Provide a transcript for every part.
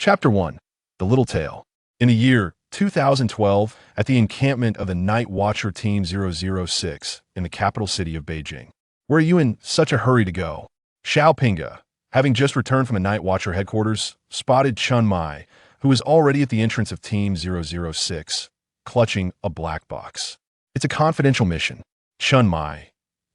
Chapter 1. The Little Tale. In the year 2012, at the encampment of the Night Watcher Team 006 in the capital city of Beijing. Where are you in such a hurry to go? Xiao Pinga, having just returned from the Night Watcher headquarters, spotted Chun Mai, who was already at the entrance of Team 006, clutching a black box. It's a confidential mission. Chun Mai,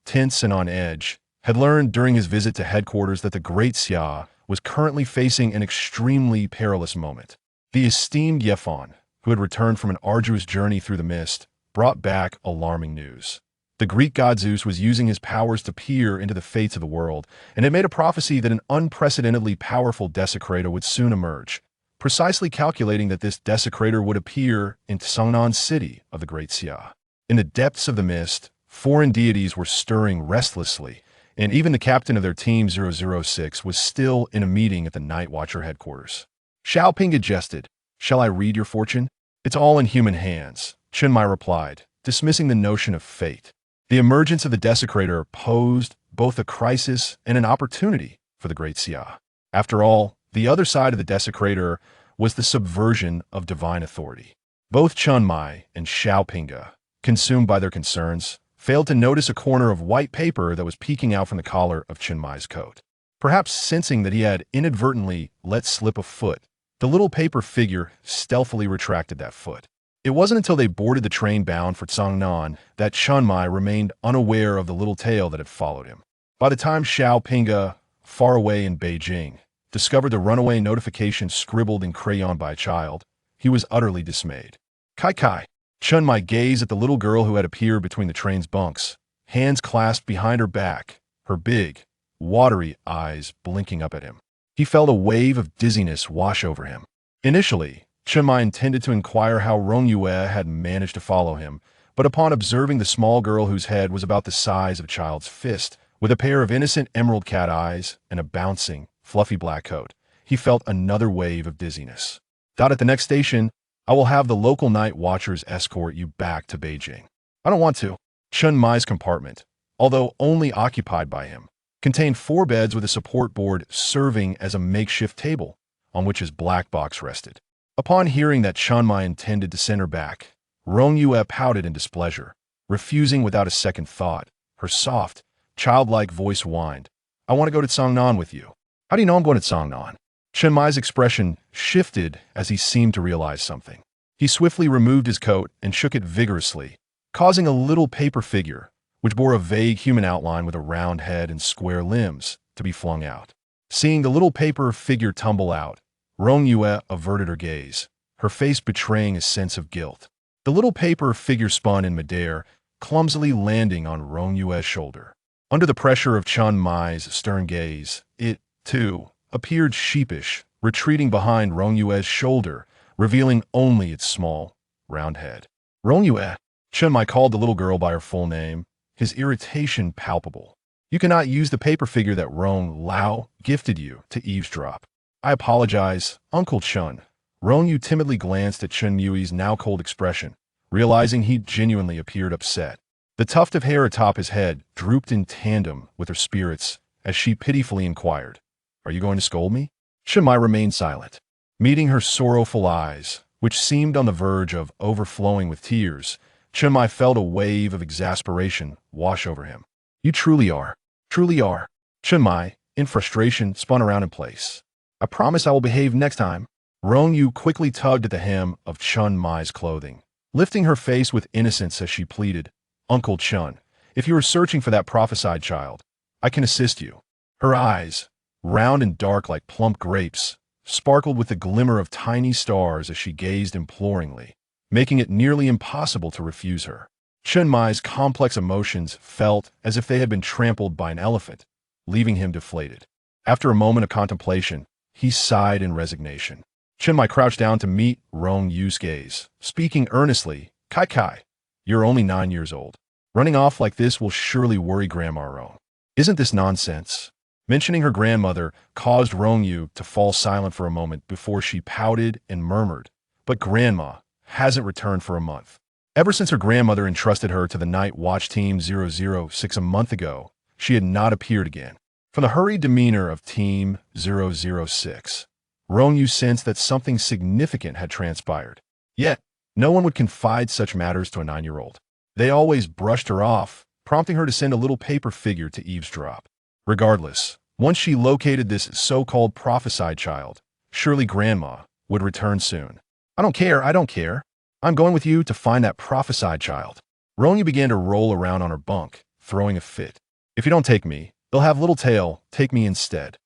tense and on edge, had learned during his visit to headquarters that the Great Xia was currently facing an extremely perilous moment. The esteemed Yefan, who had returned from an arduous journey through the mist, brought back alarming news. The Greek god Zeus was using his powers to peer into the fates of the world, and had made a prophecy that an unprecedentedly powerful desecrator would soon emerge, precisely calculating that this desecrator would appear in Cangnan city of the Great Xia. In the depths of the mist, foreign deities were stirring restlessly, and even the captain of their Team 006 was still in a meeting at the Night Watcher headquarters. Xiao Ping jested. "Shall I read your fortune?" "It's all in human hands," Chun Mai replied, dismissing the notion of fate. The emergence of the desecrator posed both a crisis and an opportunity for the Great Xia. After all, the other side of the desecrator was the subversion of divine authority. Both Chun Mai and Xiao Pinga, consumed by their concerns, failed to notice a corner of white paper that was peeking out from the collar of Chun Mai's coat. Perhaps sensing that he had inadvertently let slip a foot, the little paper figure stealthily retracted that foot. It wasn't until they boarded the train bound for Cangnan that Chun Mai remained unaware of the little tale that had followed him. By the time Xiao Pinga, far away in Beijing, discovered the runaway notification scribbled in crayon by a child, he was utterly dismayed. Kai. Chun Mai gazed at the little girl who had appeared between the train's bunks, hands clasped behind her back, her big, watery eyes blinking up at him. He felt a wave of dizziness wash over him. Initially, Chun Mai intended to inquire how Rong Yue had managed to follow him, but upon observing the small girl whose head was about the size of a child's fist, with a pair of innocent emerald cat eyes and a bouncing, fluffy black coat, he felt another wave of dizziness. At the next station, I will have the local night watchers escort you back to Beijing. I don't want to. Chun Mai's compartment, although only occupied by him, contained 4 beds with a support board serving as a makeshift table on which his black box rested. Upon hearing that Chun Mai intended to send her back, Rong Yue pouted in displeasure, refusing without a second thought. Her soft, childlike voice whined, "I want to go to Cangnan with you." "How do you know I'm going to Cangnan?" Chun Mai's expression shifted as he seemed to realize something. He swiftly removed his coat and shook it vigorously, causing a little paper figure, which bore a vague human outline with a round head and square limbs, to be flung out. Seeing the little paper figure tumble out, Rong Yue averted her gaze, her face betraying a sense of guilt. The little paper figure spun in midair, clumsily landing on Rong Yue's shoulder. Under the pressure of Chun Mai's stern gaze, it, too, appeared sheepish, retreating behind Rong Yue's shoulder, revealing only its small, round head. "Rong Yue," Chun Mai called the little girl by her full name, his irritation palpable. "You cannot use the paper figure that Rong Lao gifted you to eavesdrop." "I apologize, Uncle Chun." Rong Yue timidly glanced at Chun Yui's now cold expression, realizing he genuinely appeared upset. The tuft of hair atop his head drooped in tandem with her spirits as she pitifully inquired, "Are you going to scold me?" Chun Mai remained silent. Meeting her sorrowful eyes, which seemed on the verge of overflowing with tears, Chun Mai felt a wave of exasperation wash over him. "You truly are. Truly are." Chun Mai, in frustration, spun around in place. "I promise I will behave next time." Rong Yue quickly tugged at the hem of Chun Mai's clothing, lifting her face with innocence as she pleaded, "Uncle Chun, if you are searching for that prophesied child, I can assist you." Her eyes, round and dark like plump grapes, sparkled with the glimmer of tiny stars as she gazed imploringly, making it nearly impossible to refuse her. Chun Mai's complex emotions felt as if they had been trampled by an elephant, leaving him deflated. After a moment of contemplation, he sighed in resignation. Chun Mai crouched down to meet Rong Yue's gaze, speaking earnestly, Kai, you're only 9 years old. Running off like this will surely worry Grandma Rong. Isn't this nonsense?" Mentioning her grandmother caused Rong Yue to fall silent for a moment before she pouted and murmured, "But Grandma hasn't returned for a month. Ever since her grandmother entrusted her to the Night Watch Team 006 a month ago, she had not appeared again." From the hurried demeanor of Team 006, Rong Yue sensed that something significant had transpired. Yet, no one would confide such matters to a 9-year-old. They always brushed her off, prompting her to send a little paper figure to eavesdrop. Regardless, once she located this so-called prophesied child, surely Grandma would return soon. I don't care. I'm going with you to find that prophesied child. Rong Yue began to roll around on her bunk, throwing a fit. If you don't take me, they'll have Little Tail take me instead.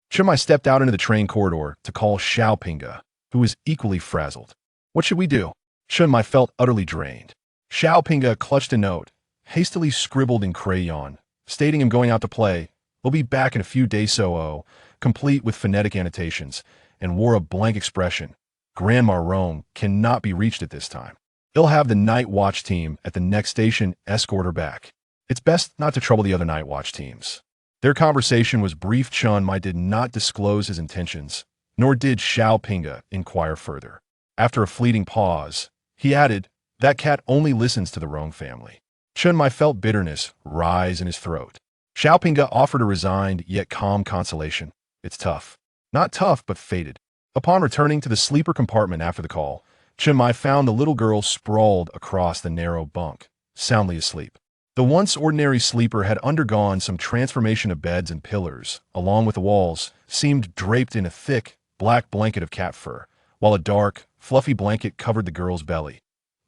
Chunmai stepped out into the train corridor to call Xiaopinga, who was equally frazzled. What should we do? Chunmai felt utterly drained. Xiaopinga clutched a note, hastily scribbled in crayon, stating him going out to play. We'll be back in a few days complete with phonetic annotations, and wore a blank expression. Grandma Rong cannot be reached at this time. They'll have the night watch team at the next station escort her back. It's best not to trouble the other night watch teams. Their conversation was brief. Chunmai did not disclose his intentions, nor did Xiaopinga inquire further. After a fleeting pause, he added, that cat only listens to the Rong family. Chunmai felt bitterness rise in his throat. Xiaopinga offered a resigned yet calm consolation. It's tough. Not tough, but fated. Upon returning to the sleeper compartment after the call, Chunmai found the little girl sprawled across the narrow bunk, soundly asleep. The once ordinary sleeper had undergone some transformation of beds and pillars, along with the walls, seemed draped in a thick, black blanket of cat fur, while a dark, fluffy blanket covered the girl's belly.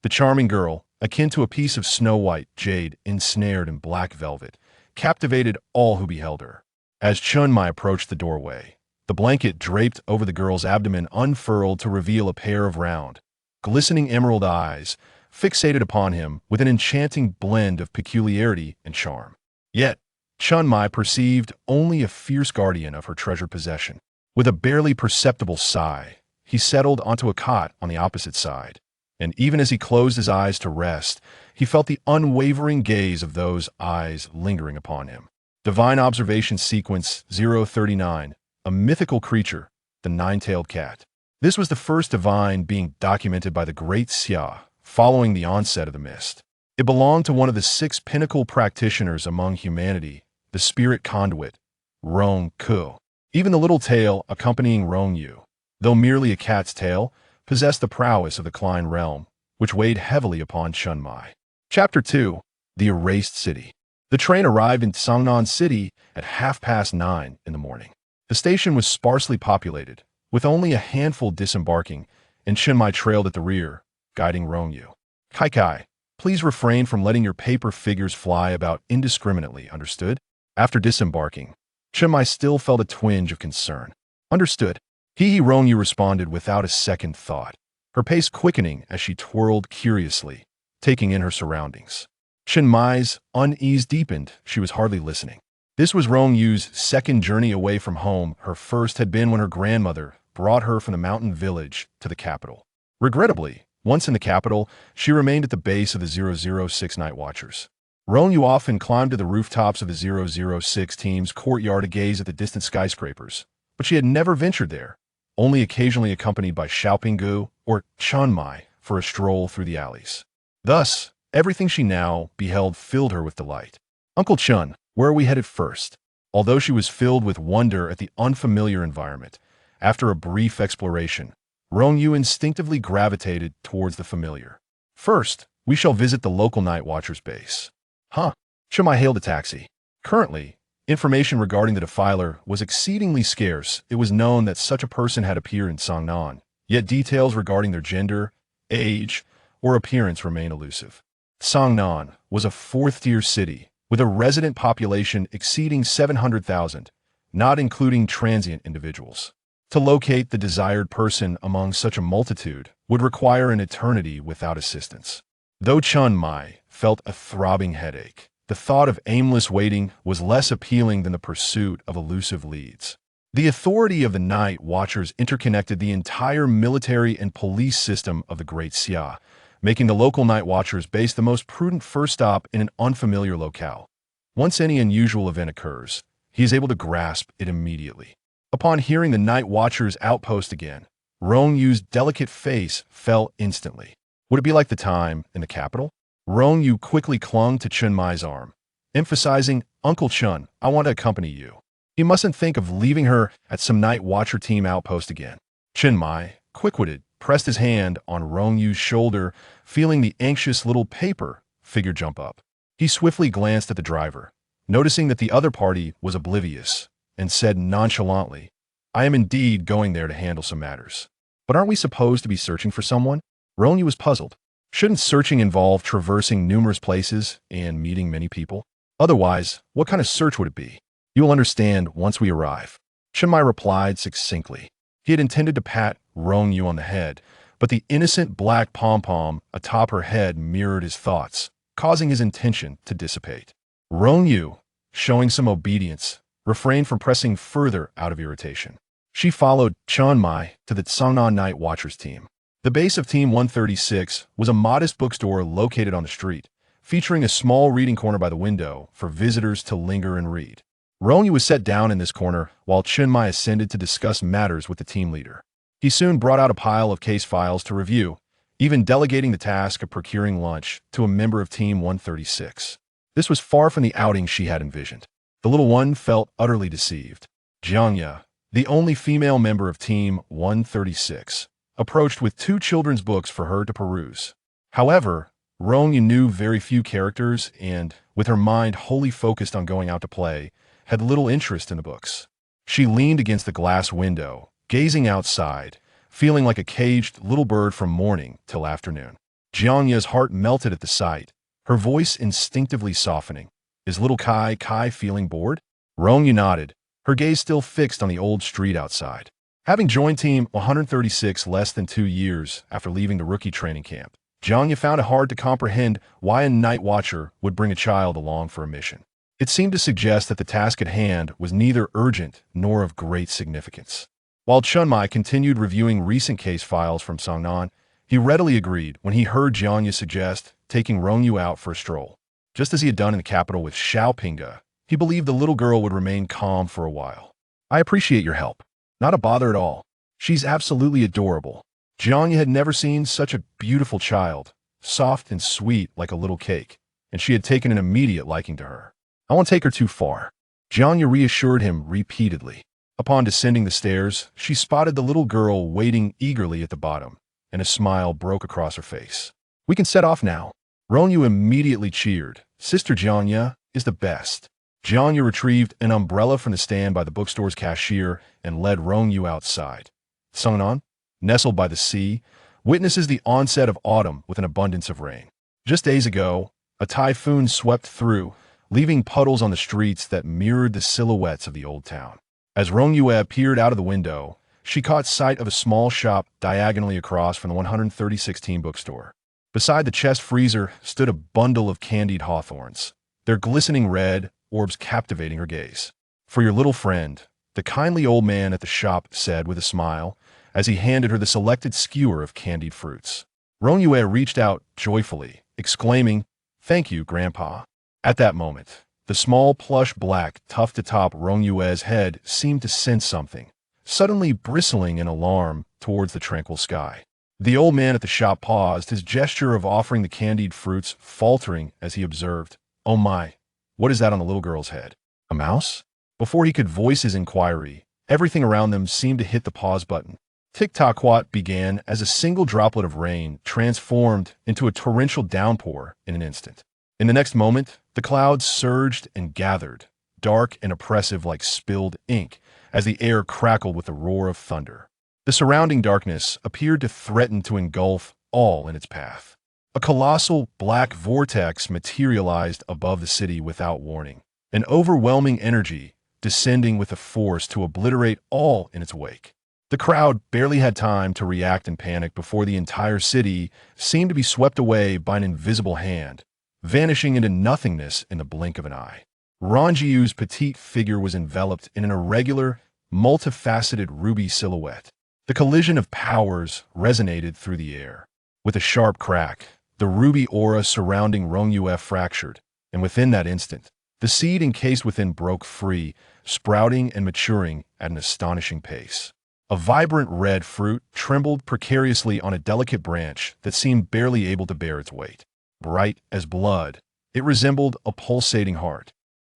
The charming girl, akin to a piece of snow-white jade ensnared in black velvet, captivated all who beheld her. As Chunmai approached the doorway, the blanket draped over the girl's abdomen unfurled to reveal a pair of round, glistening emerald eyes, fixated upon him with an enchanting blend of peculiarity and charm. Yet, Chunmai perceived only a fierce guardian of her treasured possession. With a barely perceptible sigh, he settled onto a cot on the opposite side, and even as he closed his eyes to rest, he felt the unwavering gaze of those eyes lingering upon him. Divine Observation Sequence 039, a mythical creature, the nine-tailed cat. This was the first divine being documented by the Great Xia, following the onset of the mist. It belonged to one of the 6 pinnacle practitioners among humanity, the spirit conduit, Rong Yue. Even the little tail accompanying Rong Yue, though merely a cat's tail, possessed the prowess of the Klein realm, which weighed heavily upon Chunmai. Chapter 2. The Erased City. The train arrived in Cangnan City at 9:30 in the morning. The station was sparsely populated, with only a handful disembarking, and Chunmai trailed at the rear, guiding Rong Yue. Kai, please refrain from letting your paper figures fly about indiscriminately, understood? After disembarking, Chunmai still felt a twinge of concern. Understood. Rong Yue responded without a second thought, her pace quickening as she twirled curiously, taking in her surroundings. Chunmai's unease deepened. She was hardly listening. This was Rong Yue's second journey away from home. Her first had been when her grandmother brought her from the mountain village to the capital. Regrettably, once in the capital, she remained at the base of the 006 Night Watchers. Rong Yue often climbed to the rooftops of the 006 team's courtyard to gaze at the distant skyscrapers, but she had never ventured there, only occasionally accompanied by Xiaopinga or Chunmai for a stroll through the alleys. Thus, everything she now beheld filled her with delight. Uncle Chun, where are we headed first? Although she was filled with wonder at the unfamiliar environment, after a brief exploration, Rong Yue instinctively gravitated towards the familiar. First, we shall visit the local Night Watchers base. Chunmai hailed a taxi. Currently, information regarding the defiler was exceedingly scarce. It was known that such a person had appeared in Cangnan, yet details regarding their gender, age, or appearance remain elusive. Cangnan was a 4th-tier city, with a resident population exceeding 700,000, not including transient individuals. To locate the desired person among such a multitude would require an eternity without assistance. Though Chunmai felt a throbbing headache, the thought of aimless waiting was less appealing than the pursuit of elusive leads. The authority of the Night Watchers interconnected the entire military and police system of the Great Xia, making the local Night Watchers base the most prudent first stop in an unfamiliar locale. Once any unusual event occurs, he is able to grasp it immediately. Upon hearing the Night Watchers outpost again, Rong Yue's delicate face fell instantly. Would it be like the time in the capital? Rong Yue quickly clung to Chunmai's arm, emphasizing, Uncle Chun, I want to accompany you. He mustn't think of leaving her at some night watcher team outpost again. Chen Mai, quick-witted, pressed his hand on Rong Yue's shoulder, feeling the anxious little paper figure jump up. He swiftly glanced at the driver, noticing that the other party was oblivious, and said nonchalantly, "I am indeed going there to handle some matters. But aren't we supposed to be searching for someone?" Rong Yue was puzzled. Shouldn't searching involve traversing numerous places and meeting many people? Otherwise, what kind of search would it be? "You will understand once we arrive," Chen Mai replied succinctly. He had intended to pat Rong Yue on the head, but the innocent black pom-pom atop her head mirrored his thoughts, causing his intention to dissipate. Rong Yue, showing some obedience, refrained from pressing further out of irritation. She followed Chen Mai to the Cangnan Night Watchers team. The base of Team 136 was a modest bookstore located on the street, featuring a small reading corner by the window for visitors to linger and read. Rong Yue was set down in this corner while Chen Mai ascended to discuss matters with the team leader. He soon brought out a pile of case files to review, even delegating the task of procuring lunch to a member of Team 136. This was far from the outing she had envisioned. The little one felt utterly deceived. Jiangya, the only female member of Team 136, approached with 2 children's books for her to peruse. However, Rong Yue knew very few characters and, with her mind wholly focused on going out to play, had little interest in the books. She leaned against the glass window, gazing outside, feeling like a caged little bird from morning till afternoon. Jiangya's heart melted at the sight, her voice instinctively softening. "Is little Kai feeling bored?" Rong Yue nodded, her gaze still fixed on the old street outside. Having joined Team 136 less than 2 years after leaving the rookie training camp, Jiangya found it hard to comprehend why a night watcher would bring a child along for a mission. It seemed to suggest that the task at hand was neither urgent nor of great significance. While Chen Mai continued reviewing recent case files from Cangnan, he readily agreed when he heard Jiangya suggest taking Rong Yue out for a stroll. Just as he had done in the capital with Xiaopinga, he believed the little girl would remain calm for a while. "I appreciate your help. Not a bother at all. She's absolutely adorable." Jiangya had never seen such a beautiful child, soft and sweet like a little cake, and she had taken an immediate liking to her. "I won't take her too far," Jiangya reassured him repeatedly. Upon descending the stairs, she spotted the little girl waiting eagerly at the bottom, and a smile broke across her face. "We can set off now." Rong Yue immediately cheered. "Sister Jiangya is the best." Jiangya retrieved an umbrella from the stand by the bookstore's cashier and led Rong Yue outside. Cangnan, nestled by the sea, witnesses the onset of autumn with an abundance of rain. Just days ago, a typhoon swept through, leaving puddles on the streets that mirrored the silhouettes of the old town. As Rong Yue peered out of the window, she caught sight of a small shop diagonally across from the 136 team bookstore. Beside the chest freezer stood a bundle of candied hawthorns, their glistening red orbs captivating her gaze. "For your little friend," the kindly old man at the shop said with a smile, as he handed her the selected skewer of candied fruits. Rong Yue reached out joyfully, exclaiming, "Thank you, Grandpa." At that moment, the small plush black tuft atop Rong Yue's head seemed to sense something, suddenly bristling in alarm towards the tranquil sky. The old man at the shop paused, his gesture of offering the candied fruits faltering as he observed, "Oh my, what is that on the little girl's head? A mouse?" Before he could voice his inquiry, everything around them seemed to hit the pause button. Tick-tock-what began as a single droplet of rain transformed into a torrential downpour in an instant. In the next moment, the clouds surged and gathered, dark and oppressive like spilled ink, as the air crackled with the roar of thunder. The surrounding darkness appeared to threaten to engulf all in its path. A colossal black vortex materialized above the city without warning, an overwhelming energy descending with a force to obliterate all in its wake. The crowd barely had time to react in panic before the entire city seemed to be swept away by an invisible hand, vanishing into nothingness in the blink of an eye. Rong Yue's petite figure was enveloped in an irregular, multifaceted ruby silhouette. The collision of powers resonated through the air. With a sharp crack, the ruby aura surrounding Rong Yue fractured, and within that instant, the seed encased within broke free, sprouting and maturing at an astonishing pace. A vibrant red fruit trembled precariously on a delicate branch that seemed barely able to bear its weight. Bright as blood, it resembled a pulsating heart.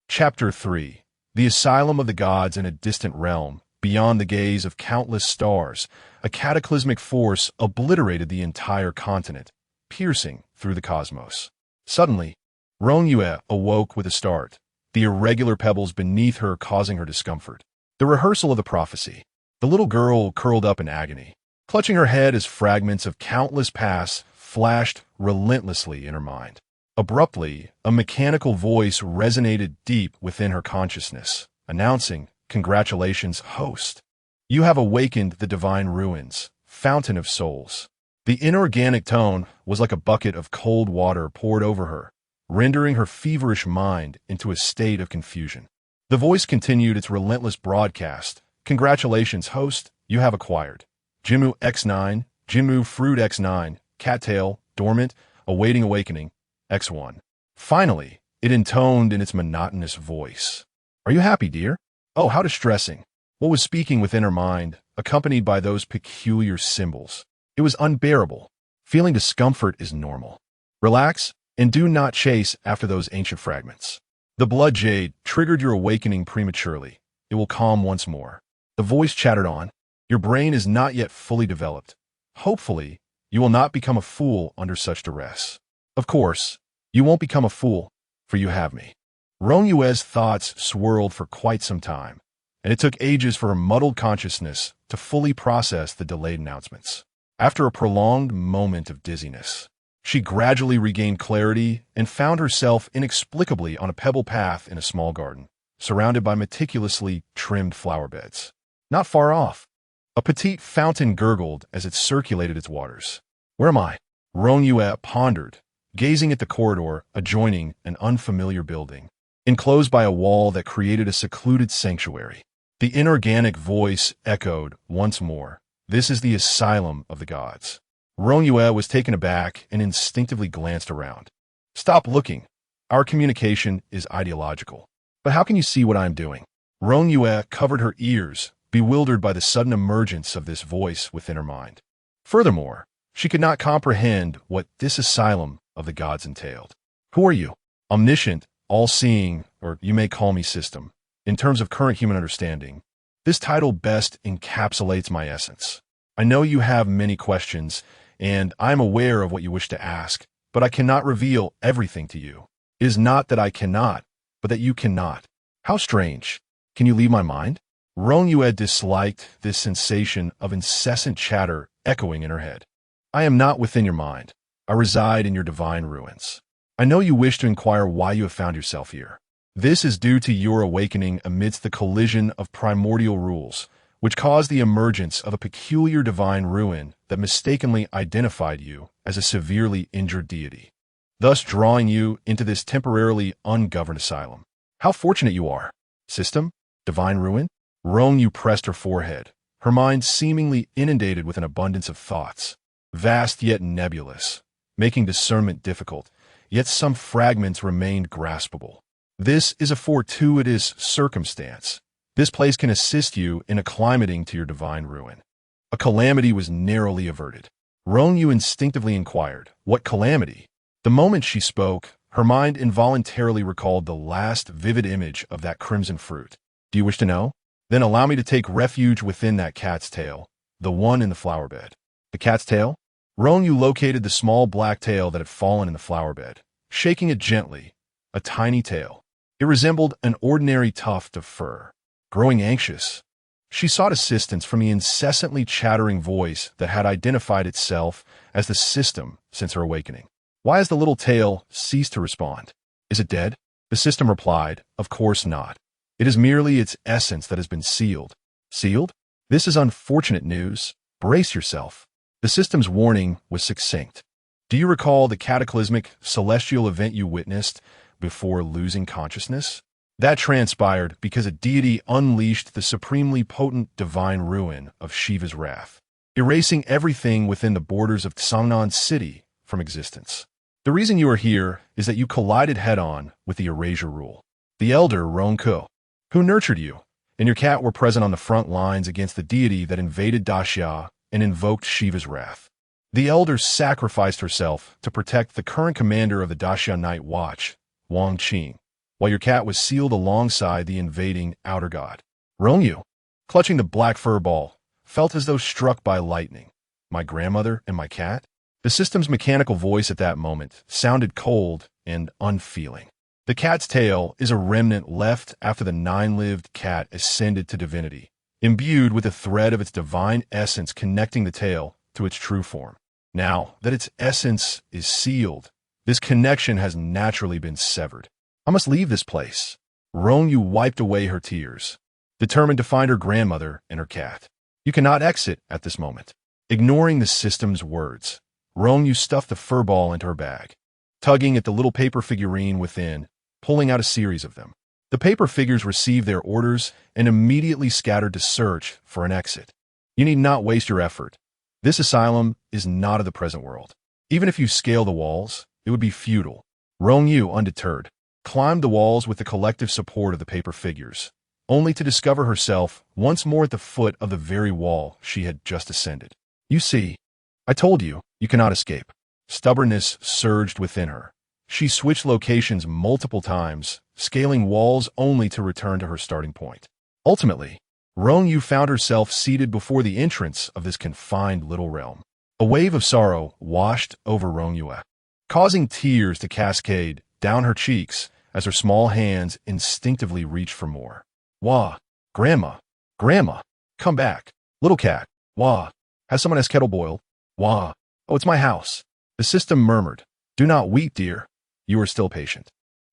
Chapter 3. the asylum of the gods in a distant realm, beyond the gaze of countless stars, a cataclysmic force obliterated the entire continent, piercing through the cosmos. Suddenly, Rong Yue awoke with a start, the irregular pebbles beneath her causing her discomfort. The rehearsal of the prophecy. The little girl curled up in agony, clutching her head as fragments of countless paths flashed relentlessly in her mind. Abruptly, a mechanical voice resonated deep within her consciousness, announcing, "Congratulations, host. You have awakened the divine ruins, fountain of souls." The inorganic tone was like a bucket of cold water poured over her, rendering her feverish mind into a state of confusion. The voice continued its relentless broadcast. "Congratulations, host. You have acquired Jimu X9, Jimu Fruit X9, Cattail, Dormant, Awaiting Awakening, X1. Finally, it intoned in its monotonous voice. "Are you happy, dear?" Oh, how distressing. What was speaking within her mind, accompanied by those peculiar symbols? It was unbearable. Feeling discomfort is normal. Relax, and do not chase after those ancient fragments. The blood jade triggered your awakening prematurely. It will calm once more. The voice chattered on. Your brain is not yet fully developed. Hopefully, you will not become a fool under such duress. Of course, you won't become a fool, for you have me. Rong Yue's thoughts swirled for quite some time, and it took ages for her muddled consciousness to fully process the delayed announcements. After a prolonged moment of dizziness, she gradually regained clarity and found herself inexplicably on a pebble path in a small garden, surrounded by meticulously trimmed flower beds. Not far off, a petite fountain gurgled as it circulated its waters. Where am I? Rong Yue pondered, gazing at the corridor adjoining an unfamiliar building, enclosed by a wall that created a secluded sanctuary. The inorganic voice echoed once more. This is the asylum of the gods. Rong Yue was taken aback and instinctively glanced around. Stop looking. Our communication is ideological. But how can you see what I am doing? Rong Yue covered her ears, bewildered by the sudden emergence of this voice within her mind. Furthermore, she could not comprehend what this asylum of the gods entailed. Who are you? Omniscient, all-seeing, or you may call me system. In terms of current human understanding, this title best encapsulates my essence. I know you have many questions, and I am aware of what you wish to ask, but I cannot reveal everything to you. It is not that I cannot, but that you cannot. How strange. Can you leave my mind? Rong Yue disliked this sensation of incessant chatter echoing in her head. I am not within your mind. I reside in your divine ruins. I know you wish to inquire why you have found yourself here. This is due to your awakening amidst the collision of primordial rules, which caused the emergence of a peculiar divine ruin that mistakenly identified you as a severely injured deity, thus drawing you into this temporarily ungoverned asylum. How fortunate you are. System? Divine ruin? Rong Yue pressed her forehead, her mind seemingly inundated with an abundance of thoughts, vast yet nebulous, making discernment difficult, yet some fragments remained graspable. This is a fortuitous circumstance. This place can assist you in acclimating to your divine ruin. A calamity was narrowly averted. Rong Yue instinctively inquired, what calamity? The moment she spoke, her mind involuntarily recalled the last vivid image of that crimson fruit. Do you wish to know? Then allow me to take refuge within that cat's tail, the one in the flower bed. The cat's tail? Rong Yue located the small black tail that had fallen in the flower bed, shaking it gently, a tiny tail. It resembled an ordinary tuft of fur. Growing anxious, she sought assistance from the incessantly chattering voice that had identified itself as the system since her awakening. Why has the little tail ceased to respond? Is it dead? The system replied, of course not. It is merely its essence that has been sealed. Sealed? This is unfortunate news. Brace yourself. The system's warning was succinct. Do you recall the cataclysmic celestial event you witnessed before losing consciousness? That transpired because a deity unleashed the supremely potent divine ruin of Shiva's wrath, erasing everything within the borders of Cangnan City from existence. The reason you are here is that you collided head-on with the erasure rule. The elder Rong Yue, who nurtured you, and your cat were present on the front lines against the deity that invaded Daxia and invoked Shiva's wrath. The elder sacrificed herself to protect the current commander of the Daxia Night Watch, Wang Qing, while your cat was sealed alongside the invading outer god. Rong Yue, clutching the black fur ball, felt as though struck by lightning. My grandmother and my cat? The system's mechanical voice at that moment sounded cold and unfeeling. The cat's tail is a remnant left after the nine-lived cat ascended to divinity, imbued with a thread of its divine essence connecting the tail to its true form. Now that its essence is sealed, this connection has naturally been severed. I must leave this place. Rong Yue wiped away her tears, determined to find her grandmother and her cat. You cannot exit at this moment. Ignoring the system's words, Rong Yue stuffed the fur ball into her bag, tugging at the little paper figurine within, pulling out a series of them. The paper figures received their orders and immediately scattered to search for an exit. You need not waste your effort. This asylum is not of the present world. Even if you scale the walls, it would be futile. Rong Yue, undeterred, climbed the walls with the collective support of the paper figures, only to discover herself once more at the foot of the very wall she had just ascended. You see, I told you, you cannot escape. Stubbornness surged within her. She switched locations multiple times, scaling walls only to return to her starting point. Ultimately, Rong Yue found herself seated before the entrance of this confined little realm. A wave of sorrow washed over Rong Yue, causing tears to cascade down her cheeks as her small hands instinctively reached for more. Wah, Grandma, Grandma, come back. Little cat, wah, has someone has kettle boiled? Wah, oh, it's my house. The system murmured, do not weep, dear. You are still patient.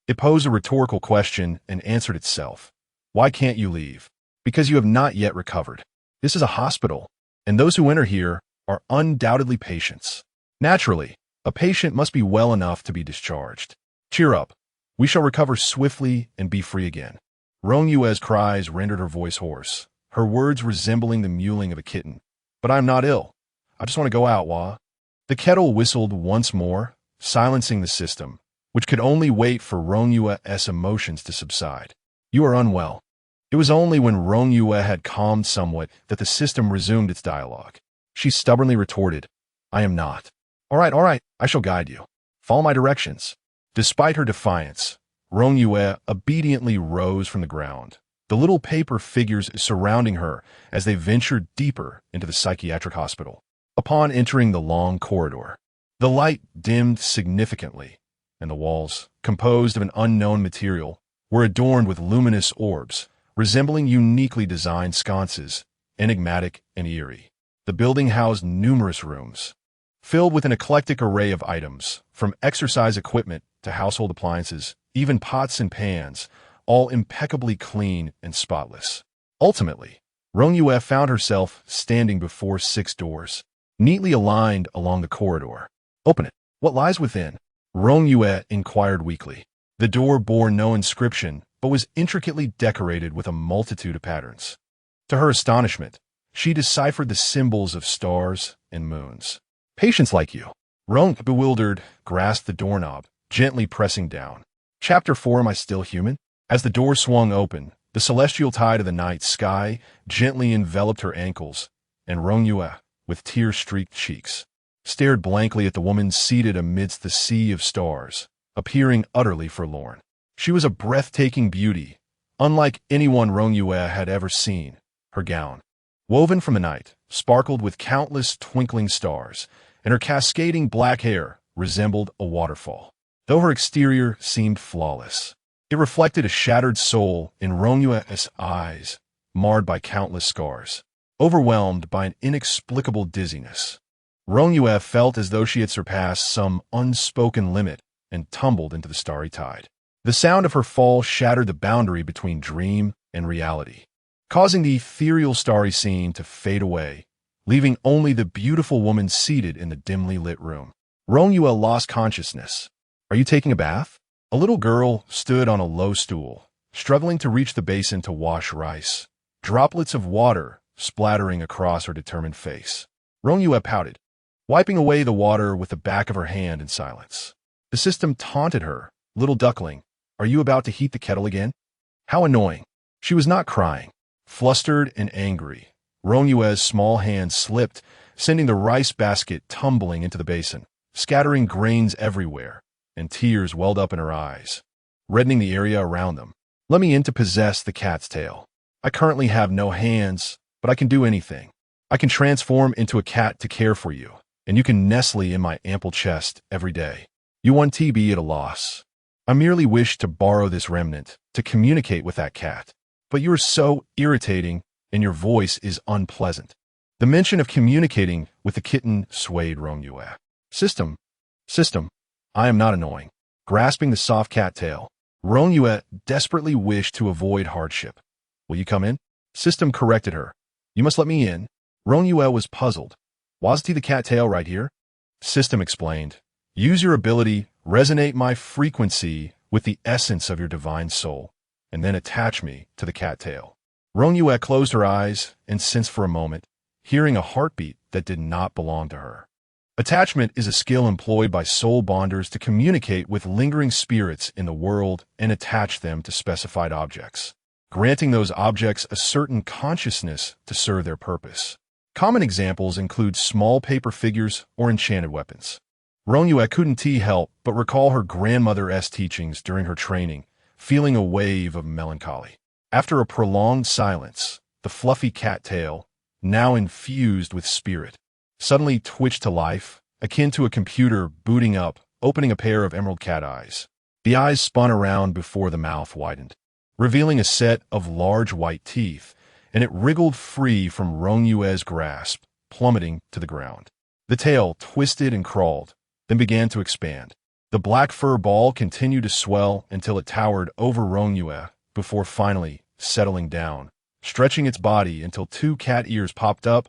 It posed a rhetorical question and answered itself. Why can't you leave? Because you have not yet recovered. This is a hospital, and those who enter here are undoubtedly patients. Naturally, a patient must be well enough to be discharged. Cheer up. We shall recover swiftly and be free again. Rong Yue's cries rendered her voice hoarse, her words resembling the mewling of a kitten. But I am not ill. I just want to go out, Wah. The kettle whistled once more, silencing the system, which could only wait for Rong Yue's emotions to subside. You are unwell. It was only when Rong Yue had calmed somewhat that the system resumed its dialogue. She stubbornly retorted, I am not. All right, I shall guide you. Follow my directions. Despite her defiance, Rong Yue obediently rose from the ground, the little paper figures surrounding her as they ventured deeper into the psychiatric hospital. Upon entering the long corridor, the light dimmed significantly, and the walls, composed of an unknown material, were adorned with luminous orbs, resembling uniquely designed sconces, enigmatic and eerie. The building housed numerous rooms, filled with an eclectic array of items, from exercise equipment to household appliances, even pots and pans, all impeccably clean and spotless. Ultimately, Rong Yue found herself standing before 6 doors, neatly aligned along the corridor. Open it. What lies within? Rong Yue inquired weakly. The door bore no inscription, but was intricately decorated with a multitude of patterns. To her astonishment, she deciphered the symbols of stars and moons. Patience like you. Rong, bewildered, grasped the doorknob, gently pressing down. Chapter 4, Am I Still Human? As the door swung open, the celestial tide of the night sky gently enveloped her ankles, and Rong Yue, with tear-streaked cheeks, stared blankly at the woman seated amidst the sea of stars, appearing utterly forlorn. She was a breathtaking beauty, unlike anyone Rong Yue had ever seen. Her gown, woven from the night, sparkled with countless twinkling stars, and her cascading black hair resembled a waterfall. Though her exterior seemed flawless, it reflected a shattered soul in Rong Yue's eyes, marred by countless scars. Overwhelmed by an inexplicable dizziness, Rong Yue felt as though she had surpassed some unspoken limit and tumbled into the starry tide. The sound of her fall shattered the boundary between dream and reality, causing the ethereal starry scene to fade away, leaving only the beautiful woman seated in the dimly lit room. Rong Yue lost consciousness. Are you taking a bath? A little girl stood on a low stool, struggling to reach the basin to wash rice, droplets of water splattering across her determined face. Rong Yue pouted, wiping away the water with the back of her hand in silence. The system taunted her, little duckling, are you about to heat the kettle again? How annoying. She was not crying. Flustered and angry, Rong Yue's small hand slipped, sending the rice basket tumbling into the basin, scattering grains everywhere, and tears welled up in her eyes. reddening the area around them. Let me in to possess the cat's tail. I currently have no hands, but I can do anything. I can transform into a cat to care for you, and you can nestle in my ample chest every day. You won TB at a loss. I merely wish to borrow this remnant to communicate with that cat, but you are so irritating and your voice is unpleasant. The mention of communicating with the kitten swayed Rong Yue. System, I am not annoying. Grasping the soft cat tail, Rong Yue desperately wished to avoid hardship. Will you come in? System corrected her. You must let me in. Rong Yue was puzzled. Wasn't he the cat tail right here? System explained. Use your ability, resonate my frequency with the essence of your divine soul, and then attach me to the cat tail. Rong Yue closed her eyes and sensed for a moment, hearing a heartbeat that did not belong to her. Attachment is a skill employed by soul bonders to communicate with lingering spirits in the world and attach them to specified objects, granting those objects a certain consciousness to serve their purpose. Common examples include small paper figures or enchanted weapons. Rong Yue couldn't help but recall her grandmother's teachings during her training, feeling a wave of melancholy. After a prolonged silence, the fluffy cat tail, now infused with spirit, suddenly twitched to life, akin to a computer booting up, opening a pair of emerald cat eyes. The eyes spun around before the mouth widened, revealing a set of large white teeth, and it wriggled free from Rong Yue's grasp, plummeting to the ground. The tail twisted and crawled, then began to expand. The black fur ball continued to swell until it towered over Rong Yue, before finally settling down, stretching its body until two cat ears popped up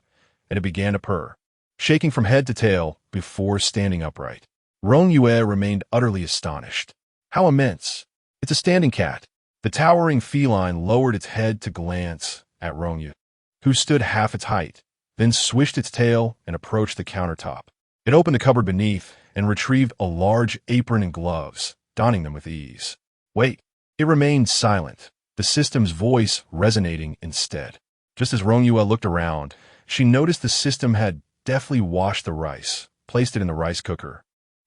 and it began to purr, shaking from head to tail before standing upright. Rong Yue remained utterly astonished. How immense! It's a standing cat. The towering feline lowered its head to glance at Rong Yue, who stood half its height, then swished its tail and approached the countertop. It opened the cupboard beneath and retrieved a large apron and gloves, donning them with ease. Wait. It remained silent, the system's voice resonating instead. Just as Rong Yue looked around, she noticed the system had deftly washed the rice, placed it in the rice cooker,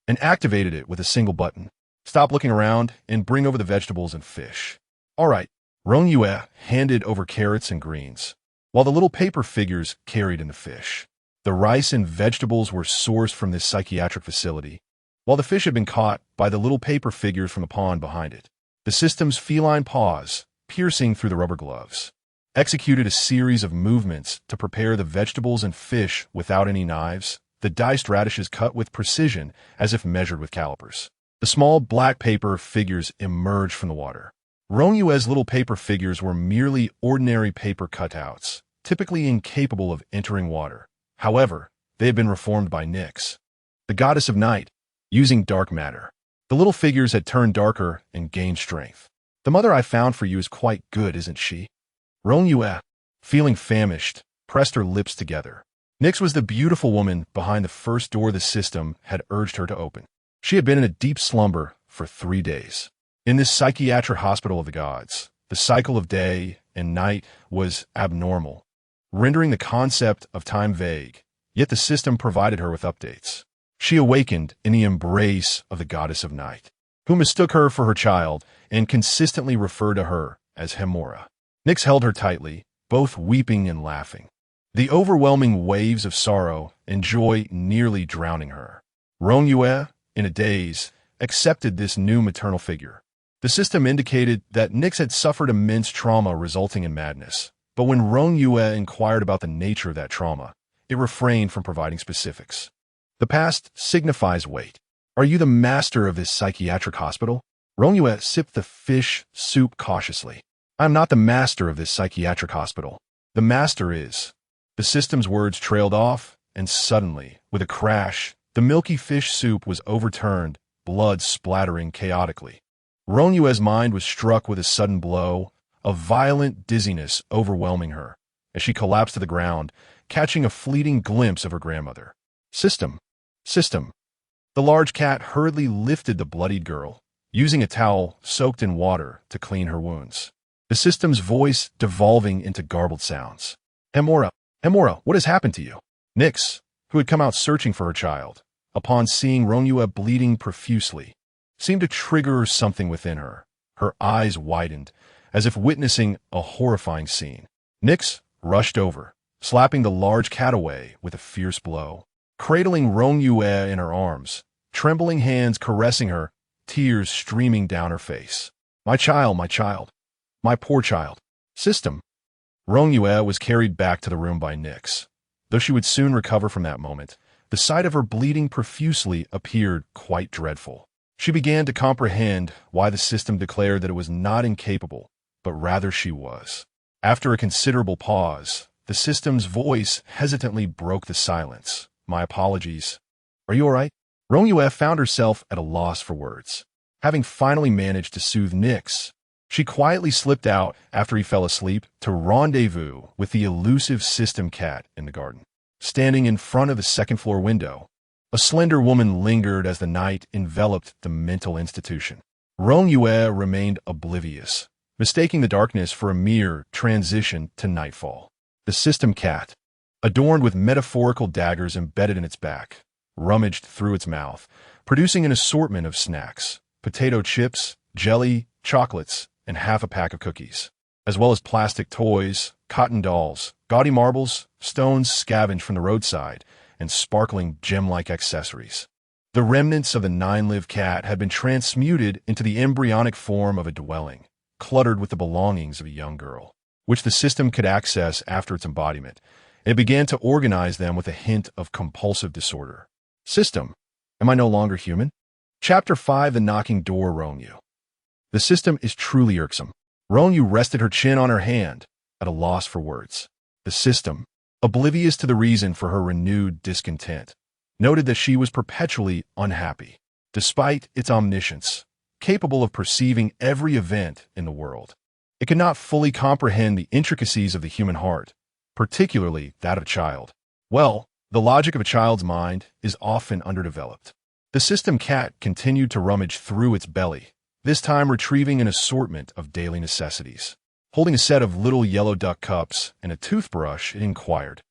and activated it with a single button. Stop looking around and bring over the vegetables and fish. All right. Rong Yue handed over carrots and greens, while the little paper figures carried in the fish. The rice and vegetables were sourced from this psychiatric facility, while the fish had been caught by the little paper figures from the pond behind it. The system's feline paws, piercing through the rubber gloves, executed a series of movements to prepare the vegetables and fish without any knives, the diced radishes cut with precision as if measured with calipers. The small black paper figures emerged from the water. Rong Yue's little paper figures were merely ordinary paper cutouts, typically incapable of entering water. However, they had been reformed by Nyx, the goddess of night, using dark matter. The little figures had turned darker and gained strength. The mother I found for you is quite good, isn't she? Rong Yue, feeling famished, pressed her lips together. Nyx was the beautiful woman behind the first door the system had urged her to open. She had been in a deep slumber for 3 days. In this psychiatric hospital of the gods, the cycle of day and night was abnormal, rendering the concept of time vague, yet the system provided her with updates. She awakened in the embrace of the goddess of night, who mistook her for her child and consistently referred to her as Hemora. Nyx held her tightly, both weeping and laughing, the overwhelming waves of sorrow and joy nearly drowning her. Rong Yue, in a daze, accepted this new maternal figure. The system indicated that Nyx had suffered immense trauma resulting in madness, but when Rong Yue inquired about the nature of that trauma, it refrained from providing specifics. The past signifies weight. Are you the master of this psychiatric hospital? Rong Yue sipped the fish soup cautiously. I am not the master of this psychiatric hospital. The master is. The system's words trailed off, and suddenly, with a crash, the milky fish soup was overturned, blood splattering chaotically. Rong Yue's mind was struck with a sudden blow, a violent dizziness overwhelming her, as she collapsed to the ground, catching a fleeting glimpse of her grandmother. System. The large cat hurriedly lifted the bloodied girl, using a towel soaked in water to clean her wounds. The system's voice devolving into garbled sounds. Hemora, what has happened to you? Nyx, who had come out searching for her child, upon seeing Rong Yue bleeding profusely, seemed to trigger something within her, Her eyes widened, as if witnessing a horrifying scene. Nyx rushed over, slapping the large cat away with a fierce blow. Cradling Rong Yue in her arms, trembling hands caressing her, tears streaming down her face. My child, my poor child. System. Rong Yue was carried back to the room by Nyx. Though she would soon recover from that moment, the sight of her bleeding profusely appeared quite dreadful. She began to comprehend why the system declared that it was not incapable, but rather she was. After a considerable pause, the system's voice hesitantly broke the silence. My apologies. Are you all right? Rong Yue found herself at a loss for words. Having finally managed to soothe Nyx, she quietly slipped out after he fell asleep to rendezvous with the elusive system cat in the garden. Standing in front of the second-floor window, a slender woman lingered as the night enveloped the mental institution. Rong Yue remained oblivious, mistaking the darkness for a mere transition to nightfall. The system cat, adorned with metaphorical daggers embedded in its back, rummaged through its mouth, producing an assortment of snacks, potato chips, jelly, chocolates, and half a pack of cookies, as well as plastic toys, cotton dolls, gaudy marbles, stones scavenged from the roadside, and sparkling gem-like accessories. The remnants of the nine-lived cat had been transmuted into the embryonic form of a dwelling, cluttered with the belongings of a young girl, which the system could access after its embodiment, and it began to organize them with a hint of compulsive disorder. System, am I no longer human? Chapter 5, The Knocking Door. Rong Yue. The system is truly irksome. Rong Yue rested her chin on her hand, at a loss for words. The system, oblivious to the reason for her renewed discontent, noted that she was perpetually unhappy, despite its omniscience, capable of perceiving every event in the world. It could not fully comprehend the intricacies of the human heart, particularly that of a child. Well, the logic of a child's mind is often underdeveloped. The system cat continued to rummage through its belly, this time retrieving an assortment of daily necessities. Holding a set of little yellow duck cups and a toothbrush, it inquired,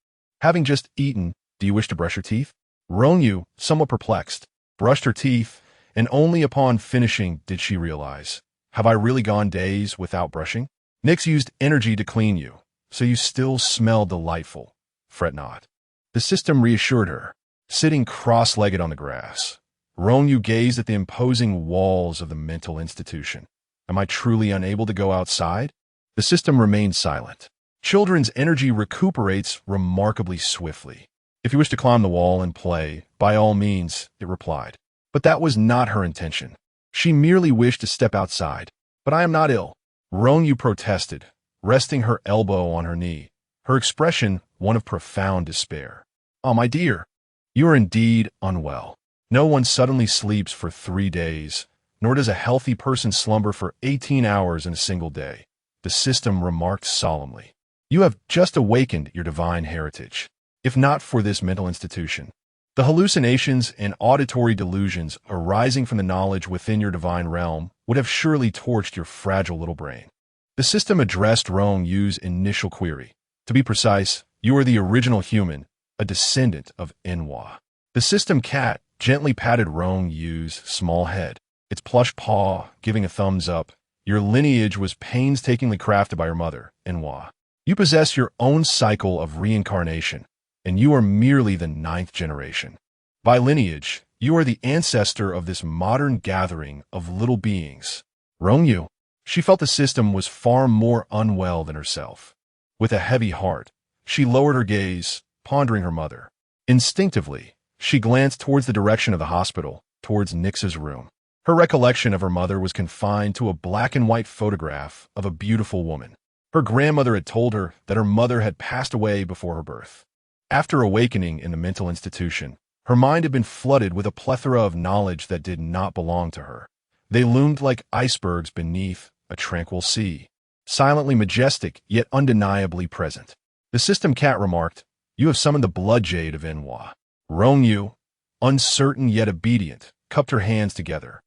having just eaten, do you wish to brush your teeth? Rong Yue, somewhat perplexed, brushed her teeth, and only upon finishing did she realize, have I really gone days without brushing? Nyx used energy to clean you, so you still smell delightful. Fret not. The system reassured her, sitting cross-legged on the grass. Rong Yue gazed at the imposing walls of the mental institution. Am I truly unable to go outside? The system remained silent. Children's energy recuperates remarkably swiftly. If you wish to climb the wall and play, by all means, it replied. But that was not her intention. She merely wished to step outside. But I am not ill. Rong Yue protested, resting her elbow on her knee, her expression one of profound despair. Oh, my dear, you are indeed unwell. No one suddenly sleeps for 3 days, nor does a healthy person slumber for 18 hours in a single day. The system remarked solemnly. You have just awakened your divine heritage. If not for this mental institution, the hallucinations and auditory delusions arising from the knowledge within your divine realm would have surely torched your fragile little brain. The system addressed Rong Yue's initial query. To be precise, you are the original human, a descendant of Enhua. The system cat gently patted Rong Yue's small head, its plush paw giving a thumbs up. Your lineage was painstakingly crafted by your mother, Enhua. You possess your own cycle of reincarnation, and you are merely the 9th generation. By lineage, you are the ancestor of this modern gathering of little beings. Rong Yue, she felt the system was far more unwell than herself. With a heavy heart, she lowered her gaze, pondering her mother. Instinctively, she glanced towards the direction of the hospital, towards Nyx's room. Her recollection of her mother was confined to a black and white photograph of a beautiful woman. Her grandmother had told her that her mother had passed away before her birth. After awakening in the mental institution, her mind had been flooded with a plethora of knowledge that did not belong to her. They loomed like icebergs beneath a tranquil sea, silently majestic yet undeniably present. The system cat remarked, You have summoned the blood jade of Enhua. Rong Yue, uncertain yet obedient, cupped her hands together,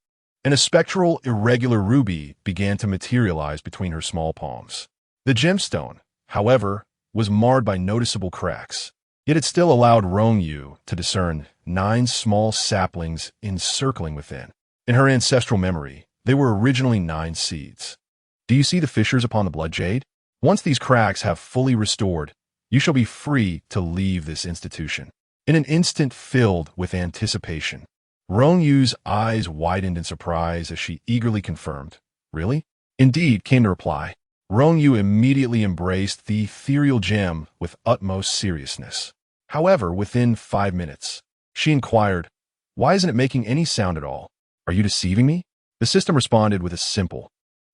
and a spectral, irregular ruby began to materialize between her small palms. The gemstone, however, was marred by noticeable cracks, yet it still allowed Rong Yue to discern 9 small saplings encircling within. In her ancestral memory, They were originally 9 seeds. Do you see the fissures upon the blood jade? Once these cracks have fully restored, you shall be free to leave this institution. In an instant filled with anticipation, Rong Yue's eyes widened in surprise as she eagerly confirmed, "Really?" "Indeed," came the reply. Rong Yue immediately embraced the ethereal gem with utmost seriousness. However, within 5 minutes, she inquired, "Why isn't it making any sound at all? Are you deceiving me?" The system responded with a simple.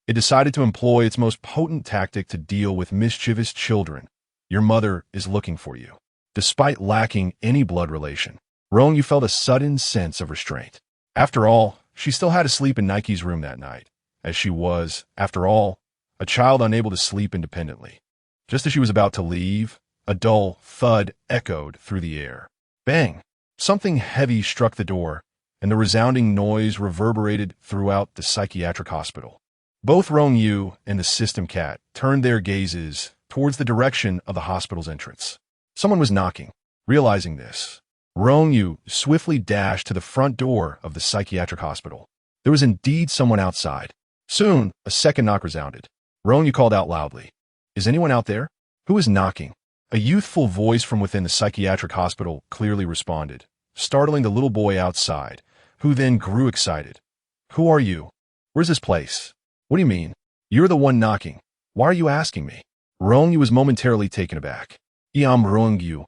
It decided to employ its most potent tactic to deal with mischievous children. Your mother is looking for you. Despite lacking any blood relation, Rong Yue felt a sudden sense of restraint. After all, she still had to sleep in Nike's room that night, as she was, after all, a child unable to sleep independently. Just as she was about to leave, a dull thud echoed through the air. Bang! Something heavy struck the door, and the resounding noise reverberated throughout the psychiatric hospital. Both Rong Yue and the system cat turned their gazes towards the direction of the hospital's entrance. Someone was knocking. Realizing this, Rong Yue swiftly dashed to the front door of the psychiatric hospital. There was indeed someone outside. Soon, a second knock resounded. Rong Yue called out loudly, "Is anyone out there? Who is knocking?" A youthful voice from within the psychiatric hospital clearly responded, startling the little boy outside, who then grew excited. "Who are you? Where's this place? What do you mean? You're the one knocking. Why are you asking me?" Rong Yue was momentarily taken aback. Rong Yue.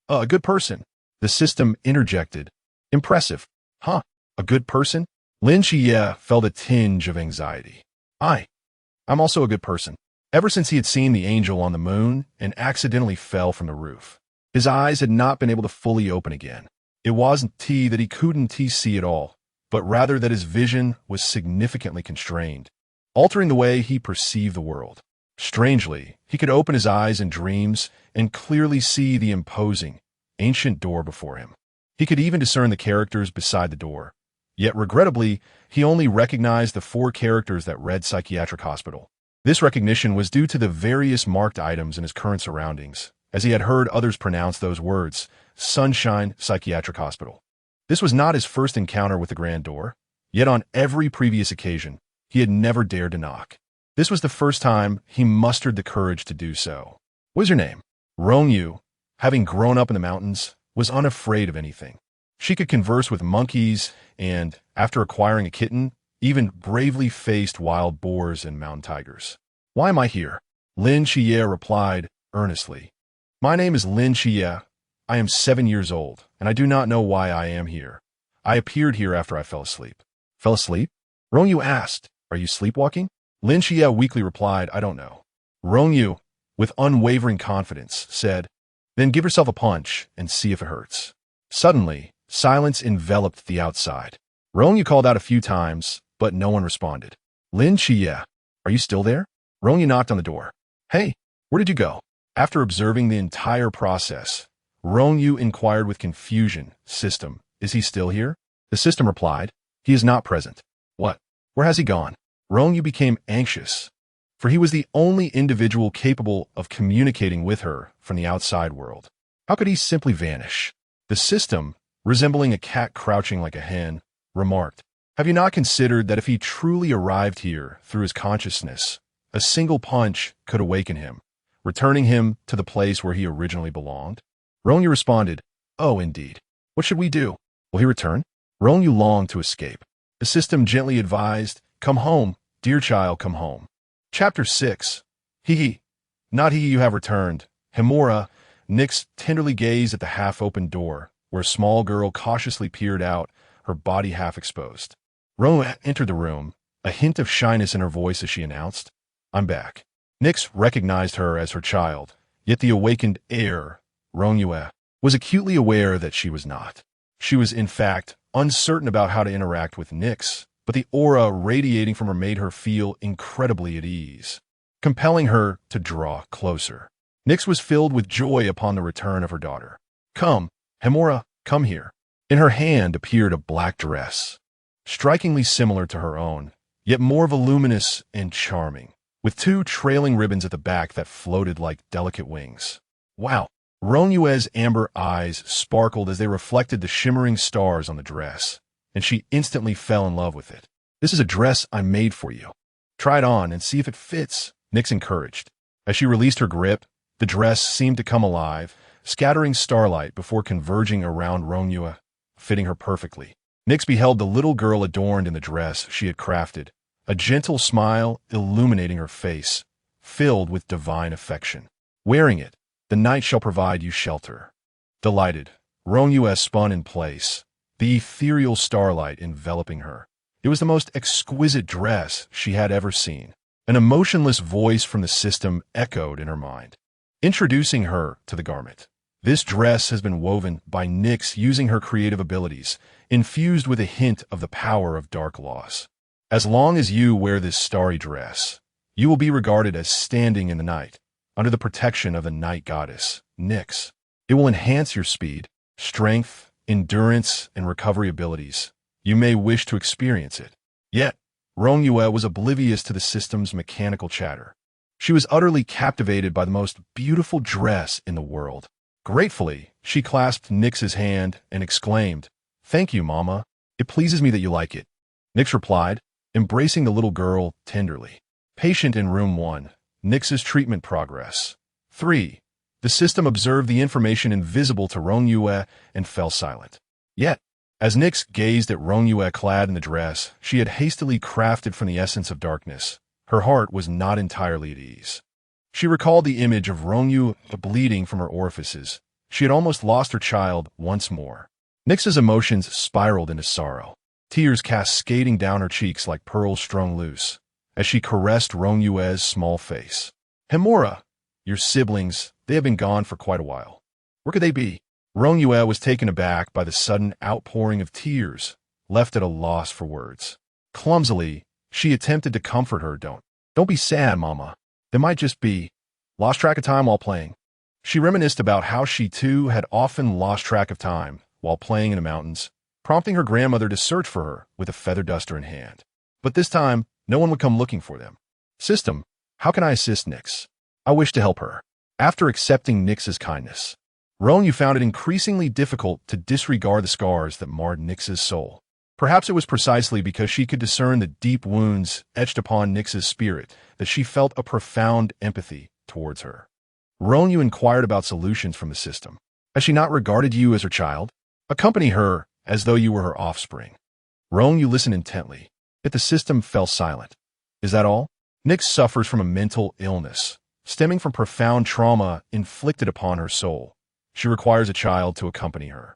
A good person." The system interjected. "Impressive. Huh? A good person?" Lin Xie felt a tinge of anxiety. I'm also a good person." Ever since he had seen the angel on the moon and accidentally fell from the roof, his eyes had not been able to fully open again. It wasn't that he couldn't see at all, but rather that his vision was significantly constrained, altering the way he perceived the world. Strangely, he could open his eyes in dreams and clearly see the imposing, ancient door before him. He could even discern the characters beside the door. Yet regrettably, he only recognized the 4 characters that read Psychiatric Hospital. This recognition was due to the various marked items in his current surroundings, as he had heard others pronounce those words, Sunshine Psychiatric Hospital. This was not his first encounter with the Grand Door, yet on every previous occasion, he had never dared to knock. This was the first time he mustered the courage to do so. "What is your name?" Rong Yue, having grown up in the mountains, was unafraid of anything. She could converse with monkeys and, after acquiring a kitten, even bravely faced wild boars and mountain tigers. "Why am I here?" Lin Xie replied earnestly. "My name is Lin Xie. I am 7 years old, and I do not know why I am here. I appeared here after I fell asleep." "Fell asleep?" Rong Yue asked. "Are you sleepwalking?" Lin Xie weakly replied, "I don't know." Rong Yue, with unwavering confidence, said, "Then give yourself a punch and see if it hurts." Suddenly, silence enveloped the outside. Rong Yue called out a few times, but no one responded. "Lin Xie, are you still there?" Rong Yue knocked on the door. "Hey, where did you go?" After observing the entire process, Rong Yue inquired with confusion, "System, is he still here?" The system replied, "He is not present." "What? Where has he gone?" Rong Yue became anxious, for he was the only individual capable of communicating with her from the outside world. How could he simply vanish? The system, resembling a cat crouching like a hen, remarked, "Have you not considered that if he truly arrived here through his consciousness, a single punch could awaken him, returning him to the place where he originally belonged?" Rong Yue responded, "Oh, indeed. What should we do? Will he return?" Rong Yue longed to escape. The system gently advised, "Come home, dear child, come home." Chapter 6. Hee. Not he, you have returned. Hemora. Nix tenderly gazed at the half-open door, where a small girl cautiously peered out, her body half exposed. Rong Yue entered the room, a hint of shyness in her voice as she announced, "I'm back." Nix recognized her as her child, yet the awakened heir, Rong Yue, was acutely aware that she was not. She was, in fact, uncertain about how to interact with Nix, but the aura radiating from her made her feel incredibly at ease, compelling her to draw closer. Nix was filled with joy upon the return of her daughter. "Come, Hemora, come here." In her hand appeared a black dress, strikingly similar to her own, yet more voluminous and charming, with 2 trailing ribbons at the back that floated like delicate wings. Wow! Rong Yue's amber eyes sparkled as they reflected the shimmering stars on the dress, and she instantly fell in love with it. This is a dress I made for you. Try it on and see if it fits, Nyx encouraged. As she released her grip, the dress seemed to come alive, scattering starlight before converging around Rong Yue, fitting her perfectly. Nyx beheld the little girl adorned in the dress she had crafted, a gentle smile illuminating her face, filled with divine affection. Wearing it, the night shall provide you shelter. Delighted, Rong Yue spun in place, the ethereal starlight enveloping her. It was the most exquisite dress she had ever seen. An emotionless voice from the system echoed in her mind, introducing her to the garment. This dress has been woven by Nyx using her creative abilities, infused with a hint of the power of dark laws. As long as you wear this starry dress, you will be regarded as standing in the night, under the protection of the night goddess, Nyx. It will enhance your speed, strength, endurance, and recovery abilities. You may wish to experience it. Yet, Rong Yue was oblivious to the system's mechanical chatter. She was utterly captivated by the most beautiful dress in the world. Gratefully, she clasped Nyx's hand and exclaimed, "Thank you, Mama. It pleases me that you like it." Nyx replied, embracing the little girl tenderly. Patient in Room 1, Nyx's treatment progress. 3. The system observed the information invisible to Rong Yue and fell silent. Yet, as Nyx gazed at Rong Yue clad in the dress she had hastily crafted from the essence of darkness, her heart was not entirely at ease. She recalled the image of Rong Yue bleeding from her orifices. She had almost lost her child once more. Nyx's emotions spiraled into sorrow, tears cascading down her cheeks like pearls strung loose, as she caressed Rong Yue's small face. "Hemora, your siblings, they have been gone for quite a while. Where could they be?" Rong Yue was taken aback by the sudden outpouring of tears, left at a loss for words. Clumsily, she attempted to comfort her. Don't be sad, Mama. They might just be lost track of time while playing." She reminisced about how she too had often lost track of time while playing in the mountains, prompting her grandmother to search for her with a feather duster in hand. But this time, no one would come looking for them. "System, how can I assist Nyx? I wish to help her." After accepting Nyx's kindness, Rong Yue found it increasingly difficult to disregard the scars that marred Nyx's soul. Perhaps it was precisely because she could discern the deep wounds etched upon Nyx's spirit that she felt a profound empathy towards her. Rong Yue inquired about solutions from the system. "Has she not regarded you as her child? Accompany her as though you were her offspring." Rong Yue listened intently, yet the system fell silent. "Is that all? Nyx suffers from a mental illness, stemming from profound trauma inflicted upon her soul. She requires a child to accompany her."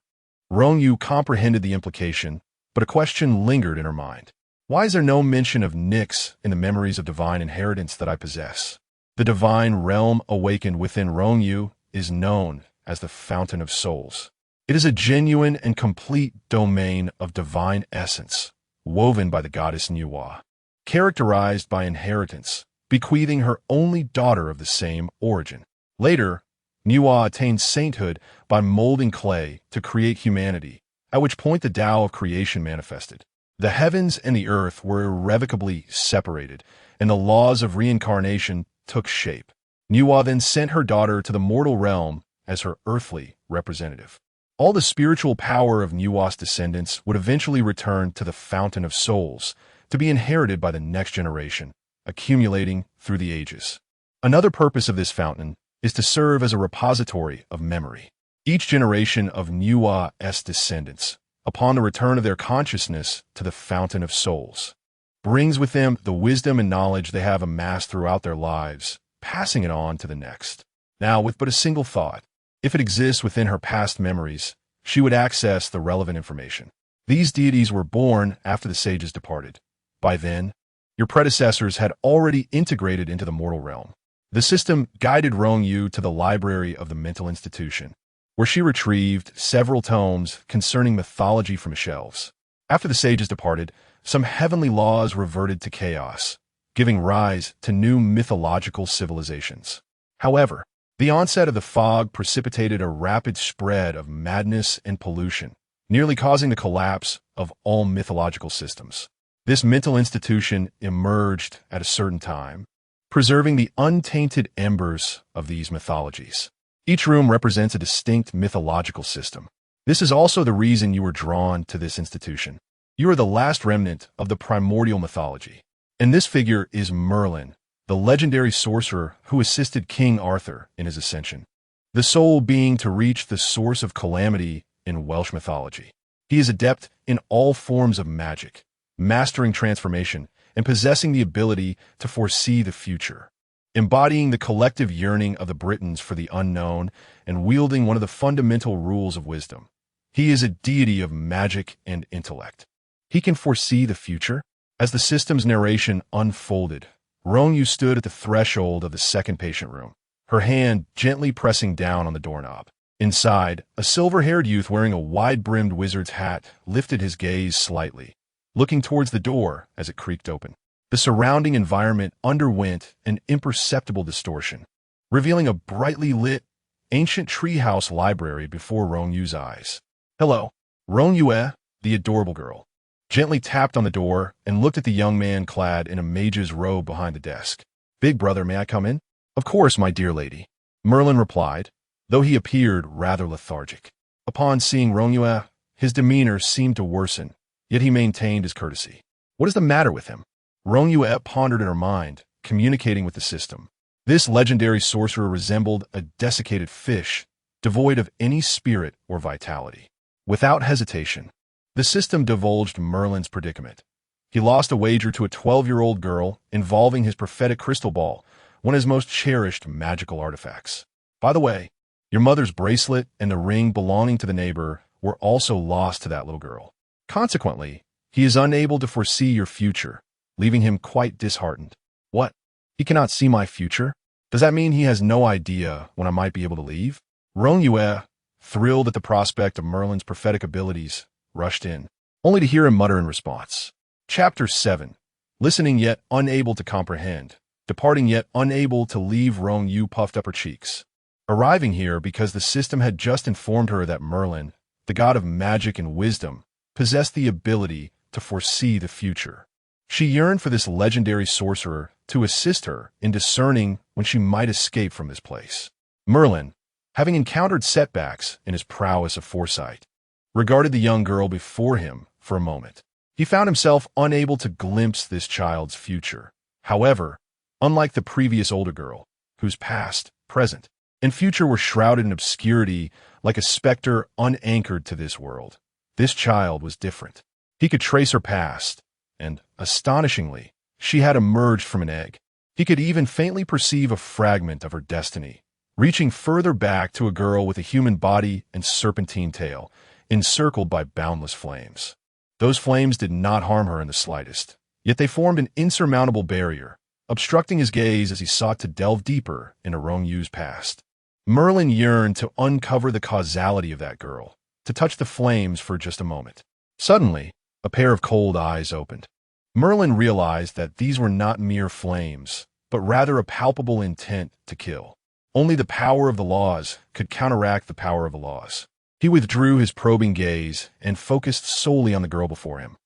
Rong Yue comprehended the implication, but a question lingered in her mind. "Why is there no mention of Nyx in the memories of divine inheritance that I possess?" The divine realm awakened within Rong Yue is known as the Fountain of Souls. It is a genuine and complete domain of divine essence, woven by the goddess Nuwa, characterized by inheritance, bequeathing her only daughter of the same origin. Later, Nuwa attained sainthood by molding clay to create humanity, at which point the Tao of creation manifested. The heavens and the earth were irrevocably separated, and the laws of reincarnation took shape. Nuwa then sent her daughter to the mortal realm as her earthly representative. All the spiritual power of Nuwa's descendants would eventually return to the Fountain of Souls, to be inherited by the next generation, accumulating through the ages. Another purpose of this fountain is to serve as a repository of memory. Each generation of Nuwa's descendants, upon the return of their consciousness to the Fountain of Souls, brings with them the wisdom and knowledge they have amassed throughout their lives, passing it on to the next. Now, with but a single thought, if it exists within her past memories, she would access the relevant information. These deities were born after the sages departed. By then, your predecessors had already integrated into the mortal realm. The system guided Rong Yue to the library of the mental institution, where she retrieved several tomes concerning mythology from shelves. After the sages departed, some heavenly laws reverted to chaos, giving rise to new mythological civilizations. However, the onset of the fog precipitated a rapid spread of madness and pollution, nearly causing the collapse of all mythological systems. This mental institution emerged at a certain time, preserving the untainted embers of these mythologies. Each room represents a distinct mythological system. This is also the reason you were drawn to this institution. You are the last remnant of the primordial mythology. And this figure is Merlin, the legendary sorcerer who assisted King Arthur in his ascension, the sole being to reach the source of calamity in Welsh mythology. He is adept in all forms of magic, mastering transformation and possessing the ability to foresee the future, embodying the collective yearning of the Britons for the unknown and wielding one of the fundamental rules of wisdom. He is a deity of magic and intellect. He can foresee the future. As the system's narration unfolded, Rong Yue stood at the threshold of the second patient room, her hand gently pressing down on the doorknob. Inside, a silver-haired youth wearing a wide-brimmed wizard's hat lifted his gaze slightly, looking towards the door as it creaked open. The surrounding environment underwent an imperceptible distortion, revealing a brightly lit, ancient treehouse library before Rong Yue's eyes. "Hello." Rong Yue, the adorable girl, gently tapped on the door and looked at the young man clad in a mage's robe behind the desk. "Big brother, may I come in?" "Of course, my dear lady," Merlin replied, though he appeared rather lethargic. Upon seeing Rong Yue, his demeanor seemed to worsen, yet he maintained his courtesy. What is the matter with him? Rong Yue pondered in her mind, communicating with the system. This legendary sorcerer resembled a desiccated fish, devoid of any spirit or vitality. Without hesitation, the system divulged Merlin's predicament. He lost a wager to a 12-year-old girl involving his prophetic crystal ball, one of his most cherished magical artifacts. By the way, your mother's bracelet and the ring belonging to the neighbor were also lost to that little girl. Consequently, he is unable to foresee your future, leaving him quite disheartened. What? He cannot see my future? Does that mean he has no idea when I might be able to leave? Rong Yue, thrilled at the prospect of Merlin's prophetic abilities, rushed in, only to hear him mutter in response. Chapter 7. Listening yet unable to comprehend, departing yet unable to leave. Rong Yue puffed up her cheeks, arriving here because the system had just informed her that Merlin, the god of magic and wisdom, possessed the ability to foresee the future. She yearned for this legendary sorcerer to assist her in discerning when she might escape from this place. Merlin, having encountered setbacks in his prowess of foresight, regarded the young girl before him for a moment. He found himself unable to glimpse this child's future. However, unlike the previous older girl, whose past, present, and future were shrouded in obscurity like a specter unanchored to this world, this child was different. He could trace her past, and, astonishingly, she had emerged from an egg. He could even faintly perceive a fragment of her destiny, reaching further back to a girl with a human body and serpentine tail, encircled by boundless flames. Those flames did not harm her in the slightest, yet they formed an insurmountable barrier, obstructing his gaze as he sought to delve deeper into Rong Yue's past. Merlin yearned to uncover the causality of that girl, to touch the flames for just a moment. Suddenly, a pair of cold eyes opened. Merlin realized that these were not mere flames, but rather a palpable intent to kill. Only the power of the laws could counteract the power of the laws. He withdrew his probing gaze and focused solely on the girl before him.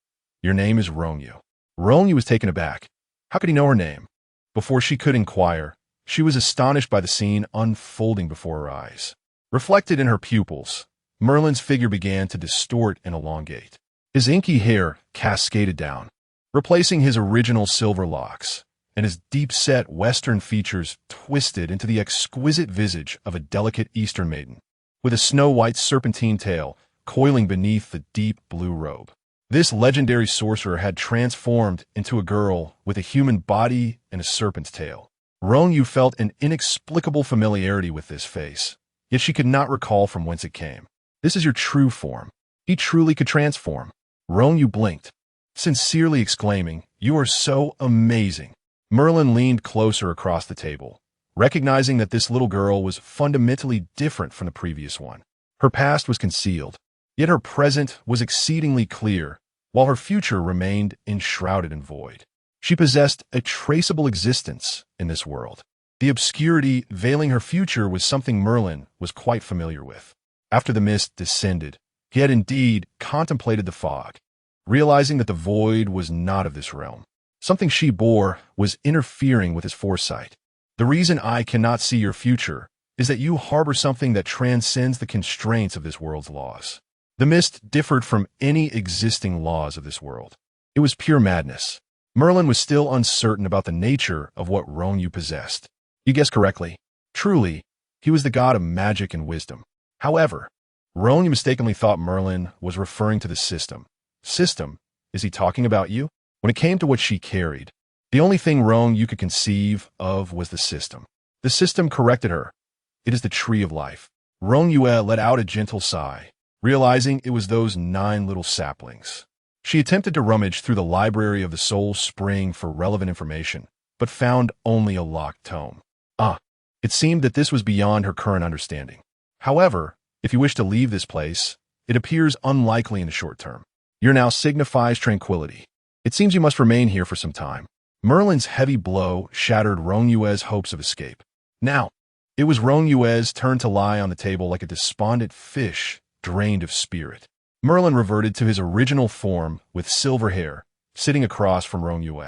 "Your name is Rong Yue." Rong Yue was taken aback. How could he know her name? Before she could inquire, she was astonished by the scene unfolding before her eyes. Reflected in her pupils, Merlin's figure began to distort and elongate. His inky hair cascaded down, replacing his original silver locks, and his deep-set Western features twisted into the exquisite visage of a delicate Eastern maiden, with a snow-white serpentine tail coiling beneath the deep blue robe. This legendary sorcerer had transformed into a girl with a human body and a serpent's tail. Rong Yue felt an inexplicable familiarity with this face, yet she could not recall from whence it came. "This is your true form." He truly could transform. Rong Yue blinked, sincerely exclaiming, "You are so amazing." Merlin leaned closer across the table, recognizing that this little girl was fundamentally different from the previous one. Her past was concealed, yet her present was exceedingly clear, while her future remained enshrouded in void. She possessed a traceable existence in this world. The obscurity veiling her future was something Merlin was quite familiar with. After the mist descended, he had indeed contemplated the fog, realizing that the void was not of this realm. Something she bore was interfering with his foresight. "The reason I cannot see your future is that you harbor something that transcends the constraints of this world's laws." The mist differed from any existing laws of this world. It was pure madness. Merlin was still uncertain about the nature of what Rong Yue possessed. You guessed correctly. Truly, he was the god of magic and wisdom. However, Rong Yue mistakenly thought Merlin was referring to the system. System? Is he talking about you? When it came to what she carried, the only thing Rong Yue could conceive of was the system. The system corrected her. It is the tree of life. Rong Yue let out a gentle sigh, realizing it was those 9 little saplings. She attempted to rummage through the library of the Soul Spring for relevant information, but found only a locked tome. It seemed that this was beyond her current understanding. However, if you wish to leave this place, it appears unlikely in the short term. Your now signifies tranquility. It seems you must remain here for some time. Merlin's heavy blow shattered Rong Yue's hopes of escape. Now, it was Rong Yue's turn to lie on the table like a despondent fish drained of spirit. Merlin reverted to his original form with silver hair, sitting across from Rong Yue.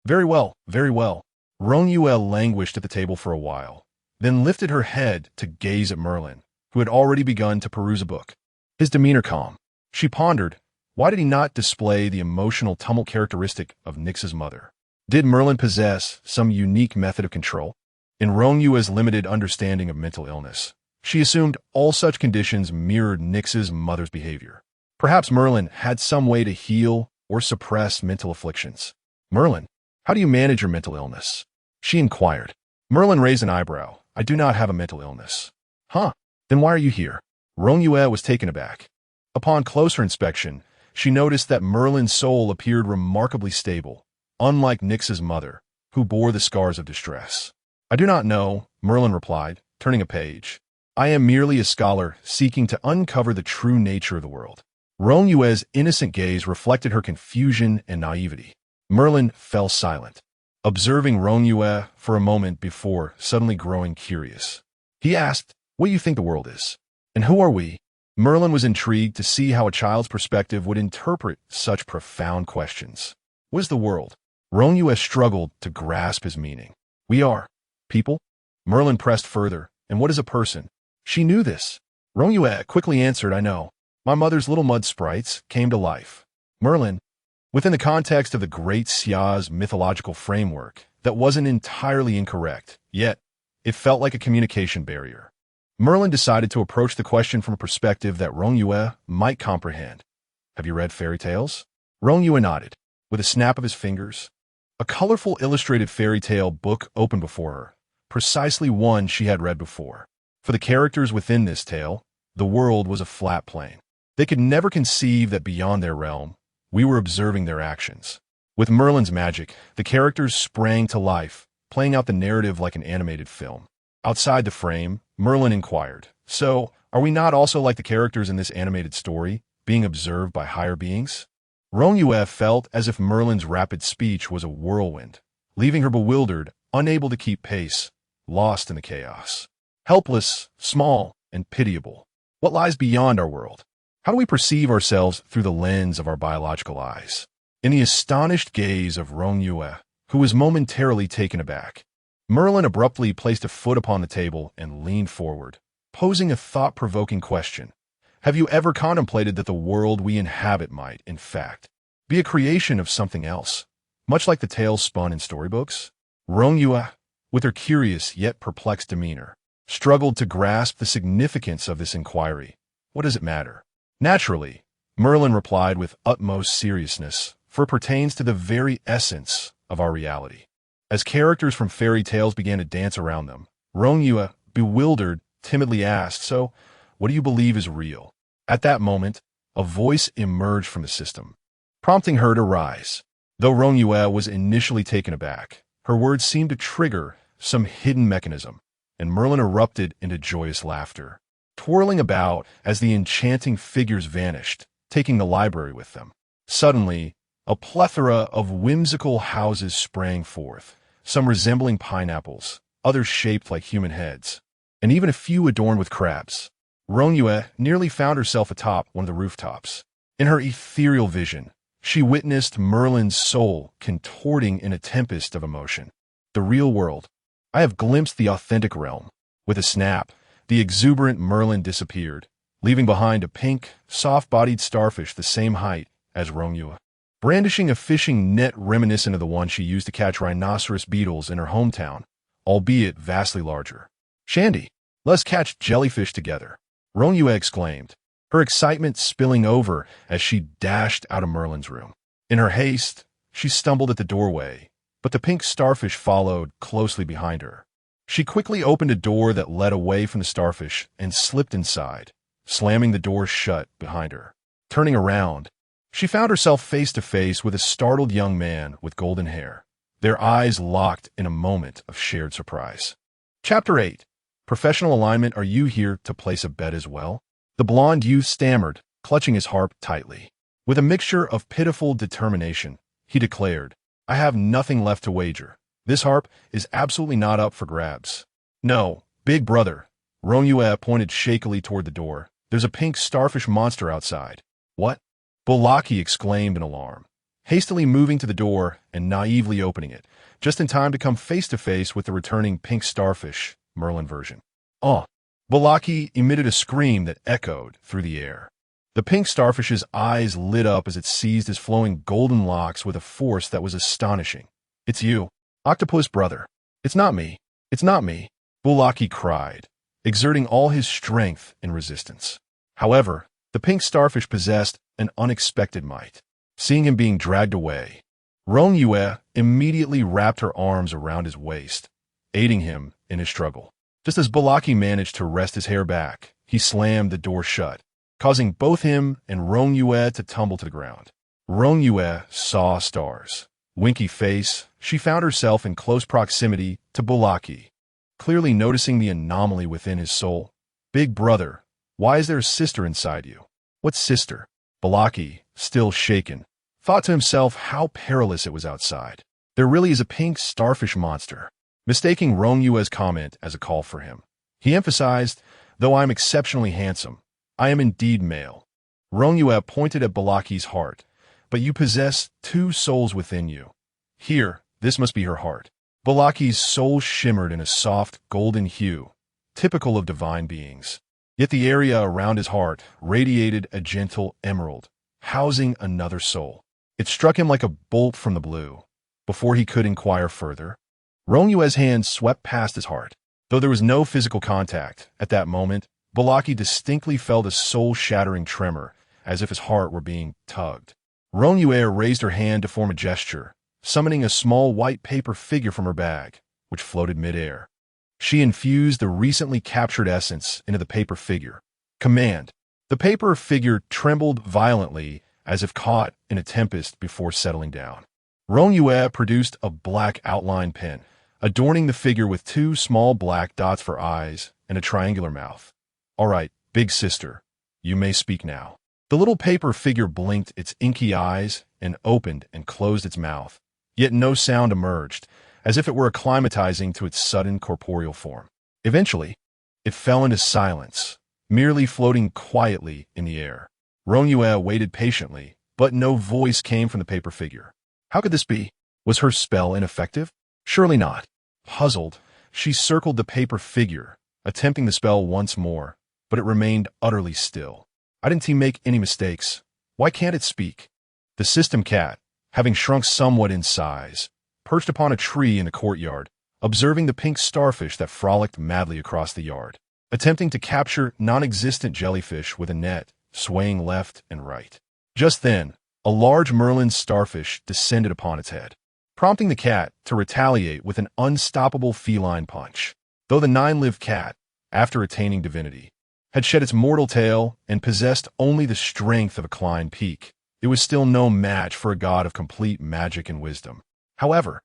Very well, very well. Rong Yue languished at the table for a while, then lifted her head to gaze at Merlin, who had already begun to peruse a book. His demeanor calm. She pondered, why did he not display the emotional tumult characteristic of Nix's mother? Did Merlin possess some unique method of control? In Rong Yue's limited understanding of mental illness, she assumed all such conditions mirrored Nix's mother's behavior. Perhaps Merlin had some way to heal or suppress mental afflictions. Merlin, how do you manage your mental illness? She inquired. Merlin raised an eyebrow. I do not have a mental illness. Huh? Then why are you here? Rong Yue was taken aback. Upon closer inspection, she noticed that Merlin's soul appeared remarkably stable, unlike Nix's mother, who bore the scars of distress. I do not know, Merlin replied, turning a page. I am merely a scholar seeking to uncover the true nature of the world. Rong Yue's innocent gaze reflected her confusion and naivety. Merlin fell silent, observing Rong Yue for a moment before suddenly growing curious. He asked, what do you think the world is? And who are we? Merlin was intrigued to see how a child's perspective would interpret such profound questions. What is the world? Rong Yue struggled to grasp his meaning. We are people? Merlin pressed further. And what is a person? She knew this. Rong Yue quickly answered, I know. My mother's little mud sprites came to life. Merlin, within the context of the great Xia's mythological framework, that wasn't entirely incorrect, yet it felt like a communication barrier. Merlin decided to approach the question from a perspective that Rong Yue might comprehend. Have you read fairy tales? Rong Yue nodded, with a snap of his fingers. A colorful illustrated fairy tale book opened before her, precisely one she had read before. For the characters within this tale, the world was a flat plane. They could never conceive that beyond their realm, we were observing their actions. With Merlin's magic, the characters sprang to life, playing out the narrative like an animated film. Outside the frame, Merlin inquired, so, are we not also like the characters in this animated story, being observed by higher beings? Rong Yue felt as if Merlin's rapid speech was a whirlwind, leaving her bewildered, unable to keep pace, lost in the chaos. Helpless, small, and pitiable. What lies beyond our world? How do we perceive ourselves through the lens of our biological eyes? In the astonished gaze of Rong Yue, who was momentarily taken aback, Merlin abruptly placed a foot upon the table and leaned forward, posing a thought-provoking question. Have you ever contemplated that the world we inhabit might, in fact, be a creation of something else, much like the tales spun in storybooks? Rong Yue, with her curious yet perplexed demeanor, struggled to grasp the significance of this inquiry. What does it matter? Naturally, Merlin replied with utmost seriousness, for it pertains to the very essence of our reality. As characters from fairy tales began to dance around them, Rong Yue, bewildered, timidly asked, so, what do you believe is real? At that moment, a voice emerged from the system, prompting her to rise. Though Rong Yue was initially taken aback, her words seemed to trigger some hidden mechanism, and Merlin erupted into joyous laughter, twirling about as the enchanting figures vanished, taking the library with them. Suddenly, a plethora of whimsical houses sprang forth, some resembling pineapples, others shaped like human heads, and even a few adorned with crabs. Rong Yue nearly found herself atop one of the rooftops. In her ethereal vision, she witnessed Merlin's soul contorting in a tempest of emotion. The real world. I have glimpsed the authentic realm. With a snap, the exuberant Merlin disappeared, leaving behind a pink, soft-bodied starfish the same height as Rong Yue. Brandishing a fishing net reminiscent of the one she used to catch rhinoceros beetles in her hometown, albeit vastly larger. "Shandy, let's catch jellyfish together," Rong Yue exclaimed, her excitement spilling over as she dashed out of Merlin's room. In her haste, she stumbled at the doorway, but the pink starfish followed closely behind her. She quickly opened a door that led away from the starfish and slipped inside, slamming the door shut behind her. Turning around, she found herself face to face with a startled young man with golden hair, their eyes locked in a moment of shared surprise. Chapter 8. Professional alignment. Are you here to place a bet as well? The blonde youth stammered, clutching his harp tightly. With a mixture of pitiful determination, he declared, "I have nothing left to wager. This harp is absolutely not up for grabs." "No, big brother." Rong Yue pointed shakily toward the door. "There's a pink starfish monster outside." "What?" Bulaki exclaimed in alarm, hastily moving to the door and naively opening it, just in time to come face to face with the returning pink starfish, Merlin version. "Oh!" Bulaki emitted a scream that echoed through the air. The pink starfish's eyes lit up as it seized his flowing golden locks with a force that was astonishing. "It's you, octopus brother." "It's not me. It's not me," Bulaki cried, exerting all his strength in resistance. However, the pink starfish possessed an unexpected might. Seeing him being dragged away, Rong Yue immediately wrapped her arms around his waist, aiding him in his struggle. Just as Bulaki managed to wrest his hair back, he slammed the door shut, causing both him and Rong Yue to tumble to the ground. Rong Yue saw stars. Winky face, she found herself in close proximity to Bulaki, clearly noticing the anomaly within his soul. "Big brother, why is there a sister inside you?" "What sister?" Bulaki, still shaken, thought to himself how perilous it was outside. There really is a pink starfish monster. Mistaking Rong Yue's comment as a call for him, he emphasized, "Though I am exceptionally handsome, I am indeed male." Rong Yue pointed at Bulaki's heart. "But you possess two souls within you." Here, this must be her heart. Bulaki's soul shimmered in a soft, golden hue, typical of divine beings. Yet the area around his heart radiated a gentle emerald, housing another soul. It struck him like a bolt from the blue. Before he could inquire further, Rong Yue's hand swept past his heart. Though there was no physical contact, at that moment, Bulaki distinctly felt a soul-shattering tremor, as if his heart were being tugged. Rong Yue raised her hand to form a gesture, summoning a small white paper figure from her bag, which floated mid-air. She infused the recently captured essence into the paper figure. Command. The paper figure trembled violently as if caught in a tempest before settling down. Rong Yue produced a black outline pen, adorning the figure with two small black dots for eyes and a triangular mouth. "All right, big sister, you may speak now." The little paper figure blinked its inky eyes and opened and closed its mouth, yet no sound emerged, as if it were acclimatizing to its sudden corporeal form. Eventually, it fell into silence, merely floating quietly in the air. Rong Yue waited patiently, but no voice came from the paper figure. How could this be? Was her spell ineffective? Surely not. Puzzled, she circled the paper figure, attempting the spell once more, but it remained utterly still. Didn't he make any mistakes? Why can't it speak? The system cat, having shrunk somewhat in size, perched upon a tree in the courtyard, observing the pink starfish that frolicked madly across the yard, attempting to capture non-existent jellyfish with a net, swaying left and right. Just then, a large Merlin starfish descended upon its head, prompting the cat to retaliate with an unstoppable feline punch. Though the nine-lived cat, after attaining divinity, had shed its mortal tail and possessed only the strength of a Klein peak, it was still no match for a god of complete magic and wisdom. However,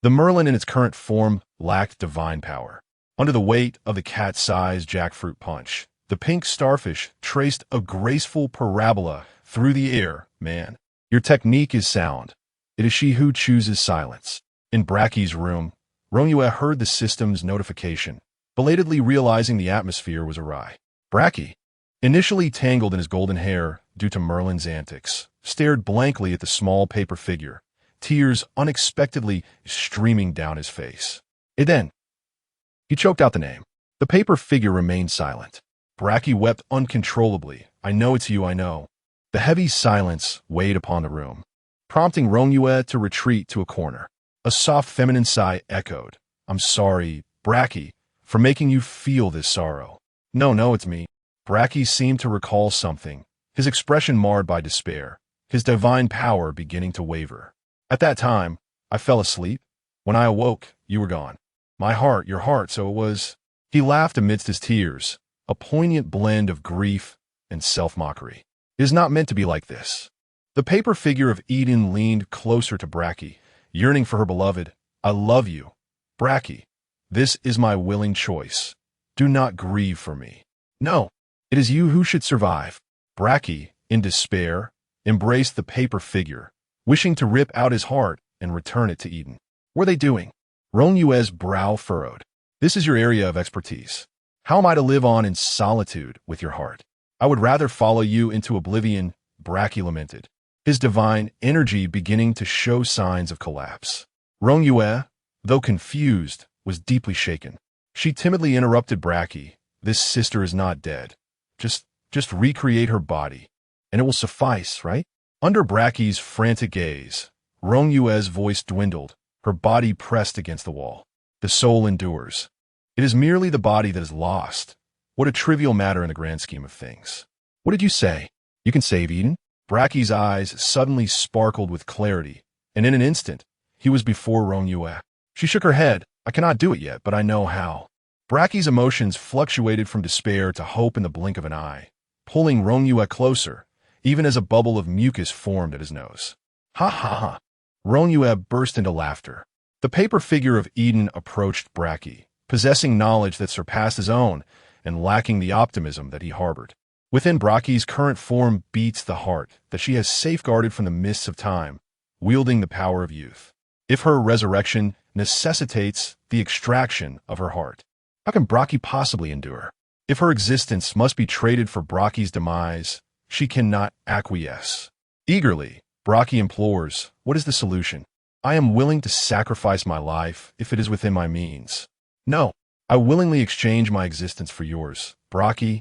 the Merlin in its current form lacked divine power. Under the weight of the cat-sized jackfruit punch, the pink starfish traced a graceful parabola through the air. "Man, your technique is sound. It is she who chooses silence." In Bracky's room, Rong Yue heard the system's notification, belatedly realizing the atmosphere was awry. Bracky, initially tangled in his golden hair due to Merlin's antics, stared blankly at the small paper figure, tears unexpectedly streaming down his face. He choked out the name. The paper figure remained silent. Bracky wept uncontrollably. I know it's you, I know. The heavy silence weighed upon the room, prompting Rong Yue to retreat to a corner. A soft feminine sigh echoed. I'm sorry, Bracky, for making you feel this sorrow. No, it's me. Bracky seemed to recall something, his expression marred by despair, his divine power beginning to waver. At that time, I fell asleep. When I awoke, you were gone. My heart, your heart, so it was. He laughed amidst his tears, a poignant blend of grief and self-mockery. It is not meant to be like this. The paper figure of Eden leaned closer to Bracky, yearning for her beloved. I love you, Bracky. This is my willing choice. Do not grieve for me. No, it is you who should survive. Bracky, in despair, embraced the paper figure, wishing to rip out his heart and return it to Eden. What are they doing? Rong Yue's brow furrowed. This is your area of expertise. How am I to live on in solitude with your heart? I would rather follow you into oblivion, Bracky lamented, his divine energy beginning to show signs of collapse. Rong Yue, though confused, was deeply shaken. She timidly interrupted Bracky. This sister is not dead. Just recreate her body, and it will suffice, right? Under Bracky's frantic gaze, Rong Yue's voice dwindled, her body pressed against the wall. The soul endures. It is merely the body that is lost. What a trivial matter in the grand scheme of things. What did you say? You can save Eden? Bracky's eyes suddenly sparkled with clarity, and in an instant, he was before Rong Yue. She shook her head. I cannot do it yet, but I know how. Bracky's emotions fluctuated from despair to hope in the blink of an eye, pulling Rong Yue closer, even as a bubble of mucus formed at his nose. Ha ha ha! Rong Yue burst into laughter. The paper figure of Eden approached Bracky, possessing knowledge that surpassed his own and lacking the optimism that he harbored. Within Bracky's current form beats the heart that she has safeguarded from the mists of time, wielding the power of youth. If her resurrection necessitates the extraction of her heart, how can Bracky possibly endure? If her existence must be traded for Bracky's demise, she cannot acquiesce. Eagerly, Bracky implores, what is the solution? I am willing to sacrifice my life if it is within my means. No, I willingly exchange my existence for yours. Bracky,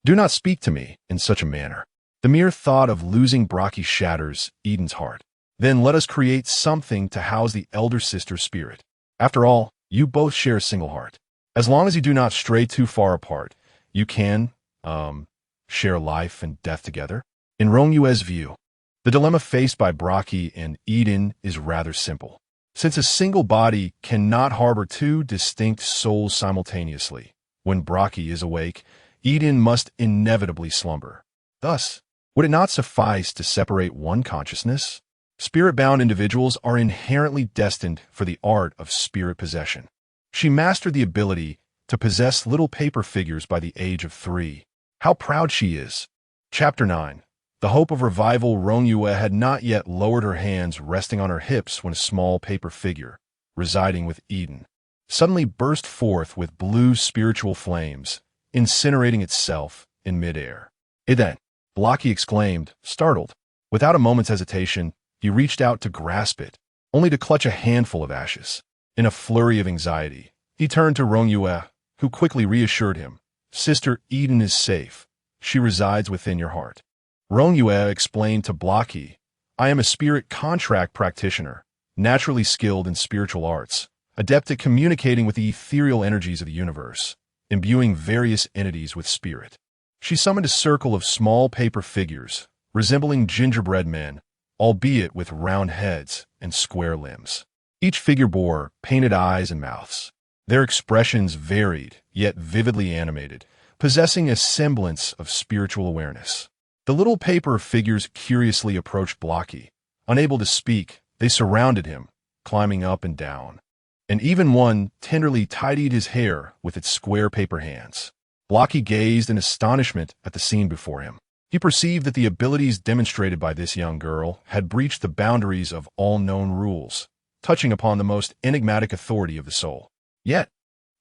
do not speak to me in such a manner. The mere thought of losing Bracky shatters Eden's heart. Then let us create something to house the elder sister's spirit. After all, you both share a single heart. As long as you do not stray too far apart, you can, share life and death together. In Rong Yue's view, the dilemma faced by Bracky and Eden is rather simple. Since a single body cannot harbor two distinct souls simultaneously, when Bracky is awake, Eden must inevitably slumber. Thus, would it not suffice to separate one consciousness? Spirit-bound individuals are inherently destined for the art of spirit possession. She mastered the ability to possess little paper figures by the age of 3. How proud she is! Chapter 9. The hope of revival. Rong Yue had not yet lowered her hands resting on her hips when a small paper figure, residing with Eden, suddenly burst forth with blue spiritual flames, incinerating itself in midair. Then, Bracky exclaimed, startled. Without a moment's hesitation, he reached out to grasp it, only to clutch a handful of ashes. In a flurry of anxiety, he turned to Rong Yue, who quickly reassured him. Sister, Eden is safe. She resides within your heart. Rong Yue explained to Bracky, I am a spirit contract practitioner, naturally skilled in spiritual arts, adept at communicating with the ethereal energies of the universe, imbuing various entities with spirit. She summoned a circle of small paper figures, resembling gingerbread men, albeit with round heads and square limbs. Each figure bore painted eyes and mouths. Their expressions varied, yet vividly animated, possessing a semblance of spiritual awareness. The little paper figures curiously approached Bracky. Unable to speak, they surrounded him, climbing up and down. And even one tenderly tidied his hair with its square paper hands. Bracky gazed in astonishment at the scene before him. He perceived that the abilities demonstrated by this young girl had breached the boundaries of all known rules, touching upon the most enigmatic authority of the soul. Yet,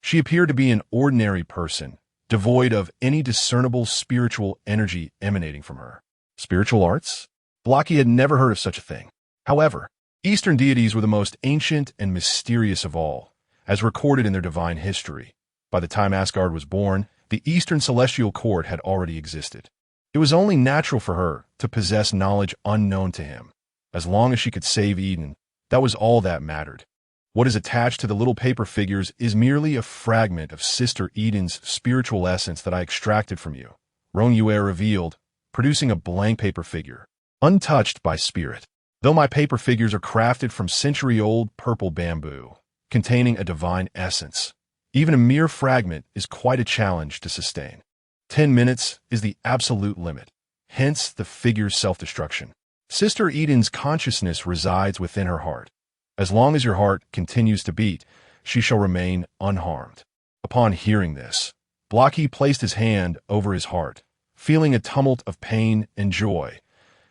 she appeared to be an ordinary person, devoid of any discernible spiritual energy emanating from her. Spiritual arts? Bracky had never heard of such a thing. However, Eastern deities were the most ancient and mysterious of all, as recorded in their divine history. By the time Asgard was born, the Eastern Celestial Court had already existed. It was only natural for her to possess knowledge unknown to him. As long as she could save Eden, that was all that mattered. What is attached to the little paper figures is merely a fragment of Sister Eden's spiritual essence that I extracted from you, Rong Yue revealed, producing a blank paper figure, untouched by spirit. Though my paper figures are crafted from century-old purple bamboo, containing a divine essence, even a mere fragment is quite a challenge to sustain. 10 minutes is the absolute limit, hence the figure's self-destruction. Sister Eden's consciousness resides within her heart. As long as your heart continues to beat, she shall remain unharmed. Upon hearing this, Blocky placed his hand over his heart, feeling a tumult of pain and joy.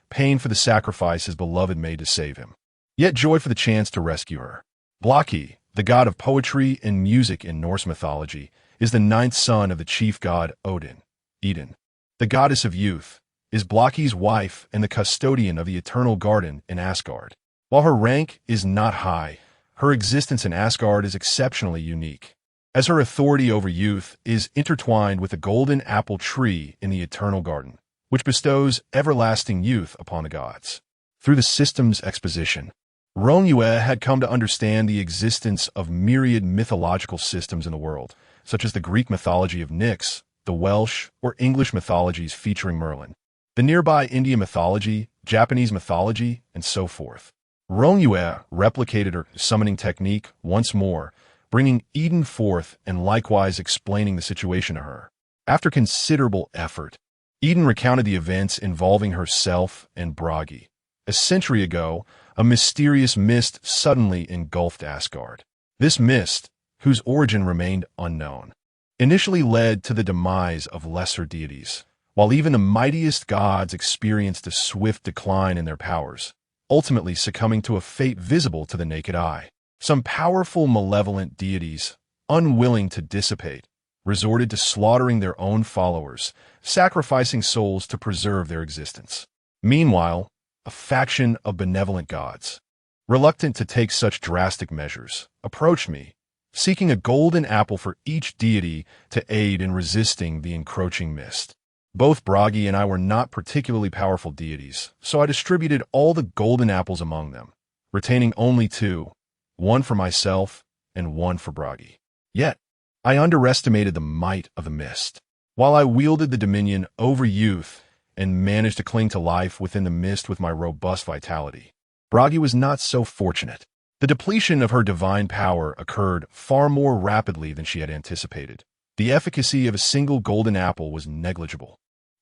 Pain for the sacrifice his beloved made to save him, yet joy for the chance to rescue her. Blocky, the god of poetry and music in Norse mythology, is the ninth son of the chief god Odin. Eden, the goddess of youth, is Blocky's wife and the custodian of the eternal garden in Asgard. While her rank is not high, her existence in Asgard is exceptionally unique, as her authority over youth is intertwined with the golden apple tree in the eternal garden, which bestows everlasting youth upon the gods. Through the system's exposition, Rong Yue had come to understand the existence of myriad mythological systems in the world, such as the Greek mythology of Nyx, the Welsh or English mythologies featuring Merlin, the nearby Indian mythology, Japanese mythology, and so forth. Rong Yue replicated her summoning technique once more, bringing Eden forth and likewise explaining the situation to her. After considerable effort, Eden recounted the events involving herself and Bragi. A century ago, a mysterious mist suddenly engulfed Asgard. This mist, whose origin remained unknown, initially led to the demise of lesser deities, while even the mightiest gods experienced a swift decline in their powers, ultimately succumbing to a fate visible to the naked eye. Some powerful malevolent deities, unwilling to dissipate, resorted to slaughtering their own followers, sacrificing souls to preserve their existence. Meanwhile, a faction of benevolent gods, reluctant to take such drastic measures, approached me, seeking a golden apple for each deity to aid in resisting the encroaching mist. Both Bragi and I were not particularly powerful deities, so I distributed all the golden apples among them, retaining only 2, one for myself and one for Bragi. Yet, I underestimated the might of the mist. While I wielded the dominion over youth and managed to cling to life within the mist with my robust vitality, Bragi was not so fortunate. The depletion of her divine power occurred far more rapidly than she had anticipated. The efficacy of a single golden apple was negligible,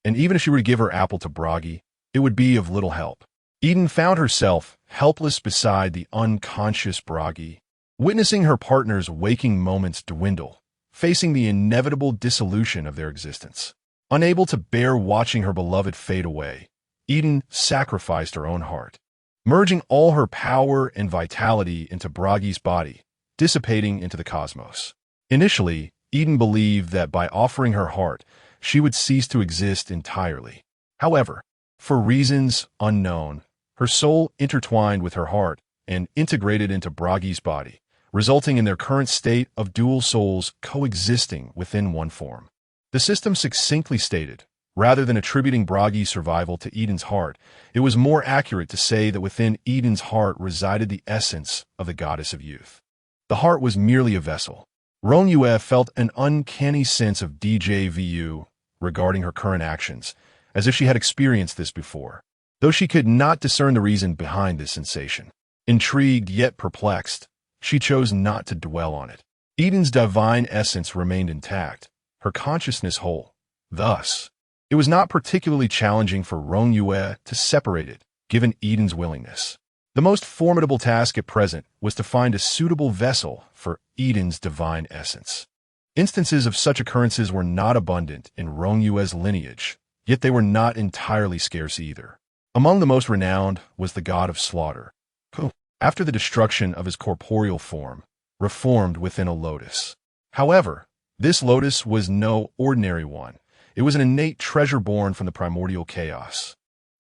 and even if she were to give her apple to Bragi, it would be of little help. Eden found herself helpless beside the unconscious Bragi, witnessing her partner's waking moments dwindle, facing the inevitable dissolution of their existence. Unable to bear watching her beloved fade away, Eden sacrificed her own heart, merging all her power and vitality into Bragi's body, dissipating into the cosmos. Initially, Eden believed that by offering her heart, she would cease to exist entirely. However, for reasons unknown, her soul intertwined with her heart and integrated into Bragi's body, resulting in their current state of dual souls coexisting within one form. The system succinctly stated, rather than attributing Bragi's survival to Eden's heart, it was more accurate to say that within Eden's heart resided the essence of the goddess of youth. The heart was merely a vessel. Rong Yue felt an uncanny sense of déjà vu regarding her current actions, as if she had experienced this before, though she could not discern the reason behind this sensation. Intrigued yet perplexed, she chose not to dwell on it. Eden's divine essence remained intact, her consciousness whole. Thus, it was not particularly challenging for Rong Yue to separate it, given Eden's willingness. The most formidable task at present was to find a suitable vessel for Eden's divine essence. Instances of such occurrences were not abundant in Rong Yue's lineage, yet they were not entirely scarce either. Among the most renowned was the god of slaughter, who, after the destruction of his corporeal form, reformed within a lotus. However, this lotus was no ordinary one. It was an innate treasure born from the primordial chaos.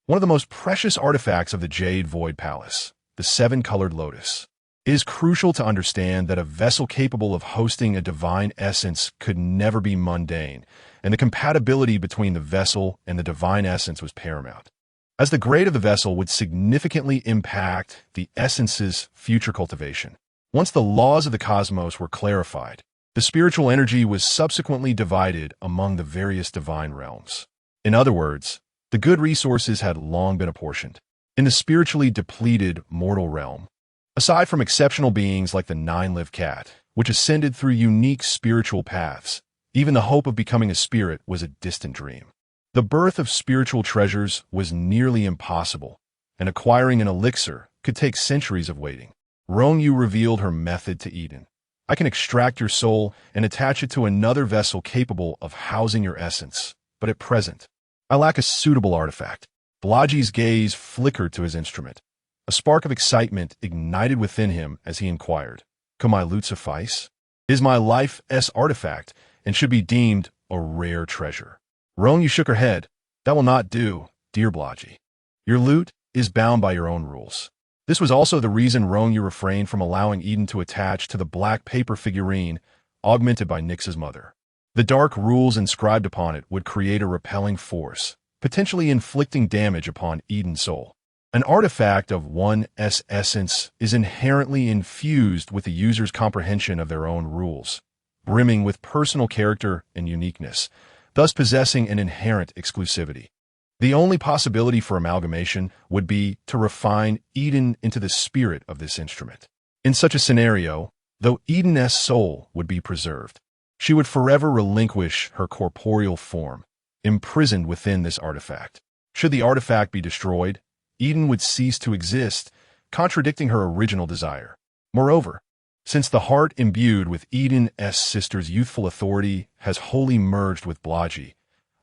One of the most precious artifacts of the Jade Void Palace, the 7-colored lotus. It is crucial to understand that a vessel capable of hosting a divine essence could never be mundane, and the compatibility between the vessel and the divine essence was paramount, as the grade of the vessel would significantly impact the essence's future cultivation. Once the laws of the cosmos were clarified, the spiritual energy was subsequently divided among the various divine realms. In other words, the good resources had long been apportioned. In the spiritually depleted mortal realm, aside from exceptional beings like the nine-lived cat, which ascended through unique spiritual paths, even the hope of becoming a spirit was a distant dream. The birth of spiritual treasures was nearly impossible, and acquiring an elixir could take centuries of waiting. Rong Yue revealed her method to Eden. I can extract your soul and attach it to another vessel capable of housing your essence, but at present, I lack a suitable artifact. Blaji's gaze flickered to his instrument. A spark of excitement ignited within him as he inquired, "Could my loot suffice? Is my life's artifact and should be deemed a rare treasure?" Rong Yue shook her head. "That will not do, dear Blaji. Your loot is bound by your own rules." This was also the reason Rong Yue refrained from allowing Eden to attach to the black paper figurine augmented by Nix's mother. The dark rules inscribed upon it would create a repelling force, potentially inflicting damage upon Eden's soul. An artifact of one's essence is inherently infused with the user's comprehension of their own rules, brimming with personal character and uniqueness, thus possessing an inherent exclusivity. The only possibility for amalgamation would be to refine Eden into the spirit of this instrument. In such a scenario, though Eden's soul would be preserved, she would forever relinquish her corporeal form, imprisoned within this artifact. Should the artifact be destroyed, Eden would cease to exist, contradicting her original desire. Moreover, since the heart imbued with Eden's sister's youthful authority has wholly merged with Blaji,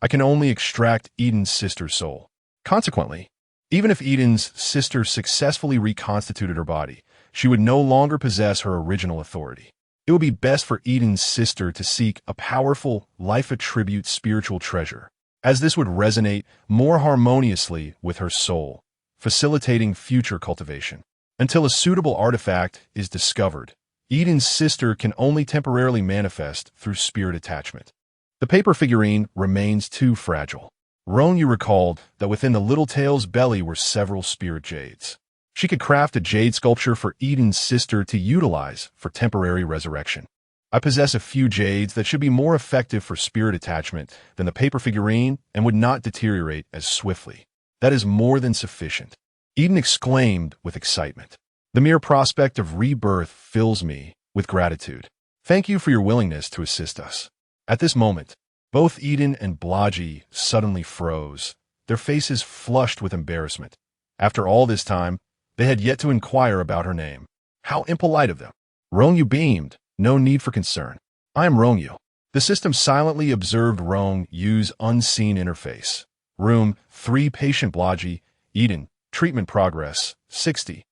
I can only extract Eden's sister's soul. Consequently, even if Eden's sister successfully reconstituted her body, she would no longer possess her original authority. It would be best for Eden's sister to seek a powerful, life-attribute spiritual treasure, as this would resonate more harmoniously with her soul, facilitating future cultivation. Until a suitable artifact is discovered, Eden's sister can only temporarily manifest through spirit attachment. The paper figurine remains too fragile. Rong Yue recalled that within the little tail's belly were several spirit jades. She could craft a jade sculpture for Eden's sister to utilize for temporary resurrection. I possess a few jades that should be more effective for spirit attachment than the paper figurine and would not deteriorate as swiftly. That is more than sufficient. Eden exclaimed with excitement. The mere prospect of rebirth fills me with gratitude. Thank you for your willingness to assist us. At this moment, both Eden and Blaji suddenly froze, their faces flushed with embarrassment. After all this time, they had yet to inquire about her name. How impolite of them. Rong Yue beamed. No need for concern. I am Rong Yue. The system silently observed Rong Yue's unseen interface. Room 3, patient Blaji. Eden, treatment progress, 60.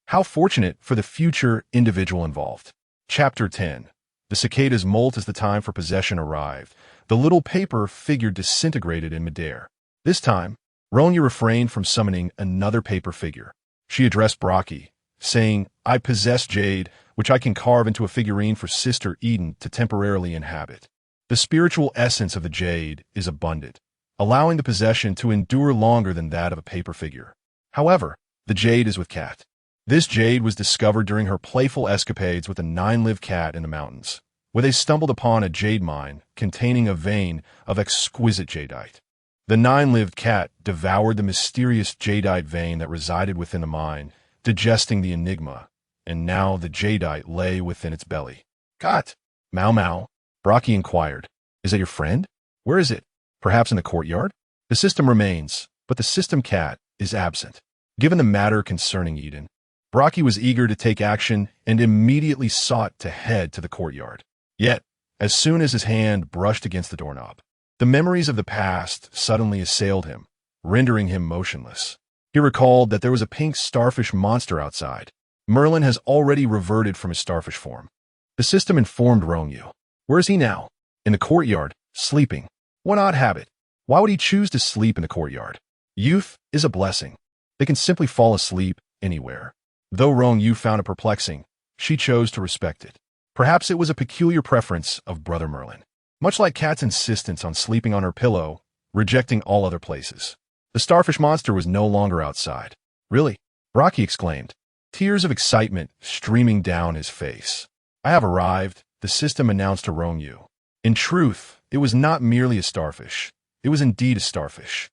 How fortunate for the future individual involved. Chapter 10. The cicada's molt as the time for possession arrived. The little paper figure disintegrated in midair. This time, Rong Yue refrained from summoning another paper figure. She addressed Brockie, saying, I possess jade, which I can carve into a figurine for Sister Eden to temporarily inhabit. The spiritual essence of the jade is abundant, allowing the possession to endure longer than that of a paper figure. However, the jade is with Cat. This jade was discovered during her playful escapades with a nine-lived cat in the mountains, where they stumbled upon a jade mine containing a vein of exquisite jadeite. The nine-lived cat devoured the mysterious jadeite vein that resided within the mine, digesting the enigma, and now the jadeite lay within its belly. Cat! Mau Mau, Brockie inquired. Is that your friend? Where is it? Perhaps in the courtyard? The system remains, but the system cat is absent. Given the matter concerning Eden, Brockie was eager to take action and immediately sought to head to the courtyard. Yet, as soon as his hand brushed against the doorknob, the memories of the past suddenly assailed him, rendering him motionless. He recalled that there was a pink starfish monster outside. Merlin has already reverted from his starfish form. The system informed Rong Yue. Where is he now? In the courtyard, sleeping. What odd habit. Why would he choose to sleep in the courtyard? Youth is a blessing. They can simply fall asleep anywhere. Though Rong Yue found it perplexing, she chose to respect it. Perhaps it was a peculiar preference of Brother Merlin. Much like Kat's insistence on sleeping on her pillow, rejecting all other places. The starfish monster was no longer outside. Really? Brocky exclaimed, tears of excitement streaming down his face. I have arrived, the system announced to Rong Yue. In truth, it was not merely a starfish. It was indeed a starfish.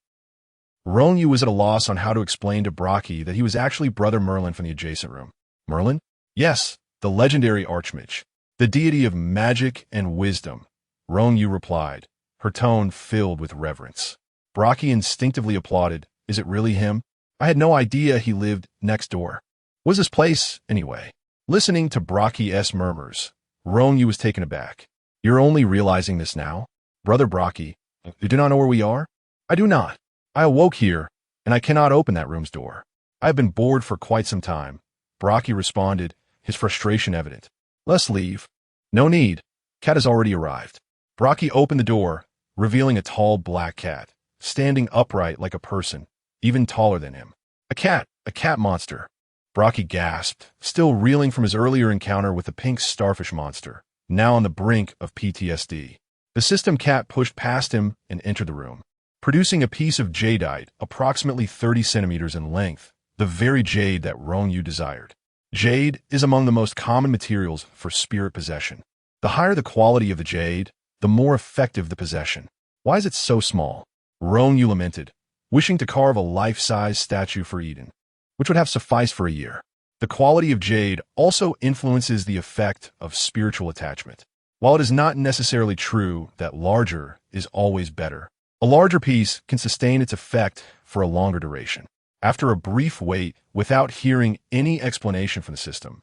Rong Yue was at a loss on how to explain to Brocky that he was actually Brother Merlin from the adjacent room. Merlin? Yes, the legendary Archmage, the deity of magic and wisdom. Rong Yue replied, her tone filled with reverence. Brocky instinctively applauded. Is it really him? I had no idea he lived next door. What was this place, anyway? Listening to Brocky's murmurs, Rong Yue was taken aback. You're only realizing this now? Brother Brocky, you do not know where we are? I do not. I awoke here, and I cannot open that room's door. I have been bored for quite some time. Brocky responded, his frustration evident. Let's leave. No need. Cat has already arrived. Brocky opened the door, revealing a tall black cat, standing upright like a person, even taller than him. A cat monster. Brocky gasped, still reeling from his earlier encounter with the pink starfish monster, now on the brink of PTSD. The system cat pushed past him and entered the room, producing a piece of jadeite approximately 30 centimeters in length, the very jade that Rong Yue desired. Jade is among the most common materials for spirit possession. The higher the quality of the jade, the more effective the possession. Why is it so small? Rong Yue lamented, wishing to carve a life-size statue for Eden, which would have sufficed for a year. The quality of jade also influences the effect of spiritual attachment. While it is not necessarily true that larger is always better, a larger piece can sustain its effect for a longer duration. After a brief wait, without hearing any explanation from the system,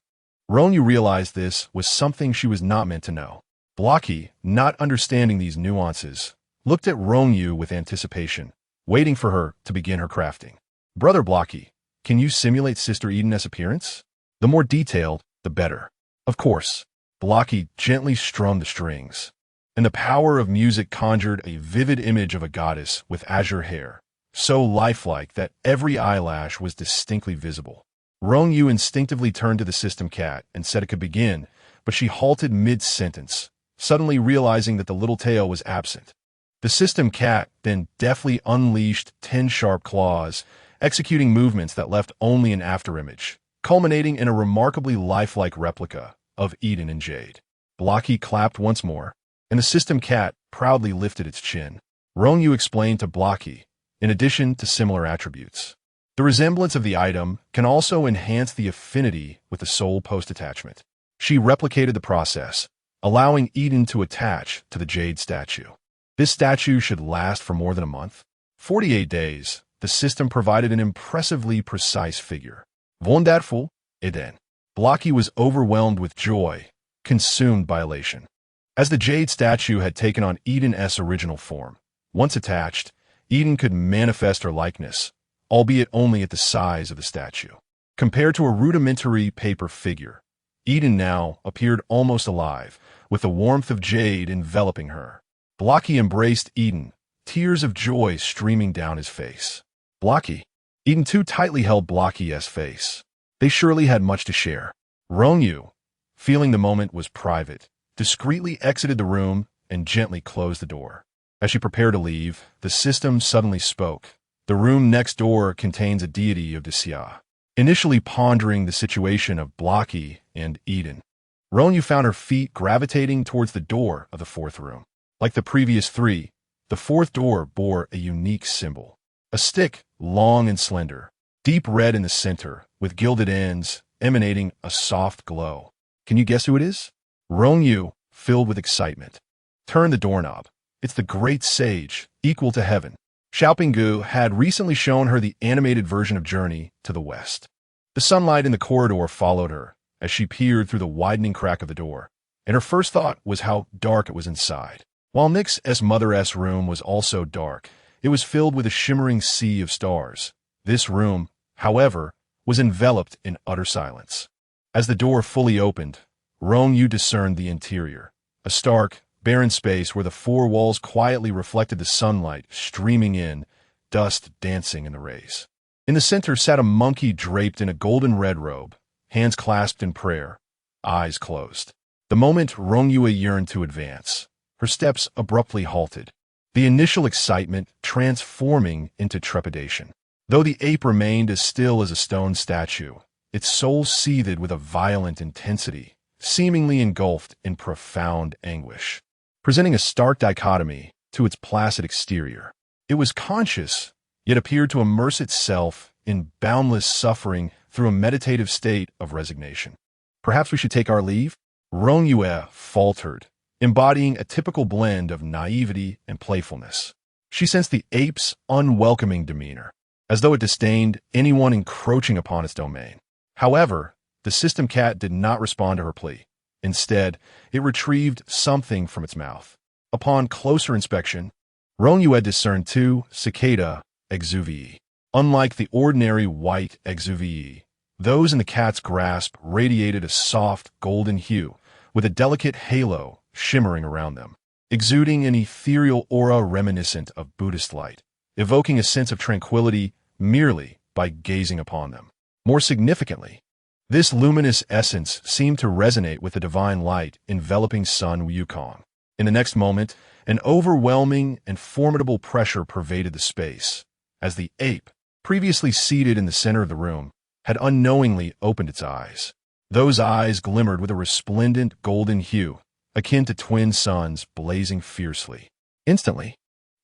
Rong Yue realized this was something she was not meant to know. Blocky, not understanding these nuances, looked at Rong Yue with anticipation, waiting for her to begin her crafting. Brother Blocky, can you simulate Sister Eden's appearance? The more detailed, the better. Of course. Blocky gently strummed the strings, and the power of music conjured a vivid image of a goddess with azure hair, so lifelike that every eyelash was distinctly visible. Rong Yue instinctively turned to the system cat and said it could begin, but she halted mid-sentence, suddenly realizing that the little tail was absent. The system cat then deftly unleashed 10 sharp claws, executing movements that left only an afterimage, culminating in a remarkably lifelike replica of Eden in jade. Blocky clapped once more, and the system cat proudly lifted its chin. Rong Yue explained to Blocky, in addition to similar attributes, the resemblance of the item can also enhance the affinity with the soul post-attachment. She replicated the process, allowing Eden to attach to the jade statue. This statue should last for more than a month. 48 days, the system provided an impressively precise figure. Wonderful, Eden. Blocky was overwhelmed with joy, consumed by elation. As the jade statue had taken on Eden's original form, once attached, Eden could manifest her likeness, albeit only at the size of the statue. Compared to a rudimentary paper figure, Eden now appeared almost alive, with the warmth of jade enveloping her. Blocky embraced Eden, tears of joy streaming down his face. Blocky. Eden too tightly held Blocky's face. They surely had much to share. Rong Yue, feeling the moment was private, discreetly exited the room and gently closed the door. As she prepared to leave, the system suddenly spoke. The room next door contains a deity of Xia. Initially pondering the situation of Blocky and Eden, Rong Yue found her feet gravitating towards the door of the fourth room. Like the previous three, the fourth door bore a unique symbol. A stick, long and slender, deep red in the center, with gilded ends, emanating a soft glow. Can you guess who it is? Rong Yue, filled with excitement, turned the doorknob. It's the great sage, equal to heaven. Xiaopinggu had recently shown her the animated version of Journey to the West. The sunlight in the corridor followed her as she peered through the widening crack of the door, and her first thought was how dark it was inside. While Nix's mother's room was also dark, it was filled with a shimmering sea of stars. This room, however, was enveloped in utter silence. As the door fully opened, Rong Yue discerned the interior, a stark, barren space where the four walls quietly reflected the sunlight streaming in, dust dancing in the rays. In the center sat a monkey draped in a golden red robe, hands clasped in prayer, eyes closed. The moment Rong Yue yearned to advance, her steps abruptly halted, the initial excitement transforming into trepidation. Though the ape remained as still as a stone statue, its soul seethed with a violent intensity, seemingly engulfed in profound anguish, presenting a stark dichotomy to its placid exterior. It was conscious, yet appeared to immerse itself in boundless suffering through a meditative state of resignation. "Perhaps we should take our leave?" Rong Yue faltered, embodying a typical blend of naivety and playfulness. She sensed the ape's unwelcoming demeanor, as though it disdained anyone encroaching upon its domain. However, the system cat did not respond to her plea. Instead, it retrieved something from its mouth. Upon closer inspection, Rong Yue discerned two cicada exuvii. Unlike the ordinary white exuvii, those in the cat's grasp radiated a soft golden hue, with a delicate halo shimmering around them, exuding an ethereal aura reminiscent of Buddhist light, evoking a sense of tranquility merely by gazing upon them. More significantly, this luminous essence seemed to resonate with the divine light enveloping Sun Wukong. In the next moment, an overwhelming and formidable pressure pervaded the space, as the ape, previously seated in the center of the room, had unknowingly opened its eyes. Those eyes glimmered with a resplendent golden hue, akin to twin suns blazing fiercely. Instantly,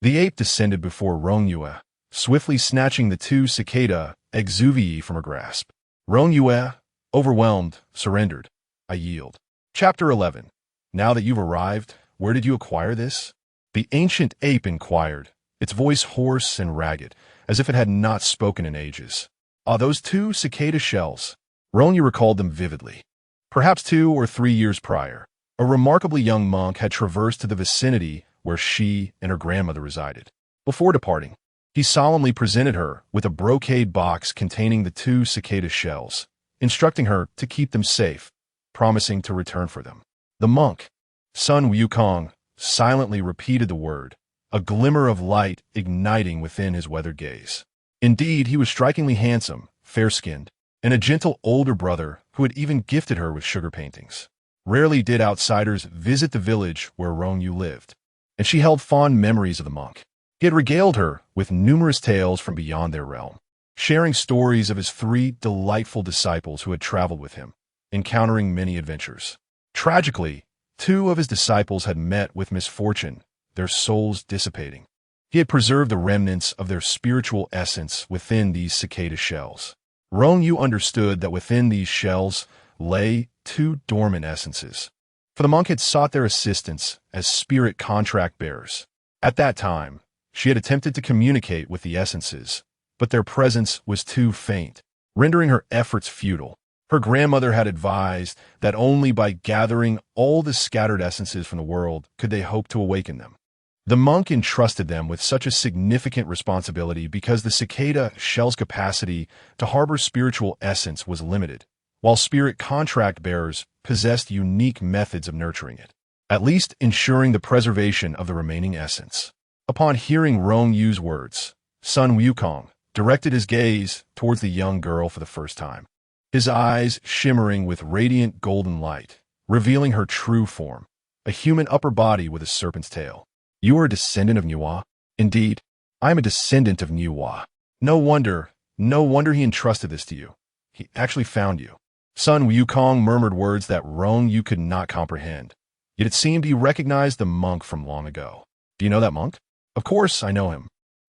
the ape descended before Rong Yue, swiftly snatching the two cicada exuvii from her grasp. Rong Yue, overwhelmed, surrendered. "I yield." Chapter 11. Now that you've arrived, where did you acquire this? The ancient ape inquired, its voice hoarse and ragged, as if it had not spoken in ages. "Ah, those two cicada shells." Rong Yue recalled them vividly. Perhaps 2 or 3 years prior, a remarkably young monk had traversed to the vicinity where she and her grandmother resided. Before departing, he solemnly presented her with a brocade box containing the 2 cicada shells, instructing her to keep them safe, promising to return for them. The monk, Sun Wukong, silently repeated the word, a glimmer of light igniting within his weathered gaze. Indeed, he was strikingly handsome, fair-skinned, and a gentle older brother who had even gifted her with sugar paintings. Rarely did outsiders visit the village where Rong Yue lived, and she held fond memories of the monk. He had regaled her with numerous tales from beyond their realm, sharing stories of his 3 delightful disciples who had traveled with him, encountering many adventures. Tragically, 2 of his disciples had met with misfortune, their souls dissipating. He had preserved the remnants of their spiritual essence within these cicada shells. Rong Yue understood that within these shells lay 2 dormant essences, for the monk had sought their assistance as spirit contract bearers. At that time, she had attempted to communicate with the essences, but their presence was too faint, rendering her efforts futile. Her grandmother had advised that only by gathering all the scattered essences from the world could they hope to awaken them. The monk entrusted them with such a significant responsibility because the cicada shell's capacity to harbor spiritual essence was limited, while spirit contract bearers possessed unique methods of nurturing it, at least ensuring the preservation of the remaining essence. Upon hearing Rong Yue's words, Sun Wukong directed his gaze towards the young girl for the first time, his eyes shimmering with radiant golden light, revealing her true form, a human upper body with a serpent's tail. "You are a descendant of Niue?" "Indeed, I am a descendant of Niue." No wonder he entrusted this to you. He actually found you." Sun Wukong murmured words that Rong Yue could not comprehend, yet it seemed he recognized the monk from long ago. "Do you know that monk?" "Of course I know him."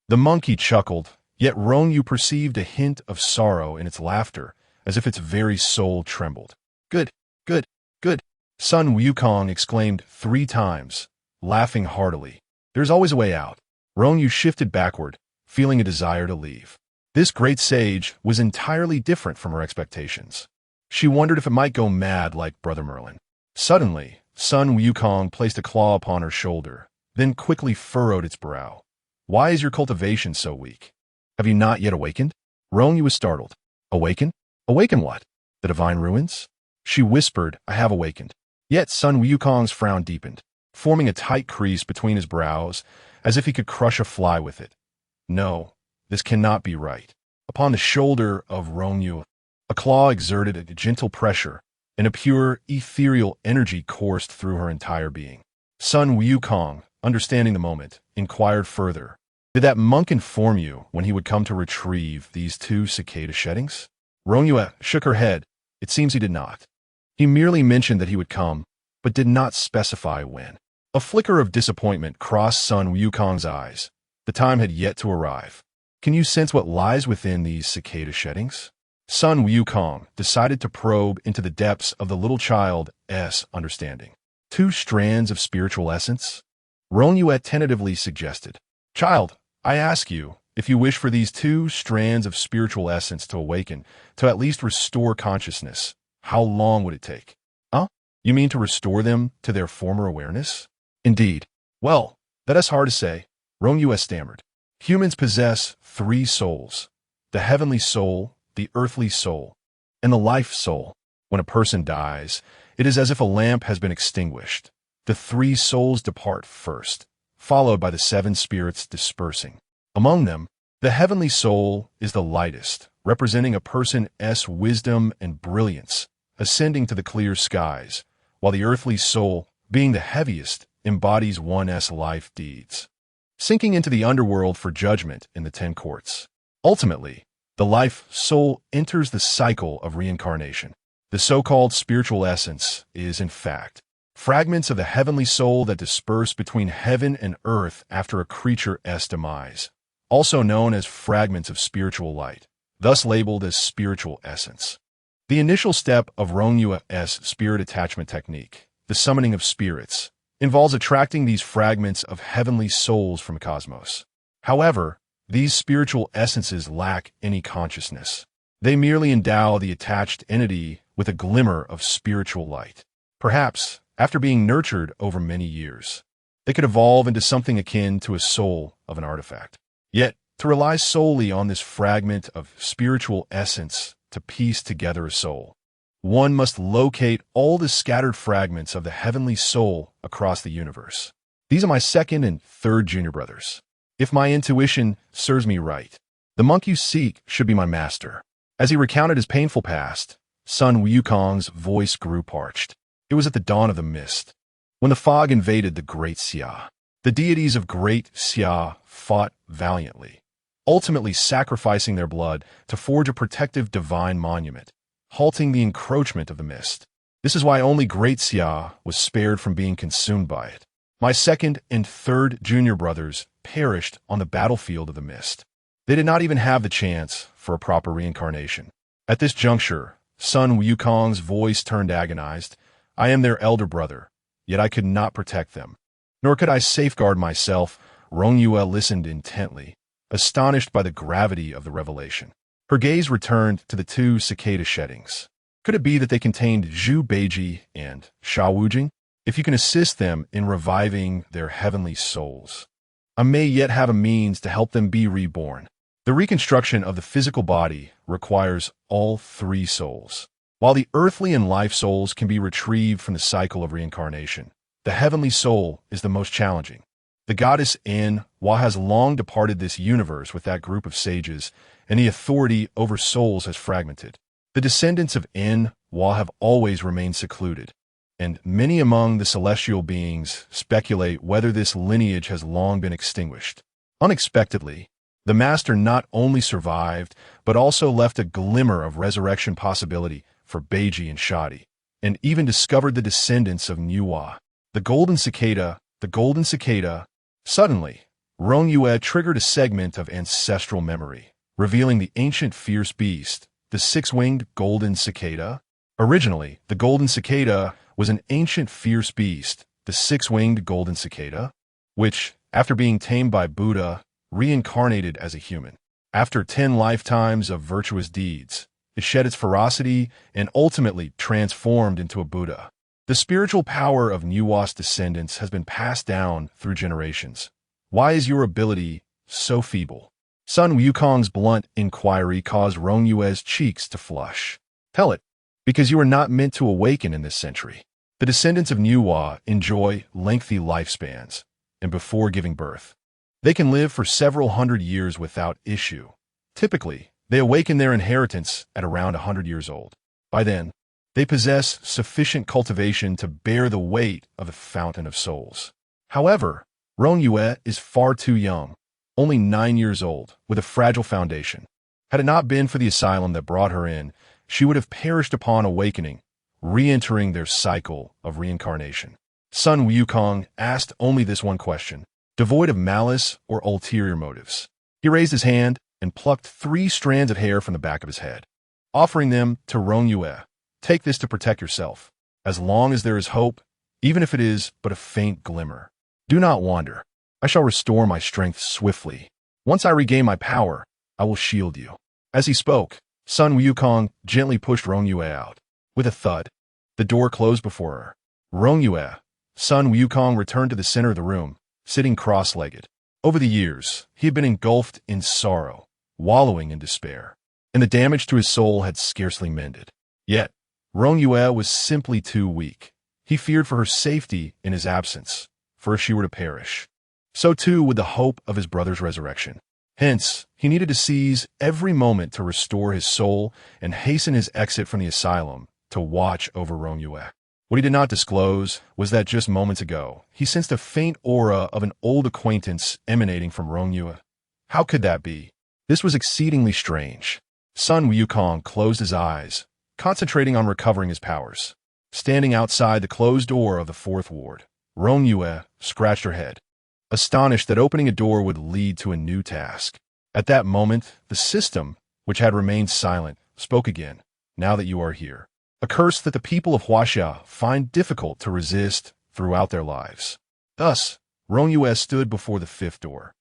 The monkey chuckled, yet Rong Yue perceived a hint of sorrow in its laughter, as if its very soul trembled. Good, good, good," Sun Wukong exclaimed 3 times, laughing heartily. "There's always a way out." Rong Yue shifted backward, feeling a desire to leave. This great sage was entirely different from her expectations. She wondered if it might go mad like Brother Merlin. Suddenly, Sun Wukong placed a claw upon her shoulder, then quickly furrowed its brow. "Why is your cultivation so weak? Have you not yet awakened?" Rong Yue was startled. "Awaken? Awaken what? The divine ruins?" She whispered, "I have awakened." Yet Sun Wukong's frown deepened, forming a tight crease between his brows, as if he could crush a fly with it. "No, this cannot be right." Upon the shoulder of Rong Yue, A claw exerted a gentle pressure, and a pure, ethereal energy coursed through her entire being. Sun Wukong, understanding the moment, inquired further. Did that monk inform you when he would come to retrieve these two cicada sheddings? Rong Yue shook her head. It seems he did not. He merely mentioned that he would come, but did not specify when. A flicker of disappointment crossed Sun Wukong's eyes. The time had yet to arrive. Can you sense what lies within these cicada sheddings? Sun Wukong decided to probe into the depths of the little child's understanding. 2 strands of spiritual essence? Rong Yue tentatively suggested. Child, I ask you, if you wish for these 2 strands of spiritual essence to awaken, to at least restore consciousness, how long would it take? Huh? You mean to restore them to their former awareness? Indeed. Well, that is hard to say, Rong Yue stammered. Humans possess 3 souls: the heavenly soul, the earthly soul, and the life soul. When a person dies, it is as if a lamp has been extinguished. The 3 souls depart first, followed by the 7 spirits dispersing. Among them, the heavenly soul is the lightest, representing a person's wisdom and brilliance, ascending to the clear skies, while the earthly soul, being the heaviest, embodies one's life deeds, sinking into the underworld for judgment in the 10 courts. Ultimately, the life soul enters the cycle of reincarnation. The so-called spiritual essence is, in fact, fragments of the heavenly soul that disperse between heaven and earth after a creature's demise, also known as fragments of spiritual light, thus labeled as spiritual essence. The initial step of Rong Yue's spirit attachment technique, the summoning of spirits, involves attracting these fragments of heavenly souls from cosmos. However, these spiritual essences lack any consciousness. They merely endow the attached entity with a glimmer of spiritual light. Perhaps, after being nurtured over many years, they could evolve into something akin to a soul of an artifact. Yet, to rely solely on this fragment of spiritual essence to piece together a soul, one must locate all the scattered fragments of the heavenly soul across the universe. These are my 2nd and 3rd junior brothers. If my intuition serves me right, the monk you seek should be my master. As he recounted his painful past, Sun Wukong's voice grew parched. It was at the dawn of the mist, when the fog invaded the Great Xia. The deities of Great Xia fought valiantly, ultimately sacrificing their blood to forge a protective divine monument, halting the encroachment of the mist. This is why only Great Xia was spared from being consumed by it. My 2nd and 3rd junior brothers perished on the battlefield of the mist. They did not even have the chance for a proper reincarnation. At this juncture, Sun Wukong's voice turned agonized. I am their elder brother, yet I could not protect them, nor could I safeguard myself. Rong Yue listened intently, astonished by the gravity of the revelation. Her gaze returned to the 2 cicada sheddings. Could it be that they contained Zhu Beiji and Sha Wujing? If you can assist them in reviving their heavenly souls, I may yet have a means to help them be reborn. The reconstruction of the physical body requires all 3 souls. While the earthly and life souls can be retrieved from the cycle of reincarnation, the heavenly soul is the most challenging. The goddess En Hua has long departed this universe with that group of sages, and the authority over souls has fragmented. The descendants of En Hua have always remained secluded, and many among the celestial beings speculate whether this lineage has long been extinguished. Unexpectedly, the master not only survived, but also left a glimmer of resurrection possibility for Beiji and Shadi, and even discovered the descendants of Nuwa, the golden cicada. Suddenly, Rong Yue triggered a segment of ancestral memory, revealing the ancient fierce beast, the 6-winged golden cicada. Originally, the golden cicada was an ancient fierce beast, the 6-winged golden cicada, which, after being tamed by Buddha, reincarnated as a human. After 10 lifetimes of virtuous deeds, it shed its ferocity and ultimately transformed into a Buddha. The spiritual power of Nuwa's descendants has been passed down through generations. Why is your ability so feeble? Sun Wukong's blunt inquiry caused Rong Yue's cheeks to flush. Tell it, because you are not meant to awaken in this century. The descendants of Nuwa enjoy lengthy lifespans, and before giving birth, they can live for several hundred years without issue. Typically, They awaken their inheritance at around 100 years old. By then, they possess sufficient cultivation to bear the weight of the Fountain of Souls. However, Rong Yue is far too young, only 9 years old, with a fragile foundation. Had it not been for the asylum that brought her in, she would have perished upon awakening, re-entering their cycle of reincarnation. Sun Wukong asked only this one question, devoid of malice or ulterior motives. He raised his hand and plucked 3 strands of hair from the back of his head, offering them to Rong Yue. Take this to protect yourself. As long as there is hope, even if it is but a faint glimmer. Do not wander. I shall restore my strength swiftly. Once I regain my power, I will shield you. As he spoke, Sun Wukong gently pushed Rong Yue out. With a thud, the door closed before her. Rong Yue, Sun Wukong returned to the center of the room, sitting cross-legged. Over the years, he had been engulfed in sorrow, wallowing in despair, and the damage to his soul had scarcely mended. Yet, Rong Yue was simply too weak. He feared for her safety in his absence, for if she were to perish, so too would the hope of his brother's resurrection. Hence, he needed to seize every moment to restore his soul and hasten his exit from the asylum to watch over Rong Yue. What he did not disclose was that just moments ago, he sensed a faint aura of an old acquaintance emanating from Rong Yue. How could that be? This was exceedingly strange. Sun Wukong closed his eyes, concentrating on recovering his powers. Standing outside the closed door of the 4th ward, Rong Yue scratched her head, astonished that opening a door would lead to a new task. At that moment, the system, which had remained silent, spoke again. Now that you are here. A curse that the people of Huaxia find difficult to resist throughout their lives. Thus, Rong Yue stood before the 5th door.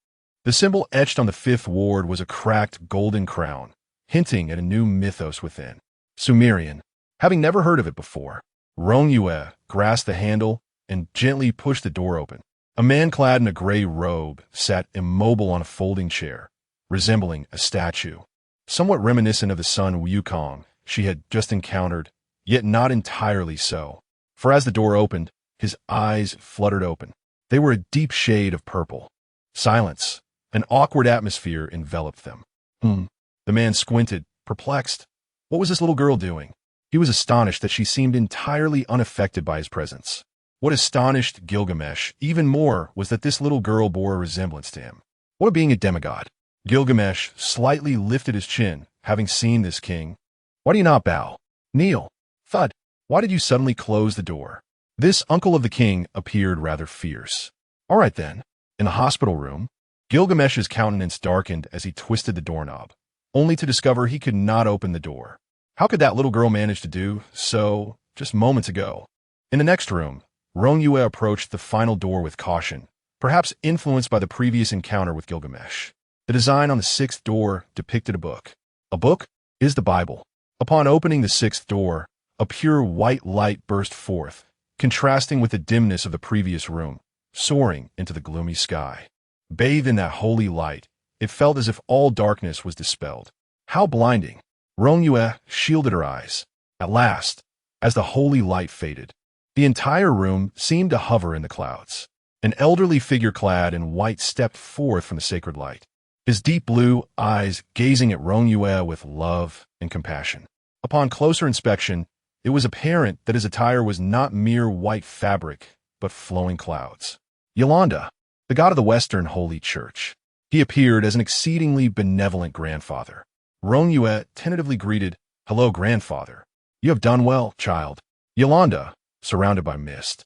The symbol etched on the 5th ward was a cracked golden crown, hinting at a new mythos within. Sumerian. Having never heard of it before, Rong Yue grasped the handle and gently pushed the door open. A man clad in a gray robe sat immobile on a folding chair, resembling a statue, somewhat reminiscent of the Sun Wukong she had just encountered, yet not entirely so. For as the door opened, his eyes fluttered open. They were a deep shade of purple. Silence, an awkward atmosphere enveloped them. The man squinted, perplexed. What was this little girl doing? He was astonished that she seemed entirely unaffected by his presence. What astonished Gilgamesh even more was that this little girl bore a resemblance to him. What of being a demigod? Gilgamesh slightly lifted his chin, having seen this king. Why do you not bow? Kneel. Thud. Why did you suddenly close the door? This uncle of the king appeared rather fierce. All right then. In the hospital room, Gilgamesh's countenance darkened as he twisted the doorknob, only to discover he could not open the door. How could that little girl manage to do so just moments ago? In the next room, Rong Yue approached the final door with caution, perhaps influenced by the previous encounter with Gilgamesh. The design on the 6th door depicted a book. A book is the Bible. Upon opening the 6th door, a pure white light burst forth, contrasting with the dimness of the previous room, soaring into the gloomy sky. Bathed in that holy light, it felt as if all darkness was dispelled. How blinding! Rong Yue shielded her eyes. At last, as the holy light faded, the entire room seemed to hover in the clouds. An elderly figure clad in white stepped forth from the sacred light, his deep blue eyes gazing at Rong Yue with love and compassion. Upon closer inspection, it was apparent that his attire was not mere white fabric, but flowing clouds. Yolanda, the god of the Western Holy Church. He appeared as an exceedingly benevolent grandfather. Rong Yue tentatively greeted, "Hello, grandfather. You have done well, child." Yolanda, surrounded by mist,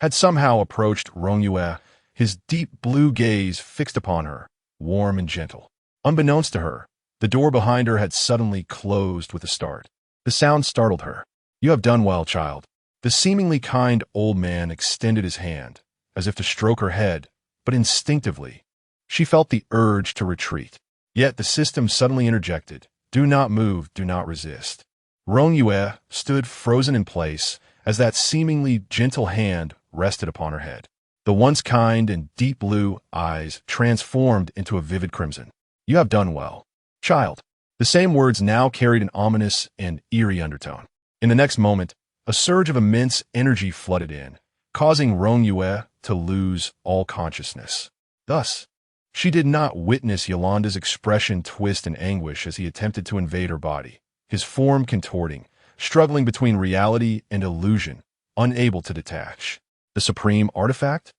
had somehow approached Rong Yue, his deep blue gaze fixed upon her, warm and gentle. Unbeknownst to her, the door behind her had suddenly closed with a start. The sound startled her. "You have done well, child." The seemingly kind old man extended his hand, as if to stroke her head, but instinctively, she felt the urge to retreat. Yet the system suddenly interjected, "Do not move, do not resist." Rong Yue stood frozen in place as that seemingly gentle hand rested upon her head. The once kind and deep blue eyes transformed into a vivid crimson. "You have done well, child." The same words now carried an ominous and eerie undertone. In the next moment, a surge of immense energy flooded in, causing Rong Yue to lose all consciousness. Thus, She did not witness Yolanda's expression twist in anguish as he attempted to invade her body, his form contorting, struggling between reality and illusion, unable to detach. The supreme artifact?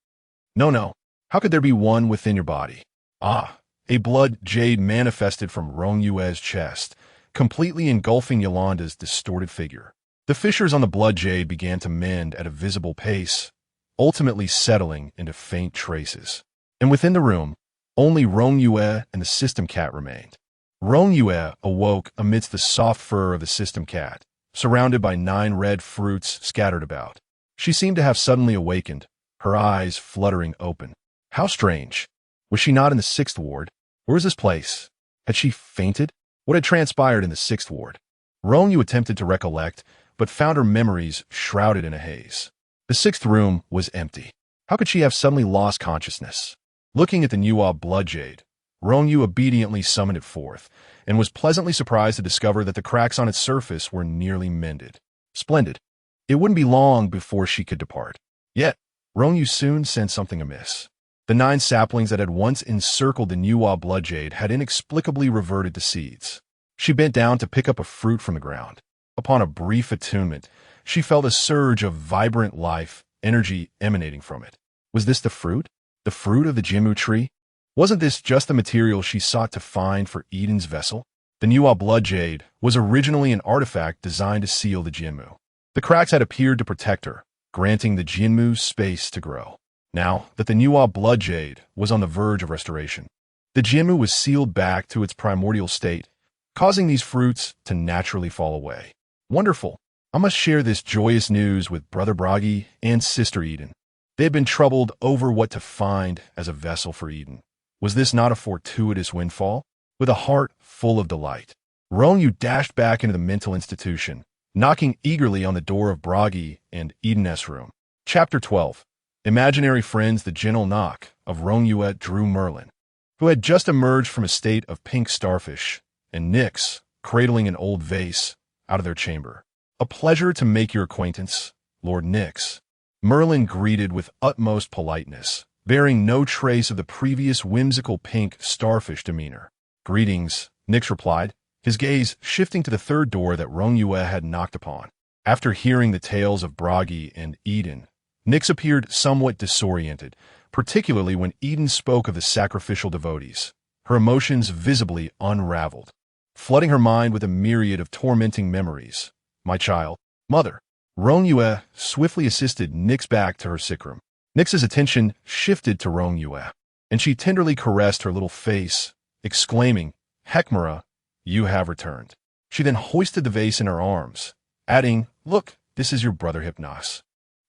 No, no. How could there be one within your body? Ah, a blood jade manifested from Rong Yue's chest, completely engulfing Yolanda's distorted figure. The fissures on the blood jade began to mend at a visible pace, ultimately settling into faint traces. And within the room, only Rong Yue and the system cat remained. Rong Yue awoke amidst the soft fur of the system cat, surrounded by 9 red fruits scattered about. She seemed to have suddenly awakened, her eyes fluttering open. How strange. Was she not in the 6th ward? Where was this place? Had she fainted? What had transpired in the 6th ward? Rong Yue attempted to recollect, but found her memories shrouded in a haze. The 6th room was empty. How could she have suddenly lost consciousness? Looking at the Nuwa blood jade, Rong Yue obediently summoned it forth, and was pleasantly surprised to discover that the cracks on its surface were nearly mended. Splendid. It wouldn't be long before she could depart. Yet, Rong Yue soon sensed something amiss. The 9 saplings that had once encircled the Nuwa blood jade had inexplicably reverted to seeds. She bent down to pick up a fruit from the ground. Upon a brief attunement, she felt a surge of vibrant life, energy emanating from it. Was this the fruit? The fruit of the Jimu tree? Wasn't this just the material she sought to find for Eden's vessel? The Nuwa blood jade was originally an artifact designed to seal the Jinmu. The cracks had appeared to protect her, granting the Jinmu space to grow. Now that the Nuwa blood jade was on the verge of restoration, the Jinmu was sealed back to its primordial state, causing these fruits to naturally fall away. Wonderful. I must share this joyous news with Brother Bragi and Sister Eden. They had been troubled over what to find as a vessel for Eden. Was this not a fortuitous windfall? With a heart full of delight, Rong Yue dashed back into the mental institution, knocking eagerly on the door of Bragi and Eden's room. Chapter 12. Imaginary friends. The gentle knock of Rong Yue drew Merlin, who had just emerged from a state of pink starfish, and Nyx, cradling an old vase, out of their chamber. A pleasure to make your acquaintance, Lord Nyx. Merlin greeted with utmost politeness, bearing no trace of the previous whimsical pink starfish demeanor. Greetings, Nyx replied, his gaze shifting to the 3rd door that Rong Yue had knocked upon. After hearing the tales of Bragi and Eden, Nyx appeared somewhat disoriented, particularly when Eden spoke of the sacrificial devotees. Her emotions visibly unraveled, flooding her mind with a myriad of tormenting memories. My child, mother. Rong Yue swiftly assisted Nyx back to her sick room. Nyx's attention shifted to Rong Yue, and she tenderly caressed her little face, exclaiming, Hekmara, you have returned. She then hoisted the vase in her arms, adding, Look, this is your brother Hypnos.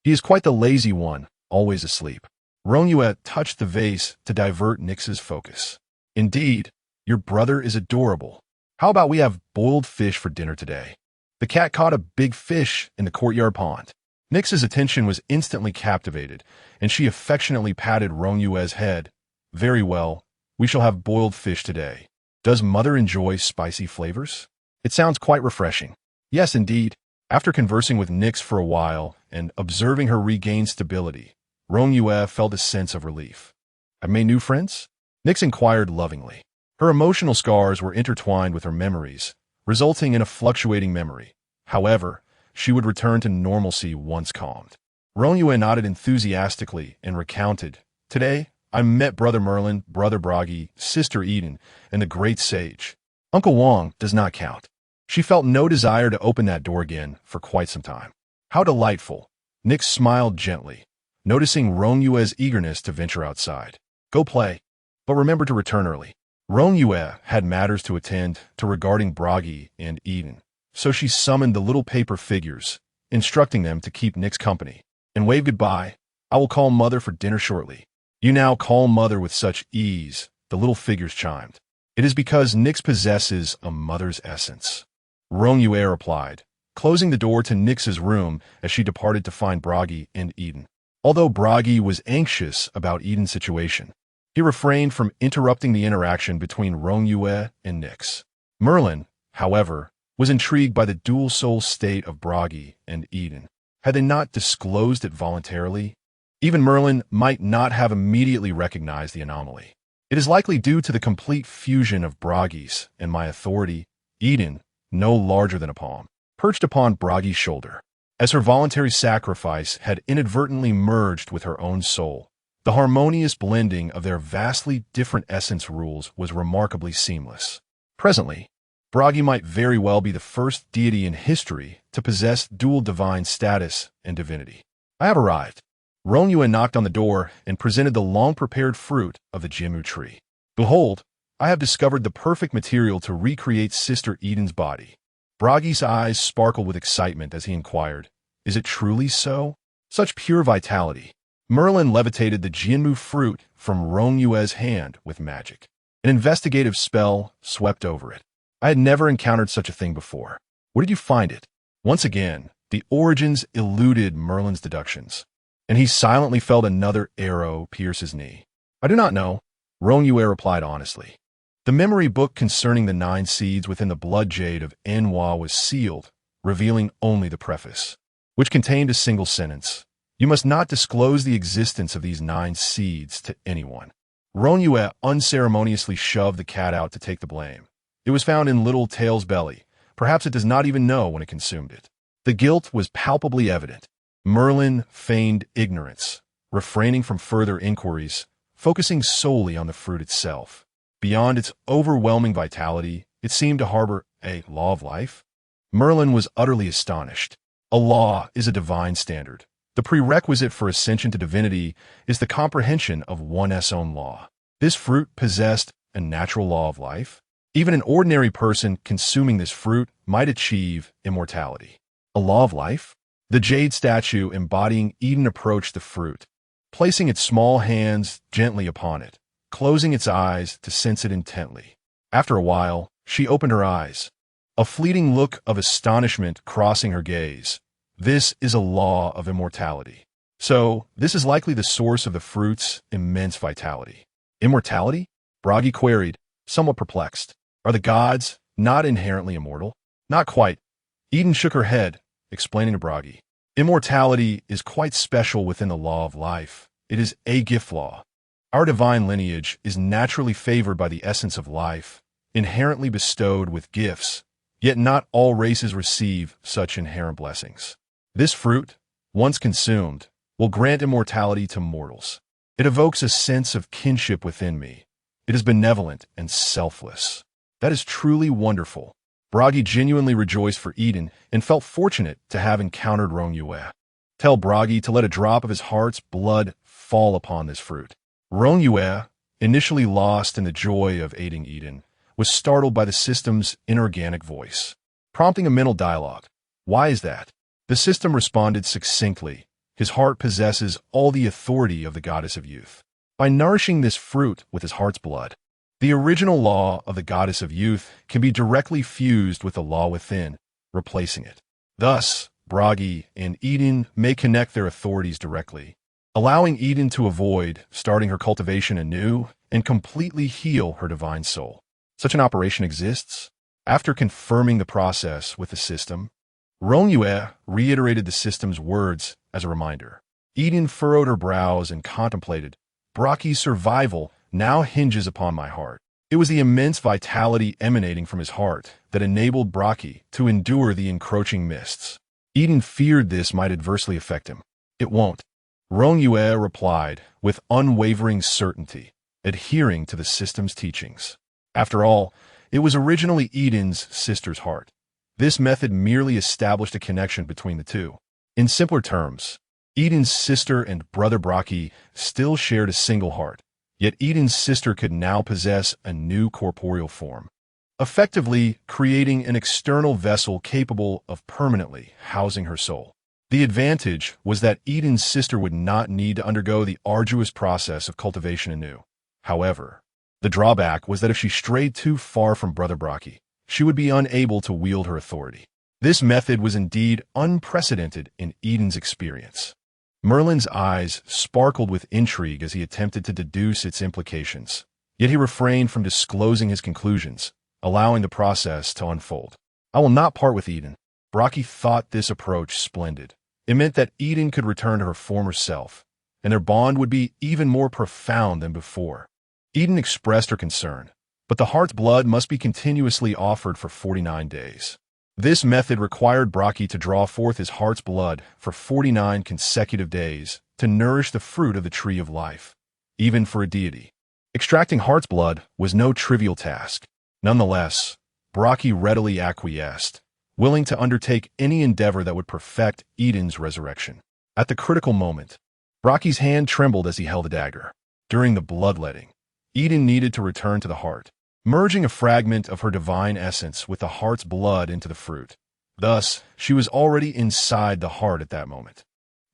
He is quite the lazy one, always asleep. Rong Yue touched the vase to divert Nyx's focus. Indeed, your brother is adorable. How about we have boiled fish for dinner today? The cat caught a big fish in the courtyard pond. Nyx's attention was instantly captivated, and she affectionately patted Rong Yue's head. Very well, we shall have boiled fish today. Does mother enjoy spicy flavors? It sounds quite refreshing. Yes, indeed. After conversing with Nyx for a while and observing her regain stability, Rong Yue felt a sense of relief. Have made new friends? Nyx inquired lovingly. Her emotional scars were intertwined with her memories, resulting in a fluctuating memory. However, she would return to normalcy once calmed. Rong Yue nodded enthusiastically and recounted, Today, I met Brother Merlin, Brother Bragi, Sister Eden, and the Great Sage. Uncle Wang does not count. She felt no desire to open that door again for quite some time. How delightful. Nyx smiled gently, noticing Rong Yue's eagerness to venture outside. Go play, but remember to return early. Rong Yue had matters to attend to regarding Bragi and Eden, so she summoned the little paper figures, instructing them to keep Nyx company, and waved goodbye. I will call mother for dinner shortly. You now call mother with such ease, the little figures chimed. It is because Nyx possesses a mother's essence. Rong Yue replied, closing the door to Nyx's room as she departed to find Bragi and Eden. Although Bragi was anxious about Eden's situation, he refrained from interrupting the interaction between Rong Yue and Nyx. Merlin, however, was intrigued by the dual-soul state of Bragi and Eden. Had they not disclosed it voluntarily, even Merlin might not have immediately recognized the anomaly. It is likely due to the complete fusion of Bragi's and my authority. Eden, no larger than a palm, perched upon Bragi's shoulder. As her voluntary sacrifice had inadvertently merged with her own soul, the harmonious blending of their vastly different essence rules was remarkably seamless. Presently, Bragi might very well be the first deity in history to possess dual divine status and divinity. I have arrived. Rong Yue knocked on the door and presented the long-prepared fruit of the Jimu tree. Behold, I have discovered the perfect material to recreate Sister Eden's body. Bragi's eyes sparkled with excitement as he inquired, "Is it truly so?" Such pure vitality. Merlin levitated the Jianmu fruit from Rong Yue's hand with magic. An investigative spell swept over it. I had never encountered such a thing before. Where did you find it? Once again, the origins eluded Merlin's deductions, and he silently felt another arrow pierce his knee. I do not know, Rong Yue replied honestly. The memory book concerning the 9 seeds within the blood jade of Enhua was sealed, revealing only the preface, which contained a single sentence. You must not disclose the existence of these 9 seeds to anyone. Rong Yue unceremoniously shoved the cat out to take the blame. It was found in Little Tail's belly. Perhaps it does not even know when it consumed it. The guilt was palpably evident. Merlin feigned ignorance, refraining from further inquiries, focusing solely on the fruit itself. Beyond its overwhelming vitality, it seemed to harbor a law of life. Merlin was utterly astonished. A law is a divine standard. The prerequisite for ascension to divinity is the comprehension of one's own law. This fruit possessed a natural law of life. Even an ordinary person consuming this fruit might achieve immortality. A law of life? The jade statue embodying Eden approached the fruit, placing its small hands gently upon it, closing its eyes to sense it intently. After a while, she opened her eyes, a fleeting look of astonishment crossing her gaze. This is a law of immortality. So, this is likely the source of the fruit's immense vitality. Immortality? Bragi queried, somewhat perplexed. Are the gods not inherently immortal? Not quite. Eden shook her head, explaining to Bragi. Immortality is quite special within the law of life. It is a gift law. Our divine lineage is naturally favored by the essence of life, inherently bestowed with gifts, yet not all races receive such inherent blessings. This fruit, once consumed, will grant immortality to mortals. It evokes a sense of kinship within me. It is benevolent and selfless. That is truly wonderful. Bragi genuinely rejoiced for Eden and felt fortunate to have encountered Rong Yue. Tell Bragi to let a drop of his heart's blood fall upon this fruit. Rong Yue, initially lost in the joy of aiding Eden, was startled by the system's inorganic voice, prompting a mental dialogue. Why is that? The system responded succinctly. His heart possesses all the authority of the goddess of youth. By nourishing this fruit with his heart's blood, the original law of the goddess of youth can be directly fused with the law within, replacing it. Thus, Bragi and Eden may connect their authorities directly, allowing Eden to avoid starting her cultivation anew and completely heal her divine soul. Such an operation exists. After confirming the process with the system, Rong Yue reiterated the system's words as a reminder. Eden furrowed her brows and contemplated. Bragi's survival now hinges upon my heart. It was the immense vitality emanating from his heart that enabled Bragi to endure the encroaching mists. Eden feared this might adversely affect him. It won't. Rong Yue replied with unwavering certainty, adhering to the system's teachings. After all, it was originally Eden's sister's heart. This method merely established a connection between the two. In simpler terms, Eden's sister and brother Bragi still shared a single heart, yet Eden's sister could now possess a new corporeal form, effectively creating an external vessel capable of permanently housing her soul. The advantage was that Eden's sister would not need to undergo the arduous process of cultivation anew. However, the drawback was that if she strayed too far from Brother Bragi, she would be unable to wield her authority. This method was indeed unprecedented in Eden's experience. Merlin's eyes sparkled with intrigue as he attempted to deduce its implications, yet he refrained from disclosing his conclusions, allowing the process to unfold. I will not part with Eden. Bragi thought this approach splendid. It meant that Eden could return to her former self, and their bond would be even more profound than before. Eden expressed her concern, but the heart's blood must be continuously offered for 49 days. This method required Brockie to draw forth his heart's blood for 49 consecutive days to nourish the fruit of the tree of life, even for a deity. Extracting heart's blood was no trivial task. Nonetheless, Brockie readily acquiesced, willing to undertake any endeavor that would perfect Eden's resurrection. At the critical moment, Brockie's hand trembled as he held the dagger. During the bloodletting, Eden needed to return to the heart, merging a fragment of her divine essence with the heart's blood into the fruit. Thus, she was already inside the heart at that moment.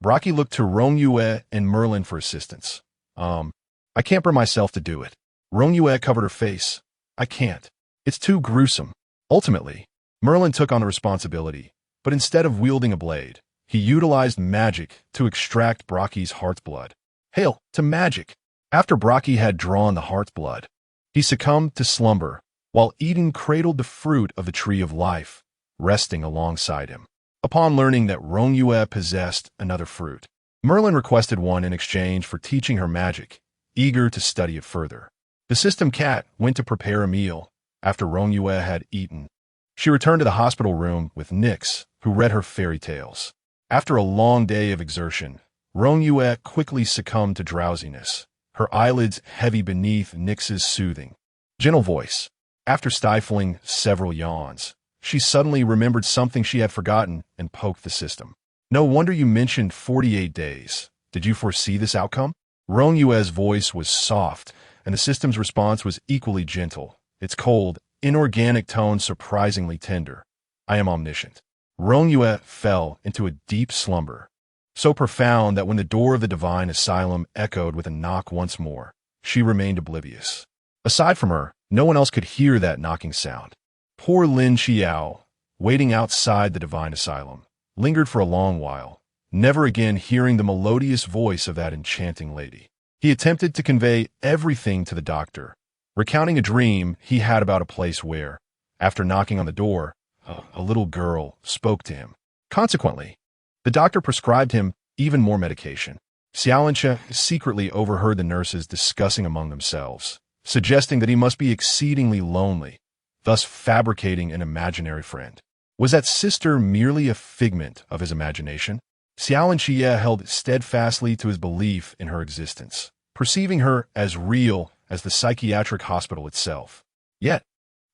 Brockie looked to Rong Yue and Merlin for assistance. I can't bring myself to do it. Rong Yue covered her face. I can't. It's too gruesome. Ultimately, Merlin took on the responsibility, but instead of wielding a blade, he utilized magic to extract Brockie's heart's blood. Hail to magic! After Brockie had drawn the heart's blood, he succumbed to slumber, while Eden cradled the fruit of the tree of life, resting alongside him. Upon learning that Rong Yue possessed another fruit, Merlin requested one in exchange for teaching her magic, eager to study it further. The system cat went to prepare a meal after Rong Yue had eaten. She returned to the hospital room with Nix, who read her fairy tales. After a long day of exertion, Rong Yue quickly succumbed to drowsiness, her eyelids heavy beneath Nix's soothing, gentle voice. After stifling several yawns, she suddenly remembered something she had forgotten and poked the system. No wonder you mentioned 48 days. Did you foresee this outcome? Rong Yue's voice was soft, and the system's response was equally gentle, its cold, inorganic tone surprisingly tender. I am omniscient. Rong Yue fell into a deep slumber, so profound that when the door of the divine asylum echoed with a knock once more, she remained oblivious. Aside from her, no one else could hear that knocking sound. Poor Lin Xiao, waiting outside the divine asylum, lingered for a long while, never again hearing the melodious voice of that enchanting lady. He attempted to convey everything to the doctor, recounting a dream he had about a place where, after knocking on the door, a little girl spoke to him. Consequently, the doctor prescribed him even more medication. Xiaolinche secretly overheard the nurses discussing among themselves, suggesting that he must be exceedingly lonely, thus fabricating an imaginary friend. Was that sister merely a figment of his imagination? Xiaolinche held steadfastly to his belief in her existence, perceiving her as real as the psychiatric hospital itself. Yet,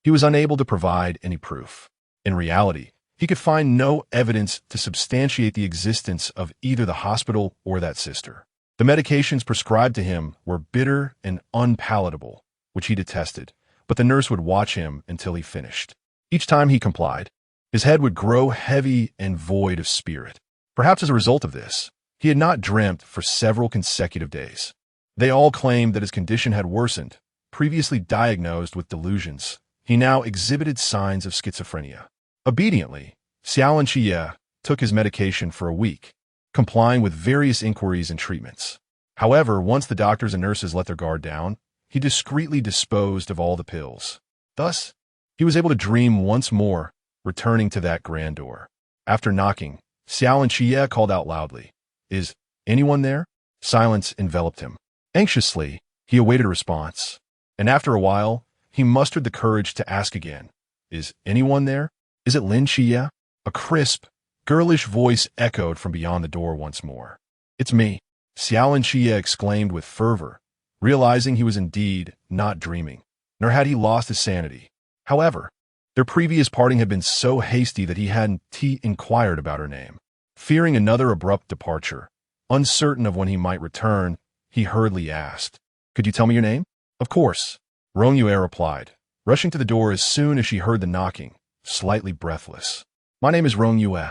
he was unable to provide any proof. In reality, he could find no evidence to substantiate the existence of either the hospital or that sister. The medications prescribed to him were bitter and unpalatable, which he detested, but the nurse would watch him until he finished. Each time he complied, his head would grow heavy and void of spirit. Perhaps as a result of this, he had not dreamt for several consecutive days. They all claimed that his condition had worsened. Previously diagnosed with delusions, he now exhibited signs of schizophrenia. Obediently, Xiaolinche took his medication for a week, complying with various inquiries and treatments. However, once the doctors and nurses let their guard down, he discreetly disposed of all the pills. Thus, he was able to dream once more, returning to that grandeur. After knocking, Xiaolinche called out loudly, "Is anyone there?" Silence enveloped him. Anxiously, he awaited a response, and after a while, he mustered the courage to ask again, "Is anyone there? Is it Lin Xie?" A crisp, girlish voice echoed from beyond the door once more. "It's me," Xiaolinche exclaimed with fervor, realizing he was indeed not dreaming, nor had he lost his sanity. However, their previous parting had been so hasty that he hadn't inquired about her name. Fearing another abrupt departure, uncertain of when he might return, he hurriedly asked, "Could you tell me your name?" "Of course," Rong Yue replied, rushing to the door as soon as she heard the knocking, slightly breathless. "My name is Rong Yue.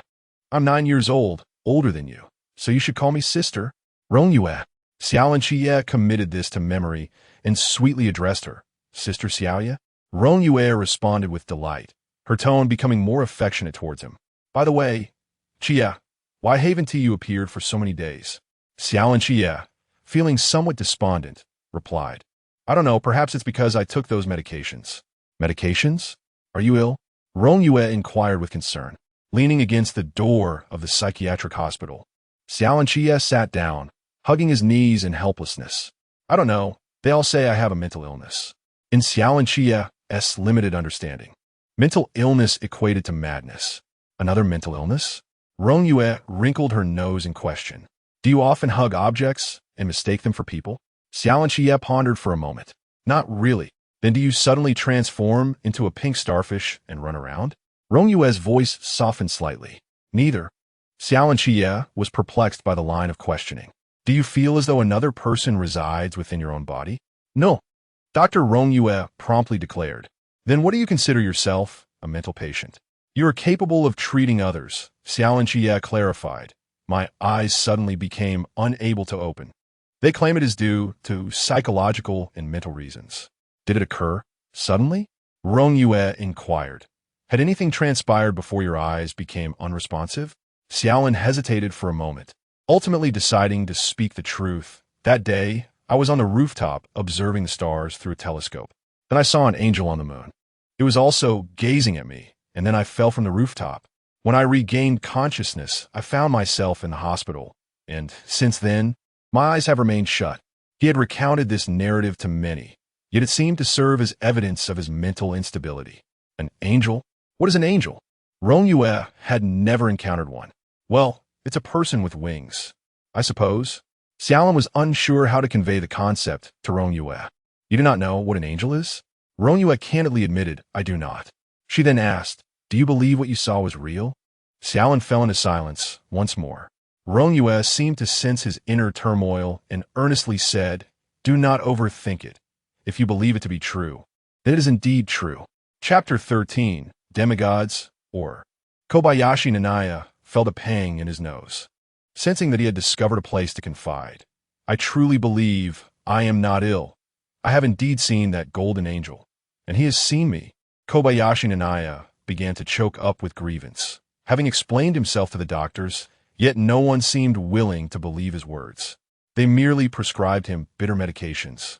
I'm 9 years old, older than you, so you should call me sister." Rong Yue. Xiaolinche committed this to memory and sweetly addressed her, "Sister Xiaoye?" Rong Yue responded with delight, her tone becoming more affectionate towards him. "By the way, Chia, why haven't you appeared for so many days?" Xiaolinche, feeling somewhat despondent, replied, "I don't know, perhaps it's because I took those medications." "Medications? Are you ill?" Rong Yue inquired with concern, leaning against the door of the psychiatric hospital. Xiaolinche sat down, hugging his knees in helplessness. "I don't know. They all say I have a mental illness. In Xiaolanqi's limited understanding, mental illness equated to madness. Another mental illness? Rong Yue wrinkled her nose in question. Do you often hug objects and mistake them for people? Xiaolanqi pondered for a moment. Not really. Then do you suddenly transform into a pink starfish and run around? Rong Yue's voice softened slightly. Neither. Xiaolanqi was perplexed by the line of questioning. Do you feel as though another person resides within your own body? No. Dr. Rong Yue promptly declared. Then what do you consider yourself? A mental patient. You are capable of treating others, Xiaolanqi clarified. My eyes suddenly became unable to open. They claim it is due to psychological and mental reasons. Did it occur suddenly? Rong Yue inquired. Had anything transpired before your eyes became unresponsive? Xiaolan hesitated for a moment, ultimately deciding to speak the truth. That day, I was on the rooftop observing the stars through a telescope. Then I saw an angel on the moon. It was also gazing at me, and then I fell from the rooftop. When I regained consciousness, I found myself in the hospital, and since then, my eyes have remained shut. He had recounted this narrative to many, yet it seemed to serve as evidence of his mental instability. An angel? What is an angel? Rong Yue had never encountered one. Well, it's a person with wings, I suppose. Xiaolan was unsure how to convey the concept to Rong Yue. You do not know what an angel is? Rong Yue candidly admitted, I do not. She then asked, do you believe what you saw was real? Xiaolan fell into silence once more. Rong Yue seemed to sense his inner turmoil and earnestly said, do not overthink it. If you believe it to be true, then it is indeed true. Chapter 13, Demigods, or Kobayashi Nanaya felt a pang in his nose, sensing that he had discovered a place to confide. I truly believe I am not ill. I have indeed seen that golden angel, and he has seen me. Kobayashi Nanaya began to choke up with grievance, having explained himself to the doctors, yet no one seemed willing to believe his words. They merely prescribed him bitter medications,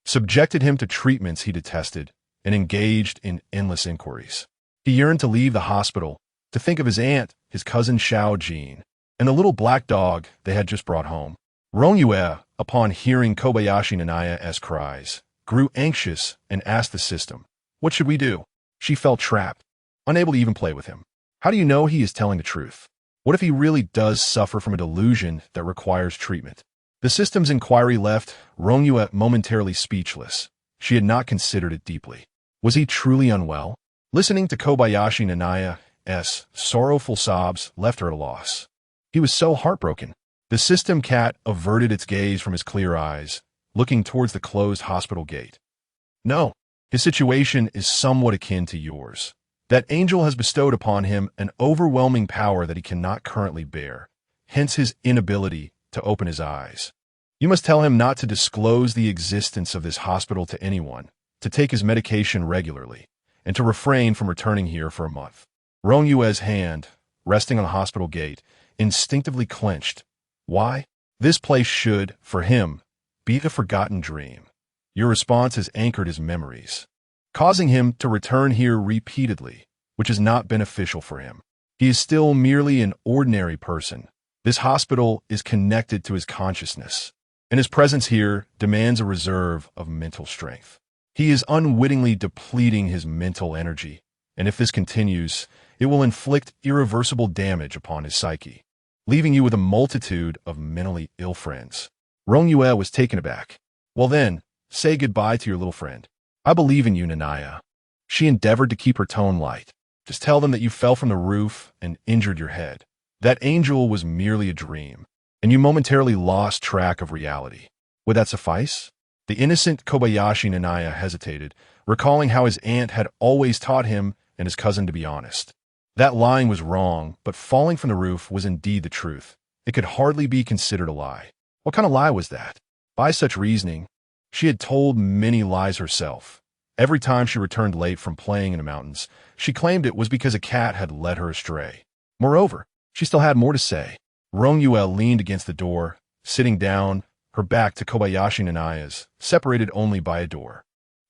subjected him to treatments he detested, and engaged in endless inquiries. He yearned to leave the hospital, to think of his aunt, his cousin Xiao Jin, and the little black dog they had just brought home. Rong Yue, upon hearing Kobayashi Nanaya's cries, grew anxious and asked the system, what should we do? She felt trapped, unable to even play with him. How do you know he is telling the truth? What if he really does suffer from a delusion that requires treatment? The system's inquiry left Rong Yue momentarily speechless. She had not considered it deeply. Was he truly unwell? Listening to Kobayashi Nanaya's sorrowful sobs left her at a loss. He was so heartbroken. The system cat averted its gaze from his clear eyes, looking towards the closed hospital gate. No, his situation is somewhat akin to yours. That angel has bestowed upon him an overwhelming power that he cannot currently bear, hence his inability to open his eyes. You must tell him not to disclose the existence of this hospital to anyone, to take his medication regularly, and to refrain from returning here for a month. Rong Yue's hand, resting on the hospital gate, instinctively clenched. Why? This place should, for him, be a forgotten dream. Your response has anchored his memories, causing him to return here repeatedly, which is not beneficial for him. He is still merely an ordinary person. This hospital is connected to his consciousness, and his presence here demands a reserve of mental strength. He is unwittingly depleting his mental energy, and if this continues, it will inflict irreversible damage upon his psyche, leaving you with a multitude of mentally ill friends. Rong Yue was taken aback. Well then, say goodbye to your little friend. I believe in you, Nanaya. She endeavored to keep her tone light. Just tell them that you fell from the roof and injured your head. That angel was merely a dream, and you momentarily lost track of reality. Would that suffice? The innocent Kobayashi Nanaya hesitated, recalling how his aunt had always taught him and his cousin to be honest. That lying was wrong, but falling from the roof was indeed the truth. It could hardly be considered a lie. What kind of lie was that? By such reasoning, she had told many lies herself. Every time she returned late from playing in the mountains, she claimed it was because a cat had led her astray. Moreover, she still had more to say. Rong Yue leaned against the door, sitting down, her back to Kobayashi Nanaya's, separated only by a door.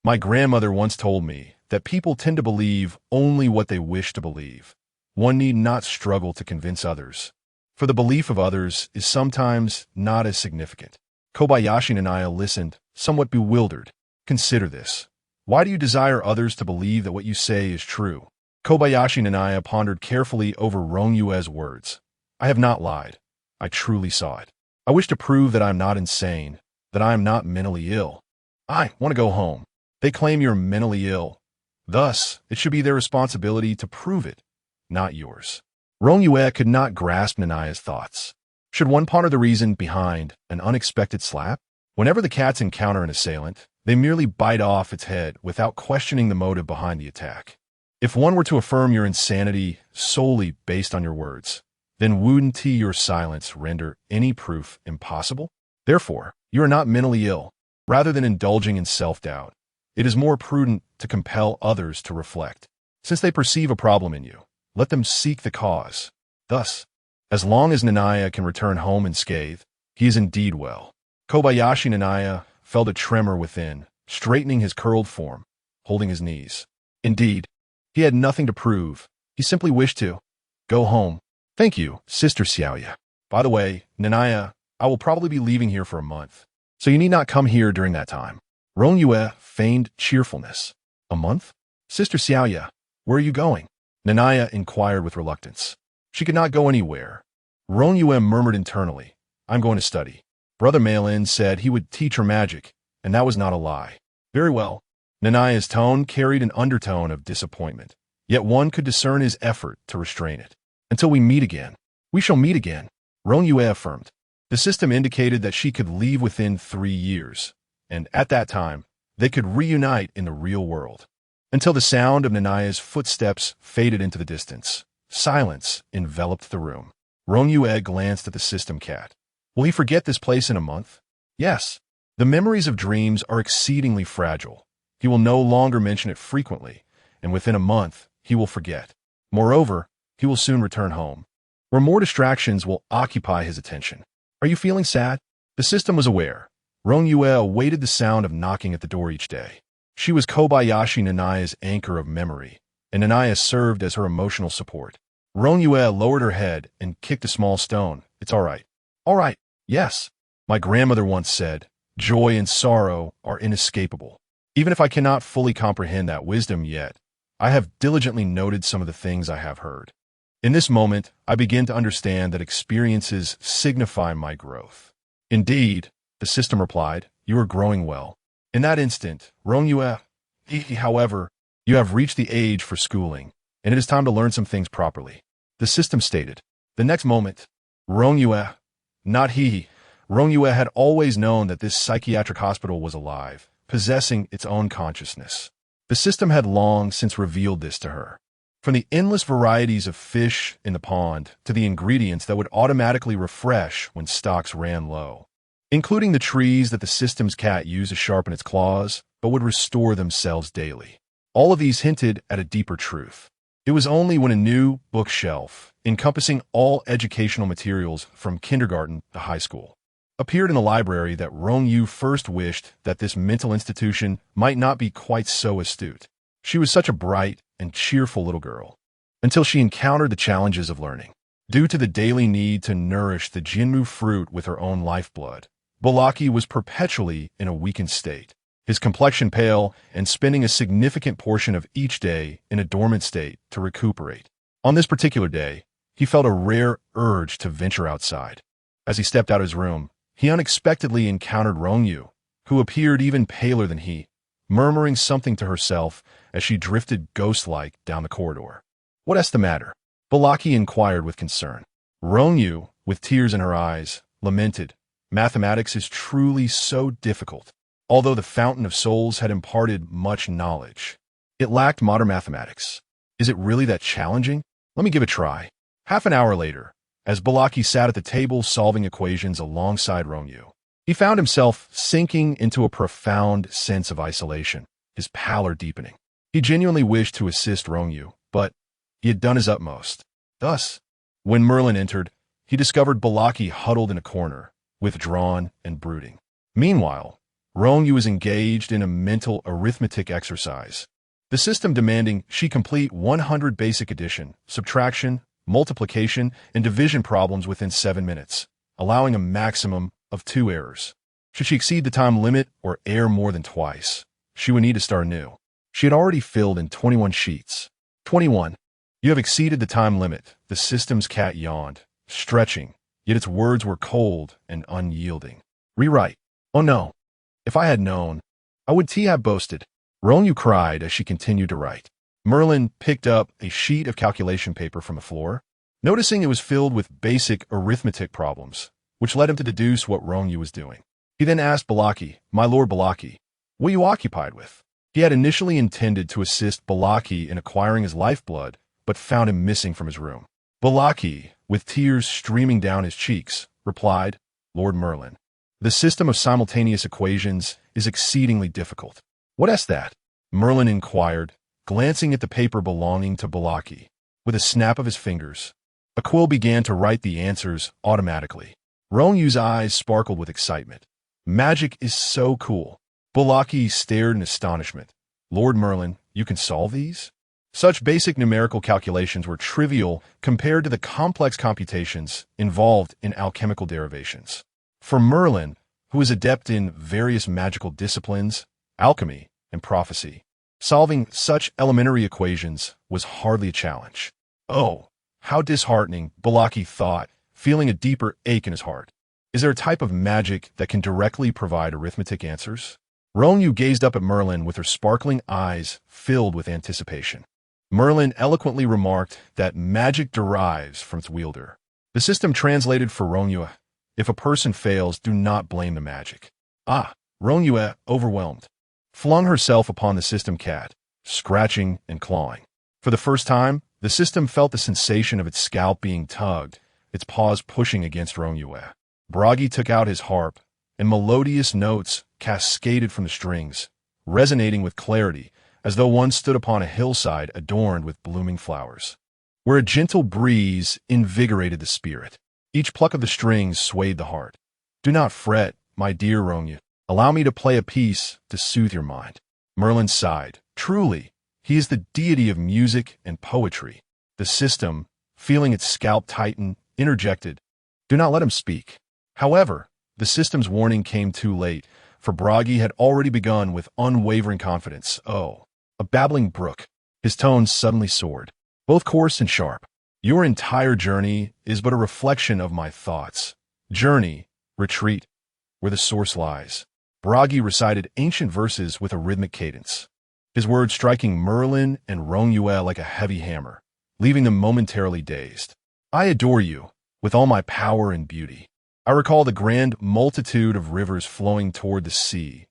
My grandmother once told me that people tend to believe only what they wish to believe. One need not struggle to convince others, for the belief of others is sometimes not as significant. Kobayashi Nanaya listened, somewhat bewildered. Consider this. Why do you desire others to believe that what you say is true? Kobayashi Nanaya pondered carefully over Rong Yue's words. I have not lied. I truly saw it. I wish to prove that I am not insane, that I am not mentally ill. I want to go home. They claim you're mentally ill. Thus, it should be their responsibility to prove it, not yours. Rong Yue could not grasp Nanaya's thoughts. Should one ponder the reason behind an unexpected slap? Whenever the cats encounter an assailant, they merely bite off its head without questioning the motive behind the attack. If one were to affirm your insanity solely based on your words, then wouldn't your silence render any proof impossible? Therefore, you are not mentally ill. Rather than indulging in self-doubt, it is more prudent to compel others to reflect. Since they perceive a problem in you, let them seek the cause. Thus, as long as Nanaya can return home unscathed, he is indeed well. Kobayashi Nanaya felt a tremor within, straightening his curled form, holding his knees. Indeed, he had nothing to prove. He simply wished to go home. Thank you, Sister Xiaoya. By the way, Nanaya, I will probably be leaving here for a month, so you need not come here during that time. Rong Yue feigned cheerfulness. A month? Sister Xiaoya, where are you going? Nanaya inquired with reluctance. She could not go anywhere. Rong Yue murmured internally, I'm going to study. Brother Malin said he would teach her magic, and that was not a lie. Very well. Nanaya's tone carried an undertone of disappointment, yet one could discern his effort to restrain it. Until we meet again. We shall meet again, Rong Yue affirmed. The system indicated that she could leave within 3 years, and at that time, they could reunite in the real world. Until the sound of Nanaya's footsteps faded into the distance, silence enveloped the room. Rong Yue glanced at the system cat. Will he forget this place in a month? Yes. The memories of dreams are exceedingly fragile. He will no longer mention it frequently, and within a month, he will forget. Moreover, he will soon return home, where more distractions will occupy his attention. Are you feeling sad? The system was aware. Rong Yue awaited the sound of knocking at the door each day. She was Kobayashi Nanaya's anchor of memory, and Nanaya served as her emotional support. Rong Yue lowered her head and kicked a small stone. It's all right. All right. Yes. My grandmother once said, joy and sorrow are inescapable. Even if I cannot fully comprehend that wisdom yet, I have diligently noted some of the things I have heard. In this moment, I begin to understand that experiences signify my growth. Indeed, the system replied, you are growing well. In that instant, Rong Yue, however, you have reached the age for schooling, and it is time to learn some things properly. The system stated. The next moment, Rong Yue, not he, Rong Yue had always known that this psychiatric hospital was alive, possessing its own consciousness. The system had long since revealed this to her. From the endless varieties of fish in the pond to the ingredients that would automatically refresh when stocks ran low, including the trees that the system's cat used to sharpen its claws but would restore themselves daily. All of these hinted at a deeper truth. It was only when a new bookshelf, encompassing all educational materials from kindergarten to high school, appeared in the library that Rong Yue first wished that this mental institution might not be quite so astute. She was such a bright and cheerful little girl, until she encountered the challenges of learning. Due to the daily need to nourish the Jinmu fruit with her own lifeblood, Balaki was perpetually in a weakened state, his complexion pale and spending a significant portion of each day in a dormant state to recuperate. On this particular day, he felt a rare urge to venture outside. As he stepped out of his room, he unexpectedly encountered Rong Yue, who appeared even paler than he, murmuring something to herself as she drifted ghost-like down the corridor. What's the matter? Balaki inquired with concern. Rong Yue, with tears in her eyes, lamented, mathematics is truly so difficult. Although the Fountain of Souls had imparted much knowledge, it lacked modern mathematics. Is it really that challenging? Let me give it a try. Half an hour later, as Balaki sat at the table solving equations alongside Rong Yue, he found himself sinking into a profound sense of isolation, his pallor deepening. He genuinely wished to assist Rong Yue, but he had done his utmost. Thus, when Merlin entered, he discovered Balaki huddled in a corner, withdrawn and brooding. Meanwhile, Rong Yue was engaged in a mental arithmetic exercise, the system demanding she complete 100 basic addition, subtraction, multiplication, and division problems within 7 minutes, allowing a maximum of 2 errors. Should she exceed the time limit or err more than twice, she would need to start anew. She had already filled in 21 sheets. 21. You have exceeded the time limit, the system's cat yawned, stretching, yet its words were cold and unyielding. Rewrite. Oh no. If I had known, I would have boasted. Rong Yue cried as she continued to write. Merlin picked up a sheet of calculation paper from the floor, noticing it was filled with basic arithmetic problems, which led him to deduce what Rong Yue was doing. He then asked Balaki, "My lord Balaki, what are you occupied with?" He had initially intended to assist Balaki in acquiring his lifeblood, but found him missing from his room. Balaki, with tears streaming down his cheeks, replied, "Lord Merlin, the system of simultaneous equations is exceedingly difficult." "What is that?" Merlin inquired, glancing at the paper belonging to Balaki. With a snap of his fingers, a quill began to write the answers automatically. Rong Yue's eyes sparkled with excitement. Magic is so cool. Balaki stared in astonishment. "Lord Merlin, you can solve these?" Such basic numerical calculations were trivial compared to the complex computations involved in alchemical derivations. For Merlin, who was adept in various magical disciplines, alchemy, and prophecy, solving such elementary equations was hardly a challenge. Oh, how disheartening, Balaki thought, feeling a deeper ache in his heart. Is there a type of magic that can directly provide arithmetic answers? Rong Yue gazed up at Merlin with her sparkling eyes filled with anticipation. Merlin eloquently remarked that magic derives from its wielder. The system translated for Rong Yue: if a person fails, do not blame the magic. Rong Yue, overwhelmed, flung herself upon the system cat, scratching and clawing. For the first time, the system felt the sensation of its scalp being tugged, its paws pushing against Rong Yue. Bragi took out his harp, and melodious notes cascaded from the strings, resonating with clarity, as though one stood upon a hillside adorned with blooming flowers, where a gentle breeze invigorated the spirit. Each pluck of the strings swayed the heart. "Do not fret, my dear Rong Yue. Allow me to play a piece to soothe your mind." Merlin sighed. Truly, he is the deity of music and poetry. The system, feeling its scalp tighten, interjected, "Do not let him speak." However, the system's warning came too late, for Bragi had already begun with unwavering confidence. "Oh, a babbling brook." His tones suddenly soared, both coarse and sharp. "Your entire journey is but a reflection of my thoughts. Journey, retreat, where the source lies." Bragi recited ancient verses with a rhythmic cadence, his words striking Merlin and Rong Yue like a heavy hammer, leaving them momentarily dazed. "I adore you, with all my power and beauty. I recall the grand multitude of rivers flowing toward the sea."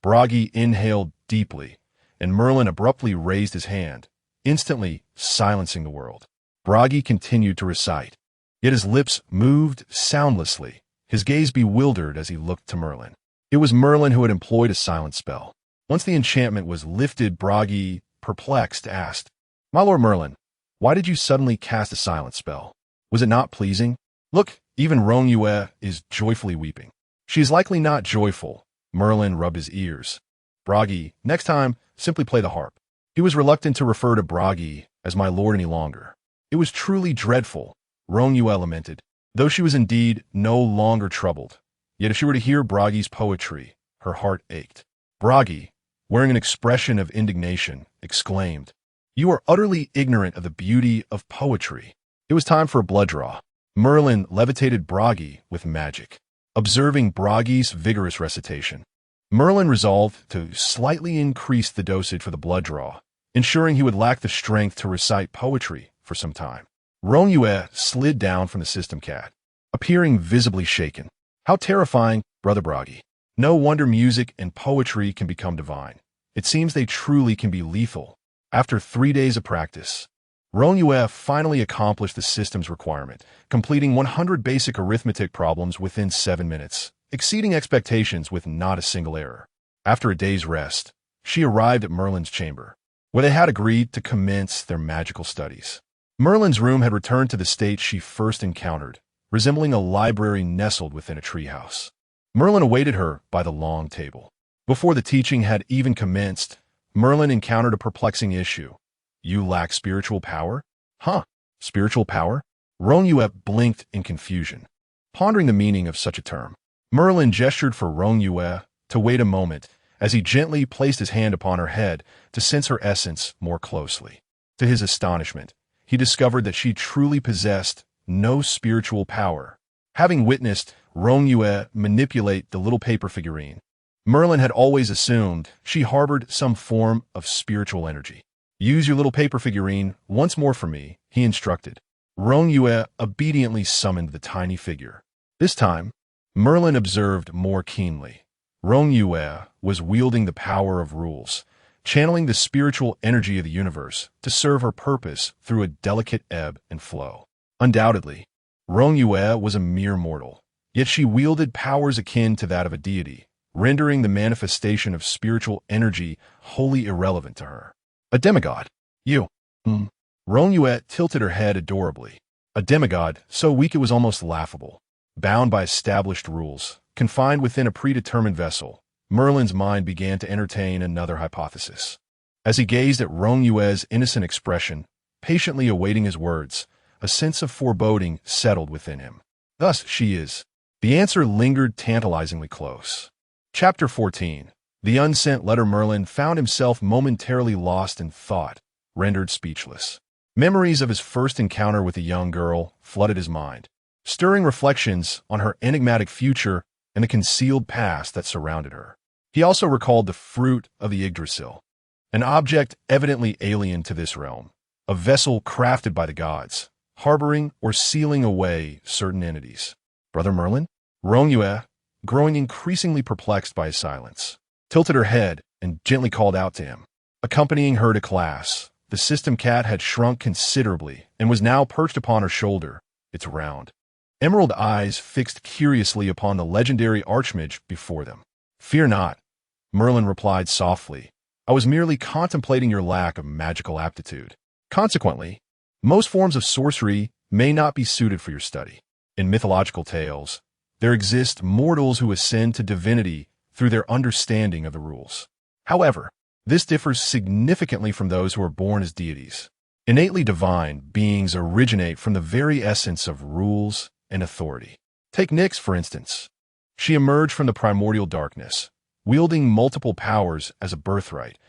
Bragi inhaled deeply, and Merlin abruptly raised his hand, instantly silencing the world. Bragi continued to recite, yet his lips moved soundlessly, his gaze bewildered as he looked to Merlin. It was Merlin who had employed a silent spell. Once the enchantment was lifted, Bragi, perplexed, asked, "My lord Merlin, why did you suddenly cast a silent spell? Was it not pleasing? Look, even Rong Yue is joyfully weeping." "She is likely not joyful." Merlin rubbed his ears. "Bragi, next time, simply play the harp." He was reluctant to refer to Bragi as my lord any longer. It was truly dreadful, Rong Yue lamented, though she was indeed no longer troubled. Yet if she were to hear Bragi's poetry, her heart ached. Bragi, wearing an expression of indignation, exclaimed, "You are utterly ignorant of the beauty of poetry." It was time for a blood draw. Merlin levitated Bragi with magic. Observing Bragi's vigorous recitation, Merlin resolved to slightly increase the dosage for the blood draw, ensuring he would lack the strength to recite poetry for some time. Rong Yue slid down from the system cat, appearing visibly shaken. "How terrifying, Brother Bragi. No wonder music and poetry can become divine. It seems they truly can be lethal." After 3 days of practice, Rong Yue finally accomplished the system's requirement, completing 100 basic arithmetic problems within 7 minutes, exceeding expectations with not a single error. After a day's rest, she arrived at Merlin's chamber, where they had agreed to commence their magical studies. Merlin's room had returned to the state she first encountered, resembling a library nestled within a treehouse. Merlin awaited her by the long table. Before the teaching had even commenced, Merlin encountered a perplexing issue. "You lack spiritual power?" Spiritual power? Rong Yue blinked in confusion, pondering the meaning of such a term. Merlin gestured for Rong Yue to wait a moment as he gently placed his hand upon her head to sense her essence more closely. To his astonishment, he discovered that she truly possessed no spiritual power. Having witnessed Rong Yue manipulate the little paper figurine, Merlin had always assumed she harbored some form of spiritual energy. "Use your little paper figurine once more for me," he instructed. Rong Yue obediently summoned the tiny figure. This time, Merlin observed more keenly. Rong Yue was wielding the power of rules, channeling the spiritual energy of the universe to serve her purpose through a delicate ebb and flow. Undoubtedly, Rong Yue was a mere mortal, yet she wielded powers akin to that of a deity, rendering the manifestation of spiritual energy wholly irrelevant to her. A demigod. You. Rong Yue tilted her head adorably. A demigod, so weak it was almost laughable. Bound by established rules, confined within a predetermined vessel, Merlin's mind began to entertain another hypothesis. As he gazed at Rong Yue's innocent expression, patiently awaiting his words, a sense of foreboding settled within him. Thus she is. The answer lingered tantalizingly close. Chapter 14. The unsent letter. Merlin found himself momentarily lost in thought, rendered speechless. Memories of his first encounter with a young girl flooded his mind, stirring reflections on her enigmatic future and the concealed past that surrounded her. He also recalled the fruit of the Yggdrasil, an object evidently alien to this realm, a vessel crafted by the gods, harboring or sealing away certain entities. Brother Merlin? Rong Yue, growing increasingly perplexed by his silence, tilted her head and gently called out to him. Accompanying her to class, the system cat had shrunk considerably and was now perched upon her shoulder, its round, emerald eyes fixed curiously upon the legendary archmage before them. "Fear not," Merlin replied softly. "I was merely contemplating your lack of magical aptitude. Consequently, most forms of sorcery may not be suited for your study. In mythological tales, there exist mortals who ascend to divinity through their understanding of the rules. However, this differs significantly from those who are born as deities. Innately divine beings originate from the very essence of rules and authority. Take Nyx, for instance. She emerged from the primordial darkness, wielding multiple powers as a birthright,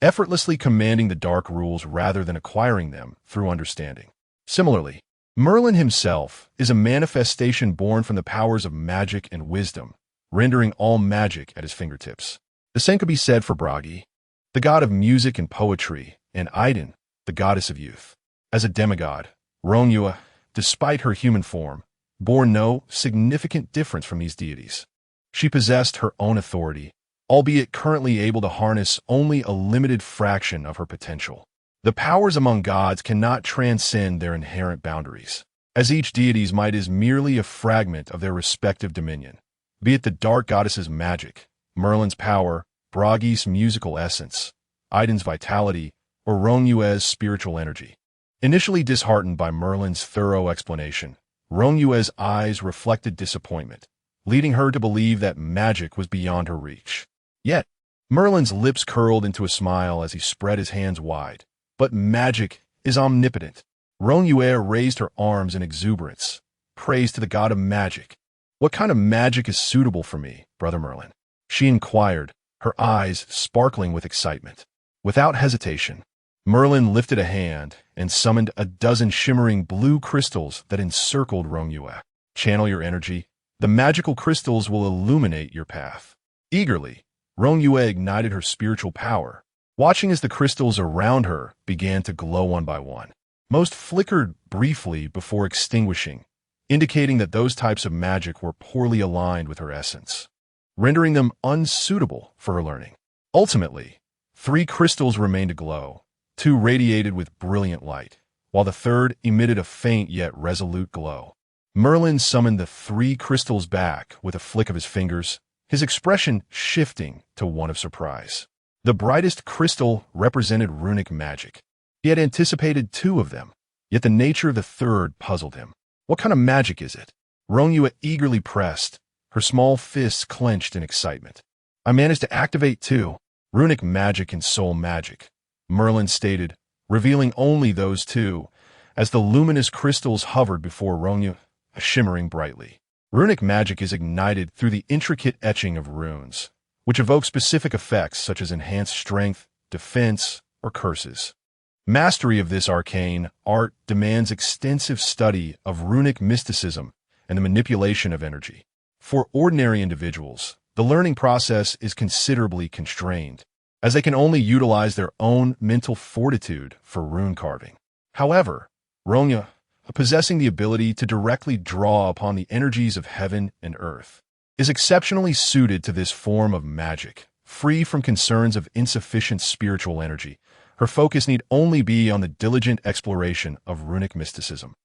effortlessly commanding the dark rules rather than acquiring them through understanding. Similarly, Merlin himself is a manifestation born from the powers of magic and wisdom, rendering all magic at his fingertips. The same could be said for Bragi, the god of music and poetry, and Idun, the goddess of youth. As a demigod, Rong Yue, despite her human form, bore no significant difference from these deities. She possessed her own authority, albeit currently able to harness only a limited fraction of her potential. The powers among gods cannot transcend their inherent boundaries, as each deity's might is merely a fragment of their respective dominion. Be it the dark goddess's magic, Merlin's power, Bragi's musical essence, Idun's vitality, or Rong Yue's spiritual energy. Initially disheartened by Merlin's thorough explanation, Rong Yue's eyes reflected disappointment, leading her to believe that magic was beyond her reach. Yet, Merlin's lips curled into a smile as he spread his hands wide. But magic is omnipotent. Rong Yue raised her arms in exuberance. Praise to the god of magic. "What kind of magic is suitable for me, Brother Merlin?" she inquired, her eyes sparkling with excitement. Without hesitation, Merlin lifted a hand and summoned a dozen shimmering blue crystals that encircled Rong Yue. "Channel your energy. The magical crystals will illuminate your path." Eagerly, Rong Yue ignited her spiritual power, watching as the crystals around her began to glow one by one. Most flickered briefly before extinguishing, indicating that those types of magic were poorly aligned with her essence, rendering them unsuitable for her learning. Ultimately, 3 crystals remained aglow. 2 radiated with brilliant light, while the third emitted a faint yet resolute glow. Merlin summoned the 3 crystals back with a flick of his fingers, his expression shifting to one of surprise. The brightest crystal represented runic magic. He had anticipated 2 of them, yet the nature of the third puzzled him. "What kind of magic is it?" Rong Yue eagerly pressed, her small fists clenched in excitement. "I managed to activate 2. Runic magic and soul magic," Merlin stated, revealing only those 2, as the luminous crystals hovered before Rong Yue, shimmering brightly. Runic magic is ignited through the intricate etching of runes, which evoke specific effects such as enhanced strength, defense, or curses. Mastery of this arcane art demands extensive study of runic mysticism and the manipulation of energy. For ordinary individuals, the learning process is considerably constrained, as they can only utilize their own mental fortitude for rune carving. However, Rong Yue, possessing the ability to directly draw upon the energies of heaven and earth, is exceptionally suited to this form of magic. Free from concerns of insufficient spiritual energy, her focus need only be on the diligent exploration of runic mysticism.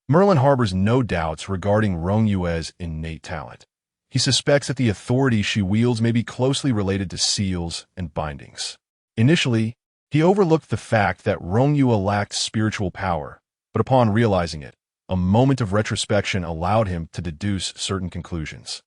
Merlin harbors no doubts regarding Rong Yue's innate talent. He suspects that the authority she wields may be closely related to seals and bindings. Initially, he overlooked the fact that Rong Yue lacked spiritual power, but upon realizing it, a moment of retrospection allowed him to deduce certain conclusions.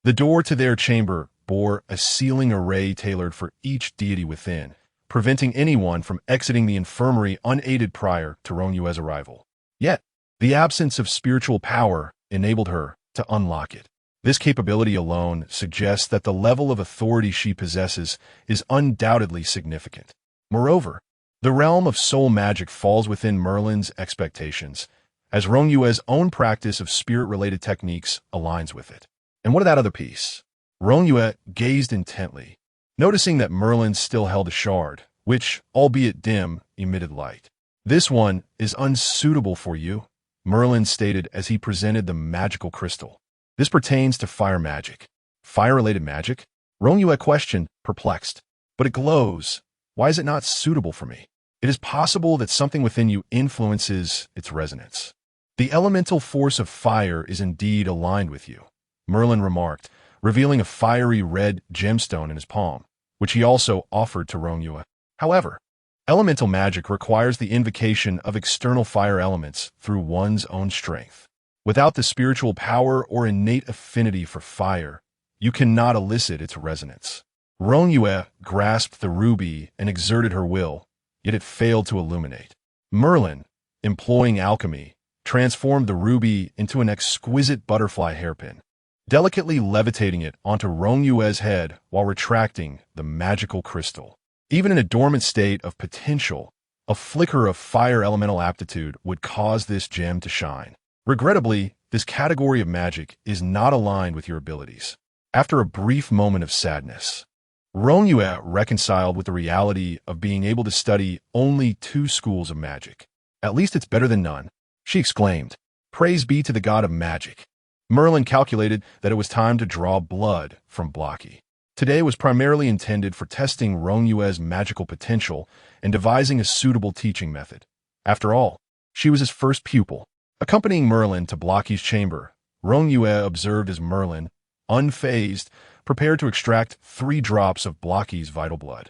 The door to their chamber bore a sealing array tailored for each deity within, preventing anyone from exiting the infirmary unaided prior to Rong Yue's arrival. Yet, the absence of spiritual power enabled her to unlock it. This capability alone suggests that the level of authority she possesses is undoubtedly significant. Moreover, the realm of soul magic falls within Merlin's expectations, as Rong Yue's own practice of spirit-related techniques aligns with it. And what of that other piece? Rong Yue gazed intently, noticing that Merlin still held a shard, which, albeit dim, emitted light. "This one is unsuitable for you," Merlin stated as he presented the magical crystal. "This pertains to fire magic." "Fire-related magic?" Rong Yue questioned, perplexed. "But it glows. Why is it not suitable for me?" "It is possible that something within you influences its resonance. The elemental force of fire is indeed aligned with you," Merlin remarked, revealing a fiery red gemstone in his palm, which he also offered to Rong Yue. However, elemental magic requires the invocation of external fire elements through one's own strength. Without the spiritual power or innate affinity for fire, you cannot elicit its resonance. Rong Yue grasped the ruby and exerted her will, yet it failed to illuminate. Merlin, employing alchemy, transformed the ruby into an exquisite butterfly hairpin, delicately levitating it onto Rong Yue's head while retracting the magical crystal. Even in a dormant state of potential, a flicker of fire elemental aptitude would cause this gem to shine. Regrettably, this category of magic is not aligned with your abilities. After a brief moment of sadness, Rong Yue reconciled with the reality of being able to study only 2 schools of magic. "At least it's better than none," she exclaimed. "Praise be to the god of magic." Merlin calculated that it was time to draw blood from Blocky. Today was primarily intended for testing Rong Yue's magical potential and devising a suitable teaching method. After all, she was his first pupil. Accompanying Merlin to Blocky's chamber, Rong Yue observed as Merlin, unfazed, prepared to extract 3 drops of Blocky's vital blood.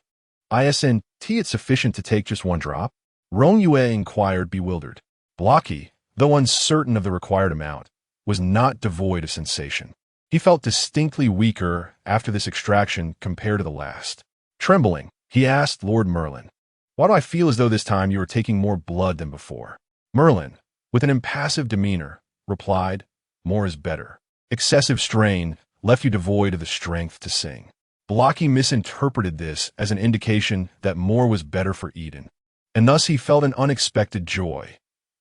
"Isn't it sufficient to take just 1 drop?" Rong Yue inquired, bewildered. Blocky, though uncertain of the required amount, was not devoid of sensation. He felt distinctly weaker after this extraction compared to the last. Trembling, he asked Lord Merlin, "Why do I feel as though this time you are taking more blood than before?" Merlin, with an impassive demeanor, replied, "More is better. Excessive strain left you devoid of the strength to sing." Blocky misinterpreted this as an indication that more was better for Eden, and thus he felt an unexpected joy.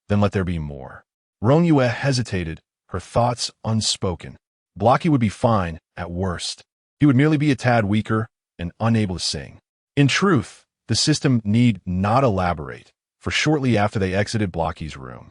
"Then let there be more." Rong Yue hesitated, her thoughts unspoken. Blocky would be fine, at worst. He would merely be a tad weaker and unable to sing. In truth, the system need not elaborate, for shortly after they exited Blocky's room,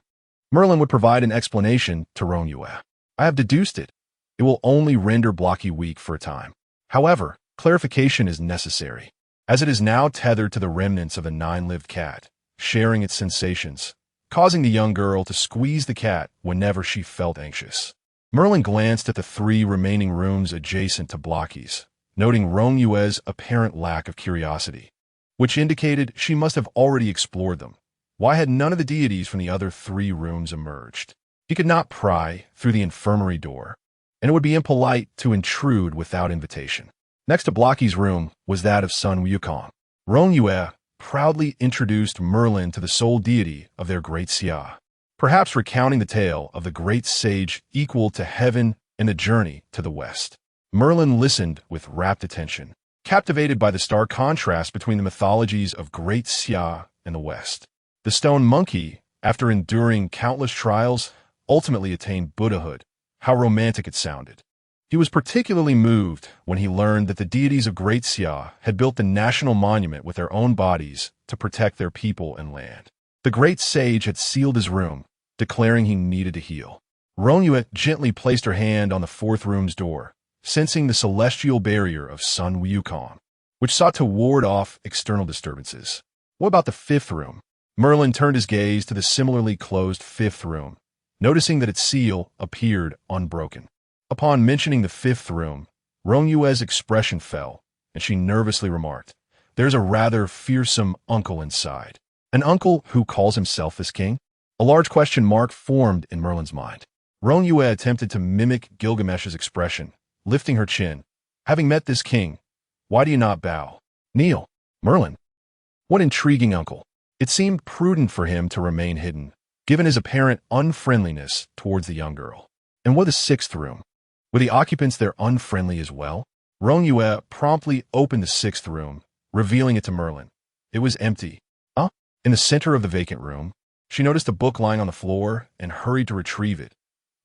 Merlin would provide an explanation to Rong Yue. "I have deduced it. It will only render Blocky weak for a time. However, clarification is necessary, as it is now tethered to the remnants of a 9-lived cat, sharing its sensations, causing the young girl to squeeze the cat whenever she felt anxious." Merlin glanced at the 3 remaining rooms adjacent to Blocky's, noting Rong Yue's apparent lack of curiosity, which indicated she must have already explored them. Why had none of the deities from the other 3 rooms emerged? He could not pry through the infirmary door, and it would be impolite to intrude without invitation. Next to Blocky's room was that of Sun Wukong. Rong Yue proudly introduced Merlin to the sole deity of their great Xia, perhaps recounting the tale of the great sage equal to heaven and the journey to the west. Merlin listened with rapt attention, captivated by the stark contrast between the mythologies of Great Xia and the west. The stone monkey, after enduring countless trials, ultimately attained Buddhahood. How romantic it sounded. He was particularly moved when he learned that the deities of Great Xia had built the national monument with their own bodies to protect their people and land. The great sage had sealed his room, declaring he needed to heal. Rong Yue gently placed her hand on the fourth room's door, sensing the celestial barrier of Sun Wukong, which sought to ward off external disturbances. What about the fifth room? Merlin turned his gaze to the similarly closed fifth room, noticing that its seal appeared unbroken. Upon mentioning the fifth room, Rong Yue's expression fell, and she nervously remarked, "There's a rather fearsome uncle inside." An uncle who calls himself this king? A large question mark formed in Merlin's mind. Rong Yue attempted to mimic Gilgamesh's expression, lifting her chin. "Having met this king, why do you not bow? Kneel." Merlin. What intriguing uncle. It seemed prudent for him to remain hidden, given his apparent unfriendliness towards the young girl. And what the sixth room? Were the occupants there unfriendly as well? Rong Yue promptly opened the sixth room, revealing it to Merlin. It was empty. In the center of the vacant room, she noticed a book lying on the floor and hurried to retrieve it.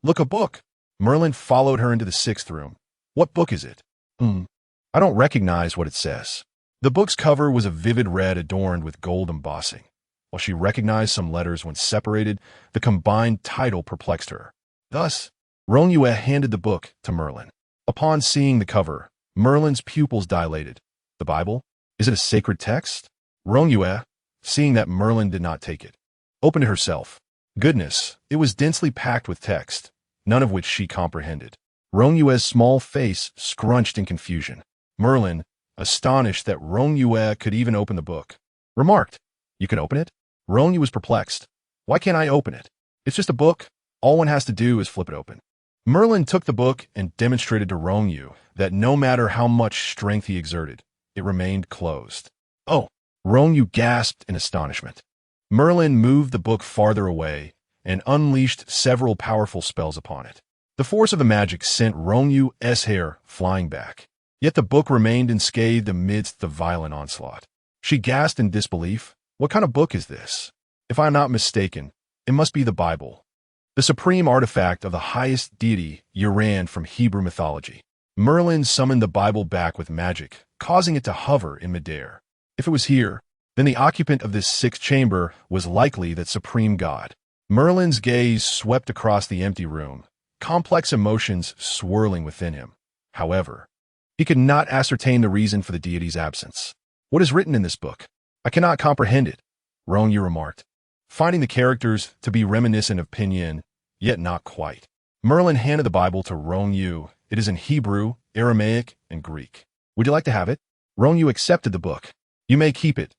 "Look, a book!" Merlin followed her into the sixth room. "What book is it?" I don't recognize what it says." The book's cover was a vivid red adorned with gold embossing. While she recognized some letters when separated, the combined title perplexed her. Thus, Rong Yue handed the book to Merlin. Upon seeing the cover, Merlin's pupils dilated. "The Bible? Is it a sacred text?" Rong Yue, seeing that Merlin did not take it, opened it herself. Goodness, it was densely packed with text, none of which she comprehended. Rong Yue's small face scrunched in confusion. Merlin, astonished that Rong Yue could even open the book, remarked, "You can open it?" Rong Yue was perplexed. "Why can't I open it? It's just a book. All one has to do is flip it open." Merlin took the book and demonstrated to Rong Yue that no matter how much strength he exerted, it remained closed. "Oh!" Rong Yue gasped in astonishment. Merlin moved the book farther away and unleashed several powerful spells upon it. The force of the magic sent Rong Yue's hair flying back. Yet the book remained unscathed amidst the violent onslaught. She gasped in disbelief. "What kind of book is this? If I am not mistaken, it must be the Bible, the supreme artifact of the highest deity Heroine from Hebrew mythology." Merlin summoned the Bible back with magic, causing it to hover in midair. If it was here, then the occupant of this sixth chamber was likely that supreme god. Merlin's gaze swept across the empty room, complex emotions swirling within him. However, he could not ascertain the reason for the deity's absence. "What is written in this book? I cannot comprehend it," Rong Yue remarked, finding the characters to be reminiscent of Pinyin, yet not quite. Merlin handed the Bible to Rong Yue. It is in Hebrew, Aramaic, and Greek. "Would you like to have it?" Rong Yue accepted the book. "You may keep it,"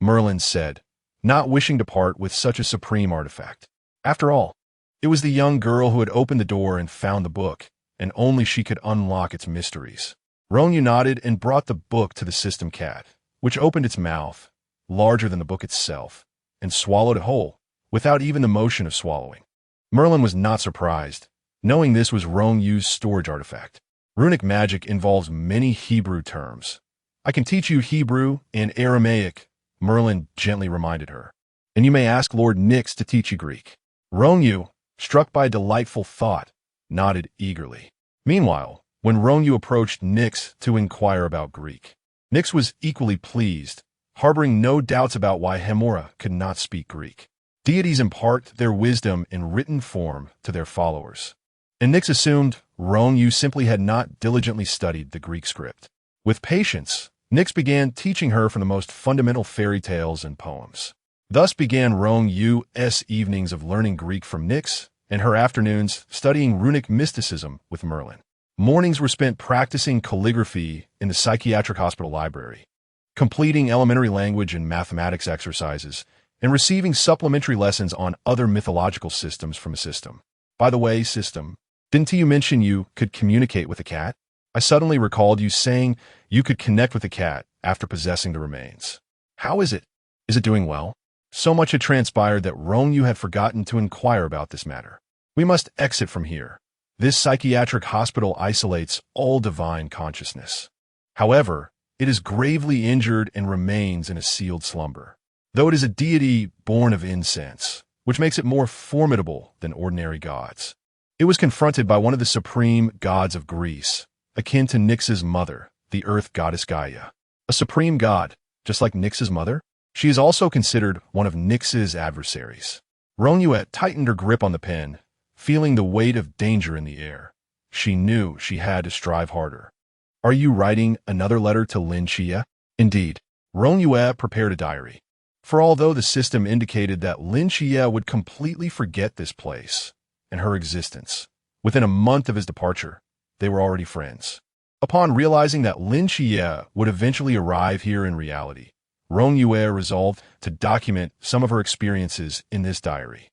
Merlin said, not wishing to part with such a supreme artifact. After all, it was the young girl who had opened the door and found the book, and only she could unlock its mysteries. Rong Yue nodded and brought the book to the system cat, which opened its mouth, larger than the book itself, and swallowed it whole, without even the motion of swallowing. Merlin was not surprised, knowing this was Rong Yue's storage artifact. Runic magic involves many Hebrew terms. "I can teach you Hebrew and Aramaic," Merlin gently reminded her. "And you may ask Lord Nyx to teach you Greek." Rong Yue, struck by a delightful thought, nodded eagerly. Meanwhile, when Rong Yue approached Nyx to inquire about Greek, Nyx was equally pleased, harboring no doubts about why Hemora could not speak Greek. Deities impart their wisdom in written form to their followers, and Nyx assumed Rong Yue simply had not diligently studied the Greek script. With patience, Nyx began teaching her from the most fundamental fairy tales and poems. Thus began Rong Yue's evenings of learning Greek from Nyx, and her afternoons studying runic mysticism with Merlin. Mornings were spent practicing calligraphy in the psychiatric hospital library, completing elementary language and mathematics exercises, and receiving supplementary lessons on other mythological systems from a system. By the way, system, didn't you mention you could communicate with a cat? I suddenly recalled you saying you could connect with the cat after possessing the remains. How is it? Is it doing well? So much had transpired that Rong Yue had forgotten to inquire about this matter. "We must exit from here," This psychiatric hospital isolates all divine consciousness. However, it is gravely injured and remains in a sealed slumber. Though it is a deity born of incense, which makes it more formidable than ordinary gods. It was confronted by one of the supreme gods of Greece, akin to Nyx's mother, the earth goddess Gaia. A supreme god, just like Nyx's mother? She is also considered one of Nyx's adversaries. Rong Yue tightened her grip on the pen, feeling the weight of danger in the air. She knew she had to strive harder. Are you writing another letter to Lin Xie? Indeed. Rong Yue prepared a diary. For although the system indicated that Lin Xie would completely forget this place and her existence, within a month of his departure, they were already friends. Upon realizing that Lin Xie would eventually arrive here in reality, Rong Yue resolved to document some of her experiences in this diary,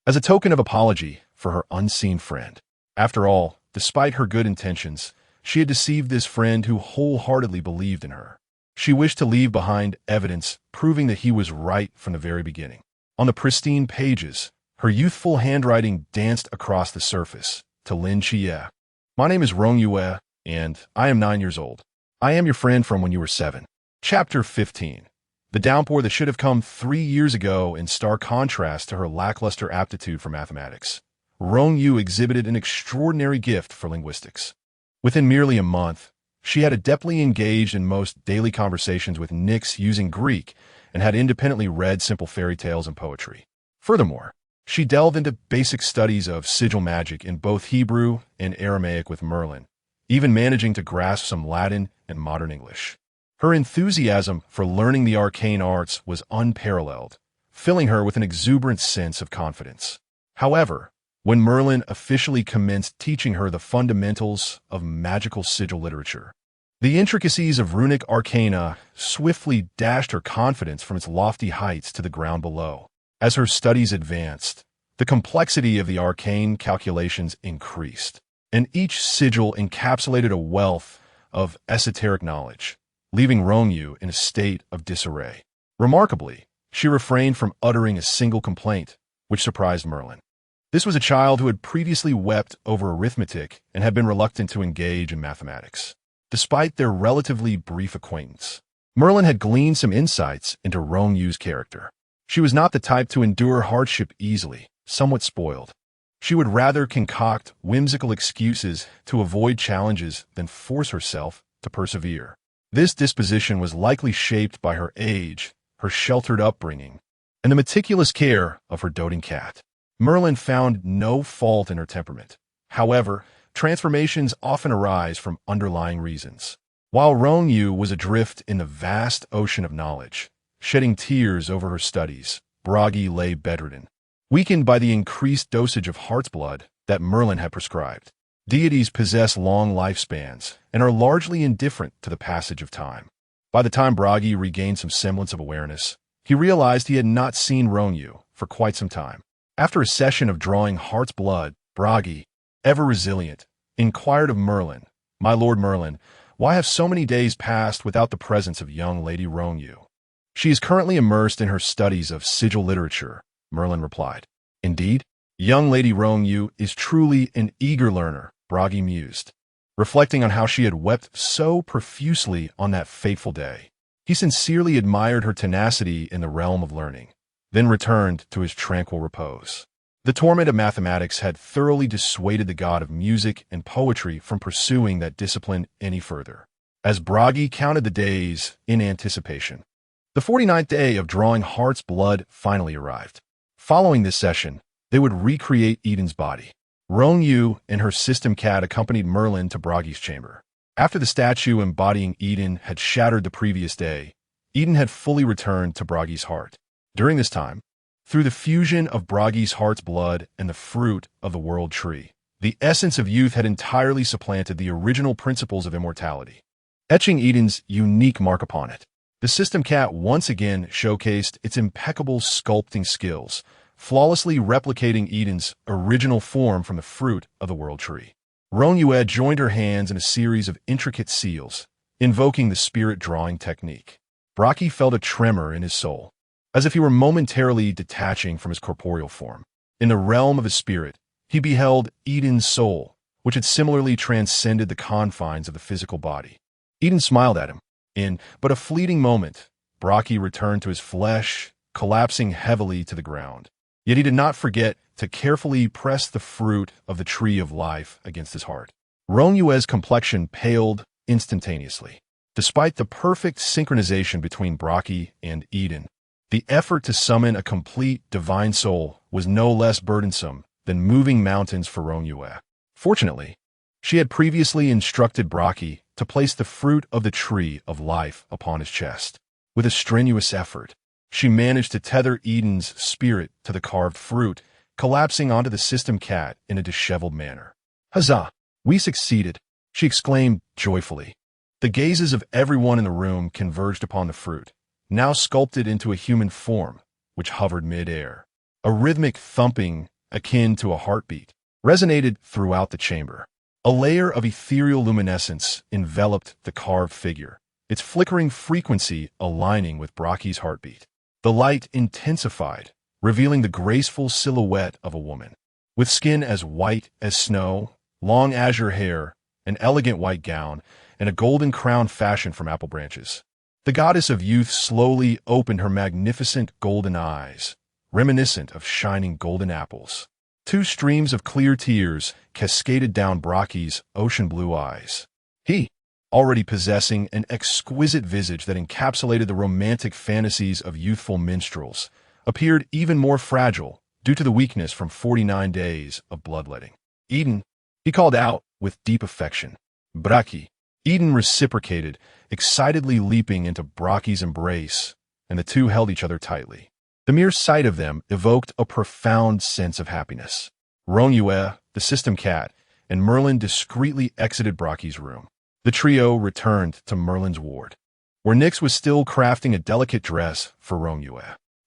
as a token of apology for her unseen friend. After all, despite her good intentions, she had deceived this friend who wholeheartedly believed in her. She wished to leave behind evidence proving that he was right from the very beginning. On the pristine pages, her youthful handwriting danced across the surface to Lin Xie. My name is Rong Yue, and I am 9 years old. I am your friend from when you were 7. Chapter 15. The downpour that should have come 3 years ago in stark contrast to her lackluster aptitude for mathematics. Rong Yue exhibited an extraordinary gift for linguistics. Within merely a month, she had adeptly engaged in most daily conversations with Nyx using Greek and had independently read simple fairy tales and poetry. Furthermore, she delved into basic studies of sigil magic in both Hebrew and Aramaic with Merlin, even managing to grasp some Latin and modern English. Her enthusiasm for learning the arcane arts was unparalleled, filling her with an exuberant sense of confidence. However, when Merlin officially commenced teaching her the fundamentals of magical sigil literature, the intricacies of runic arcana swiftly dashed her confidence from its lofty heights to the ground below. As her studies advanced, the complexity of the arcane calculations increased, and each sigil encapsulated a wealth of esoteric knowledge, leaving Rong Yue in a state of disarray. Remarkably, she refrained from uttering a single complaint, which surprised Merlin. This was a child who had previously wept over arithmetic and had been reluctant to engage in mathematics. Despite their relatively brief acquaintance, Merlin had gleaned some insights into Rong Yue's character. She was not the type to endure hardship easily, somewhat spoiled. She would rather concoct whimsical excuses to avoid challenges than force herself to persevere. This disposition was likely shaped by her age, her sheltered upbringing, and the meticulous care of her doting cat. Merlin found no fault in her temperament. However, transformations often arise from underlying reasons. While Rong Yue was adrift in the vast ocean of knowledge, shedding tears over her studies, Bragi lay bedridden, weakened by the increased dosage of heart's blood that Merlin had prescribed. Deities possess long lifespans and are largely indifferent to the passage of time. By the time Bragi regained some semblance of awareness, he realized he had not seen Rong Yue for quite some time. After a session of drawing heart's blood, Bragi, ever resilient, inquired of Merlin, "My lord Merlin, why have so many days passed without the presence of young Lady Rong Yue?" "She is currently immersed in her studies of sigil literature," Merlin replied. "Indeed, young Lady Rong Yue is truly an eager learner," Bragi mused, reflecting on how she had wept so profusely on that fateful day. He sincerely admired her tenacity in the realm of learning, then returned to his tranquil repose. The torment of mathematics had thoroughly dissuaded the god of music and poetry from pursuing that discipline any further. As Bragi counted the days in anticipation, the 49th day of drawing heart's blood finally arrived. Following this session, they would recreate Eden's body. Rong Yue and her system cat accompanied Merlin to Bragi's chamber. After the statue embodying Eden had shattered the previous day, Eden had fully returned to Bragi's heart. During this time, through the fusion of Bragi's heart's blood and the fruit of the world tree, the essence of youth had entirely supplanted the original principles of immortality, etching Eden's unique mark upon it. The system cat once again showcased its impeccable sculpting skills, flawlessly replicating Eden's original form from the fruit of the world tree. Rong Yue joined her hands in a series of intricate seals, invoking the spirit drawing technique. Bragi felt a tremor in his soul, as if he were momentarily detaching from his corporeal form. In the realm of his spirit, he beheld Eden's soul, which had similarly transcended the confines of the physical body. Eden smiled at him. In but a fleeting moment, Brockie returned to his flesh, collapsing heavily to the ground. Yet he did not forget to carefully press the fruit of the tree of life against his heart. Rong Yue's complexion paled instantaneously. Despite the perfect synchronization between Brockie and Eden, the effort to summon a complete divine soul was no less burdensome than moving mountains for Rong Yue. Fortunately, she had previously instructed Brockie to place the fruit of the tree of life upon his chest. With a strenuous effort, she managed to tether Eden's spirit to the carved fruit, collapsing onto the system cat in a disheveled manner. "Huzzah! We succeeded!" she exclaimed joyfully. The gazes of everyone in the room converged upon the fruit, now sculpted into a human form, which hovered mid-air. A rhythmic thumping, akin to a heartbeat, resonated throughout the chamber. A layer of ethereal luminescence enveloped the carved figure, its flickering frequency aligning with Brockie's heartbeat. The light intensified, revealing the graceful silhouette of a woman. With skin as white as snow, long azure hair, an elegant white gown, and a golden crown fashioned from apple branches. The goddess of youth slowly opened her magnificent golden eyes, reminiscent of shining golden apples. Two streams of clear tears cascaded down Brockie's ocean blue eyes. He, already possessing an exquisite visage that encapsulated the romantic fantasies of youthful minstrels, appeared even more fragile due to the weakness from 49 days of bloodletting. "Eden," he called out with deep affection. "Brockie." Eden reciprocated, excitedly leaping into Brockie's embrace, and the two held each other tightly. The mere sight of them evoked a profound sense of happiness. Rong Yue, the system cat, and Merlin discreetly exited Brockie's room. The trio returned to Merlin's ward, where Nyx was still crafting a delicate dress for Rong Yue.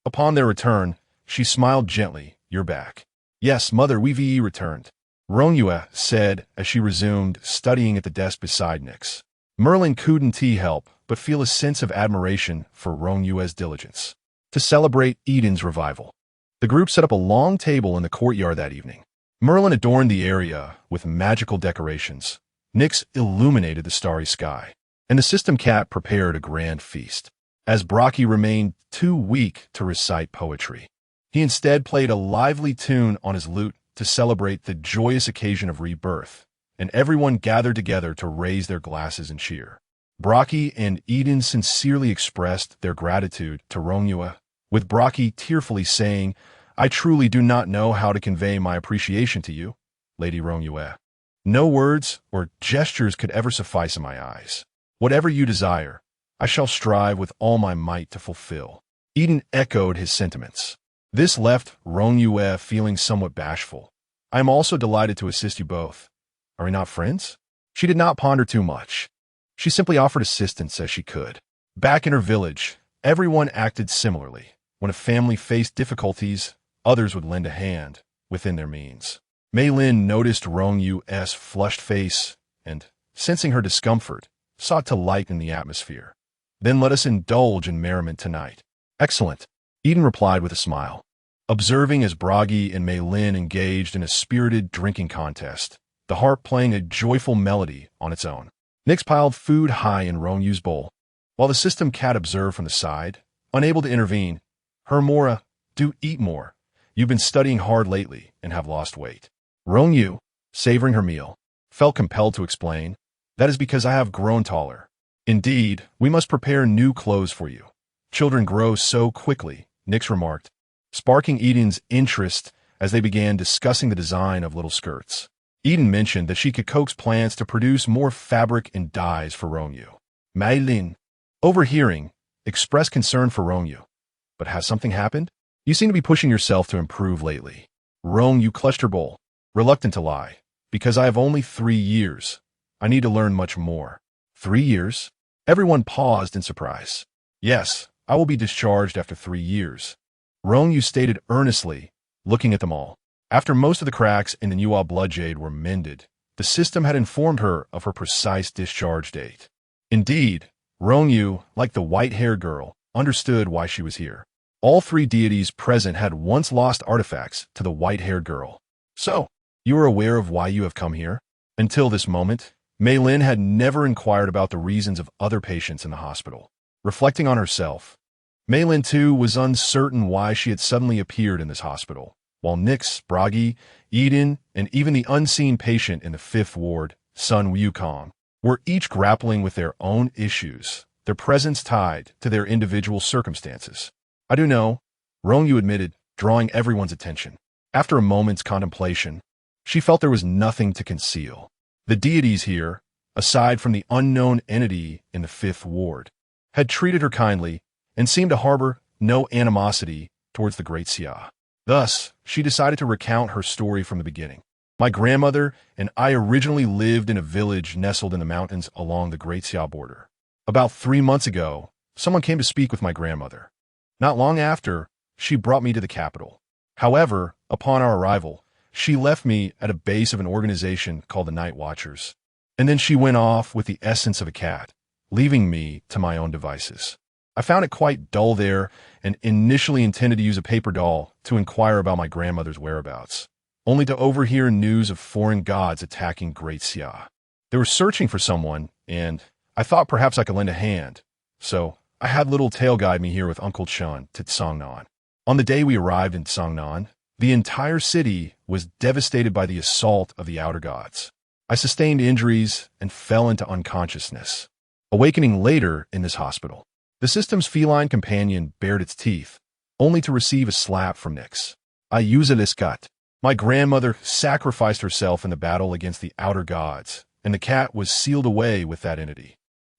Upon their return, she smiled gently. "You're back." "Yes, mother, we've returned," Rong Yue said as she resumed studying at the desk beside Nyx. Merlin couldn't help but feel a sense of admiration for Rong Yue's diligence. To celebrate Eden's revival, the group set up a long table in the courtyard that evening. Merlin adorned the area with magical decorations. Nyx illuminated the starry sky, and the system cat prepared a grand feast. As Brockie remained too weak to recite poetry, he instead played a lively tune on his lute to celebrate the joyous occasion of rebirth, and everyone gathered together to raise their glasses and cheer. Brockie and Eden sincerely expressed their gratitude to Rong Yue, with Brockie tearfully saying, "I truly do not know how to convey my appreciation to you, Lady Rong Yue. No words or gestures could ever suffice in my eyes. Whatever you desire, I shall strive with all my might to fulfill." Eden echoed his sentiments. This left Rong Yue feeling somewhat bashful. "I am also delighted to assist you both. Are we not friends?" She did not ponder too much. She simply offered assistance as she could. Back in her village, everyone acted similarly. When a family faced difficulties, others would lend a hand, within their means. Mei Lin noticed Rong Yue's flushed face and, sensing her discomfort, sought to lighten the atmosphere. "Then let us indulge in merriment tonight." "Excellent," Eden replied with a smile. Observing as Brockie and Mei Lin engaged in a spirited drinking contest, the harp playing a joyful melody on its own. Nyx piled food high in Rong Yue's bowl, while the system cat observed from the side, unable to intervene. "Hermora, do eat more. You've been studying hard lately and have lost weight." Rong Yue, savoring her meal, felt compelled to explain, "That is because I have grown taller. Indeed, we must prepare new clothes for you. Children grow so quickly," Nyx remarked, sparking Eden's interest as they began discussing the design of little skirts. Eden mentioned that she could coax plants to produce more fabric and dyes for Rong Yue. Mei Lin, overhearing, expressed concern for Rong Yue. "But has something happened? You seem to be pushing yourself to improve lately." Rong Yue clutched her bowl, reluctant to lie. "Because I have only 3 years. I need to learn much more." 3 years? Everyone paused in surprise. "Yes, I will be discharged after 3 years," Rong Yue stated earnestly, looking at them all. After most of the cracks in the Nuwa bloodjade were mended, the system had informed her of her precise discharge date. Indeed, Rong Yue, like the white-haired girl, understood why she was here. All 3 deities present had once lost artifacts to the white-haired girl. "So, you are aware of why you have come here?" Until this moment, Mei Lin had never inquired about the reasons of other patients in the hospital. Reflecting on herself, Mei Lin too was uncertain why she had suddenly appeared in this hospital, while Nix, Bragi, Eden, and even the unseen patient in the 5th ward, Sun Wukong, were each grappling with their own issues, their presence tied to their individual circumstances. I do know, Rong Yue admitted, drawing everyone's attention. After a moment's contemplation, she felt there was nothing to conceal. The deities here, aside from the unknown entity in the 5th ward, had treated her kindly and seemed to harbor no animosity towards the Great Xia. Thus, she decided to recount her story from the beginning. My grandmother and I originally lived in a village nestled in the mountains along the Great Xia border. About 3 months ago, someone came to speak with my grandmother. Not long after, she brought me to the capital. However, upon our arrival, she left me at a base of an organization called the Night Watchers. And then she went off with the essence of a cat, leaving me to my own devices. I found it quite dull there and initially intended to use a paper doll to inquire about my grandmother's whereabouts, only to overhear news of foreign gods attacking Great Xia. They were searching for someone, and I thought perhaps I could lend a hand, so I had little tail guide me here with Uncle Chun to Cangnan. On the day we arrived in Cangnan, the entire city was devastated by the assault of the outer gods. I sustained injuries and fell into unconsciousness, awakening later in this hospital. The system's feline companion bared its teeth, only to receive a slap from Nix. I use a cut. My grandmother sacrificed herself in the battle against the outer gods, and the cat was sealed away with that entity.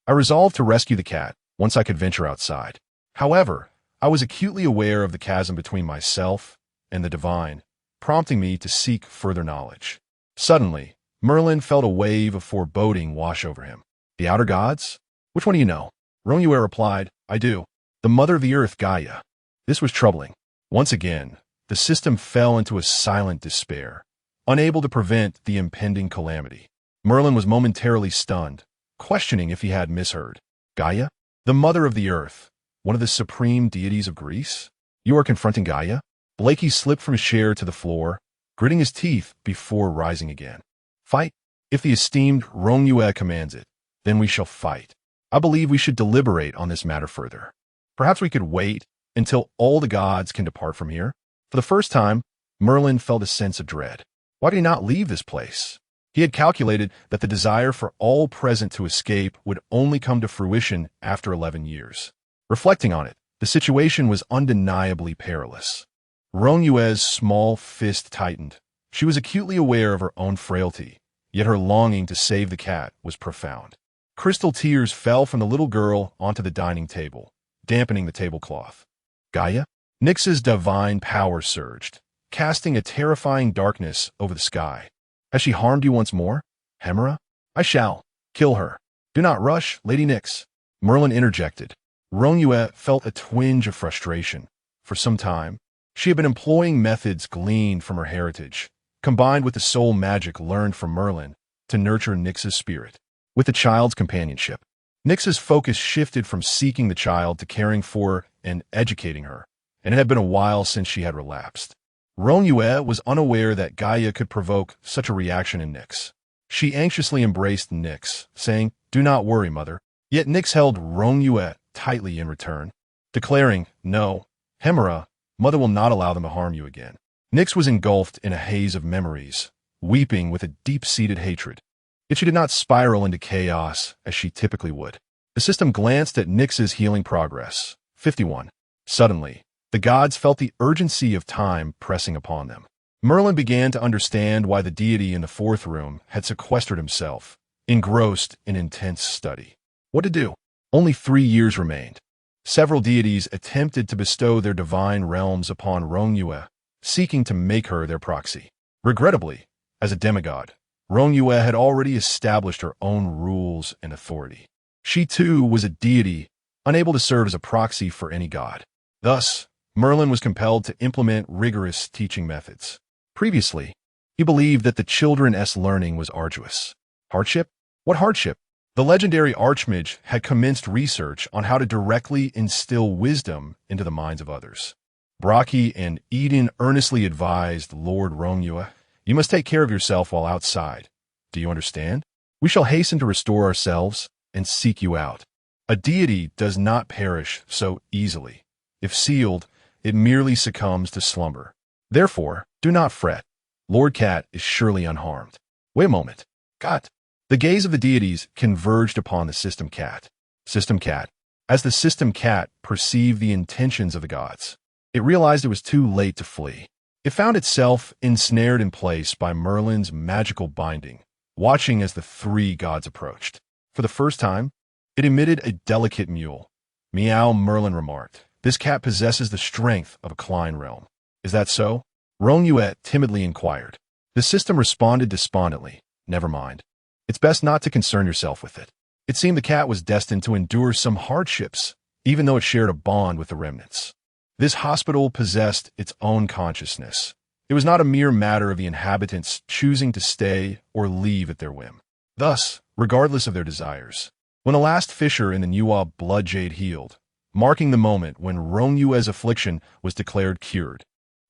I resolved to rescue the cat once I could venture outside. However, I was acutely aware of the chasm between myself and the divine, prompting me to seek further knowledge. Suddenly, Merlin felt a wave of foreboding wash over him. The outer gods? Which one do you know? Rong Yue replied, I do. The mother of the earth, Gaia. This was troubling. Once again, the system fell into a silent despair, unable to prevent the impending calamity. Merlin was momentarily stunned, questioning if he had misheard. Gaia? The mother of the earth, one of the supreme deities of Greece? You are confronting Gaia? Blakey slipped from his chair to the floor, gritting his teeth before rising again. Fight? If the esteemed Rong Yue commands it, then we shall fight. I believe we should deliberate on this matter further. Perhaps we could wait until all the gods can depart from here. For the first time, Merlin felt a sense of dread. Why did he not leave this place? He had calculated that the desire for all present to escape would only come to fruition after 11 years. Reflecting on it, the situation was undeniably perilous. Rong Yue's small fist tightened. She was acutely aware of her own frailty, yet her longing to save the cat was profound. Crystal tears fell from the little girl onto the dining table, dampening the tablecloth. Gaia? Nix's divine power surged, casting a terrifying darkness over the sky. Has she harmed you once more? Hemera? I shall. Kill her. Do not rush, Lady Nix. Merlin interjected. Rong Yue felt a twinge of frustration. For some time, she had been employing methods gleaned from her heritage, combined with the soul magic learned from Merlin, to nurture Nix's spirit. With the child's companionship, Nix's focus shifted from seeking the child to caring for and educating her, and it had been a while since she had relapsed. Rong Yue was unaware that Gaia could provoke such a reaction in Nix. She anxiously embraced Nix, saying, Do not worry, mother. Yet Nix held Rong Yue tightly in return, declaring, No, Hemera, mother will not allow them to harm you again. Nix was engulfed in a haze of memories, weeping with a deep-seated hatred. Yet she did not spiral into chaos as she typically would. The system glanced at Nix's healing progress. 51. Suddenly, the gods felt the urgency of time pressing upon them. Merlin began to understand why the deity in the 4th room had sequestered himself, engrossed in intense study. What to do? Only 3 years remained. Several deities attempted to bestow their divine realms upon Rong Yue, seeking to make her their proxy. Regrettably, as a demigod, Rong Yue had already established her own rules and authority. She too was a deity, unable to serve as a proxy for any god. Thus, Merlin was compelled to implement rigorous teaching methods. Previously, he believed that the children's learning was arduous. Hardship? What hardship? The legendary Archmage had commenced research on how to directly instill wisdom into the minds of others. Braki and Eden earnestly advised Lord Rong Yue, You must take care of yourself while outside. Do you understand? We shall hasten to restore ourselves and seek you out. A deity does not perish so easily. If sealed, it merely succumbs to slumber. Therefore, do not fret. Lord Cat is surely unharmed. Wait a moment. Cat. The gaze of the deities converged upon the system cat. System cat. As the system cat perceived the intentions of the gods, it realized it was too late to flee. It found itself ensnared in place by Merlin's magical binding, watching as the three gods approached. For the first time, it emitted a delicate mewl. Meow, Merlin remarked. This cat possesses the strength of a Klein realm. Is that so? Rong Yue timidly inquired. The system responded despondently. Never mind. It's best not to concern yourself with it. It seemed the cat was destined to endure some hardships, even though it shared a bond with the remnants. This hospital possessed its own consciousness. It was not a mere matter of the inhabitants choosing to stay or leave at their whim. Thus, regardless of their desires, when the last fissure in the Nuwa blood jade healed, marking the moment when Rong Yue's affliction was declared cured,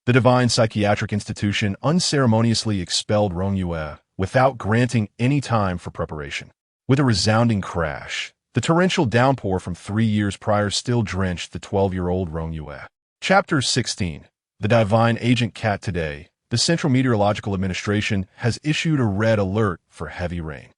the divine psychiatric institution unceremoniously expelled Rong Yue without granting any time for preparation. With a resounding crash, the torrential downpour from 3 years prior still drenched the 12-year-old Rong Yue. Chapter 16. The Divine Agent Cat. Today, the Central Meteorological Administration has issued a red alert for heavy rain,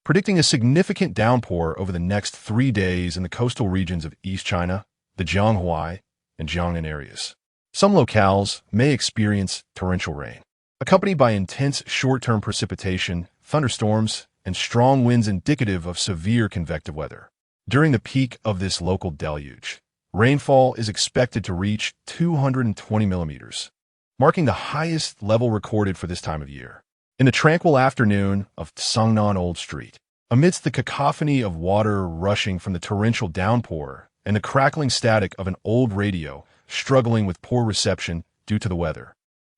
predicting a significant downpour over the next 3 days in the coastal regions of East China, the Jianghuai, and Jiangnan areas. Some locales may experience torrential rain, accompanied by intense short-term precipitation, thunderstorms, and strong winds indicative of severe convective weather. During the peak of this local deluge, rainfall is expected to reach 220 millimeters, marking the highest level recorded for this time of year. In the tranquil afternoon of Cangnan Old Street, amidst the cacophony of water rushing from the torrential downpour and the crackling static of an old radio struggling with poor reception due to the weather,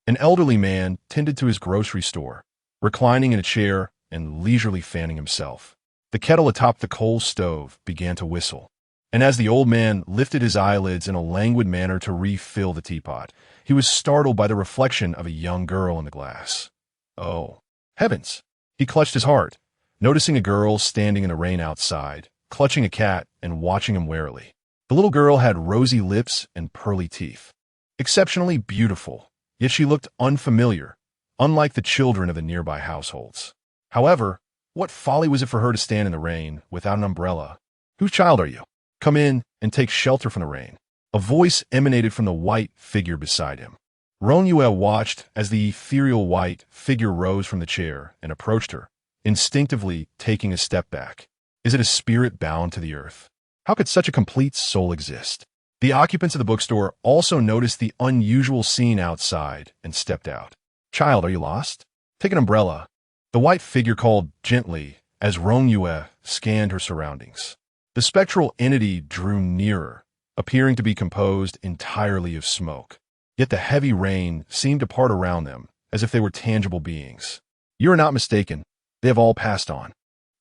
an elderly man tended to his grocery store, reclining in a chair and leisurely fanning himself. The kettle atop the coal stove began to whistle, and as the old man lifted his eyelids in a languid manner to refill the teapot, he was startled by the reflection of a young girl in the glass. Oh, heavens! He clutched his heart, noticing a girl standing in the rain outside, clutching a cat and watching him warily. The little girl had rosy lips and pearly teeth. Exceptionally beautiful, yet she looked unfamiliar, unlike the children of the nearby households. However, what folly was it for her to stand in the rain without an umbrella? Whose child are you? Come in and take shelter from the rain. A voice emanated from the white figure beside him. Rong Yue watched as the ethereal white figure rose from the chair and approached her, instinctively taking a step back. Is it a spirit bound to the earth? How could such a complete soul exist? The occupants of the bookstore also noticed the unusual scene outside and stepped out. Child, are you lost? Take an umbrella. The white figure called gently as Rong Yue scanned her surroundings. The spectral entity drew nearer, appearing to be composed entirely of smoke. Yet the heavy rain seemed to part around them, as if they were tangible beings. You are not mistaken. They have all passed on.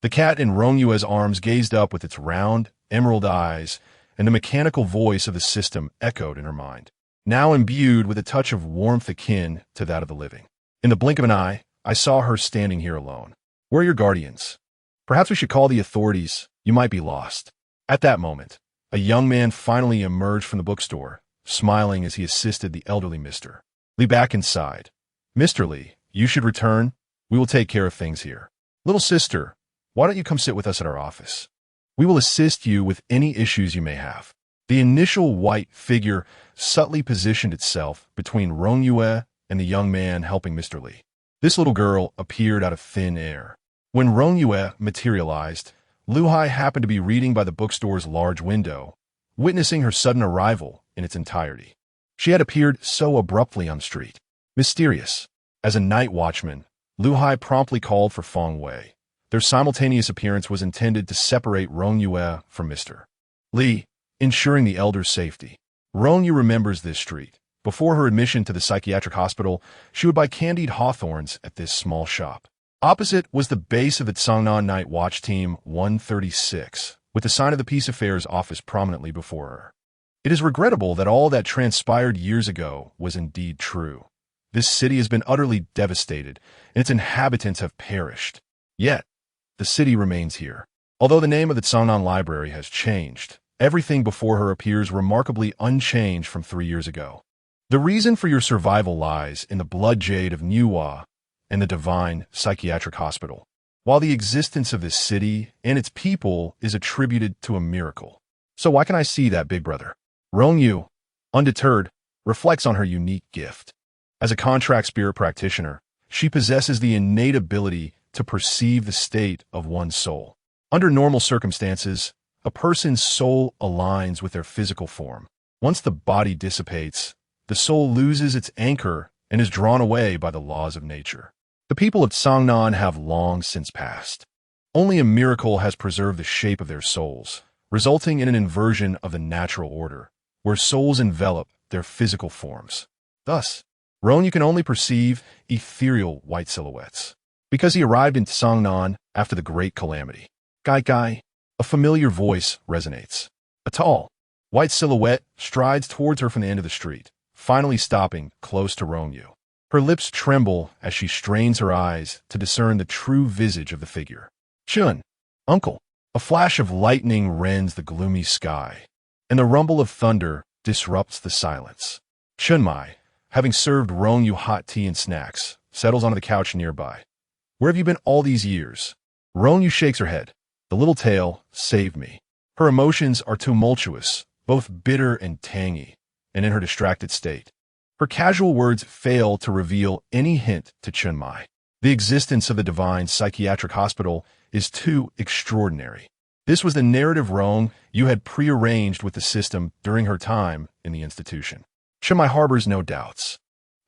The cat in Rong Yue's arms gazed up with its round, emerald eyes, and the mechanical voice of the system echoed in her mind, now imbued with a touch of warmth akin to that of the living. In the blink of an eye, I saw her standing here alone. Where are your guardians? Perhaps we should call the authorities. You might be lost. At that moment, a young man finally emerged from the bookstore, smiling as he assisted the elderly Mr. Li back inside. Mr. Li, you should return. We will take care of things here. Little sister, why don't you come sit with us at our office? We will assist you with any issues you may have. The initial white figure subtly positioned itself between Rong Yue and the young man helping Mr. Li. This little girl appeared out of thin air. When Rong Yue materialized, Lu Hai happened to be reading by the bookstore's large window, witnessing her sudden arrival in its entirety. She had appeared so abruptly on the street. Mysterious. As a night watchman, Lu Hai promptly called for Feng Wei. Their simultaneous appearance was intended to separate Rong Yue from Mr. Li, ensuring the elder's safety. Rong Yue remembers this street. Before her admission to the psychiatric hospital, she would buy candied hawthorns at this small shop. Opposite was the base of the Cangnan Night Watch Team 136, with the sign of the Peace Affairs office prominently before her. It is regrettable that all that transpired years ago was indeed true. This city has been utterly devastated, and its inhabitants have perished. Yet, the city remains here. Although the name of the Cangnan library has changed, everything before her appears remarkably unchanged from 3 years ago. The reason for your survival lies in the blood jade of Niwa and the divine psychiatric hospital, while the existence of this city and its people is attributed to a miracle. So why can I see that, big brother? Rong Yue, undeterred, reflects on her unique gift. As a contract spirit practitioner, she possesses the innate ability to perceive the state of one's soul. Under normal circumstances, a person's soul aligns with their physical form. Once the body dissipates, the soul loses its anchor and is drawn away by the laws of nature. The people of Cangnan have long since passed. Only a miracle has preserved the shape of their souls, resulting in an inversion of the natural order, where souls envelop their physical forms. Thus, Rong Yue can only perceive ethereal white silhouettes. Because he arrived in Cangnan after the Great Calamity. Gai, a familiar voice resonates. A tall, white silhouette strides towards her from the end of the street, finally stopping close to Rong Yue. Her lips tremble as she strains her eyes to discern the true visage of the figure. Chun, uncle. A flash of lightning rends the gloomy sky, and the rumble of thunder disrupts the silence. Chunmai, having served Rong Yue hot tea and snacks, settles onto the couch nearby. Where have you been all these years? Rong Yue shakes her head. The little tale saved me. Her emotions are tumultuous, both bitter and tangy, and in her distracted state. Her casual words fail to reveal any hint to Chunmai. The existence of the divine psychiatric hospital is too extraordinary. This was the narrative Rong Yue had prearranged with the system during her time in the institution. Chunmai harbors no doubts.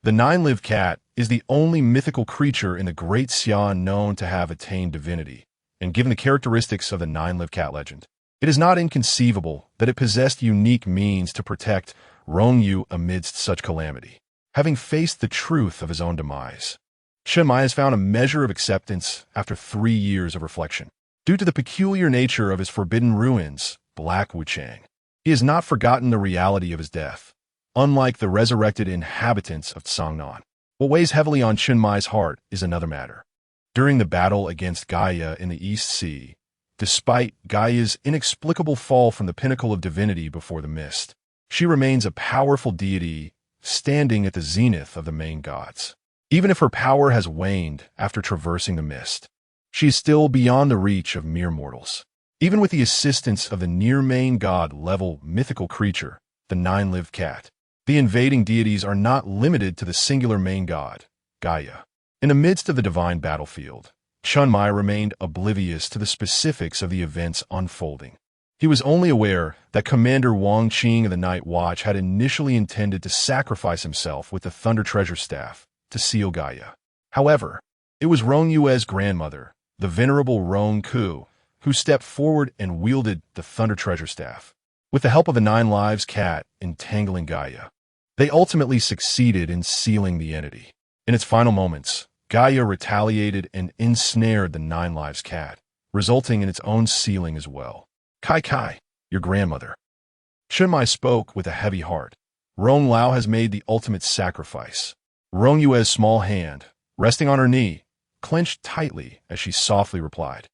The nine-lived cat is the only mythical creature in the Great Xia known to have attained divinity, and given the characteristics of the nine-lived cat legend, it is not inconceivable that it possessed unique means to protect Rong Yue amidst such calamity. Having faced the truth of his own demise, Chunmai has found a measure of acceptance after 3 years of reflection. Due to the peculiar nature of his forbidden ruins, Black Wuchang, he has not forgotten the reality of his death, unlike the resurrected inhabitants of Cangnan. What weighs heavily on Chunmai's heart is another matter. During the battle against Gaia in the East Sea, despite Gaia's inexplicable fall from the pinnacle of divinity before the mist, she remains a powerful deity standing at the zenith of the main gods. Even if her power has waned after traversing the mist, she is still beyond the reach of mere mortals. Even with the assistance of the near-main god-level mythical creature, the nine-lived cat, the invading deities are not limited to the singular main god, Gaia. In the midst of the divine battlefield, Chunmai remained oblivious to the specifics of the events unfolding. He was only aware that Commander Wang Qing of the Night Watch had initially intended to sacrifice himself with the Thunder Treasure Staff to seal Gaia. However, it was Rong Yue's grandmother, the venerable Rong Ku, who stepped forward and wielded the Thunder Treasure Staff. With the help of the Nine Lives cat entangling Gaia, they ultimately succeeded in sealing the entity. In its final moments, Gaia retaliated and ensnared the Nine Lives cat, resulting in its own sealing as well. Kai, your grandmother. Chunmai spoke with a heavy heart. Rong Lao has made the ultimate sacrifice. Rong Yue's small hand, resting on her knee, clenched tightly as she softly replied.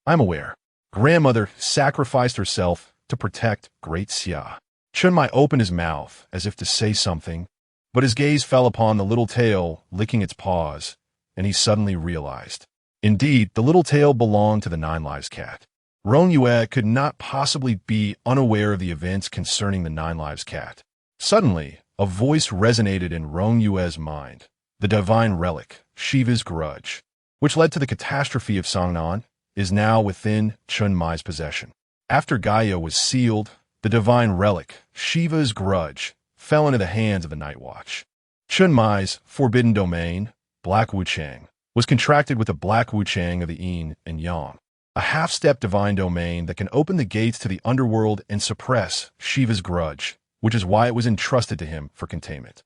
I'm aware. Grandmother sacrificed herself to protect Great Xia. Chunmai opened his mouth as if to say something, but his gaze fell upon the little tail licking its paws, and he suddenly realized. Indeed, the little tail belonged to the Nine Lives cat. Rong Yue could not possibly be unaware of the events concerning the Nine Lives cat. Suddenly, a voice resonated in Rong Yue's mind, the divine relic, Shiva's grudge, which led to the catastrophe of Cangnan, is now within Chunmai's possession. After Gaia was sealed, the divine relic, Shiva's grudge, fell into the hands of the Night Watch. Chunmai's forbidden domain, Black Wuchang, was contracted with the Black Wuchang of the Yin and Yang, a half-step divine domain that can open the gates to the underworld and suppress Shiva's grudge, which is why it was entrusted to him for containment.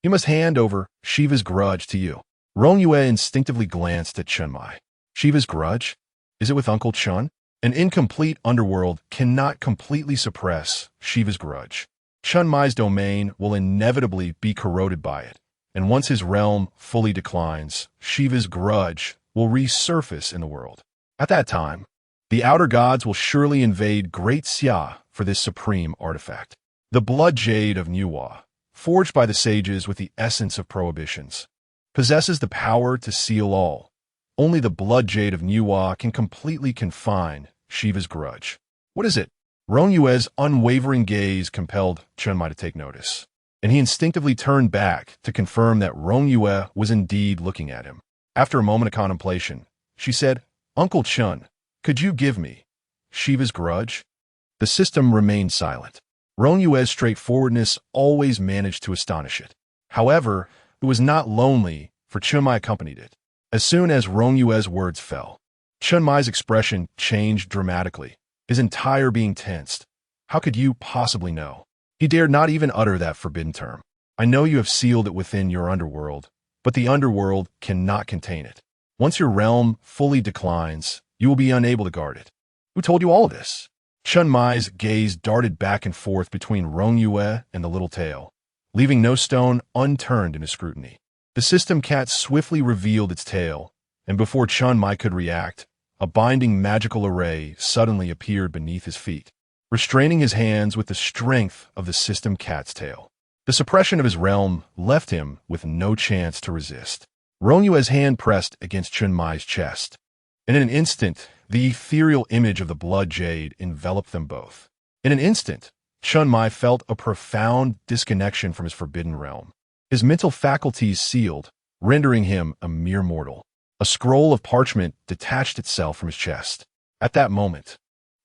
He must hand over Shiva's grudge to you. Rong Yue instinctively glanced at Chunmai. Shiva's grudge? Is it with Uncle Chun? An incomplete underworld cannot completely suppress Shiva's grudge. Chunmai's domain will inevitably be corroded by it, and once his realm fully declines, Shiva's grudge will will resurface in the world. At that time, the outer gods will surely invade Great Xia for this supreme artifact. The blood jade of Nuwa, forged by the sages with the essence of prohibitions, possesses the power to seal all. Only the blood jade of Nuwa can completely confine Shiva's grudge. What is it? Rong Yue's unwavering gaze compelled Chen Mai to take notice, and he instinctively turned back to confirm that Rong Yue was indeed looking at him. After a moment of contemplation, she said, "Uncle Chen, could you give me Shiva's grudge?" The system remained silent. Rong Yue's straightforwardness always managed to astonish it. However, it was not lonely, for Chen Mai accompanied it. As soon as Rong Yue's words fell, Chen Mai's expression changed dramatically, his entire being tensed. How could you possibly know? He dared not even utter that forbidden term. I know you have sealed it within your underworld, but the underworld cannot contain it. Once your realm fully declines, you will be unable to guard it. Who told you all this? Chen Mai's gaze darted back and forth between Rong Yue and the little tail, leaving no stone unturned in his scrutiny. The system cat swiftly revealed its tail, and before Chen Mai could react, a binding magical array suddenly appeared beneath his feet, restraining his hands with the strength of the system cat's tail. The suppression of his realm left him with no chance to resist. Rong Yue's hand pressed against Chen Mai's chest, and in an instant, the ethereal image of the blood jade enveloped them both. In an instant, Chen Mai felt a profound disconnection from his forbidden realm. His mental faculties sealed, rendering him a mere mortal. A scroll of parchment detached itself from his chest. At that moment,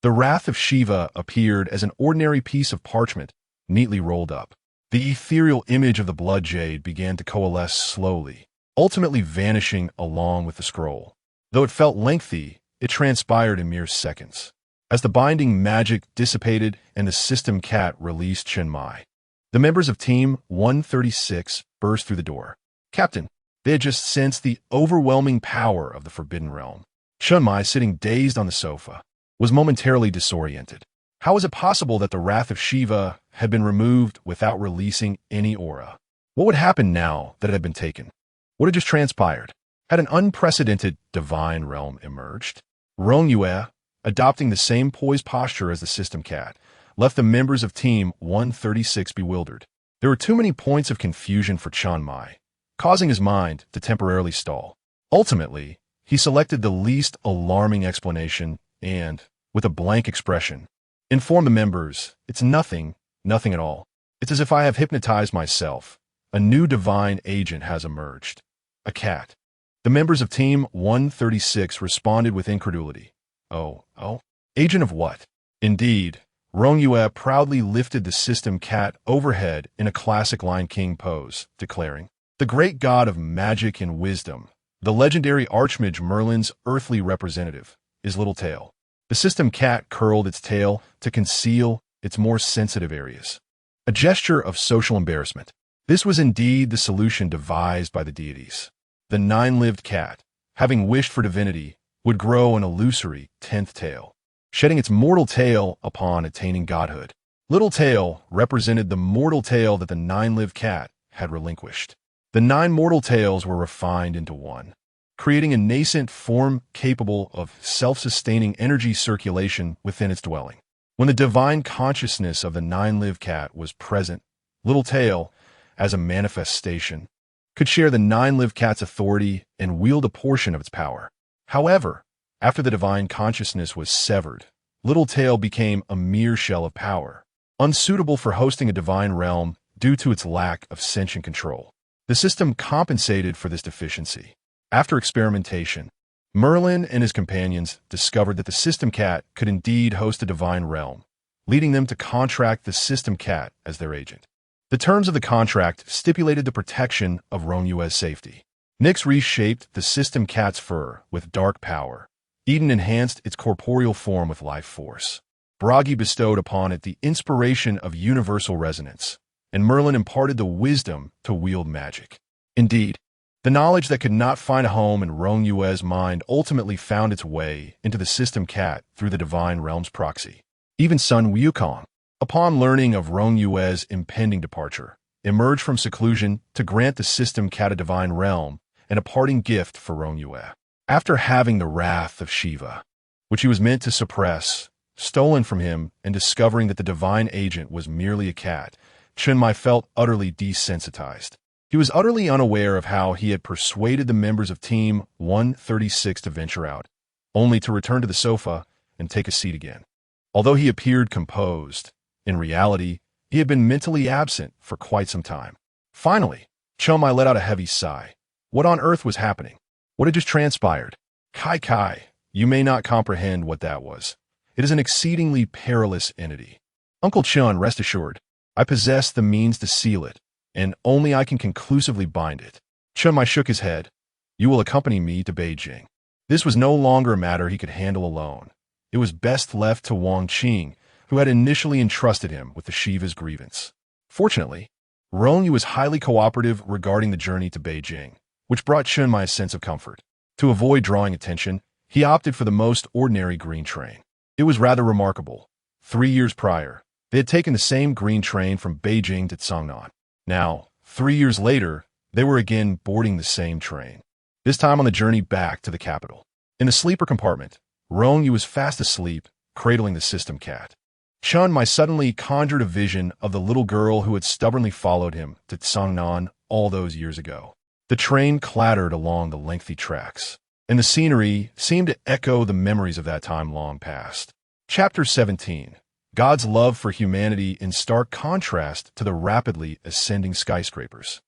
the wrath of Shiva appeared as an ordinary piece of parchment, neatly rolled up. The ethereal image of the blood jade began to coalesce slowly, ultimately vanishing along with the scroll. Though it felt lengthy, it transpired in mere seconds. As the binding magic dissipated and the system cat released Chen Mai, the members of Team 136 burst through the door. Captain, they had just sensed the overwhelming power of the Forbidden Realm. Chen Mai, sitting dazed on the sofa, was momentarily disoriented. How was it possible that the wrath of Shiva had been removed without releasing any aura? What would happen now that it had been taken? What had just transpired? Had an unprecedented divine realm emerged? Rong Yue, adopting the same poised posture as the system cat, left the members of Team 136 bewildered. There were too many points of confusion for Chen Mai, causing his mind to temporarily stall. Ultimately, he selected the least alarming explanation and, with a blank expression, informed the members, "It's nothing, nothing at all. It's as if I have hypnotized myself. A new divine agent has emerged. A cat." The members of Team 136 responded with incredulity. Oh, agent of what? Indeed, Rong Yue proudly lifted the system cat overhead in a classic Lion King pose, declaring, "The great god of magic and wisdom, the legendary archmage Merlin's earthly representative, is Little Tail." The system cat curled its tail to conceal its more sensitive areas. A gesture of social embarrassment. This was indeed the solution devised by the deities. The nine-lived cat, having wished for divinity, would grow an illusory 10th tail, shedding its mortal tail upon attaining godhood. Little Tail represented the mortal tail that the nine-lived cat had relinquished. The 9 mortal tails were refined into one, creating a nascent form capable of self-sustaining energy circulation within its dwelling. When the divine consciousness of the nine-lived cat was present, Little Tail, as a manifestation, could share the nine-lived cat's authority and wield a portion of its power. However, after the divine consciousness was severed, Little Tail became a mere shell of power, unsuitable for hosting a divine realm due to its lack of sentient control. The system compensated for this deficiency. After experimentation, Merlin and his companions discovered that the system cat could indeed host a divine realm, leading them to contract the system cat as their agent. The terms of the contract stipulated the protection of Rong Yue's safety. Nyx reshaped the system cat's fur with dark power. Eden enhanced its corporeal form with life force. Bragi bestowed upon it the inspiration of universal resonance, and Merlin imparted the wisdom to wield magic. Indeed, the knowledge that could not find a home in Rong Yue's mind ultimately found its way into the system cat through the divine realm's proxy. Even Sun Wukong, upon learning of Rong Yue's impending departure, emerged from seclusion to grant the system cat a divine realm and a parting gift for Rong Yue. After having the wrath of Shiva, which he was meant to suppress, stolen from him, and discovering that the divine agent was merely a cat, Chunmai felt utterly desensitized. He was utterly unaware of how he had persuaded the members of Team 136 to venture out, only to return to the sofa and take a seat again. Although he appeared composed, in reality, he had been mentally absent for quite some time. Finally, Chunmai let out a heavy sigh. What on earth was happening? What had just transpired? Kai, you may not comprehend what that was. It is an exceedingly perilous entity. Uncle Chun, rest assured, I possess the means to seal it, and only I can conclusively bind it. Chunmai shook his head. You will accompany me to Beijing. This was no longer a matter he could handle alone. It was best left to Wang Qing, who had initially entrusted him with the Shiva's grievance. Fortunately, Rong Yue was highly cooperative regarding the journey to Beijing, which brought Chunmai a sense of comfort. To avoid drawing attention, he opted for the most ordinary green train. It was rather remarkable. 3 years prior, they had taken the same green train from Beijing to Cangnan. Now, 3 years later, they were again boarding the same train, this time on the journey back to the capital. In the sleeper compartment, Rong Yue was fast asleep, cradling the system cat. Chunmai suddenly conjured a vision of the little girl who had stubbornly followed him to Cangnan all those years ago. The train clattered along the lengthy tracks, and the scenery seemed to echo the memories of that time long past. Chapter 17. God's love for humanity in stark contrast to the rapidly ascending skyscrapers.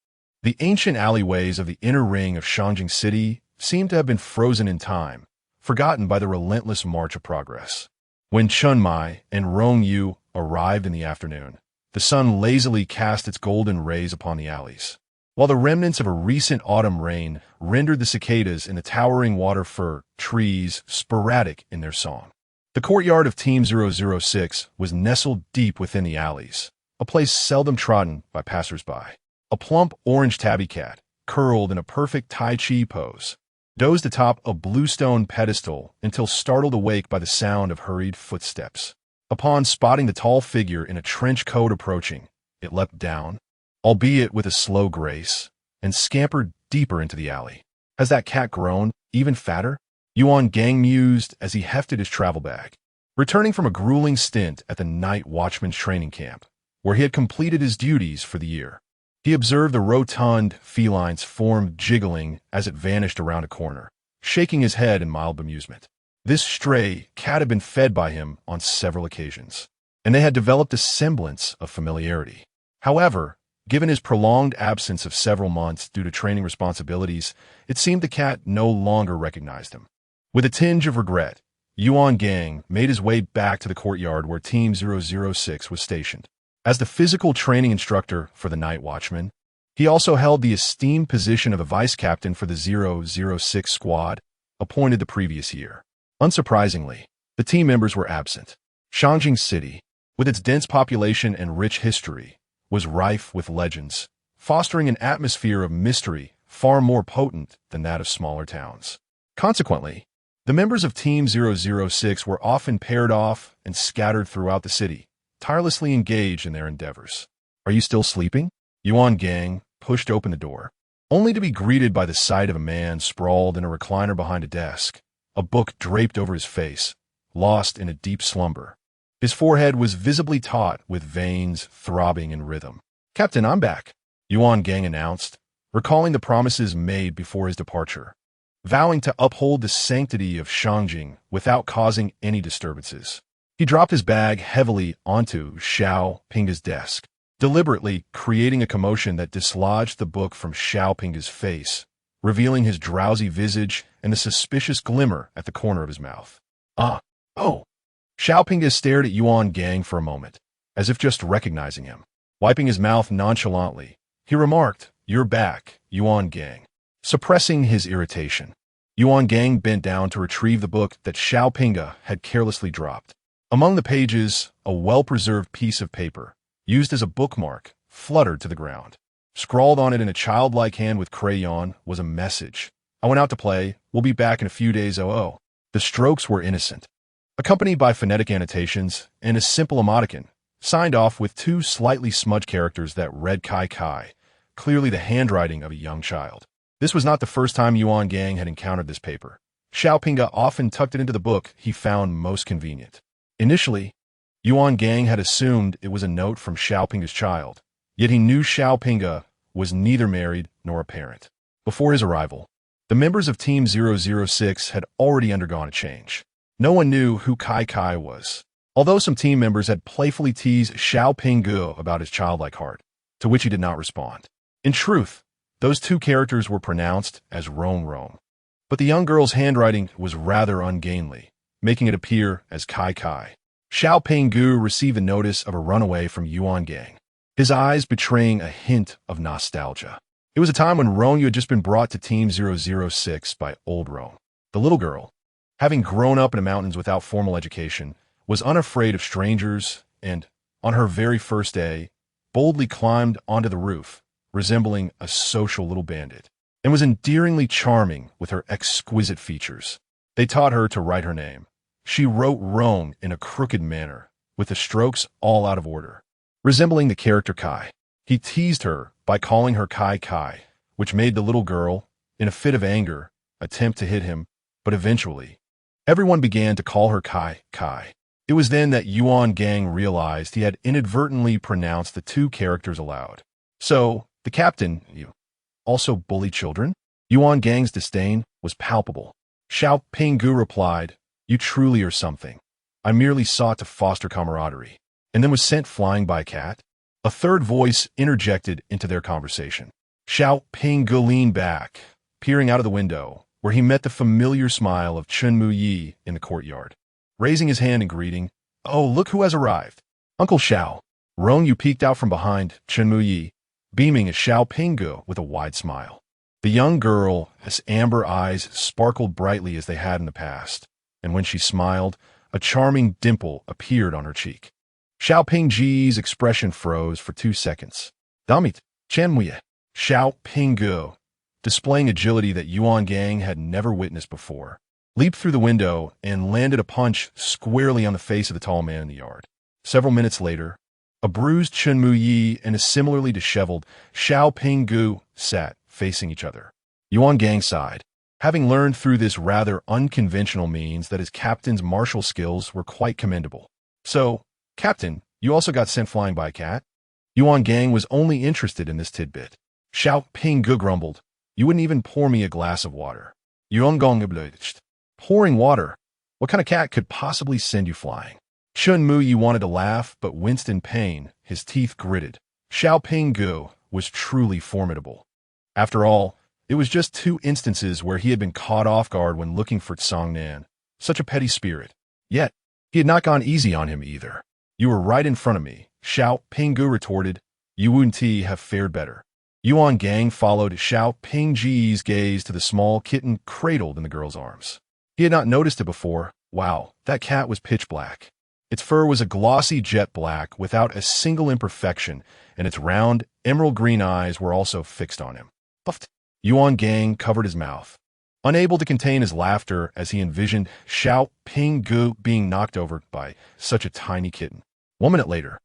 The ancient alleyways of the inner ring of Shangjing City seemed to have been frozen in time, forgotten by the relentless march of progress. When Chunmai and Rong Yue arrived in the afternoon, the sun lazily cast its golden rays upon the alleys, while the remnants of a recent autumn rain rendered the cicadas in the towering water-fir trees sporadic in their song. The courtyard of Team 006 was nestled deep within the alleys, a place seldom trodden by passers-by. A plump orange tabby cat, curled in a perfect Tai Chi pose, dozed atop a bluestone pedestal until startled awake by the sound of hurried footsteps. Upon spotting the tall figure in a trench coat approaching, it leapt down, albeit with a slow grace, and scampered deeper into the alley. Has that cat grown even fatter? Yuan Gang mused as he hefted his travel bag. Returning from a grueling stint at the night watchman's training camp, where he had completed his duties for the year, he observed the rotund feline's form jiggling as it vanished around a corner, shaking his head in mild bemusement. This stray cat had been fed by him on several occasions, and they had developed a semblance of familiarity. However, given his prolonged absence of several months due to training responsibilities, it seemed the cat no longer recognized him. With a tinge of regret, Yuan Gang made his way back to the courtyard where Team 006 was stationed. As the physical training instructor for the night watchman, he also held the esteemed position of a vice captain for the 006 squad, appointed the previous year. Unsurprisingly, the team members were absent. Shangjing City, with its dense population and rich history, was rife with legends, fostering an atmosphere of mystery far more potent than that of smaller towns. Consequently, the members of Team 006 were often paired off and scattered throughout the city, tirelessly engaged in their endeavors. Are you still sleeping? Yuan Gang pushed open the door, only to be greeted by the sight of a man sprawled in a recliner behind a desk, a book draped over his face, lost in a deep slumber. His forehead was visibly taut with veins throbbing in rhythm. Captain, I'm back, Yuan Gang announced, recalling the promises made before his departure, vowing to uphold the sanctity of Shangjing without causing any disturbances. He dropped his bag heavily onto Xiao Pinga's desk, deliberately creating a commotion that dislodged the book from Xiao Pinga's face, revealing his drowsy visage and the suspicious glimmer at the corner of his mouth. Oh. Xiao Pinga stared at Yuan Gang for a moment, as if just recognizing him. Wiping his mouth nonchalantly, he remarked, "You're back, Yuan Gang." Suppressing his irritation, Yuan Gang bent down to retrieve the book that Xiao Pinga had carelessly dropped. Among the pages, a well-preserved piece of paper, used as a bookmark, fluttered to the ground. Scrawled on it in a childlike hand with crayon was a message. "I went out to play. We'll be back in a few days, oh." The strokes were innocent, accompanied by phonetic annotations and a simple emoticon, signed off with 2 slightly smudged characters that read Kai, clearly the handwriting of a young child. This was not the first time Yuan Gang had encountered this paper. Xiaopinga often tucked it into the book he found most convenient. Initially, Yuan Gang had assumed it was a note from Xiaopinga's child, yet he knew Xiaopinga was neither married nor a parent. Before his arrival, the members of Team 006 had already undergone a change. No one knew who Kai was, although some team members had playfully teased Xiaopinga about his childlike heart, to which he did not respond. In truth, those two characters were pronounced as Rong. But the young girl's handwriting was rather ungainly, making it appear as Kai. Xiaopinga received a notice of a runaway from Yuan Gang, his eyes betraying a hint of nostalgia. It was a time when Rong Yue had just been brought to Team 006 by old Rong. The little girl, having grown up in the mountains without formal education, was unafraid of strangers and, on her very first day, boldly climbed onto the roof, resembling a social little bandit, and was endearingly charming with her exquisite features. They taught her to write her name. She wrote Rong in a crooked manner, with the strokes all out of order, resembling the character Kai. He teased her by calling her Kai, which made the little girl, in a fit of anger, attempt to hit him, but eventually, everyone began to call her Kai. It was then that Yuan Gang realized he had inadvertently pronounced the two characters aloud. So, the captain, you also bully children? Yuan Gang's disdain was palpable. Xiaopinga replied, "You truly are something. I merely sought to foster camaraderie, and then was sent flying by a cat." A third voice interjected into their conversation. Xiaopinga leaned back, peering out of the window, where he met the familiar smile of Chen Muyi in the courtyard. Raising his hand in greeting, "Oh, look who has arrived. Uncle Xiao." Rong Yue peeked out from behind Chen Muyi, beaming at Xiaopinga with a wide smile. The young girl's amber eyes sparkled brightly as they had in the past, and when she smiled, a charming dimple appeared on her cheek. Xiaoping's expression froze for 2 seconds. "Damit, Chanmuye." Xiaopinga, displaying agility that Yuan Gang had never witnessed before, leaped through the window and landed a punch squarely on the face of the tall man in the yard. Several minutes later, a bruised Chen Muyi and a similarly disheveled Xiaopinga sat facing each other. Yuan Gang sighed, having learned through this rather unconventional means that his captain's martial skills were quite commendable. "So, Captain, you also got sent flying by a cat?" Yuan Gang was only interested in this tidbit. Xiaopinga grumbled, "You wouldn't even pour me a glass of water." Yuan Gang obliged. "Pouring water? What kind of cat could possibly send you flying?" Chen Muyi wanted to laugh, but winced in pain, his teeth gritted. Xiaopinga was truly formidable. After all, it was just 2 instances where he had been caught off guard when looking for Cangnan. Such a petty spirit. Yet, he had not gone easy on him either. "You were right in front of me," Xiaopinga retorted. "You wouldn't have fared better." Yuan Gang followed Xiaoping's gaze to the small kitten cradled in the girl's arms. He had not noticed it before. Wow, that cat was pitch black. Its fur was a glossy jet black without a single imperfection, and its round, emerald green eyes were also fixed on him. Puffed. Yuan Gang covered his mouth, unable to contain his laughter as he envisioned Xiaopinga being knocked over by such a tiny kitten. 1 minute later,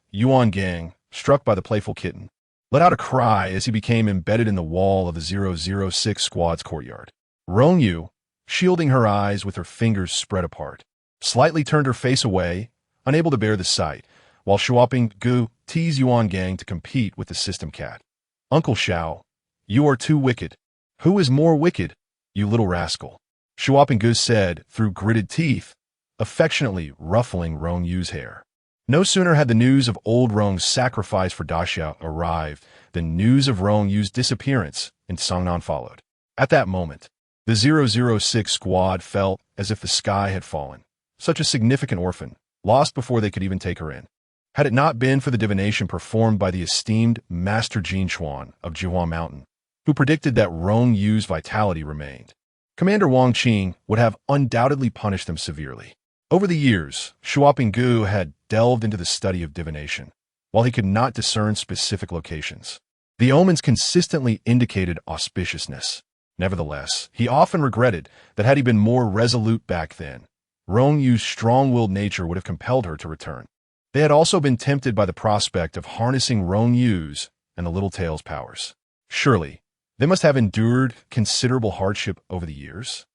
Yuan Gang, struck by the playful kitten, let out a cry as he became embedded in the wall of the 006 squad's courtyard. Rong Yue, shielding her eyes with her fingers spread apart, slightly turned her face away, unable to bear the sight, while Xiaopinga teased Yuan Gang to compete with the system cat. "Uncle Xiao, you are too wicked." "Who is more wicked, you little rascal?" Xiaopinga said through gritted teeth, affectionately ruffling Rong Yue's hair. No sooner had the news of old Rong's sacrifice for Daxia arrived than news of Rong Yue's disappearance in Cangnan followed. At that moment, the 006 squad felt as if the sky had fallen. Such a significant orphan, lost before they could even take her in. Had it not been for the divination performed by the esteemed Master Jin Chuan of Jihuan Mountain, who predicted that Rong Yue's vitality remained, Commander Wang Qing would have undoubtedly punished them severely. Over the years, Xiaopinga had delved into the study of divination, while he could not discern specific locations. The omens consistently indicated auspiciousness. Nevertheless, he often regretted that had he been more resolute back then, Rong Yue's strong-willed nature would have compelled her to return. They had also been tempted by the prospect of harnessing Rong Yue's and the Little Tail's powers. Surely, they must have endured considerable hardship over the years.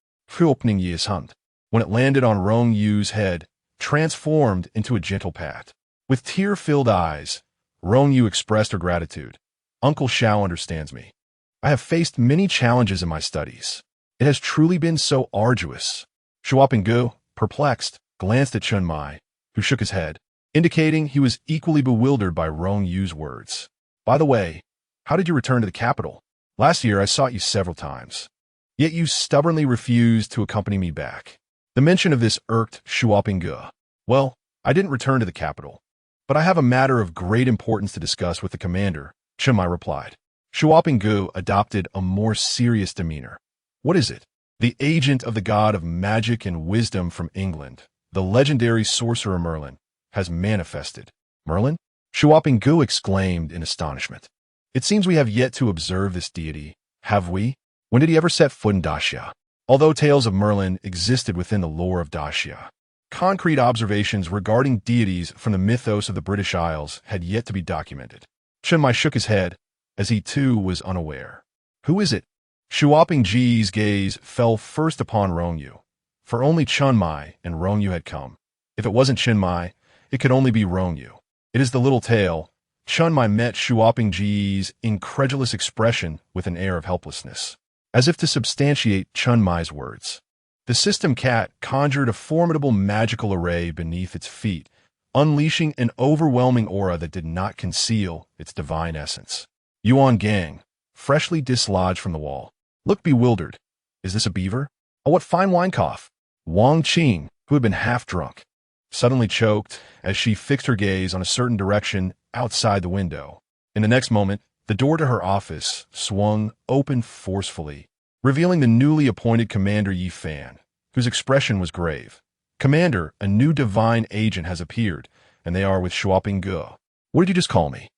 opening Ye's hunt. When it landed on Rong Yue's head, transformed into a gentle pat. With tear-filled eyes, Rong Yue expressed her gratitude. Uncle Xiao understands me. I have faced many challenges in my studies. It has truly been so arduous. Shuopinggu, perplexed, glanced at Chen Mai, who shook his head, indicating he was equally bewildered by Rong Yue's words. By the way, how did you return to the capital? Last year I sought you several times. Yet you stubbornly refused to accompany me back. The mention of this irked Shuopinggu. Well, I didn't return to the capital, but I have a matter of great importance to discuss with the commander, Chen Mai replied. Shuopinggu adopted a more serious demeanor. What is it? The agent of the god of magic and wisdom from England, the legendary sorcerer Merlin, has manifested. Merlin? Shuopinggu exclaimed in astonishment. It seems we have yet to observe this deity, have we? When did he ever set foot in Daxia? Although tales of Merlin existed within the lore of Daxia, concrete observations regarding deities from the mythos of the British Isles had yet to be documented. Chen Mai shook his head, as he too was unaware. Who is it? Shuopinggu's gaze fell first upon Rong Yue, for only Chen Mai and Rong Yue had come. If it wasn't Chen Mai, it could only be Rong Yue. It is the little tale. Chen Mai met Shuopinggu's incredulous expression with an air of helplessness, as if to substantiate Chen Mai's words. The system cat conjured a formidable magical array beneath its feet, unleashing an overwhelming aura that did not conceal its divine essence. Yuan Gang, freshly dislodged from the wall, looked bewildered. Is this a beaver? Oh, what fine wine cough! Wang Qing, who had been half drunk, suddenly choked as she fixed her gaze on a certain direction outside the window. In the next moment, the door to her office swung open forcefully, revealing the newly appointed Commander Yi Fan, whose expression was grave. Commander, a new divine agent has appeared, and they are with Shuopinggu. What did you just call me?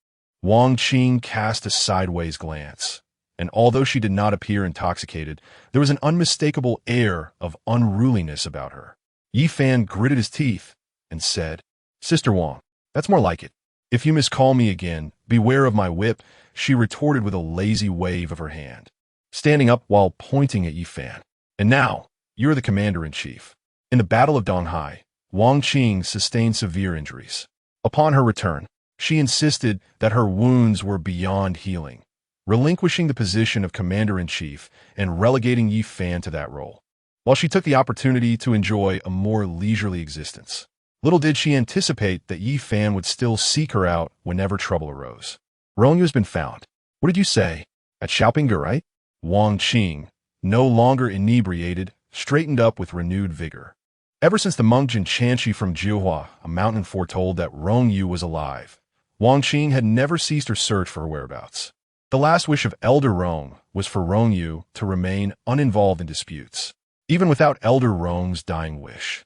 Wang Qing cast a sideways glance, and although she did not appear intoxicated, there was an unmistakable air of unruliness about her. Yi Fan gritted his teeth and said, Sister Wang, that's more like it. If you miscall me again, beware of my whip, she retorted with a lazy wave of her hand, standing up while pointing at Yi Fan. And now, you're the commander-in-chief. In the Battle of Donghai, Wang Qing sustained severe injuries. Upon her return, she insisted that her wounds were beyond healing, relinquishing the position of commander-in-chief and relegating Yi Fan to that role, while she took the opportunity to enjoy a more leisurely existence. Little did she anticipate that Yi Fan would still seek her out whenever trouble arose. Rong Yue has been found. What did you say? At Xiaopinggu, right? Wang Qing, no longer inebriated, straightened up with renewed vigor. Ever since the monk Jin Chanchi from Jiuhua, a mountain foretold that Rong Yue was alive, Wang Qing had never ceased her search for her whereabouts. The last wish of Elder Rong was for Rong Yue to remain uninvolved in disputes, even without Elder Rong's dying wish.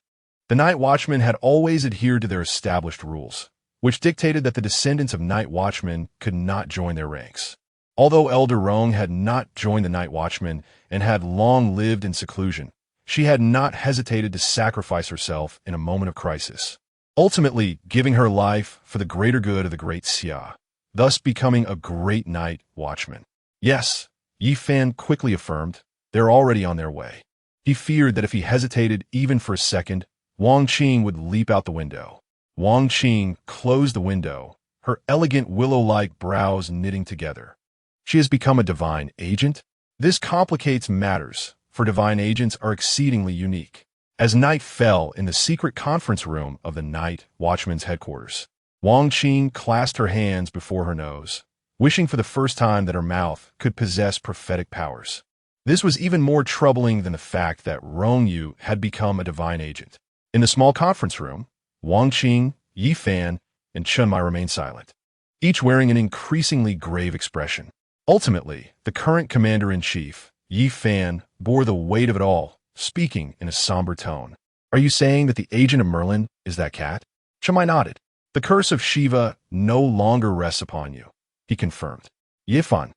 The Night Watchmen had always adhered to their established rules, which dictated that the descendants of Night Watchmen could not join their ranks. Although Elder Rong had not joined the Night Watchmen and had long lived in seclusion, she had not hesitated to sacrifice herself in a moment of crisis, ultimately giving her life for the greater good of the Great Xia, thus becoming a great Night Watchman. Yes, Yi Fan quickly affirmed, they're already on their way. He feared that if he hesitated even for a second, Wang Qing would leap out the window. Wang Qing closed the window, her elegant willow-like brows knitting together. She has become a divine agent? This complicates matters, for divine agents are exceedingly unique. As night fell in the secret conference room of the Night Watchman's headquarters, Wang Qing clasped her hands before her nose, wishing for the first time that her mouth could possess prophetic powers. This was even more troubling than the fact that Rong Yue had become a divine agent. In the small conference room, Wang Qing, Yi Fan, and Chen Mai remained silent, each wearing an increasingly grave expression. Ultimately, the current commander-in-chief, Yi Fan, bore the weight of it all, speaking in a somber tone. Are you saying that the agent of Merlin is that cat? Chen Mai nodded. The curse of Shiva no longer rests upon you, he confirmed. Yi Fan,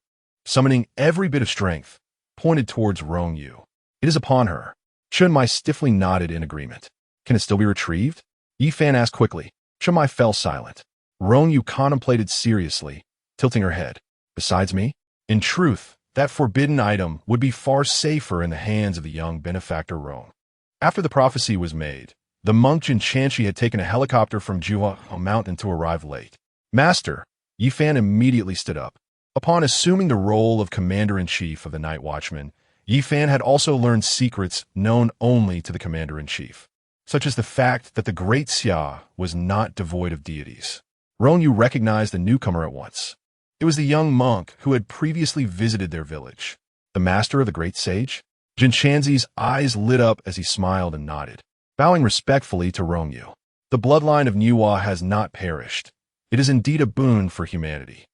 summoning every bit of strength, pointed towards Rong Yue. It is upon her. Chen Mai stiffly nodded in agreement. Can it still be retrieved? Yi Fan asked quickly. Chen Mai fell silent. Rong Yue contemplated seriously, tilting her head. Besides me? In truth, that forbidden item would be far safer in the hands of the young benefactor Rong. After the prophecy was made, the monk Zhan had taken a helicopter from Jua Mountain to arrive late. Master, Yi Fan immediately stood up. Upon assuming the role of commander-in-chief of the Night Watchman, Yi Fan had also learned secrets known only to the commander-in-chief, such as the fact that the Great Xia was not devoid of deities. Rong Yue recognized the newcomer at once. It was the young monk who had previously visited their village. The master of the great sage? Zhanshen's eyes lit up as he smiled and nodded, bowing respectfully to Rong Yue. The bloodline of Niwa has not perished. It is indeed a boon for humanity.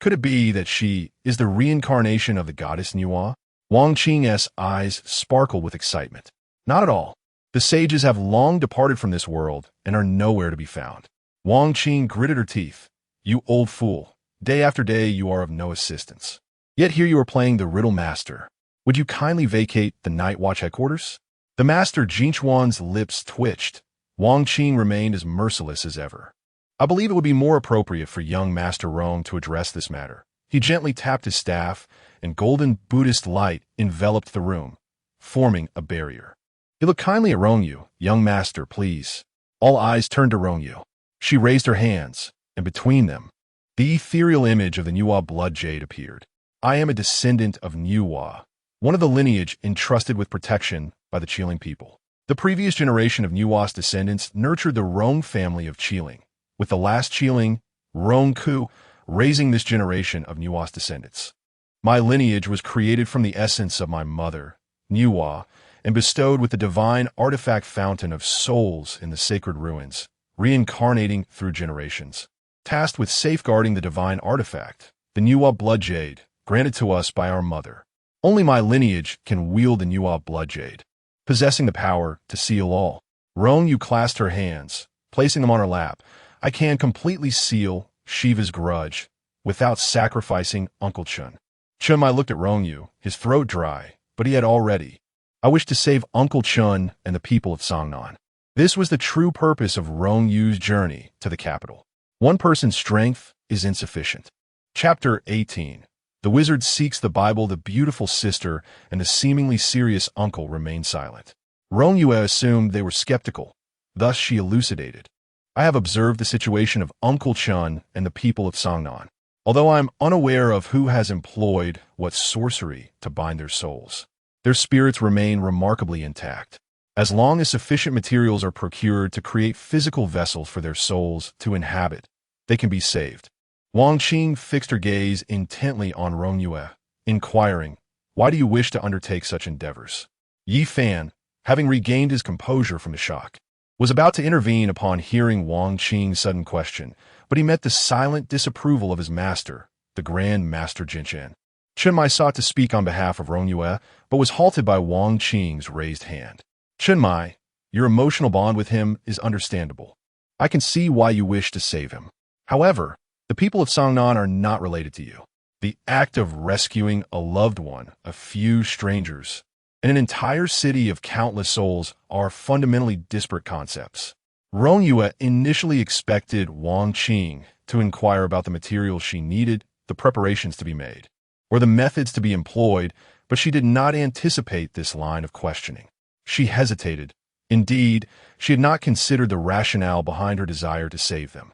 Could it be that she is the reincarnation of the goddess Niwa? Wang Qing's eyes sparkled with excitement. Not at all. The sages have long departed from this world and are nowhere to be found. Wang Qing gritted her teeth. You old fool. Day after day you are of no assistance. Yet here you are playing the riddle master. Would you kindly vacate the Night Watch headquarters? The master Jinchuan's lips twitched. Wang Qing remained as merciless as ever. I believe it would be more appropriate for young Master Rong to address this matter. He gently tapped his staff, and golden Buddhist light enveloped the room, forming a barrier. He looked kindly at Rong Yue. Young master, please. All eyes turned to Rong Yue. She raised her hands, and between them, the ethereal image of the Niwa blood jade appeared. I am a descendant of Niwa, one of the lineage entrusted with protection by the Qiling people. The previous generation of Niwa's descendants nurtured the Rong family of Qiling, with the last Qiling, Rong Ku, raising this generation of Niwa's descendants. My lineage was created from the essence of my mother, Niwa, and bestowed with the divine artifact fountain of souls in the sacred ruins, reincarnating through generations. Tasked with safeguarding the divine artifact, the Niwa blood jade, granted to us by our mother. Only my lineage can wield the Niwa blood jade, possessing the power to seal all. Rong Yue clasped her hands, placing them on her lap. I can completely seal Shiva's grudge without sacrificing Uncle Chun. Chun Mai looked at Rong Yue, his throat dry, but he had already. I wish to save Uncle Chun and the people of Cangnan. This was the true purpose of Rong Yue's journey to the capital. One person's strength is insufficient. Chapter 18. The wizard seeks the Bible. The beautiful sister and the seemingly serious uncle remain silent. Rong Yue assumed they were skeptical. Thus she elucidated. I have observed the situation of Uncle Chun and the people of Cangnan, although I am unaware of who has employed what sorcery to bind their souls. Their spirits remain remarkably intact. As long as sufficient materials are procured to create physical vessels for their souls to inhabit, they can be saved. Wang Qing fixed her gaze intently on Rong Yue, inquiring, why do you wish to undertake such endeavors? Yi Fan, having regained his composure from the shock, was about to intervene upon hearing Wang Qing's sudden question, but he met the silent disapproval of his master, the Grand Master Zhan Shen. Chun Mai sought to speak on behalf of Rong Yue, but was halted by Wang Qing's raised hand. Chun Mai, your emotional bond with him is understandable. I can see why you wish to save him. However, the people of Cangnan are not related to you. The act of rescuing a loved one, a few strangers, and an entire city of countless souls are fundamentally disparate concepts. Rong Yue initially expected Wang Qing to inquire about the materials she needed, the preparations to be made, or the methods to be employed, but she did not anticipate this line of questioning. She hesitated. Indeed, she had not considered the rationale behind her desire to save them.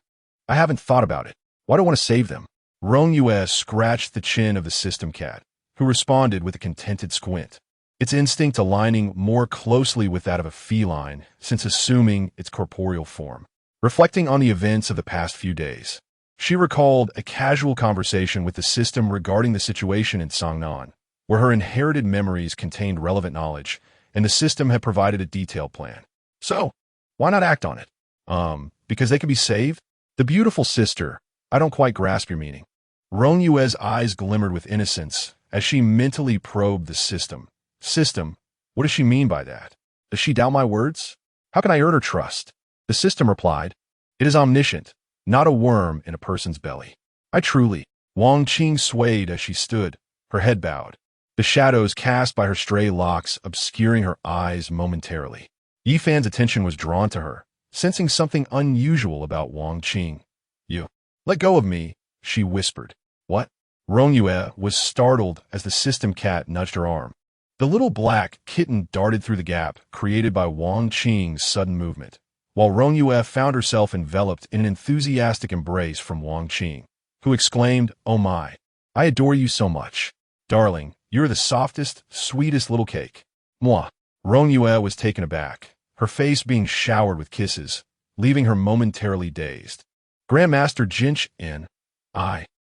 I haven't thought about it. Why do I want to save them? Rong Yue scratched the chin of the system cat, who responded with a contented squint, its instinct aligning more closely with that of a feline since assuming its corporeal form. Reflecting on the events of the past few days, she recalled a casual conversation with the system regarding the situation in Cangnan, where her inherited memories contained relevant knowledge, and the system had provided a detailed plan. So, why not act on it? Because they could be saved? The beautiful sister, I don't quite grasp your meaning. Rong Yue's eyes glimmered with innocence as she mentally probed the system. System, what does she mean by that? Does she doubt my words? How can I earn her trust? The system replied, it is omniscient, not a worm in a person's belly. I truly. Wang Qing swayed as she stood, her head bowed, the shadows cast by her stray locks obscuring her eyes momentarily. Yi Fan's attention was drawn to her, sensing something unusual about Wang Qing. You. Let go of me, she whispered. What? Rong Yue was startled as the system cat nudged her arm. The little black kitten darted through the gap created by Wang Qing's sudden movement, while Rong Yue found herself enveloped in an enthusiastic embrace from Wang Qing, who exclaimed, "Oh my! I adore you so much. Darling, you're the softest, sweetest little cake." Moi. Rong Yue was taken aback, her face being showered with kisses, leaving her momentarily dazed. Grandmaster Zhan Shen.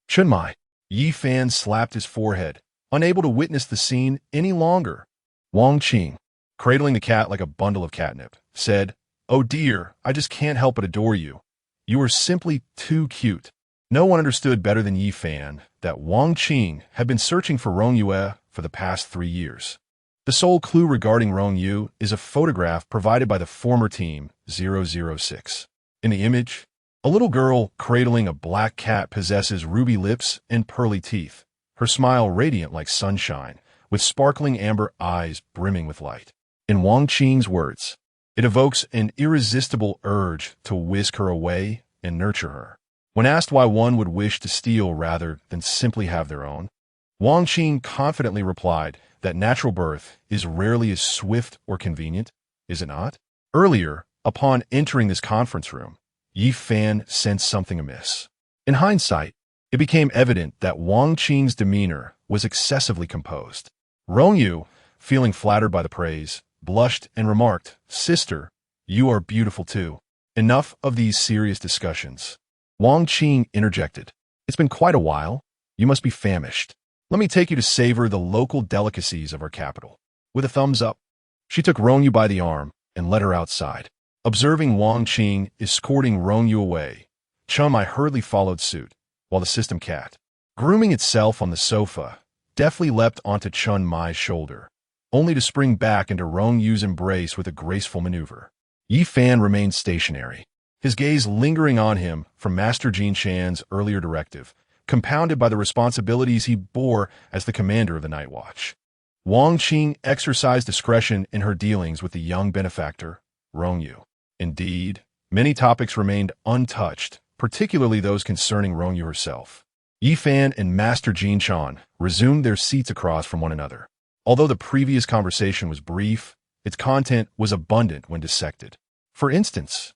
Chun Mai. Yi Fan slapped his forehead, unable to witness the scene any longer. Wang Qing, cradling the cat like a bundle of catnip, said, "Oh dear, I just can't help but adore you. You are simply too cute." No one understood better than Yi Fan that Wang Qing had been searching for Rong Yue for the past 3 years. The sole clue regarding Rong Yue is a photograph provided by the former team 006. In the image, a little girl cradling a black cat possesses ruby lips and pearly teeth, her smile radiant like sunshine, with sparkling amber eyes brimming with light. In Wang Qing's words, it evokes an irresistible urge to whisk her away and nurture her. When asked why one would wish to steal rather than simply have their own, Wang Qing confidently replied that natural birth is rarely as swift or convenient, is it not? Earlier, upon entering this conference room, Yi Fan sensed something amiss. In hindsight, it became evident that Wang Qing's demeanor was excessively composed. Rong Yue, feeling flattered by the praise, blushed and remarked, "Sister, you are beautiful too." Enough of these serious discussions. Wang Qing interjected, "It's been quite a while. You must be famished. Let me take you to savor the local delicacies of our capital." With a thumbs up, she took Rong Yue by the arm and led her outside. Observing Wang Qing escorting Rong Yue away, Chum I hurriedly followed suit, while the system cat, grooming itself on the sofa, deftly leapt onto Chun Mai's shoulder, only to spring back into Rong Yue's embrace with a graceful maneuver. Yi Fan remained stationary, his gaze lingering on him from Master Zhan Shen's earlier directive, compounded by the responsibilities he bore as the commander of the Night Watch. Wang Qing exercised discretion in her dealings with the young benefactor, Rong Yue. Indeed, many topics remained untouched, particularly those concerning Rong Yue herself. Yi Fan and Master Zhan Shen resumed their seats across from one another. Although the previous conversation was brief, its content was abundant when dissected. For instance,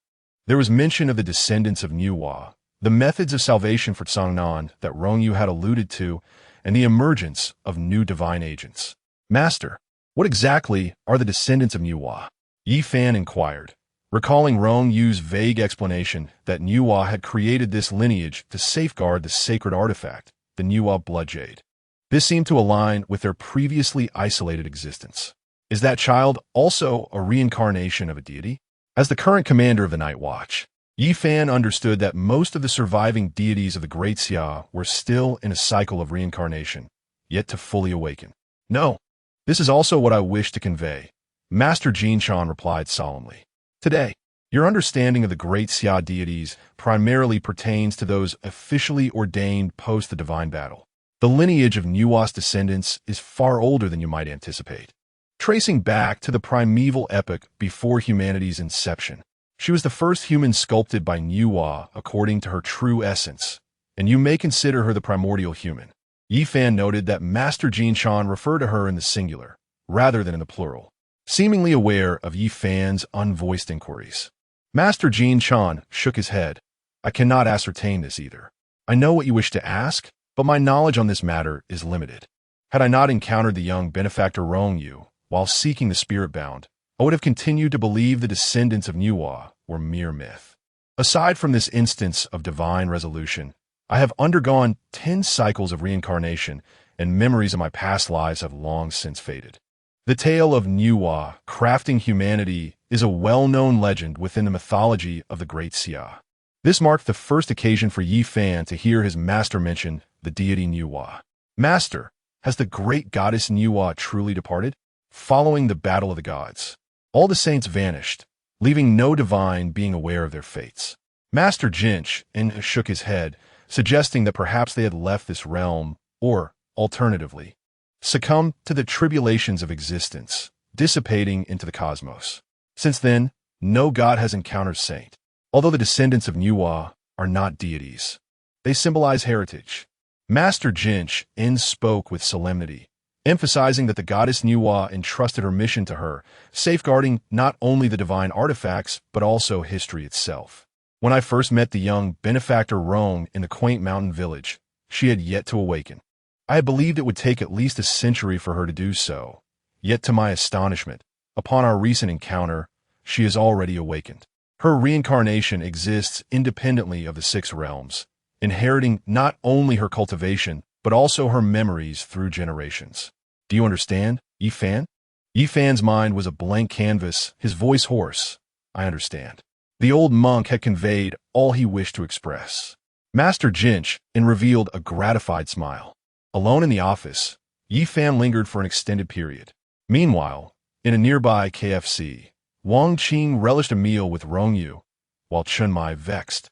there was mention of the descendants of Niuhua, the methods of salvation for Cangnan that Rong Yue had alluded to, and the emergence of new divine agents. "Master, what exactly are the descendants of Niuhua?" Yi Fan inquired, recalling Rong Yue's vague explanation that Niuhua had created this lineage to safeguard the sacred artifact, the Niuhua blood jade. This seemed to align with their previously isolated existence. Is that child also a reincarnation of a deity? As the current commander of the Night Watch, Yi Fan understood that most of the surviving deities of the Great Xia were still in a cycle of reincarnation, yet to fully awaken. "No, this is also what I wish to convey," Master Zhan Shen replied solemnly. "Today, your understanding of the Great Xia deities primarily pertains to those officially ordained post the divine battle. The lineage of Niuhua's descendants is far older than you might anticipate, tracing back to the primeval epoch before humanity's inception. She was the first human sculpted by Niuhua according to her true essence, and you may consider her the primordial human." Yi Fan noted that Master Zhan Shen referred to her in the singular, rather than in the plural, seemingly aware of Yi Fan's unvoiced inquiries. Master Zhan Shen shook his head. "I cannot ascertain this either. I know what you wish to ask, but my knowledge on this matter is limited. Had I not encountered the young benefactor Rong Yue while seeking the spirit-bound, I would have continued to believe the descendants of Niuhua were mere myth. Aside from this instance of divine resolution, I have undergone 10 cycles of reincarnation, and memories of my past lives have long since faded. The tale of Niuhua crafting humanity is a well-known legend within the mythology of the Great Xia." This marked the first occasion for Yi Fan to hear his master mention the deity Niuhua. "Master, has the great goddess Niuhua truly departed?" Following the battle of the gods, all the saints vanished, leaving no divine being aware of their fates. Master Zhan Shen shook his head, suggesting that perhaps they had left this realm, or, alternatively, succumbed to the tribulations of existence, dissipating into the cosmos. Since then, no god has encountered saint. Although the descendants of Niuhua are not deities, they symbolize heritage, Master Zhan Shen spoke with solemnity, emphasizing that the goddess Nuwa entrusted her mission to her, safeguarding not only the divine artifacts, but also history itself. When I first met the young benefactor Rong in the quaint mountain village, she had yet to awaken. I had believed it would take at least a century for her to do so, yet to my astonishment, upon our recent encounter, she has already awakened. Her reincarnation exists independently of the six realms, inheriting not only her cultivation, but also her memories through generations. Do you understand, Yi Fan? Yi Fan's mind was a blank canvas, his voice hoarse. I understand. The old monk had conveyed all he wished to express. Master Zhan Shen revealed a gratified smile. Alone in the office, Yi Fan lingered for an extended period. Meanwhile, in a nearby KFC, Wang Qing relished a meal with Rong Yue, while Chun Mai, vexed,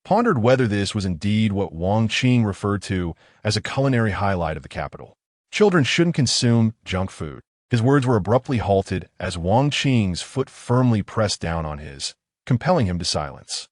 pondered whether this was indeed what Wang Qing referred to as a culinary highlight of the capital. Children shouldn't consume junk food. His words were abruptly halted as Wang Qing's foot firmly pressed down on his, compelling him to silence.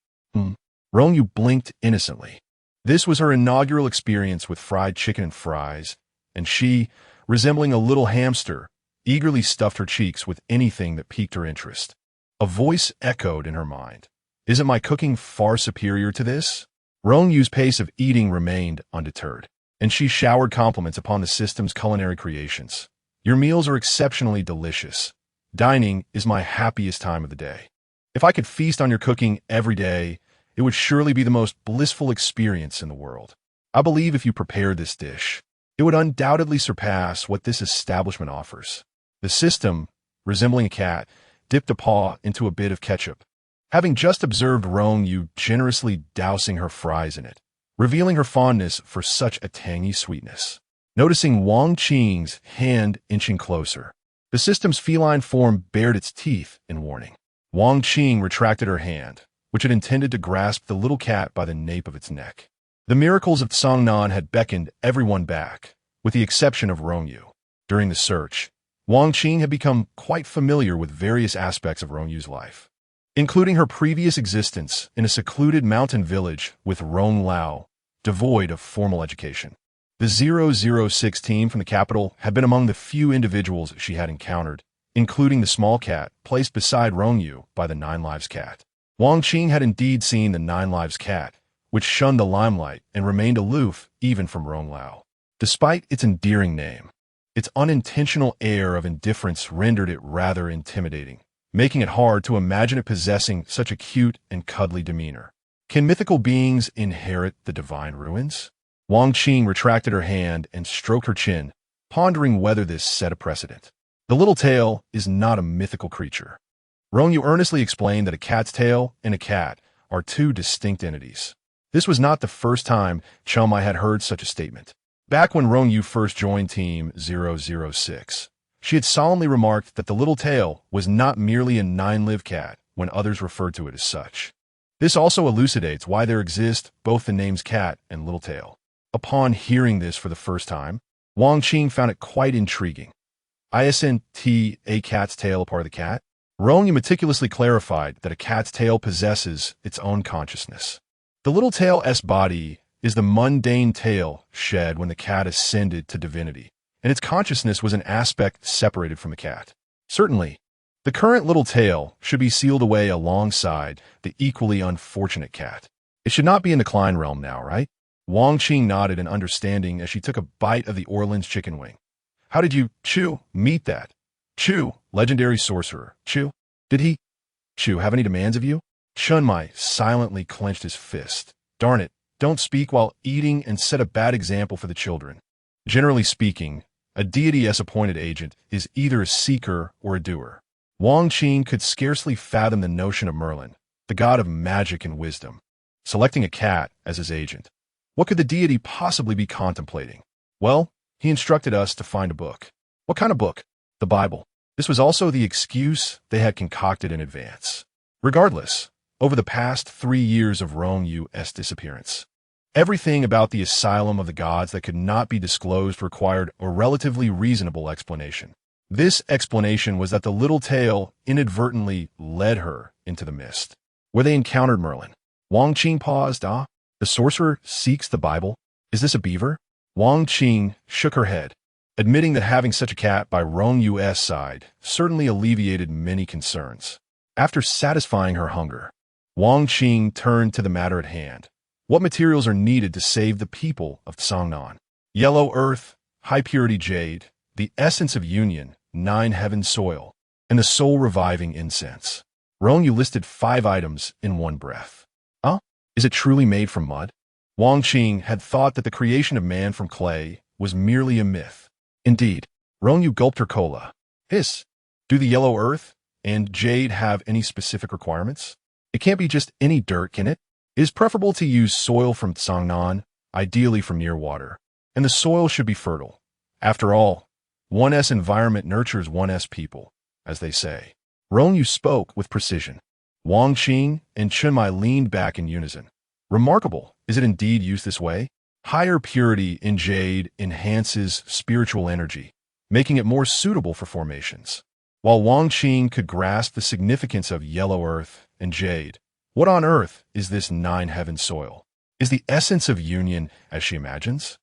Rong Yue blinked innocently. This was her inaugural experience with fried chicken and fries, and she, resembling a little hamster, eagerly stuffed her cheeks with anything that piqued her interest. A voice echoed in her mind. Isn't my cooking far superior to this? Rong Yue's pace of eating remained undeterred, and she showered compliments upon the system's culinary creations. Your meals are exceptionally delicious. Dining is my happiest time of the day. If I could feast on your cooking every day, it would surely be the most blissful experience in the world. I believe if you prepared this dish, it would undoubtedly surpass what this establishment offers. The system, resembling a cat, dipped a paw into a bit of ketchup, having just observed Rong Yue generously dousing her fries in it, revealing her fondness for such a tangy sweetness. Noticing Wang Qing's hand inching closer, the system's feline form bared its teeth in warning. Wang Qing retracted her hand, which had intended to grasp the little cat by the nape of its neck. The miracles of Cangnan had beckoned everyone back, with the exception of Rong Yue. During the search, Wang Qing had become quite familiar with various aspects of Rong Yue's life, including her previous existence in a secluded mountain village with Rong Lao, devoid of formal education. The 006 team from the capital had been among the few individuals she had encountered, including the small cat placed beside Rong Yue by the Nine Lives cat. Wang Qing had indeed seen the Nine Lives cat, which shunned the limelight and remained aloof even from Rong Lao. Despite its endearing name, its unintentional air of indifference rendered it rather intimidating, making it hard to imagine it possessing such a cute and cuddly demeanor. Can mythical beings inherit the divine ruins? Wang Qing retracted her hand and stroked her chin, pondering whether this set a precedent. The little tail is not a mythical creature. Rong Yue earnestly explained that a cat's tail and a cat are two distinct entities. This was not the first time Chun Mai had heard such a statement. Back when Rong Yue first joined Team 006, she had solemnly remarked that the little tail was not merely a nine-live cat when others referred to it as such. This also elucidates why there exist both the names cat and little tail. Upon hearing this for the first time, Wang Qing found it quite intriguing. Isn't a cat's tail a part of the cat? Rong Yue meticulously clarified that a cat's tail possesses its own consciousness. The little tail's body is the mundane tail shed when the cat ascended to divinity, and its consciousness was an aspect separated from the cat. Certainly, the current little tail should be sealed away alongside the equally unfortunate cat. It should not be in the Klein realm now, right? Wang Qing nodded in understanding as she took a bite of the Orleans chicken wing. How did you, Chu, meet that? Chu, legendary sorcerer. Chu, did he, Chu, have any demands of you? Chun Mai silently clenched his fist. Darn it, don't speak while eating and set a bad example for the children. Generally speaking, a deity as appointed agent is either a seeker or a doer. Wang Qing could scarcely fathom the notion of Merlin, the god of magic and wisdom, selecting a cat as his agent. What could the deity possibly be contemplating? Well, he instructed us to find a book. What kind of book? The Bible. This was also the excuse they had concocted in advance. Regardless, over the past 3 years of Rong Yue's disappearance, everything about the asylum of the gods that could not be disclosed required a relatively reasonable explanation. This explanation was that the little tail inadvertently led her into the mist, where they encountered Merlin. Wang Qing paused. The sorcerer seeks the Bible? Is this a beaver? Wang Qing shook her head, admitting that having such a cat by Rong Yue's side certainly alleviated many concerns. After satisfying her hunger, Wang Qing turned to the matter at hand. What materials are needed to save the people of Cangnan? Yellow earth, high-purity jade, the essence of union, 9 heaven soil, and the soul-reviving incense. Rong Yue listed 5 items in one breath. Huh? Is it truly made from mud? Wang Qing had thought that the creation of man from clay was merely a myth. Indeed, Rong Yue gulped her cola. Hiss. Do the yellow earth and jade have any specific requirements? It can't be just any dirt, can it? It is preferable to use soil from Cangnan, ideally from near water, and the soil should be fertile. After all, 1S environment nurtures 1S people, as they say. Rong Yue spoke with precision. Wang Qing and Chunmai leaned back in unison. Remarkable. Is it indeed used this way? Higher purity in jade enhances spiritual energy, making it more suitable for formations. While Wang Qing could grasp the significance of yellow earth and jade, what on earth is this 9 heaven soil? Is the essence of union as she imagines?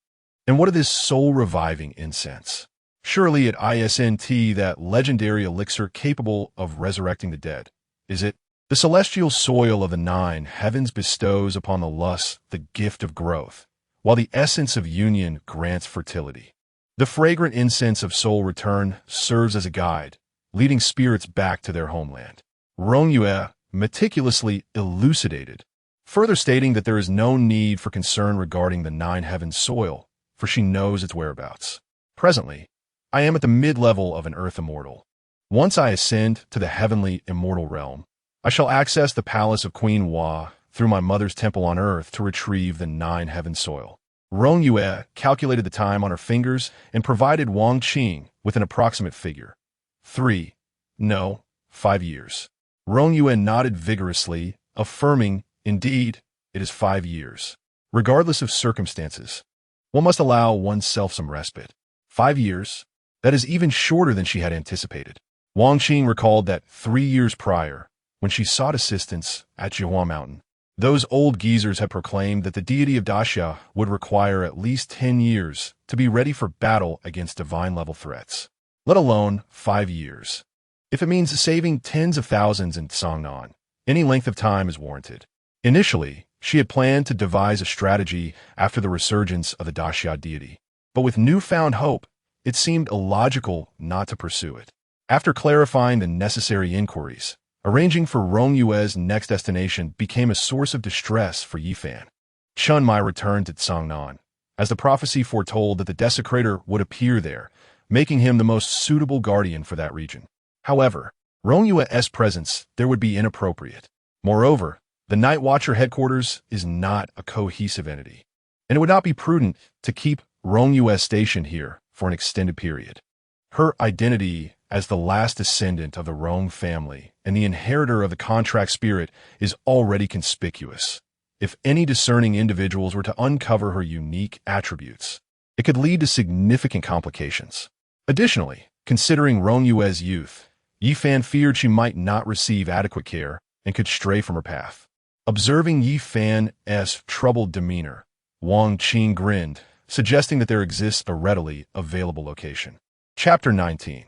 And what of this soul-reviving incense? Surely it isn't that legendary elixir capable of resurrecting the dead. Is it? The celestial soil of the 9 heavens bestows upon the lust the gift of growth, while the essence of union grants fertility. The fragrant incense of soul return serves as a guide, leading spirits back to their homeland. Rong Yue meticulously elucidated, further stating that there is no need for concern regarding the 9 heavens soil, for she knows its whereabouts. Presently, I am at the mid-level of an earth immortal. Once I ascend to the heavenly immortal realm, I shall access the palace of Queen Hua through my mother's temple on earth to retrieve the 9 heaven soil. Rong Yue calculated the time on her fingers and provided Wang Qing with an approximate figure. 5 years. Rong Yue nodded vigorously, affirming, indeed, it is 5 years. Regardless of circumstances, one must allow oneself some respite. 5 years? That is even shorter than she had anticipated. Wang Qing recalled that 3 years prior, when she sought assistance at Zhihuan Mountain, those old geezers had proclaimed that the deity of Daxia would require at least 10 years to be ready for battle against divine-level threats, let alone 5 years. If it means saving tens of thousands in Cangnan, any length of time is warranted. Initially, she had planned to devise a strategy after the resurgence of the Daxia deity, but with newfound hope, it seemed illogical not to pursue it. After clarifying the necessary inquiries, arranging for Rong Yue's next destination became a source of distress for Yifan. Chunmai returned to Cangnan, as the prophecy foretold that the desecrator would appear there, making him the most suitable guardian for that region. However, Rong Yue's presence there would be inappropriate. Moreover, the Night Watcher headquarters is not a cohesive entity, and it would not be prudent to keep Rong Yue stationed here for an extended period. Her identity as the last descendant of the Rong family and the inheritor of the contract spirit is already conspicuous. If any discerning individuals were to uncover her unique attributes, it could lead to significant complications. Additionally, considering Rong Yue's youth, Yifan feared she might not receive adequate care and could stray from her path. Observing Yifan's troubled demeanor, Wang Qing grinned, suggesting that there exists a readily available location. Chapter 19.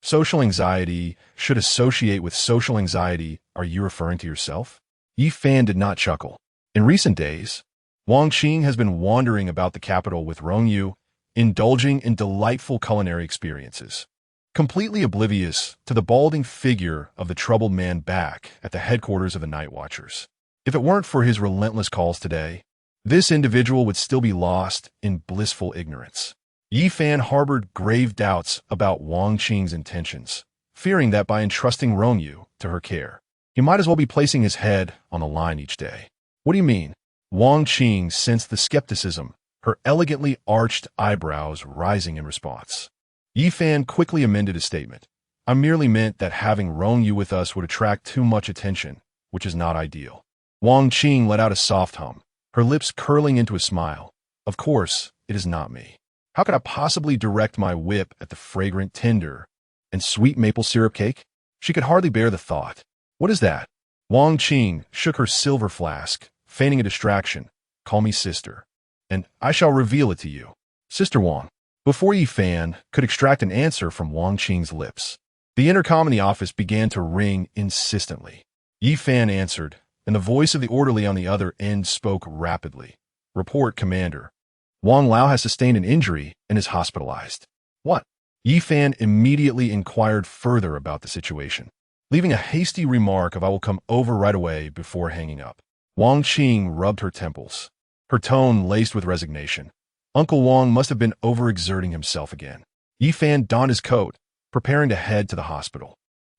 Social anxiety should associate with social anxiety. Are you referring to yourself? Yifan did not chuckle. In recent days, Wang Qing has been wandering about the capital with Rong Yue, indulging in delightful culinary experiences, completely oblivious to the balding figure of the troubled man back at the headquarters of the Night Watchers. If it weren't for his relentless calls today, this individual would still be lost in blissful ignorance. Yifan harbored grave doubts about Wang Qing's intentions, fearing that by entrusting Rong Yue to her care, he might as well be placing his head on the line each day. What do you mean? Wang Qing sensed the skepticism, her elegantly arched eyebrows rising in response. Yifan quickly amended his statement. I merely meant that having Rong Yue with us would attract too much attention, which is not ideal. Wang Qing let out a soft hum, her lips curling into a smile. Of course, it is not me. How could I possibly direct my whip at the fragrant tinder and sweet maple syrup cake? She could hardly bear the thought. What is that? Wang Qing shook her silver flask, feigning a distraction. Call me sister, and I shall reveal it to you. Sister Wang. Before Yi Fan could extract an answer from Wang Qing's lips, the intercom in the office began to ring insistently. Yi Fan answered, and the voice of the orderly on the other end spoke rapidly. Report, Commander. Wang Lao has sustained an injury and is hospitalized. What? Yi Fan immediately inquired further about the situation, leaving a hasty remark of "I will come over right away" before hanging up. Wang Qing rubbed her temples, her tone laced with resignation. Uncle Wang must have been overexerting himself again. Yi Fan donned his coat, preparing to head to the hospital.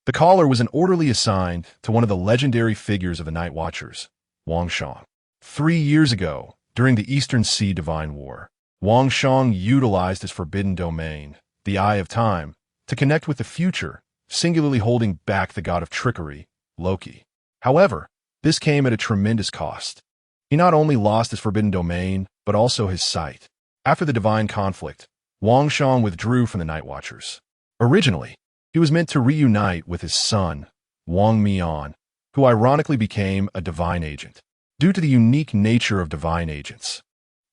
The caller was an orderly assigned to one of the legendary figures of the Night Watchers, Wang Shang. 3 years ago, during the Eastern Sea Divine War, Wang Shang utilized his forbidden domain, the Eye of Time, to connect with the future, singularly holding back the god of trickery, Loki. However, this came at a tremendous cost. He not only lost his forbidden domain, but also his sight. After the divine conflict, Wang Shang withdrew from the Night Watchers. Originally, he was meant to reunite with his son, Wang Mian, who ironically became a divine agent. Due to the unique nature of divine agents,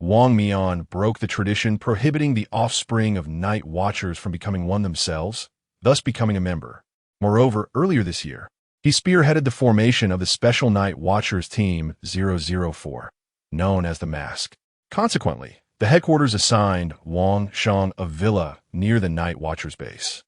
Wang Mian broke the tradition prohibiting the offspring of Night Watchers from becoming one themselves, thus becoming a member. Moreover, earlier this year, he spearheaded the formation of the Special Night Watchers Team 004, known as the Mask. Consequently, the headquarters assigned Wang Shang a villa near the Night Watchers base,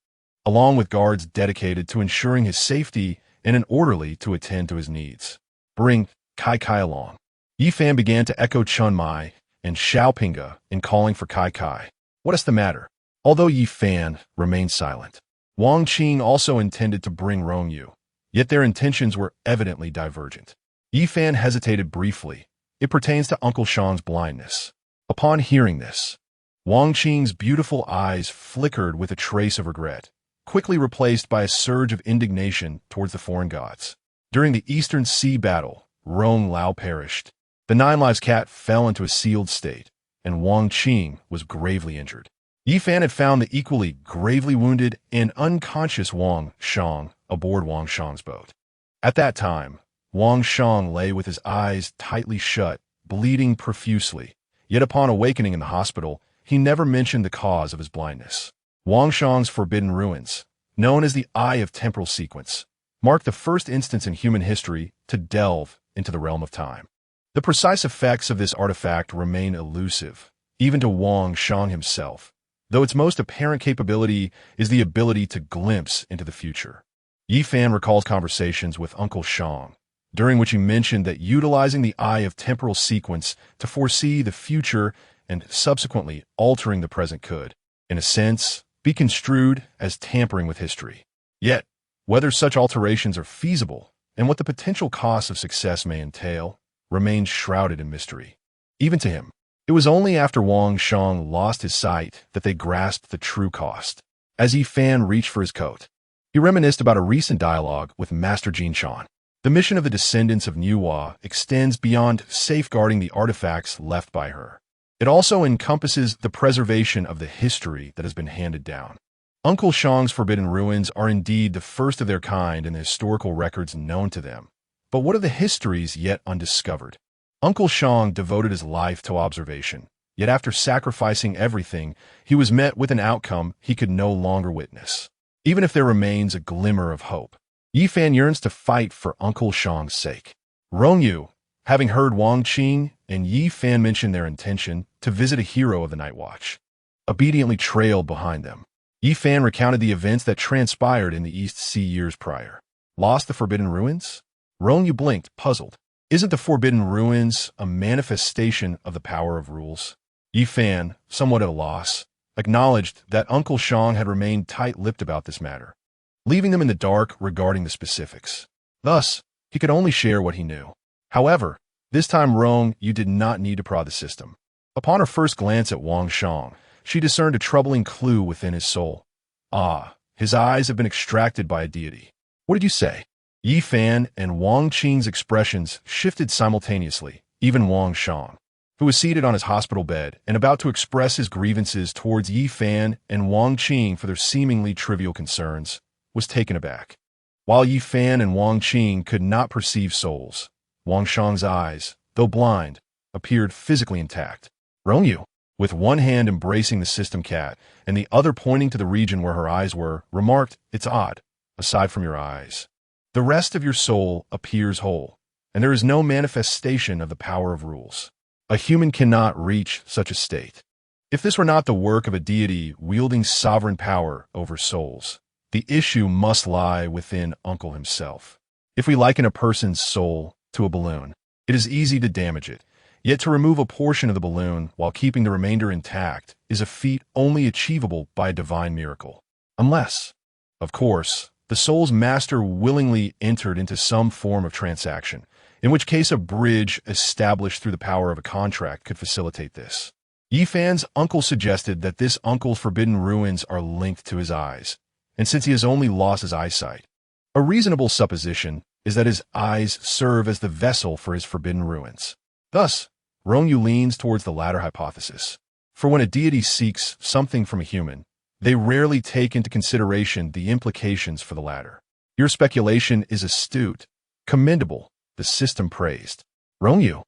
along with guards dedicated to ensuring his safety and an orderly to attend to his needs. Bring Kai Kai along. Yi Fan began to echo Chun Mai and Xiaopinga in calling for Kai Kai. What is the matter? Although Yi Fan remained silent, Wang Qing also intended to bring Rong Yue, yet their intentions were evidently divergent. Yi Fan hesitated briefly. It pertains to Uncle Shang's blindness. Upon hearing this, Wang Qing's beautiful eyes flickered with a trace of regret, quickly replaced by a surge of indignation towards the foreign gods. During the Eastern Sea battle, Rong Lao perished. The 9 Lives cat fell into a sealed state, and Wang Qing was gravely injured. Yi Fan had found the equally gravely wounded and unconscious Wang Shang aboard Wang Shang's boat. At that time, Wang Shang lay with his eyes tightly shut, bleeding profusely. Yet upon awakening in the hospital, he never mentioned the cause of his blindness. Wang Shang's forbidden ruins, known as the Eye of Temporal Sequence, marked the first instance in human history to delve into the realm of time. The precise effects of this artifact remain elusive, even to Wang Shang himself, though its most apparent capability is the ability to glimpse into the future. Yi Fan recalls conversations with Uncle Shang, during which he mentioned that utilizing the Eye of Temporal Sequence to foresee the future and subsequently altering the present could, in a sense, be construed as tampering with history. Yet, whether such alterations are feasible and what the potential costs of success may entail remains shrouded in mystery. Even to him, it was only after Wang Shang lost his sight that they grasped the true cost. As Yi Fan reached for his coat, he reminisced about a recent dialogue with Master Zhanshen. The mission of the descendants of Niuhua extends beyond safeguarding the artifacts left by her. It also encompasses the preservation of the history that has been handed down. Uncle Shang's forbidden ruins are indeed the first of their kind in the historical records known to them. But what of the histories yet undiscovered? Uncle Shang devoted his life to observation, yet after sacrificing everything, he was met with an outcome he could no longer witness. Even if there remains a glimmer of hope, Yi Fan yearns to fight for Uncle Shang's sake. Rong Yue, having heard Wang Qing and Yi Fan mention their intention to visit a hero of the Night Watch, obediently trailed behind them. Yi Fan recounted the events that transpired in the East Sea years prior. Lost the Forbidden Ruins? Rong Yue blinked, puzzled. Isn't the Forbidden Ruins a manifestation of the power of rules? Yi Fan, somewhat at a loss, acknowledged that Uncle Shang had remained tight-lipped about this matter, leaving them in the dark regarding the specifics. Thus, he could only share what he knew. However, this time Rong Yue did not need to prod the system. Upon her first glance at Wang Shang, she discerned a troubling clue within his soul. Ah, his eyes have been extracted by a deity. What did you say? Yi Fan and Wang Qing's expressions shifted simultaneously. Even Wang Shang, who was seated on his hospital bed and about to express his grievances towards Yi Fan and Wang Qing for their seemingly trivial concerns, was taken aback. While Yi Fan and Wang Qing could not perceive souls, Wang Shang's eyes, though blind, appeared physically intact. Rong Yue, with one hand embracing the system cat and the other pointing to the region where her eyes were, remarked, "It's odd, aside from your eyes. The rest of your soul appears whole, and there is no manifestation of the power of rules. A human cannot reach such a state. If this were not the work of a deity wielding sovereign power over souls, the issue must lie within Uncle himself. If we liken a person's soul to a balloon, it is easy to damage it, yet to remove a portion of the balloon while keeping the remainder intact is a feat only achievable by a divine miracle. Unless, of course, the soul's master willingly entered into some form of transaction, in which case a bridge established through the power of a contract could facilitate this. Yifan's uncle suggested that this uncle's forbidden ruins are linked to his eyes, and since he has only lost his eyesight, a reasonable supposition is that his eyes serve as the vessel for his forbidden ruins. Thus, Rong Yue leans towards the latter hypothesis. For when a deity seeks something from a human, they rarely take into consideration the implications for the latter. Your speculation is astute, commendable, the system praised. Rong Yue,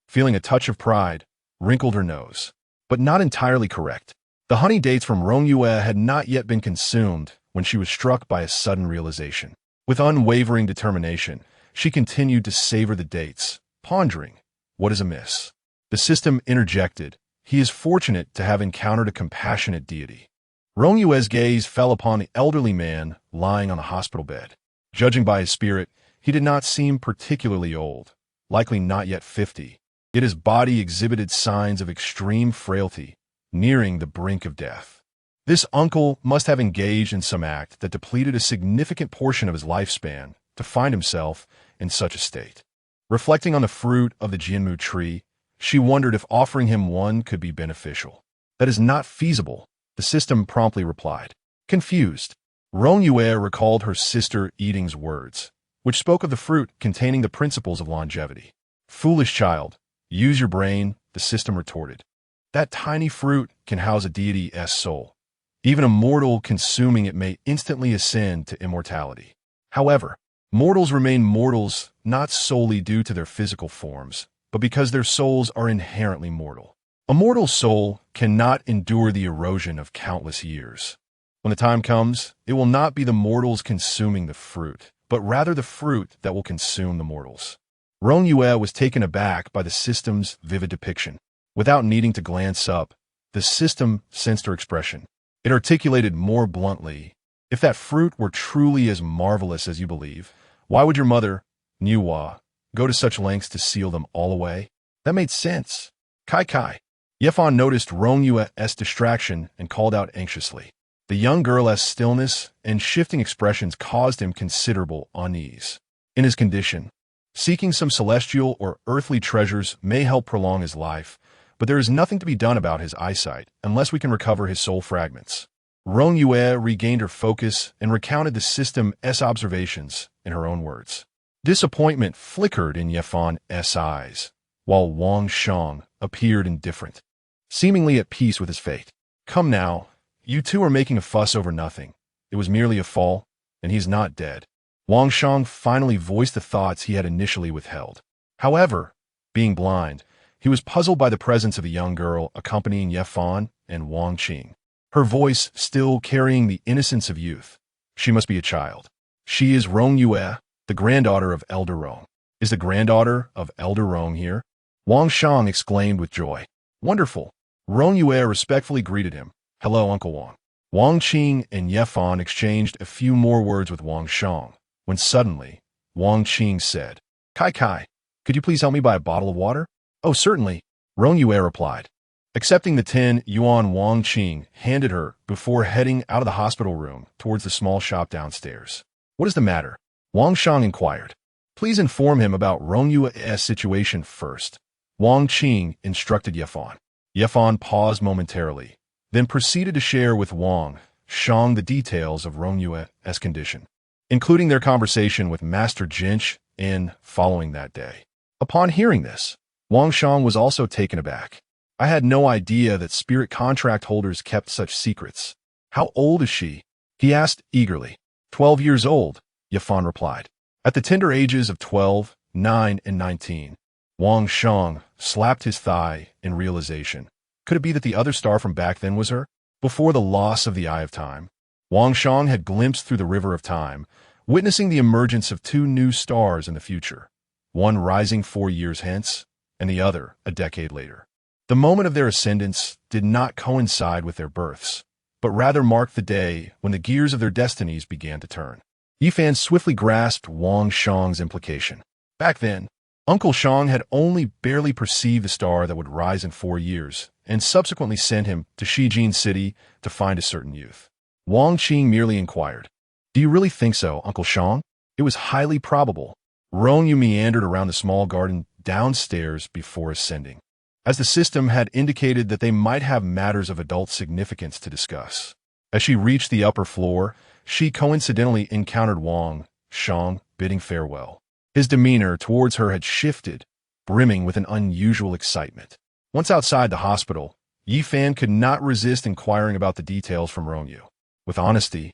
feeling a touch of pride, wrinkled her nose. But not entirely correct. The honey dates from Rong Yue had not yet been consumed when she was struck by a sudden realization. With unwavering determination, she continued to savor the dates, pondering, what is amiss? The system interjected, he is fortunate to have encountered a compassionate deity. Rong Yue's gaze fell upon the elderly man lying on the hospital bed. Judging by his spirit, he did not seem particularly old, likely not yet 50. Yet his body exhibited signs of extreme frailty, nearing the brink of death. This uncle must have engaged in some act that depleted a significant portion of his lifespan to find himself in such a state. Reflecting on the fruit of the Jianmu tree, she wondered if offering him one could be beneficial. That is not feasible, the system promptly replied. Confused, Rong Yue recalled her sister Yiding's words, which spoke of the fruit containing the principles of longevity. Foolish child, use your brain, the system retorted. That tiny fruit can house a deity's soul. Even a mortal consuming it may instantly ascend to immortality. However, mortals remain mortals not solely due to their physical forms, but because their souls are inherently mortal. A mortal soul cannot endure the erosion of countless years. When the time comes, it will not be the mortals consuming the fruit, but rather the fruit that will consume the mortals. Rong Yue was taken aback by the system's vivid depiction. Without needing to glance up, the system sensed her expression. It articulated more bluntly, if that fruit were truly as marvelous as you believe, why would your mother, Niuhua, go to such lengths to seal them all away? That made sense. Kai. Yefan noticed Rong Yue's distraction and called out anxiously. The young girl's stillness and shifting expressions caused him considerable unease. In his condition, seeking some celestial or earthly treasures may help prolong his life, but there is nothing to be done about his eyesight unless we can recover his soul fragments. Rong Yue regained her focus and recounted the system's observations in her own words. Disappointment flickered in Yefan's eyes, while Wang Shang appeared indifferent, seemingly at peace with his fate. Come now, you two are making a fuss over nothing. It was merely a fall, and he's not dead. Wang Shang finally voiced the thoughts he had initially withheld. However, being blind, he was puzzled by the presence of a young girl accompanying Yefan and Wang Qing, her voice still carrying the innocence of youth. She must be a child. She is Rong Yue, the granddaughter of Elder Rong. Is the granddaughter of Elder Rong here? Wang Shang exclaimed with joy. Wonderful. Rong Yue respectfully greeted him. Hello, Uncle Wang. Wang Qing and Yefan exchanged a few more words with Wang Shang, when suddenly, Wang Qing said, Kai, could you please help me buy a bottle of water? Oh, certainly, Rong Yue replied. Accepting the 10 yuan, Wang Qing handed her before heading out of the hospital room towards the small shop downstairs. What is the matter? Wang Shang inquired. Please inform him about Rong Yue's situation first, Wang Qing instructed Yefan. Yefan paused momentarily, then proceeded to share with Wang Shang the details of Rong Yue's condition, including their conversation with Master Zhan Shen following that day. Upon hearing this, Wang Shang was also taken aback. I had no idea that spirit contract holders kept such secrets. How old is she? He asked eagerly. 12 years old, Yefan replied. At the tender ages of 12, 9, and 19, Wang Shang slapped his thigh in realization. Could it be that the other star from back then was her? Before the loss of the Eye of Time, Wang Shang had glimpsed through the river of time, witnessing the emergence of two new stars in the future, one rising 4 years hence, and the other a decade later. The moment of their ascendance did not coincide with their births, but rather marked the day when the gears of their destinies began to turn. Yifan swiftly grasped Wang Shang's implication. Back then, Uncle Shang had only barely perceived the star that would rise in 4 years, and subsequently sent him to Shijin City to find a certain youth. Wang Qing merely inquired, "Do you really think so, Uncle Shang?" It was highly probable. Rong Yue meandered around the small garden downstairs before ascending, as the system had indicated that they might have matters of adult significance to discuss. As she reached the upper floor, she coincidentally encountered Wang Shang bidding farewell. His demeanor towards her had shifted, brimming with an unusual excitement. Once outside the hospital, Yifan could not resist inquiring about the details from Rong Yue. With honesty,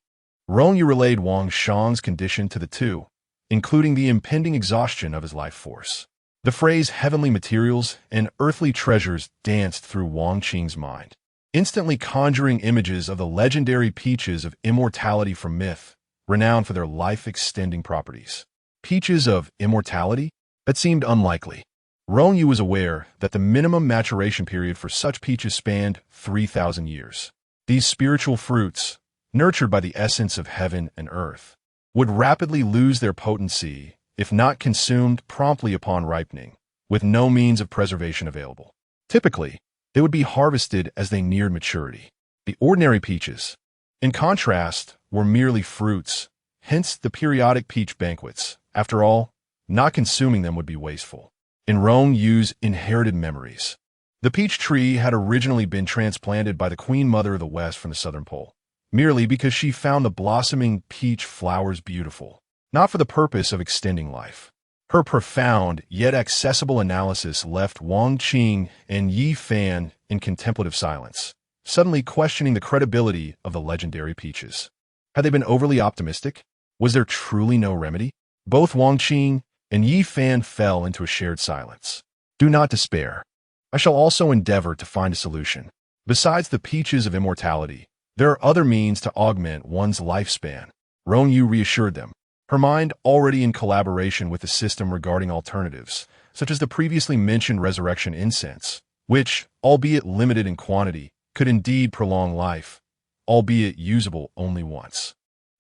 Rong Yue relayed Wang Shang's condition to the two, including the impending exhaustion of his life force. The phrase heavenly materials and earthly treasures danced through Wang Qing's mind, instantly conjuring images of the legendary peaches of immortality from myth, renowned for their life-extending properties. Peaches of immortality? That seemed unlikely. Rong Yue was aware that the minimum maturation period for such peaches spanned 3,000 years. These spiritual fruits, nurtured by the essence of heaven and earth, would rapidly lose their potency if not consumed promptly upon ripening, with no means of preservation available. Typically, they would be harvested as they neared maturity. The ordinary peaches, in contrast, were merely fruits, hence the periodic peach banquets. After all, not consuming them would be wasteful. In Rong Yue's inherited memories, the peach tree had originally been transplanted by the Queen Mother of the West from the Southern Pole, merely because she found the blossoming peach flowers beautiful, not for the purpose of extending life. Her profound yet accessible analysis left Wang Qing and Yi Fan in contemplative silence, suddenly questioning the credibility of the legendary peaches. Had they been overly optimistic? Was there truly no remedy? Both Wang Qing and Yi Fan fell into a shared silence. Do not despair. I shall also endeavor to find a solution. Besides the peaches of immortality, there are other means to augment one's lifespan. Rong Yue reassured them, her mind already in collaboration with the system regarding alternatives, such as the previously mentioned resurrection incense, which, albeit limited in quantity, could indeed prolong life, albeit usable only once.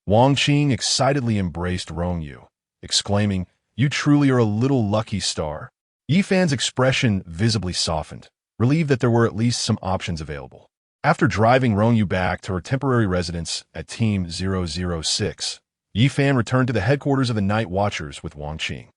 Wang Qing excitedly embraced Rong Yue, exclaiming, "You truly are a little lucky star." Yifan's expression visibly softened, relieved that there were at least some options available. After driving Rong Yue back to her temporary residence at Team 006, Yifan returned to the headquarters of the Night Watchers with Wang Qing.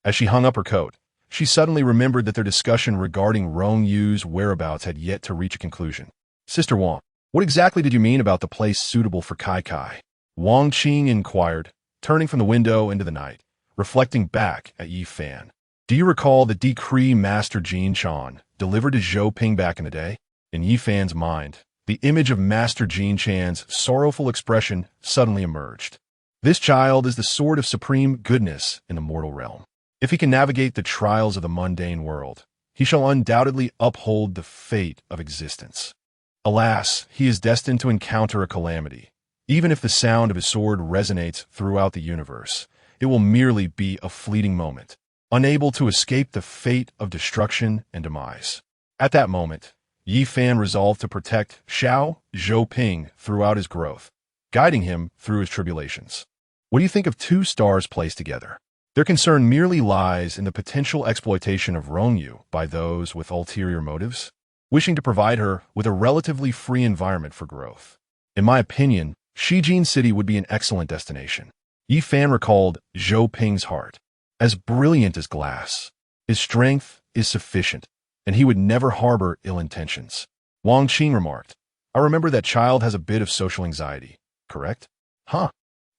As she hung up her coat, she suddenly remembered that their discussion regarding Rong Yue's whereabouts had yet to reach a conclusion. "Sister Wang, what exactly did you mean about the place suitable for Kai Kai?" Wang Qing inquired, turning from the window into the night, reflecting back at Yifan. "Do you recall the decree Master Jin Chan delivered to Zhou Ping back in the day?" In Yifan's mind, the image of Master Jin Chan's sorrowful expression suddenly emerged. This child is the sword of supreme goodness in the mortal realm. If he can navigate the trials of the mundane world, he shall undoubtedly uphold the fate of existence. Alas, he is destined to encounter a calamity. Even if the sound of his sword resonates throughout the universe, it will merely be a fleeting moment, unable to escape the fate of destruction and demise. At that moment, Yifan resolved to protect Xiao Zhouping throughout his growth, guiding him through his tribulations. What do you think of two stars placed together? Their concern merely lies in the potential exploitation of Rong Yue by those with ulterior motives, wishing to provide her with a relatively free environment for growth. In my opinion, Shijin City would be an excellent destination. Yifan recalled Zhou Ping's heart. As brilliant as glass, his strength is sufficient, and he would never harbor ill intentions. Wang Qing remarked, "I remember that child has a bit of social anxiety, correct?" "Huh."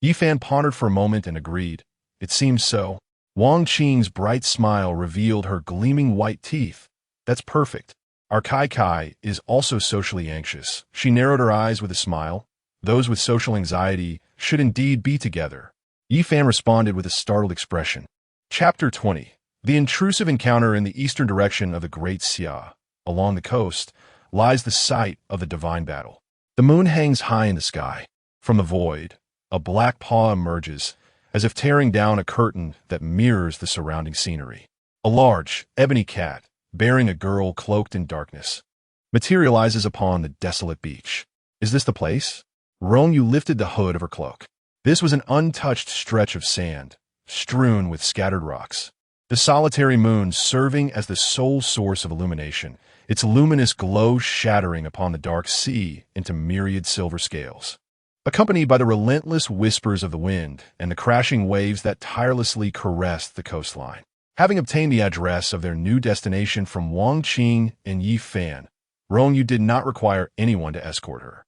Yifan pondered for a moment and agreed. "It seems so." Wang Qing's bright smile revealed her gleaming white teeth. "That's perfect. Our Kai Kai is also socially anxious." She narrowed her eyes with a smile. "Those with social anxiety should indeed be together." Yifan responded with a startled expression. Chapter 20. The intrusive encounter in the eastern direction of the Great Xia. Along the coast, lies the site of the divine battle. The moon hangs high in the sky. From the void, a black paw emerges, as if tearing down a curtain that mirrors the surrounding scenery. A large, ebony cat, bearing a girl cloaked in darkness, materializes upon the desolate beach. Is this the place? Rong Yue lifted the hood of her cloak. This was an untouched stretch of sand, strewn with scattered rocks. The solitary moon serving as the sole source of illumination, its luminous glow shattering upon the dark sea into myriad silver scales. Accompanied by the relentless whispers of the wind and the crashing waves that tirelessly caressed the coastline. Having obtained the address of their new destination from Wang Qing and Yi Fan, Rong Yue did not require anyone to escort her,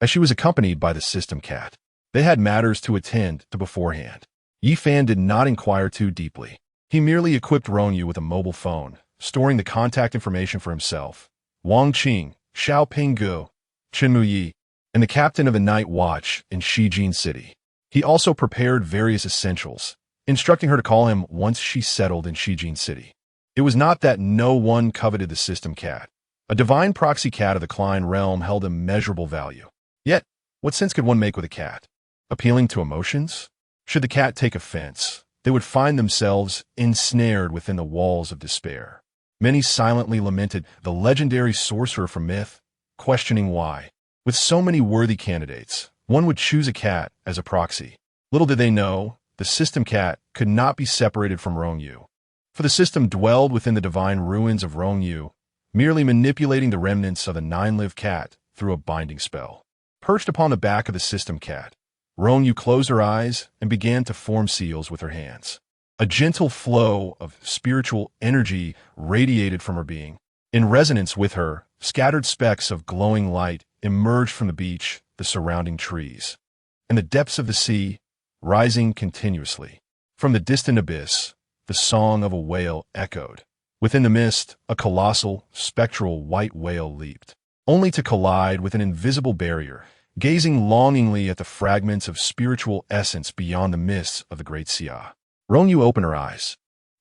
as she was accompanied by the system cat. They had matters to attend to beforehand. Yi Fan did not inquire too deeply. He merely equipped Rong Yue with a mobile phone, storing the contact information for himself, Wang Qing, Xiao Pinggu, Qinmu Yi, and the captain of the night watch in Shijin City. He also prepared various essentials, instructing her to call him once she settled in Shijin City. It was not that no one coveted the system cat. A divine proxy cat of the Klein realm held immeasurable value. Yet, what sense could one make with a cat? Appealing to emotions? Should the cat take offense, they would find themselves ensnared within the walls of despair. Many silently lamented the legendary sorcerer from myth, questioning why, with so many worthy candidates, one would choose a cat as a proxy. Little did they know, the system cat could not be separated from Rong Yue. For the system dwelled within the divine ruins of Rong Yue, merely manipulating the remnants of the nine-lived cat through a binding spell. Perched upon the back of the system cat, Rong Yue closed her eyes and began to form seals with her hands. A gentle flow of spiritual energy radiated from her being. In resonance with her, scattered specks of glowing light emerged from the beach, the surrounding trees, and the depths of the sea, rising continuously. From the distant abyss, the song of a whale echoed. Within the mist, a colossal, spectral white whale leaped, only to collide with an invisible barrier, gazing longingly at the fragments of spiritual essence beyond the mists of the great Xia. Rong Yue opened her eyes.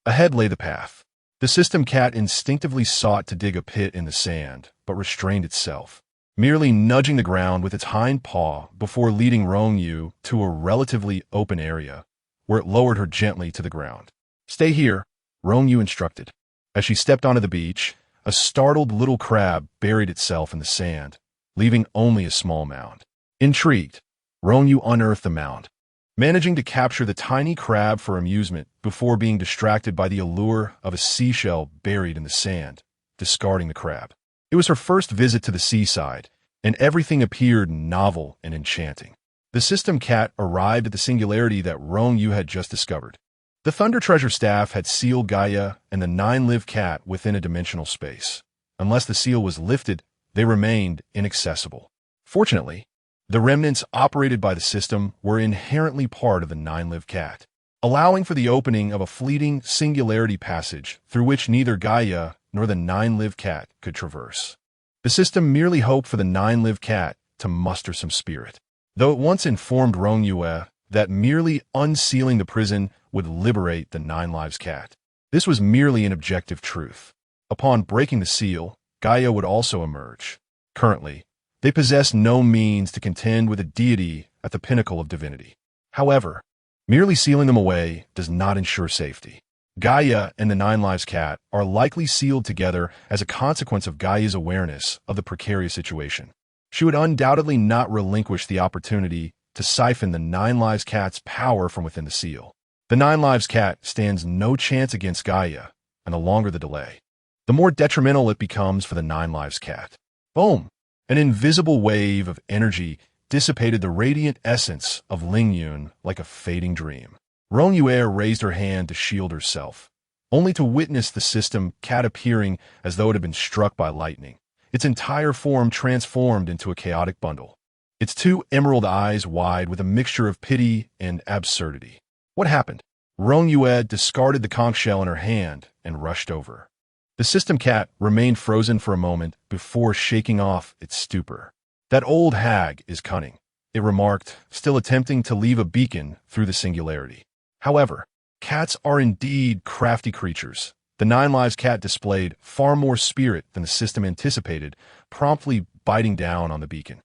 Ahead lay the path. The system cat instinctively sought to dig a pit in the sand, but restrained itself, merely nudging the ground with its hind paw before leading Rong Yue to a relatively open area, where it lowered her gently to the ground. Stay here, Rong Yue instructed. As she stepped onto the beach, a startled little crab buried itself in the sand, leaving only a small mound. Intrigued, Rong Yue unearthed the mound, managing to capture the tiny crab for amusement before being distracted by the allure of a seashell buried in the sand, discarding the crab. It was her first visit to the seaside, and everything appeared novel and enchanting. The system cat arrived at the singularity that Rong Yue had just discovered. The Thunder Treasure staff had sealed Gaia and the nine-lived cat within a dimensional space. Unless the seal was lifted, they remained inaccessible. Fortunately, the remnants operated by the system were inherently part of the nine-lived cat, allowing for the opening of a fleeting singularity passage through which neither Gaia nor the nine-lived cat could traverse. The system merely hoped for the nine-lived cat to muster some spirit, though it once informed Rong Yue that merely unsealing the prison would liberate the nine-lives cat. This was merely an objective truth. Upon breaking the seal, Gaia would also emerge. Currently, they possess no means to contend with a deity at the pinnacle of divinity. However, merely sealing them away does not ensure safety. Gaia and the nine-lives cat are likely sealed together as a consequence of Gaia's awareness of the precarious situation. She would undoubtedly not relinquish the opportunity to siphon the nine-lives cat's power from within the seal. The nine-lives cat stands no chance against Gaia, and the longer the delay, the more detrimental it becomes for the nine-lives cat. Boom! An invisible wave of energy dissipated the radiant essence of Ling Yun like a fading dream. Rong Yue raised her hand to shield herself, only to witness the system cat appearing as though it had been struck by lightning, its entire form transformed into a chaotic bundle, its two emerald eyes wide with a mixture of pity and absurdity. What happened? Rong Yue discarded the conch shell in her hand and rushed over. The system cat remained frozen for a moment before shaking off its stupor. That old hag is cunning, it remarked, still attempting to leave a beacon through the singularity. However, cats are indeed crafty creatures, The 9 Lives cat displayed far more spirit than the system anticipated, promptly biting down on the beacon.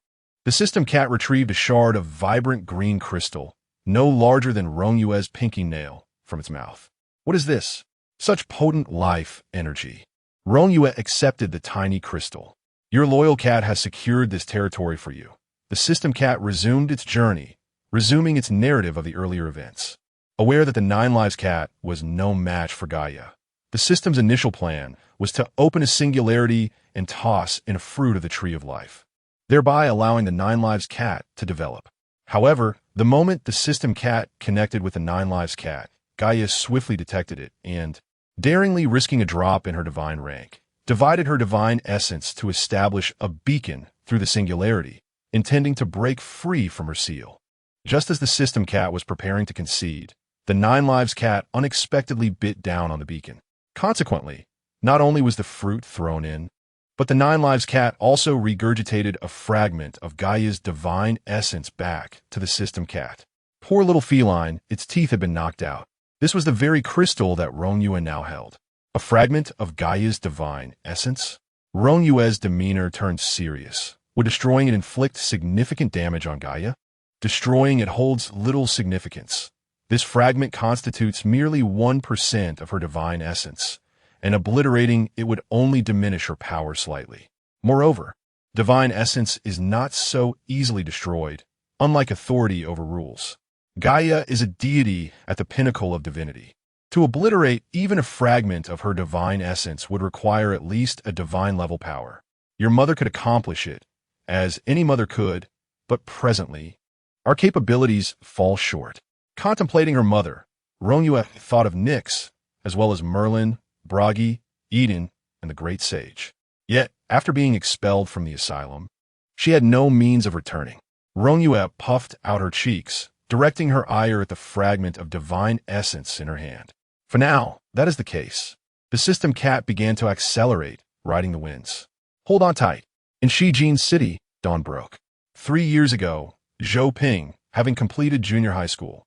The system cat retrieved a shard of vibrant green crystal, no larger than Rong Yue's pinky nail, from its mouth. What is this? Such potent life energy. Rong Yue accepted the tiny crystal. Your loyal cat has secured this territory for you. The system cat resumed its journey, resuming its narrative of the earlier events. Aware that the 9 Lives cat was no match for Gaia, the system's initial plan was to open a singularity and toss in a fruit of the tree of life, thereby allowing the 9 Lives cat to develop. However, the moment the system cat connected with the 9 Lives cat, Gaia swiftly detected it and, daringly risking a drop in her divine rank, divided her divine essence to establish a beacon through the singularity, intending to break free from her seal. Just as the system cat was preparing to concede, the 9 Lives cat unexpectedly bit down on the beacon. Consequently, not only was the fruit thrown in, but the 9 Lives cat also regurgitated a fragment of Gaia's divine essence back to the system cat. Poor little feline, its teeth had been knocked out. This was the very crystal that Rong Yue now held. A fragment of Gaia's divine essence? Rong Yue's demeanor turned serious. Would destroying it inflict significant damage on Gaia? Destroying it holds little significance. This fragment constitutes merely 1% of her divine essence, and obliterating it would only diminish her power slightly. Moreover, divine essence is not so easily destroyed, unlike authority over rules. Gaia is a deity at the pinnacle of divinity. To obliterate even a fragment of her divine essence would require at least a divine-level power. Your mother could accomplish it, as any mother could, but presently, our capabilities fall short. Contemplating her mother, Rong Yue thought of Nyx, as well as Merlin, Bragi, Eden, and the Great Sage. Yet, after being expelled from the asylum, she had no means of returning. Rong Yue puffed out her cheeks, directing her ire at the fragment of divine essence in her hand. For now, that is the case. The system cat began to accelerate, riding the winds. Hold on tight. In Shijin City, dawn broke. 3 years ago, Zhou Ping, having completed junior high school,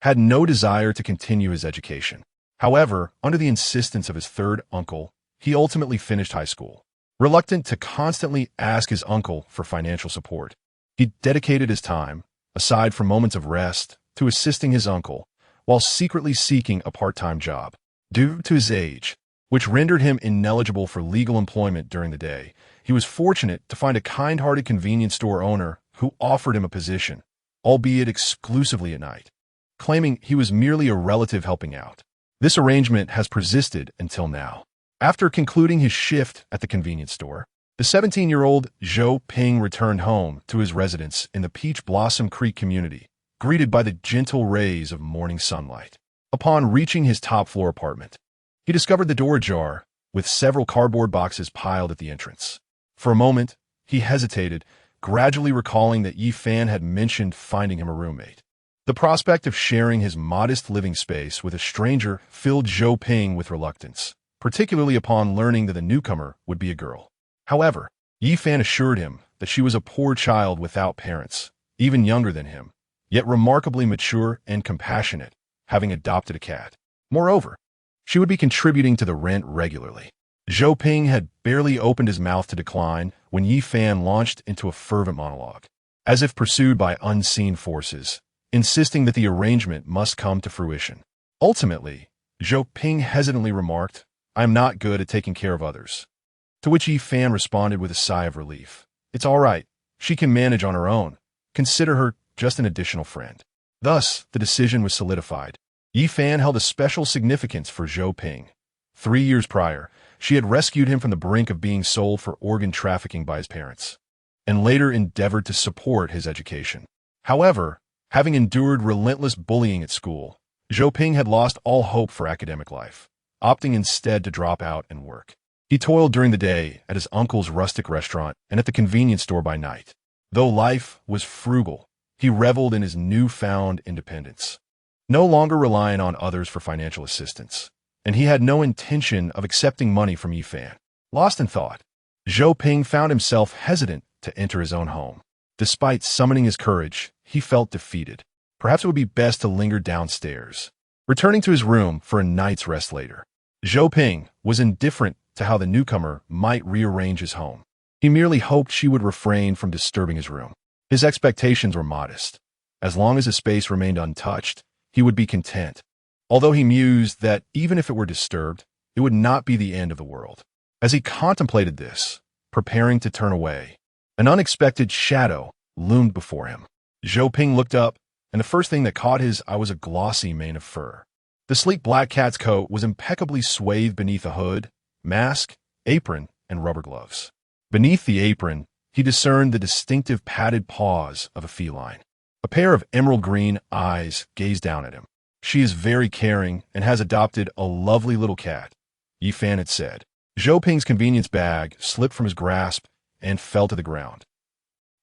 had no desire to continue his education. However, under the insistence of his third uncle, he ultimately finished high school. Reluctant to constantly ask his uncle for financial support, he dedicated his time, aside from moments of rest, to assisting his uncle, while secretly seeking a part-time job. Due to his age, which rendered him ineligible for legal employment during the day, he was fortunate to find a kind-hearted convenience store owner who offered him a position, albeit exclusively at night, claiming he was merely a relative helping out. This arrangement has persisted until now. After concluding his shift at the convenience store, the 17-year-old Zhou Ping returned home to his residence in the Peach Blossom Creek community, greeted by the gentle rays of morning sunlight. Upon reaching his top-floor apartment, he discovered the door ajar, with several cardboard boxes piled at the entrance. For a moment, he hesitated, gradually recalling that Yi Fan had mentioned finding him a roommate. The prospect of sharing his modest living space with a stranger filled Zhou Ping with reluctance, particularly upon learning that the newcomer would be a girl. However, Yi Fan assured him that she was a poor child without parents, even younger than him, yet remarkably mature and compassionate, having adopted a cat. Moreover, she would be contributing to the rent regularly. Zhou Ping had barely opened his mouth to decline when Yi Fan launched into a fervent monologue, as if pursued by unseen forces, insisting that the arrangement must come to fruition. Ultimately, Zhou Ping hesitantly remarked, "I am not good at taking care of others." To which Yi Fan responded with a sigh of relief. "It's all right. She can manage on her own. Consider her just an additional friend." Thus, the decision was solidified. Yi Fan held a special significance for Zhou Ping. 3 years prior, she had rescued him from the brink of being sold for organ trafficking by his parents, and later endeavored to support his education. However, having endured relentless bullying at school, Zhou Ping had lost all hope for academic life, opting instead to drop out and work. He toiled during the day at his uncle's rustic restaurant and at the convenience store by night. Though life was frugal, he reveled in his newfound independence, no longer relying on others for financial assistance, and he had no intention of accepting money from Yi Fan. Lost in thought, Zhou Ping found himself hesitant to enter his own home. Despite summoning his courage, he felt defeated. Perhaps it would be best to linger downstairs, returning to his room for a night's rest later. Zhou Ping was indifferent to how the newcomer might rearrange his home. He merely hoped she would refrain from disturbing his room. His expectations were modest. As long as his space remained untouched, he would be content. Although he mused that even if it were disturbed, it would not be the end of the world. As he contemplated this, preparing to turn away, an unexpected shadow loomed before him. Zhou Ping looked up, and the first thing that caught his eye was a glossy mane of fur. The sleek black cat's coat was impeccably swathed beneath a hood, mask, apron, and rubber gloves. Beneath the apron, he discerned the distinctive padded paws of a feline. A pair of emerald green eyes gazed down at him. She is very caring and has adopted a lovely little cat, Yi Fan had said. Zhou Ping's convenience bag slipped from his grasp and fell to the ground.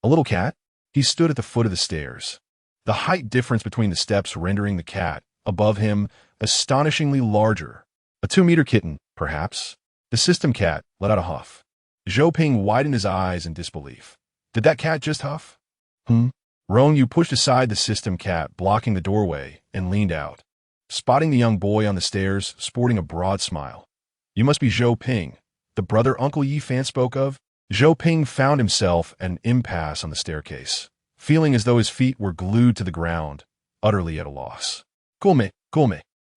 A little cat? He stood at the foot of the stairs, the height difference between the steps rendering the cat above him astonishingly larger. A 2-meter kitten, perhaps? The system cat let out a huff. Zhou Ping widened his eyes in disbelief. Did that cat just huff? Rong Yue pushed aside the system cat blocking the doorway and leaned out, spotting the young boy on the stairs sporting a broad smile. You must be Zhou Ping, the brother Uncle Yi Fan spoke of? Zhou Ping found himself at an impasse on the staircase, feeling as though his feet were glued to the ground, utterly at a loss. Gulme.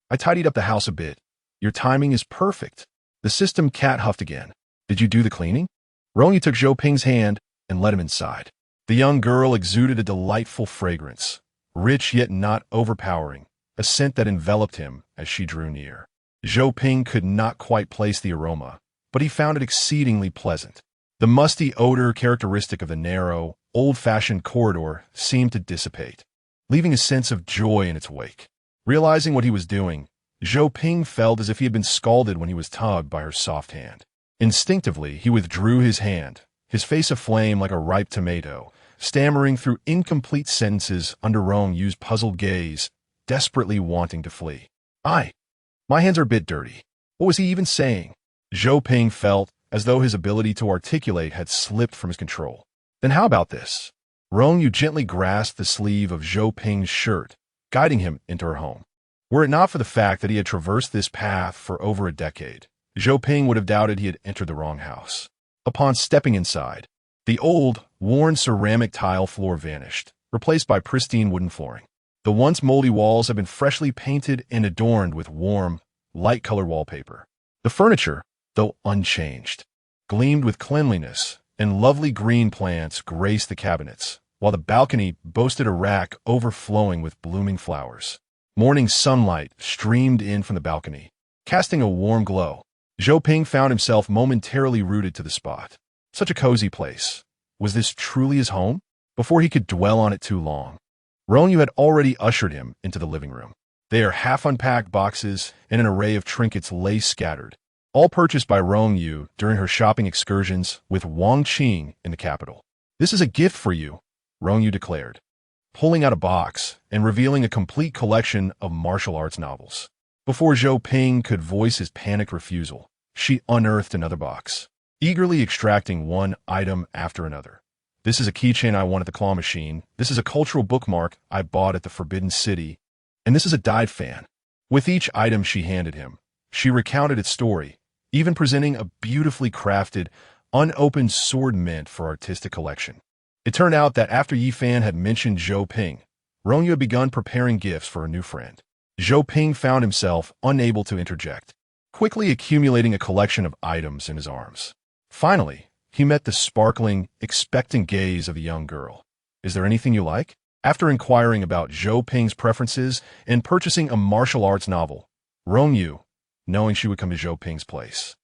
I tidied up the house a bit. Your timing is perfect. The system cat huffed again. Did you do the cleaning? Rong Yue took Zhou Ping's hand and led him inside. The young girl exuded a delightful fragrance, rich yet not overpowering, a scent that enveloped him as she drew near. Zhou Ping could not quite place the aroma, but he found it exceedingly pleasant. The musty odor characteristic of the narrow, old-fashioned corridor seemed to dissipate, leaving a sense of joy in its wake. Realizing what he was doing, Zhou Ping felt as if he had been scalded when he was tugged by her soft hand. Instinctively, he withdrew his hand, his face aflame like a ripe tomato, stammering through incomplete sentences under Rong Yue's puzzled gaze, desperately wanting to flee. My hands are a bit dirty. What was he even saying? Zhou Ping felt as though his ability to articulate had slipped from his control. Then how about this? Rong Yue gently grasped the sleeve of Zhou Ping's shirt, guiding him into her home. Were it not for the fact that he had traversed this path for over a decade, Zhou Ping would have doubted he had entered the wrong house. Upon stepping inside, the old, worn ceramic tile floor vanished, replaced by pristine wooden flooring. The once moldy walls had been freshly painted and adorned with warm, light-colored wallpaper. The furniture, though unchanged, gleamed with cleanliness, and lovely green plants graced the cabinets, while the balcony boasted a rack overflowing with blooming flowers. Morning sunlight streamed in from the balcony, casting a warm glow. Zhou Ping found himself momentarily rooted to the spot. Such a cozy place. Was this truly his home? Before he could dwell on it too long, Rong Yue had already ushered him into the living room. There, half-unpacked boxes and an array of trinkets lay scattered, all purchased by Rong Yue during her shopping excursions with Wang Qing in the capital. This is a gift for you, Rong Yue declared, pulling out a box and revealing a complete collection of martial arts novels. Before Zhou Ping could voice his panicked refusal, she unearthed another box, eagerly extracting one item after another. This is a keychain I won at the claw machine. This is a cultural bookmark I bought at the Forbidden City. And this is a dyed fan. With each item she handed him, she recounted its story, even presenting a beautifully crafted, unopened sword mint for artistic collection. It turned out that after Yi Fan had mentioned Zhou Ping, Rong Yue had begun preparing gifts for a new friend. Zhou Ping found himself unable to interject, quickly accumulating a collection of items in his arms. Finally, he met the sparkling, expectant gaze of the young girl. Is there anything you like? After inquiring about Zhou Ping's preferences and purchasing a martial arts novel, Rong Yue, knowing she would come to Zhou Ping's place,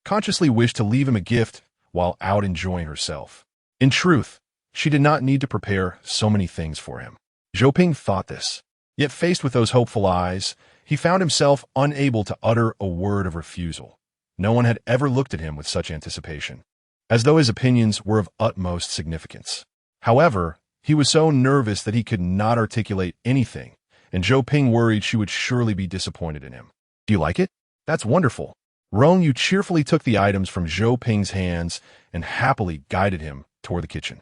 consciously wished to leave him a gift while out enjoying herself. In truth, she did not need to prepare so many things for him. Zhou Ping thought this. Yet faced with those hopeful eyes, he found himself unable to utter a word of refusal. No one had ever looked at him with such anticipation, as though his opinions were of utmost significance. However, he was so nervous that he could not articulate anything, and Zhou Ping worried she would surely be disappointed in him. Do you like it? That's wonderful. Rong Yue cheerfully took the items from Zhou Ping's hands and happily guided him toward the kitchen.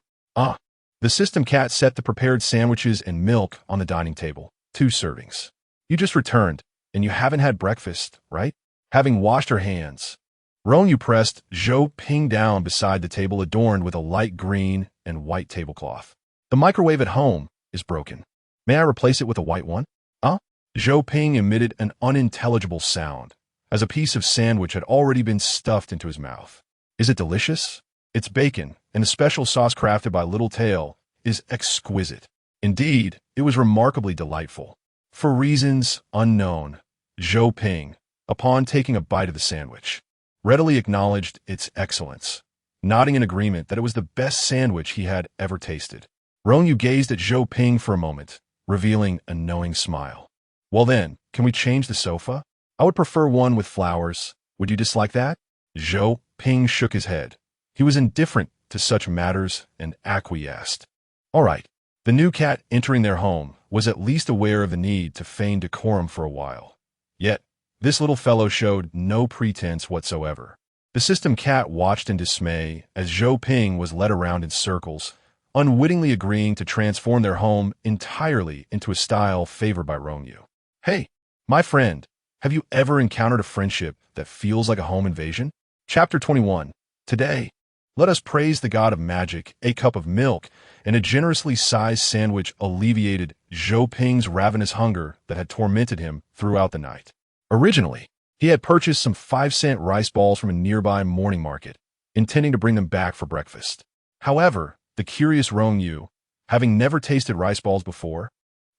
The system cat set the prepared sandwiches and milk on the dining table, 2 servings. You just returned, and you haven't had breakfast, right? Having washed her hands, Rong Yu pressed Zhou Ping down beside the table adorned with a light green and white tablecloth. The microwave at home is broken. May I replace it with a white one? Huh? Zhou Ping emitted an unintelligible sound, as a piece of sandwich had already been stuffed into his mouth. Is it delicious? Its bacon, and a special sauce crafted by Little Tail, is exquisite. Indeed, it was remarkably delightful. For reasons unknown, Zhou Ping, upon taking a bite of the sandwich, readily acknowledged its excellence, nodding in agreement that it was the best sandwich he had ever tasted. Rong Yu gazed at Zhou Ping for a moment, revealing a knowing smile. Well then, can we change the sofa? I would prefer one with flowers. Would you dislike that? Zhou Ping shook his head. He was indifferent to such matters and acquiesced. All right. The new cat entering their home was at least aware of the need to feign decorum for a while. Yet, this little fellow showed no pretense whatsoever. The system cat watched in dismay as Zhou Ping was led around in circles, unwittingly agreeing to transform their home entirely into a style favored by Rong Yu. Hey, my friend, have you ever encountered a friendship that feels like a home invasion? Chapter 21. Today, let us praise the god of magic. A cup of milk and a generously sized sandwich alleviated Zhou Ping's ravenous hunger that had tormented him throughout the night. Originally, he had purchased some 5-cent rice balls from a nearby morning market, intending to bring them back for breakfast. However, the curious Rong Yu, having never tasted rice balls before,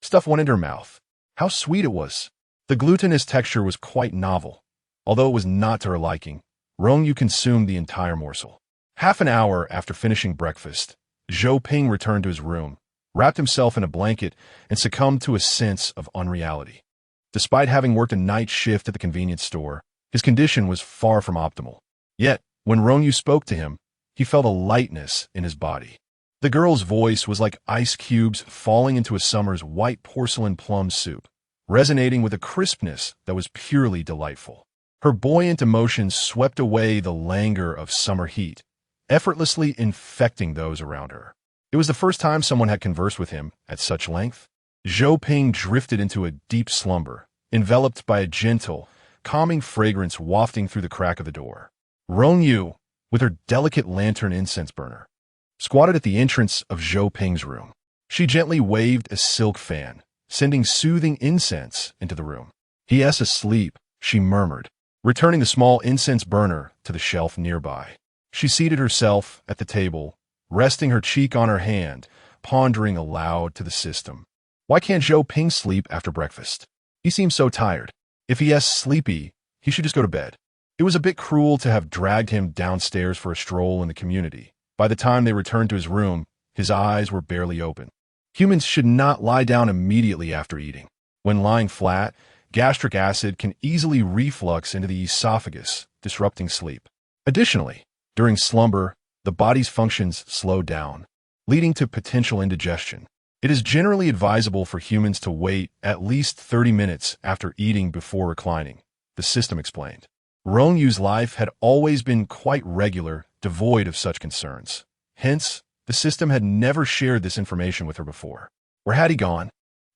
stuffed one into her mouth. How sweet it was! The glutinous texture was quite novel. Although it was not to her liking, Rong Yu consumed the entire morsel. Half an hour after finishing breakfast, Zhou Ping returned to his room, wrapped himself in a blanket, and succumbed to a sense of unreality. Despite having worked a night shift at the convenience store, his condition was far from optimal. Yet, when Rong Yu spoke to him, he felt a lightness in his body. The girl's voice was like ice cubes falling into a summer's white porcelain plum soup, resonating with a crispness that was purely delightful. Her buoyant emotions swept away the languor of summer heat, effortlessly infecting those around her. It was the first time someone had conversed with him at such length. Zhou Ping drifted into a deep slumber, enveloped by a gentle, calming fragrance wafting through the crack of the door. Rong Yu, with her delicate lantern incense burner, squatted at the entrance of Zhou Ping's room. She gently waved a silk fan, sending soothing incense into the room. "He is asleep," she murmured, returning the small incense burner to the shelf nearby. She seated herself at the table, resting her cheek on her hand, pondering aloud to the system. Why can't Zhou Ping sleep after breakfast? He seems so tired. If he is sleepy, he should just go to bed. It was a bit cruel to have dragged him downstairs for a stroll in the community. By the time they returned to his room, his eyes were barely open. Humans should not lie down immediately after eating. When lying flat, gastric acid can easily reflux into the esophagus, disrupting sleep. Additionally, during slumber, the body's functions slow down, leading to potential indigestion. It is generally advisable for humans to wait at least 30 minutes after eating before reclining, the system explained. Rong Yu's life had always been quite regular, devoid of such concerns. Hence, the system had never shared this information with her before. Where had he gone?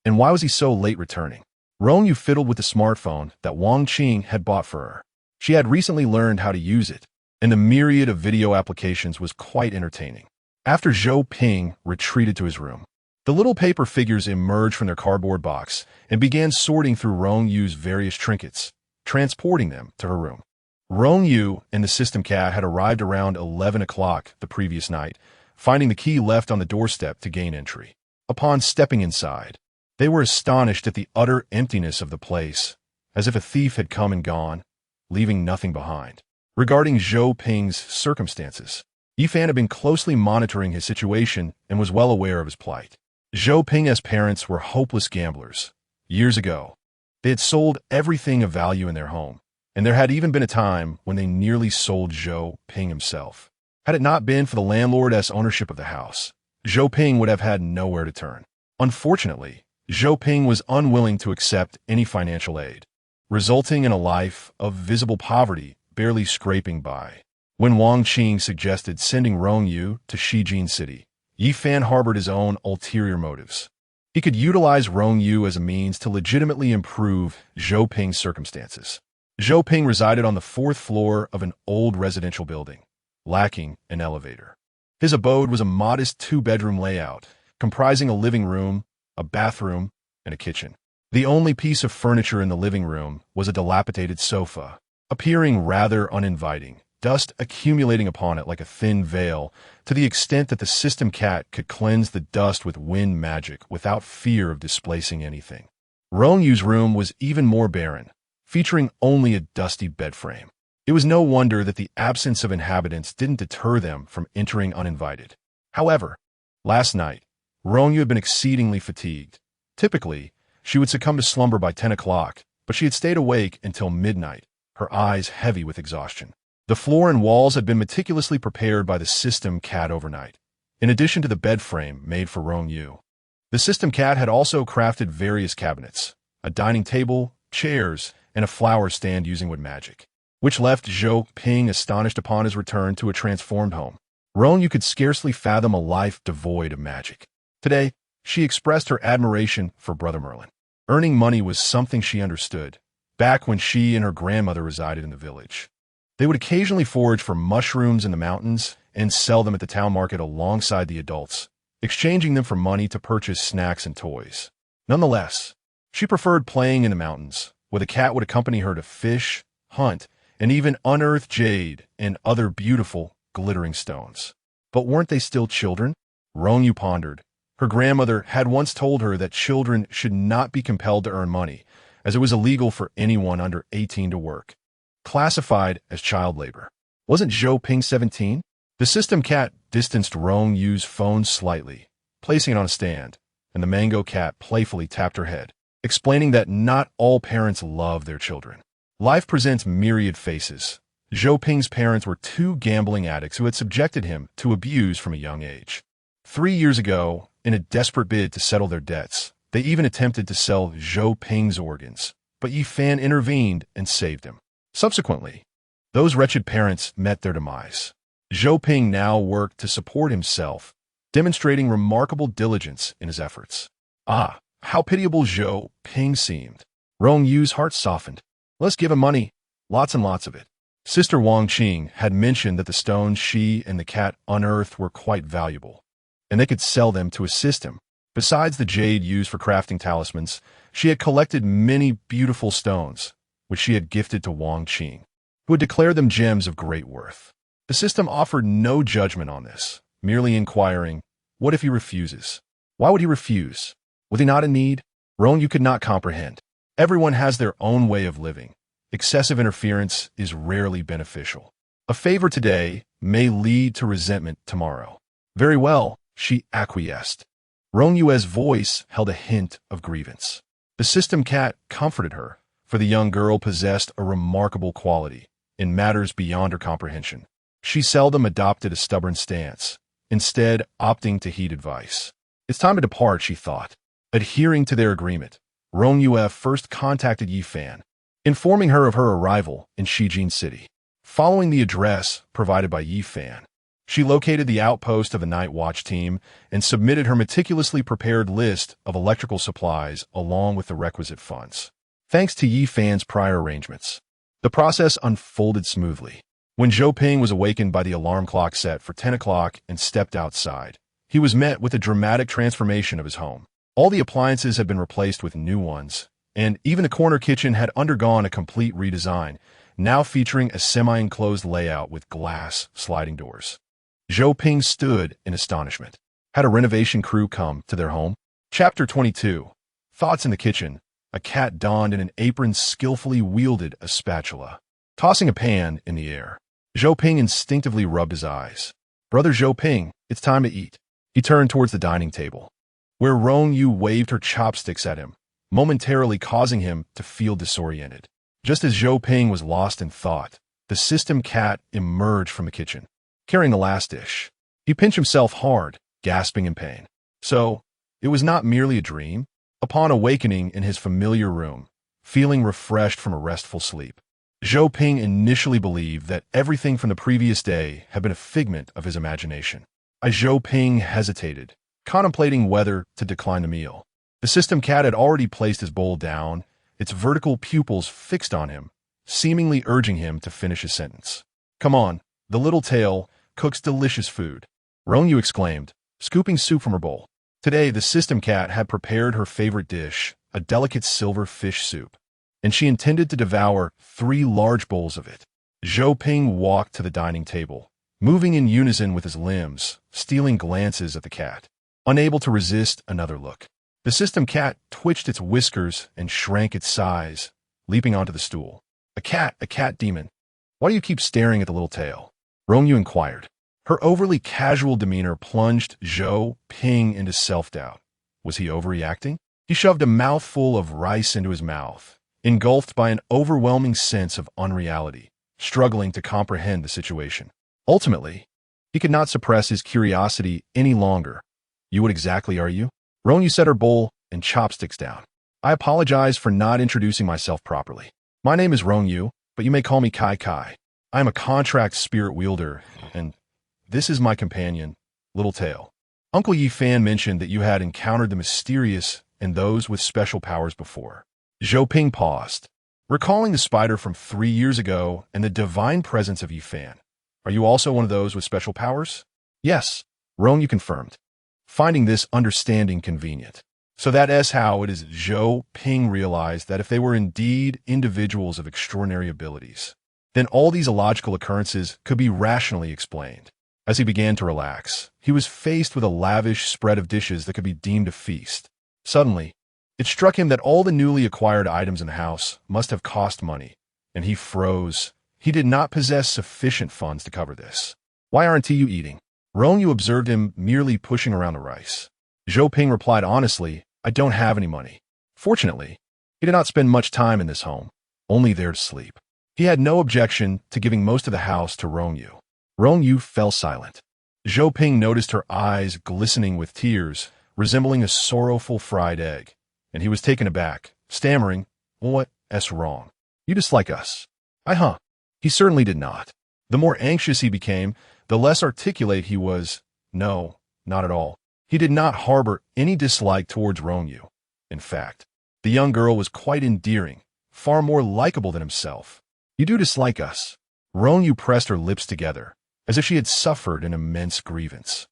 And why was he so late returning? Rong Yu fiddled with the smartphone that Wang Qing had bought for her. She had recently learned how to use it, and the myriad of video applications was quite entertaining. After Zhou Ping retreated to his room, the little paper figures emerged from their cardboard box and began sorting through Rong Yu's various trinkets, transporting them to her room. Rong Yu and the system cat had arrived around 11 o'clock the previous night, finding the key left on the doorstep to gain entry. Upon stepping inside, they were astonished at the utter emptiness of the place, as if a thief had come and gone, leaving nothing behind. Regarding Zhou Ping's circumstances, Yifan had been closely monitoring his situation and was well aware of his plight. Zhou Ping's parents were hopeless gamblers. Years ago, they had sold everything of value in their home, and there had even been a time when they nearly sold Zhou Ping himself. Had it not been for the landlord's ownership of the house, Zhou Ping would have had nowhere to turn. Unfortunately, Zhou Ping was unwilling to accept any financial aid, resulting in a life of visible poverty, barely scraping by. When Wang Qing suggested sending Rong Yu to Shijin City, Yifan harbored his own ulterior motives. He could utilize Rong Yu as a means to legitimately improve Zhou Ping's circumstances. Zhou Ping resided on the fourth floor of an old residential building, lacking an elevator. His abode was a modest two-bedroom layout, comprising a living room, a bathroom, and a kitchen. The only piece of furniture in the living room was a dilapidated sofa, appearing rather uninviting, dust accumulating upon it like a thin veil, to the extent that the system cat could cleanse the dust with wind magic without fear of displacing anything. Rong Yue's room was even more barren, featuring only a dusty bed frame. It was no wonder that the absence of inhabitants didn't deter them from entering uninvited. However, last night, Rong Yue had been exceedingly fatigued. Typically, she would succumb to slumber by 10 o'clock, but she had stayed awake until midnight, her eyes heavy with exhaustion. The floor and walls had been meticulously prepared by the system cat overnight, in addition to the bed frame made for Rong Yue. The system cat had also crafted various cabinets, a dining table, chairs, and a flower stand using wood magic, which left Zhou Ping astonished upon his return to a transformed home. Rong Yue could scarcely fathom a life devoid of magic. Today, she expressed her admiration for Brother Merlin. Earning money was something she understood, back when she and her grandmother resided in the village. They would occasionally forage for mushrooms in the mountains and sell them at the town market alongside the adults, exchanging them for money to purchase snacks and toys. Nonetheless, she preferred playing in the mountains, where the cat would accompany her to fish, hunt, and even unearth jade and other beautiful, glittering stones. But weren't they still children? Rong Yue pondered. Her grandmother had once told her that children should not be compelled to earn money, as it was illegal for anyone under 18 to work, classified as child labor. Wasn't Zhou Ping 17? The system cat distanced Rong Yue's phone slightly, placing it on a stand, and the mango cat playfully tapped her head, explaining that not all parents love their children. Life presents myriad faces. Zhou Ping's parents were two gambling addicts who had subjected him to abuse from a young age. 3 years ago, in a desperate bid to settle their debts, they even attempted to sell Zhou Ping's organs, but Yi Fan intervened and saved him. Subsequently, those wretched parents met their demise. Zhou Ping now worked to support himself, demonstrating remarkable diligence in his efforts. Ah, how pitiable Zhou Ping seemed. Rong Yue's heart softened. Let's give him money, lots and lots of it. Sister Wang Qing had mentioned that the stones she and the cat unearthed were quite valuable, and they could sell them to assist him. Besides the jade used for crafting talismans, she had collected many beautiful stones, which she had gifted to Wang Qing, who had declared them gems of great worth. The system offered no judgment on this, merely inquiring, what if he refuses? Why would he refuse? Was he not in need? Rong Yue could not comprehend. Everyone has their own way of living. Excessive interference is rarely beneficial. A favor today may lead to resentment tomorrow. Very well, she acquiesced. Rong Yue's voice held a hint of grievance. The system cat comforted her, for the young girl possessed a remarkable quality in matters beyond her comprehension. She seldom adopted a stubborn stance, instead opting to heed advice. It's time to depart, she thought. Adhering to their agreement, Rong Yue first contacted Yi Fan, informing her of her arrival in Shijin City. Following the address provided by Yi Fan, she located the outpost of the night watch team and submitted her meticulously prepared list of electrical supplies along with the requisite funds. Thanks to Yi Fan's prior arrangements, the process unfolded smoothly. When Zhou Ping was awakened by the alarm clock set for 10 o'clock and stepped outside, he was met with a dramatic transformation of his home. All the appliances had been replaced with new ones, and even the corner kitchen had undergone a complete redesign, now featuring a semi-enclosed layout with glass sliding doors. Zhou Ping stood in astonishment. Had a renovation crew come to their home? Chapter 22. Thoughts in the kitchen. A cat donned in an apron skillfully wielded a spatula, tossing a pan in the air. Zhou Ping instinctively rubbed his eyes. Brother Zhou Ping, it's time to eat. He turned towards the dining table, where Rong Yue waved her chopsticks at him, momentarily causing him to feel disoriented. Just as Zhou Ping was lost in thought, the system cat emerged from the kitchen, carrying the last dish. He pinched himself hard, gasping in pain. So, it was not merely a dream? Upon awakening in his familiar room, feeling refreshed from a restful sleep, Zhou Ping initially believed that everything from the previous day had been a figment of his imagination. Zhou Ping hesitated, contemplating whether to decline the meal. The system cat had already placed his bowl down, its vertical pupils fixed on him, seemingly urging him to finish his sentence. "Come on, the little tail cooks delicious food," Rong Yue exclaimed, scooping soup from her bowl. Today, the system cat had prepared her favorite dish, a delicate silver fish soup, and she intended to devour 3 large bowls of it. Zhou Ping walked to the dining table, moving in unison with his limbs, stealing glances at the cat. Unable to resist another look, the system cat twitched its whiskers and shrank its size, leaping onto the stool. A cat demon. Why do you keep staring at the little tail?" Rong Yue inquired. Her overly casual demeanor plunged Zhou Ping into self-doubt. Was he overreacting? He shoved a mouthful of rice into his mouth, engulfed by an overwhelming sense of unreality, struggling to comprehend the situation. Ultimately, he could not suppress his curiosity any longer. "You what exactly are you?" Rong Yue set her bowl and chopsticks down. "I apologize for not introducing myself properly. My name is Rong Yue, but you may call me Kai Kai. I am a contract spirit wielder, and this is my companion, Little Tail." Uncle Yi Fan mentioned that you had encountered the mysterious and those with special powers before. Zhou Ping paused, recalling the spider from 3 years ago and the divine presence of Yi Fan. "Are you also one of those with special powers?" "Yes," Rong Yue confirmed, finding this understanding convenient. So that is how it is. Zhou Ping realized that if they were indeed individuals of extraordinary abilities, then all these illogical occurrences could be rationally explained. As he began to relax, he was faced with a lavish spread of dishes that could be deemed a feast. Suddenly, it struck him that all the newly acquired items in the house must have cost money, and he froze. He did not possess sufficient funds to cover this. "Why aren't you eating?" Rong Yue observed him merely pushing around the rice. Zhou Ping replied honestly, "I don't have any money." Fortunately, he did not spend much time in this home, only there to sleep. He had no objection to giving most of the house to Rong Yue. Rong Yue fell silent. Zhou Ping noticed her eyes glistening with tears, resembling a sorrowful fried egg, and he was taken aback, stammering, "What's wrong? You dislike us?" He certainly did not. The more anxious he became, the less articulate he was. No, not at all. He did not harbor any dislike towards Rong Yue. In fact, the young girl was quite endearing, far more likable than himself. "You do dislike us." Rong Yue pressed her lips together, as if she had suffered an immense grievance.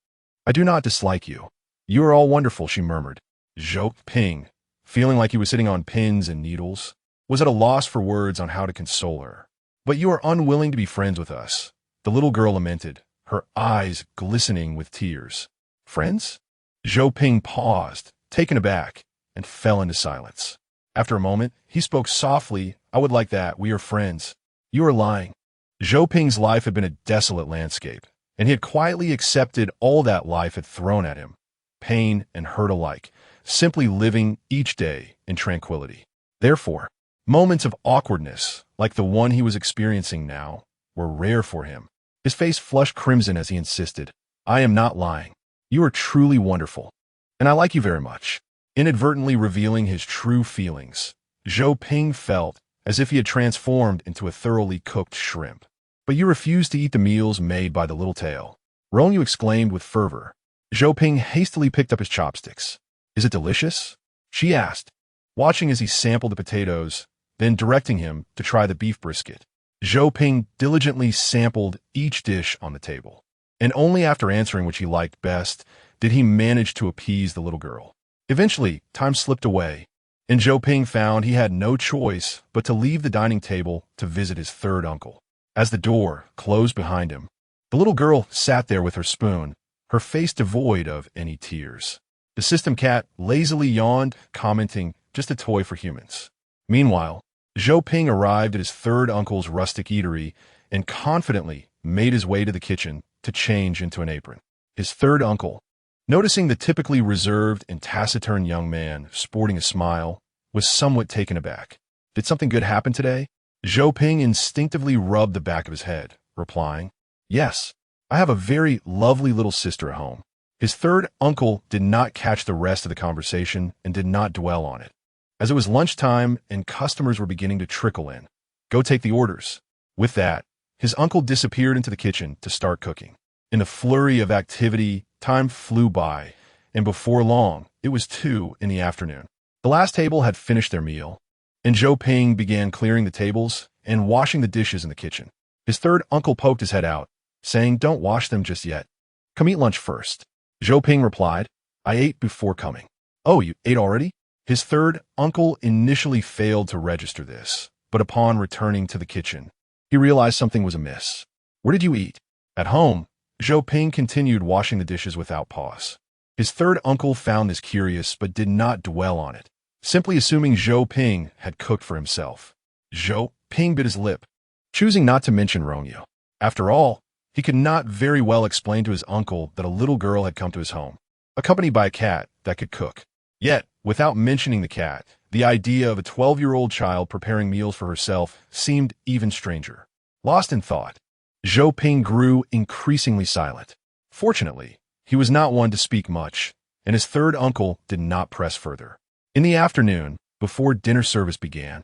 "I do not dislike you. You are all wonderful," she murmured. Zhou Ping, feeling like he was sitting on pins and needles, was at a loss for words on how to console her. "But you are unwilling to be friends with us," the little girl lamented, her eyes glistening with tears. "Friends?" Zhou Ping paused, taken aback, and fell into silence. After a moment, he spoke softly. "I would like that. We are friends." "You are lying." Zhou Ping's life had been a desolate landscape, and he had quietly accepted all that life had thrown at him, pain and hurt alike, simply living each day in tranquility. Therefore, moments of awkwardness, like the one he was experiencing now, were rare for him. His face flushed crimson as he insisted, "I am not lying. You are truly wonderful, and I like you very much." Inadvertently revealing his true feelings, Zhou Ping felt as if he had transformed into a thoroughly cooked shrimp. "But you refuse to eat the meals made by the little tail," Rong Yue exclaimed with fervor. Zhou Ping hastily picked up his chopsticks. "Is it delicious?" she asked, watching as he sampled the potatoes, then directing him to try the beef brisket. Zhou Ping diligently sampled each dish on the table, and only after answering which he liked best did he manage to appease the little girl. Eventually, time slipped away, and Zhou Ping found he had no choice but to leave the dining table to visit his third uncle. As the door closed behind him, the little girl sat there with her spoon, her face devoid of any tears. The system cat lazily yawned, commenting, "Just a toy for humans." Meanwhile, Zhou Ping arrived at his third uncle's rustic eatery and confidently made his way to the kitchen to change into an apron. His third uncle, noticing the typically reserved and taciturn young man sporting a smile, was somewhat taken aback. "Did something good happen today?" Zhou Ping instinctively rubbed the back of his head, replying, "Yes, I have a very lovely little sister at home." His third uncle did not catch the rest of the conversation and did not dwell on it, as it was lunchtime and customers were beginning to trickle in. "Go take the orders." With that, his uncle disappeared into the kitchen to start cooking. In the flurry of activity, time flew by, and before long, it was 2 in the afternoon. The last table had finished their meal, and Zhou Ping began clearing the tables, and washing the dishes in the kitchen. His third uncle poked his head out, saying, "Don't wash them just yet. Come eat lunch first." Zhou Ping replied, "I ate before coming." "Oh, you ate already?" His third uncle initially failed to register this, but upon returning to the kitchen, he realized something was amiss. "Where did you eat?" "At home." Zhou Ping continued washing the dishes without pause. His third uncle found this curious but did not dwell on it, simply assuming Zhou Ping had cooked for himself. Zhou Ping bit his lip, choosing not to mention Rong Yue. After all, he could not very well explain to his uncle that a little girl had come to his home, accompanied by a cat that could cook. Yet, without mentioning the cat, the idea of a 12-year-old child preparing meals for herself seemed even stranger. Lost in thought, Zhou Ping grew increasingly silent. Fortunately, he was not one to speak much, and his third uncle did not press further. In the afternoon, before dinner service began,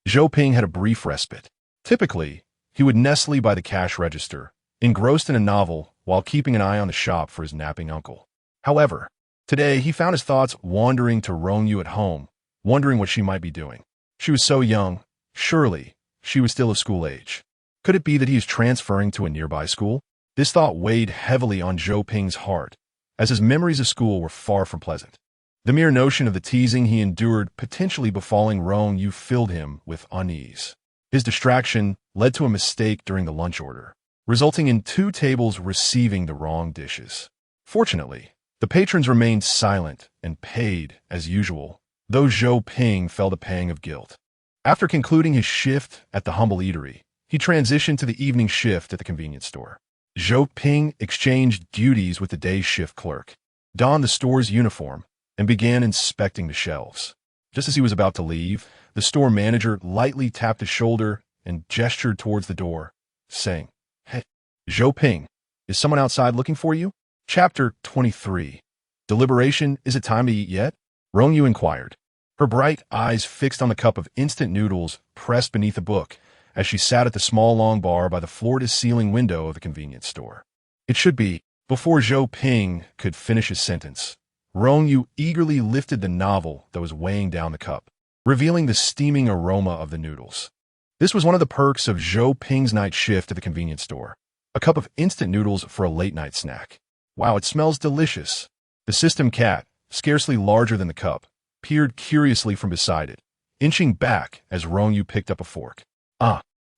Zhou Ping had a brief respite. Typically, he would nestle by the cash register, engrossed in a novel while keeping an eye on the shop for his napping uncle. However, today he found his thoughts wandering to Rong Yue at home, wondering what she might be doing. She was so young. Surely, she was still of school age. Could it be that he is transferring to a nearby school? This thought weighed heavily on Zhou Ping's heart, as his memories of school were far from pleasant. The mere notion of the teasing he endured potentially befalling Rong Yue filled him with unease. His distraction led to a mistake during the lunch order, resulting in 2 tables receiving the wrong dishes. Fortunately, the patrons remained silent and paid as usual, though Zhou Ping felt a pang of guilt. After concluding his shift at the humble eatery, he transitioned to the evening shift at the convenience store. Zhou Ping exchanged duties with the day's shift clerk, donned the store's uniform, and began inspecting the shelves. Just as he was about to leave, the store manager lightly tapped his shoulder and gestured towards the door, saying, "Hey, Zhou Ping, is someone outside looking for you?" Chapter 23. Deliberation, is it time to eat yet? Rong Yue inquired, her bright eyes fixed on the cup of instant noodles pressed beneath a book as she sat at the small long bar by the floor-to-ceiling window of the convenience store. "It should be." Before Zhou Ping could finish his sentence, Rong Yue eagerly lifted the novel that was weighing down the cup, revealing the steaming aroma of the noodles. This was one of the perks of Zhou Ping's night shift at the convenience store, a cup of instant noodles for a late-night snack. "Wow, it smells delicious." The system cat, scarcely larger than the cup, peered curiously from beside it, inching back as Rong Yue picked up a fork.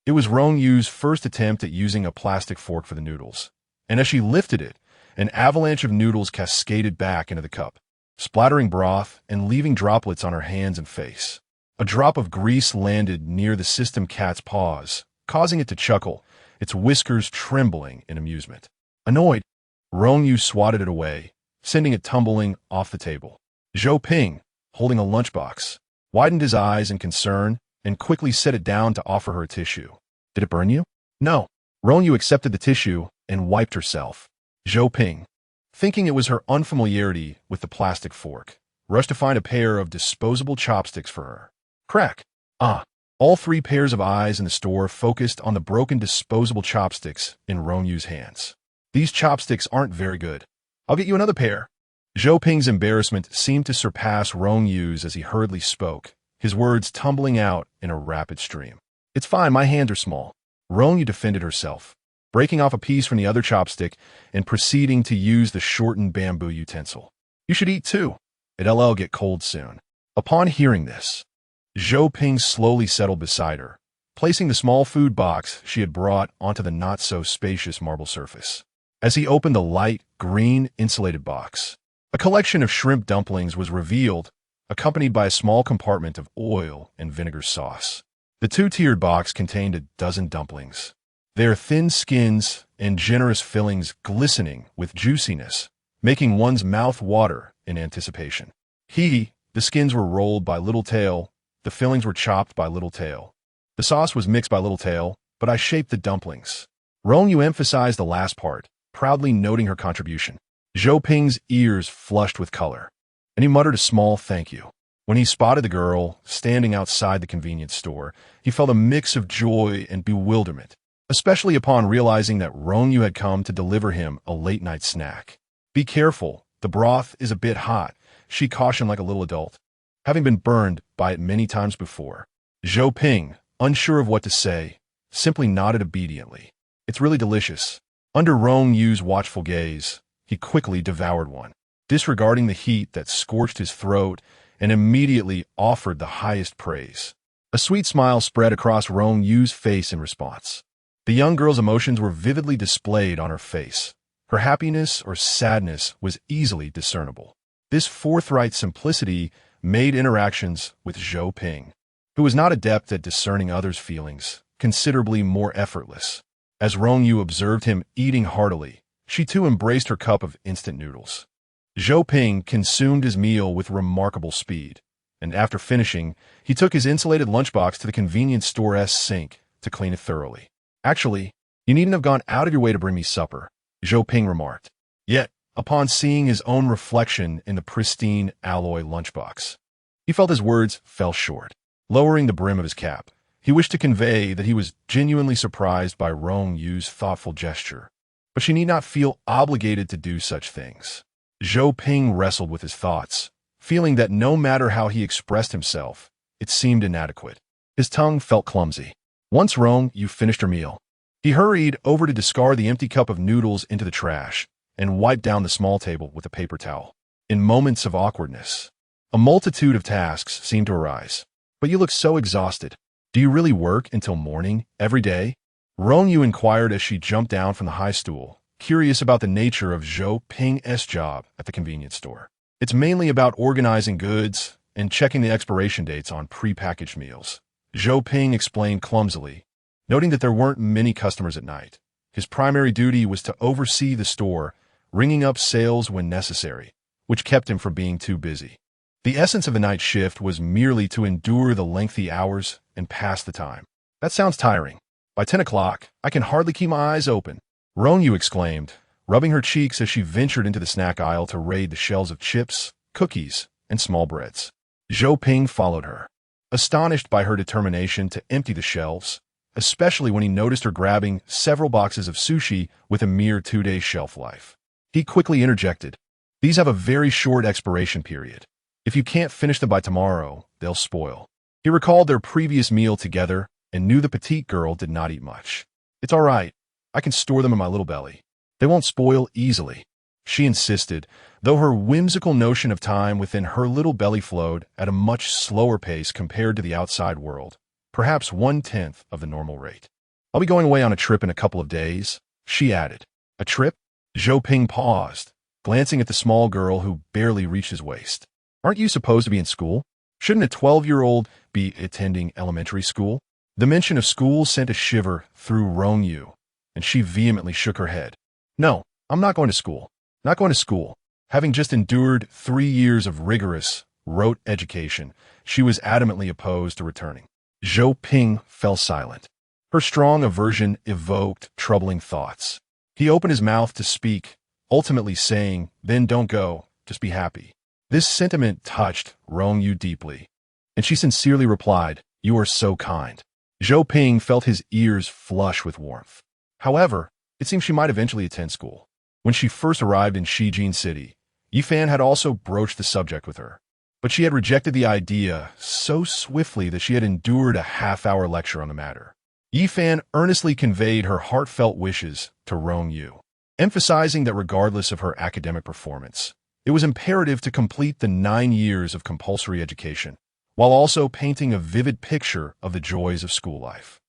It was Rong Yue's first attempt at using a plastic fork for the noodles, and as she lifted it, an avalanche of noodles cascaded back into the cup, splattering broth and leaving droplets on her hands and face. A drop of grease landed near the system cat's paws, causing it to chuckle, its whiskers trembling in amusement. Annoyed, Rong Yue swatted it away, sending it tumbling off the table. Zhou Ping, holding a lunchbox, widened his eyes in concern and quickly set it down to offer her a tissue. "Did it burn you?" "No." Rong Yue accepted the tissue and wiped herself. Zhou Ping, thinking it was her unfamiliarity with the plastic fork, rushed to find a pair of disposable chopsticks for her. Crack! All 3 pairs of eyes in the store focused on the broken disposable chopsticks in Rong Yue's hands. "These chopsticks aren't very good. I'll get you another pair." Zhou Ping's embarrassment seemed to surpass Rong Yue's as he hurriedly spoke, his words tumbling out in a rapid stream. "It's fine, my hands are small." Rong Yue defended herself, breaking off a piece from the other chopstick and proceeding to use the shortened bamboo utensil. "You should eat too. It'll get cold soon." Upon hearing this, Zhou Ping slowly settled beside her, placing the small food box she had brought onto the not-so-spacious marble surface. As he opened the light, green, insulated box, a collection of shrimp dumplings was revealed, accompanied by a small compartment of oil and vinegar sauce. The 2-tiered box contained a dozen dumplings, their thin skins and generous fillings glistening with juiciness, making one's mouth water in anticipation. The skins were rolled by Little Tail, the fillings were chopped by Little Tail. The sauce was mixed by Little Tail, but I shaped the dumplings. Rong Yue emphasized the last part, proudly noting her contribution. Zhou Ping's ears flushed with color, and he muttered a small thank you. When he spotted the girl standing outside the convenience store, he felt a mix of joy and bewilderment, especially upon realizing that Rong Yue had come to deliver him a late-night snack. "Be careful, the broth is a bit hot," she cautioned like a little adult, having been burned by it many times before. Zhou Ping, unsure of what to say, simply nodded obediently. It's really delicious. Under Rong Yue's watchful gaze, he quickly devoured one, disregarding the heat that scorched his throat, and immediately offered the highest praise. A sweet smile spread across Rong Yue's face in response. The young girl's emotions were vividly displayed on her face. Her happiness or sadness was easily discernible. This forthright simplicity made interactions with Zhou Ping, who was not adept at discerning others' feelings, considerably more effortless. As Rong Yue observed him eating heartily, she too embraced her cup of instant noodles. Zhou Ping consumed his meal with remarkable speed, and after finishing, he took his insulated lunchbox to the convenience store's sink to clean it thoroughly. Actually, you needn't have gone out of your way to bring me supper, Zhou Ping remarked. Yet, upon seeing his own reflection in the pristine alloy lunchbox, he felt his words fell short. Lowering the brim of his cap, he wished to convey that he was genuinely surprised by Rong Yue's thoughtful gesture, but she need not feel obligated to do such things. Zhou Ping wrestled with his thoughts, feeling that no matter how he expressed himself, it seemed inadequate. His tongue felt clumsy. Once Rong Yue finished her meal, he hurried over to discard the empty cup of noodles into the trash and wiped down the small table with a paper towel. In moments of awkwardness, a multitude of tasks seemed to arise. But you look so exhausted. Do you really work until morning, every day? Rong Yue inquired as she jumped down from the high stool, curious about the nature of Zhou Ping's job at the convenience store. It's mainly about organizing goods and checking the expiration dates on prepackaged meals, Zhou Ping explained clumsily, noting that there weren't many customers at night. His primary duty was to oversee the store, ringing up sales when necessary, which kept him from being too busy. The essence of the night shift was merely to endure the lengthy hours and pass the time. That sounds tiring. By 10 o'clock, I can hardly keep my eyes open, Rong Yue exclaimed, rubbing her cheeks as she ventured into the snack aisle to raid the shelves of chips, cookies, and small breads. Zhou Ping followed her, astonished by her determination to empty the shelves, especially when he noticed her grabbing several boxes of sushi with a mere 2-day shelf life. He quickly interjected, "These have a very short expiration period. If you can't finish them by tomorrow, they'll spoil." He recalled their previous meal together and knew the petite girl did not eat much. "It's all right. I can store them in my little belly. They won't spoil easily," she insisted, though her whimsical notion of time within her little belly flowed at a much slower pace compared to the outside world, perhaps 1/10 of the normal rate. "I'll be going away on a trip in a couple of days," she added. "A trip?" Zhou Ping paused, glancing at the small girl who barely reached his waist. "Aren't you supposed to be in school? Shouldn't a 12-year-old be attending elementary school?" The mention of school sent a shiver through Rong Yue, and she vehemently shook her head. "No, I'm not going to school. Not going to school." Having just endured 3 years of rigorous, rote education, she was adamantly opposed to returning. Zhou Ping fell silent. Her strong aversion evoked troubling thoughts. He opened his mouth to speak, ultimately saying, "Then don't go, just be happy." This sentiment touched Rong Yue deeply, and she sincerely replied, "You are so kind." Zhou Ping felt his ears flush with warmth. However, it seemed she might eventually attend school. When she first arrived in Shijin City, Yifan had also broached the subject with her, but she had rejected the idea so swiftly that she had endured a half-hour lecture on the matter. Yifan earnestly conveyed her heartfelt wishes to Rong Yue, emphasizing that regardless of her academic performance, it was imperative to complete the 9 years of compulsory education, while also painting a vivid picture of the joys of school life.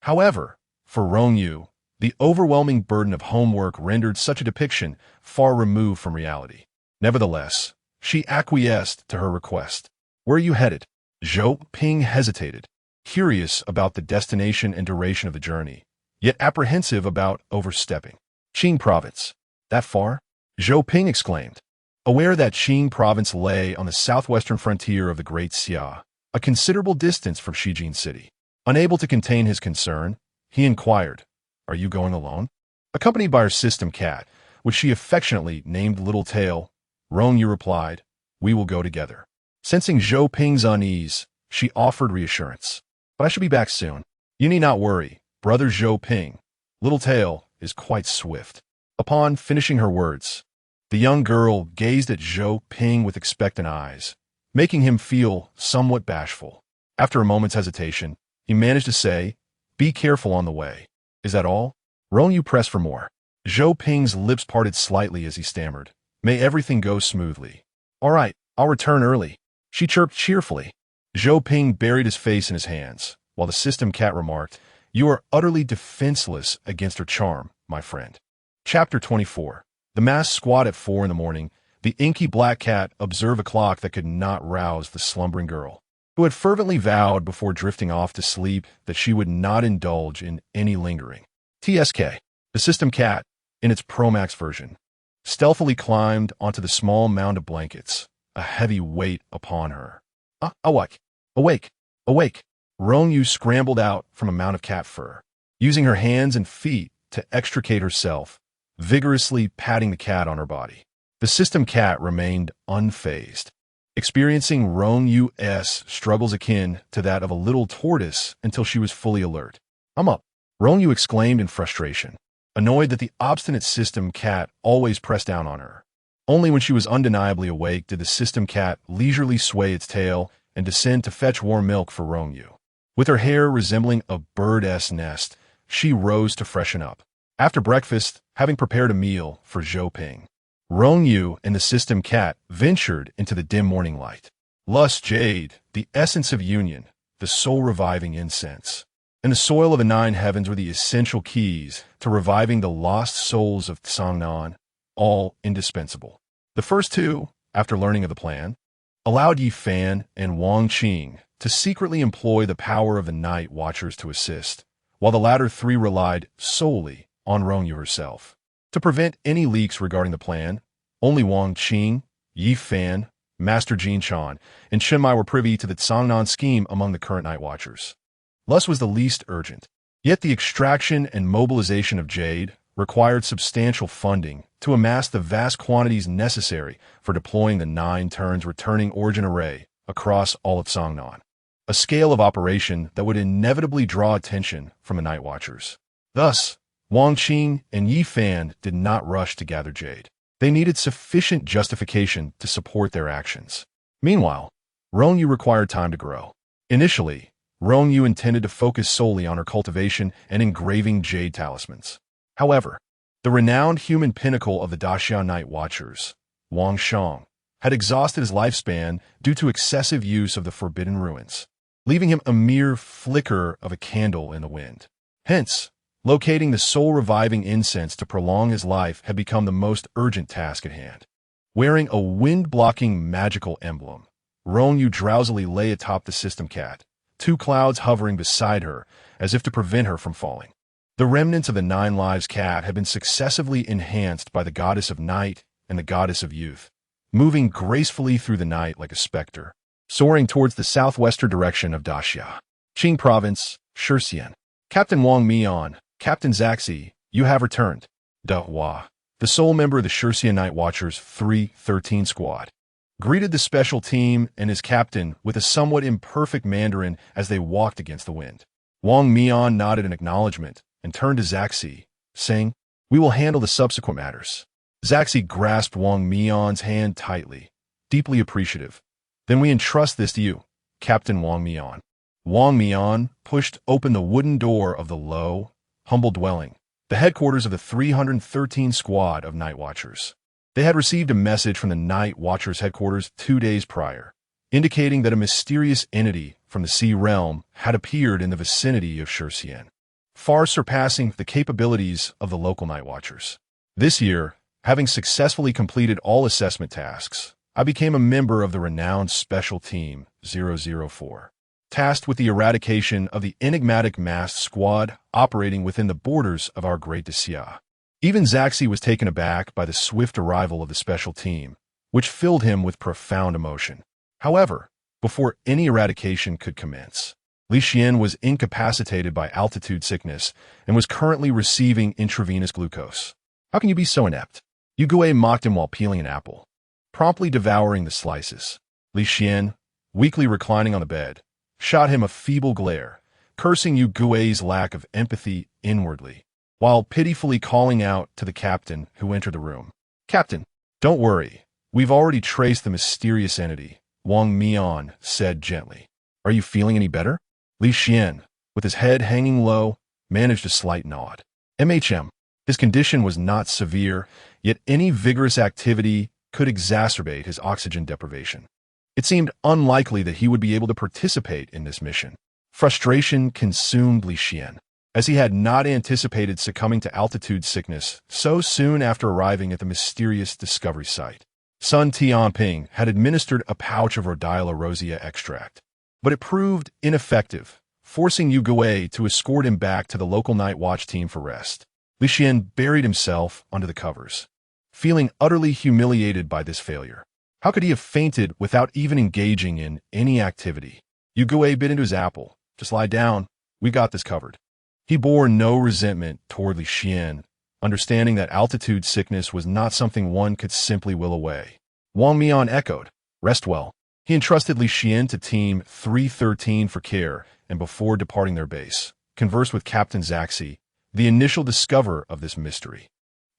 However, for Rong Yue, the overwhelming burden of homework rendered such a depiction far removed from reality. Nevertheless, she acquiesced to her request. "Where are you headed?" Zhou Ping hesitated, curious about the destination and duration of the journey, yet apprehensive about overstepping. "Qing Province. That far?" Zhou Ping exclaimed, aware that Qing Province lay on the southwestern frontier of the Great Xia, a considerable distance from Shijin City. Unable to contain his concern, he inquired, "Are you going alone?" Accompanied by her system cat, which she affectionately named Little Tail, Rong Yue replied, "We will go together." Sensing Zhou Ping's unease, she offered reassurance. "But I shall be back soon. You need not worry, brother Zhou Ping. Little Tail is quite swift." Upon finishing her words, the young girl gazed at Zhou Ping with expectant eyes, making him feel somewhat bashful. After a moment's hesitation, he managed to say, "Be careful on the way." "Is that all?" Rong Yue pressed for more. Zhou Ping's lips parted slightly as he stammered, "May everything go smoothly." "All right, I'll return early," she chirped cheerfully. Zhou Ping buried his face in his hands, while the system cat remarked, "You are utterly defenseless against her charm, my friend." Chapter 24. The mass squat at 4 in the morning. The inky black cat observed a clock that could not rouse the slumbering girl, who had fervently vowed before drifting off to sleep that she would not indulge in any lingering. TSK. The system cat, in its Pro-Max version, stealthily climbed onto the small mound of blankets, a heavy weight upon her. Awake! Awake! Awake! Rong Yue scrambled out from a mound of cat fur, using her hands and feet to extricate herself, vigorously patting the cat on her body. The system cat remained unfazed, experiencing Rong Yue's struggles akin to that of a little tortoise until she was fully alert. "I'm up," Rong Yue exclaimed in frustration, annoyed that the obstinate system cat always pressed down on her. Only when she was undeniably awake did the system cat leisurely sway its tail and descend to fetch warm milk for Rong Yue. With her hair resembling a bird's nest, she rose to freshen up. After breakfast, having prepared a meal for Zhou Ping, Rong Yue and the system cat ventured into the dim morning light. Lust jade, the essence of union, the soul-reviving incense, and the soil of the 9 heavens were the essential keys to reviving the lost souls of Cangnan, all indispensable. The first 2, after learning of the plan, allowed Yi Fan and Wang Qing to secretly employ the power of the Night Watchers to assist, while the latter 3 relied solely on Rong Yue herself. To prevent any leaks regarding the plan, only Wang Qing, Yi Fan, Master Zhan Shen, and Shen Mai were privy to the Cangnan scheme among the current Night Watchers. Lust was the least urgent, yet the extraction and mobilization of jade required substantial funding to amass the vast quantities necessary for deploying the 9 turns returning origin array across all of Cangnan, a scale of operation that would inevitably draw attention from the Night Watchers. Thus, Wang Qing and Yi Fan did not rush to gather jade. They needed sufficient justification to support their actions. Meanwhile, Rong Yue required time to grow. Initially, Rong Yue intended to focus solely on her cultivation and engraving jade talismans. However, the renowned human pinnacle of the Daxia Night Watchers, Wang Shang, had exhausted his lifespan due to excessive use of the forbidden ruins, leaving him a mere flicker of a candle in the wind. Hence, locating the soul-reviving incense to prolong his life had become the most urgent task at hand. Wearing a wind-blocking magical emblem, Rong Yue drowsily lay atop the system cat, 2 clouds hovering beside her as if to prevent her from falling. The remnants of the 9 lives cat had been successively enhanced by the goddess of night and the goddess of youth, moving gracefully through the night like a specter, soaring towards the southwestern direction of Daxia, Qing Province, Shurxian. "Captain Wang Mian, Captain Zaxi, you have returned." De Hua, the sole member of the Shurxian Night Watchers 313 squad, greeted the special team and his captain with a somewhat imperfect Mandarin as they walked against the wind. Wang Mian nodded in acknowledgement and turned to Zaxi, saying, "We will handle the subsequent matters." Zaxi grasped Wang Mian's hand tightly, deeply appreciative. "Then we entrust this to you, Captain Wang Mian." Wang Mian pushed open the wooden door of the low, humble dwelling, the headquarters of the 313 squad of Night Watchers. They had received a message from the Night Watchers headquarters 2 days prior, indicating that a mysterious entity from the Sea Realm had appeared in the vicinity of Shurxian, far surpassing the capabilities of the local Night Watchers. This year, having successfully completed all assessment tasks, I became a member of the renowned Special Team 004. Tasked with the eradication of the enigmatic masked squad operating within the borders of our great Daxia. Even Zaxi was taken aback by the swift arrival of the special team, which filled him with profound emotion. However, before any eradication could commence, Li Xian was incapacitated by altitude sickness and was currently receiving intravenous glucose. "How can you be so inept?" Yu Gui mocked him while peeling an apple, promptly devouring the slices. Li Xian, weakly reclining on the bed, shot him a feeble glare, cursing Yu Gui's lack of empathy inwardly, while pitifully calling out to the captain who entered the room. "Captain, don't worry. We've already traced the mysterious entity," Wang Mian said gently. "Are you feeling any better?" Li Xian, with his head hanging low, managed a slight nod. His condition was not severe, yet any vigorous activity could exacerbate his oxygen deprivation. It seemed unlikely that he would be able to participate in this mission. Frustration consumed Li Xian, as he had not anticipated succumbing to altitude sickness so soon after arriving at the mysterious discovery site. Sun Tianping had administered a pouch of Rhodiola rosea extract, but it proved ineffective, forcing Yu Gui to escort him back to the local night watch team for rest. Li Xian buried himself under the covers, feeling utterly humiliated by this failure. How could he have fainted without even engaging in any activity? Yu Gui bit into his apple. Just lie down. We got this covered. He bore no resentment toward Li Xian, understanding that altitude sickness was not something one could simply will away. Wang Mian echoed, rest well. He entrusted Li Xian to Team 313 for care, and before departing their base, conversed with Captain Zaxi, the initial discoverer of this mystery.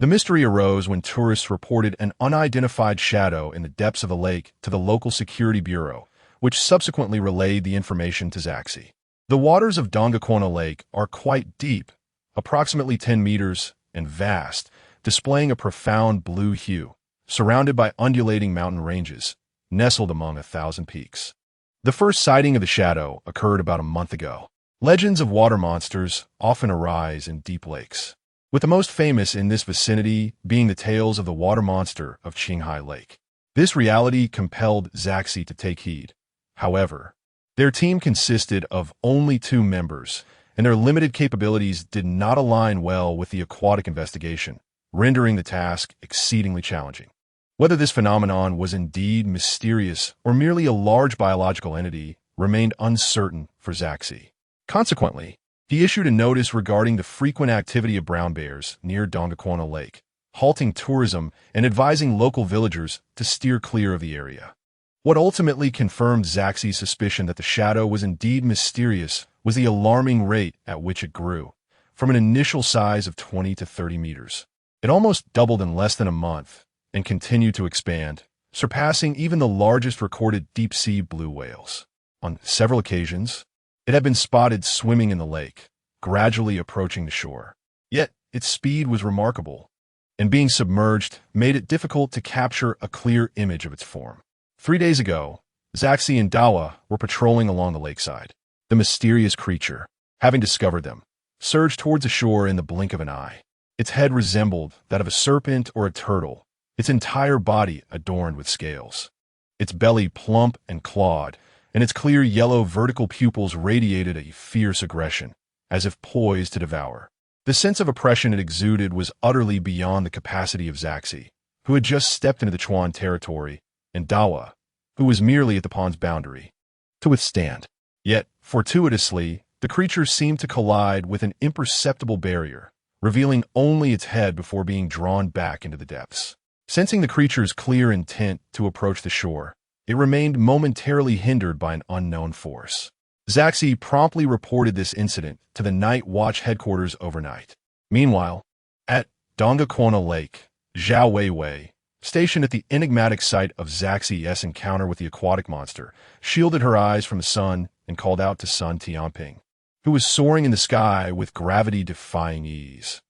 The mystery arose when tourists reported an unidentified shadow in the depths of the lake to the local security bureau, which subsequently relayed the information to Zaxi. The waters of Dongguan Lake are quite deep, approximately 10 meters, and vast, displaying a profound blue hue, surrounded by undulating mountain ranges, nestled among 1,000 peaks. The first sighting of the shadow occurred about a month ago. Legends of water monsters often arise in deep lakes, with the most famous in this vicinity being the tales of the water monster of Qinghai Lake. This reality compelled Zaxi to take heed. However, their team consisted of only 2 members, and their limited capabilities did not align well with the aquatic investigation, rendering the task exceedingly challenging. Whether this phenomenon was indeed mysterious or merely a large biological entity remained uncertain for Zaxi. Consequently, he issued a notice regarding the frequent activity of brown bears near Dongguan Lake, halting tourism and advising local villagers to steer clear of the area. What ultimately confirmed Zaxi's suspicion that the shadow was indeed mysterious was the alarming rate at which it grew, from an initial size of 20 to 30 meters. It almost doubled in less than a month and continued to expand, surpassing even the largest recorded deep-sea blue whales. On several occasions, it had been spotted swimming in the lake, gradually approaching the shore. Yet, its speed was remarkable, and being submerged made it difficult to capture a clear image of its form. 3 days ago, Zaxi and Dawa were patrolling along the lakeside. The mysterious creature, having discovered them, surged towards the shore in the blink of an eye. Its head resembled that of a serpent or a turtle, its entire body adorned with scales. Its belly plump and clawed, and its clear yellow vertical pupils radiated a fierce aggression, as if poised to devour. The sense of oppression it exuded was utterly beyond the capacity of Zaxi, who had just stepped into the Chuan territory, and Dawa, who was merely at the pond's boundary, to withstand. Yet, fortuitously, the creature seemed to collide with an imperceptible barrier, revealing only its head before being drawn back into the depths. Sensing the creature's clear intent to approach the shore, it remained momentarily hindered by an unknown force. Zaxi promptly reported this incident to the Night Watch headquarters overnight. Meanwhile, at Dongguan Lake, Zhao Weiwei, stationed at the enigmatic site of Zaxi's encounter with the aquatic monster, shielded her eyes from the sun and called out to Sun Tianping, who was soaring in the sky with gravity-defying ease.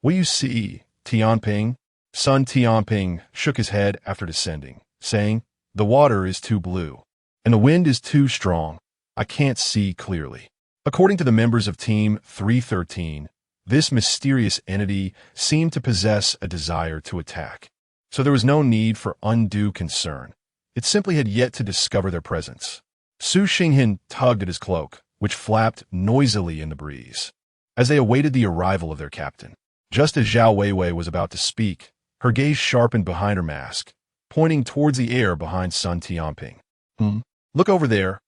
"What you see, Tianping?" Sun Tianping shook his head after descending, saying, "The water is too blue, and the wind is too strong. I can't see clearly." According to the members of Team 313, this mysterious entity seemed to possess a desire to attack, so there was no need for undue concern. It simply had yet to discover their presence. Su Xinghan tugged at his cloak, which flapped noisily in the breeze, as they awaited the arrival of their captain. Just as Zhao Weiwei was about to speak, her gaze sharpened behind her mask, pointing towards the air behind Sun Tianping. Look over there.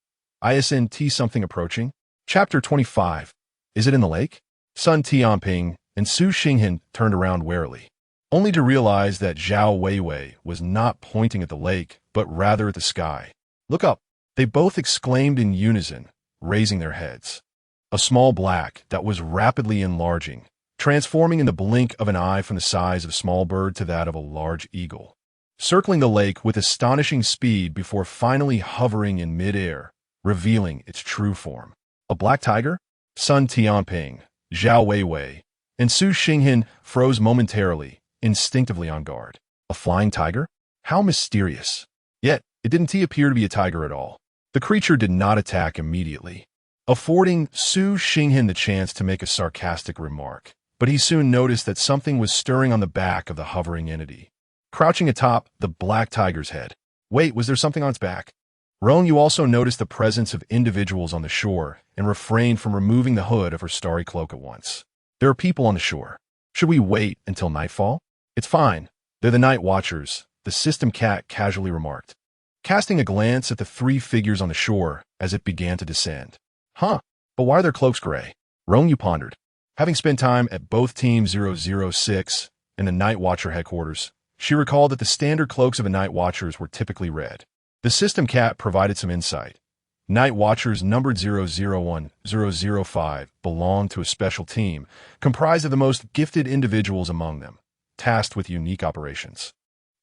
ISNT something approaching. Chapter 25. Is it in the lake? Sun Tianping and Su Xinghan turned around warily, only to realize that Zhao Weiwei was not pointing at the lake, but rather at the sky. "Look up!" They both exclaimed in unison, raising their heads. A small black that was rapidly enlarging, transforming in the blink of an eye from the size of a small bird to that of a large eagle, circling the lake with astonishing speed before finally hovering in midair, revealing its true form. A black tiger? Sun Tianping, Zhao Weiwei, and Su Xinghen froze momentarily, instinctively on guard. A flying tiger? How mysterious. Yet, it didn't appear to be a tiger at all. The creature did not attack immediately, affording Su Xinghen the chance to make a sarcastic remark. But he soon noticed that something was stirring on the back of the hovering entity, crouching atop the black tiger's head. Wait, was there something on its back? Rong Yue also noticed the presence of individuals on the shore and refrained from removing the hood of her starry cloak at once. There are people on the shore. Should we wait until nightfall? It's fine. They're the night watchers, the system cat casually remarked, casting a glance at the three figures on the shore as it began to descend. Huh, but why are their cloaks gray? Rong Yue pondered. Having spent time at both Team 006 and the Night Watcher headquarters, she recalled that the standard cloaks of the Night Watchers were typically red. The system cat provided some insight. Night Watchers numbered 001, 005 belonged to a special team, comprised of the most gifted individuals among them, tasked with unique operations.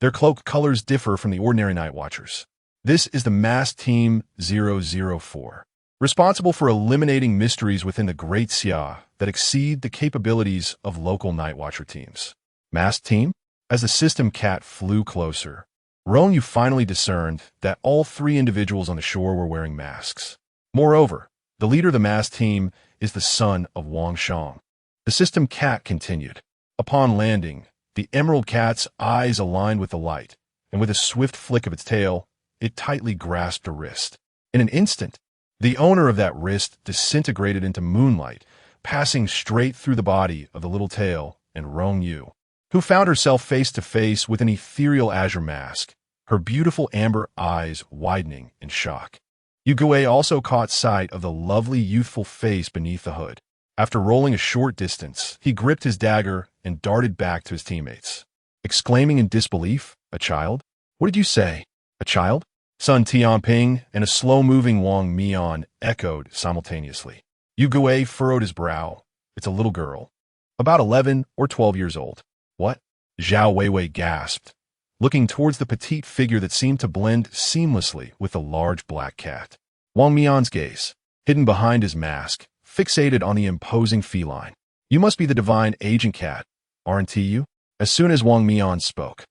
Their cloak colors differ from the ordinary Night Watchers. This is the Masked Team 004, responsible for eliminating mysteries within the Great Xia that exceed the capabilities of local Night Watcher teams. Masked Team? As the system cat flew closer, Rong Yue finally discerned that all three individuals on the shore were wearing masks. Moreover, the leader of the masked team is the son of Wang Shang. The system cat continued. Upon landing, the emerald cat's eyes aligned with the light, and with a swift flick of its tail, it tightly grasped a wrist. In an instant, the owner of that wrist disintegrated into moonlight, passing straight through the body of the little tail and Rong Yue, who found herself face to face with an ethereal azure mask, her beautiful amber eyes widening in shock. Yue also caught sight of the lovely youthful face beneath the hood. After rolling a short distance, he gripped his dagger and darted back to his teammates, exclaiming in disbelief, "A child? What did you say? A child?" Sun Tianping and a slow-moving Wang Mian echoed simultaneously. Yue furrowed his brow. It's a little girl, about 11 or 12 years old. What? Zhao Weiwei gasped, looking towards the petite figure that seemed to blend seamlessly with the large black cat. Wang Mian's gaze, hidden behind his mask, fixated on the imposing feline. You must be the divine agent cat, aren't you? As soon as Wang Mian spoke,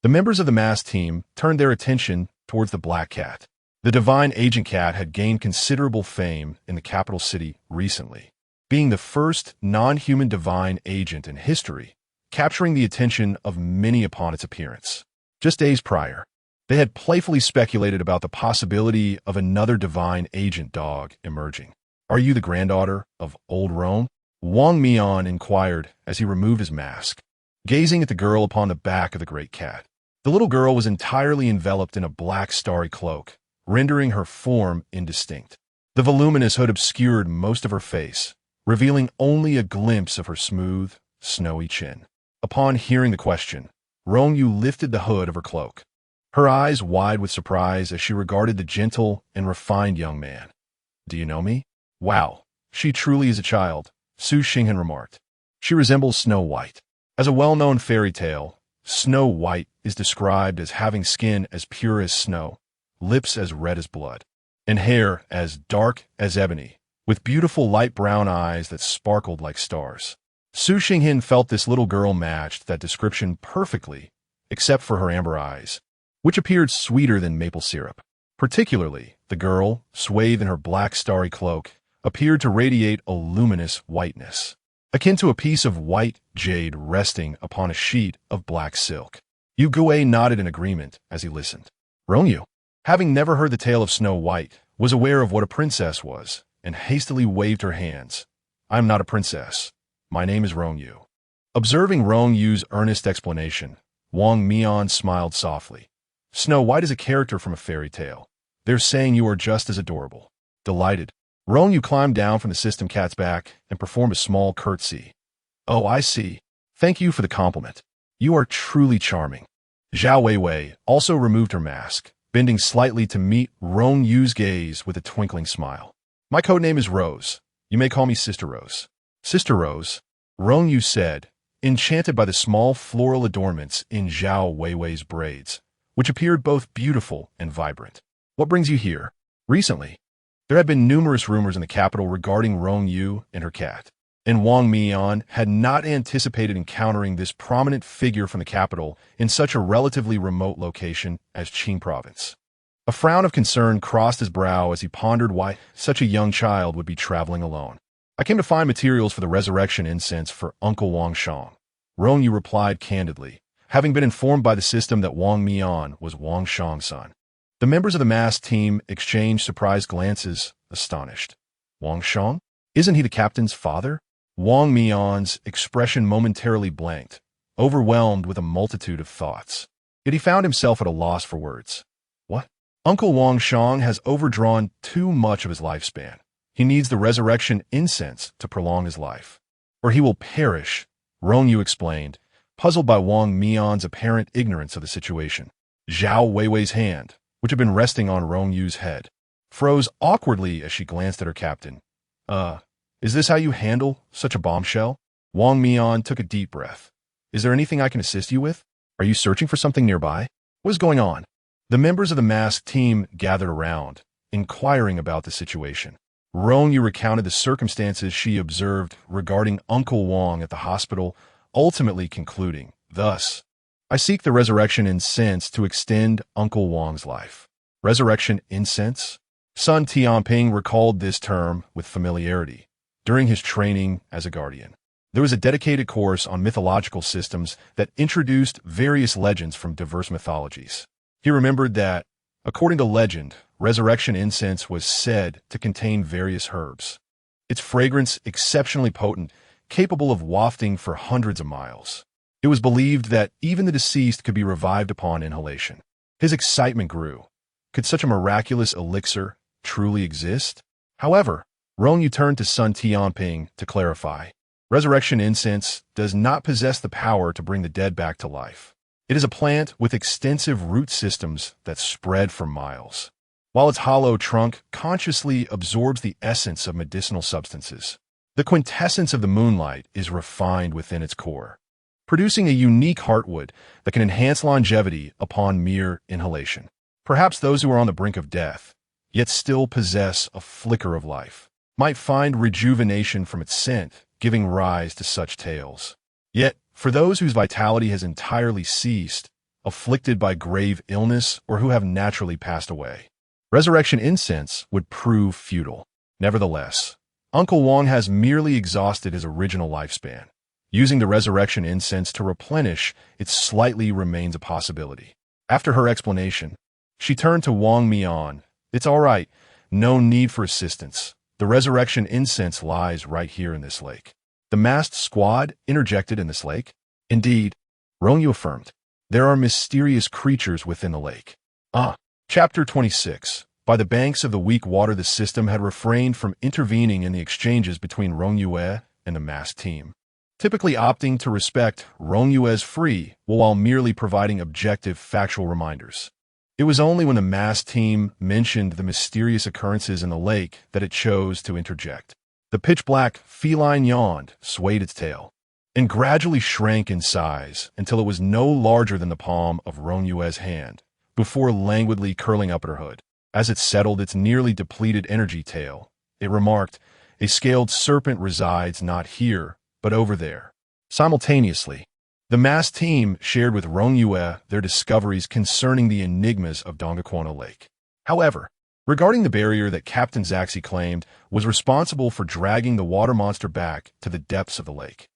the members of the masked team turned their attention towards the black cat. The divine agent cat had gained considerable fame in the capital city recently, being the first non-human divine agent in history, capturing the attention of many upon its appearance. Just days prior, they had playfully speculated about the possibility of another divine agent dog emerging. Are you the granddaughter of old Rome? Wang Mian inquired as he removed his mask, gazing at the girl upon the back of the great cat. The little girl was entirely enveloped in a black starry cloak, rendering her form indistinct. The voluminous hood obscured most of her face, revealing only a glimpse of her smooth, snowy chin. Upon hearing the question, Rong Yue lifted the hood of her cloak, her eyes wide with surprise as she regarded the gentle and refined young man. Do you know me? Wow, she truly is a child, Su Xinghen remarked. She resembles Snow White. As a well-known fairy tale, Snow White is described as having skin as pure as snow, lips as red as blood, and hair as dark as ebony, with beautiful light brown eyes that sparkled like stars. Su Xinghen felt this little girl matched that description perfectly, except for her amber eyes, which appeared sweeter than maple syrup. Particularly, the girl, swathed in her black starry cloak, appeared to radiate a luminous whiteness, akin to a piece of white jade resting upon a sheet of black silk. Yue nodded in agreement as he listened. Rong Yue, having never heard the tale of Snow White, was aware of what a princess was, and hastily waved her hands. I am not a princess. My name is Rong Yue. Observing Rong Yue's earnest explanation, Wang Mian smiled softly. Snow White is a character from a fairy tale. They're saying you are just as adorable. Delighted, Rong Yue climbed down from the system cat's back and performed a small curtsy. Oh, I see. Thank you for the compliment. You are truly charming. Zhao Weiwei also removed her mask, bending slightly to meet Rong Yue's gaze with a twinkling smile. My codename is Rose. You may call me Sister Rose. Sister Rose, Rong Yue said, enchanted by the small floral adornments in Zhao Weiwei's braids, which appeared both beautiful and vibrant. What brings you here? Recently, There had been numerous rumors in the capital regarding Rong Yue and her cat, and Wang Mian had not anticipated encountering this prominent figure from the capital in such a relatively remote location as Qing province. A frown of concern crossed his brow as he pondered why such a young child would be traveling alone. I came to find materials for the resurrection incense for Uncle Wang Shang. Rong Yue replied candidly, having been informed by the system that Wang Mian was Wang Shang's son. The members of the masked team exchanged surprised glances, astonished. Wang Shang? Isn't he the captain's father? Wang Mian's expression momentarily blanked, overwhelmed with a multitude of thoughts. Yet he found himself at a loss for words. What? Uncle Wang Shang has overdrawn too much of his lifespan. He needs the resurrection incense to prolong his life, or he will perish, Rong Yue explained, puzzled by Wang Mian's apparent ignorance of the situation. Zhao Weiwei's hand, which had been resting on Rong Yue's head, froze awkwardly as she glanced at her captain. Is this how you handle such a bombshell? Wang Mian took a deep breath. Is there anything I can assist you with? Are you searching for something nearby? What is going on? The members of the masked team gathered around, inquiring about the situation. Rong Yue recounted the circumstances she observed regarding Uncle Wang at the hospital, ultimately concluding, thus, I seek the resurrection incense to extend Uncle Wang's life. Resurrection incense? Sun Tianping recalled this term with familiarity during his training as a guardian. There was a dedicated course on mythological systems that introduced various legends from diverse mythologies. He remembered that, according to legend, resurrection incense was said to contain various herbs. Its fragrance exceptionally potent, capable of wafting for hundreds of miles. It was believed that even the deceased could be revived upon inhalation. His excitement grew. Could such a miraculous elixir truly exist? However, Rong Yue turned to Sun Tianping to clarify. Resurrection incense does not possess the power to bring the dead back to life. It is a plant with extensive root systems that spread for miles, while its hollow trunk consciously absorbs the essence of medicinal substances. The quintessence of the moonlight is refined within its core, producing a unique heartwood that can enhance longevity upon mere inhalation. Perhaps those who are on the brink of death, yet still possess a flicker of life, might find rejuvenation from its scent, giving rise to such tales. Yet, for those whose vitality has entirely ceased, afflicted by grave illness, or who have naturally passed away, resurrection incense would prove futile. Nevertheless, Uncle Wang has merely exhausted his original lifespan. Using the resurrection incense to replenish it slightly remains a possibility. After her explanation, she turned to Wang Mian. It's all right. No need for assistance. The resurrection incense lies right here in this lake. The masked squad interjected in this lake? Indeed, Rong Yue affirmed. There are mysterious creatures within the lake. Chapter 26. By the banks of the weak water, the system had refrained from intervening in the exchanges between Rong Yue and the masked team, typically opting to respect Rong Yue's free will while merely providing objective factual reminders. It was only when the masked team mentioned the mysterious occurrences in the lake that it chose to interject. The pitch-black feline yawned, swayed its tail, and gradually shrank in size until it was no larger than the palm of Rong Yue's hand, before languidly curling up at her hood. As it settled its nearly depleted energy tail, it remarked, a scaled serpent resides not here, but over there. Simultaneously, the masked team shared with Rong Yue their discoveries concerning the enigmas of Dongguano Lake. However, regarding the barrier that Captain Zaxi claimed was responsible for dragging the water monster back to the depths of the lake,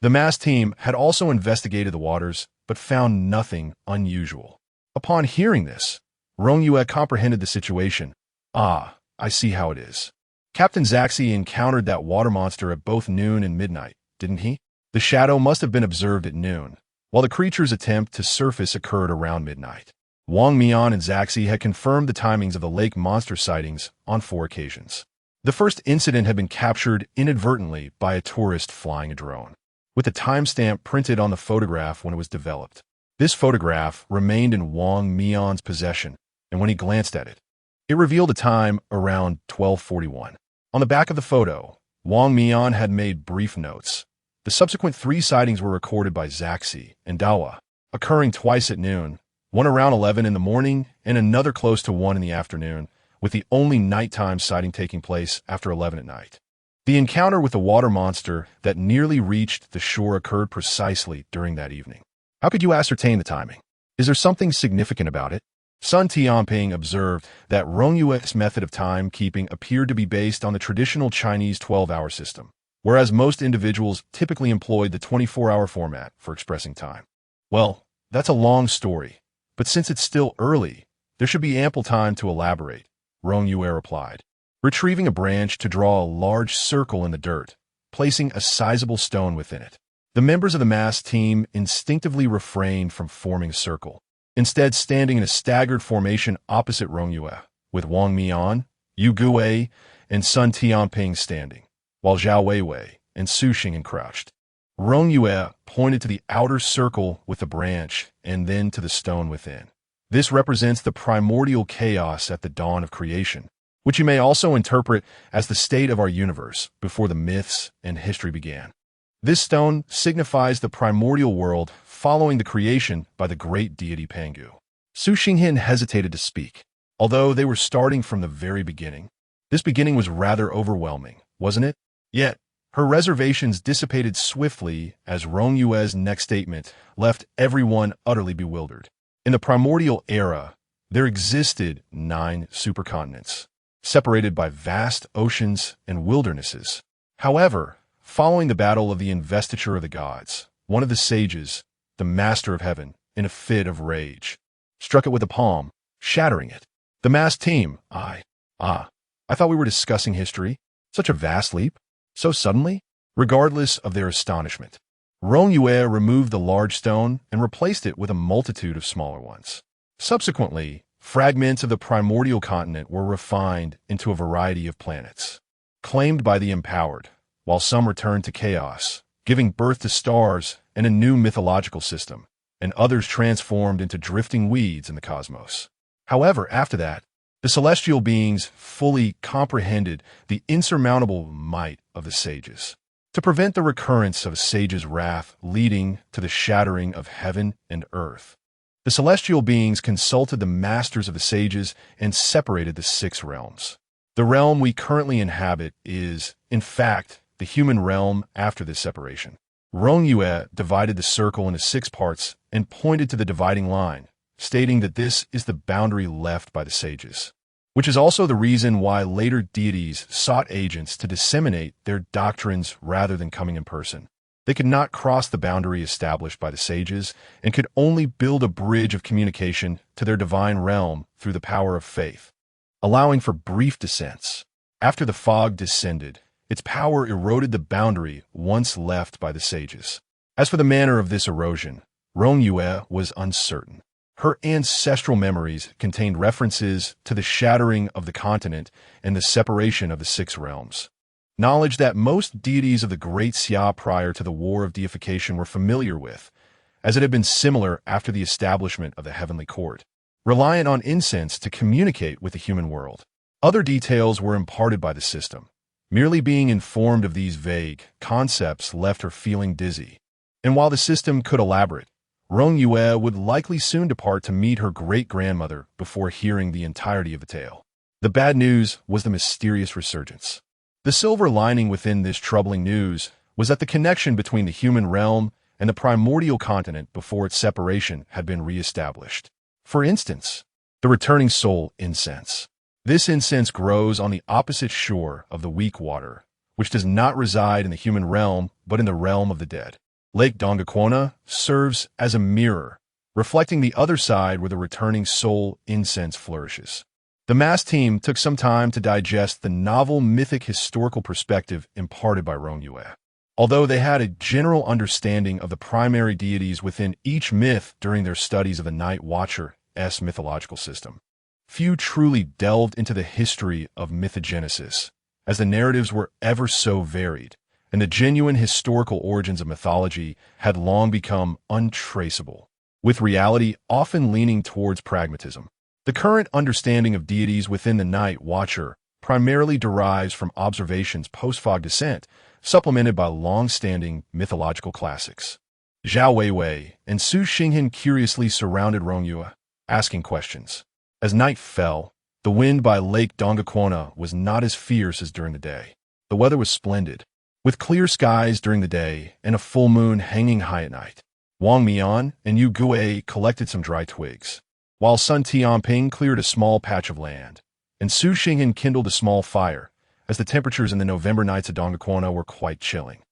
the masked team had also investigated the waters but found nothing unusual. Upon hearing this, Rong Yue comprehended the situation. I see how it is. Captain Zaxi encountered that water monster at both noon and midnight, didn't he? The shadow must have been observed at noon, while the creature's attempt to surface occurred around midnight. Wang Mian and Zaxi had confirmed the timings of the lake monster sightings on 4 occasions. The first incident had been captured inadvertently by a tourist flying a drone, with the timestamp printed on the photograph when it was developed. This photograph remained in Wang Mian's possession, and when he glanced at it, it revealed a time around 12:41. On the back of the photo, Wang Mian had made brief notes. The subsequent 3 sightings were recorded by Zaxi and Dawa, occurring twice at noon, one around 11 in the morning and another close to 1 in the afternoon, with the only nighttime sighting taking place after 11 at night. The encounter with the water monster that nearly reached the shore occurred precisely during that evening. How could you ascertain the timing? Is there something significant about it? Sun Tianping observed that Rong Yue's method of timekeeping appeared to be based on the traditional Chinese 12-hour system, whereas most individuals typically employed the 24-hour format for expressing time. Well, that's a long story, but since it's still early, there should be ample time to elaborate, Rong Yue replied, retrieving a branch to draw a large circle in the dirt, placing a sizable stone within it. The members of the mass team instinctively refrained from forming a circle, instead standing in a staggered formation opposite Rong Yue, with Wang Mian, Yu Guwei, and Sun Tianping standing, while Zhao Weiwei and Su Xingyan crouched. Rong Yue pointed to the outer circle with the branch and then to the stone within. This represents the primordial chaos at the dawn of creation, which you may also interpret as the state of our universe before the myths and history began. This stone signifies the primordial world following the creation by the great deity Pangu. Su Xingyan hesitated to speak. Although they were starting from the very beginning, this beginning was rather overwhelming, wasn't it? Yet, her reservations dissipated swiftly as Rong Yue's next statement left everyone utterly bewildered. In the primordial era, there existed 9 supercontinents, separated by vast oceans and wildernesses. However, following the battle of the investiture of the gods, one of the sages, the master of heaven, in a fit of rage, struck it with a palm, shattering it. The mass team, I thought we were discussing history. Such a vast leap? So suddenly? Regardless of their astonishment, Rong Yue removed the large stone and replaced it with a multitude of smaller ones. Subsequently, fragments of the primordial continent were refined into a variety of planets, claimed by the empowered, while some returned to chaos, giving birth to stars and a new mythological system, and others transformed into drifting weeds in the cosmos. However, after that, the celestial beings fully comprehended the insurmountable might of the sages. To prevent the recurrence of a sage's wrath leading to the shattering of heaven and earth, the celestial beings consulted the masters of the sages and separated the 6 realms. The realm we currently inhabit is, in fact, the human realm after this separation. Rong Yue divided the circle into 6 parts and pointed to the dividing line, stating that this is the boundary left by the sages, which is also the reason why later deities sought agents to disseminate their doctrines rather than coming in person. They could not cross the boundary established by the sages and could only build a bridge of communication to their divine realm through the power of faith, allowing for brief descents. After the fog descended, its power eroded the boundary once left by the sages. As for the manner of this erosion, Rong Yue was uncertain. Her ancestral memories contained references to the shattering of the continent and the separation of the 6 realms. Knowledge that most deities of the Great Xia prior to the War of Deification were familiar with, as it had been similar after the establishment of the Heavenly Court, reliant on incense to communicate with the human world. Other details were imparted by the system. Merely being informed of these vague concepts left her feeling dizzy. And while the system could elaborate, Rong Yue would likely soon depart to meet her great-grandmother before hearing the entirety of the tale. The bad news was the mysterious resurgence. The silver lining within this troubling news was that the connection between the human realm and the primordial continent before its separation had been re-established. For instance, the returning soul incense. This incense grows on the opposite shore of the weak water, which does not reside in the human realm but in the realm of the dead. Lake Dongdaquana serves as a mirror, reflecting the other side where the returning soul incense flourishes. The mass team took some time to digest the novel mythic historical perspective imparted by Rong Yue. Although they had a general understanding of the primary deities within each myth during their studies of the Night Watcher's mythological system, few truly delved into the history of mythogenesis, as the narratives were ever so varied, and the genuine historical origins of mythology had long become untraceable, with reality often leaning towards pragmatism. The current understanding of deities within the Night Watcher primarily derives from observations post-fog descent, supplemented by long-standing mythological classics. Zhao Weiwei and Su Xingyan curiously surrounded Rong Yue, asking questions. As night fell, The wind by Lake Dongguan was not as fierce as during the day. The weather was splendid, with clear skies during the day and a full moon hanging high at night. Wang Mian and Yu Gui collected some dry twigs, while Sun Tianping cleared a small patch of land, and Su Xinghan kindled a small fire, as the temperatures in the November nights of Dongguan were quite chilling.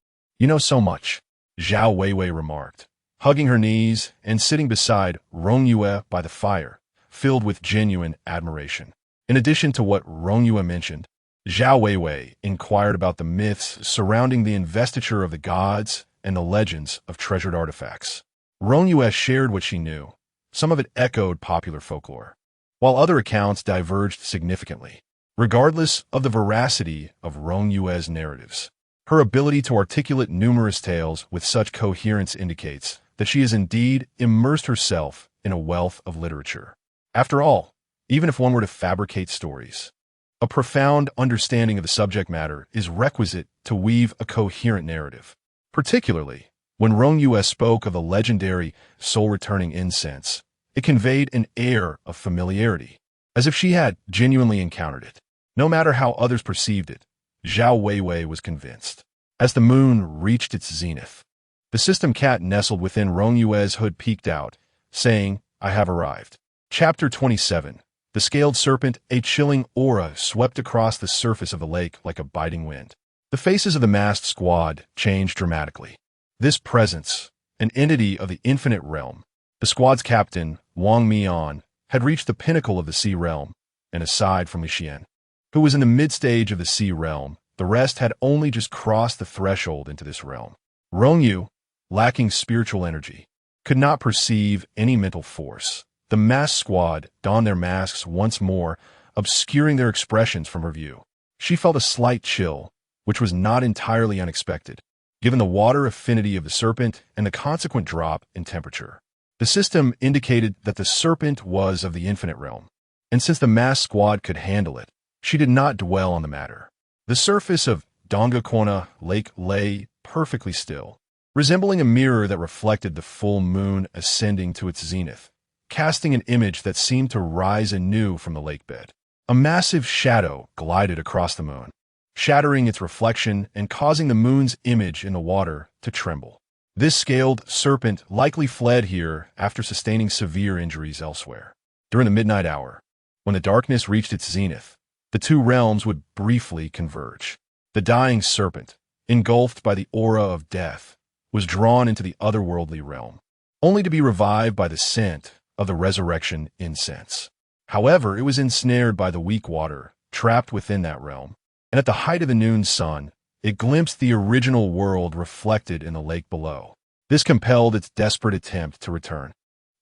"You know so much," Zhao Weiwei remarked, hugging her knees and sitting beside Rong Yue by the fire, filled with genuine admiration. In addition to what Rong Yue mentioned, Zhao Weiwei inquired about the myths surrounding the investiture of the gods and the legends of treasured artifacts. Rong Yue shared what she knew. Some of it echoed popular folklore, while other accounts diverged significantly. Regardless of the veracity of Rong Yue's narratives, her ability to articulate numerous tales with such coherence indicates that she has indeed immersed herself in a wealth of literature. After all, even if one were to fabricate stories, a profound understanding of the subject matter is requisite to weave a coherent narrative, particularly when Rong Yue spoke of the legendary soul-returning incense. It conveyed an air of familiarity, as if she had genuinely encountered it. No matter how others perceived it, Zhao Weiwei was convinced. As the moon reached its zenith, the system cat nestled within Rong Yue's hood peeked out, saying, "I have arrived." Chapter 27. The Scaled Serpent. A chilling aura swept across the surface of the lake like a biting wind. The faces of the masked squad changed dramatically. This presence, an entity of the infinite realm, the squad's captain, Wang Mian, had reached the pinnacle of the sea realm, and aside from Li Xian, who was in the mid-stage of the sea realm, the rest had only just crossed the threshold into this realm. Rong Yue, lacking spiritual energy, could not perceive any mental force. The masked squad donned their masks once more, obscuring their expressions from her view. She felt a slight chill, which was not entirely unexpected, given the water affinity of the serpent and the consequent drop in temperature. The system indicated that the serpent was of the infinite realm, and since the masked squad could handle it, she did not dwell on the matter. The surface of Dongguan Lake lay perfectly still, resembling a mirror that reflected the full moon ascending to its zenith, casting an image that seemed to rise anew from the lake bed. A massive shadow glided across the moon, shattering its reflection and causing the moon's image in the water to tremble. This scaled serpent likely fled here after sustaining severe injuries elsewhere. During the midnight hour, when the darkness reached its zenith, the two realms would briefly converge. The dying serpent, engulfed by the aura of death, was drawn into the otherworldly realm, only to be revived by the scent of the resurrection incense. However, it was ensnared by the weak water, trapped within that realm, and at the height of the noon sun, it glimpsed the original world reflected in the lake below. This compelled its desperate attempt to return.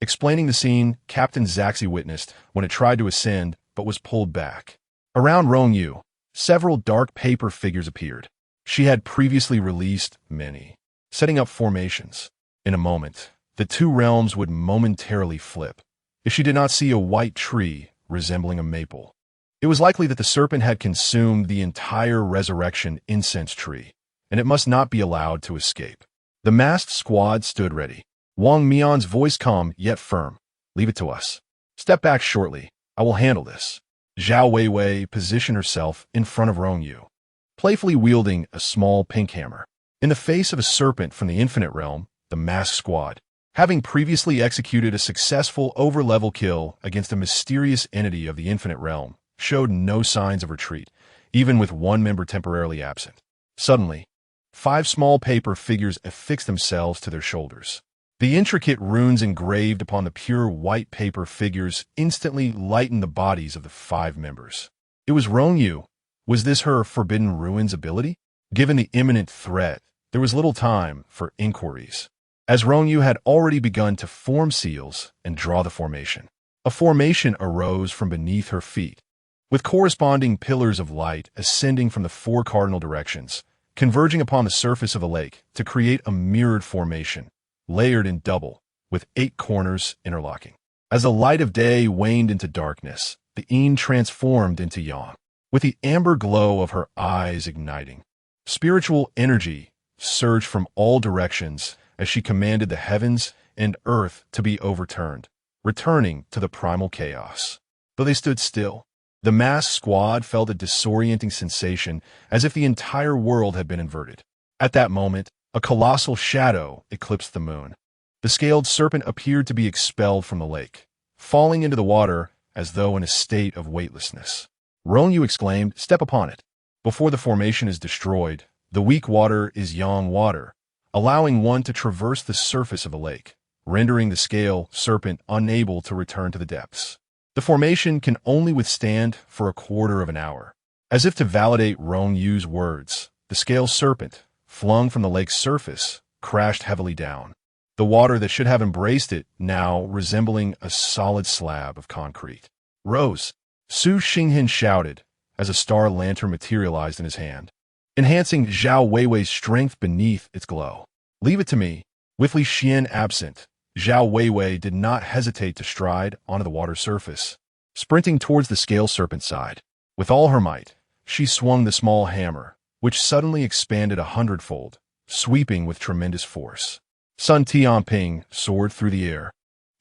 Explaining the scene, Captain Zaxi witnessed when it tried to ascend but was pulled back. Around Rong Yue, several dark paper figures appeared. She had previously released many, setting up formations. In a moment, the two realms would momentarily flip, if she did not see a white tree resembling a maple. It was likely that the serpent had consumed the entire resurrection incense tree, and it must not be allowed to escape. The masked squad stood ready. Wang Mian's voice calm yet firm. "Leave it to us. Step back shortly. I will handle this." Zhao Weiwei positioned herself in front of Rong Yue, playfully wielding a small pink hammer. In the face of a serpent from the infinite realm, the masked squad, having previously executed a successful over-level kill against a mysterious entity of the infinite realm, showed no signs of retreat, even with one member temporarily absent. Suddenly, 5 small paper figures affixed themselves to their shoulders. The intricate runes engraved upon the pure white paper figures instantly lightened the bodies of the 5 members. It was Rong Yue. Was this her Forbidden Ruins ability? Given the imminent threat, there was little time for inquiries, as Rong Yue had already begun to form seals and draw the formation. A formation arose from beneath her feet, with corresponding pillars of light ascending from the 4 cardinal directions, converging upon the surface of the lake to create a mirrored formation, layered in double, with 8 corners interlocking. As the light of day waned into darkness, the Yin transformed into Yang, with the amber glow of her eyes igniting. Spiritual energy surged from all directions as she commanded the heavens and earth to be overturned, returning to the primal chaos. Though they stood still, The masked squad felt a disorienting sensation as if the entire world had been inverted. At that moment, a colossal shadow eclipsed the moon. The scaled serpent appeared to be expelled from the lake, falling into the water as though in a state of weightlessness. Rong Yue exclaimed, "Step upon it." Before the formation is destroyed, the weak water is yang water, allowing one to traverse the surface of a lake, rendering the scale serpent unable to return to the depths. The formation can only withstand for a quarter of an hour. As if to validate Rong Yue's words, the scale serpent, flung from the lake's surface, crashed heavily down. The water that should have embraced it now resembling a solid slab of concrete. "Rose!" Su Xinghen shouted as a star lantern materialized in his hand, enhancing Zhao Weiwei's strength beneath its glow. "Leave it to me." With Li Xian absent, Zhao Weiwei did not hesitate to stride onto the water surface, sprinting towards the scale serpent's side. With all her might, she swung the small hammer, which suddenly expanded 100-fold, sweeping with tremendous force. Sun Tianping soared through the air,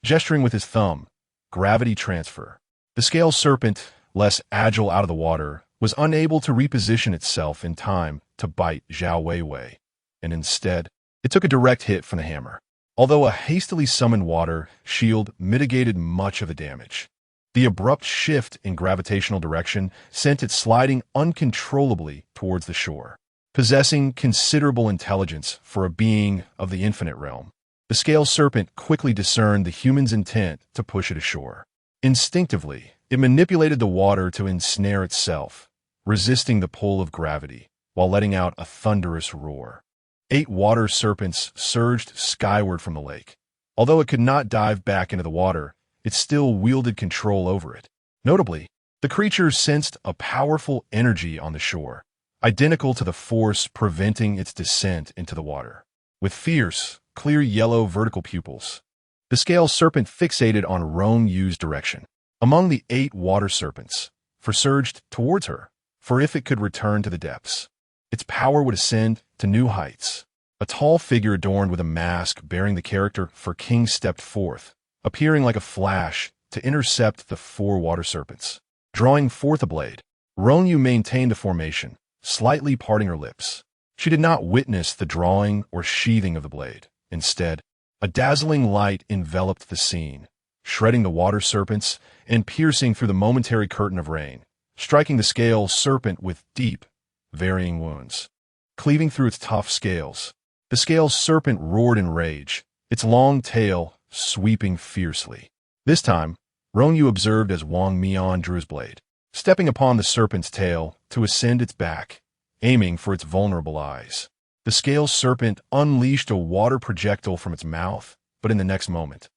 gesturing with his thumb, gravity transfer. The scale serpent, less agile out of the water, was unable to reposition itself in time to bite Zhao Weiwei, and instead, it took a direct hit from the hammer. Although a hastily summoned water shield mitigated much of the damage, the abrupt shift in gravitational direction sent it sliding uncontrollably towards the shore. Possessing considerable intelligence for a being of the infinite realm, the scale serpent quickly discerned the human's intent to push it ashore. Instinctively, it manipulated the water to ensnare itself, resisting the pull of gravity, while letting out a thunderous roar. 8 water serpents surged skyward from the lake. Although it could not dive back into the water, it still wielded control over it. Notably, the creatures sensed a powerful energy on the shore, identical to the force preventing its descent into the water. With fierce, clear yellow vertical pupils, the scale serpent fixated on Rong Yue's direction. Among the 8 water serpents, surged towards her, for if it could return to the depths, its power would ascend to new heights. A tall figure adorned with a mask bearing the character for King stepped forth, appearing like a flash to intercept the 4 water serpents. Drawing forth a blade, Rong Yue maintained the formation, slightly parting her lips. She did not witness the drawing or sheathing of the blade. Instead, a dazzling light enveloped the scene, shredding the water serpents and piercing through the momentary curtain of rain, striking the scale serpent with deep, varying wounds. Cleaving through its tough scales, the scale serpent roared in rage, its long tail sweeping fiercely. This time, Rong Yue observed as Wang Mian drew his blade, stepping upon the serpent's tail to ascend its back, aiming for its vulnerable eyes. The scale serpent unleashed a water projectile from its mouth, but in the next moment,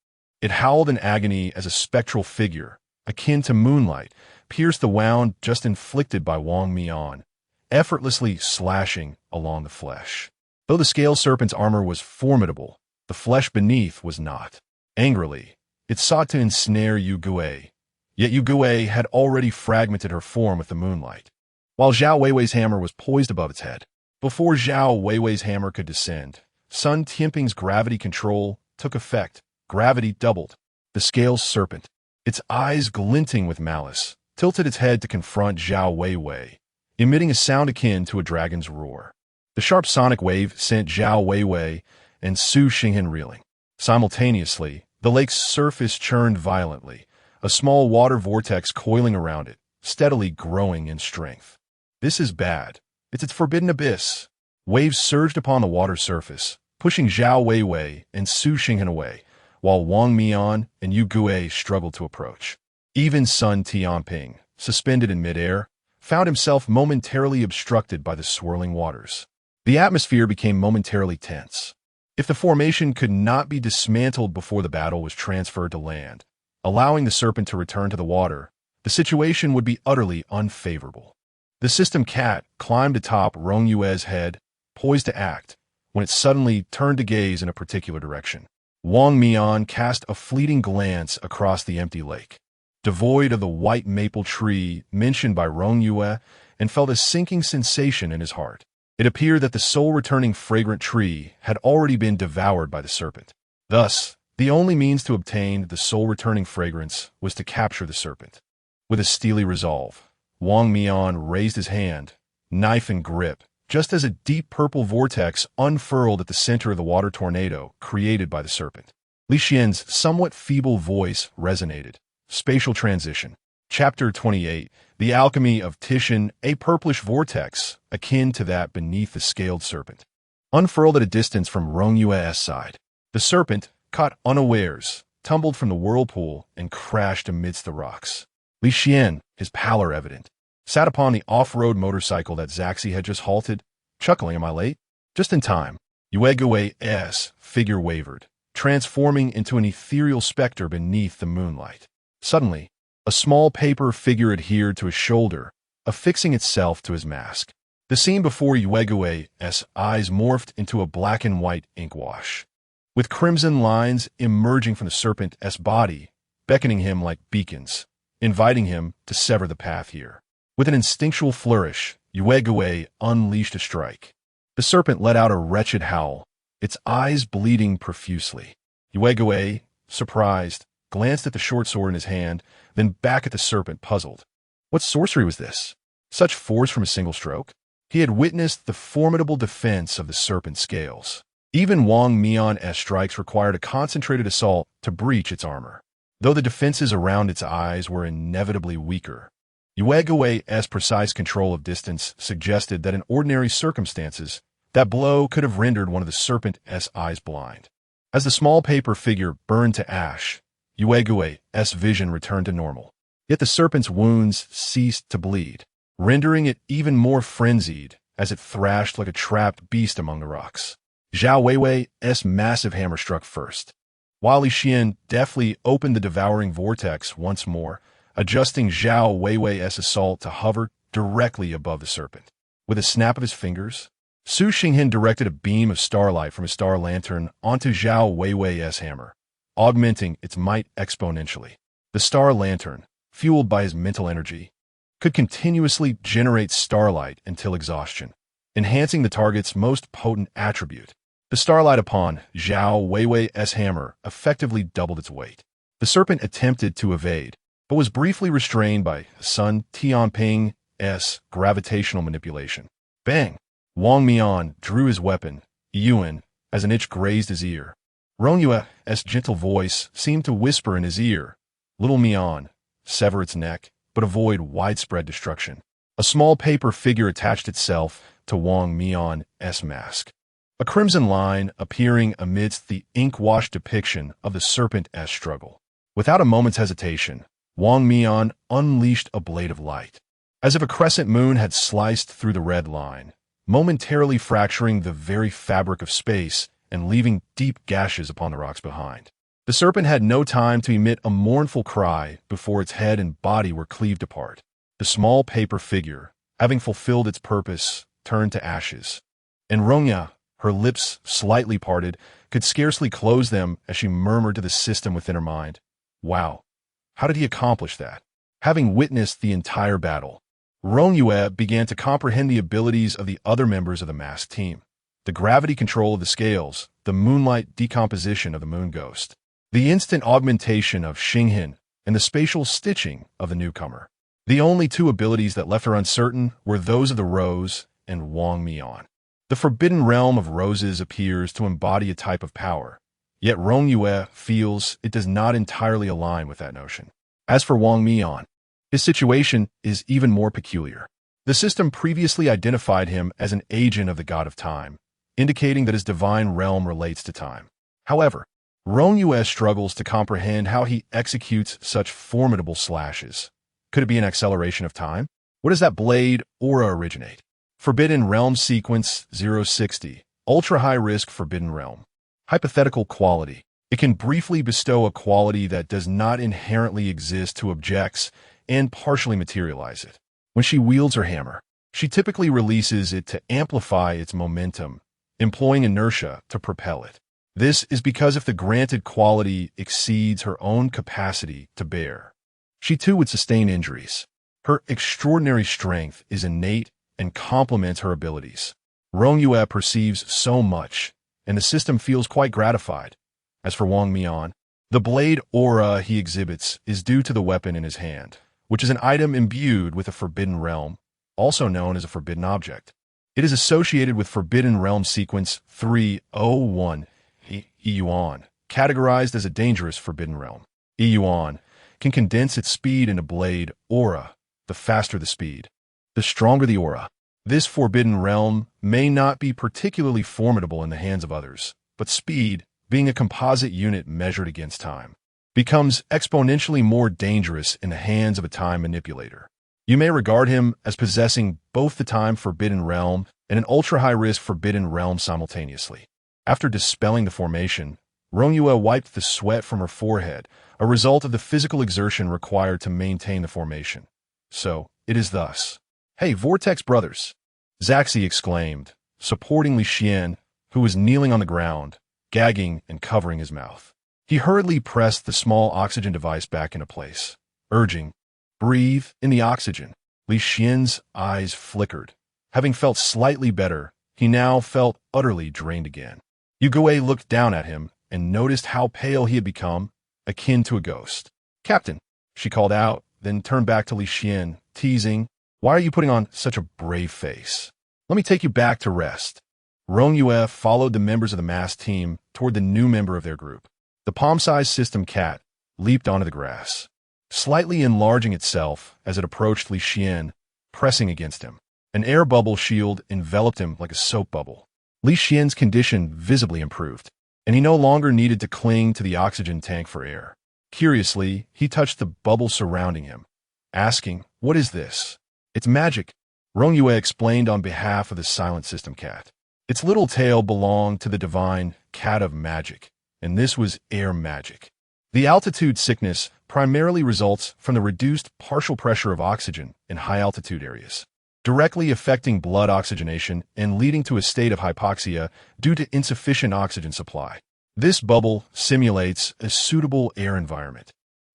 it howled in agony as a spectral figure, akin to moonlight, pierced the wound just inflicted by Wang Mian, effortlessly slashing along the flesh. Though the scale serpent's armor was formidable, the flesh beneath was not. Angrily, it sought to ensnare Yu Gui, yet Yu Gui had already fragmented her form with the moonlight. While Zhao Weiwei's hammer was poised above its head, before Zhao Weiwei's hammer could descend, Sun Tianping's gravity control took effect. Gravity doubled. The scale serpent, its eyes glinting with malice, tilted its head to confront Zhao Weiwei, emitting a sound akin to a dragon's roar. The sharp sonic wave sent Zhao Weiwei and Su Xinghen reeling. Simultaneously, the lake's surface churned violently, a small water vortex coiling around it, steadily growing in strength. "This is bad. It's its forbidden abyss." Waves surged upon the water surface, pushing Zhao Weiwei and Su Xinghen away, while Wang Mian and Yu Gui struggled to approach. Even Sun Tianping, suspended in midair, found himself momentarily obstructed by the swirling waters. The atmosphere became momentarily tense. If the formation could not be dismantled before the battle was transferred to land, allowing the serpent to return to the water, the situation would be utterly unfavorable. The system cat climbed atop Rong Yue's head, poised to act, when it suddenly turned to gaze in a particular direction. Wang Mian cast a fleeting glance across the empty lake, devoid of the white maple tree mentioned by Rong Yue, and felt a sinking sensation in his heart. It appeared that the soul-returning fragrant tree had already been devoured by the serpent. Thus, the only means to obtain the soul-returning fragrance was to capture the serpent. With a steely resolve, Wang Mian raised his hand, knife in grip, just as a deep purple vortex unfurled at the center of the water tornado created by the serpent. Li Xian's somewhat feeble voice resonated. Spatial transition. Chapter 28. The alchemy of Titian, a purplish vortex, akin to that beneath the scaled serpent, unfurled at a distance from Rong Yue's side. The serpent, caught unawares, tumbled from the whirlpool and crashed amidst the rocks. Li Xian, his pallor evident, sat upon the off-road motorcycle that Zaxi had just halted, chuckling, "Am I late?" Just in time. Yuegue's figure wavered, transforming into an ethereal specter beneath the moonlight. Suddenly, a small paper figure adhered to his shoulder, affixing itself to his mask. The scene before Yuegue's eyes morphed into a black and white ink wash, with crimson lines emerging from the serpent's body, beckoning him like beacons, inviting him to sever the path here. With an instinctual flourish, Yuegue unleashed a strike. The serpent let out a wretched howl, its eyes bleeding profusely. Yuegue, surprised, glanced at the short sword in his hand, then back at the serpent, puzzled. What sorcery was this? Such force from a single stroke? He had witnessed the formidable defense of the serpent's scales. Even Wang Mian's strikes required a concentrated assault to breach its armor, though the defenses around its eyes were inevitably weaker. Yuegue's precise control of distance suggested that in ordinary circumstances, that blow could have rendered one of the serpent's eyes blind. As the small paper figure burned to ash, Yuegue's vision returned to normal. Yet the serpent's wounds ceased to bleed, rendering it even more frenzied as it thrashed like a trapped beast among the rocks. Zhao Weiwei's massive hammer struck first, while Li Xian deftly opened the devouring vortex once more, adjusting Zhao Weiwei's assault to hover directly above the serpent. With a snap of his fingers, Su Xinghen directed a beam of starlight from his star lantern onto Zhao Weiwei's hammer, augmenting its might exponentially. The star lantern, fueled by his mental energy, could continuously generate starlight until exhaustion, enhancing the target's most potent attribute. The starlight upon Zhao Weiwei's hammer effectively doubled its weight. The serpent attempted to evade, but was briefly restrained by Sun Tianping's gravitational manipulation. Bang! Wang Mian drew his weapon, Yuan, as an itch grazed his ear. Rong Yue's gentle voice seemed to whisper in his ear, "Little Mian, sever its neck, but avoid widespread destruction." A small paper figure attached itself to Wang Mian's mask, a crimson line appearing amidst the ink-washed depiction of the serpent's struggle. Without a moment's hesitation, Wang Mian unleashed a blade of light, as if a crescent moon had sliced through the red line, momentarily fracturing the very fabric of space and leaving deep gashes upon the rocks behind. The serpent had no time to emit a mournful cry before its head and body were cleaved apart. The small paper figure, having fulfilled its purpose, turned to ashes, and Rong Yue, her lips slightly parted, could scarcely close them as she murmured to the system within her mind, "Wow. How did he accomplish that?" Having witnessed the entire battle, Rong Yue began to comprehend the abilities of the other members of the masked team. The gravity control of the scales, the moonlight decomposition of the moon ghost, the instant augmentation of Xinghen, and the spatial stitching of the newcomer. The only two abilities that left her uncertain were those of the rose and Wang Mian. The forbidden realm of roses appears to embody a type of power, yet Rong Yue feels it does not entirely align with that notion. As for Wang Mian, his situation is even more peculiar. The system previously identified him as an agent of the god of time, indicating that his divine realm relates to time. However, Rong Yue struggles to comprehend how he executes such formidable slashes. Could it be an acceleration of time? Where does that blade aura originate? Forbidden Realm Sequence 060, Ultra-High Risk Forbidden Realm. Hypothetical quality. It can briefly bestow a quality that does not inherently exist to objects and partially materialize it. When she wields her hammer, she typically releases it to amplify its momentum, employing inertia to propel it. This is because if the granted quality exceeds her own capacity to bear, she too would sustain injuries. Her extraordinary strength is innate and complements her abilities. Rong Yue perceives so much, and the system feels quite gratified. As for Wang Mian, the blade aura he exhibits is due to the weapon in his hand, which is an item imbued with a forbidden realm, also known as a forbidden object. It is associated with Forbidden Realm Sequence 301, Yuan, categorized as a dangerous Forbidden Realm. Yuan can condense its speed into blade aura. The faster the speed, the stronger the aura. This Forbidden Realm may not be particularly formidable in the hands of others, but speed, being a composite unit measured against time, becomes exponentially more dangerous in the hands of a time manipulator. You may regard him as possessing both the time Forbidden Realm and an ultra-high-risk Forbidden Realm simultaneously. After dispelling the formation, Rong Yue wiped the sweat from her forehead, a result of the physical exertion required to maintain the formation. So, it is thus. "Hey, Vortex brothers!" Zaxi exclaimed, supporting Li Xian, who was kneeling on the ground, gagging and covering his mouth. He hurriedly pressed the small oxygen device back into place, urging, "Breathe in the oxygen." Li Xian's eyes flickered. Having felt slightly better, he now felt utterly drained again. Yu Gui looked down at him and noticed how pale he had become, akin to a ghost. "Captain," she called out, then turned back to Li Xian, teasing, "Why are you putting on such a brave face? Let me take you back to rest." Rong Yue followed the members of the masked team toward the new member of their group. The palm-sized system cat leaped onto the grass, slightly enlarging itself as it approached Li Xian, pressing against him. An air bubble shield enveloped him like a soap bubble. Li Xian's condition visibly improved, and he no longer needed to cling to the oxygen tank for air. Curiously, he touched the bubble surrounding him, asking, "What is this?" "It's magic," Rong Yue explained on behalf of the silent system cat. Its little tail belonged to the divine cat of magic, and this was air magic. The altitude sickness primarily results from the reduced partial pressure of oxygen in high-altitude areas, directly affecting blood oxygenation and leading to a state of hypoxia due to insufficient oxygen supply. This bubble simulates a suitable air environment,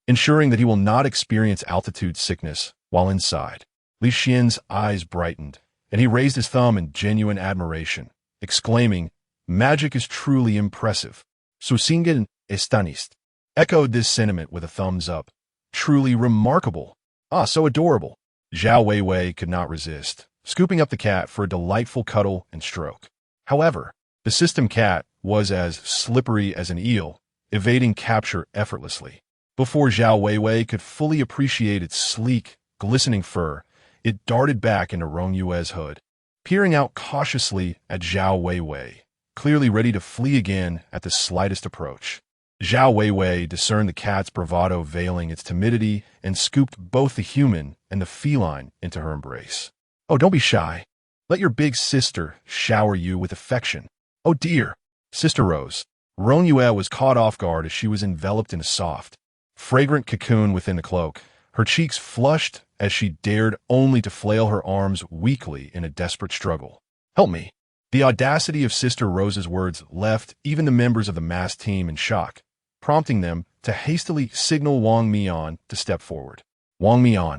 ensuring that he will not experience altitude sickness while inside. Li Xian's eyes brightened, and he raised his thumb in genuine admiration, exclaiming, "Magic is truly impressive." "Susingen estanist," echoed this sentiment with a thumbs up. "Truly remarkable. Ah, so adorable." Zhao Weiwei could not resist, scooping up the cat for a delightful cuddle and stroke. However, the system cat was as slippery as an eel, evading capture effortlessly. Before Zhao Weiwei could fully appreciate its sleek, glistening fur, it darted back into Rong Yue's hood, peering out cautiously at Zhao Weiwei, clearly ready to flee again at the slightest approach. Zhao Weiwei discerned the cat's bravado veiling its timidity and scooped both the human and the feline into her embrace. "Oh, don't be shy. Let your big sister shower you with affection." "Oh dear." Sister rose. Rong Yue was caught off guard as she was enveloped in a soft, fragrant cocoon within the cloak. Her cheeks flushed as she dared only to flail her arms weakly in a desperate struggle. "Help me." The audacity of Sister Rose's words left even the members of the masked team in shock, prompting them to hastily signal Wang Mian to step forward. Wang Mian.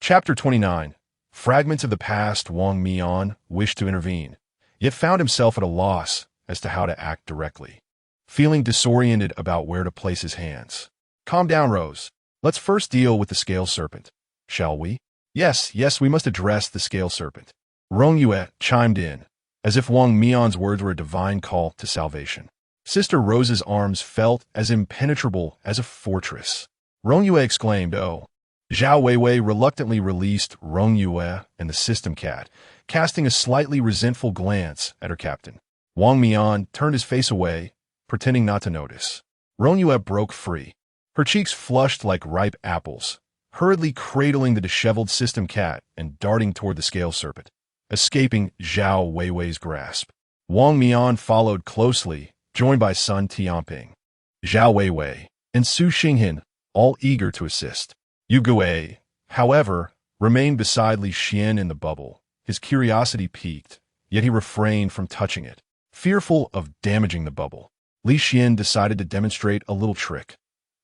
Chapter 29. Fragments of the past. Wang Mian wished to intervene, yet found himself at a loss as to how to act directly, feeling disoriented about where to place his hands. "Calm down, Rose. Let's first deal with the scale serpent, shall we?" Yes, we must address the scale serpent." Rong Yue chimed in, as if Wang Mian's words were a divine call to salvation. Sister Rose's arms felt as impenetrable as a fortress. Rong Yue exclaimed, "Oh." Zhao Weiwei reluctantly released Rong Yue and the system cat, casting a slightly resentful glance at her captain. Wang Mian turned his face away, pretending not to notice. Rong Yue broke free, her cheeks flushed like ripe apples, hurriedly cradling the disheveled system cat and darting toward the scale serpent, escaping Zhao Weiwei's grasp. Wang Mian followed closely, joined by Sun Tianping, Zhao Weiwei, and Su Xinghan, all eager to assist. Yu Gui, however, remained beside Li Xian in the bubble, his curiosity piqued, yet he refrained from touching it, fearful of damaging the bubble. Li Xian decided to demonstrate a little trick.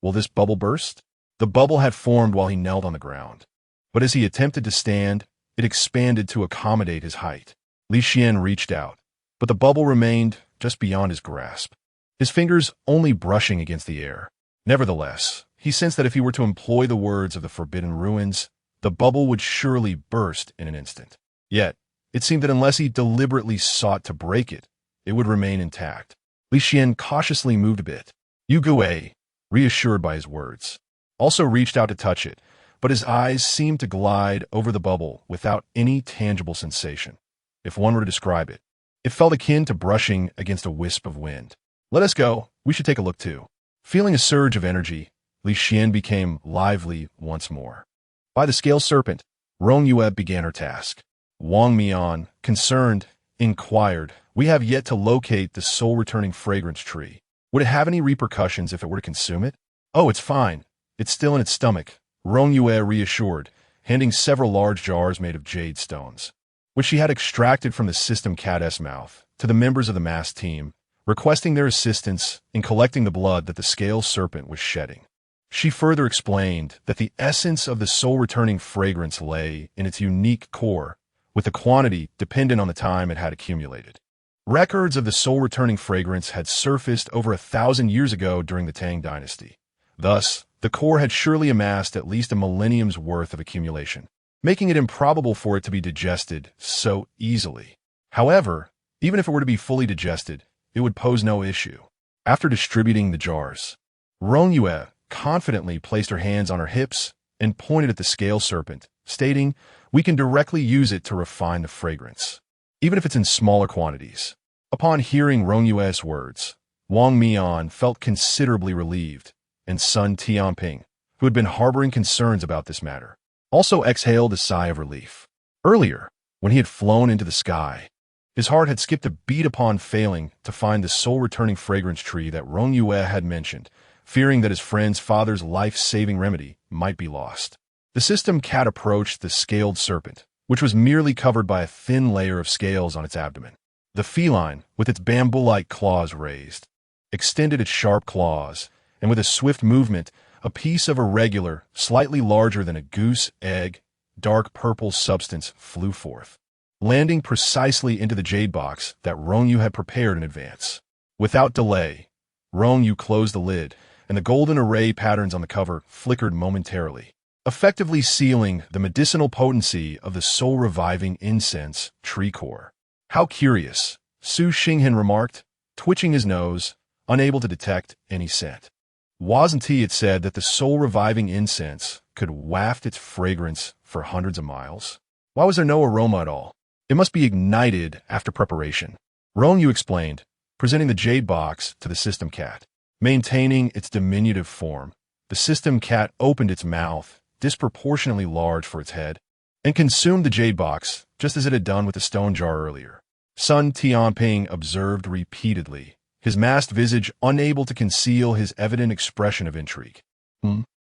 Will this bubble burst? The bubble had formed while he knelt on the ground, but as he attempted to stand, it expanded to accommodate his height. Li Xian reached out, but the bubble remained just beyond his grasp, his fingers only brushing against the air. Nevertheless, He sensed that if he were to employ the words of the forbidden ruins, the bubble would surely burst in an instant. Yet, it seemed that unless he deliberately sought to break it, it would remain intact. Li Xian cautiously moved a bit. Yu Gui, reassured by his words, also reached out to touch it, but his eyes seemed to glide over the bubble without any tangible sensation. If one were to describe it, it felt akin to brushing against a wisp of wind. Let us go. We should take a look too. Feeling a surge of energy, Li Xian became lively once more. By the scale serpent, Rong Yue began her task. Wang Mian, concerned, inquired, "We have yet to locate the soul-returning fragrance tree. Would it have any repercussions if it were to consume it?" "Oh, it's fine. It's still in its stomach," Rong Yue reassured, handing several large jars made of jade stones, which she had extracted from the system cat's mouth, to the members of the mass team, requesting their assistance in collecting the blood that the scale serpent was shedding. She further explained that the essence of the soul-returning fragrance lay in its unique core, with the quantity dependent on the time it had accumulated. Records of the soul-returning fragrance had surfaced over 1,000 years ago during the Tang dynasty. Thus, the core had surely amassed at least a millennium's worth of accumulation, making it improbable for it to be digested so easily. However, even if it were to be fully digested, it would pose no issue. After distributing the jars, Rong Yue confidently placed her hands on her hips and pointed at the scale serpent, stating, "We can directly use it to refine the fragrance, even if it's in smaller quantities." Upon hearing Rong Yue's words, Wang Mian felt considerably relieved, and Sun Tianping, who had been harboring concerns about this matter, also exhaled a sigh of relief. Earlier, when he had flown into the sky, his heart had skipped a beat upon failing to find the soul-returning fragrance tree that Rong Yue had mentioned, fearing that his friend's father's life-saving remedy might be lost. The system cat approached the scaled serpent, which was merely covered by a thin layer of scales on its abdomen. The feline, with its bamboo-like claws raised, extended its sharp claws, and with a swift movement, a piece of irregular, slightly larger than a goose egg, dark purple substance flew forth, landing precisely into the jade box that Rong Yue had prepared in advance. Without delay, Rong Yue closed the lid, and the golden array patterns on the cover flickered momentarily, effectively sealing the medicinal potency of the soul-reviving incense tree core. "How curious," Su Xinghen remarked, twitching his nose, unable to detect any scent. Wasn't he had said that the soul-reviving incense could waft its fragrance for hundreds of miles? Why was there no aroma at all? It must be ignited after preparation. Rong Yue explained, presenting the jade box to the system cat. Maintaining its diminutive form, the system cat opened its mouth, disproportionately large for its head, and consumed the jade box, just as it had done with the stone jar earlier. Sun Tianping observed repeatedly, his masked visage unable to conceal his evident expression of intrigue.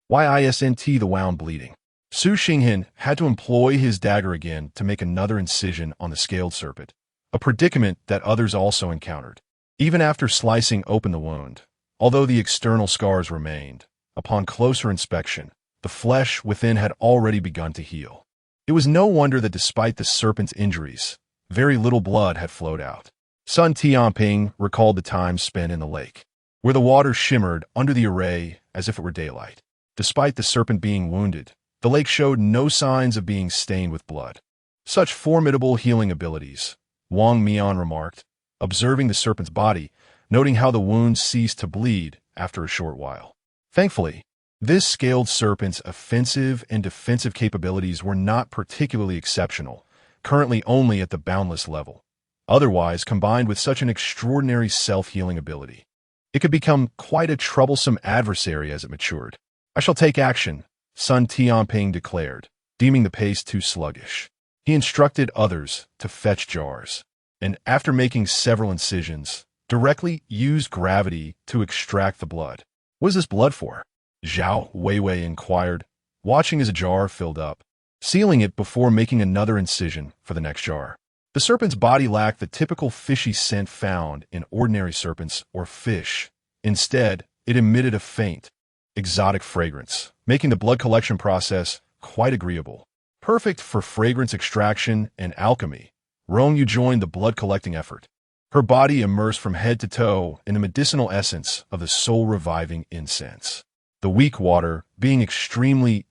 Why isn't the wound bleeding? Su Xinghen had to employ his dagger again to make another incision on the scaled serpent, a predicament that others also encountered. Even after slicing open the wound, although the external scars remained, upon closer inspection, the flesh within had already begun to heal. It was no wonder that despite the serpent's injuries, very little blood had flowed out. Sun Tianping recalled the time spent in the lake, where the water shimmered under the array as if it were daylight. Despite the serpent being wounded, the lake showed no signs of being stained with blood. Such formidable healing abilities, Wang Mian remarked, observing the serpent's body, noting how the wound ceased to bleed after a short while. Thankfully, this scaled serpent's offensive and defensive capabilities were not particularly exceptional, currently only at the boundless level. Otherwise, combined with such an extraordinary self-healing ability, it could become quite a troublesome adversary as it matured. "I shall take action," Sun Tianping declared, deeming the pace too sluggish. He instructed others to fetch jars, and after making several incisions, directly used gravity to extract the blood. "What is this blood for?" Zhao Weiwei inquired, watching as a jar filled up, sealing it before making another incision for the next jar. The serpent's body lacked the typical fishy scent found in ordinary serpents or fish. Instead, it emitted a faint, exotic fragrance, making the blood collection process quite agreeable. Perfect for fragrance extraction and alchemy, Rong Yue joined the blood-collecting effort, her body immersed from head to toe in the medicinal essence of the soul-reviving incense. The weak water, being extremely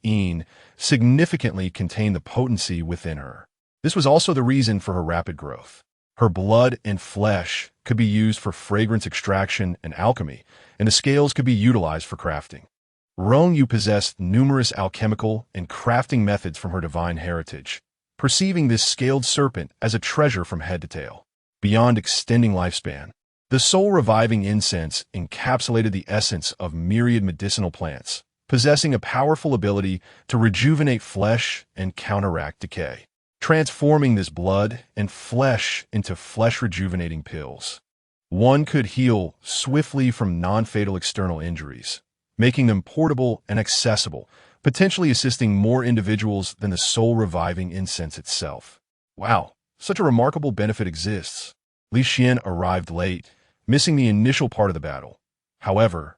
significantly contained the potency within her. This was also the reason for her rapid growth. Her blood and flesh could be used for fragrance extraction and alchemy, and the scales could be utilized for crafting. Rong Yue possessed numerous alchemical and crafting methods from her divine heritage, perceiving this scaled serpent as a treasure from head to tail. Beyond extending lifespan, the soul-reviving incense encapsulated the essence of myriad medicinal plants, possessing a powerful ability to rejuvenate flesh and counteract decay, transforming this blood and flesh into flesh-rejuvenating pills. One could heal swiftly from non-fatal external injuries, making them portable and accessible, potentially assisting more individuals than the soul-reviving incense itself. Wow, such a remarkable benefit exists. Li Xian arrived late, missing the initial part of the battle. However,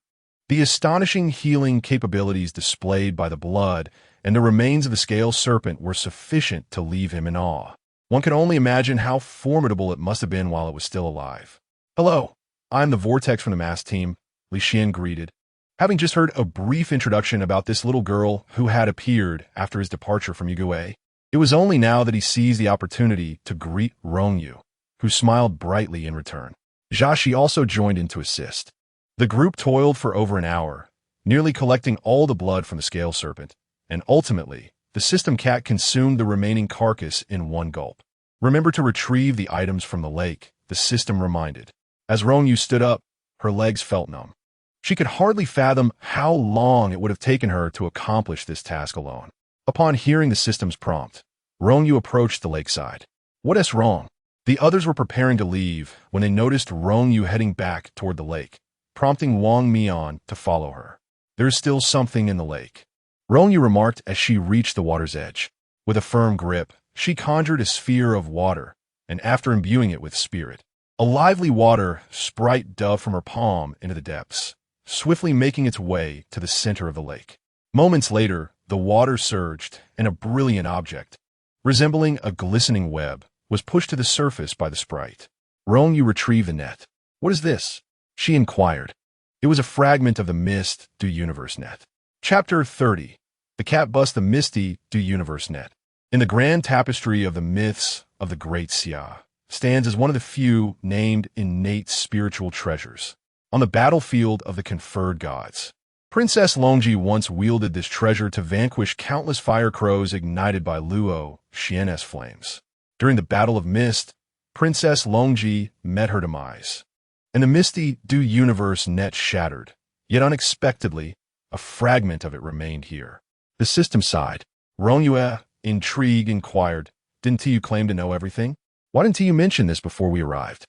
the astonishing healing capabilities displayed by the blood and the remains of the scale serpent were sufficient to leave him in awe. One can only imagine how formidable it must have been while it was still alive. "Hello, I'm the Vortex from the Mass Team," Li Xian greeted, having just heard a brief introduction about this little girl who had appeared after his departure from Yue. It was only now that he seized the opportunity to greet Rong Yue, who smiled brightly in return. Zhan Shen also joined in to assist. The group toiled for over an hour, nearly collecting all the blood from the scale serpent, and ultimately, the system cat consumed the remaining carcass in one gulp. "Remember to retrieve the items from the lake," the system reminded. As Rong Yue stood up, her legs felt numb. She could hardly fathom how long it would have taken her to accomplish this task alone. Upon hearing the system's prompt, Rong Yue approached the lakeside. "What is wrong?" The others were preparing to leave when they noticed Rong Yue heading back toward the lake, prompting Wang Mian to follow her. "There's still something in the lake," Rong Yue remarked as she reached the water's edge. With a firm grip, she conjured a sphere of water, and after imbuing it with spirit, a lively water sprite dove from her palm into the depths, swiftly making its way to the center of the lake. Moments later, the water surged, and a brilliant object, resembling a glistening web, was pushed to the surface by the sprite. Rong Yue retrieved the net. "What is this?" she inquired. It was a fragment of the Mist du Universe net. Chapter 30. The cat busts the Misty du Universe net. In the grand tapestry of the myths of the Great Xia, stands as one of the few named innate spiritual treasures. On the battlefield of the conferred gods, Princess Longji once wielded this treasure to vanquish countless fire crows ignited by Luo Xian's flames. During the Battle of Mist, Princess Longji met her demise, and the Misty du Universe net shattered, yet unexpectedly, a fragment of it remained here. The system sighed. Rong Yue, intrigued, inquired, "Didn't you claim to know everything? Why didn't you mention this before we arrived?"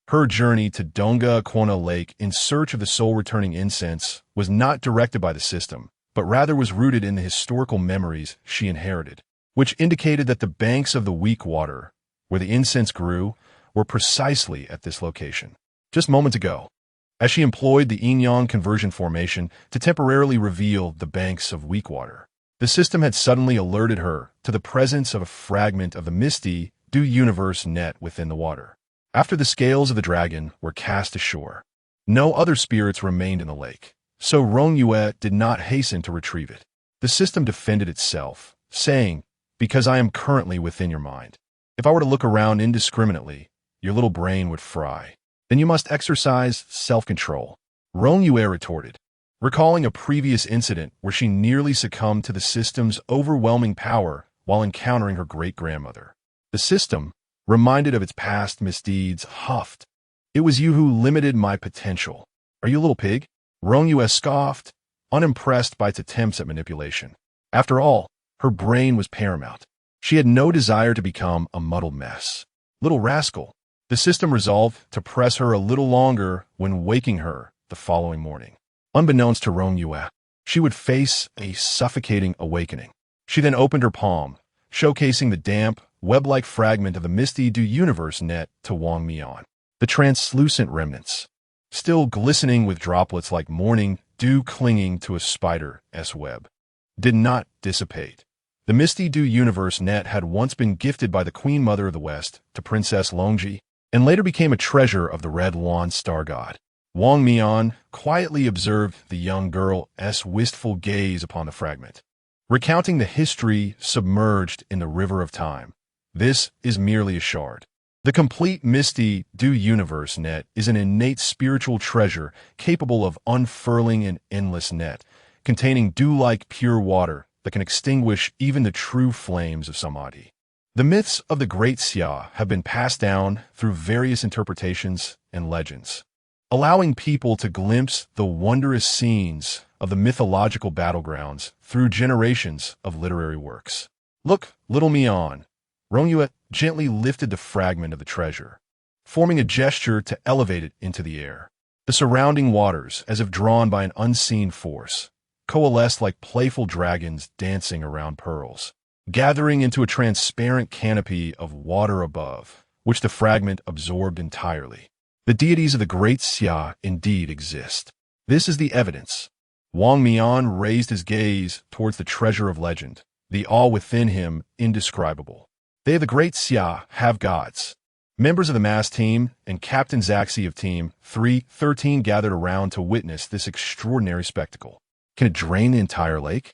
Her journey to Donga Quona Lake in search of the soul-returning incense was not directed by the system, but rather was rooted in the historical memories she inherited, which indicated that the banks of the weak water, where the incense grew, were precisely at this location. Just moments ago, as she employed the yin-yang conversion formation to temporarily reveal the banks of weak water, the system had suddenly alerted her to the presence of a fragment of the Misty du Universe net within the water. After the scales of the dragon were cast ashore, no other spirits remained in the lake, so Rong Yue did not hasten to retrieve it. The system defended itself, saying, "Because I am currently within your mind. If I were to look around indiscriminately, your little brain would fry. Then you must exercise self-control." Rong Yue retorted, recalling a previous incident where she nearly succumbed to the system's overwhelming power while encountering her great-grandmother. The system, reminded of its past misdeeds, huffed. "It was you who limited my potential. Are you a little pig?" Rong Yue scoffed, unimpressed by its attempts at manipulation. After all, her brain was paramount. She had no desire to become a muddled mess. "Little rascal." The system resolved to press her a little longer when waking her the following morning. Unbeknownst to Rong Yue, she would face a suffocating awakening. She then opened her palm, showcasing the damp, web-like fragment of the Misty du Universe net to Wang Mian. The translucent remnants, still glistening with droplets like morning dew clinging to a spider's web, did not dissipate. The Misty du Universe net had once been gifted by the Queen Mother of the West to Princess Longji, and later became a treasure of the Red Lawn Star God. Wang Mian quietly observed the young girl's wistful gaze upon the fragment, recounting the history submerged in the river of time. This is merely a shard. The complete Misty Dew Universe net is an innate spiritual treasure capable of unfurling an endless net, containing dew-like pure water that can extinguish even the true flames of samadhi. The myths of the Great Xia have been passed down through various interpretations and legends, allowing people to glimpse the wondrous scenes of the mythological battlegrounds through generations of literary works. Look, little Mian. Rong Yue gently lifted the fragment of the treasure, forming a gesture to elevate it into the air. The surrounding waters, as if drawn by an unseen force, coalesced like playful dragons dancing around pearls, gathering into a transparent canopy of water above, which the fragment absorbed entirely. The deities of the Great Xia indeed exist. This is the evidence. Wang Mian raised his gaze towards the treasure of legend, the awe within him indescribable. They of the Great Xia have gods. Members of the mass team and Captain Zaxi of Team 313 gathered around to witness this extraordinary spectacle. Can it drain the entire lake?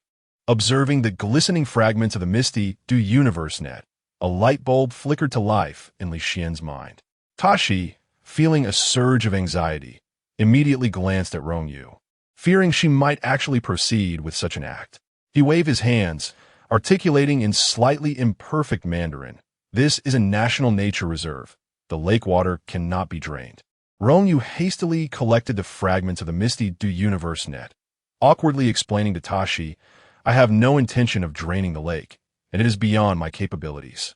Observing the glistening fragments of the Misty Dew Universe net, a light bulb flickered to life in Li Xian's mind. Tashi, feeling a surge of anxiety, immediately glanced at Rong Yue, fearing she might actually proceed with such an act. He waved his hands, articulating in slightly imperfect Mandarin, "This is a national nature reserve. The lake water cannot be drained." Rong Yue hastily collected the fragments of the Misty Dew Universe net, awkwardly explaining to Tashi, "I have no intention of draining the lake, and it is beyond my capabilities."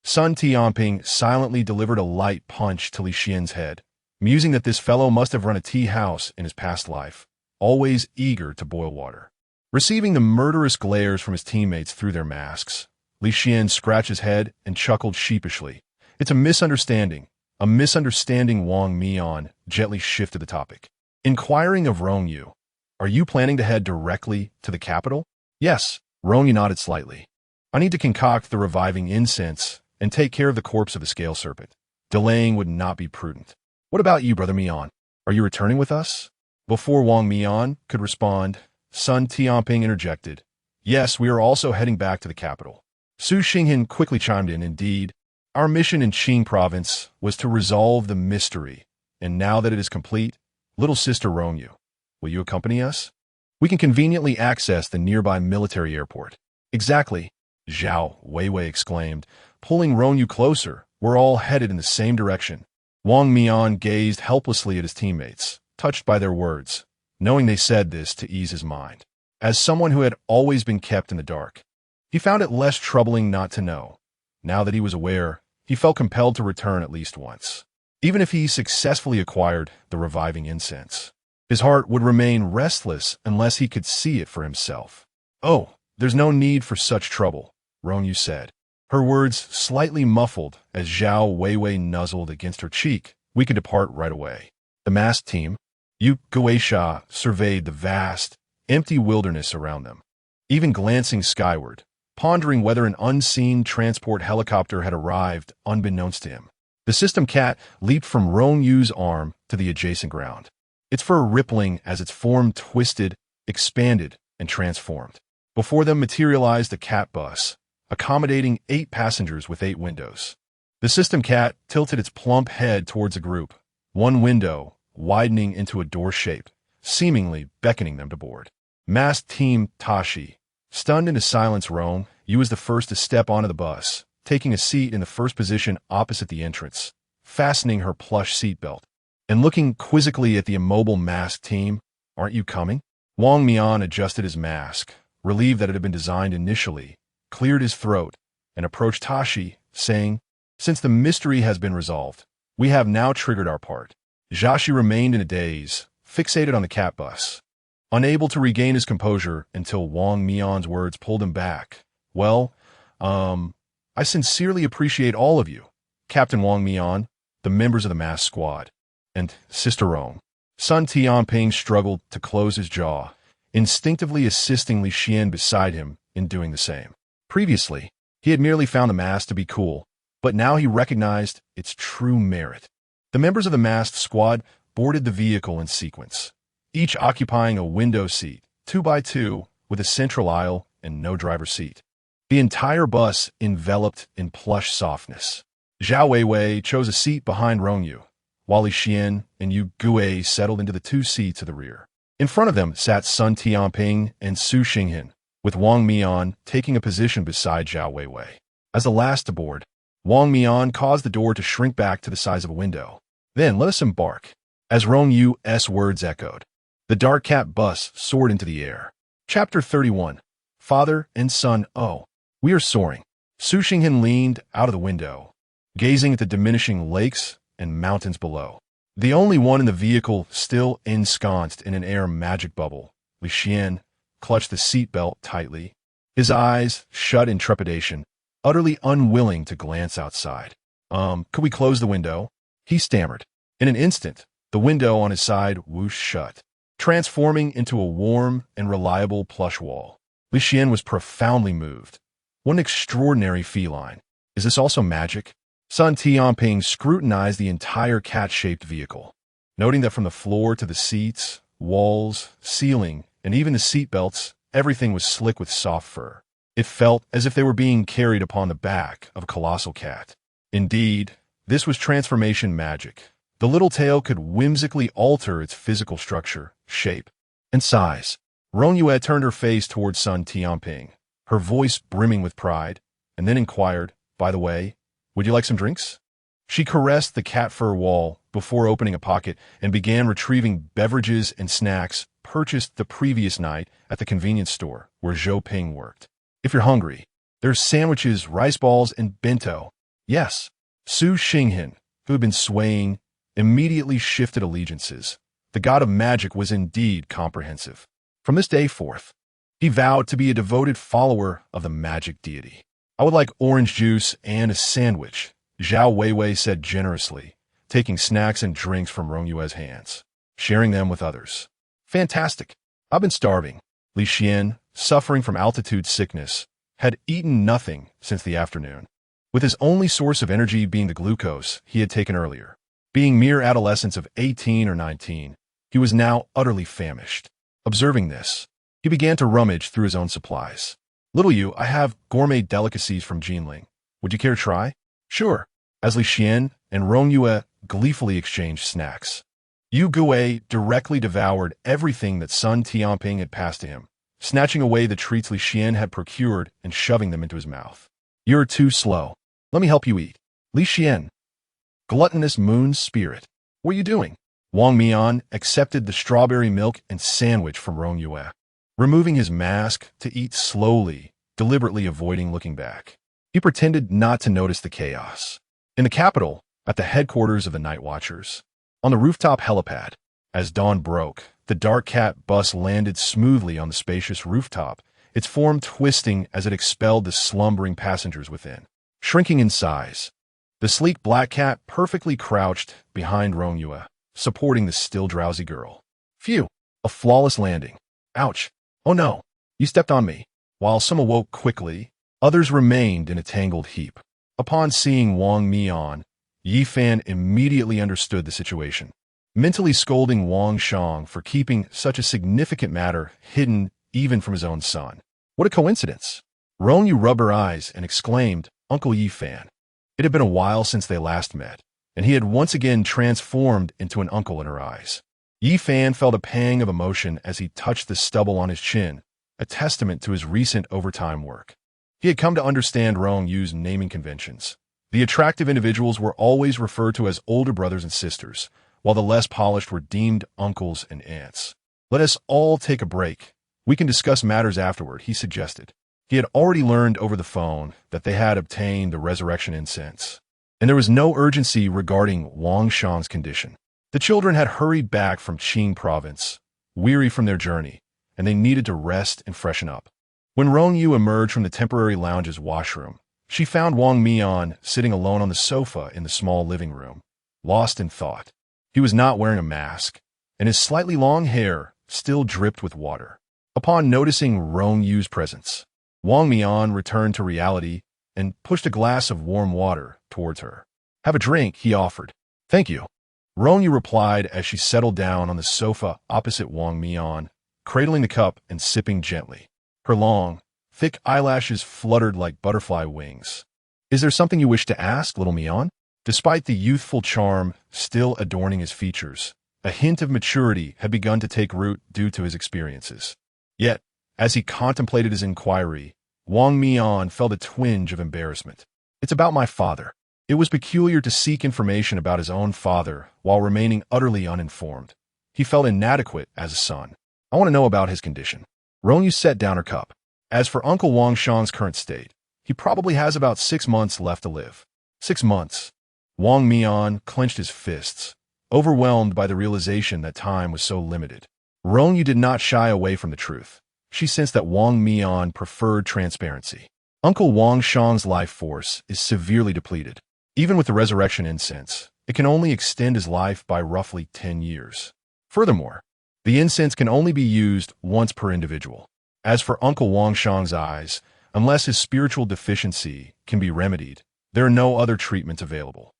Sun Tianping silently delivered a light punch to Li Xian's head, musing that this fellow must have run a tea house in his past life, always eager to boil water. Receiving the murderous glares from his teammates through their masks, Li Xian scratched his head and chuckled sheepishly. "It's a misunderstanding. A misunderstanding." Wang Mian gently shifted the topic, inquiring of Rong Yue, "Are you planning to head directly to the capital?" "Yes." Rong Yue nodded slightly. "I need to concoct the reviving incense and take care of the corpse of the scale serpent. Delaying would not be prudent. What about you, Brother Mian? Are you returning with us?" Before Wang Mian could respond, Sun Tianping interjected, "Yes, we are also heading back to the capital." Su Xinghan quickly chimed in, "Indeed, our mission in Qing province was to resolve the mystery, and now that it is complete, little sister Rong Yue, will you accompany us? We can conveniently access the nearby military airport." "Exactly," Zhao Weiwei exclaimed, pulling Rong Yue closer. "We're all headed in the same direction." Wang Mian gazed helplessly at his teammates, touched by their words, knowing they said this to ease his mind. As someone who had always been kept in the dark, he found it less troubling not to know. Now that he was aware, he felt compelled to return at least once. Even if he successfully acquired the reviving incense, his heart would remain restless unless he could see it for himself. "Oh, there's no need for such trouble," Rong Yue said, her words slightly muffled as Zhao Weiwei nuzzled against her cheek. "We can depart right away." The masked team, Yu Guisha, surveyed the vast, empty wilderness around them, even glancing skyward, pondering whether an unseen transport helicopter had arrived unbeknownst to him. The system cat leaped from Rong Yue's arm to the adjacent ground, its fur rippling as its form twisted, expanded, and transformed. Before them materialized a cat bus, accommodating 8 passengers with 8 windows. The system cat tilted its plump head towards the group, one window widening into a door shape, seemingly beckoning them to board. Masked Team Tashi, stunned into silence. Rong Yue was the first to step onto the bus, taking a seat in the first position opposite the entrance, fastening her plush seatbelt, and looking quizzically at the immobile masked team. "Aren't you coming?" Wang Mian adjusted his mask, relieved that it had been designed initially, cleared his throat, and approached Tashi, saying, "Since the mystery has been resolved, we have now triggered our part." Zhashi remained in a daze, fixated on the cat bus, unable to regain his composure until Wang Mian's words pulled him back. "Well, I sincerely appreciate all of you, Captain Wang Mian, the members of the mass squad, and Sister Rong." Sun Tianping struggled to close his jaw, instinctively assisting Li Xian beside him in doing the same. Previously, he had merely found the mask to be cool, but now he recognized its true merit. The members of the masked squad boarded the vehicle in sequence, each occupying a window seat, 2 by 2, with a central aisle and no driver's seat. The entire bus enveloped in plush softness. Zhao Weiwei chose a seat behind Rong Yue, while Li Xian and Yu Guei settled into the 2 seats at the rear. In front of them sat Sun Tianping and Su Xinghen, with Wang Mian taking a position beside Zhao Weiwei. As the last to board, Wang Mian caused the door to shrink back to the size of a window. Then let us embark. As Rong Yue's words echoed, the dark cat bus soared into the air. Chapter 31. Father and Son. Oh, we are soaring. Su Xinghen leaned out of the window, gazing at the diminishing lakes and mountains below. The only one in the vehicle still ensconced in an air magic bubble, Li Xian clutched the seatbelt tightly, his eyes shut in trepidation, utterly unwilling to glance outside. Could we close the window? He stammered. In an instant, the window on his side whooshed shut, transforming into a warm and reliable plush wall. Li Xian was profoundly moved. What an extraordinary feline. Is this also magic? Sun Tianping scrutinized the entire cat-shaped vehicle, noting that from the floor to the seats, walls, ceiling, and even the seatbelts, everything was slick with soft fur. It felt as if they were being carried upon the back of a colossal cat. Indeed, this was transformation magic. The little tail could whimsically alter its physical structure, shape, and size. Rong Yue turned her face towards Sun Tianping, her voice brimming with pride, and then inquired, "By the way, would you like some drinks?" She caressed the cat fur wall before opening a pocket and began retrieving beverages and snacks purchased the previous night at the convenience store where Zhou Ping worked. "If you're hungry, there's sandwiches, rice balls, and bento." "Yes." Su Xinghen, who had been swaying, immediately shifted allegiances. The god of magic was indeed comprehensive. From this day forth, he vowed to be a devoted follower of the magic deity. "I would like orange juice and a sandwich," Zhao Weiwei said generously, taking snacks and drinks from Rong Yue's hands, sharing them with others. "Fantastic. I've been starving." Li Xian, suffering from altitude sickness, had eaten nothing since the afternoon, with his only source of energy being the glucose he had taken earlier. Being mere adolescents of 18 or 19, he was now utterly famished. Observing this, he began to rummage through his own supplies. "Little you, I have gourmet delicacies from Jinling. Would you care to try?" "Sure." As Li Xian and Rong Yue gleefully exchanged snacks, Yu Guei directly devoured everything that Sun Tianping had passed to him, snatching away the treats Li Xian had procured and shoving them into his mouth. "You're too slow. Let me help you eat." Li Xian, gluttonous moon spirit. "What are you doing?" Wang Mian accepted the strawberry milk and sandwich from Rong Yue, removing his mask to eat slowly, deliberately avoiding looking back. He pretended not to notice the chaos. In the capital, at the headquarters of the Night Watchers, on the rooftop helipad, as dawn broke, the dark cat bus landed smoothly on the spacious rooftop, its form twisting as it expelled the slumbering passengers within. Shrinking in size, the sleek black cat perfectly crouched behind Rong Yue, supporting the still drowsy girl. "Phew, a flawless landing. Ouch. Oh no, you stepped on me." While some awoke quickly, others remained in a tangled heap. Upon seeing Wang Mian, Yi Fan immediately understood the situation, mentally scolding Wang Shang for keeping such a significant matter hidden even from his own son. What a coincidence. Rong Yue rubbed her eyes and exclaimed, "Uncle Yi Fan." It had been a while since they last met, and he had once again transformed into an uncle in her eyes. Yi Fan felt a pang of emotion as he touched the stubble on his chin, a testament to his recent overtime work. He had come to understand Rong Yue's naming conventions. The attractive individuals were always referred to as older brothers and sisters, while the less polished were deemed uncles and aunts. "Let us all take a break. We can discuss matters afterward," he suggested. He had already learned over the phone that they had obtained the resurrection incense, and there was no urgency regarding Wang Shang's condition. The children had hurried back from Qing province, weary from their journey, and they needed to rest and freshen up. When Rong Yue emerged from the temporary lounge's washroom, she found Wang Mian sitting alone on the sofa in the small living room, lost in thought. He was not wearing a mask, and his slightly long hair still dripped with water. Upon noticing Rong Yue's presence, Wang Mian returned to reality and pushed a glass of warm water towards her. "Have a drink," he offered. "Thank you." Rong Yue replied as she settled down on the sofa opposite Wang Mian, cradling the cup and sipping gently. Her long, thick eyelashes fluttered like butterfly wings. Is there something you wish to ask, little Mian? Despite the youthful charm still adorning his features, a hint of maturity had begun to take root due to his experiences. Yet, as he contemplated his inquiry, Wang Mian felt a twinge of embarrassment. It's about my father. It was peculiar to seek information about his own father while remaining utterly uninformed. He felt inadequate as a son. I want to know about his condition. Rong Yue set down her cup. As for Uncle Wang Shang's current state, he probably has about 6 months left to live. 6 months. Wang Mian clenched his fists, overwhelmed by the realization that time was so limited. Rong Yue did not shy away from the truth. She sensed that Wang Mian preferred transparency. Uncle Wang Shang's life force is severely depleted. Even with the resurrection incense, it can only extend his life by roughly 10 years. Furthermore, the incense can only be used once per individual. As for Uncle Wang Shang's eyes, unless his spiritual deficiency can be remedied, there are no other treatments available.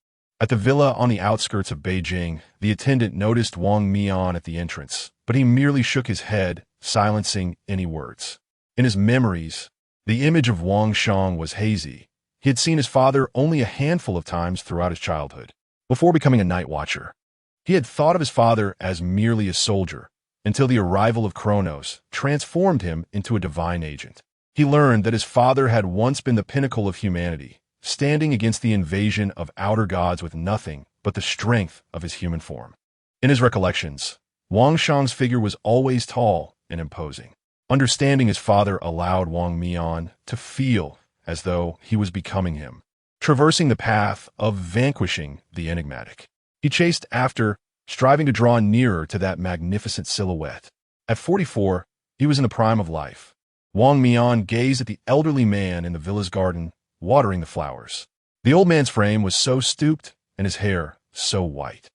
At the villa on the outskirts of Beijing, the attendant noticed Wang Mian at the entrance, but he merely shook his head, silencing any words. In his memories, the image of Wang Shang was hazy. He had seen his father only a handful of times throughout his childhood. Before becoming a night watcher, he had thought of his father as merely a soldier, until the arrival of Kronos transformed him into a divine agent. He learned that his father had once been the pinnacle of humanity, standing against the invasion of outer gods with nothing but the strength of his human form. In his recollections, Wang Shang's figure was always tall and imposing. Understanding his father allowed Wang Mian to feel as though he was becoming him, traversing the path of vanquishing the enigmatic. He chased after, striving to draw nearer to that magnificent silhouette. At 44, he was in the prime of life. Wang Mian gazed at the elderly man in the villa's garden, watering the flowers. The old man's frame was so stooped and his hair so white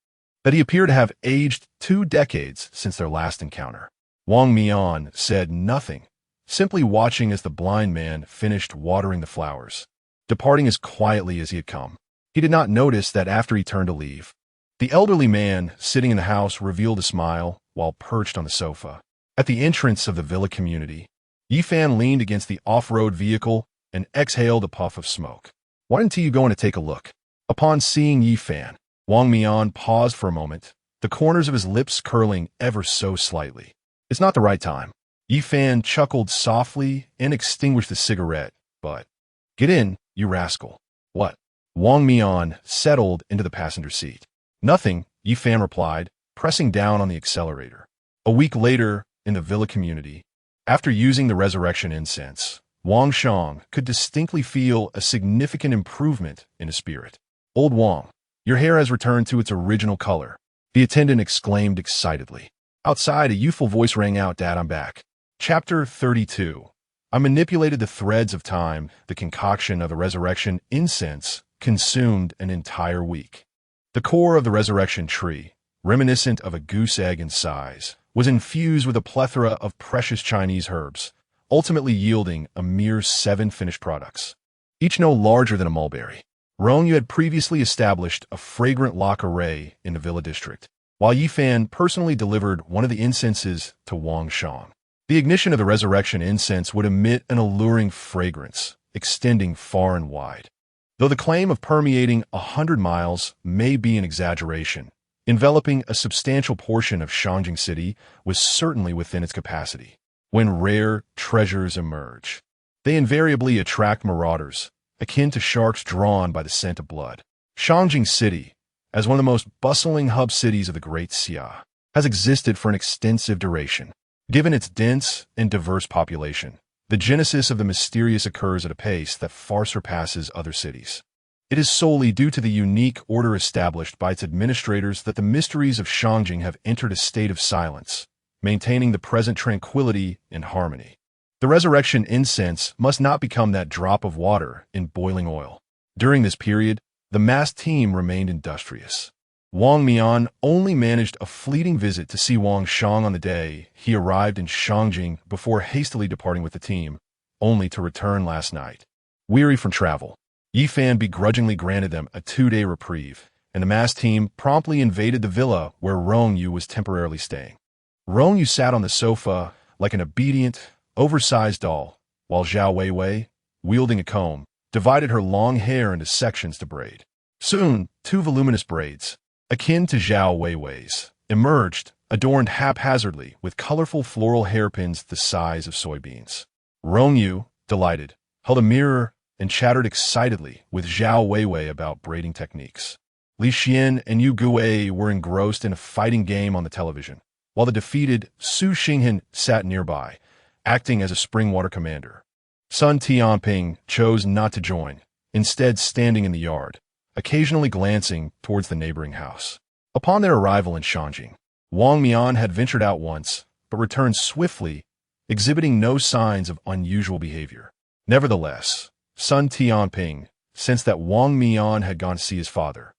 that he appeared to have aged 2 decades since their last encounter. Wang Mian said nothing, simply watching as the blind man finished watering the flowers, departing as quietly as he had come. He did not notice that after he turned to leave, the elderly man sitting in the house revealed a smile while perched on the sofa. At the entrance of the villa community, Yifan leaned against the off-road vehicle and exhaled a puff of smoke. Why didn't you go in to take a look? Upon seeing Yifan, Wang Mian paused for a moment, the corners of his lips curling ever so slightly. It's not the right time. Yifan chuckled softly and extinguished the cigarette, but, get in, you rascal. What? Wang Mian settled into the passenger seat. Nothing, Yifan replied, pressing down on the accelerator. A week later, in the villa community, after using the resurrection incense, Wang Shang could distinctly feel a significant improvement in his spirit. Old Wang, your hair has returned to its original color, the attendant exclaimed excitedly. Outside, a youthful voice rang out, Dad, I'm back. Chapter 32. I manipulated the threads of time. The concoction of the resurrection incense consumed an entire week. The core of the resurrection tree, reminiscent of a goose egg in size, was infused with a plethora of precious Chinese herbs, ultimately yielding a mere 7 finished products, each no larger than a mulberry. Rong Yue had previously established a fragrant lock array in the villa district, while Yifan personally delivered one of the incenses to Wang Shang. The ignition of the resurrection incense would emit an alluring fragrance, extending far and wide. Though the claim of permeating 100 miles may be an exaggeration, enveloping a substantial portion of Shangjing City was certainly within its capacity. When rare treasures emerge, they invariably attract marauders, akin to sharks drawn by the scent of blood. Shangjing City, as one of the most bustling hub cities of the Great Xia, has existed for an extensive duration. Given its dense and diverse population, the genesis of the mysterious occurs at a pace that far surpasses other cities. It is solely due to the unique order established by its administrators that the mysteries of Shangjing have entered a state of silence, maintaining the present tranquility and harmony. The resurrection incense must not become that drop of water in boiling oil. During this period, the masked team remained industrious. Wang Mian only managed a fleeting visit to see Wang Shang on the day he arrived in Shangjing before hastily departing with the team, only to return last night. Weary from travel, Yifan begrudgingly granted them a 2-day reprieve, and the mass team promptly invaded the villa where Rong Yue was temporarily staying. Rong Yue sat on the sofa like an obedient, oversized doll, while Zhao Weiwei, wielding a comb, divided her long hair into sections to braid. Soon, two voluminous braids, akin to Zhao Weiwei's, emerged, adorned haphazardly with colorful floral hairpins the size of soybeans. Rong Yue, delighted, held a mirror and chattered excitedly with Zhao Weiwei about braiding techniques. Li Xian and Yu Guwei were engrossed in a fighting game on the television, while the defeated Su Xinghan sat nearby, acting as a spring-water commander. Sun Tianping chose not to join, instead standing in the yard, occasionally glancing towards the neighboring house. Upon their arrival in Shanjing, Wang Mian had ventured out once, but returned swiftly, exhibiting no signs of unusual behavior. Nevertheless, Sun Tianping sensed that Wang Mian had gone to see his father,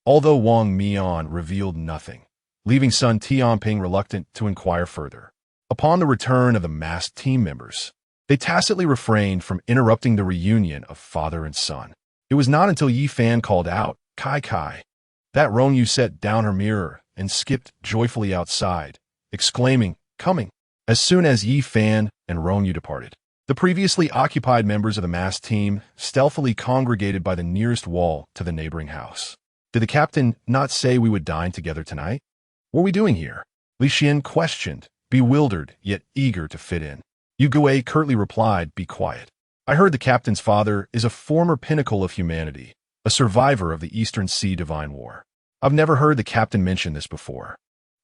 although Wang Mian revealed nothing, leaving Sun Tianping reluctant to inquire further. Upon the return of the masked team members, they tacitly refrained from interrupting the reunion of father and son. It was not until Yi Fan called out, "Kai Kai," that Rong Yue set down her mirror and skipped joyfully outside, exclaiming, "Coming!" As soon as Yi Fan and Rong Yue departed, the previously occupied members of the masked team stealthily congregated by the nearest wall to the neighboring house. "Did the captain not say we would dine together tonight? What are we doing here?" Li Xian questioned, bewildered yet eager to fit in. Yu Guwei curtly replied, "Be quiet. I heard the captain's father is a former pinnacle of humanity, a survivor of the Eastern Sea Divine War. I've never heard the captain mention this before.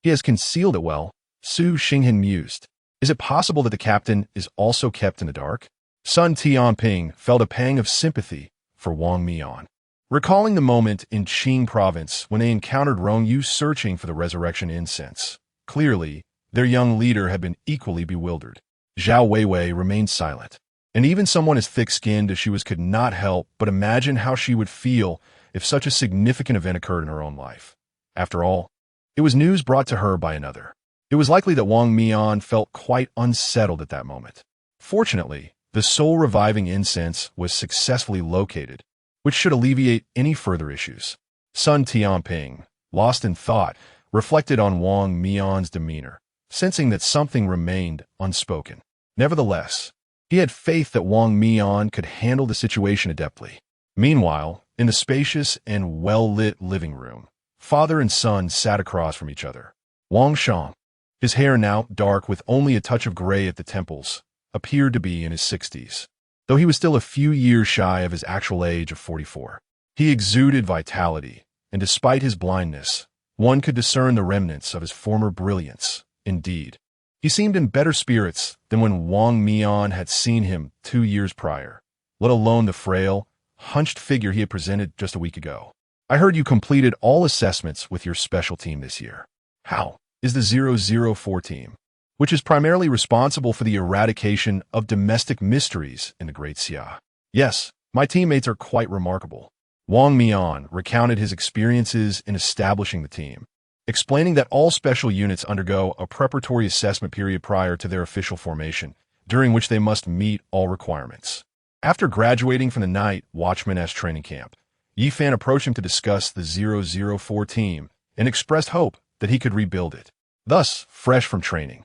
He has concealed it well." Su Xinghan mused. "Is it possible that the captain is also kept in the dark?" Sun Tianping felt a pang of sympathy for Wang Mian, recalling the moment in Qing province when they encountered Rong Yue searching for the resurrection incense. Clearly, their young leader had been equally bewildered. Zhao Weiwei remained silent, and even someone as thick-skinned as she was could not help but imagine how she would feel if such a significant event occurred in her own life. After all, it was news brought to her by another. It was likely that Wang Mian felt quite unsettled at that moment. Fortunately, the soul-reviving incense was successfully located, which should alleviate any further issues. Sun Tianping, lost in thought, reflected on Wang Mian's demeanor, sensing that something remained unspoken. Nevertheless, he had faith that Wang Mian could handle the situation adeptly. Meanwhile, in the spacious and well-lit living room, father and son sat across from each other. Wang Shang, his hair now dark with only a touch of gray at the temples, appeared to be in his 60s, though he was still a few years shy of his actual age of 44. He exuded vitality, and despite his blindness, one could discern the remnants of his former brilliance. Indeed, he seemed in better spirits than when Wang Mian had seen him 2 years prior, let alone the frail, hunched figure he had presented just a week ago. "I heard you completed all assessments with your special team this year. How is the 004 team, which is primarily responsible for the eradication of domestic mysteries in the Great Xia?" "Yes, my teammates are quite remarkable." Wang Mian recounted his experiences in establishing the team, explaining that all special units undergo a preparatory assessment period prior to their official formation, during which they must meet all requirements. After graduating from the Night Watchman training camp, Yi Fan approached him to discuss the 004 team and expressed hope that he could rebuild it. Thus, fresh from training,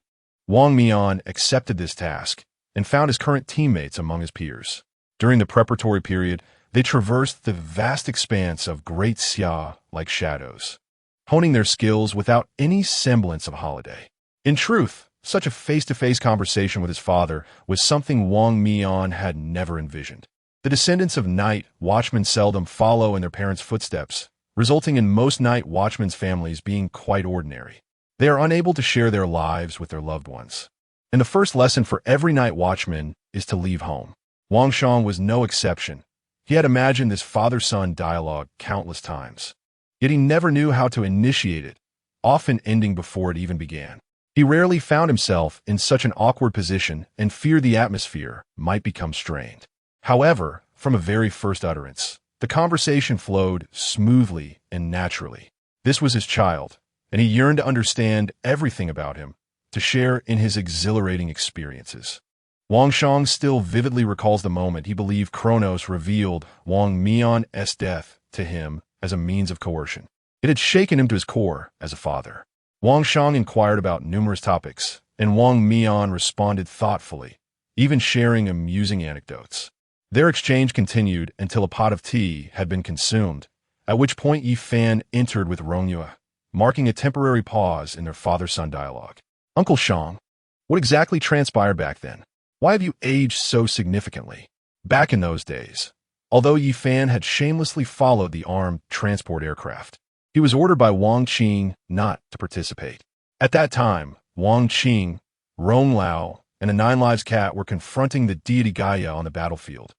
Wang Mian accepted this task and found his current teammates among his peers. During the preparatory period, they traversed the vast expanse of Great Xia like shadows, honing their skills without any semblance of holiday. In truth, such a face-to-face conversation with his father was something Wang Mian had never envisioned. The descendants of night watchmen seldom follow in their parents' footsteps, resulting in most night watchmen's families being quite ordinary. They are unable to share their lives with their loved ones. And the first lesson for every night watchman is to leave home. Wang Shang was no exception. He had imagined this father-son dialogue countless times, yet he never knew how to initiate it, often ending before it even began. He rarely found himself in such an awkward position and feared the atmosphere might become strained. However, from a very first utterance, the conversation flowed smoothly and naturally. This was his child, and he yearned to understand everything about him, to share in his exhilarating experiences. Wang Shang still vividly recalls the moment he believed Kronos revealed Wang Mian's death to him as a means of coercion. It had shaken him to his core as a father. Wang Shang inquired about numerous topics, and Wang Mian responded thoughtfully, even sharing amusing anecdotes. Their exchange continued until a pot of tea had been consumed, at which point Yi Fan entered with Rong Yue, marking a temporary pause in their father-son dialogue. Uncle Shang, what exactly transpired back then? Why have you aged so significantly? Back in those days, although Yi Fan had shamelessly followed the armed transport aircraft, he was ordered by Wang Qing not to participate. At that time, Wang Qing, Rong Lao, and a 9 Lives cat were confronting the deity Gaia on the battlefield,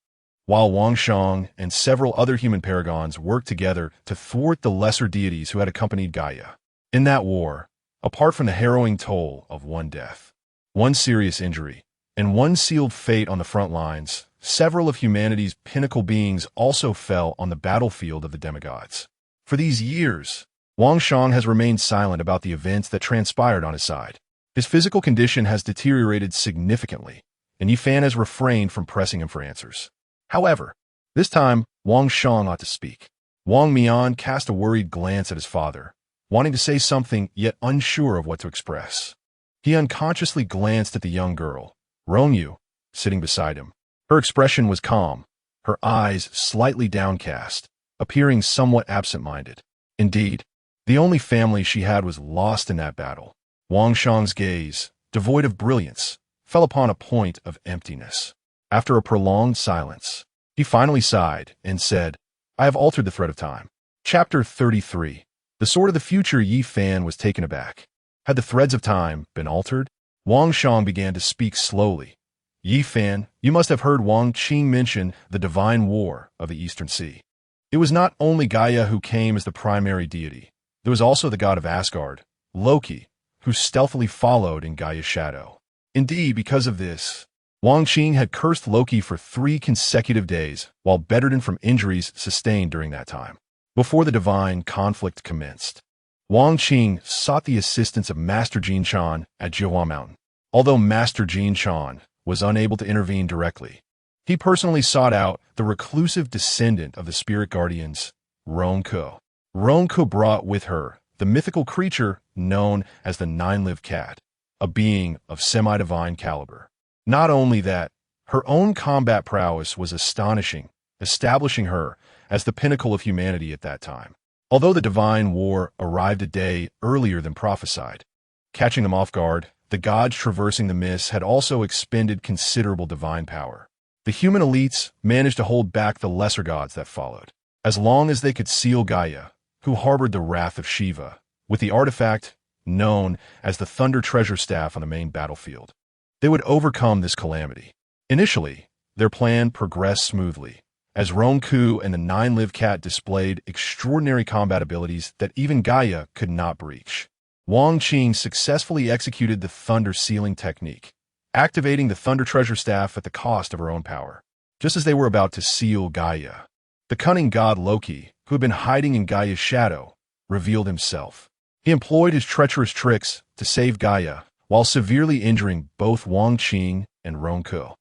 while Wang Shang and several other human paragons worked together to thwart the lesser deities who had accompanied Gaia. In that war, apart from the harrowing toll of one death, one serious injury, and one sealed fate on the front lines, several of humanity's pinnacle beings also fell on the battlefield of the demigods. For these years, Wang Shang has remained silent about the events that transpired on his side. His physical condition has deteriorated significantly, and Yi Fan has refrained from pressing him for answers. However, this time, Wang Shang ought to speak. Wang Mian cast a worried glance at his father, wanting to say something yet unsure of what to express. He unconsciously glanced at the young girl, Rong Yue, sitting beside him. Her expression was calm, her eyes slightly downcast, appearing somewhat absent-minded. Indeed, the only family she had was lost in that battle. Wang Shang's gaze, devoid of brilliance, fell upon a point of emptiness. After a prolonged silence, he finally sighed and said, I have altered the thread of time. Chapter 33. The Sword of the Future. Yi Fan was taken aback. Had the threads of time been altered? Wang Shang began to speak slowly. Yi Fan, you must have heard Wang Qing mention the divine war of the Eastern Sea. It was not only Gaia who came as the primary deity. There was also the god of Asgard, Loki, who stealthily followed in Gaia's shadow. Indeed, because of this, Wang Qing had cursed Loki for 3 consecutive days, while bedridden from injuries sustained during that time. Before the divine conflict commenced, Wang Qing sought the assistance of Master Jin Chan at Jiuhua Mountain. Although Master Jin Chan was unable to intervene directly, he personally sought out the reclusive descendant of the spirit guardians, Rong Yue. Rong Yue brought with her the mythical creature known as the 9 Lives cat, a being of semi-divine caliber. Not only that, her own combat prowess was astonishing, establishing her as the pinnacle of humanity at that time. Although the divine war arrived a day earlier than prophesied, catching them off guard, the gods traversing the mists had also expended considerable divine power. The human elites managed to hold back the lesser gods that followed, as long as they could seal Gaia, who harbored the wrath of Shiva, with the artifact known as the Thunder Treasure Staff on the main battlefield. They would overcome this calamity. Initially, their plan progressed smoothly, as Rong Yue and the 9 Lives cat displayed extraordinary combat abilities that even Gaia could not breach. Wang Qing successfully executed the Thunder Sealing technique, activating the Thunder Treasure Staff at the cost of her own power. Just as they were about to seal Gaia, the cunning god Loki, who had been hiding in Gaia's shadow, revealed himself. He employed his treacherous tricks to save Gaia, while severely injuring both Wang Qing and Rong Yue.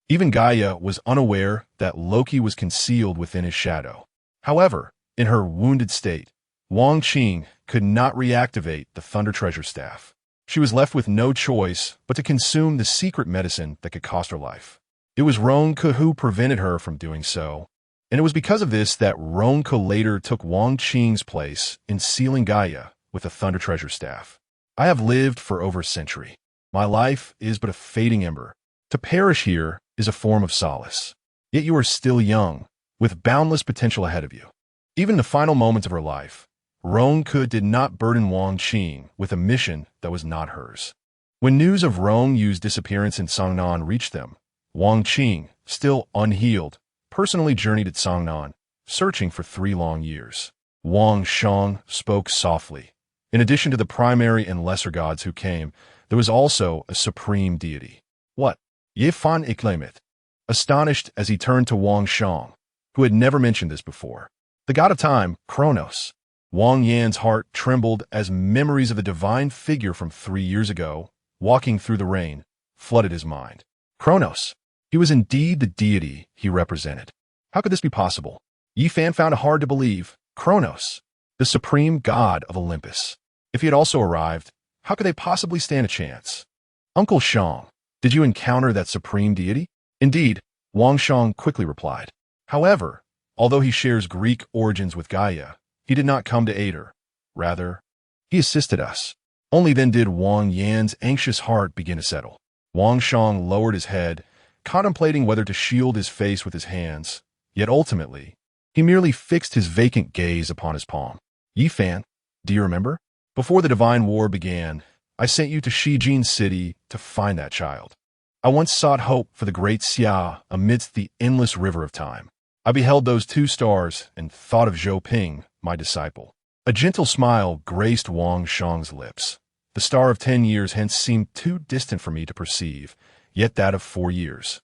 Even Gaia was unaware that Loki was concealed within his shadow. However, in her wounded state, Wang Qing could not reactivate the Thunder Treasure Staff. She was left with no choice but to consume the secret medicine that could cost her life. It was Rong Yue who prevented her from doing so, and it was because of this that Rong Yue later took Wang Qing's place in sealing Gaia with the Thunder Treasure Staff. I have lived for over a century. My life is but a fading ember. To perish here is a form of solace. Yet you are still young, with boundless potential ahead of you. Even in the final moments of her life, Rong Yue did not burden Wang Qing with a mission that was not hers. When news of Rong Yue's disappearance in Cangnan reached them, Wang Qing, still unhealed, personally journeyed to Cangnan, searching for 3 long years. Wang Shang spoke softly. In addition to the primary and lesser gods who came, there was also a supreme deity. What? Ye Fan exclaimed, astonished as he turned to Wang Shang, who had never mentioned this before. The god of time, Kronos. Wang Yan's heart trembled as memories of the divine figure from 3 years ago, walking through the rain, flooded his mind. Kronos. He was indeed the deity he represented. How could this be possible? Yi Fan found it hard to believe. Kronos. The the supreme god of Olympus. If he had also arrived, how could they possibly stand a chance? Uncle Shang, did you encounter that supreme deity? Indeed, Wang Shang quickly replied. However, although he shares Greek origins with Gaia, he did not come to aid her. Rather, he assisted us. Only then did Wang Yan's anxious heart begin to settle. Wang Shang lowered his head, contemplating whether to shield his face with his hands, yet ultimately, he merely fixed his vacant gaze upon his palm. Yi Fan, do you remember? Before the divine war began, I sent you to Shijin City to find that child. I once sought hope for the great Xia amidst the endless river of time. I beheld those 2 stars and thought of Zhou Ping, my disciple. A gentle smile graced Wang Shang's lips. The star of 10 years hence seemed too distant for me to perceive, yet that of 4 years.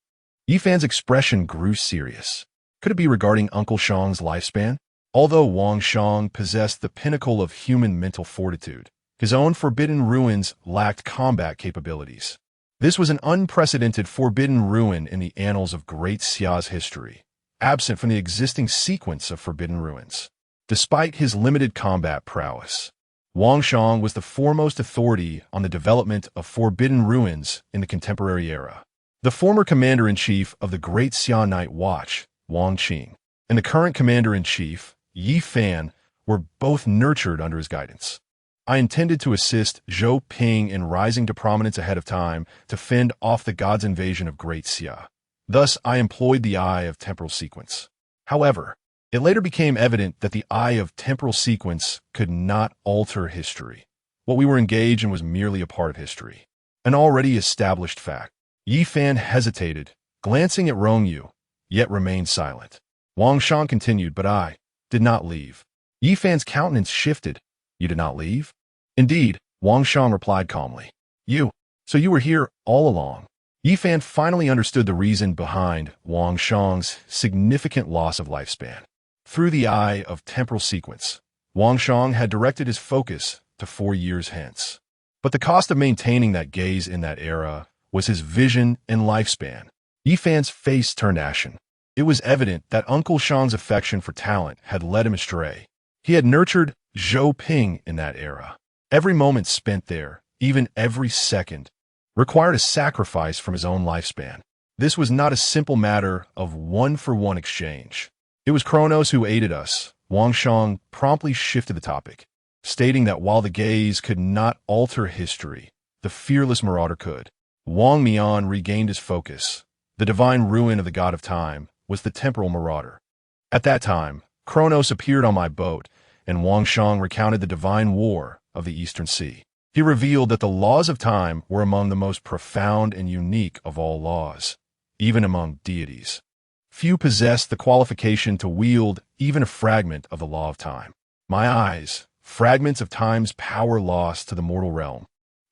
Yi Fan's expression grew serious. Could it be regarding Uncle Shang's lifespan? Although Wang Shang possessed the pinnacle of human mental fortitude, his own forbidden ruins lacked combat capabilities. This was an unprecedented forbidden ruin in the annals of Great Xia's history, absent from the existing sequence of forbidden ruins. Despite his limited combat prowess, Wang Shang was the foremost authority on the development of forbidden ruins in the contemporary era. The former commander-in-chief of the Great Xia Night Watch, Wang Qing, and the current commander-in-chief, Yi Fan, were both nurtured under his guidance. I intended to assist Zhou Ping in rising to prominence ahead of time to fend off the god's invasion of Great Xia. Thus, I employed the Eye of Temporal Sequence. However, it later became evident that the Eye of Temporal Sequence could not alter history. What we were engaged in was merely a part of history, an already established fact. Yi Fan hesitated, glancing at Rong Yue, yet remained silent. Wang Shang continued, but I did not leave. Yi Fan's countenance shifted. You did not leave? Indeed, Wang Shang replied calmly. So you were here all along. Yi Fan finally understood the reason behind Wang Shang's significant loss of lifespan. Through the Eye of Temporal Sequence, Wang Shang had directed his focus to 4 years hence. But the cost of maintaining that gaze in that era was his vision and lifespan. Yi Fan's face turned ashen. It was evident that Uncle Shang's affection for talent had led him astray. He had nurtured Zhou Ping in that era. Every moment spent there, even every second, required a sacrifice from his own lifespan. This was not a simple matter of one-for-one exchange. It was Kronos who aided us. Wang Shang promptly shifted the topic, stating that while the gaze could not alter history, the fearless marauder could. Wang Mian regained his focus. The divine ruin of the god of time was the temporal marauder. At that time, Kronos appeared on my boat, and Wang Shang recounted the divine war of the Eastern Sea. He revealed that the laws of time were among the most profound and unique of all laws, even among deities. Few possessed the qualification to wield even a fragment of the law of time. My eyes, fragments of time's power lost to the mortal realm,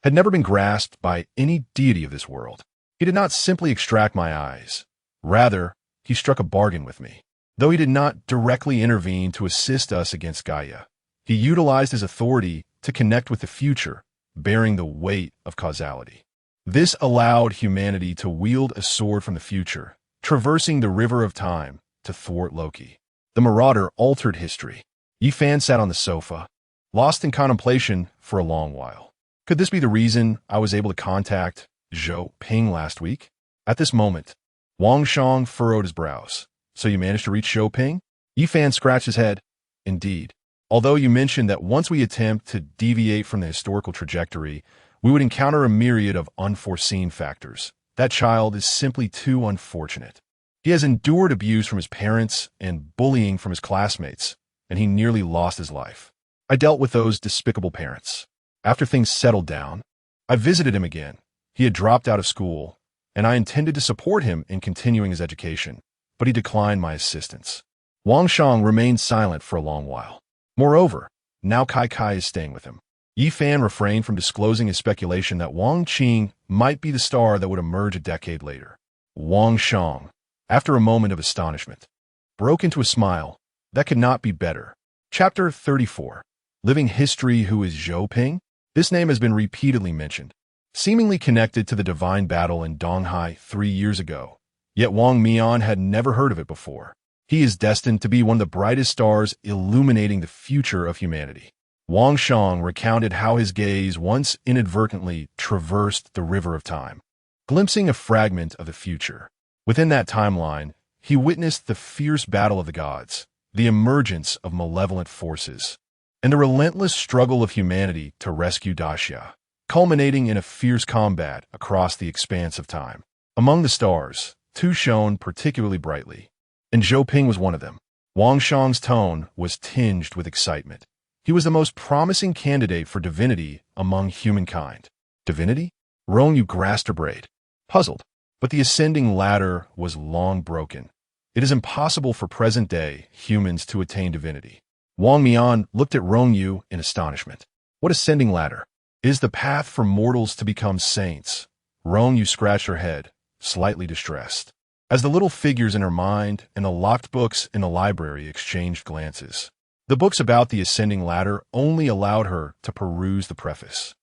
had never been grasped by any deity of this world. He did not simply extract my eyes. Rather, he struck a bargain with me. Though he did not directly intervene to assist us against Gaia, he utilized his authority to connect with the future, bearing the weight of causality. This allowed humanity to wield a sword from the future, traversing the river of time to thwart Loki. The marauder altered history. Yi Fan sat on the sofa, lost in contemplation for a long while. Could this be the reason I was able to contact Zhou Ping last week? At this moment, Wang Shang furrowed his brows. So you managed to reach Zhou Ping? Yi Fan scratched his head. Indeed. Although you mentioned that once we attempt to deviate from the historical trajectory, we would encounter a myriad of unforeseen factors. That child is simply too unfortunate. He has endured abuse from his parents and bullying from his classmates, and he nearly lost his life. I dealt with those despicable parents. After things settled down, I visited him again. He had dropped out of school, and I intended to support him in continuing his education, but he declined my assistance. Wang Shang remained silent for a long while. Moreover, now Kai is staying with him. Yi Fan refrained from disclosing his speculation that Wang Qing might be the star that would emerge a decade later. Wang Shang, after a moment of astonishment, broke into a smile that could not be better. Chapter 34. Living History. Who is Zhou Ping? This name has been repeatedly mentioned, seemingly connected to the divine battle in Donghai 3 years ago. Yet Wang Mian had never heard of it before. He is destined to be one of the brightest stars illuminating the future of humanity. Wang Shang recounted how his gaze once inadvertently traversed the river of time, glimpsing a fragment of the future. Within that timeline, he witnessed the fierce battle of the gods, the emergence of malevolent forces, and the relentless struggle of humanity to rescue Daxia, culminating in a fierce combat across the expanse of time. Among the stars, two shone particularly brightly, and Zhou Ping was one of them. Wang Shang's tone was tinged with excitement. He was the most promising candidate for divinity among humankind. Divinity? Rong Yue grasped her braid, puzzled. But the ascending ladder was long broken. It is impossible for present-day humans to attain divinity. Wang Mian looked at Rong Yue in astonishment. What ascending ladder? It is the path for mortals to become saints. Rong Yue scratched her head, slightly distressed, as the little figures in her mind and the locked books in the library exchanged glances. The books about the ascending ladder only allowed her to peruse the preface.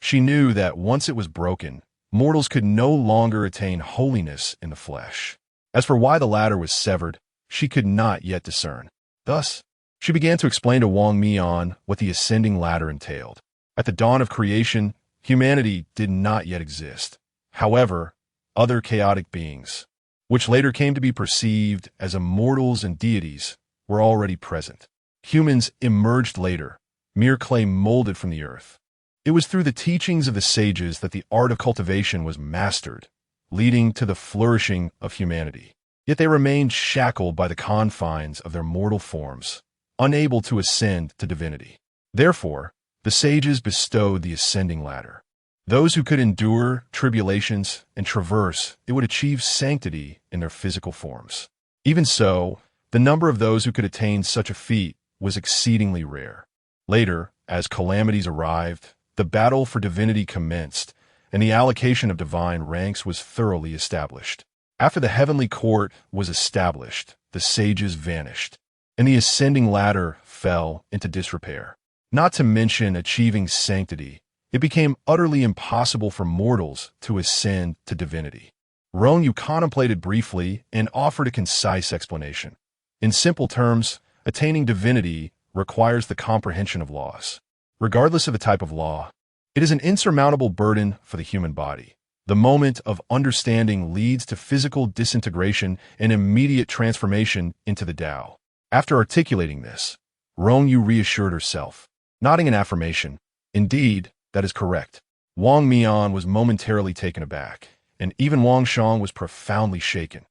She knew that once it was broken, mortals could no longer attain holiness in the flesh. As for why the ladder was severed, she could not yet discern. Thus, she began to explain to Wang Mian what the ascending ladder entailed. At the dawn of creation, humanity did not yet exist. However, other chaotic beings, which later came to be perceived as immortals and deities, were already present. Humans emerged later, mere clay molded from the earth. It was through the teachings of the sages that the art of cultivation was mastered, leading to the flourishing of humanity. Yet they remained shackled by the confines of their mortal forms, unable to ascend to divinity. Therefore, the sages bestowed the ascending ladder. Those who could endure tribulations and traverse it would achieve sanctity in their physical forms. Even so, the number of those who could attain such a feat was exceedingly rare. Later, as calamities arrived, the battle for divinity commenced, and the allocation of divine ranks was thoroughly established. After the heavenly court was established, the sages vanished, and the ascending ladder fell into disrepair. Not to mention achieving sanctity, it became utterly impossible for mortals to ascend to divinity. Rong Yue contemplated briefly and offered a concise explanation. In simple terms, attaining divinity requires the comprehension of laws. Regardless of the type of law, it is an insurmountable burden for the human body. The moment of understanding leads to physical disintegration and immediate transformation into the Tao. After articulating this, Rong Yue reassured herself, nodding in affirmation. Indeed, that is correct. Wang Mian was momentarily taken aback, and even Wang Shang was profoundly shaken.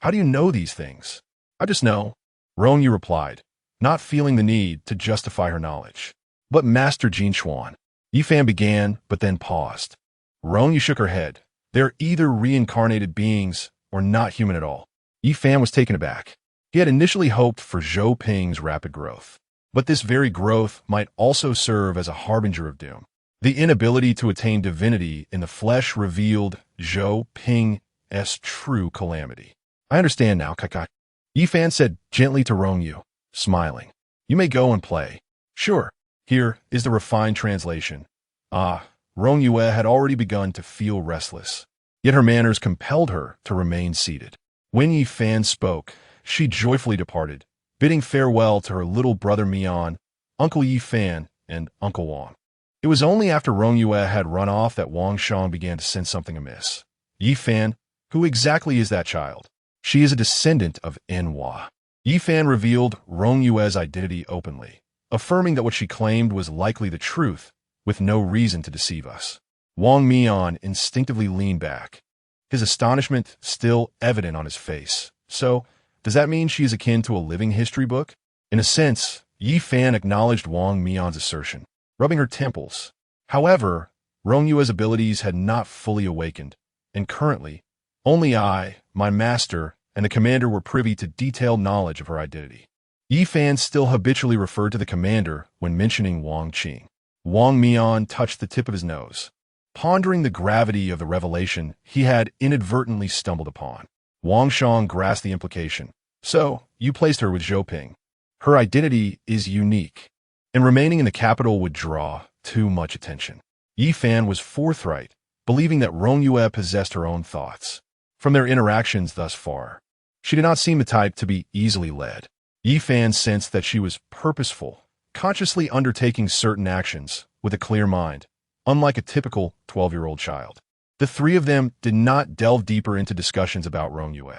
How do you know these things? I just know, Rong Yue replied, not feeling the need to justify her knowledge. But Master Jin Xuan, Yifan began, but then paused. Rong Yue shook her head. They are either reincarnated beings or not human at all. Yifan was taken aback. He had initially hoped for Zhou Ping's rapid growth, but this very growth might also serve as a harbinger of doom. The inability to attain divinity in the flesh revealed Zhou Ping's true calamity. I understand now, Kakai. Yifan said gently to Rong Yue, smiling. You may go and play. Sure. Here is the refined translation. Rong Yue had already begun to feel restless, yet her manners compelled her to remain seated. When Yifan spoke, she joyfully departed, bidding farewell to her little brother Mian, Uncle Yifan, and Uncle Wang. It was only after Rong Yue had run off that Wang Shang began to sense something amiss. Yifan, who exactly is that child? She is a descendant of Enhua. Yifan revealed Rong Yue's identity openly, affirming that what she claimed was likely the truth, with no reason to deceive us. Wang Mian instinctively leaned back, his astonishment still evident on his face. So, does that mean she is akin to a living history book? In a sense, Yifan acknowledged Wang Mian's assertion, rubbing her temples. However, Rong Yue's abilities had not fully awakened, and currently, only I, my master, and the commander were privy to detailed knowledge of her identity. Yifan still habitually referred to the commander when mentioning Wang Qing. Wang Mian touched the tip of his nose, pondering the gravity of the revelation he had inadvertently stumbled upon. Wang Shang grasped the implication. So, you placed her with Zhou Ping. Her identity is unique, and remaining in the capital would draw too much attention. Yifan was forthright, believing that Rong Yue possessed her own thoughts. From their interactions thus far, She did not seem the type to be easily led. Yi Fan sensed that she was purposeful, consciously undertaking certain actions with a clear mind, unlike a typical 12-year-old child. The three of them did not delve deeper into discussions about Rong Yue.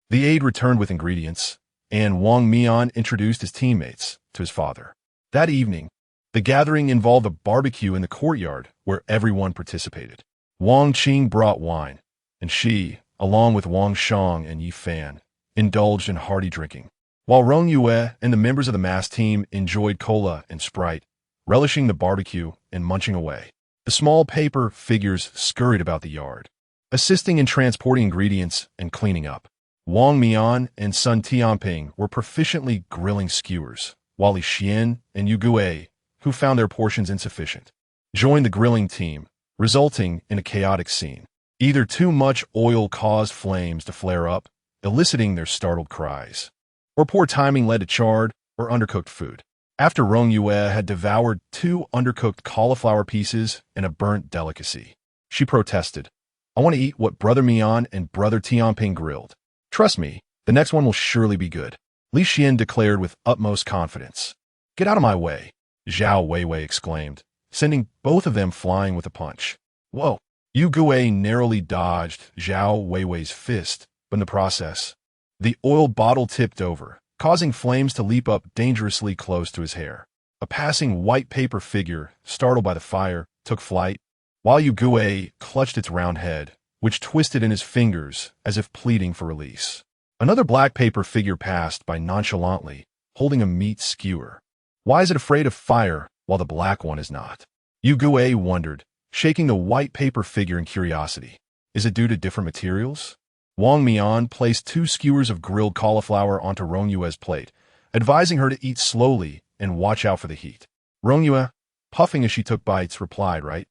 The aide returned with ingredients, and Wang Mian introduced his teammates to his father. That evening, the gathering involved a barbecue in the courtyard where everyone participated. Wang Qing brought wine, and she, along with Wang Shang and Yi Fan, indulged in hearty drinking, while Rong Yue and the members of the mass team enjoyed cola and Sprite, relishing the barbecue and munching away. The small paper figures scurried about the yard, assisting in transporting ingredients and cleaning up. Wang Mian and Sun Tianping were proficiently grilling skewers, while Li Xian and Yu Gue, who found their portions insufficient, joined the grilling team, resulting in a chaotic scene. Either too much oil caused flames to flare up, eliciting their startled cries, or poor timing led to charred or undercooked food. After Rong Yue had devoured 2 undercooked cauliflower pieces and a burnt delicacy, she protested, "I want to eat what Brother Mian and Brother Tianping grilled. Trust me, the next one will surely be good," Li Xian declared with utmost confidence. "Get out of my way," Zhao Weiwei exclaimed, sending both of them flying with a punch. Whoa! Yu Gue narrowly dodged Zhao Weiwei's fist, but in the process, the oil bottle tipped over, causing flames to leap up dangerously close to his hair. A passing white paper figure, startled by the fire, took flight, while Yu Gue clutched its round head, which twisted in his fingers as if pleading for release. Another black paper figure passed by nonchalantly, holding a meat skewer. Why is it afraid of fire while the black one is not? Yu Gue wondered, shaking the white paper figure in curiosity. Is it due to different materials? Wang Mian placed 2 skewers of grilled cauliflower onto Rong Yue's plate, advising her to eat slowly and watch out for the heat. Rong Yue, puffing as she took bites, replied, "Right."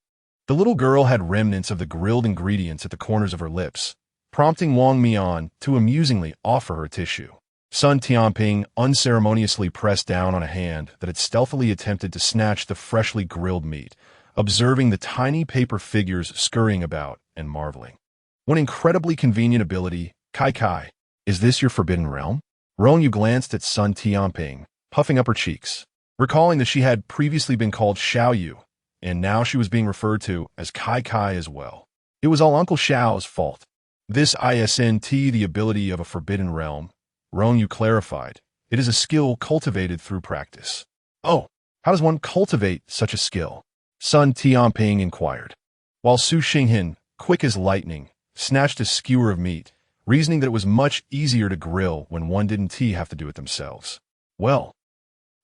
The little girl had remnants of the grilled ingredients at the corners of her lips, prompting Wang Mian to amusingly offer her a tissue. Sun Tianping unceremoniously pressed down on a hand that had stealthily attempted to snatch the freshly grilled meat, observing the tiny paper figures scurrying about and marveling. One incredibly convenient ability, Kai Kai. Is this your forbidden realm? Rong Yue glanced at Sun Tianping, puffing up her cheeks, recalling that she had previously been called Xiao Yu, and now she was being referred to as Kai Kai as well. It was all Uncle Xiao's fault. This isn't the ability of a forbidden realm, Rong Yue clarified. It is a skill cultivated through practice. Oh, how does one cultivate such a skill? Sun Tianping inquired, while Su Xinghan, quick as lightning, snatched a skewer of meat, reasoning that it was much easier to grill when one didn't have to do it themselves. Well,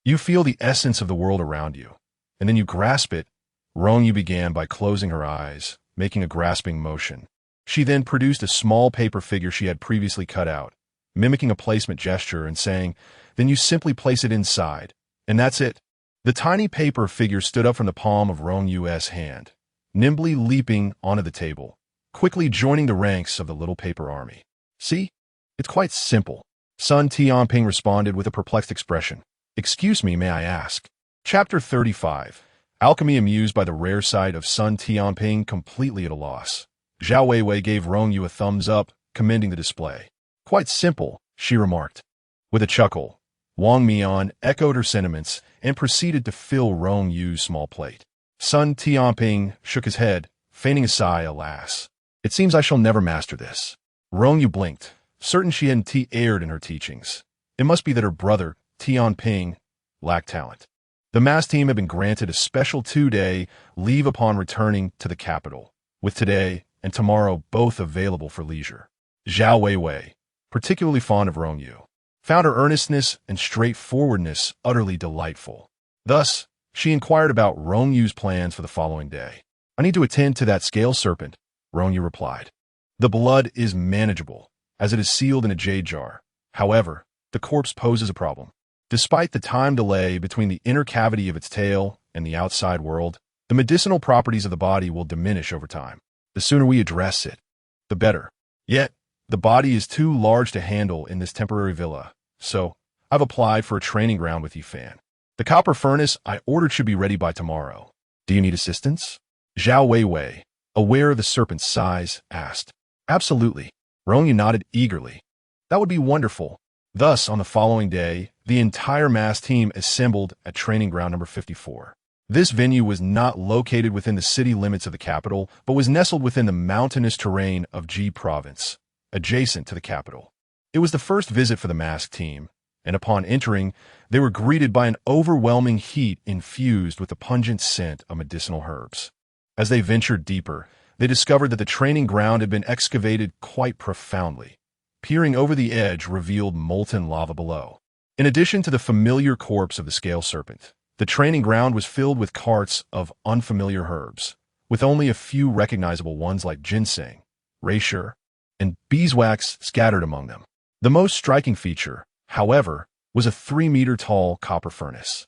you feel the essence of the world around you, and then you grasp it. Rong Yue began by closing her eyes, making a grasping motion. She then produced a small paper figure she had previously cut out, mimicking a placement gesture and saying, "Then you simply place it inside, and that's it." The tiny paper figure stood up from the palm of Rong Yue's hand, nimbly leaping onto the table, quickly joining the ranks of the little paper army. "See? It's quite simple," Sun Tianping responded with a perplexed expression. "Excuse me, may I ask?" Chapter 35. Alchemy. Amused by the rare sight of Sun Tianping completely at a loss, Zhao Weiwei gave Rong Yue a thumbs up, commending the display. "Quite simple," she remarked. With a chuckle, Wang Mian echoed her sentiments and proceeded to fill Rong Yue's small plate. Sun Tianping shook his head, feigning a sigh. "Alas, it seems I shall never master this." Rong Yue blinked, certain she hadn't erred in her teachings. It must be that her brother, Tianping, lacked talent. The mass team had been granted a special 2-day leave upon returning to the capital, with today and tomorrow both available for leisure. Zhao Weiwei, particularly fond of Rong Yue, found her earnestness and straightforwardness utterly delightful. Thus, she inquired about Rong Yue's plans for the following day. "I need to attend to that scale serpent," Rong Yue replied. "The blood is manageable, as it is sealed in a jade jar. However, the corpse poses a problem. Despite the time delay between the inner cavity of its tail and the outside world, the medicinal properties of the body will diminish over time. The sooner we address it, the better. Yet, the body is too large to handle in this temporary villa, so I've applied for a training ground with Yifan. The copper furnace I ordered should be ready by tomorrow. Do you need assistance?" Zhao Weiwei, aware of the serpent's size, asked. "Absolutely." Rong Yue nodded eagerly. That would be wonderful. Thus, on the following day, the entire mass team assembled at training ground number 54. This venue was not located within the city limits of the capital, but was nestled within the mountainous terrain of Ji province, adjacent to the capital. It was the first visit for the masked team, and upon entering, they were greeted by an overwhelming heat infused with the pungent scent of medicinal herbs. As they ventured deeper, they discovered that the training ground had been excavated quite profoundly. Peering over the edge revealed molten lava below. In addition to the familiar corpse of the scale serpent, the training ground was filled with carts of unfamiliar herbs, with only a few recognizable ones like ginseng, reishi, and beeswax scattered among them. The most striking feature, however, was a 3-meter-tall copper furnace.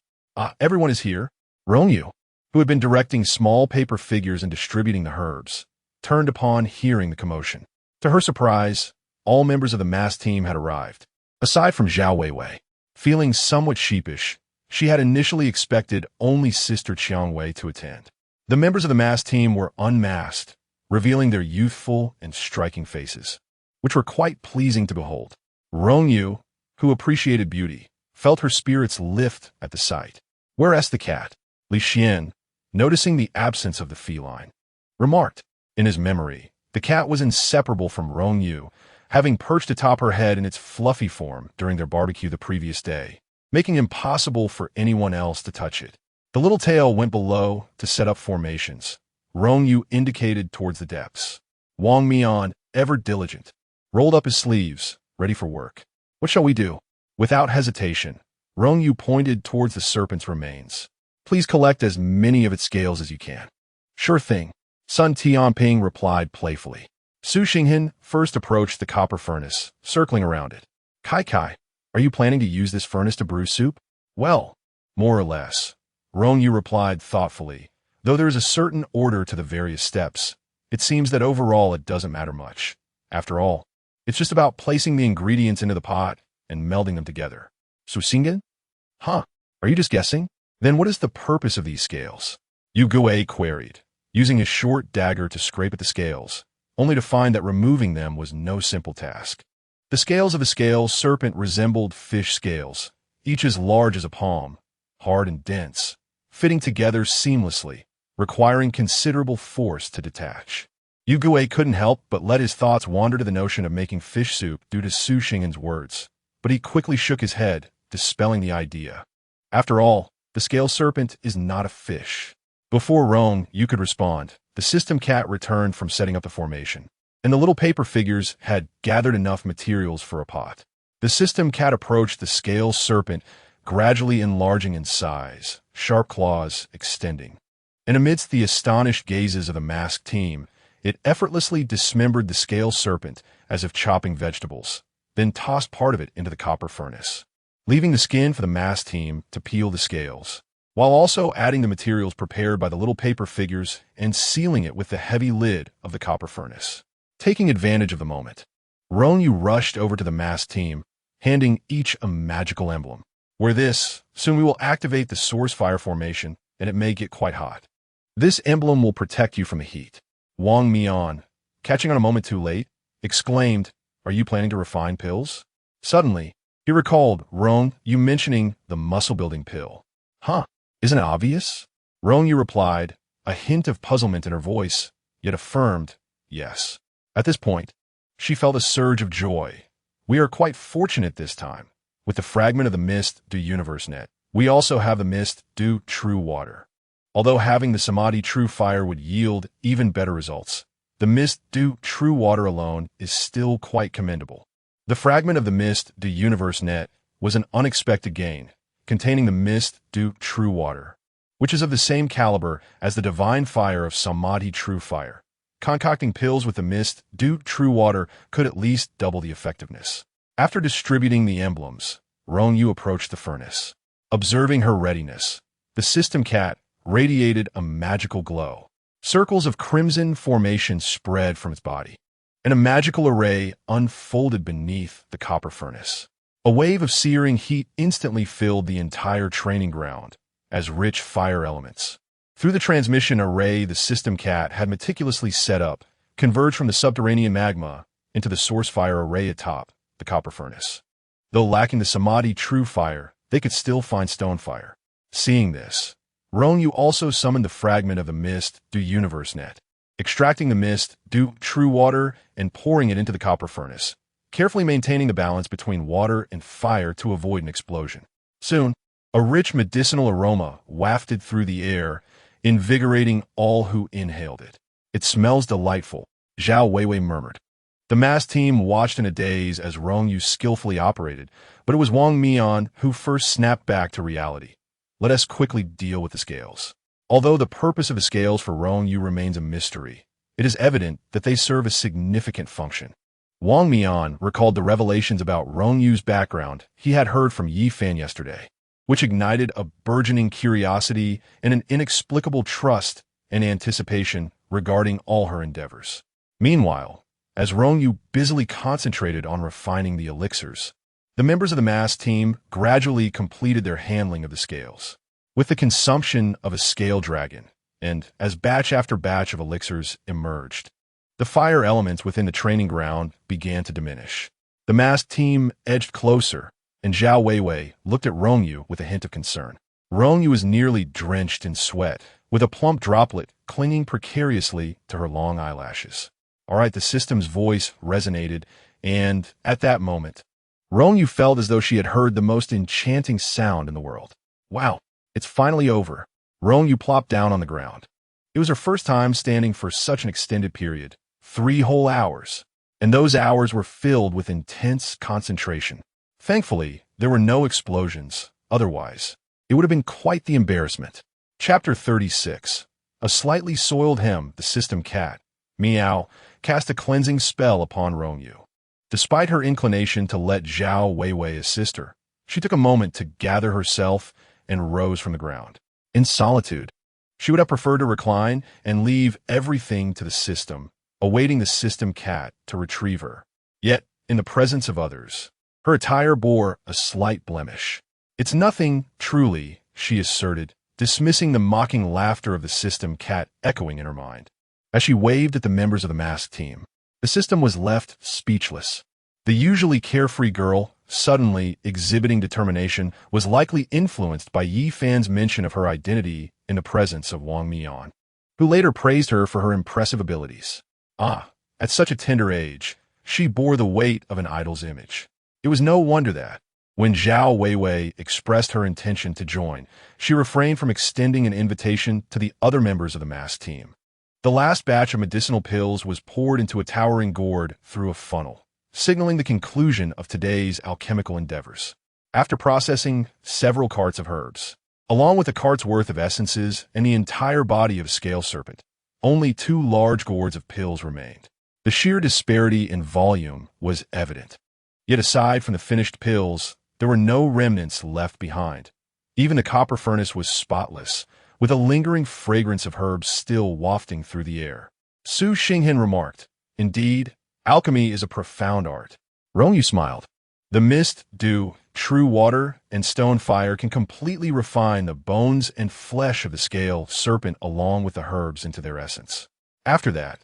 Everyone is here. Rong Yue, who had been directing small paper figures and distributing the herbs, turned upon hearing the commotion. To her surprise, all members of the mass team had arrived. Aside from Zhao Weiwei, feeling somewhat sheepish, she had initially expected only Sister Qiangwei to attend. The members of the mass team were unmasked, revealing their youthful and striking faces, which were quite pleasing to behold. Rong Yue, who appreciated beauty, felt her spirits lift at the sight. Whereas the cat, Li Xian, noticing the absence of the feline, remarked, in his memory, the cat was inseparable from Rong Yue, having perched atop her head in its fluffy form during their barbecue the previous day, making it impossible for anyone else to touch it. The little tail went below to set up formations. Rong Yue indicated towards the depths. Wang Mian, ever diligent, rolled up his sleeves, ready for work. What shall we do? Without hesitation, Rong Yue pointed towards the serpent's remains. Please collect as many of its scales as you can. Sure thing, Sun Tianping replied playfully. Su Xinghan first approached the copper furnace, circling around it. Kai, are you planning to use this furnace to brew soup? Well, more or less. Rong Yue replied thoughtfully. Though there is a certain order to the various steps, it seems that overall it doesn't matter much. After all, it's just about placing the ingredients into the pot and melding them together. Su Xinghan? Huh, are you just guessing? Then what is the purpose of these scales? Yu Gui queried, using his short dagger to scrape at the scales, only to find that removing them was no simple task. The scales of a scale serpent resembled fish scales, each as large as a palm, hard and dense, fitting together seamlessly, requiring considerable force to detach. Yu Gui couldn't help but let his thoughts wander to the notion of making fish soup due to Su Xinghan's words, but he quickly shook his head, dispelling the idea. After all, the scale serpent is not a fish. Before Rong Yue could respond, the system cat returned from setting up the formation, and the little paper figures had gathered enough materials for a pot. The system cat approached the scale serpent, gradually enlarging in size, sharp claws extending. And amidst the astonished gazes of the masked team, it effortlessly dismembered the scale serpent as if chopping vegetables, then tossed part of it into the copper furnace, leaving the skin for the masked team to peel the scales, while also adding the materials prepared by the little paper figures and sealing it with the heavy lid of the copper furnace. Taking advantage of the moment, Rong Yue rushed over to the masked team, handing each a magical emblem. Wear this, soon we will activate the source fire formation, and it may get quite hot. This emblem will protect you from the heat. Wang Mian, catching on a moment too late, exclaimed, Are you planning to refine pills? Suddenly, he recalled Rong Yue mentioning the muscle-building pill. Huh, isn't it obvious? Rong Yue replied, a hint of puzzlement in her voice, yet affirmed, yes. At this point, she felt a surge of joy. We are quite fortunate this time. With the fragment of the mist du universe net, we also have the mist du true water. Although having the Samadhi true fire would yield even better results, the mist du true water alone is still quite commendable. The fragment of the mist du universe net was an unexpected gain, containing the mist du true water, which is of the same caliber as the divine fire of Samadhi true fire. Concocting pills with the mist du true water could at least double the effectiveness. After distributing the emblems, Rong Yue approached the furnace. Observing her readiness, the system cat radiated a magical glow. Circles of crimson formation spread from its body, and a magical array unfolded beneath the copper furnace. A wave of searing heat instantly filled the entire training ground as rich fire elements. Through the transmission array the system cat had meticulously set up, converged from the subterranean magma into the source fire array atop, the copper furnace. Though lacking the samadhi true fire, they could still find stone fire. Seeing this, Rong Yue also summoned the fragment of the mist du universe net, extracting the mist du true water and pouring it into the copper furnace, carefully maintaining the balance between water and fire to avoid an explosion. Soon, a rich medicinal aroma wafted through the air, invigorating all who inhaled it. "It smells delightful," Zhao Weiwei murmured. The mass team watched in a daze as Rong Yue skillfully operated, but it was Wang Mian who first snapped back to reality. "Let us quickly deal with the scales." Although the purpose of the scales for Rong Yue remains a mystery, it is evident that they serve a significant function. Wang Mian recalled the revelations about Rong Yue's background he had heard from Yi Fan yesterday, which ignited a burgeoning curiosity and an inexplicable trust and anticipation regarding all her endeavors. Meanwhile, as Rong Yue busily concentrated on refining the elixirs, the members of the mass team gradually completed their handling of the scales. With the consumption of a scale dragon, and as batch after batch of elixirs emerged, the fire elements within the training ground began to diminish. The mass team edged closer, and Zhao Weiwei looked at Rong Yue with a hint of concern. Rong Yue was nearly drenched in sweat, with a plump droplet clinging precariously to her long eyelashes. "All right," the system's voice resonated, and at that moment, Rong Yue felt as though she had heard the most enchanting sound in the world. "Wow, it's finally over." Rong Yue plopped down on the ground. It was her first time standing for such an extended period, 3 whole hours, and those hours were filled with intense concentration. Thankfully, there were no explosions. Otherwise, it would have been quite the embarrassment. Chapter 36. A slightly soiled hem, the system cat, Meow, cast a cleansing spell upon Rong Yue. Despite her inclination to let Zhao Weiwei assist her, she took a moment to gather herself and rose from the ground. In solitude, she would have preferred to recline and leave everything to the system, awaiting the system cat to retrieve her. Yet, in the presence of others, her attire bore a slight blemish. "It's nothing, truly," she asserted, dismissing the mocking laughter of the system cat echoing in her mind. As she waved at the members of the masked team, the system was left speechless. The usually carefree girl, suddenly exhibiting determination, was likely influenced by Yi Fan's mention of her identity in the presence of Wang Mian, who later praised her for her impressive abilities. At such a tender age, she bore the weight of an idol's image. It was no wonder that, when Zhao Weiwei expressed her intention to join, she refrained from extending an invitation to the other members of the masked team. The last batch of medicinal pills was poured into a towering gourd through a funnel, signaling the conclusion of today's alchemical endeavors. After processing several carts of herbs, along with a cart's worth of essences and the entire body of scale serpent, only 2 large gourds of pills remained. The sheer disparity in volume was evident. Yet aside from the finished pills, there were no remnants left behind. Even the copper furnace was spotless, with a lingering fragrance of herbs still wafting through the air. Su Xinghen remarked, "Indeed, alchemy is a profound art." Rong Yue smiled. The mist, dew, true water, and stone fire can completely refine the bones and flesh of the scale serpent along with the herbs into their essence. After that,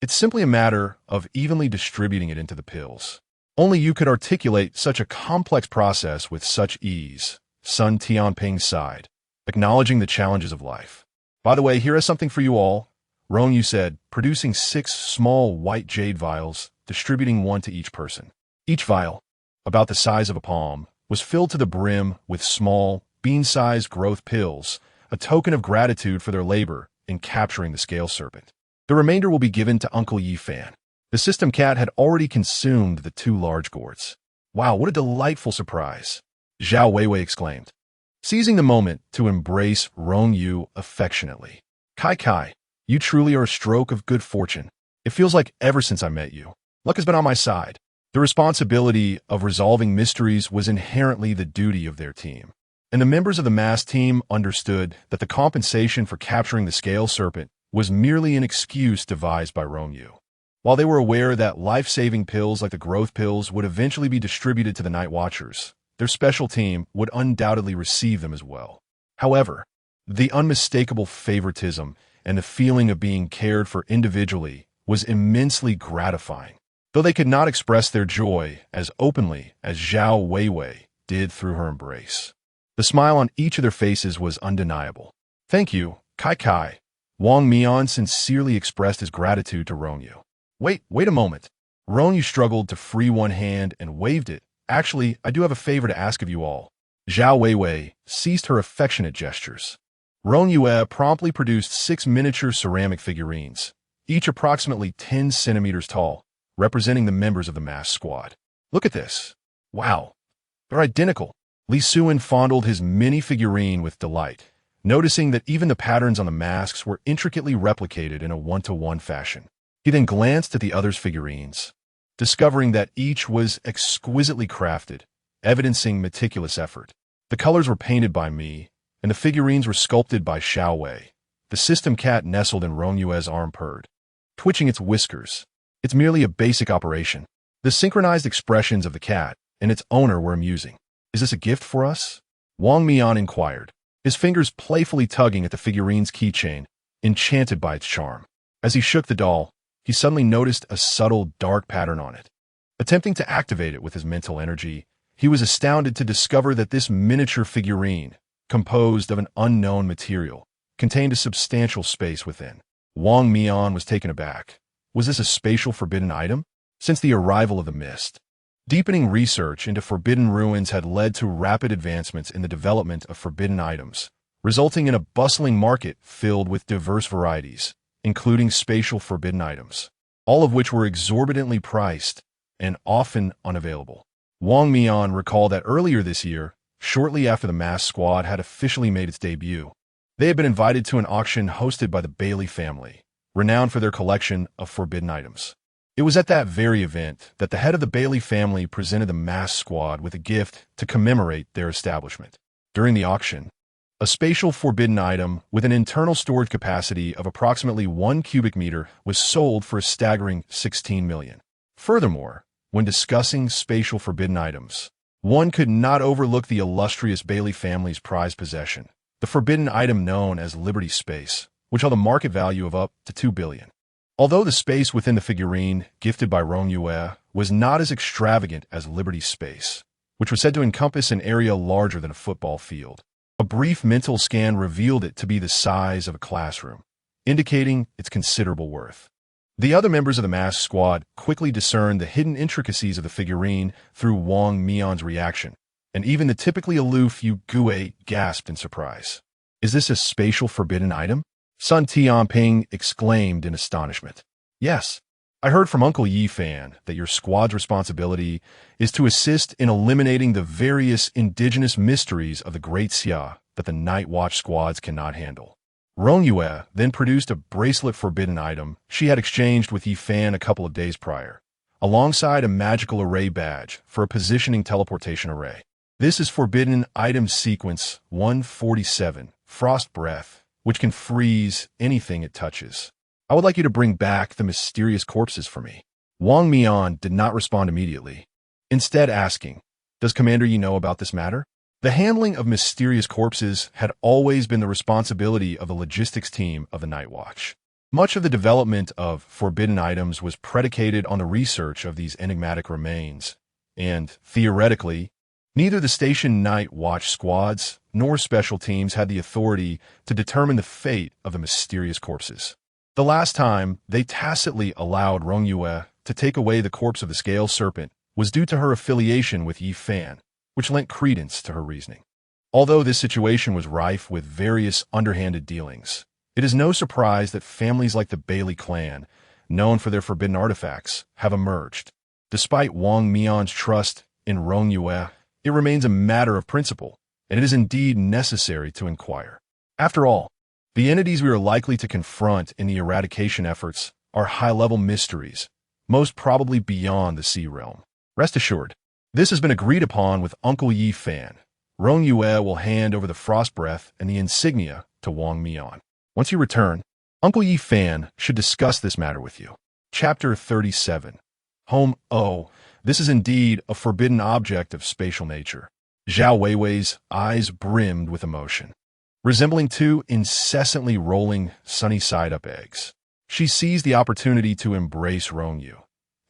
it's simply a matter of evenly distributing it into the pills. Only you could articulate such a complex process with such ease, Sun Tianping sighed, acknowledging the challenges of life. "By the way, here is something for you all," Rong Yue said, producing 6 small white jade vials, distributing 1 to each person. Each vial, about the size of a palm, was filled to the brim with small, bean-sized growth pills, a token of gratitude for their labor in capturing the scale serpent. The remainder will be given to Uncle Yi Fan. The system cat had already consumed the 2 large gourds. "Wow, what a delightful surprise," Zhao Weiwei exclaimed, seizing the moment to embrace Rong Yue affectionately. Kai, you truly are a stroke of good fortune. It feels like ever since I met you, luck has been on my side." The responsibility of resolving mysteries was inherently the duty of their team, and the members of the mass team understood that the compensation for capturing the scale serpent was merely an excuse devised by Rong Yue. While they were aware that life-saving pills like the growth pills would eventually be distributed to the Night Watchers, their special team would undoubtedly receive them as well. However, the unmistakable favoritism and the feeling of being cared for individually was immensely gratifying. though they could not express their joy as openly as Zhao Weiwei did through her embrace. The smile on each of their faces was undeniable. "Thank you, Kai Kai." Wang Mian sincerely expressed his gratitude to Rong Yue. Wait a moment." Rong Yue struggled to free one hand and waved it. "Actually, I do have a favor to ask of you all." Zhao Weiwei ceased her affectionate gestures. Rong Yue promptly produced 6 miniature ceramic figurines, each approximately 10 centimeters tall, representing the members of the masked squad. "Look at this. Wow, they're identical." Li Suan fondled his mini figurine with delight, noticing that even the patterns on the masks were intricately replicated in a one-to-one fashion. He then glanced at the others' figurines, discovering that each was exquisitely crafted, evidencing meticulous effort. The colors were painted by me, and the figurines were sculpted by Xiao Wei. The system cat nestled in Rong Yue's arm purred, twitching its whiskers. "It's merely a basic operation." The synchronized expressions of the cat and its owner were amusing. "Is this a gift for us?" Wang Mian inquired, his fingers playfully tugging at the figurine's keychain, enchanted by its charm. As he shook the doll, he suddenly noticed a subtle, dark pattern on it. Attempting to activate it with his mental energy, he was astounded to discover that this miniature figurine, composed of an unknown material, contained a substantial space within. Wang Mian was taken aback. Was this a spatial forbidden item? Since the arrival of the mist, deepening research into forbidden ruins had led to rapid advancements in the development of forbidden items, resulting in a bustling market filled with diverse varieties, including spatial forbidden items, all of which were exorbitantly priced and often unavailable. Wang Mian recalled that earlier this year, shortly after the masked squad had officially made its debut, they had been invited to an auction hosted by the Bailey family, renowned for their collection of forbidden items. It was at that very event that the head of the Bailey family presented the masked squad with a gift to commemorate their establishment. During the auction, a spatial forbidden item with an internal storage capacity of approximately 1 cubic meter was sold for a staggering 16 million. Furthermore, when discussing spatial forbidden items, one could not overlook the illustrious Bailey family's prized possession, the forbidden item known as Liberty Space, which held a market value of up to 2 billion. Although the space within the figurine, gifted by Rong Yue, was not as extravagant as Liberty Space, which was said to encompass an area larger than a football field, a brief mental scan revealed it to be the size of a classroom, indicating its considerable worth. The other members of the masked squad quickly discerned the hidden intricacies of the figurine through Wang Mian's reaction, and even the typically aloof Yu Gue gasped in surprise. "Is this a spatial forbidden item?" Sun Tianping exclaimed in astonishment. "Yes. I heard from Uncle Yi Fan that your squad's responsibility is to assist in eliminating the various indigenous mysteries of the Great Xia that the Night Watch squads cannot handle." Rong Yue then produced a bracelet forbidden item she had exchanged with Yi Fan a couple of days prior, alongside a magical array badge for a positioning teleportation array. "This is forbidden item sequence 147, Frost Breath, which can freeze anything it touches. I would like you to bring back the mysterious corpses for me." Wang Mian did not respond immediately, instead asking, "Does Commander Yi know about this matter?" The handling of mysterious corpses had always been the responsibility of the logistics team of the Night Watch. Much of the development of forbidden items was predicated on the research of these enigmatic remains, and, theoretically, neither the station Night Watch squads nor special teams had the authority to determine the fate of the mysterious corpses. The last time they tacitly allowed Rong Yue to take away the corpse of the scale serpent was due to her affiliation with Yi Fan, which lent credence to her reasoning. Although this situation was rife with various underhanded dealings, it is no surprise that families like the Bailey clan, known for their forbidden artifacts, have emerged. Despite Wang Mian's trust in Rong Yue, it remains a matter of principle, and it is indeed necessary to inquire. After all, the entities we are likely to confront in the eradication efforts are high-level mysteries, most probably beyond the sea realm. Rest assured, this has been agreed upon with Uncle Yi Fan. Rong Yue will hand over the Frost Breath and the insignia to Wang Mian. Once you return, Uncle Yi Fan should discuss this matter with you. Chapter 37. Home. Oh, this is indeed a forbidden object of spatial nature. Zhao Weiwei's eyes brimmed with emotion, resembling two incessantly rolling sunny-side-up eggs. She seized the opportunity to embrace Rong Yue,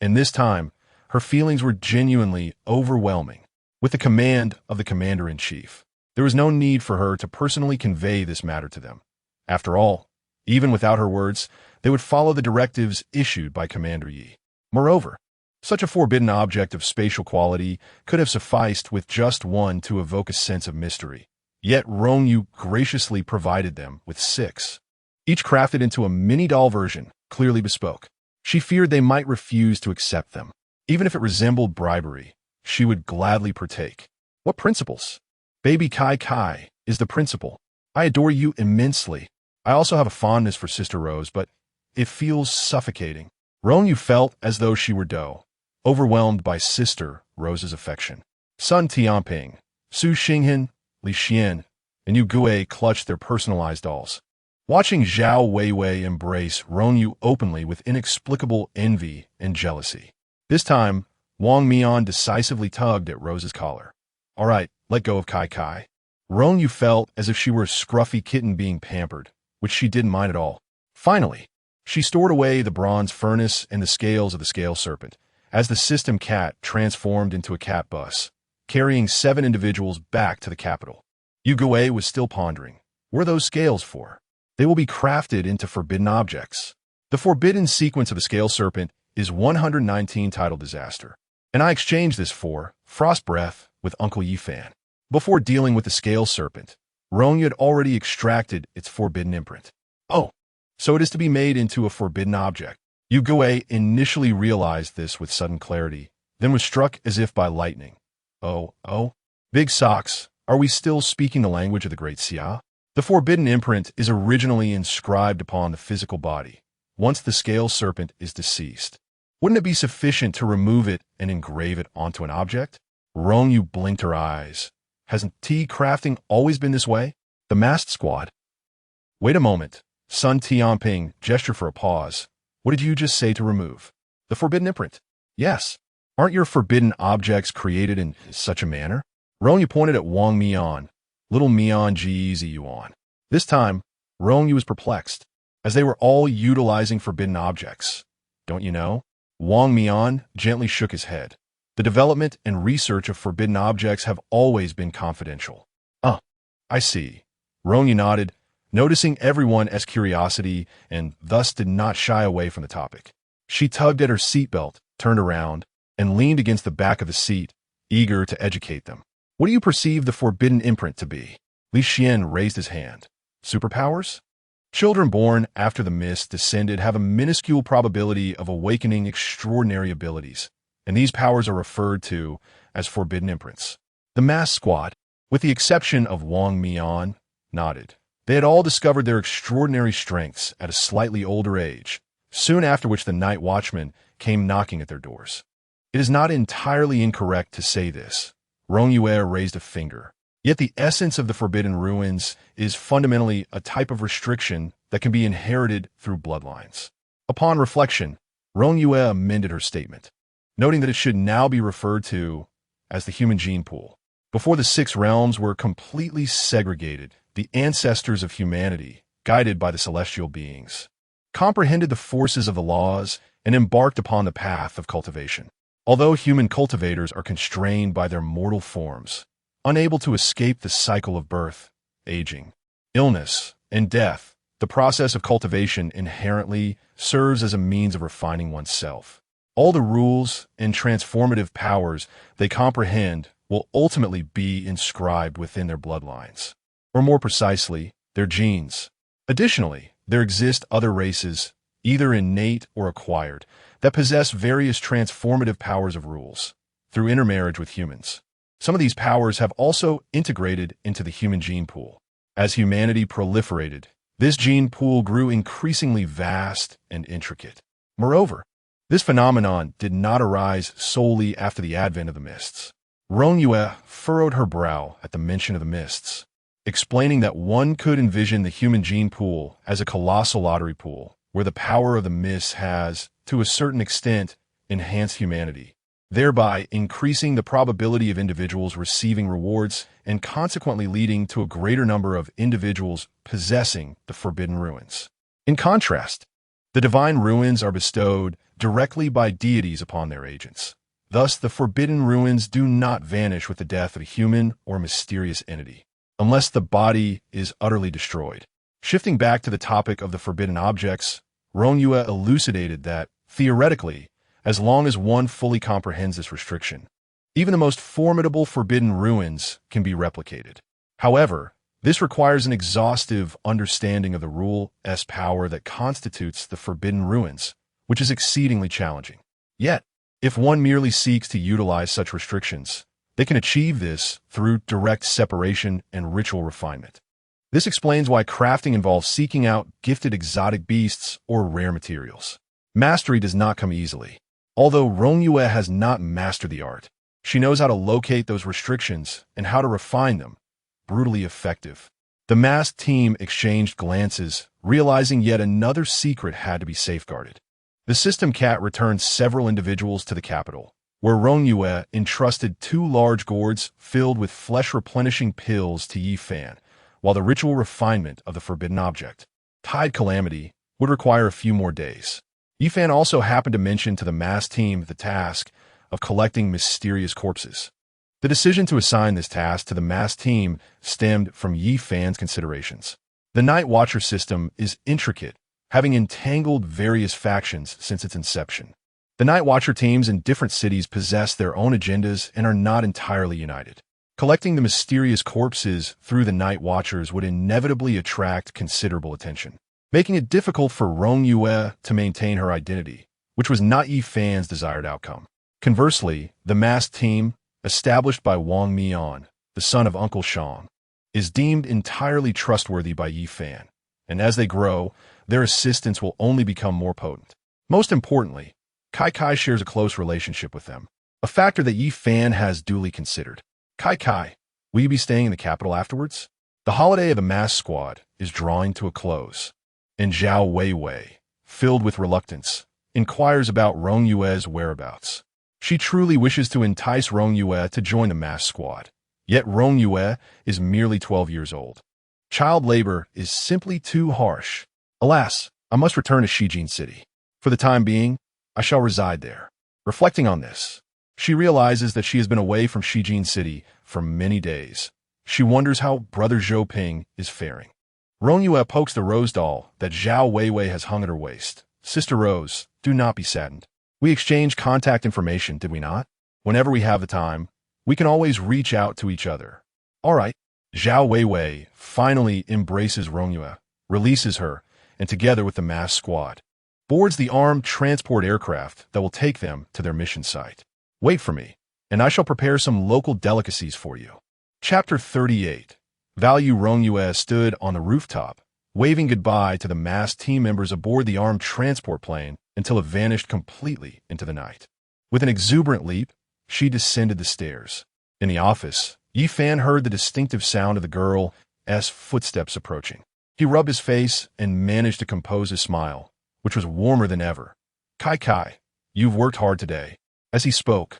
And this time, her feelings were genuinely overwhelming. With the command of the commander-in-chief, there was no need for her to personally convey this matter to them. After all, even without her words, they would follow the directives issued by Commander Yi. Moreover, such a forbidden object of spatial quality could have sufficed with just one to evoke a sense of mystery. Yet Rong Yue graciously provided them with 6, each crafted into a mini-doll version, clearly bespoke. She feared they might refuse to accept them. Even if it resembled bribery, she would gladly partake. What principles? Baby Kai Kai is the principal. I adore you immensely. I also have a fondness for Sister Rose, but it feels suffocating. Rong Yue felt as though she were dough, overwhelmed by Sister Rose's affection. Sun Tianping, Su Xinghan, Li Xian, and Yu Gue clutched their personalized dolls. Watching Zhao Weiwei embrace Rong Yue openly with inexplicable envy and jealousy. This time, Wang Mian decisively tugged at Rose's collar. All right, let go of Kai Kai. Rong Yue felt as if she were a scruffy kitten being pampered, which she didn't mind at all. Finally, she stored away the bronze furnace and the scales of the scale serpent, as the system cat transformed into a cat bus, carrying 7 individuals back to the capital. Yu Gue was still pondering. What are those scales for? They will be crafted into forbidden objects. The forbidden sequence of the scale serpent is 119 title disaster, and I exchanged this for Frost Breath with Uncle Yifan. Before dealing with the scale serpent, Rong Yue had already extracted its forbidden imprint. Oh, so it is to be made into a forbidden object. Yu Gue initially realized this with sudden clarity, then was struck as if by lightning. Oh, Big Socks, are we still speaking the language of the Great Xia? The forbidden imprint is originally inscribed upon the physical body, once the scale serpent is deceased. Wouldn't it be sufficient to remove it and engrave it onto an object? Rong Yue blinked her eyes. Hasn't tea crafting always been this way? The masked squad. Wait a moment. Sun Tianping gestured for a pause. What did you just say to remove? The forbidden imprint. Yes. Aren't your forbidden objects created in such a manner? Rong Yue pointed at Wang Mian. Little Mian Ji Yuan. This time, Rong Yue was perplexed, as they were all utilizing forbidden objects. Don't you know? Wang Mian gently shook his head. The development and research of forbidden objects have always been confidential. I see. Rong Yue nodded, noticing everyone's curiosity and thus did not shy away from the topic. She tugged at her seatbelt, turned around, and leaned against the back of the seat, eager to educate them. What do you perceive the forbidden imprint to be? Li Xian raised his hand. Superpowers? Children born after the mist descended have a minuscule probability of awakening extraordinary abilities, and these powers are referred to as forbidden imprints. The mass squad, with the exception of Wang Mian, nodded. They had all discovered their extraordinary strengths at a slightly older age, soon after which the night watchman came knocking at their doors. It is not entirely incorrect to say this. Rong Yue raised a finger. Yet the essence of the forbidden ruins is fundamentally a type of restriction that can be inherited through bloodlines. Upon reflection, Rong Yue amended her statement, noting that it should now be referred to as the human gene pool. Before the 6 realms were completely segregated, the ancestors of humanity, guided by the celestial beings, comprehended the forces of the laws and embarked upon the path of cultivation. Although human cultivators are constrained by their mortal forms, unable to escape the cycle of birth, aging, illness, and death, the process of cultivation inherently serves as a means of refining oneself. All the rules and transformative powers they comprehend will ultimately be inscribed within their bloodlines, or more precisely, their genes. Additionally, there exist other races, either innate or acquired, that possess various transformative powers of rules, through intermarriage with humans. Some of these powers have also integrated into the human gene pool. As humanity proliferated, this gene pool grew increasingly vast and intricate. Moreover, this phenomenon did not arise solely after the advent of the mists. Rong Yue furrowed her brow at the mention of the mists, explaining that one could envision the human gene pool as a colossal lottery pool, where the power of the mists has, to a certain extent, enhanced humanity, thereby increasing the probability of individuals receiving rewards and consequently leading to a greater number of individuals possessing the forbidden ruins. In contrast, the divine ruins are bestowed directly by deities upon their agents. Thus, the forbidden ruins do not vanish with the death of a human or mysterious entity, unless the body is utterly destroyed. Shifting back to the topic of the forbidden objects, Rong Yue elucidated that, theoretically, as long as one fully comprehends this restriction, even the most formidable forbidden ruins can be replicated. However, this requires an exhaustive understanding of the rule's power that constitutes the forbidden ruins, which is exceedingly challenging. Yet, if one merely seeks to utilize such restrictions, they can achieve this through direct separation and ritual refinement. This explains why crafting involves seeking out gifted exotic beasts or rare materials. Mastery does not come easily. Although Rong Yue has not mastered the art, she knows how to locate those restrictions and how to refine them. Brutally effective. The masked team exchanged glances, realizing yet another secret had to be safeguarded. The system cat returned several individuals to the capital, where Rong Yue entrusted 2 large gourds filled with flesh-replenishing pills to Yi Fan, while the ritual refinement of the forbidden object, Tide Calamity, would require a few more days. Yi Fan also happened to mention to the masked team the task of collecting mysterious corpses. The decision to assign this task to the masked team stemmed from Yi Fan's considerations. The Night Watcher system is intricate, having entangled various factions since its inception. The Night Watcher teams in different cities possess their own agendas and are not entirely united. Collecting the mysterious corpses through the Night Watchers would inevitably attract considerable attention, making it difficult for Rong Yue to maintain her identity, which was not Yi Fan's desired outcome. Conversely, the masked team, established by Wang Mian, the son of Uncle Shang, is deemed entirely trustworthy by Yi Fan, and as they grow, their assistance will only become more potent. Most importantly, Kai shares a close relationship with them, a factor that Yi Fan has duly considered. Kai, will you be staying in the capital afterwards? The holiday of the masked squad is drawing to a close, and Zhao Weiwei, filled with reluctance, inquires about Rong Yue's whereabouts. She truly wishes to entice Rong Yue to join the masked squad, yet Rong Yue is merely 12 years old. Child labor is simply too harsh. Alas, I must return to Shijin City. For the time being, I shall reside there. Reflecting on this, she realizes that she has been away from Shijin City for many days. She wonders how Brother Zhou Ping is faring. Rong Yue pokes the rose doll that Zhao Weiwei has hung at her waist. Sister Rose, do not be saddened. We exchanged contact information, did we not? Whenever we have the time, we can always reach out to each other. All right. Zhao Weiwei finally embraces Rong Yue, releases her, and together with the masked squad, boards the armed transport aircraft that will take them to their mission site. Wait for me, and I shall prepare some local delicacies for you. Chapter 38. Value Rong Yue stood on the rooftop, waving goodbye to the masked team members aboard the armed transport plane until it vanished completely into the night. With an exuberant leap, she descended the stairs. In the office, Yi Fan heard the distinctive sound of the girl's footsteps approaching. He rubbed his face and managed to compose his smile, which was warmer than ever. Kai, you've worked hard today. As he spoke,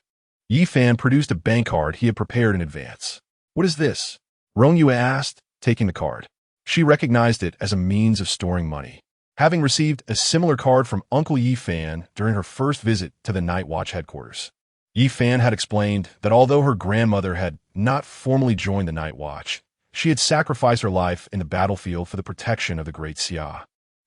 Yi Fan produced a bank card he had prepared in advance. What is this? Rong Yue asked, taking the card. She recognized it as a means of storing money, having received a similar card from Uncle Yi Fan during her first visit to the Night Watch headquarters. Yi Fan had explained that although her grandmother had not formally joined the Night Watch, she had sacrificed her life in the battlefield for the protection of the Great Xia,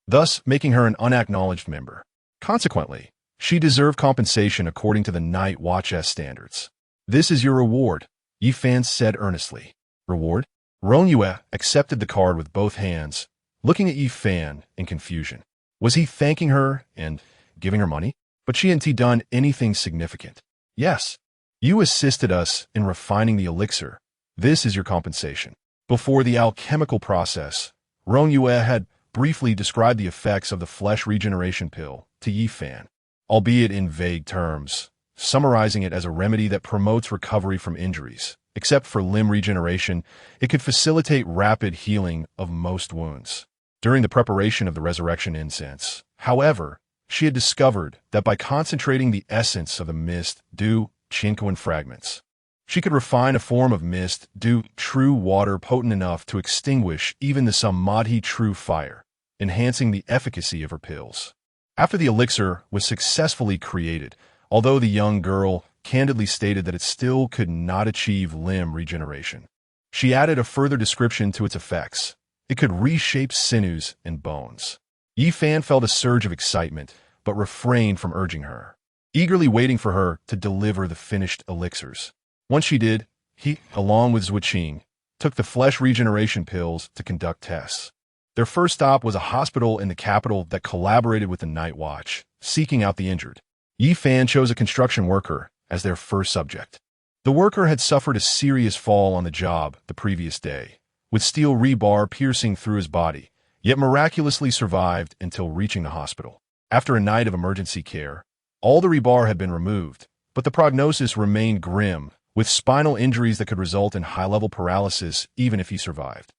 thus making her an unacknowledged member. Consequently, she deserved compensation according to the Night Watch's standards. This is your reward, Yi Fan said earnestly. Reward? Rong Yue accepted the card with both hands, looking at Yi Fan in confusion. Was he thanking her and giving her money? But she hadn't done anything significant. Yes, you assisted us in refining the elixir. This is your compensation. Before the alchemical process, Rong Yue had briefly described the effects of the flesh regeneration pill to Yi Fan, albeit in vague terms, summarizing it as a remedy that promotes recovery from injuries. Except for limb regeneration, it could facilitate rapid healing of most wounds. During the preparation of the resurrection incense, however, she had discovered that by concentrating the essence of the mist dew Qinquan fragments, she could refine a form of mist dew true water potent enough to extinguish even the Samadhi true fire, enhancing the efficacy of her pills. After the elixir was successfully created, although the young girl candidly stated that it still could not achieve limb regeneration, she added a further description to its effects. It could reshape sinews and bones. Yi Fan felt a surge of excitement, but refrained from urging her, eagerly waiting for her to deliver the finished elixirs. Once she did, he, along with Zhuqing, took the flesh regeneration pills to conduct tests. Their first stop was a hospital in the capital that collaborated with the Night Watch, seeking out the injured. Yi Fan chose a construction worker as their first subject. The worker had suffered a serious fall on the job the previous day, with steel rebar piercing through his body, yet miraculously survived until reaching the hospital. After a night of emergency care, all the rebar had been removed, but the prognosis remained grim, with spinal injuries that could result in high-level paralysis even if he survived.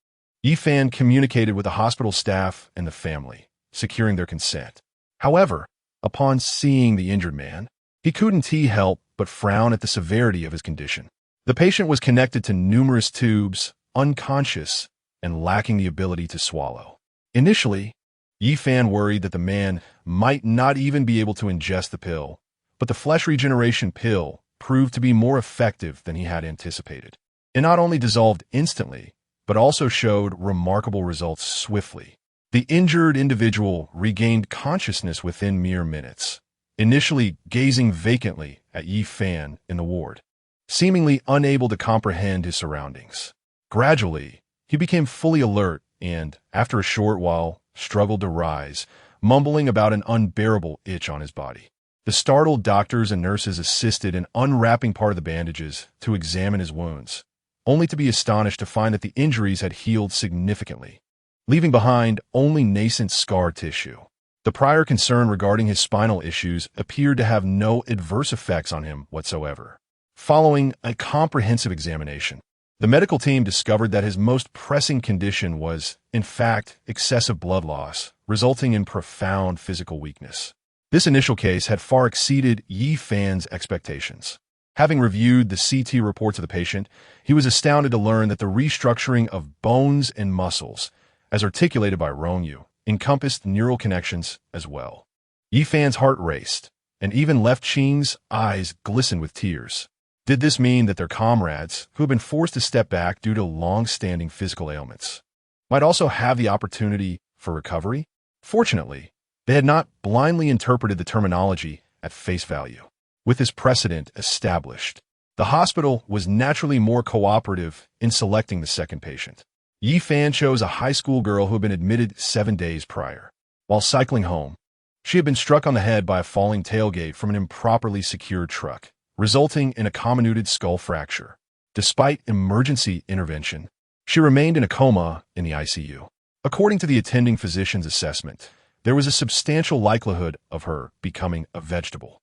Yi Fan communicated with the hospital staff and the family, securing their consent. However, upon seeing the injured man, he couldn't help but frown at the severity of his condition. The patient was connected to numerous tubes, unconscious, and lacking the ability to swallow. Initially, Yi Fan worried that the man might not even be able to ingest the pill, but the flesh regeneration pill proved to be more effective than he had anticipated. It not only dissolved instantly, but also showed remarkable results swiftly. The injured individual regained consciousness within mere minutes, initially gazing vacantly at Yi Fan in the ward, seemingly unable to comprehend his surroundings. Gradually, he became fully alert and, after a short while, struggled to rise, mumbling about an unbearable itch on his body. The startled doctors and nurses assisted in unwrapping part of the bandages to examine his wounds, only to be astonished to find that the injuries had healed significantly, leaving behind only nascent scar tissue. The prior concern regarding his spinal issues appeared to have no adverse effects on him whatsoever. Following a comprehensive examination, the medical team discovered that his most pressing condition was, in fact, excessive blood loss, resulting in profound physical weakness. This initial case had far exceeded Yi Fan's expectations. Having reviewed the CT reports of the patient, he was astounded to learn that the restructuring of bones and muscles, as articulated by Rong Yue, encompassed neural connections as well. Yi Fan's heart raced, and even Left Qing's eyes glistened with tears. Did this mean that their comrades, who had been forced to step back due to long-standing physical ailments, might also have the opportunity for recovery? Fortunately, they had not blindly interpreted the terminology at face value. With this precedent established, the hospital was naturally more cooperative in selecting the second patient. Yi Fan chose a high school girl who had been admitted 7 days prior. While cycling home, she had been struck on the head by a falling tailgate from an improperly secured truck, resulting in a comminuted skull fracture. Despite emergency intervention, she remained in a coma in the ICU. According to the attending physician's assessment, there was a substantial likelihood of her becoming a vegetable.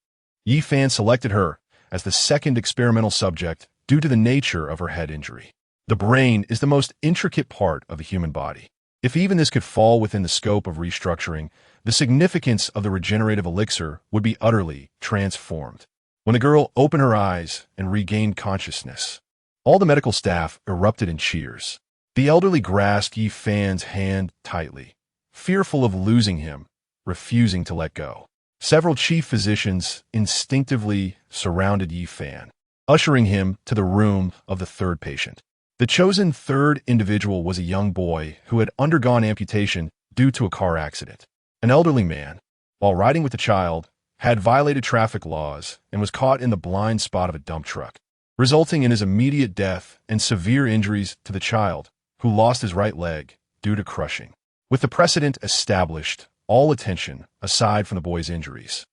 Yi Fan selected her as the second experimental subject due to the nature of her head injury. The brain is the most intricate part of the human body. If even this could fall within the scope of restructuring, the significance of the regenerative elixir would be utterly transformed. When the girl opened her eyes and regained consciousness, all the medical staff erupted in cheers. The elderly grasped Yi Fan's hand tightly, fearful of losing him, refusing to let go. Several chief physicians instinctively surrounded Yi Fan, ushering him to the room of the third patient. The chosen third individual was a young boy who had undergone amputation due to a car accident. An elderly man, while riding with the child, had violated traffic laws and was caught in the blind spot of a dump truck, resulting in his immediate death and severe injuries to the child, who lost his right leg due to crushing. With the precedent established, all attention, aside from the boy's injuries,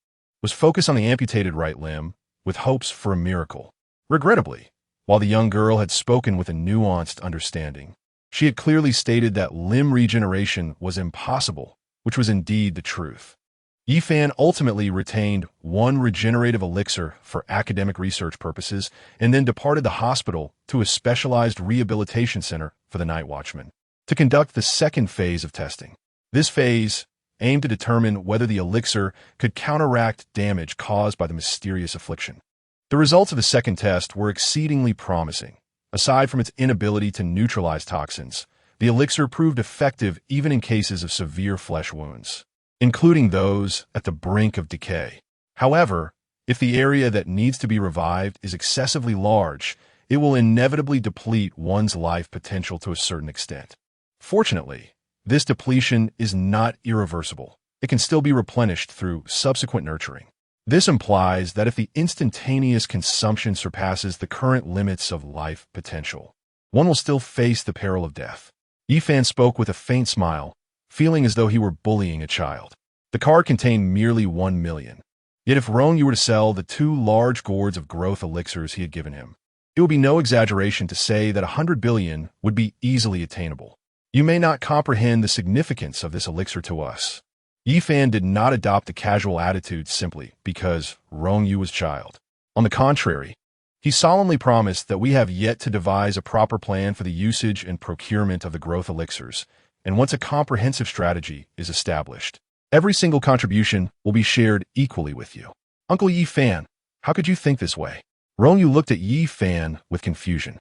was focused on the amputated right limb, with hopes for a miracle. Regrettably, while the young girl had spoken with a nuanced understanding, she had clearly stated that limb regeneration was impossible, which was indeed the truth. Yi Fan ultimately retained one regenerative elixir for academic research purposes and then departed the hospital to a specialized rehabilitation center for the night watchman to conduct the second phase of testing. This phase aimed to determine whether the elixir could counteract damage caused by the mysterious affliction. The results of the second test were exceedingly promising. Aside from its inability to neutralize toxins, the elixir proved effective even in cases of severe flesh wounds. including those at the brink of decay. However, if the area that needs to be revived is excessively large, it will inevitably deplete one's life potential to a certain extent. Fortunately, this depletion is not irreversible. It can still be replenished through subsequent nurturing. This implies that if the instantaneous consumption surpasses the current limits of life potential, one will still face the peril of death. Yifan spoke with a faint smile, feeling as though he were bullying a child. The card contained merely 1 million. Yet if Rong Yue were to sell the 2 large gourds of growth elixirs he had given him, it would be no exaggeration to say that 100 billion would be easily attainable. You may not comprehend the significance of this elixir to us. Yifan did not adopt a casual attitude simply because Rong Yue was child. On the contrary, he solemnly promised that we have yet to devise a proper plan for the usage and procurement of the growth elixirs, and once a comprehensive strategy is established, every single contribution will be shared equally with you. Uncle Yifan, how could you think this way? Rong Yue looked at Yifan with confusion,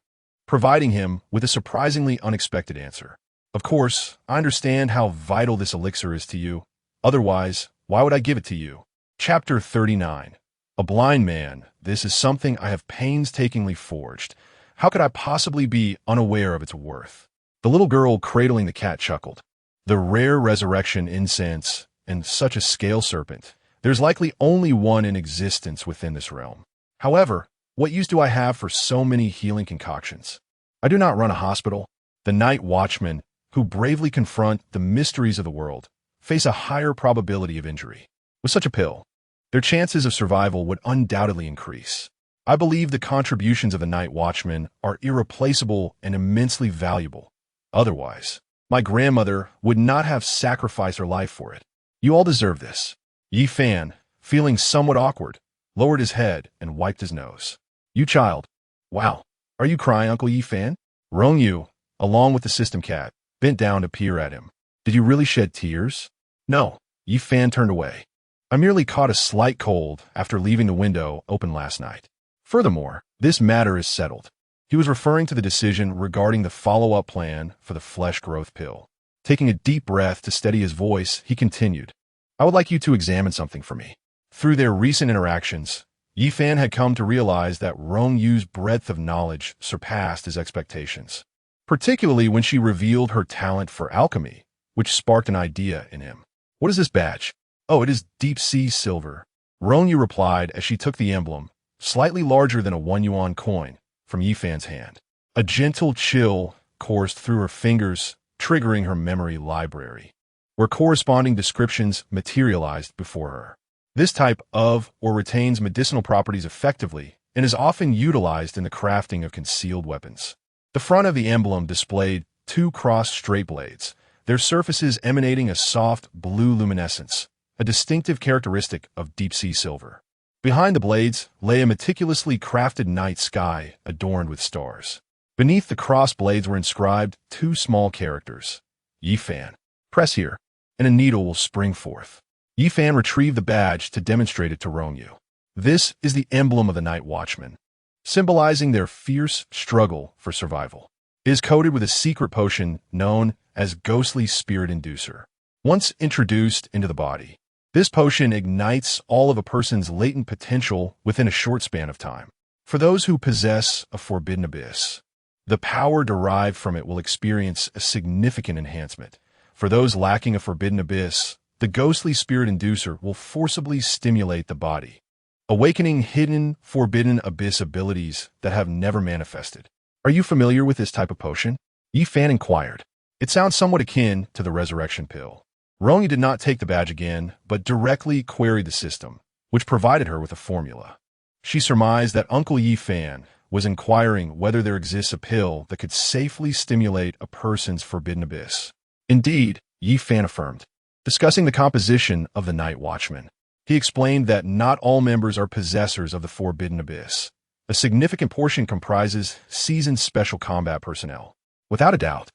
providing him with a surprisingly unexpected answer. Of course, I understand how vital this elixir is to you. Otherwise, why would I give it to you? Chapter 39. A blind man. This is something I have painstakingly forged. How could I possibly be unaware of its worth? The little girl cradling the cat chuckled. The rare resurrection incense and such a scale serpent. There's likely only one in existence within this realm. However, what use do I have for so many healing concoctions? I do not run a hospital. The night watchmen, who bravely confront the mysteries of the world, face a higher probability of injury. With such a pill, their chances of survival would undoubtedly increase. I believe the contributions of the night watchman are irreplaceable and immensely valuable. Otherwise, my grandmother would not have sacrificed her life for it. You all deserve this. Yifan, feeling somewhat awkward, lowered his head and wiped his nose. You child. Wow. Are you crying, Uncle Yifan? Rong Yue, along with the system cat, bent down to peer at him. Did you really shed tears? No. Yifan turned away. I merely caught a slight cold after leaving the window open last night. Furthermore, this matter is settled. He was referring to the decision regarding the follow-up plan for the flesh growth pill. Taking a deep breath to steady his voice, he continued. I would like you to examine something for me. Through their recent interactions, Yifan had come to realize that Rong Yue's breadth of knowledge surpassed his expectations, particularly when she revealed her talent for alchemy, which sparked an idea in him. What is this badge? Oh, it is deep-sea silver. Rong Yue replied as she took the emblem, slightly larger than a 1 yuan coin, from Yifan's hand. A gentle chill coursed through her fingers, triggering her memory library, where corresponding descriptions materialized before her. This type of or retains medicinal properties effectively and is often utilized in the crafting of concealed weapons. The front of the emblem displayed 2 crossed straight blades, their surfaces emanating a soft blue luminescence, a distinctive characteristic of deep-sea silver. Behind the blades lay a meticulously crafted night sky adorned with stars. Beneath the crossed blades were inscribed 2 small characters. Yifan. Press here, and a needle will spring forth. Yifan retrieved the badge to demonstrate it to Rong Yue. This is the emblem of the Night Watchman, symbolizing their fierce struggle for survival. It is coated with a secret potion known as Ghostly Spirit Inducer. Once introduced into the body, this potion ignites all of a person's latent potential within a short span of time. For those who possess a forbidden abyss, the power derived from it will experience a significant enhancement. For those lacking a forbidden abyss, the Ghostly Spirit Inducer will forcibly stimulate the body, awakening hidden, forbidden abyss abilities that have never manifested. Are you familiar with this type of potion? Yifan inquired. It sounds somewhat akin to the resurrection pill. Rong Yue did not take the badge again, but directly queried the system, which provided her with a formula. She surmised that Uncle Yifan was inquiring whether there exists a pill that could safely stimulate a person's forbidden abyss. Indeed, Yifan affirmed. Discussing the composition of the Night Watchman, he explained that not all members are possessors of the forbidden abyss. A significant portion comprises seasoned special combat personnel. Without a doubt,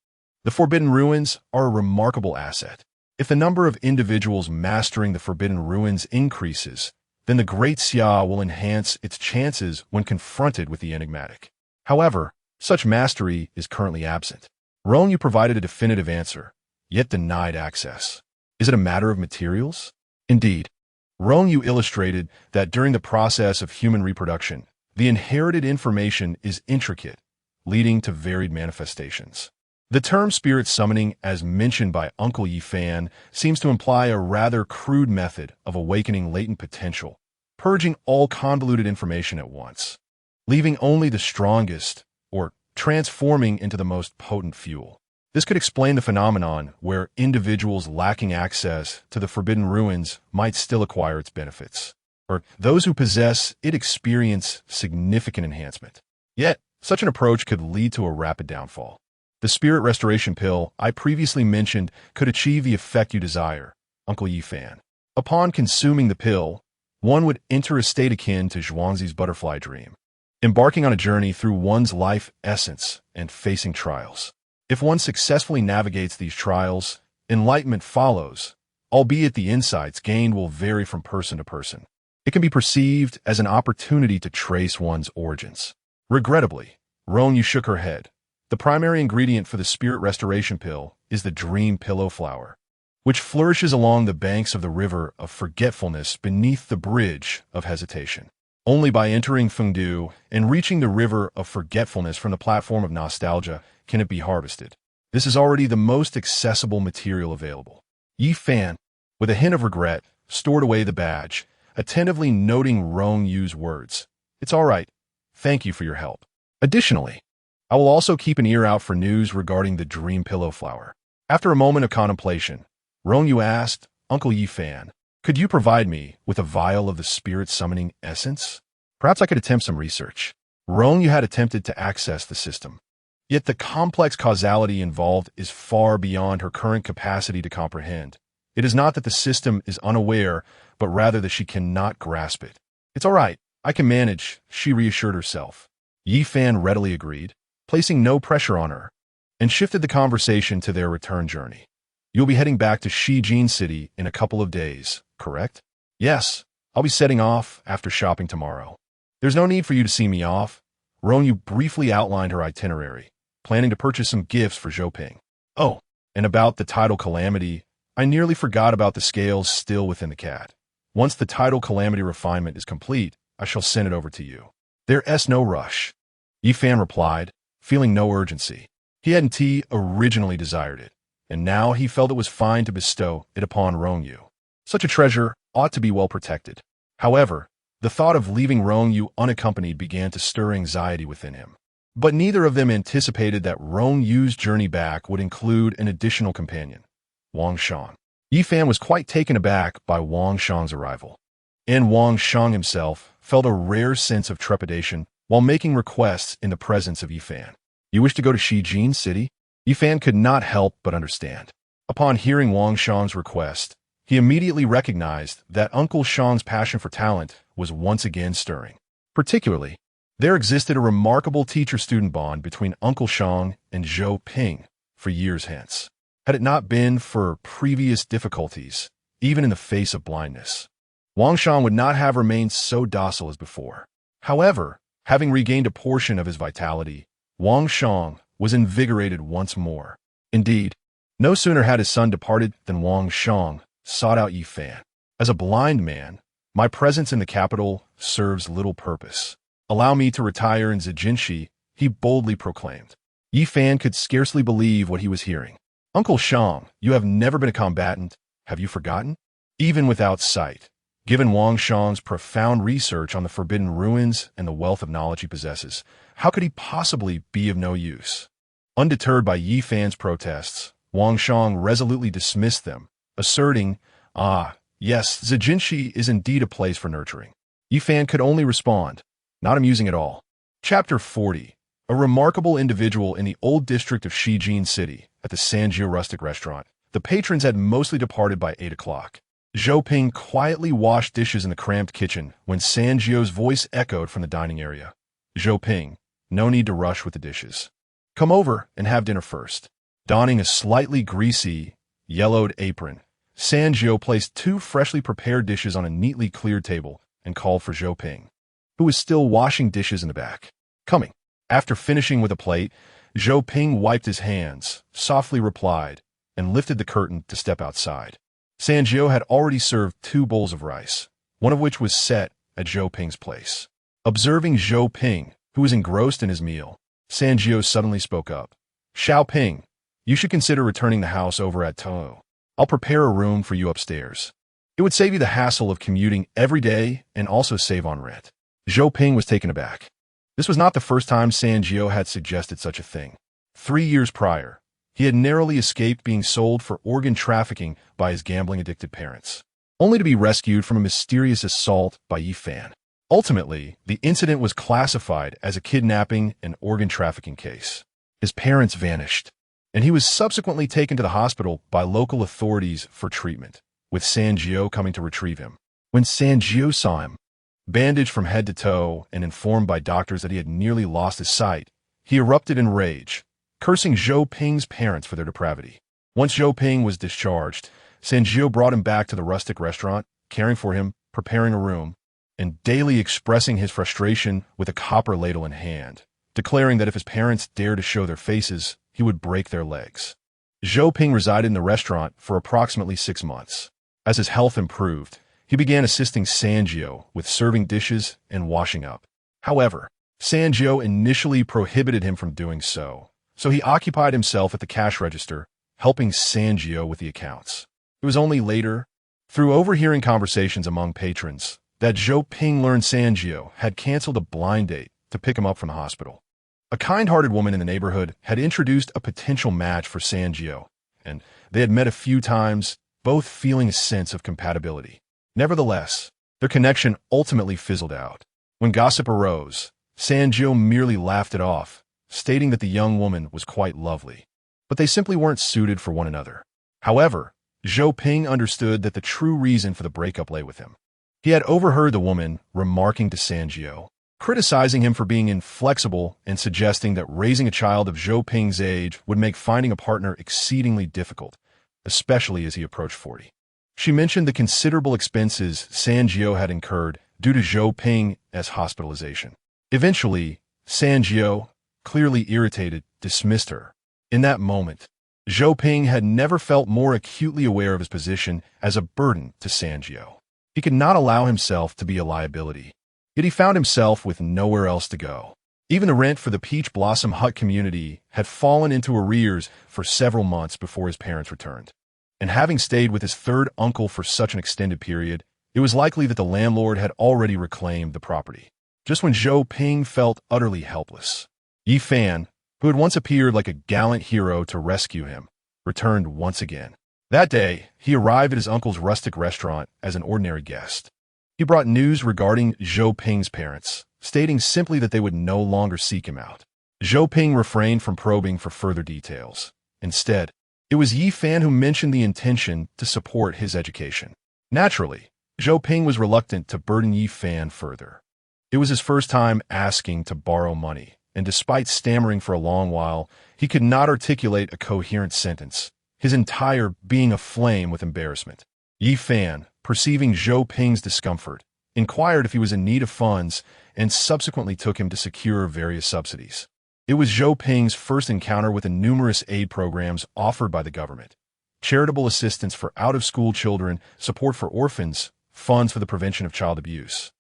the Forbidden Ruins are a remarkable asset. If the number of individuals mastering the Forbidden Ruins increases, then the Great Xia will enhance its chances when confronted with the enigmatic. However, such mastery is currently absent. Rong Yue provided a definitive answer, yet denied access. Is it a matter of materials? Indeed. Rong Yue illustrated that during the process of human reproduction, the inherited information is intricate, leading to varied manifestations. The term spirit summoning, as mentioned by Uncle Yi Fan, seems to imply a rather crude method of awakening latent potential, purging all convoluted information at once, leaving only the strongest, or transforming into the most potent fuel. This could explain the phenomenon where individuals lacking access to the forbidden ruins might still acquire its benefits, or those who possess it experience significant enhancement. Yet, such an approach could lead to a rapid downfall. The spirit restoration pill I previously mentioned could achieve the effect you desire, Uncle Yi Fan. Upon consuming the pill, one would enter a state akin to Zhuangzi's butterfly dream, embarking on a journey through one's life essence and facing trials. If one successfully navigates these trials, enlightenment follows, albeit the insights gained will vary from person to person. It can be perceived as an opportunity to trace one's origins. Regrettably, Rong Yue shook her head. The primary ingredient for the spirit restoration pill is the dream pillow flower, which flourishes along the banks of the river of forgetfulness beneath the bridge of hesitation. Only by entering Fengdu and reaching the river of forgetfulness from the platform of nostalgia can it be harvested. This is already the most accessible material available. Yi Fan, with a hint of regret, stored away the badge, attentively noting Rong Yue's words. It's all right. Thank you for your help. Additionally, I will also keep an ear out for news regarding the dream pillow flower. After a moment of contemplation, Rong Yue asked, Uncle Yi Fan, could you provide me with a vial of the spirit summoning essence? Perhaps I could attempt some research. Rong Yue had attempted to access the system. Yet the complex causality involved is far beyond her current capacity to comprehend. It is not that the system is unaware, but rather that she cannot grasp it. It's all right. I can manage, she reassured herself. Yi Fan readily agreed, placing no pressure on her, and shifted the conversation to their return journey. You'll be heading back to Shijin City in a couple of days, correct? Yes, I'll be setting off after shopping tomorrow. There's no need for you to see me off. Rong Yue briefly outlined her itinerary, planning to purchase some gifts for Zhou Ping. Oh, and about the tidal calamity, I nearly forgot about the scales still within the cat. Once the tidal calamity refinement is complete, I shall send it over to you. There's no rush. Yi Fan replied, feeling no urgency. He hadn't originally desired it, and now he felt it was fine to bestow it upon Rong Yue. Such a treasure ought to be well protected. However, the thought of leaving Rong Yue unaccompanied began to stir anxiety within him. But neither of them anticipated that Rong Yue's journey back would include an additional companion, Wang Shang. Yi Fan was quite taken aback by Wang Shang's arrival, and Wang Shang himself felt a rare sense of trepidation while making requests in the presence of Yi Fan. You wish to go to Shijin City? Yi Fan could not help but understand. Upon hearing Wang Shang's request, he immediately recognized that Uncle Shang's passion for talent was once again stirring. Particularly, there existed a remarkable teacher-student bond between Uncle Shang and Zhou Ping for years hence. Had it not been for previous difficulties, even in the face of blindness, Wang Shang would not have remained so docile as before. However, having regained a portion of his vitality, Wang Shang was invigorated once more. Indeed, no sooner had his son departed than Wang Shang sought out Yi Fan. As a blind man, my presence in the capital serves little purpose. Allow me to retire in Zhanshen, he boldly proclaimed. Yi Fan could scarcely believe what he was hearing. Uncle Shang, you have never been a combatant. Have you forgotten? Even without sight, given Wang Shang's profound research on the forbidden ruins and the wealth of knowledge he possesses, how could he possibly be of no use? Undeterred by Yi Fan's protests, Wang Shang resolutely dismissed them, asserting, yes, Zhanshen is indeed a place for nurturing. Yi Fan could only respond, not amusing at all. Chapter 40. A remarkable individual in the old district of Shijin City, at the Sanjiu rustic restaurant. The patrons had mostly departed by 8 o'clock. Zhou Ping quietly washed dishes in the cramped kitchen when Sanjiu's voice echoed from the dining area. Zhou Ping, no need to rush with the dishes. Come over and have dinner first. Donning a slightly greasy, yellowed apron, Sanjiu placed 2 freshly prepared dishes on a neatly cleared table and called for Zhou Ping, who was still washing dishes in the back. Coming. After finishing with a plate, Zhou Ping wiped his hands, softly replied, and lifted the curtain to step outside. Sanjiu had already served 2 bowls of rice, one of which was set at Zhou Ping's place. Observing Zhou Ping, who was engrossed in his meal, Sanjiu suddenly spoke up. Xiao Ping, you should consider returning the house over at Toho. I'll prepare a room for you upstairs. It would save you the hassle of commuting every day and also save on rent. Zhou Ping was taken aback. This was not the first time Sanjiu had suggested such a thing. 3 years prior, he had narrowly escaped being sold for organ trafficking by his gambling-addicted parents, only to be rescued from a mysterious assault by Yi Fan. Ultimately, the incident was classified as a kidnapping and organ trafficking case. His parents vanished, and he was subsequently taken to the hospital by local authorities for treatment, with Sanjiu coming to retrieve him. When Sanjiu saw him, bandaged from head to toe and informed by doctors that he had nearly lost his sight, he erupted in rage, cursing Zhou Ping's parents for their depravity. Once Zhou Ping was discharged, Sanjiu brought him back to the rustic restaurant, caring for him, preparing a room, and daily expressing his frustration with a copper ladle in hand, declaring that if his parents dared to show their faces, he would break their legs. Zhou Ping resided in the restaurant for approximately 6 months. As his health improved, he began assisting Sanjiu with serving dishes and washing up. However, Sanjiu initially prohibited him from doing so he occupied himself at the cash register, helping Sanjiu with the accounts. It was only later, through overhearing conversations among patrons, that Zhou Ping learned Sanjiu had canceled a blind date to pick him up from the hospital. A kind-hearted woman in the neighborhood had introduced a potential match for Sanjiu, and they had met a few times, both feeling a sense of compatibility. Nevertheless, their connection ultimately fizzled out. When gossip arose, Sanjiu merely laughed it off, stating that the young woman was quite lovely, but they simply weren't suited for one another. However, Zhou Ping understood that the true reason for the breakup lay with him. He had overheard the woman remarking to Sanjiu, criticizing him for being inflexible and suggesting that raising a child of Zhou Ping's age would make finding a partner exceedingly difficult, especially as he approached 40. She mentioned the considerable expenses Sanjiu had incurred due to Zhou Ping's hospitalization. Eventually, Sanjiu, clearly irritated, dismissed her. In that moment, Zhou Ping had never felt more acutely aware of his position as a burden to Sanjiu. He could not allow himself to be a liability, yet he found himself with nowhere else to go. Even the rent for the Peach Blossom Hut community had fallen into arrears for several months before his parents returned. And having stayed with his third uncle for such an extended period, it was likely that the landlord had already reclaimed the property. Just when Zhou Ping felt utterly helpless, Yi Fan, who had once appeared like a gallant hero to rescue him, returned once again. That day, he arrived at his uncle's rustic restaurant as an ordinary guest. He brought news regarding Zhou Ping's parents, stating simply that they would no longer seek him out. Zhou Ping refrained from probing for further details. Instead, it was Yi Fan who mentioned the intention to support his education. Naturally, Zhou Ping was reluctant to burden Yi Fan further. It was his first time asking to borrow money, and despite stammering for a long while, he could not articulate a coherent sentence, his entire being aflame with embarrassment. Yi Fan, perceiving Zhou Ping's discomfort, inquired if he was in need of funds and subsequently took him to secure various subsidies. It was Zhou Ping's first encounter with the numerous aid programs offered by the government: charitable assistance for out-of-school children, support for orphans, funds for the prevention of child abuse,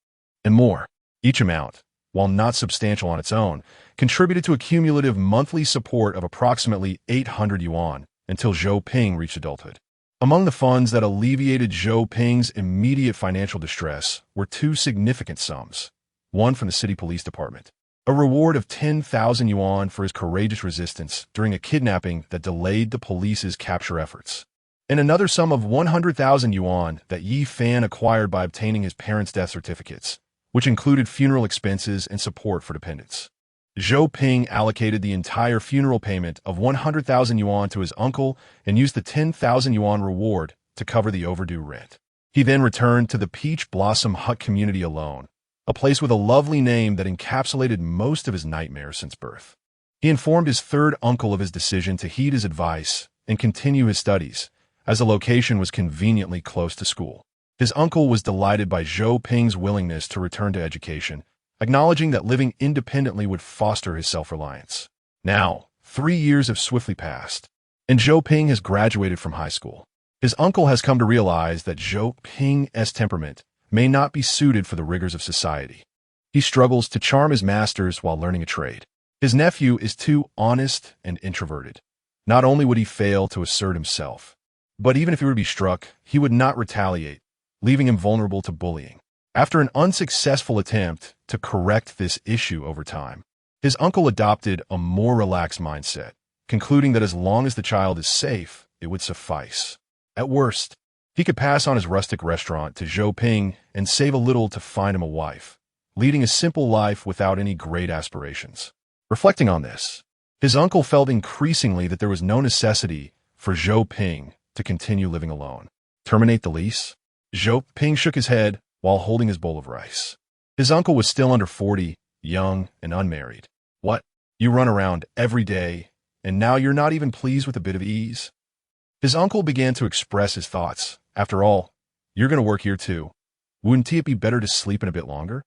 and more. Each amount, while not substantial on its own, contributed to a cumulative monthly support of approximately 800 yuan until Zhou Ping reached adulthood. Among the funds that alleviated Zhou Ping's immediate financial distress were 2 significant sums: one from the city police department, a reward of 10,000 yuan for his courageous resistance during a kidnapping that delayed the police's capture efforts, and another sum of 100,000 yuan that Yi Fan acquired by obtaining his parents' death certificates, which included funeral expenses and support for dependents. Zhou Ping allocated the entire funeral payment of 100,000 yuan to his uncle and used the 10,000 yuan reward to cover the overdue rent. He then returned to the Peach Blossom Hut community alone, a place with a lovely name that encapsulated most of his nightmares since birth. He informed his third uncle of his decision to heed his advice and continue his studies, as the location was conveniently close to school. His uncle was delighted by Zhou Ping's willingness to return to education, acknowledging that living independently would foster his self-reliance. Now, 3 years have swiftly passed, and Zhou Ping has graduated from high school. His uncle has come to realize that Zhou Ping's temperament may not be suited for the rigors of society. He struggles to charm his masters while learning a trade. His nephew is too honest and introverted. Not only would he fail to assert himself, but even if he were to be struck, he would not retaliate, leaving him vulnerable to bullying. After an unsuccessful attempt to correct this issue over time, his uncle adopted a more relaxed mindset, concluding that as long as the child is safe, it would suffice. At worst, he could pass on his rustic restaurant to Zhou Ping and save a little to find him a wife, leading a simple life without any great aspirations. Reflecting on this, his uncle felt increasingly that there was no necessity for Zhou Ping to continue living alone. Terminate the lease? Zhou Ping shook his head while holding his bowl of rice. His uncle was still under 40, young and unmarried. What? You run around every day, and now you're not even pleased with a bit of ease? His uncle began to express his thoughts. After all, you're going to work here too. Wouldn't it be better to sleep in a bit longer?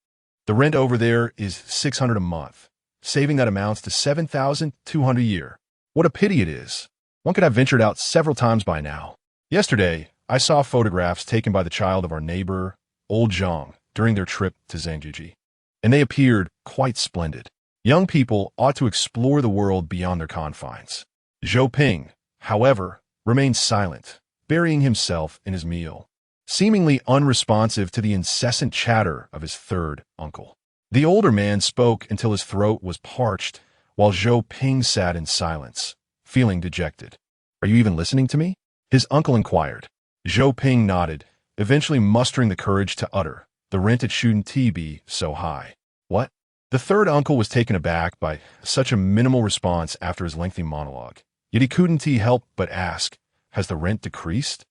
The rent over there is $600 a month. Saving that amounts to $7,200 a year. What a pity it is. One could have ventured out several times by now. Yesterday, I saw photographs taken by the child of our neighbor, old Zhang, during their trip to Zhangji, and they appeared quite splendid. Young people ought to explore the world beyond their confines. Zhou Ping, however, remained silent, burying himself in his meal, seemingly unresponsive to the incessant chatter of his third uncle. The older man spoke until his throat was parched, while Zhou Ping sat in silence, feeling dejected. Are you even listening to me? His uncle inquired. Zhou Ping nodded, eventually mustering the courage to utter, the rent it shouldn't be so high. What? The third uncle was taken aback by such a minimal response after his lengthy monologue. Yet he couldn't help but ask, has the rent decreased?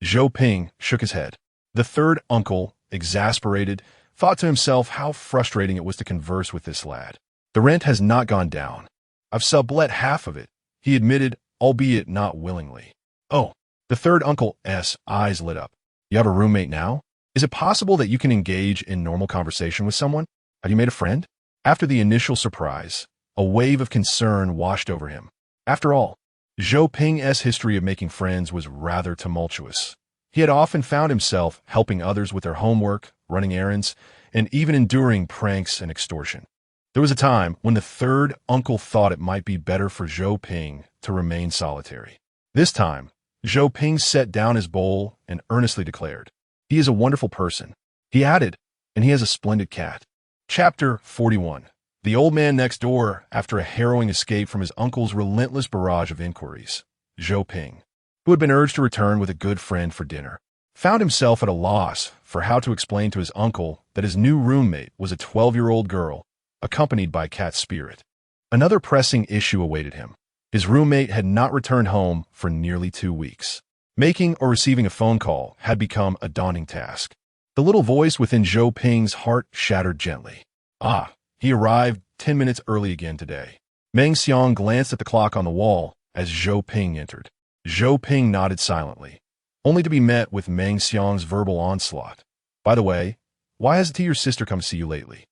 Zhou Ping shook his head. The third uncle, exasperated, thought to himself how frustrating it was to converse with this lad. The rent has not gone down. I've sublet half of it, he admitted, albeit not willingly. Oh, the third uncle's eyes lit up. You have a roommate now? Is it possible that you can engage in normal conversation with someone? Have you made a friend? After the initial surprise, a wave of concern washed over him. After all, Zhou Ping's history of making friends was rather tumultuous. He had often found himself helping others with their homework, running errands, and even enduring pranks and extortion. There was a time when the third uncle thought it might be better for Zhou Ping to remain solitary. This time, Zhou Ping set down his bowl and earnestly declared, "He is a wonderful person." He added, "And he has a splendid cat." Chapter 41. The old man next door, after a harrowing escape from his uncle's relentless barrage of inquiries, Zhou Ping, who had been urged to return with a good friend for dinner, found himself at a loss for how to explain to his uncle that his new roommate was a 12-year-old girl, accompanied by cat spirit. Another pressing issue awaited him. His roommate had not returned home for nearly 2 weeks. Making or receiving a phone call had become a daunting task. The little voice within Zhou Ping's heart shattered gently. Ah, he arrived 10 minutes early again today. Meng Xiang glanced at the clock on the wall as Zhou Ping entered. Zhou Ping nodded silently, only to be met with Meng Xiang's verbal onslaught. By the way, why hasn't your sister come to see you lately?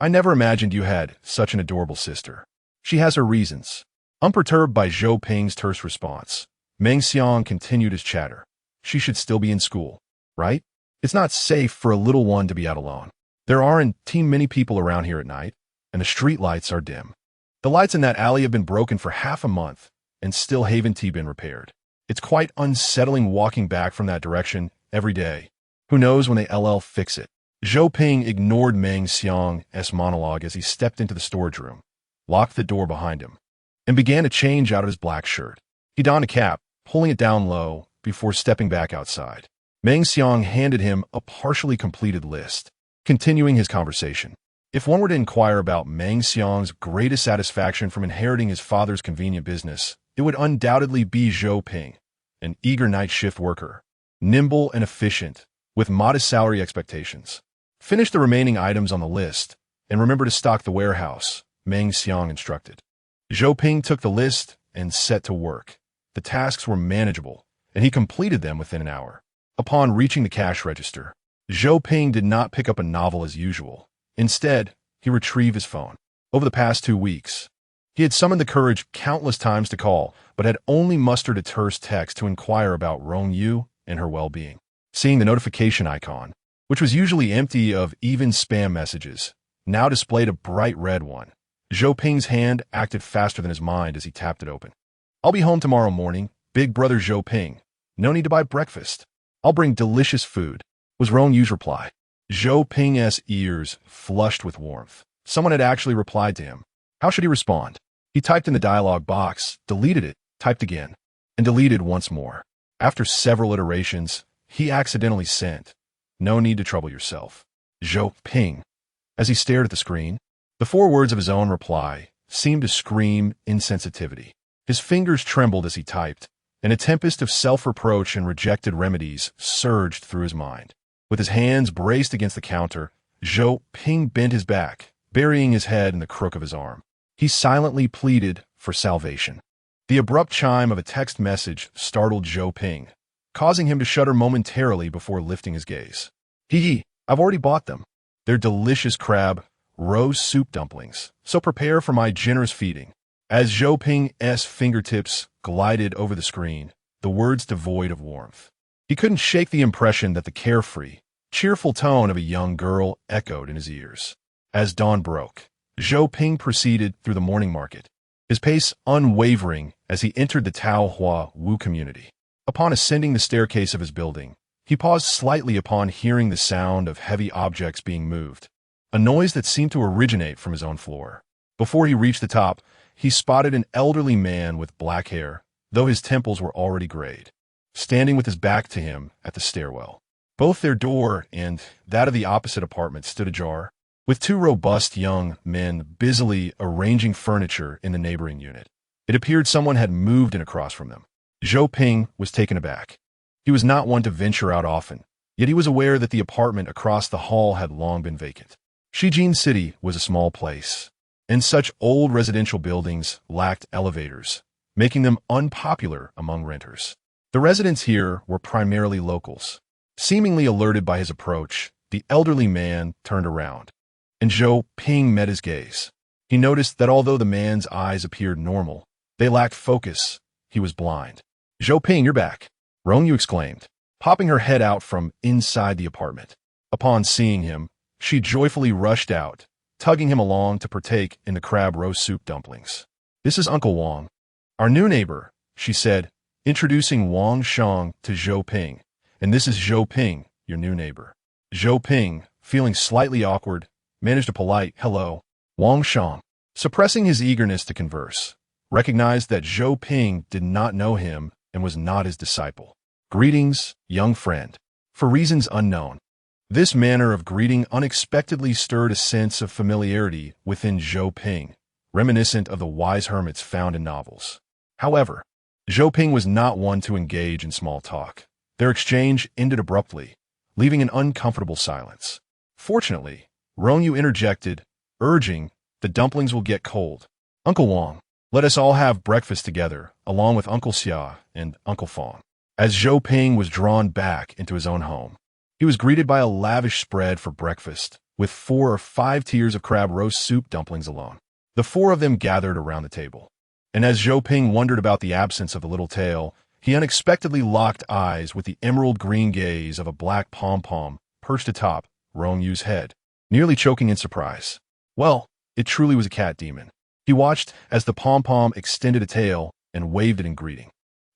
I never imagined you had such an adorable sister. She has her reasons. Unperturbed by Zhou Ping's terse response, Meng Xiang continued his chatter. She should still be in school, right? It's not safe for a little one to be out alone. There aren't many people around here at night, and the street lights are dim. The lights in that alley have been broken for half a month, and still haven't been repaired. It's quite unsettling walking back from that direction every day. Who knows when they'll fix it? Zhou Ping ignored Meng Xiang's monologue as he stepped into the storage room, locked the door behind him, and began to change out of his black shirt. He donned a cap, pulling it down low before stepping back outside. Meng Xiang handed him a partially completed list, continuing his conversation. If one were to inquire about Meng Xiang's greatest satisfaction from inheriting his father's convenient business, it would undoubtedly be Zhou Ping, an eager night shift worker, nimble and efficient, with modest salary expectations. Finish the remaining items on the list, and remember to stock the warehouse, Meng Xiang instructed. Zhou Ping took the list and set to work. The tasks were manageable, and he completed them within an hour. Upon reaching the cash register, Zhou Ping did not pick up a novel as usual. Instead, he retrieved his phone. Over the past 2 weeks, he had summoned the courage countless times to call, but had only mustered a terse text to inquire about Rong Yue and her well-being. Seeing the notification icon, which was usually empty of even spam messages, now displayed a bright red one. Zhou Ping's hand acted faster than his mind as he tapped it open. "I'll be home tomorrow morning, big brother Zhou Ping. No need to buy breakfast. I'll bring delicious food," was Rong Yue's reply. Zhou Ping's ears flushed with warmth. Someone had actually replied to him. How should he respond? He typed in the dialog box, deleted it, typed again, and deleted once more. After several iterations, he accidentally sent, "No need to trouble yourself, Zhou Ping." As he stared at the screen, the 4 words of his own reply seemed to scream insensitivity. His fingers trembled as he typed, and a tempest of self-reproach and rejected remedies surged through his mind. With his hands braced against the counter, Zhou Ping bent his back, burying his head in the crook of his arm. He silently pleaded for salvation. The abrupt chime of a text message startled Zhou Ping, causing him to shudder momentarily before lifting his gaze. I've already bought them. They're delicious crab, rose soup dumplings, so prepare for my generous feeding. As Zhou Ping's fingertips glided over the screen, the words devoid of warmth. He couldn't shake the impression that the carefree, cheerful tone of a young girl echoed in his ears. As dawn broke, Zhou Ping proceeded through the morning market, his pace unwavering as he entered the Tao Hua Wu community. Upon ascending the staircase of his building, he paused slightly upon hearing the sound of heavy objects being moved, a noise that seemed to originate from his own floor. Before he reached the top, he spotted an elderly man with black hair, though his temples were already grayed, standing with his back to him at the stairwell. Both their door and that of the opposite apartment stood ajar, with 2 robust young men busily arranging furniture in the neighboring unit. It appeared someone had moved in across from them. Zhou Ping was taken aback. He was not one to venture out often, yet he was aware that the apartment across the hall had long been vacant. Shijin City was a small place, and such old residential buildings lacked elevators, making them unpopular among renters. The residents here were primarily locals. Seemingly alerted by his approach, the elderly man turned around, and Zhou Ping met his gaze. He noticed that although the man's eyes appeared normal, they lacked focus. He was blind. "Zhou Ping, you're back," Rong Yue exclaimed, popping her head out from inside the apartment. Upon seeing him, she joyfully rushed out, tugging him along to partake in the crab roast soup dumplings. "This is Uncle Wang, our new neighbor," she said, introducing Wang Shang to Zhou Ping. "And this is Zhou Ping, your new neighbor." Zhou Ping, feeling slightly awkward, managed a polite hello. Wang Shang, suppressing his eagerness to converse, recognized that Zhou Ping did not know him and was not his disciple. "Greetings, young friend." For reasons unknown, this manner of greeting unexpectedly stirred a sense of familiarity within Zhou Ping, reminiscent of the wise hermits found in novels. However, Zhou Ping was not one to engage in small talk. Their exchange ended abruptly, leaving an uncomfortable silence. Fortunately, Rong Yue interjected, urging, "The dumplings will get cold. Uncle Wang, let us all have breakfast together, along with Uncle Xia and Uncle Fong." As Zhou Ping was drawn back into his own home, he was greeted by a lavish spread for breakfast, with 4 or 5 tiers of crab roast soup dumplings alone. The 4 of them gathered around the table, and as Zhou Ping wondered about the absence of the little tail, he unexpectedly locked eyes with the emerald green gaze of a black pom-pom perched atop Rong Yue's head, nearly choking in surprise. Well, it truly was a cat demon. He watched as the pom-pom extended a tail and waved it in greeting.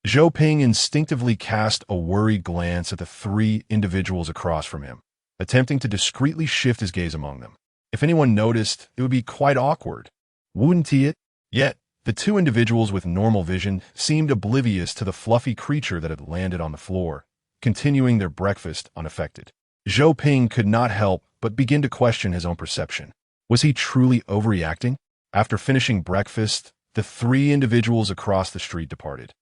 Zhou Ping instinctively cast a worried glance at the 3 individuals across from him, attempting to discreetly shift his gaze among them. If anyone noticed, it would be quite awkward, wouldn't it? Yet, the 2 individuals with normal vision seemed oblivious to the fluffy creature that had landed on the floor, continuing their breakfast unaffected. Zhou Ping could not help but begin to question his own perception. Was he truly overreacting? After finishing breakfast, the 3 individuals across the street departed,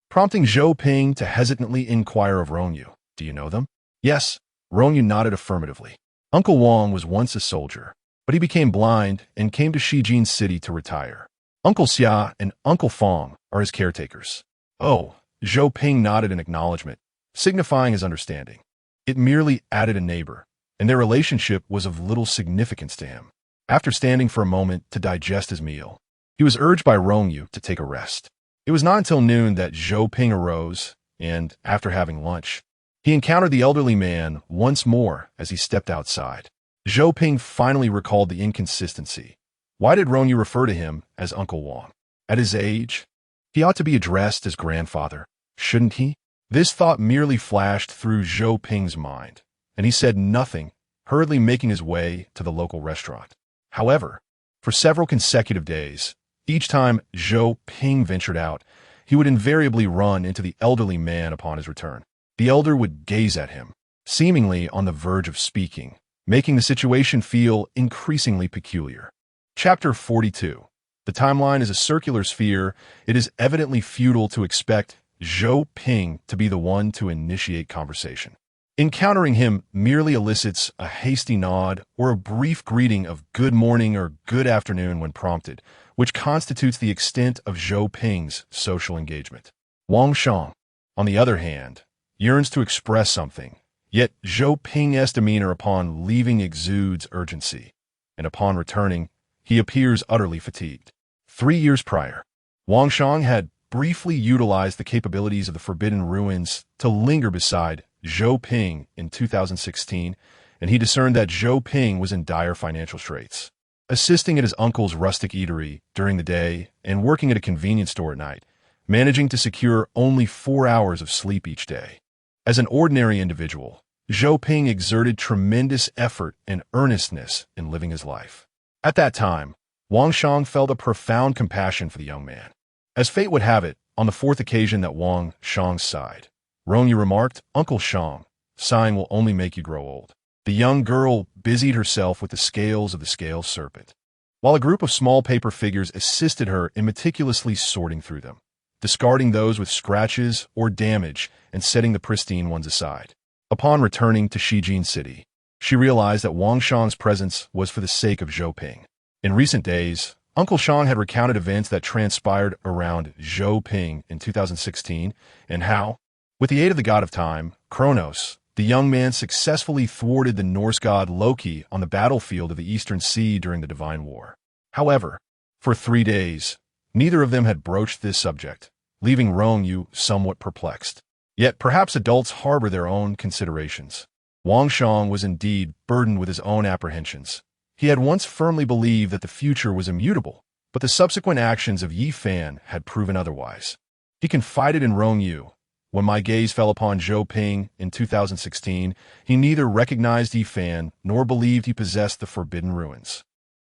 prompting Zhou Ping to hesitantly inquire of Rong Yue, "Do you know them?" "Yes," Rong Yue nodded affirmatively. "Uncle Wang was once a soldier, but he became blind and came to Shijin City to retire. Uncle Xia and Uncle Fong are his caretakers." "Oh," Zhou Ping nodded in acknowledgement, signifying his understanding. It merely added a neighbor, and their relationship was of little significance to him. After standing for a moment to digest his meal, he was urged by Rong Yue to take a rest. It was not until noon that Zhou Ping arose, and, after having lunch, He encountered the elderly man once more as he stepped outside. Zhou Ping finally recalled the inconsistency. Why did Rong Yue refer to him as Uncle Wang? At his age, he ought to be addressed as grandfather, shouldn't he? This thought merely flashed through Zhou Ping's mind, and he said nothing, hurriedly making his way to the local restaurant. However, for several consecutive days, each time Zhou Ping ventured out, he would invariably run into the elderly man upon his return. The elder would gaze at him, seemingly on the verge of speaking, making the situation feel increasingly peculiar. Chapter 42. The timeline is a circular sphere. It is evidently futile to expect Zhou Ping to be the one to initiate conversation. Encountering him merely elicits a hasty nod or a brief greeting of good morning or good afternoon when prompted, which constitutes the extent of Zhou Ping's social engagement. Wang Shang, on the other hand, yearns to express something, yet Zhou Ping's demeanor upon leaving exudes urgency, and upon returning, he appears utterly fatigued. 3 years prior, Wang Shang had briefly utilized the capabilities of the Forbidden Ruins to linger beside Zhou Ping in 2016, and he discerned that Zhou Ping was in dire financial straits. Assisting at his uncle's rustic eatery during the day and working at a convenience store at night, managing to secure only 4 hours of sleep each day. As an ordinary individual, Zhou Ping exerted tremendous effort and earnestness in living his life. At that time, Wang Shang felt a profound compassion for the young man. As fate would have it, on the fourth occasion that Wang Shang sighed, Rong Yue remarked, "Uncle Shang, sighing will only make you grow old." The young girl busied herself with the scales of the scale serpent, while a group of small paper figures assisted her in meticulously sorting through them, discarding those with scratches or damage and setting the pristine ones aside. Upon returning to Shijin City, she realized that Wang Shang's presence was for the sake of Zhou Ping. In recent days, Uncle Shang had recounted events that transpired around Zhou Ping in 2016 and how, with the aid of the god of time, Kronos, the young man successfully thwarted the Norse god Loki on the battlefield of the Eastern Sea during the Divine War. However, for 3 days, neither of them had broached this subject, leaving Rong Yue somewhat perplexed. Yet perhaps adults harbor their own considerations. Wang Shang was indeed burdened with his own apprehensions. He had once firmly believed that the future was immutable, but the subsequent actions of Yi Fan had proven otherwise. He confided in Rong Yue, "When my gaze fell upon Zhou Ping in 2016, he neither recognized Yi Fan nor believed he possessed the Forbidden Ruins.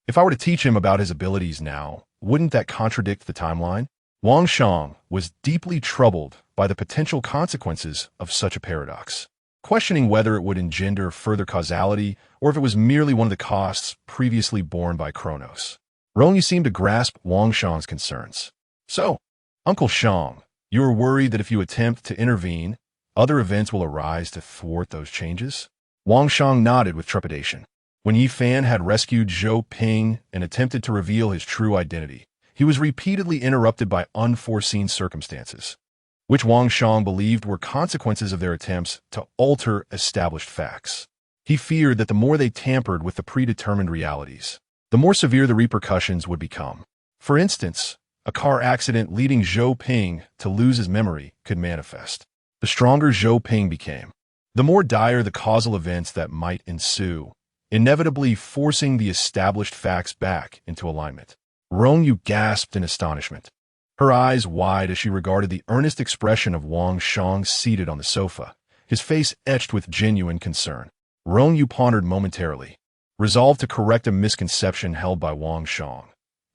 If I were to teach him about his abilities now, wouldn't that contradict the timeline?" Wang Shang was deeply troubled by the potential consequences of such a paradox, questioning whether it would engender further causality or if it was merely one of the costs previously borne by Kronos. Rong Yue seemed to grasp Wang Shang's concerns. "So, Uncle Shang, you are worried that if you attempt to intervene, other events will arise to thwart those changes?" Wang Shang nodded with trepidation. When Yi Fan had rescued Zhou Ping and attempted to reveal his true identity, he was repeatedly interrupted by unforeseen circumstances, which Wang Shang believed were consequences of their attempts to alter established facts. He feared that the more they tampered with the predetermined realities, the more severe the repercussions would become. For instance, a car accident leading Zhou Ping to lose his memory could manifest. The stronger Zhou Ping became, the more dire the causal events that might ensue, inevitably forcing the established facts back into alignment. Rong Yue gasped in astonishment, her eyes wide as she regarded the earnest expression of Wang Shang seated on the sofa, his face etched with genuine concern. Rong Yue pondered momentarily, resolved to correct a misconception held by Wang Shang.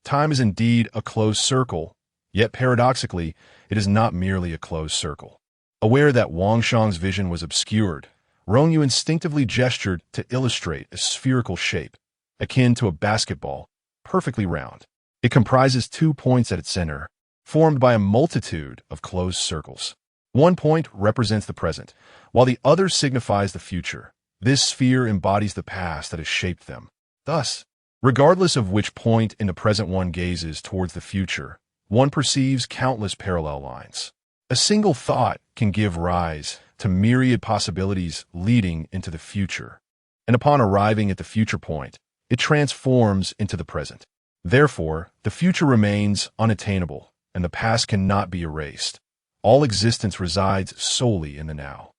Time is indeed a closed circle, yet paradoxically, it is not merely a closed circle. Aware that Wang Shang's vision was obscured, Rong Yue instinctively gestured to illustrate a spherical shape, akin to a basketball, perfectly round. It comprises 2 points at its center, formed by a multitude of closed circles. One point represents the present, while the other signifies the future. This sphere embodies the past that has shaped them. Thus, regardless of which point in the present one gazes towards the future, one perceives countless parallel lines. A single thought can give rise to myriad possibilities leading into the future, and upon arriving at the future point, it transforms into the present. Therefore, the future remains unattainable, and the past cannot be erased. All existence resides solely in the now.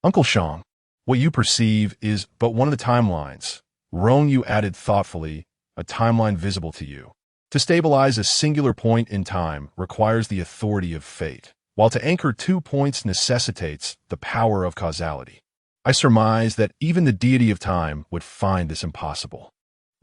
Uncle Shang, what you perceive is but one of the timelines. Rong Yue added thoughtfully, a timeline visible to you. To stabilize a singular point in time requires the authority of fate, while to anchor 2 points necessitates the power of causality. I surmise that even the deity of time would find this impossible.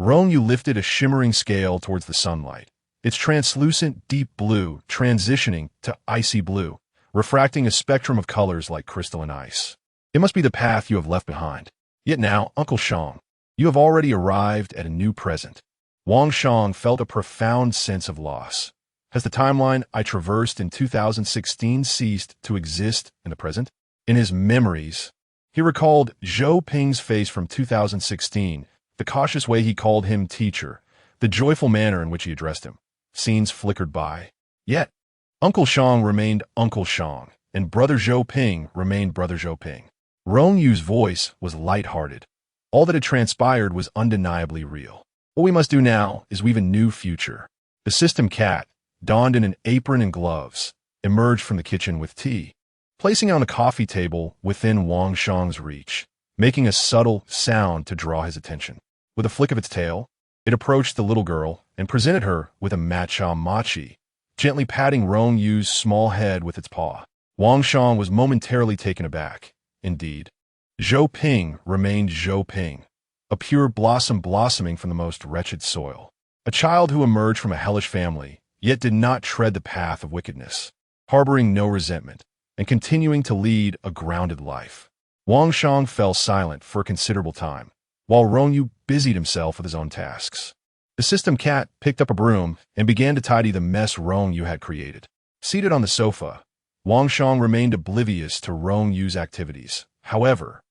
Rong Yue lifted a shimmering scale towards the sunlight, its translucent deep blue transitioning to icy blue, refracting a spectrum of colors like crystalline ice. It must be the path you have left behind. Yet now, Uncle Shang, you have already arrived at a new present. Wang Shang felt a profound sense of loss. Has the timeline I traversed in 2016 ceased to exist in the present? In his memories, he recalled Zhou Ping's face from 2016, the cautious way he called him teacher, the joyful manner in which he addressed him. Scenes flickered by. Yet, Uncle Shang remained Uncle Shang, and Brother Zhou Ping remained Brother Zhou Ping. Rong Yue's voice was light-hearted. All that had transpired was undeniably real. What we must do now is weave a new future. The system cat, donned in an apron and gloves, emerged from the kitchen with tea, placing it on the coffee table within Wang Shang's reach, making a subtle sound to draw his attention. With a flick of its tail, it approached the little girl and presented her with a matcha mochi, gently patting Rong Yue's small head with its paw. Wang Shang was momentarily taken aback. Indeed, Zhou Ping remained Zhou Ping, a pure blossom blossoming from the most wretched soil. A child who emerged from a hellish family, yet did not tread the path of wickedness, harboring no resentment, and continuing to lead a grounded life. Wang Shang fell silent for a considerable time, while Rong Yue busied himself with his own tasks. The system cat picked up a broom and began to tidy the mess Rong Yue had created. Seated on the sofa, Wang Shang remained oblivious to Rong Yue's activities. However,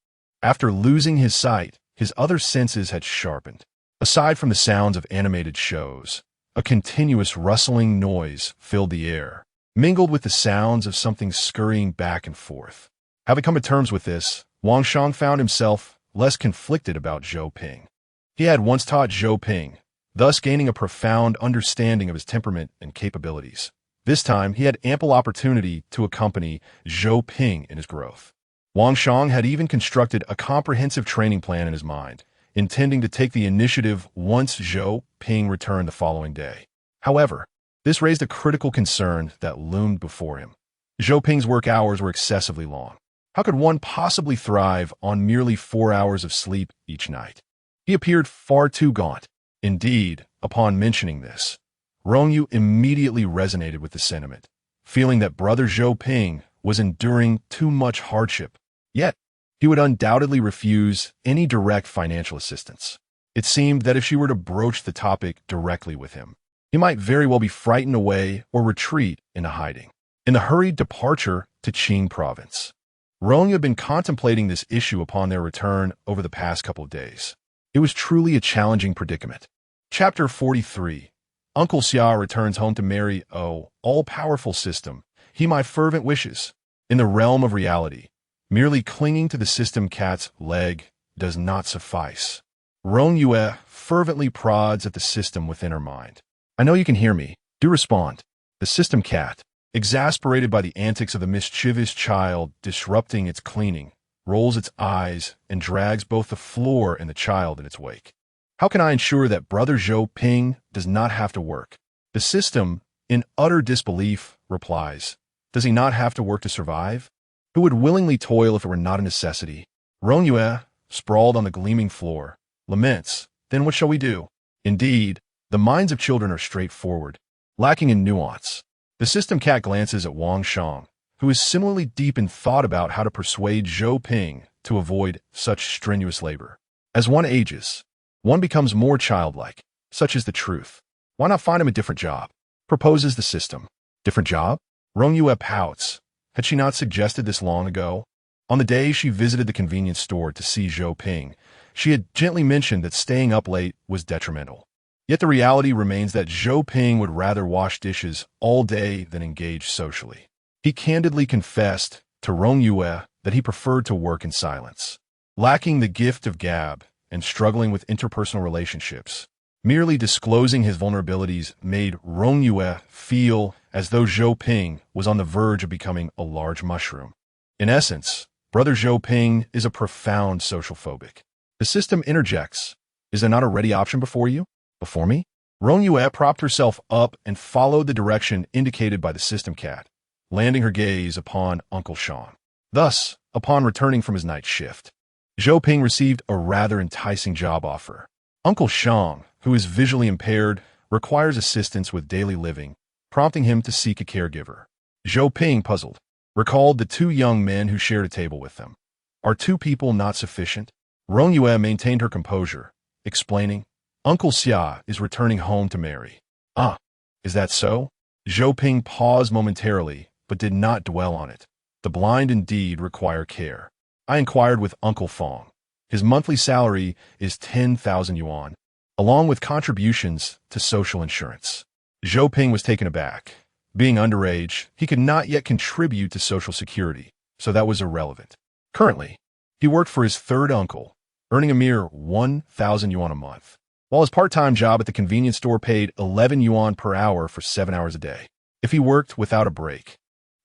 after losing his sight, his other senses had sharpened. Aside from the sounds of animated shows, a continuous rustling noise filled the air, mingled with the sounds of something scurrying back and forth. Having come to terms with this, Wang Shang found himself less conflicted about Zhou Ping. He had once taught Zhou Ping, thus gaining a profound understanding of his temperament and capabilities. This time, he had ample opportunity to accompany Zhou Ping in his growth. Wang Shang had even constructed a comprehensive training plan in his mind, intending to take the initiative once Zhou Ping returned the following day. However, this raised a critical concern that loomed before him. Zhou Ping's work hours were excessively long. How could one possibly thrive on merely 4 hours of sleep each night? He appeared far too gaunt. Indeed, upon mentioning this, Rong Yue immediately resonated with the sentiment, feeling that Brother Zhou Ping was enduring too much hardship. Yet, he would undoubtedly refuse any direct financial assistance. It seemed that if she were to broach the topic directly with him, he might very well be frightened away or retreat into hiding. In the hurried departure to Qing province, Rong Yue had been contemplating this issue upon their return over the past couple of days. It was truly a challenging predicament. Chapter 43. Uncle Xia returns home to marry, all-powerful system. He my fervent wishes. In the realm of reality, merely clinging to the system cat's leg does not suffice. Rong Yue fervently prods at the system within her mind. I know you can hear me. Do respond. The system cat, exasperated by the antics of the mischievous child disrupting its cleaning, rolls its eyes and drags both the floor and the child in its wake. How can I ensure that Brother Zhou Ping does not have to work? The system, in utter disbelief, replies, does he not have to work to survive? Who would willingly toil if it were not a necessity? Rong Yue, sprawled on the gleaming floor, laments, then what shall we do? Indeed, the minds of children are straightforward, lacking in nuance. The system cat glances at Wang Shang, who is similarly deep in thought about how to persuade Zhou Ping to avoid such strenuous labor. As one ages, one becomes more childlike. Such is the truth. Why not find him a different job? Proposes the system. Different job? Rong Yue pouts. Had she not suggested this long ago? On the day she visited the convenience store to see Zhou Ping, she had gently mentioned that staying up late was detrimental. Yet the reality remains that Zhou Ping would rather wash dishes all day than engage socially. He candidly confessed to Rong Yue that he preferred to work in silence. Lacking the gift of gab and struggling with interpersonal relationships, merely disclosing his vulnerabilities made Rong Yue feel as though Zhou Ping was on the verge of becoming a large mushroom. In essence, Brother Zhou Ping is a profound social phobic. The system interjects. Is there not a ready option before you? Before me? Rong Yue propped herself up and followed the direction indicated by the system cat, landing her gaze upon Uncle Shang. Thus, upon returning from his night shift, Zhou Ping received a rather enticing job offer. Uncle Shang, who is visually impaired, requires assistance with daily living, prompting him to seek a caregiver. Zhou Ping, puzzled, recalled the two young men who shared a table with them. Are two people not sufficient? Rong Yue maintained her composure, explaining, Uncle Xia is returning home to marry. Ah, is that so? Zhou Ping paused momentarily, but did not dwell on it. The blind indeed require care. I inquired with Uncle Fong. His monthly salary is 10,000 yuan, along with contributions to social insurance. Zhou Ping was taken aback. Being underage, he could not yet contribute to Social Security, so that was irrelevant. Currently, he worked for his third uncle, earning a mere 1,000 yuan a month, while his part-time job at the convenience store paid 11 yuan per hour for 7 hours a day. If he worked without a break,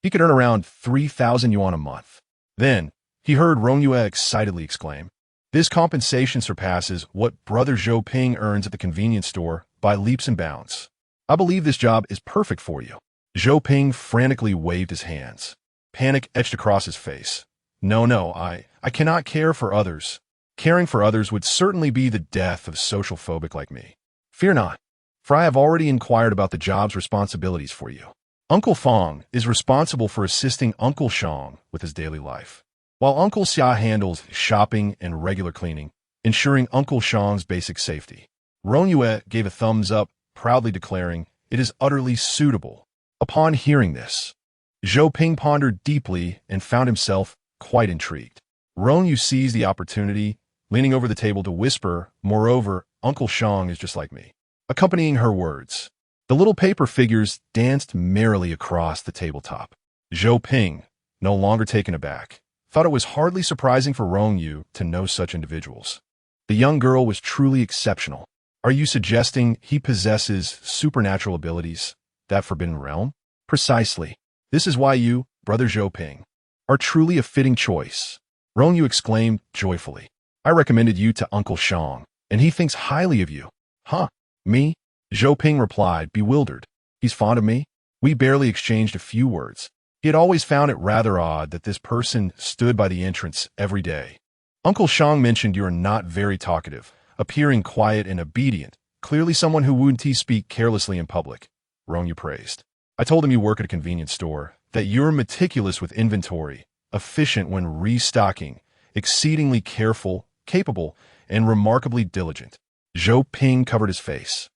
he could earn around 3,000 yuan a month. Then, he heard Rong Yue excitedly exclaim, this compensation surpasses what Brother Zhou Ping earns at the convenience store by leaps and bounds. I believe this job is perfect for you. Zhou Ping frantically waved his hands. Panic etched across his face. No, I cannot care for others. Caring for others would certainly be the death of a social phobic like me. Fear not, for I have already inquired about the job's responsibilities for you. Uncle Fong is responsible for assisting Uncle Shang with his daily life, while Uncle Xia handles shopping and regular cleaning, ensuring Uncle Shang's basic safety. Rong Yue gave a thumbs up, proudly declaring, it is utterly suitable. Upon hearing this, Zhou Ping pondered deeply and found himself quite intrigued. Rong Yue seized the opportunity, leaning over the table to whisper, moreover, Uncle Shang is just like me. Accompanying her words, the little paper figures danced merrily across the tabletop. Zhou Ping, no longer taken aback, thought it was hardly surprising for Rong Yue to know such individuals. The young girl was truly exceptional. Are you suggesting he possesses supernatural abilities? That forbidden realm? Precisely. This is why you, Brother Zhou Ping, are truly a fitting choice. Rong Yue exclaimed joyfully. I recommended you to Uncle Shang, and he thinks highly of you. Huh? Me? Zhou Ping replied, bewildered. He's fond of me? We barely exchanged a few words. He had always found it rather odd that this person stood by the entrance every day. Uncle Shang mentioned you are not very talkative, appearing quiet and obedient, clearly someone who wouldn't speak carelessly in public. Rong Yue praised. I told him you work at a convenience store, that you're meticulous with inventory, efficient when restocking, exceedingly careful, capable, and remarkably diligent. Zhou Ping covered his face,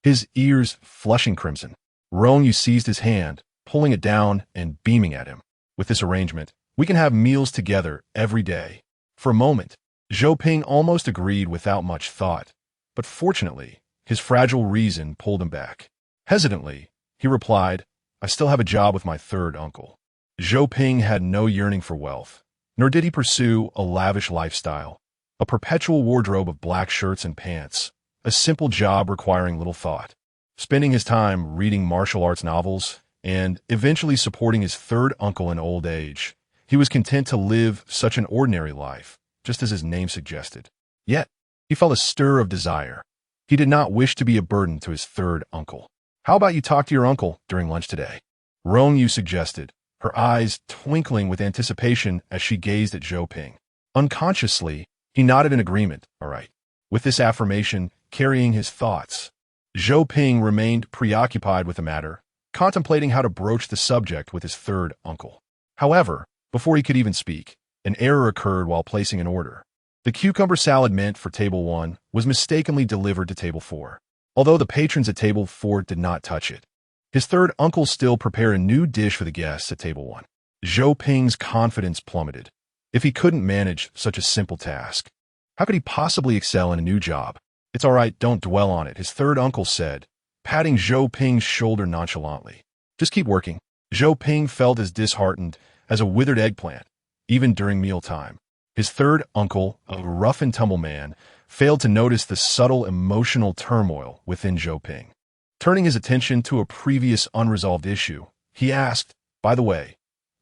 his ears flushing crimson. Rong Yue seized his hand, pulling it down and beaming at him. With this arrangement, we can have meals together every day. For a moment, Zhou Ping almost agreed without much thought, but fortunately, his fragile reason pulled him back. Hesitantly, he replied, I still have a job with my third uncle. Zhou Ping had no yearning for wealth, nor did he pursue a lavish lifestyle, a perpetual wardrobe of black shirts and pants, a simple job requiring little thought, spending his time reading martial arts novels, and eventually supporting his third uncle in old age. He was content to live such an ordinary life, just as his name suggested. Yet, he felt a stir of desire. He did not wish to be a burden to his third uncle. How about you talk to your uncle during lunch today? Rong Yue suggested, her eyes twinkling with anticipation as she gazed at Zhou Ping. Unconsciously, he nodded in agreement. All right. With this affirmation carrying his thoughts, Zhou Ping remained preoccupied with the matter, contemplating how to broach the subject with his third uncle. However, before he could even speak, an error occurred while placing an order. The cucumber salad meant for Table 1 was mistakenly delivered to Table 4. Although the patrons at Table 4 did not touch it, his third uncle still prepared a new dish for the guests at Table 1. Zhou Ping's confidence plummeted. If he couldn't manage such a simple task, how could he possibly excel in a new job? It's all right, don't dwell on it, his third uncle said, patting Zhou Ping's shoulder nonchalantly. Just keep working. Zhou Ping felt as disheartened as a withered eggplant, even during mealtime. His third uncle, a rough-and-tumble man, failed to notice the subtle emotional turmoil within Zhou Ping. Turning his attention to a previous unresolved issue, he asked, by the way,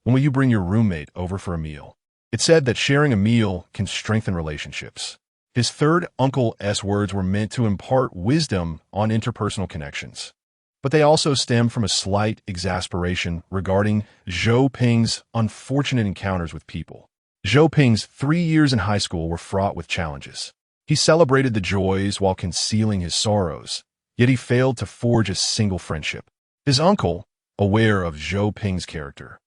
when will you bring your roommate over for a meal? It said that sharing a meal can strengthen relationships. His third uncle's words were meant to impart wisdom on interpersonal connections. But they also stem from a slight exasperation regarding Zhou Ping's unfortunate encounters with people. Zhou Ping's 3 years in high school were fraught with challenges. He celebrated the joys while concealing his sorrows, yet he failed to forge a single friendship. His uncle, aware of Zhou Ping's character,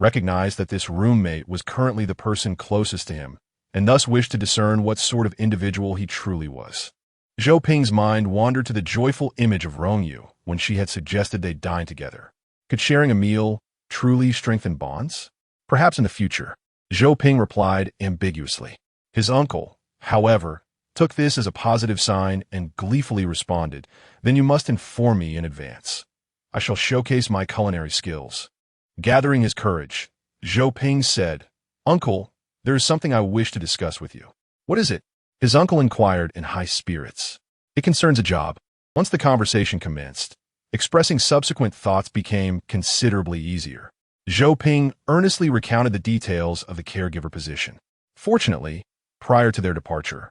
recognized that this roommate was currently the person closest to him, and thus wished to discern what sort of individual he truly was. Zhou Ping's mind wandered to the joyful image of Rong Yue when she had suggested they dine together. Could sharing a meal truly strengthen bonds? Perhaps in the future. Zhou Ping replied ambiguously. His uncle, however, took this as a positive sign and gleefully responded, "Then you must inform me in advance. I shall showcase my culinary skills." Gathering his courage, Zhou Ping said, "Uncle, there is something I wish to discuss with you." "What is it?" His uncle inquired in high spirits. "It concerns a job." Once the conversation commenced, expressing subsequent thoughts became considerably easier. Zhou Ping earnestly recounted the details of the caregiver position. Fortunately, prior to their departure,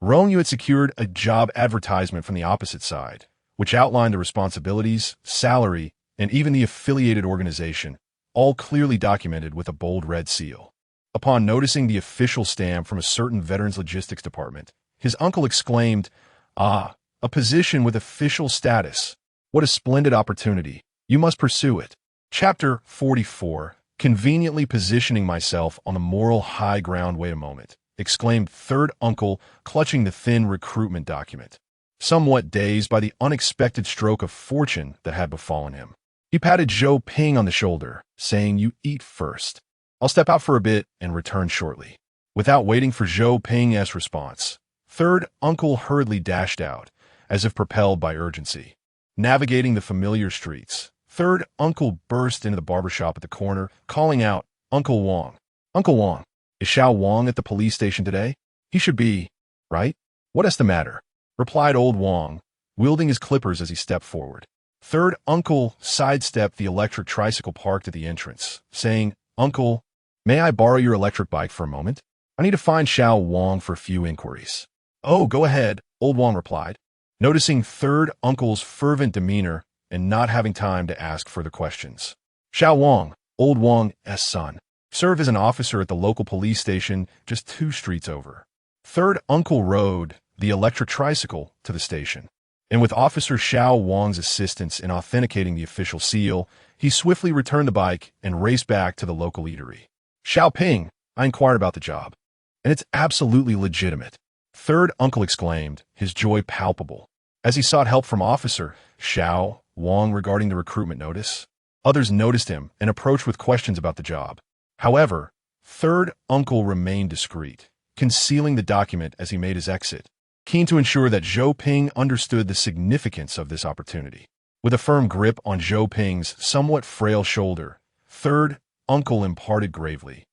Rong Yue had secured a job advertisement from the opposite side, which outlined the responsibilities, salary, and even the affiliated organization, all clearly documented with a bold red seal. Upon noticing the official stamp from a certain Veterans Logistics Department, his uncle exclaimed, "Ah, a position with official status. What a splendid opportunity. You must pursue it." Chapter 44. Conveniently positioning myself on the moral high ground. "Wait a moment," exclaimed third uncle, clutching the thin recruitment document. Somewhat dazed by the unexpected stroke of fortune that had befallen him, he patted Zhou Ping on the shoulder, saying, "You eat first. I'll step out for a bit and return shortly." Without waiting for Zhou Ping's response, third uncle hurriedly dashed out, as if propelled by urgency. Navigating the familiar streets, third uncle burst into the barbershop at the corner, calling out, "Uncle Wang! Uncle Wang! Is Xiao Wang at the police station today? He should be, right?" "What is the matter?" replied old Wang, wielding his clippers as he stepped forward. Third uncle sidestepped the electric tricycle parked at the entrance, saying, "Uncle, may I borrow your electric bike for a moment? I need to find Xiao Wang for a few inquiries." "Oh, go ahead," old Wang replied, noticing third uncle's fervent demeanor and not having time to ask further questions. Xiao Wang, old Wang's son, served as an officer at the local police station just 2 streets over. Third uncle rode the electric tricycle to the station, and with Officer Xiao Wang's assistance in authenticating the official seal, he swiftly returned the bike and raced back to the local eatery. "Xiao Ping, I inquired about the job, and it's absolutely legitimate," third uncle exclaimed, his joy palpable, as he sought help from Officer Xiao Wang regarding the recruitment notice. Others noticed him and approached with questions about the job. However, third uncle remained discreet, concealing the document as he made his exit, keen to ensure that Zhou Ping understood the significance of this opportunity. With a firm grip on Zhou Ping's somewhat frail shoulder, third uncle imparted gravely,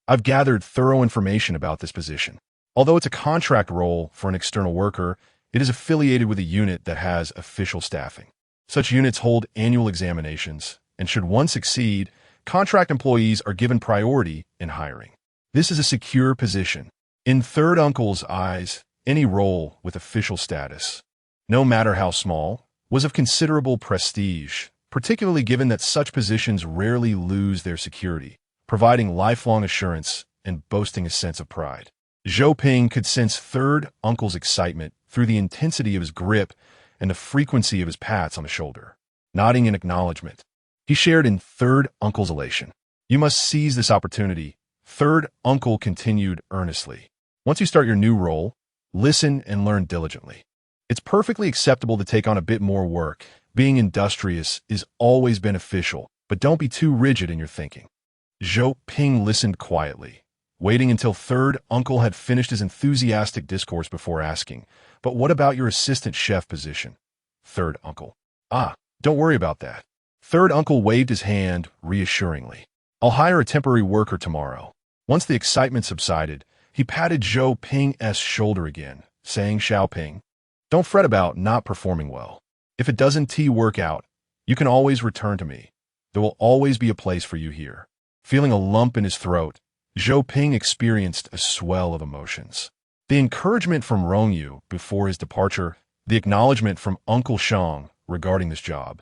"I've gathered thorough information about this position. Although it's a contract role for an external worker, it is affiliated with a unit that has official staffing. Such units hold annual examinations, and should one succeed, contract employees are given priority in hiring. This is a secure position." In third uncle's eyes, any role with official status, no matter how small, was of considerable prestige, particularly given that such positions rarely lose their security, providing lifelong assurance and boasting a sense of pride. Zhou Ping could sense third uncle's excitement through the intensity of his grip and the frequency of his pats on the shoulder. Nodding in acknowledgement, he shared in third uncle's elation. "You must seize this opportunity," third uncle continued earnestly. "Once you start your new role, listen and learn diligently. It's perfectly acceptable to take on a bit more work. Being industrious is always beneficial, but don't be too rigid in your thinking." Zhou Ping listened quietly, waiting until third uncle had finished his enthusiastic discourse before asking, "But what about your assistant chef position?" Third uncle, "Ah, don't worry about that." Third uncle waved his hand reassuringly. "I'll hire a temporary worker tomorrow." Once the excitement subsided, he patted Zhou Ping's shoulder again, saying, "Xiao Ping, don't fret about not performing well. If it doesn't work out, you can always return to me. There will always be a place for you here." Feeling a lump in his throat, Zhou Ping experienced a swell of emotions. The encouragement from Rong Yue before his departure, the acknowledgement from Uncle Shang regarding this job,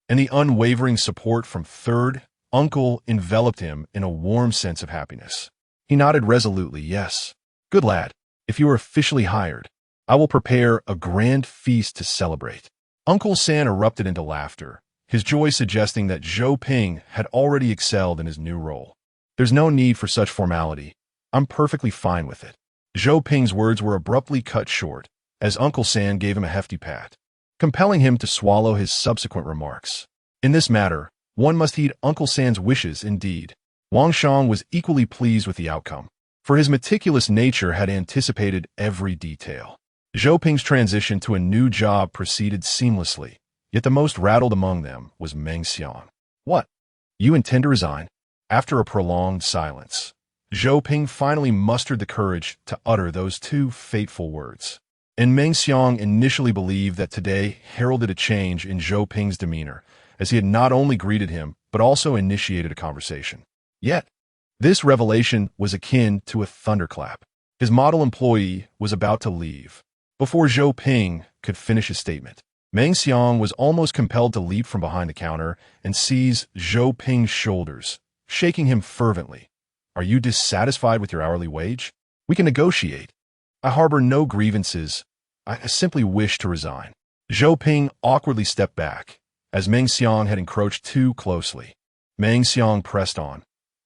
and the unwavering support from third uncle enveloped him in a warm sense of happiness. He nodded resolutely, yes. Good lad, if you are officially hired, I will prepare a grand feast to celebrate. Uncle San erupted into laughter, his joy suggesting that Zhou Ping had already excelled in his new role. There's no need for such formality. I'm perfectly fine with it. Zhou Ping's words were abruptly cut short, as Uncle San gave him a hefty pat, compelling him to swallow his subsequent remarks. In this matter, one must heed Uncle San's wishes indeed. Wang Shang was equally pleased with the outcome, for his meticulous nature had anticipated every detail. Zhou Ping's transition to a new job proceeded seamlessly, yet the most rattled among them was Meng Xiang. What? You intend to resign? After a prolonged silence, Zhou Ping finally mustered the courage to utter those two fateful words. And Meng Xiang initially believed that today heralded a change in Zhou Ping's demeanor, as he had not only greeted him, but also initiated a conversation. Yet, this revelation was akin to a thunderclap. His model employee was about to leave. Before Zhou Ping could finish his statement, Meng Xiang was almost compelled to leap from behind the counter and seize Zhou Ping's shoulders, shaking him fervently. Are you dissatisfied with your hourly wage? We can negotiate. I harbor no grievances. I simply wish to resign. Zhou Ping awkwardly stepped back, as Meng Xiang had encroached too closely. Meng Xiang pressed on.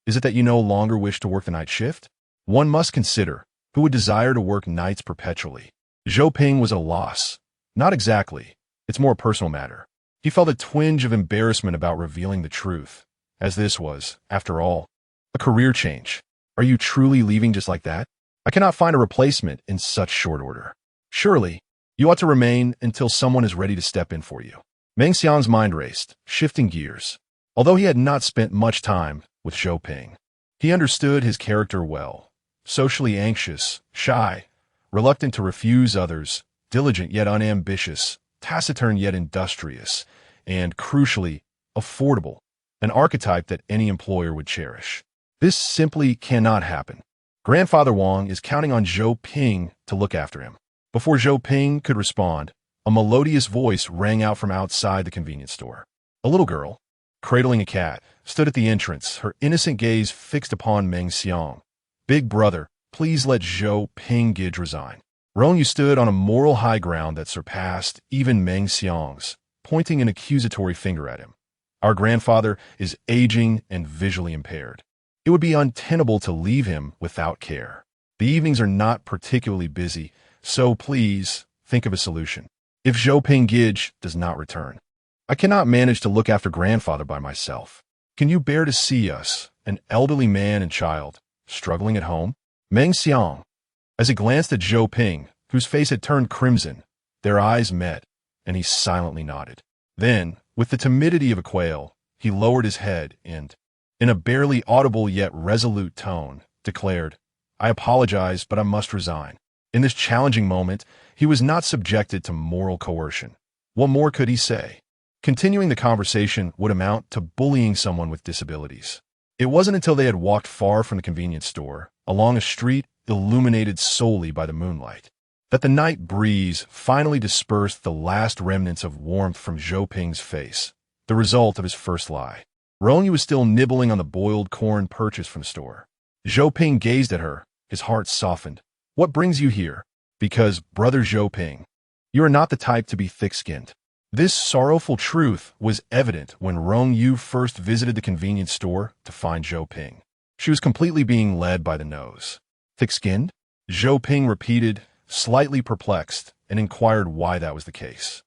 Is it that you no longer wish to work the night shift? One must consider who would desire to work nights perpetually. Zhou Ping was at a loss. Not exactly. It's more a personal matter. He felt a twinge of embarrassment about revealing the truth, as this was, after all, a career change. Are you truly leaving just like that? I cannot find a replacement in such short order. Surely, you ought to remain until someone is ready to step in for you. Meng Xiang's mind raced, shifting gears. Although he had not spent much time with Zhou Ping, he understood his character well. Socially anxious, shy, reluctant to refuse others, diligent yet unambitious, taciturn yet industrious, and, crucially, affordable, an archetype that any employer would cherish. This simply cannot happen. Grandfather Wang is counting on Zhou Ping to look after him. Before Zhou Ping could respond, a melodious voice rang out from outside the convenience store. A little girl, cradling a cat, stood at the entrance, her innocent gaze fixed upon Meng Xiang. Big brother, please let Zhou Ping Gidge resign. Rong Yue stood on a moral high ground that surpassed even Meng Xiang's, pointing an accusatory finger at him. Our grandfather is aging and visually impaired. It would be untenable to leave him without care. The evenings are not particularly busy, so please think of a solution. If Zhou Ping Gidge does not return, I cannot manage to look after grandfather by myself. Can you bear to see us, an elderly man and child, struggling at home? Meng Xiang, as he glanced at Zhou Ping, whose face had turned crimson, their eyes met, and he silently nodded. Then, with the timidity of a quail, he lowered his head and, in a barely audible yet resolute tone, declared, I apologize, but I must resign. In this challenging moment, he was not subjected to moral coercion. What more could he say? Continuing the conversation would amount to bullying someone with disabilities. It wasn't until they had walked far from the convenience store, along a street illuminated solely by the moonlight, that the night breeze finally dispersed the last remnants of warmth from Zhou Ping's face, the result of his first lie. Rong Yue was still nibbling on the boiled corn purchased from the store. Zhou Ping gazed at her, his heart softened. What brings you here? Because, brother Zhou Ping, you are not the type to be thick-skinned. This sorrowful truth was evident when Rong Yue first visited the convenience store to find Zhou Ping. She was completely being led by the nose. Thick-skinned? Zhou Ping repeated, slightly perplexed, and inquired why that was the case.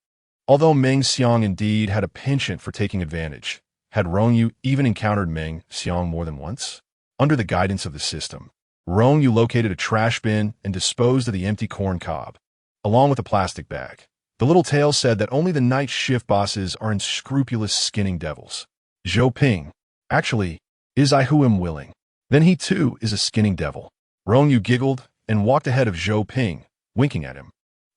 Although Meng Xiang indeed had a penchant for taking advantage, had Rong Yue even encountered Meng Xiang more than once? Under the guidance of the system, Rong Yue located a trash bin and disposed of the empty corn cob, along with a plastic bag. The little tale said that only the night shift bosses are unscrupulous skinning devils. Zhou Ping, actually, is I who am willing. Then he too is a skinning devil. Rong Yue giggled and walked ahead of Zhou Ping, winking at him.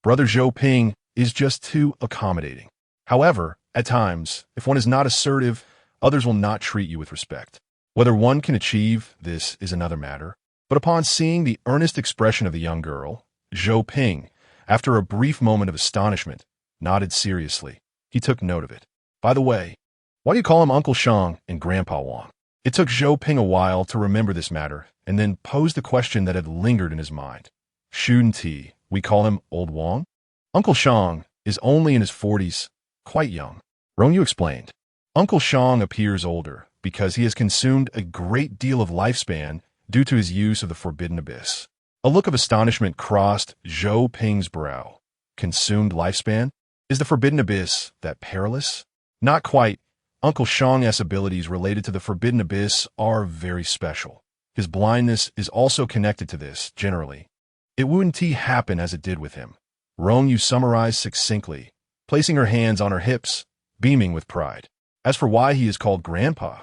Brother Zhou Ping is just too accommodating. However, at times, if one is not assertive, others will not treat you with respect. Whether one can achieve this is another matter, but upon seeing the earnest expression of the young girl, Zhou Ping, after a brief moment of astonishment, nodded seriously. He took note of it. By the way, why do you call him Uncle Shang and Grandpa Wang? It took Zhou Ping a while to remember this matter, and then posed the question that had lingered in his mind. Shouldn't he? We call him Old Wang? Uncle Shang is only in his 40s, quite young. Rong Yue explained. Uncle Shang appears older because he has consumed a great deal of lifespan due to his use of the Forbidden Abyss. A look of astonishment crossed Zhou Ping's brow. Consumed lifespan? Is the Forbidden Abyss that perilous? Not quite. Uncle Shang's abilities related to the Forbidden Abyss are very special. His blindness is also connected to this, generally. It wouldn't happen as it did with him. Rong Yue summarized succinctly, placing her hands on her hips, beaming with pride. As for why he is called Grandpa,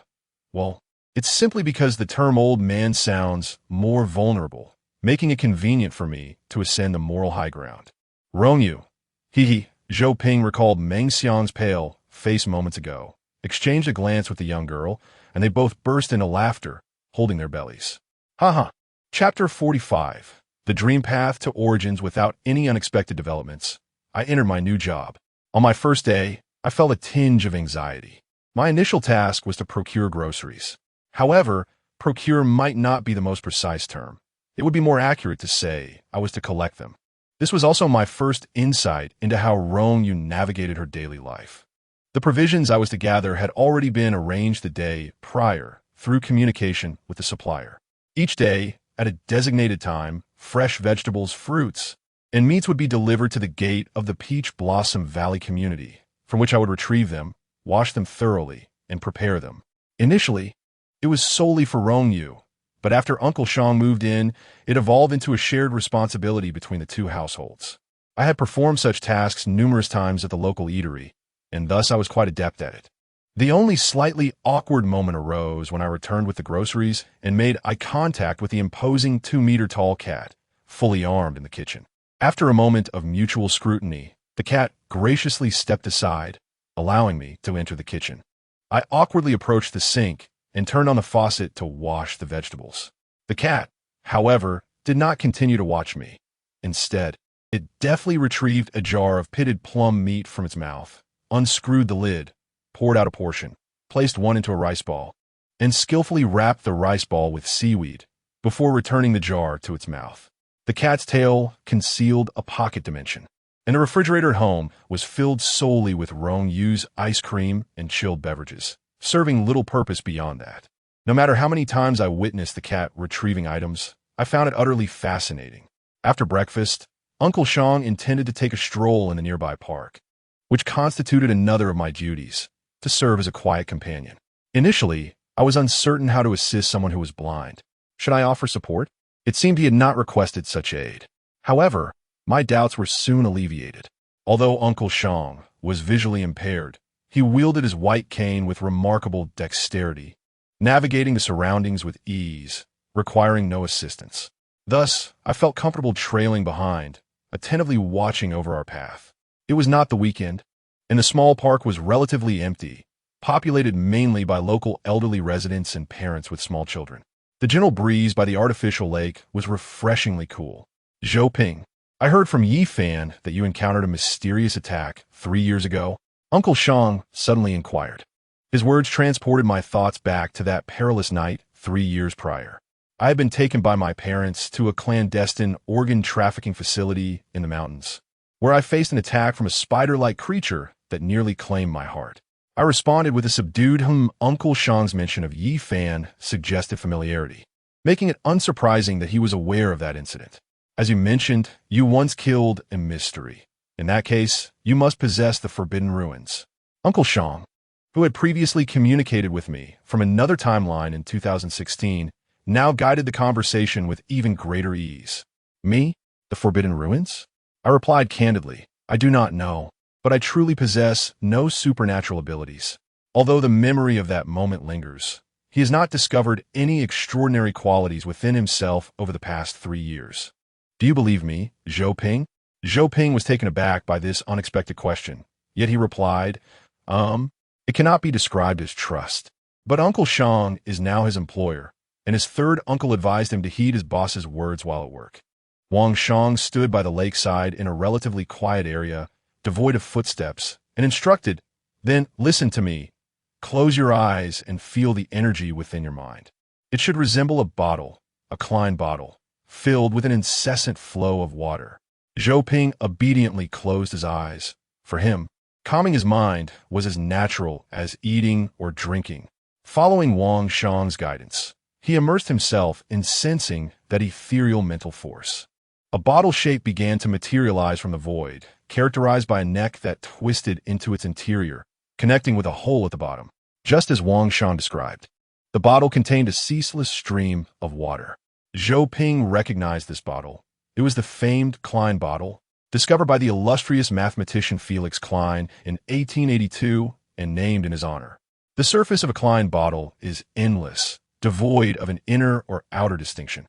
well, it's simply because the term old man sounds more vulnerable, making it convenient for me to ascend the moral high ground. Rong Yue, Zhou Ping recalled Meng Xiang's pale face moments ago, exchanged a glance with the young girl, and they both burst into laughter, holding their bellies. Haha. Chapter 45. The Dream Path to Origins Without Any Unexpected Developments. I entered my new job. On my first day, I felt a tinge of anxiety. My initial task was to procure groceries. However, procure might not be the most precise term. It would be more accurate to say I was to collect them. This was also my first insight into how Rong Yue navigated her daily life. The provisions I was to gather had already been arranged the day prior through communication with the supplier. Each day, at a designated time, fresh vegetables, fruits, and meats would be delivered to the gate of the Peach Blossom Valley community, from which I would retrieve them, wash them thoroughly, and prepare them. Initially, it was solely for Rong Yue, but after Uncle Shang moved in, it evolved into a shared responsibility between the two households. I had performed such tasks numerous times at the local eatery, and thus I was quite adept at it. The only slightly awkward moment arose when I returned with the groceries and made eye contact with the imposing 2-meter-tall cat, fully armed in the kitchen. After a moment of mutual scrutiny, the cat graciously stepped aside, allowing me to enter the kitchen. I awkwardly approached the sink and turned on the faucet to wash the vegetables. The cat, however, did not continue to watch me. Instead, it deftly retrieved a jar of pitted plum meat from its mouth, unscrewed the lid, poured out a portion, placed one into a rice ball, and skillfully wrapped the rice ball with seaweed before returning the jar to its mouth. The cat's tail concealed a pocket dimension, and the refrigerator at home was filled solely with Rong Yue's ice cream and chilled beverages, serving little purpose beyond that. No matter how many times I witnessed the cat retrieving items, I found it utterly fascinating. After breakfast, Uncle Shang intended to take a stroll in the nearby park, which constituted another of my duties, to serve as a quiet companion. Initially, I was uncertain how to assist someone who was blind. Should I offer support? It seemed he had not requested such aid. However, my doubts were soon alleviated. Although Uncle Shang was visually impaired, he wielded his white cane with remarkable dexterity, navigating the surroundings with ease, requiring no assistance. Thus, I felt comfortable trailing behind, attentively watching over our path. It was not the weekend, and the small park was relatively empty, populated mainly by local elderly residents and parents with small children. The gentle breeze by the artificial lake was refreshingly cool. Zhou Ping, I heard from Yi Fan that you encountered a mysterious attack 3 years ago. Uncle Shang suddenly inquired. His words transported my thoughts back to that perilous night 3 years prior. I had been taken by my parents to a clandestine organ trafficking facility in the mountains, where I faced an attack from a spider-like creature that nearly claimed my heart. I responded with a subdued Uncle Shang's mention of Yi Fan suggested familiarity, making it unsurprising that he was aware of that incident. As you mentioned, you once killed a mystery. In that case, you must possess the Forbidden Ruins. Uncle Shang, who had previously communicated with me from another timeline in 2016, now guided the conversation with even greater ease. Me? The Forbidden Ruins? I replied candidly, I do not know, but I truly possess no supernatural abilities. Although the memory of that moment lingers, he has not discovered any extraordinary qualities within himself over the past 3 years. Do you believe me, Zhou Ping? Zhou Ping was taken aback by this unexpected question, yet he replied, It cannot be described as trust. But Uncle Shang is now his employer, and his third uncle advised him to heed his boss's words while at work. Wang Shang stood by the lakeside in a relatively quiet area, devoid of footsteps, and instructed, "Then listen to me. Close your eyes and feel the energy within your mind. It should resemble a bottle, a Klein bottle, filled with an incessant flow of water." Zhou Ping obediently closed his eyes. For him, calming his mind was as natural as eating or drinking. Following Wang Shang's guidance, he immersed himself in sensing that ethereal mental force. A bottle shape began to materialize from the void, characterized by a neck that twisted into its interior, connecting with a hole at the bottom, just as Wang Shang described. The bottle contained a ceaseless stream of water. Zhou Ping recognized this bottle. It was the famed Klein bottle, discovered by the illustrious mathematician Felix Klein in 1882 and named in his honor. The surface of a Klein bottle is endless, devoid of an inner or outer distinction.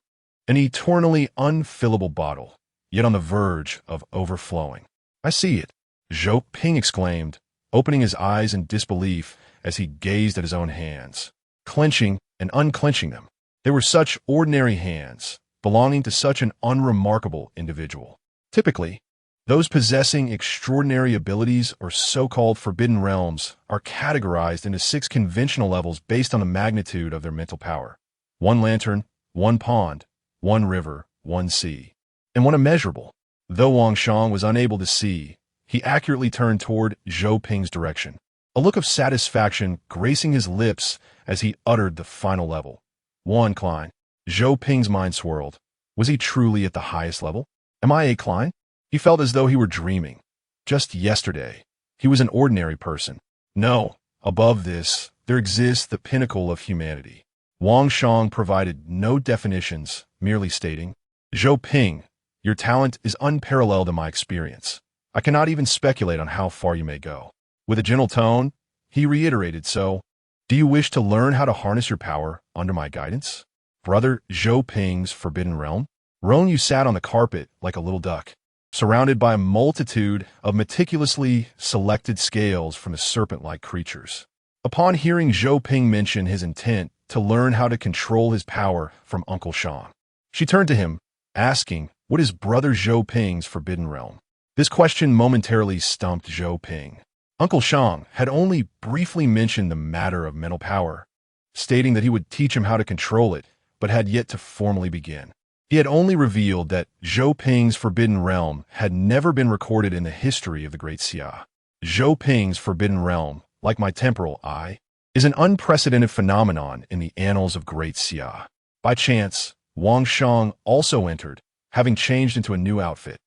An eternally unfillable bottle, yet on the verge of overflowing. "I see it," Zhou Ping exclaimed, opening his eyes in disbelief as he gazed at his own hands, clenching and unclenching them. They were such ordinary hands, belonging to such an unremarkable individual. Typically, those possessing extraordinary abilities or so-called forbidden realms are categorized into 6 conventional levels based on the magnitude of their mental power. 1 lantern, 1 pond, 1 river, 1 sea, and 1 immeasurable. Though Wang Shang was unable to see, he accurately turned toward Zhou Ping's direction, a look of satisfaction gracing his lips as he uttered the final level. 1 Klein. Zhou Ping's mind swirled. Was he truly at the highest level? Am I a Klein? He felt as though he were dreaming. Just yesterday, he was an ordinary person. No, above this, there exists the pinnacle of humanity. Wang Shang provided no definitions, merely stating, "Zhou Ping, your talent is unparalleled in my experience. I cannot even speculate on how far you may go." With a gentle tone, he reiterated, "So, do you wish to learn how to harness your power under my guidance?" Brother Zhou Ping's forbidden realm? Rong Yue sat on the carpet like a little duck, surrounded by a multitude of meticulously selected scales from the serpent-like creatures. Upon hearing Zhou Ping mention his intent to learn how to control his power from Uncle Shang, she turned to him, asking, "What is Brother Zhou Ping's forbidden realm?" This question momentarily stumped Zhou Ping. Uncle Shang had only briefly mentioned the matter of mental power, stating that he would teach him how to control it, but had yet to formally begin. He had only revealed that Zhou Ping's forbidden realm had never been recorded in the history of the Great Xia. Zhou Ping's forbidden realm, like my temporal eye, is an unprecedented phenomenon in the annals of Great Xia. By chance, Wang Shang also entered, having changed into a new outfit,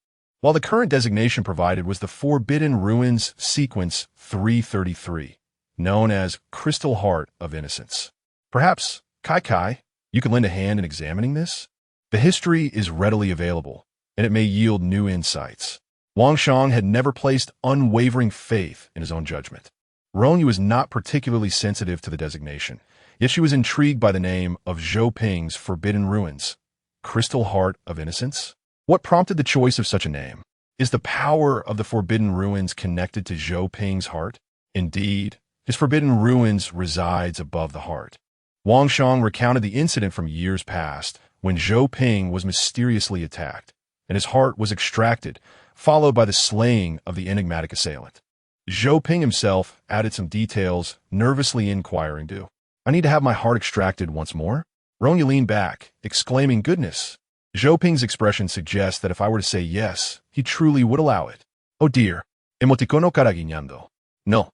while the current designation provided was the Forbidden Ruins Sequence 333, known as Crystal Heart of Innocence. Perhaps, Kai, you can lend a hand in examining this? The history is readily available, and it may yield new insights. Wang Shang had never placed unwavering faith in his own judgment. Rong Yue was not particularly sensitive to the designation, yet she was intrigued by the name of Zhou Ping's Forbidden Ruins, Crystal Heart of Innocence. What prompted the choice of such a name? Is the power of the Forbidden Ruins connected to Zhou Ping's heart? Indeed, his Forbidden Ruins resides above the heart. Wang Shang recounted the incident from years past, when Zhou Ping was mysteriously attacked, and his heart was extracted, followed by the slaying of the enigmatic assailant. Zhou Ping himself added some details, nervously inquiring, "Do I need to have my heart extracted once more?" Rong Yue leaned back, exclaiming, "Goodness." Zhou Ping's expression suggests that if I were to say yes, he truly would allow it. "Oh dear, emoticono cara guiñando. No,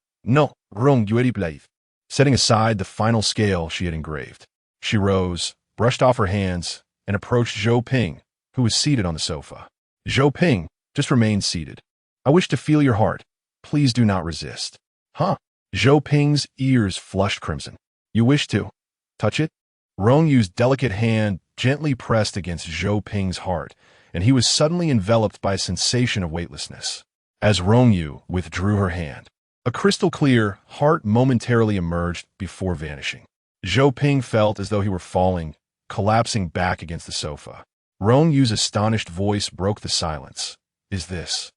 Rong Yue replied, setting aside the final scale she had engraved. She rose, brushed off her hands, and approached Zhou Ping, who was seated on the sofa. Zhou Ping just remained seated. "I wish to feel your heart. Please do not resist." "Huh?" Zhou Ping's ears flushed crimson. "You wish to touch it?" Rong Yue's delicate hand gently pressed against Zhou Ping's heart, and he was suddenly enveloped by a sensation of weightlessness. As Rong Yue withdrew her hand, a crystal-clear heart momentarily emerged before vanishing. Zhou Ping felt as though he were falling, collapsing back against the sofa. Rong Yue's astonished voice broke the silence. "Is this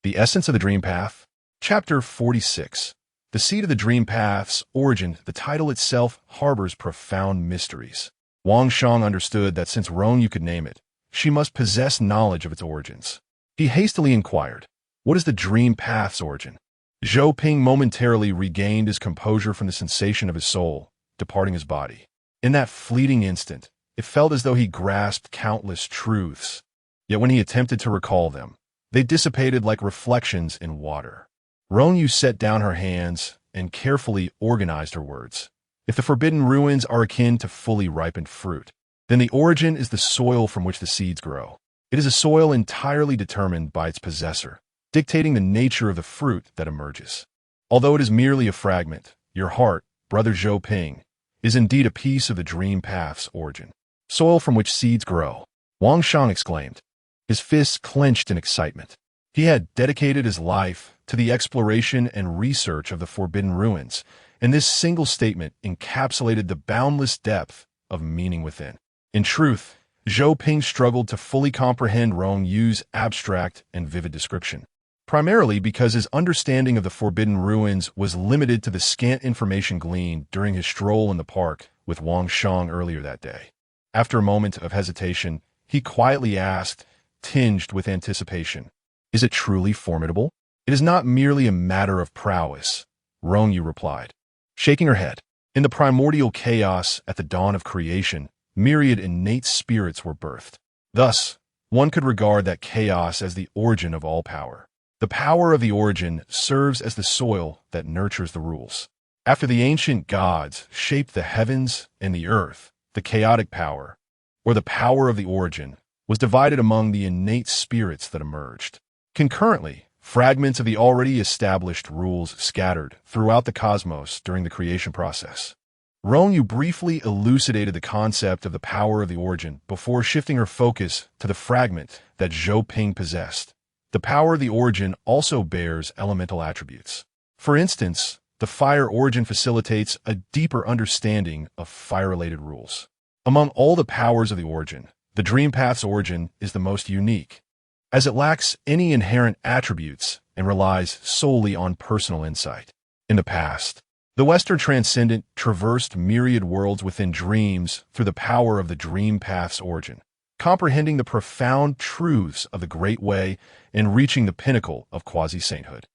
the essence of the dream path?" Chapter 46. The Seed of the Dream Path's origin, the title itself, harbors profound mysteries. Wang Shang understood that since Rong Yue could name it, she must possess knowledge of its origins. He hastily inquired, "What is the Dream Path's origin?" Zhou Ping momentarily regained his composure from the sensation of his soul departing his body. In that fleeting instant, it felt as though he grasped countless truths. Yet when he attempted to recall them, they dissipated like reflections in water. Rong Yue set down her hands and carefully organized her words. If the forbidden ruins are akin to fully ripened fruit, then the origin is the soil from which the seeds grow. It is a soil entirely determined by its possessor, dictating the nature of the fruit that emerges. Although it is merely a fragment, your heart, brother Zhou Ping, is indeed a piece of the Dream Path's origin. Soil from which seeds grow, Wang Shang exclaimed, his fists clenched in excitement. He had dedicated his life to the exploration and research of the forbidden ruins, and this single statement encapsulated the boundless depth of meaning within. In truth, Zhou Ping struggled to fully comprehend Rong Yue's abstract and vivid description, primarily because his understanding of the forbidden ruins was limited to the scant information gleaned during his stroll in the park with Wang Shang earlier that day. After a moment of hesitation, he quietly asked, tinged with anticipation, "Is it truly formidable?" "It is not merely a matter of prowess," Rong Yue replied, shaking her head. In the primordial chaos at the dawn of creation, myriad innate spirits were birthed. Thus, one could regard that chaos as the origin of all power. The power of the origin serves as the soil that nurtures the rules. After the ancient gods shaped the heavens and the earth, the chaotic power, or the power of the origin, was divided among the innate spirits that emerged. Concurrently, fragments of the already established rules scattered throughout the cosmos during the creation process. Rong Yue briefly elucidated the concept of the power of the origin before shifting her focus to the fragment that Zhou Ping possessed. The power of the origin also bears elemental attributes. For instance, the fire origin facilitates a deeper understanding of fire-related rules. Among all the powers of the origin, the Dream Path's origin is the most unique, as it lacks any inherent attributes and relies solely on personal insight. In the past, the Western Transcendent traversed myriad worlds within dreams through the power of the Dream Path's origin, comprehending the profound truths of the Great Way and reaching the pinnacle of quasi-sainthood.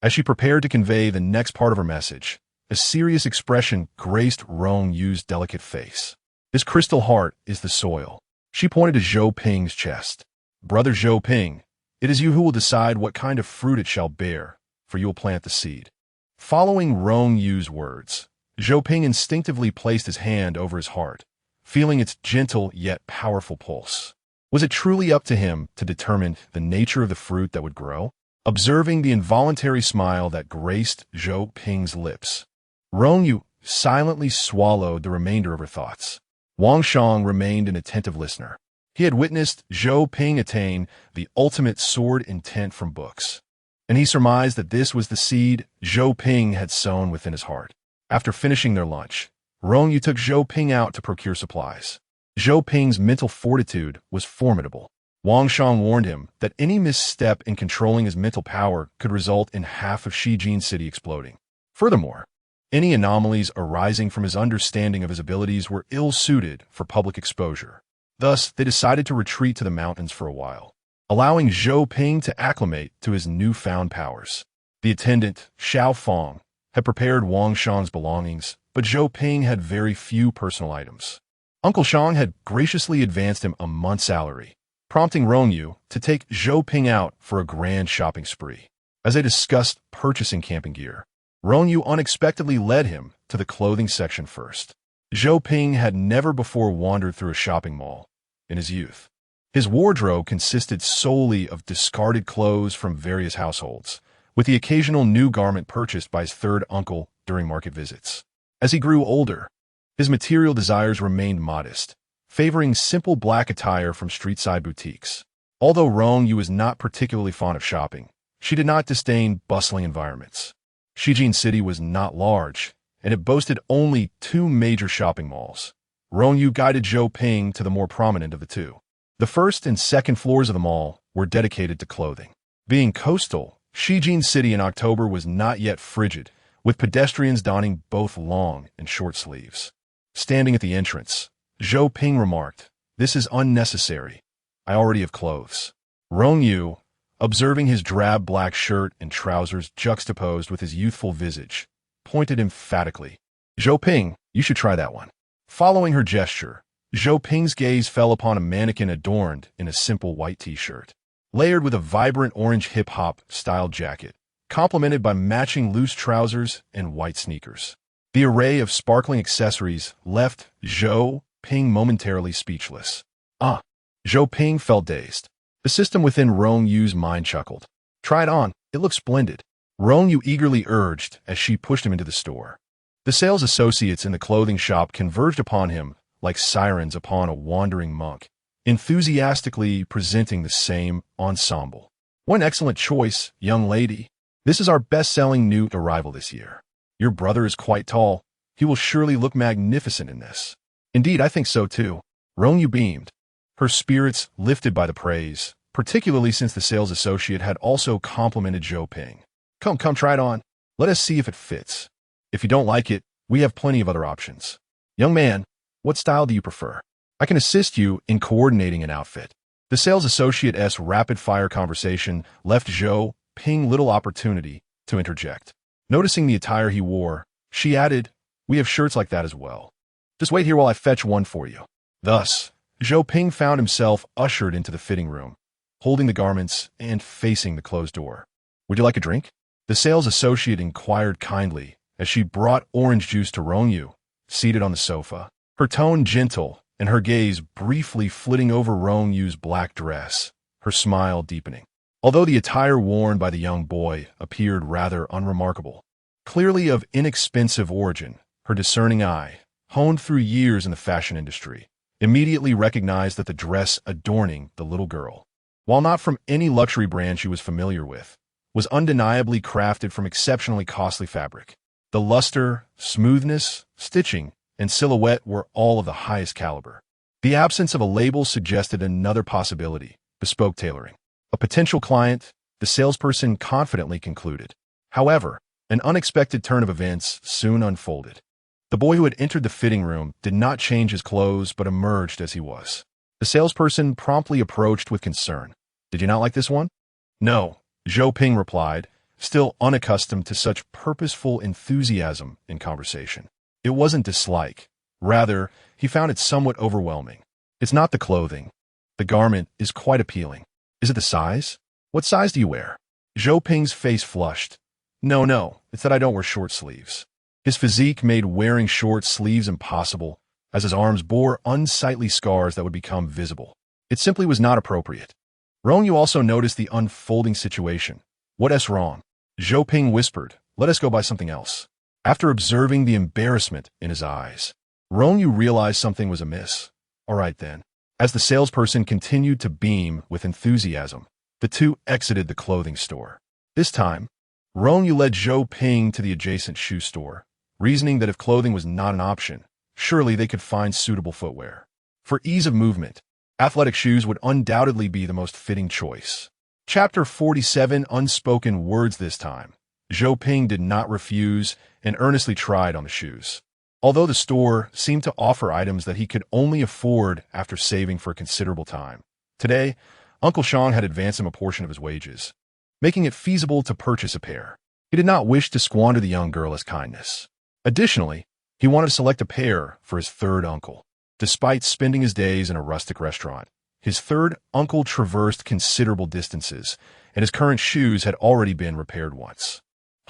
As she prepared to convey the next part of her message, a serious expression graced Rong Yue's delicate face. "This crystal heart is the soil." She pointed to Zhou Ping's chest. "Brother Zhou Ping, it is you who will decide what kind of fruit it shall bear, for you will plant the seed." Following Rong Yue's words, Zhou Ping instinctively placed his hand over his heart, feeling its gentle yet powerful pulse. Was it truly up to him to determine the nature of the fruit that would grow? Observing the involuntary smile that graced Zhou Ping's lips, Rong Yue silently swallowed the remainder of her thoughts. Wang Shang remained an attentive listener. He had witnessed Zhou Ping attain the ultimate sword intent from books, and he surmised that this was the seed Zhou Ping had sown within his heart. After finishing their lunch, Rong Yue took Zhou Ping out to procure supplies. Zhou Ping's mental fortitude was formidable. Wang Shang warned him that any misstep in controlling his mental power could result in half of Shijin City exploding. Furthermore, any anomalies arising from his understanding of his abilities were ill-suited for public exposure. Thus, they decided to retreat to the mountains for a while, allowing Zhou Ping to acclimate to his newfound powers. The attendant, Xiao Fong, had prepared Wang Shang's belongings, but Zhou Ping had very few personal items. Uncle Shang had graciously advanced him a month's salary, prompting Rong Yue to take Zhou Ping out for a grand shopping spree. As they discussed purchasing camping gear, Rong Yue unexpectedly led him to the clothing section first. Zhou Ping had never before wandered through a shopping mall in his youth. His wardrobe consisted solely of discarded clothes from various households, with the occasional new garment purchased by his third uncle during market visits. As he grew older, his material desires remained modest, favoring simple black attire from street-side boutiques. Although Rong Yue was not particularly fond of shopping, she did not disdain bustling environments. Shijin City was not large, and it boasted only 2 major shopping malls. Rong Yue guided Zhou Ping to the more prominent of the two. The first and second floors of the mall were dedicated to clothing. Being coastal, Shijin City in October was not yet frigid, with pedestrians donning both long and short sleeves. Standing at the entrance, Zhou Ping remarked, "This is unnecessary. I already have clothes." Rong Yue, observing his drab black shirt and trousers juxtaposed with his youthful visage, pointed emphatically. "Zhou Ping, you should try that one." Following her gesture, Zhou Ping's gaze fell upon a mannequin adorned in a simple white t-shirt, layered with a vibrant orange hip-hop style jacket, complemented by matching loose trousers and white sneakers. The array of sparkling accessories left Zhou Ping momentarily speechless. Zhou Ping felt dazed. The system within Rong Yue's mind chuckled. "Try it on. It looks splendid." Rong Yue eagerly urged as she pushed him into the store. The sales associates in the clothing shop converged upon him like sirens upon a wandering monk, enthusiastically presenting the same ensemble. "What an excellent choice, young lady. This is our best-selling new arrival this year. Your brother is quite tall. He will surely look magnificent in this." "Indeed, I think so too." Rong Yue beamed, her spirits lifted by the praise, particularly since the sales associate had also complimented Zhou Ping. Come, try it on. Let us see if it fits. If you don't like it, we have plenty of other options." "Young man, what style do you prefer? I can assist you in coordinating an outfit." The sales associate's rapid-fire conversation left Zhou Ping little opportunity to interject. Noticing the attire he wore, she added, "We have shirts like that as well. Just wait here while I fetch one for you." Thus, Zhou Ping found himself ushered into the fitting room, holding the garments and facing the closed door. "Would you like a drink?" The sales associate inquired kindly as she brought orange juice to Rong Yue, seated on the sofa, her tone gentle and her gaze briefly flitting over Rong Yue's black dress, her smile deepening. Although the attire worn by the young boy appeared rather unremarkable, clearly of inexpensive origin, her discerning eye, honed through years in the fashion industry, immediately recognized that the dress adorning the little girl, while not from any luxury brand she was familiar with, was undeniably crafted from exceptionally costly fabric. The luster, smoothness, stitching, and silhouette were all of the highest caliber. The absence of a label suggested another possibility: bespoke tailoring. A potential client, the salesperson confidently concluded. However, an unexpected turn of events soon unfolded. The boy who had entered the fitting room did not change his clothes but emerged as he was. The salesperson promptly approached with concern. "Did you not like this one?" "No," Zhou Ping replied, still unaccustomed to such purposeful enthusiasm in conversation. It wasn't dislike. Rather, he found it somewhat overwhelming. "It's not the clothing. The garment is quite appealing. Is it the size? What size do you wear?" Zhou Ping's face flushed. No, it's that I don't wear short sleeves." His physique made wearing short sleeves impossible, as his arms bore unsightly scars that would become visible. It simply was not appropriate. Rong Yue also noticed the unfolding situation. "What's wrong?" Zhou Ping whispered, "Let us go buy something else." After observing the embarrassment in his eyes, Rong Yue realized something was amiss. "All right then." As the salesperson continued to beam with enthusiasm, the two exited the clothing store. This time, Rong Yue led Zhou Ping to the adjacent shoe store, reasoning that if clothing was not an option, surely they could find suitable footwear. For ease of movement, athletic shoes would undoubtedly be the most fitting choice. Chapter 47, Unspoken Words. This time, Zhou Ping did not refuse and earnestly tried on the shoes. Although the store seemed to offer items that he could only afford after saving for a considerable time, today, Uncle Shang had advanced him a portion of his wages, making it feasible to purchase a pair. He did not wish to squander the young girl's kindness. Additionally, he wanted to select a pair for his third uncle. Despite spending his days in a rustic restaurant, his third uncle traversed considerable distances, and his current shoes had already been repaired once.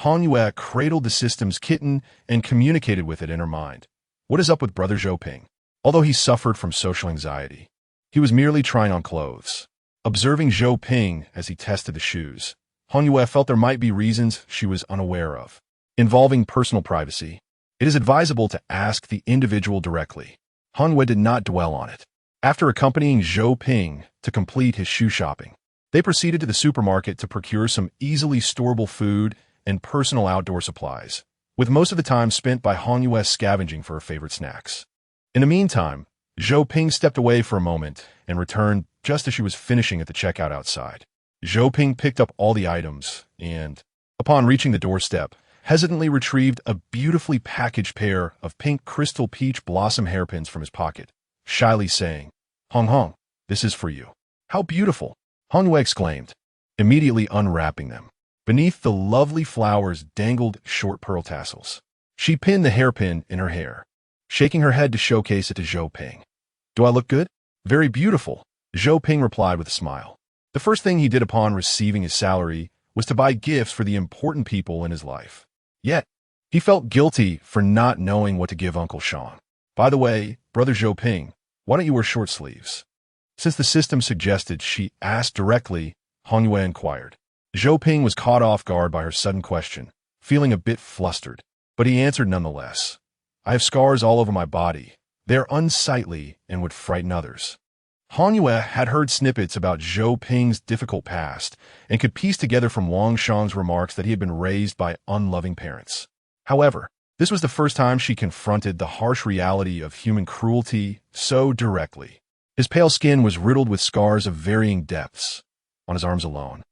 Rong Yue cradled the system's kitten and communicated with it in her mind. What is up with brother Zhou Ping? Although he suffered from social anxiety, he was merely trying on clothes. Observing Zhou Ping as he tested the shoes, Rong Yue felt there might be reasons she was unaware of. Involving personal privacy, it is advisable to ask the individual directly. Rong Yue did not dwell on it. After accompanying Zhou Ping to complete his shoe shopping, they proceeded to the supermarket to procure some easily storable food and personal outdoor supplies, with most of the time spent by Rong Yue scavenging for her favorite snacks. In the meantime, Zhou Ping stepped away for a moment and returned just as she was finishing at the checkout outside. Zhou Ping picked up all the items and, upon reaching the doorstep, hesitantly retrieved a beautifully packaged pair of pink crystal peach blossom hairpins from his pocket, shyly saying, "Honghuang, this is for you." "How beautiful!" Rong Yue exclaimed, immediately unwrapping them. Beneath the lovely flowers dangled short pearl tassels. She pinned the hairpin in her hair, shaking her head to showcase it to Zhou Ping. "Do I look good?" "Very beautiful," Zhou Ping replied with a smile. The first thing he did upon receiving his salary was to buy gifts for the important people in his life. Yet, he felt guilty for not knowing what to give Uncle Sean. "By the way, Brother Zhou Ping, why don't you wear short sleeves?" Since the system suggested she asked directly, Rong Yue inquired. Zhou Ping was caught off guard by her sudden question, feeling a bit flustered, but he answered nonetheless. "I have scars all over my body. They are unsightly and would frighten others." Rong Yue had heard snippets about Zhou Ping's difficult past and could piece together from Wang Shang's remarks that he had been raised by unloving parents. However, this was the first time she confronted the harsh reality of human cruelty so directly. His pale skin was riddled with scars of varying depths. On his arms alone,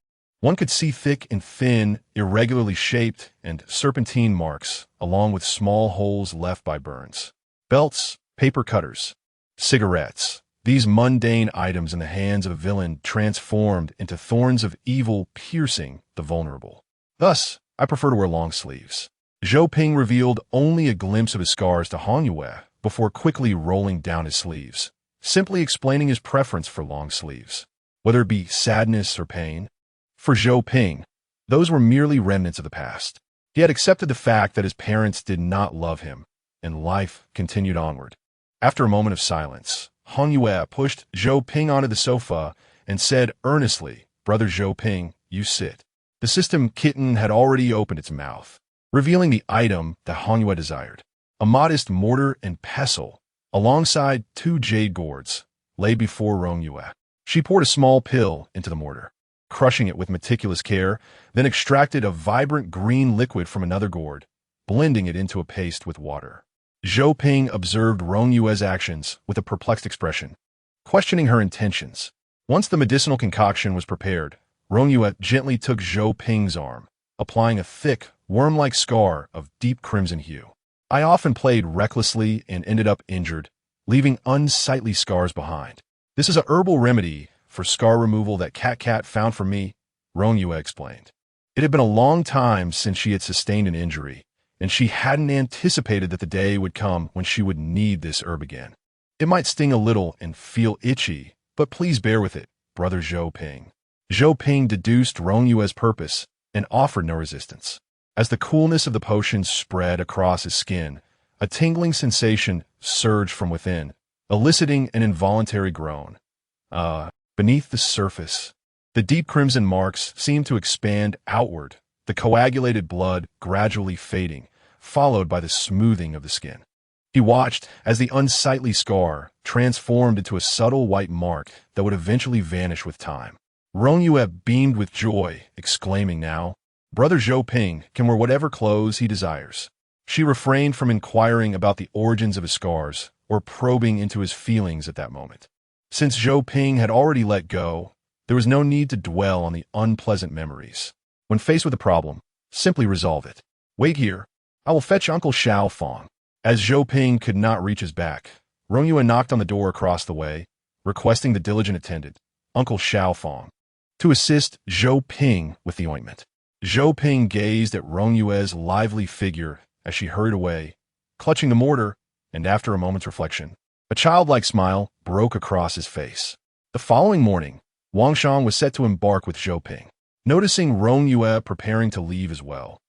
one could see thick and thin, irregularly shaped and serpentine marks, along with small holes left by burns. Belts, paper cutters, cigarettes. These mundane items in the hands of a villain transformed into thorns of evil piercing the vulnerable. "Thus, I prefer to wear long sleeves." Zhou Ping revealed only a glimpse of his scars to Rong Yue before quickly rolling down his sleeves, simply explaining his preference for long sleeves, whether it be sadness or pain. For Zhou Ping, those were merely remnants of the past. He had accepted the fact that his parents did not love him, and life continued onward. After a moment of silence, Rong Yue pushed Zhou Ping onto the sofa and said earnestly, "Brother Zhou Ping, you sit." The system kitten had already opened its mouth, revealing the item that Rong Yue desired. A modest mortar and pestle, alongside 2 jade gourds, lay before Rong Yue. She poured a small pill into the mortar, crushing it with meticulous care, then extracted a vibrant green liquid from another gourd, blending it into a paste with water. Zhou Ping observed Rong Yue's actions with a perplexed expression, questioning her intentions. Once the medicinal concoction was prepared, Rong Yue gently took Zhou Ping's arm, applying a thick, worm-like scar of deep crimson hue. "I often played recklessly and ended up injured, leaving unsightly scars behind. This is a herbal remedy for scar removal that Cat found for me," Rong Yue explained. It had been a long time since she had sustained an injury, and she hadn't anticipated that the day would come when she would need this herb again. "It might sting a little and feel itchy, but please bear with it, Brother Zhou Ping." Zhou Ping deduced Rong Yue's purpose and offered no resistance. As the coolness of the potion spread across his skin, a tingling sensation surged from within, eliciting an involuntary groan. Beneath the surface, the deep crimson marks seemed to expand outward, the coagulated blood gradually fading, followed by the smoothing of the skin. He watched as the unsightly scar transformed into a subtle white mark that would eventually vanish with time. Rong Yue beamed with joy, exclaiming now, "Brother Zhou Ping can wear whatever clothes he desires." She refrained from inquiring about the origins of his scars or probing into his feelings at that moment. Since Zhou Ping had already let go, there was no need to dwell on the unpleasant memories. When faced with a problem, simply resolve it. "Wait here. I will fetch Uncle Xiao Fong." As Zhou Ping could not reach his back, Rong Yue knocked on the door across the way, requesting the diligent attendant, Uncle Xiao Fong, to assist Zhou Ping with the ointment. Zhou Ping gazed at Rong Yue's lively figure as she hurried away, clutching the mortar, and after a moment's reflection, a childlike smile broke across his face. The following morning, Wang Shang was set to embark with Zhou Ping. Noticing Rong Yue preparing to leave as well,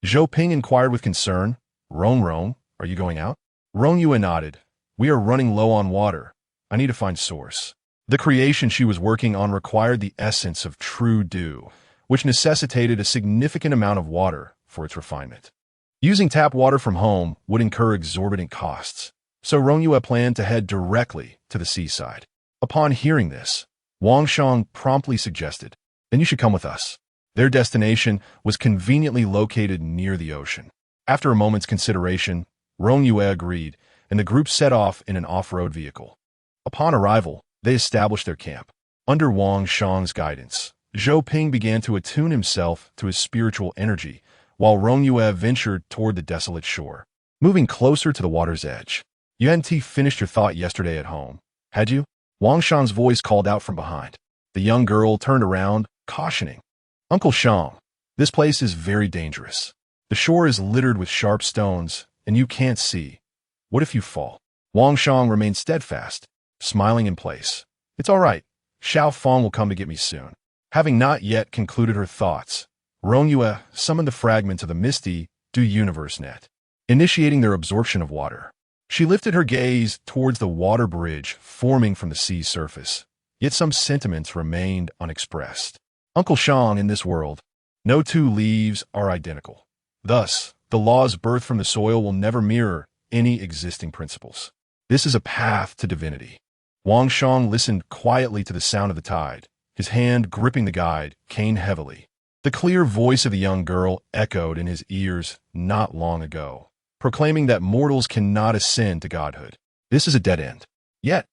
Zhou Ping inquired with concern, Rong, are you going out?" Rong Yue nodded. "We are running low on water. I need to find source." The creation she was working on required the essence of true dew, which necessitated a significant amount of water for its refinement. Using tap water from home would incur exorbitant costs, so Rong Yue planned to head directly to the seaside. Upon hearing this, Wang Shang promptly suggested, "Then you should come with us." Their destination was conveniently located near the ocean. After a moment's consideration, Rong Yue agreed, and the group set off in an off-road vehicle. Upon arrival, they established their camp. Under Wang Shang's guidance, Zhou Ping began to attune himself to his spiritual energy, while Rong Yue ventured toward the desolate shore, moving closer to the water's edge. You hadn't finished your thought yesterday at home, had you? Wang Shan's voice called out from behind. The young girl turned around, cautioning. Uncle Shang, this place is very dangerous. The shore is littered with sharp stones, and you can't see. What if you fall? Wang Shang remained steadfast, smiling in place. It's all right. Xiao Feng will come to get me soon. Having not yet concluded her thoughts, Rong Yue summoned the fragments of the misty universe net, initiating their absorption of water. She lifted her gaze towards the water bridge forming from the sea's surface, yet some sentiments remained unexpressed. Uncle Shang, in this world, no two leaves are identical. Thus, the laws birthed from the soil will never mirror any existing principles. This is a path to divinity. Wang Shang listened quietly to the sound of the tide, his hand gripping the guide, cane heavily. The clear voice of the young girl echoed in his ears not long ago, proclaiming that mortals cannot ascend to godhood. This is a dead end. Yet,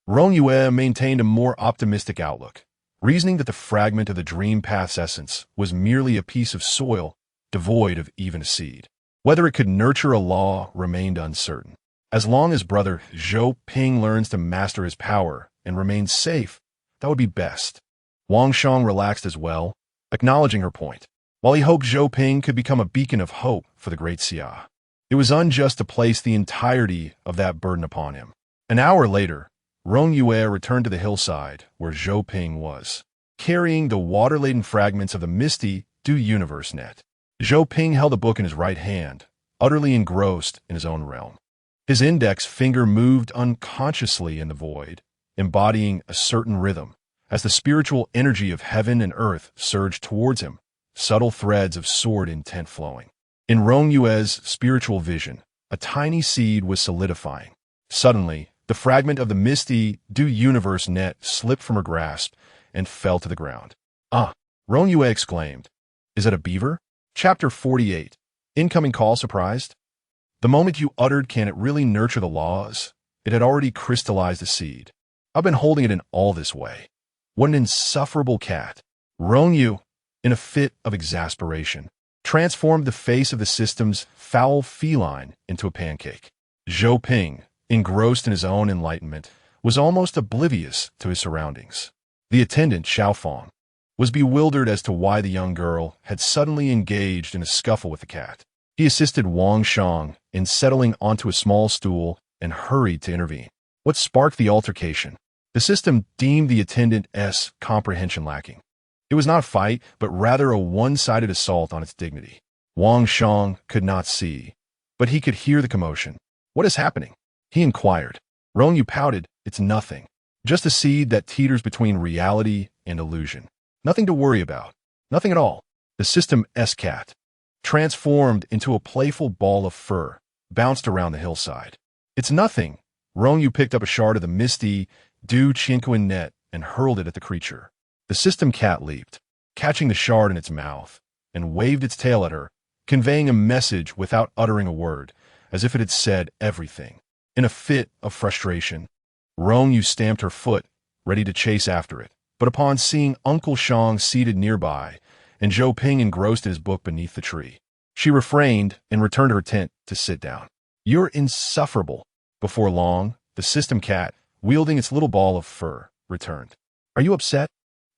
Rong Yue maintained a more optimistic outlook, reasoning that the fragment of the dream path's essence was merely a piece of soil devoid of even a seed. Whether it could nurture a law remained uncertain. As long as brother Zhou Ping learns to master his power and remains safe, that would be best. Wang Shang relaxed as well, acknowledging her point. While he hoped Zhou Ping could become a beacon of hope for the great Xia, it was unjust to place the entirety of that burden upon him. An hour later, Rong Yue returned to the hillside where Zhou Ping was, carrying the water-laden fragments of the misty universe net. Zhou Ping held a book in his right hand, utterly engrossed in his own realm. His index finger moved unconsciously in the void, embodying a certain rhythm. As the spiritual energy of heaven and earth surged towards him, subtle threads of sword intent flowing. In Rong Yue's spiritual vision, a tiny seed was solidifying. Suddenly, the fragment of the misty universe net slipped from her grasp and fell to the ground. Ah! Rong Yue exclaimed. Is it a beaver? Chapter 48. Incoming call surprised? The moment you uttered, can it really nurture the laws? It had already crystallized the seed. I've been holding it in all this way. What an insufferable cat. Rong Yue, in a fit of exasperation, transformed the face of the system's foul feline into a pancake. Zhou Ping, engrossed in his own enlightenment, was almost oblivious to his surroundings. The attendant, Xiao Feng, was bewildered as to why the young girl had suddenly engaged in a scuffle with the cat. He assisted Wang Shang in settling onto a small stool and hurried to intervene. What sparked the altercation? The system deemed the attendant's comprehension lacking. It was not a fight, but rather a one-sided assault on its dignity. Wang Shang could not see, but he could hear the commotion. What is happening? He inquired. Rong Yue pouted. It's nothing. Just a seed that teeters between reality and illusion. Nothing to worry about. Nothing at all. The system's cat, transformed into a playful ball of fur, bounced around the hillside. It's nothing. Rong Yue picked up a shard of the misty Qingquan net and hurled it at the creature. The system cat leaped, catching the shard in its mouth, and waved its tail at her, conveying a message without uttering a word, as if it had said everything. In a fit of frustration, Rong Yue stamped her foot, ready to chase after it. But upon seeing Uncle Shang seated nearby and Zhou Ping engrossed in his book beneath the tree, she refrained and returned to her tent to sit down. You're insufferable. Before long, the system cat, wielding its little ball of fur, returned. Are you upset?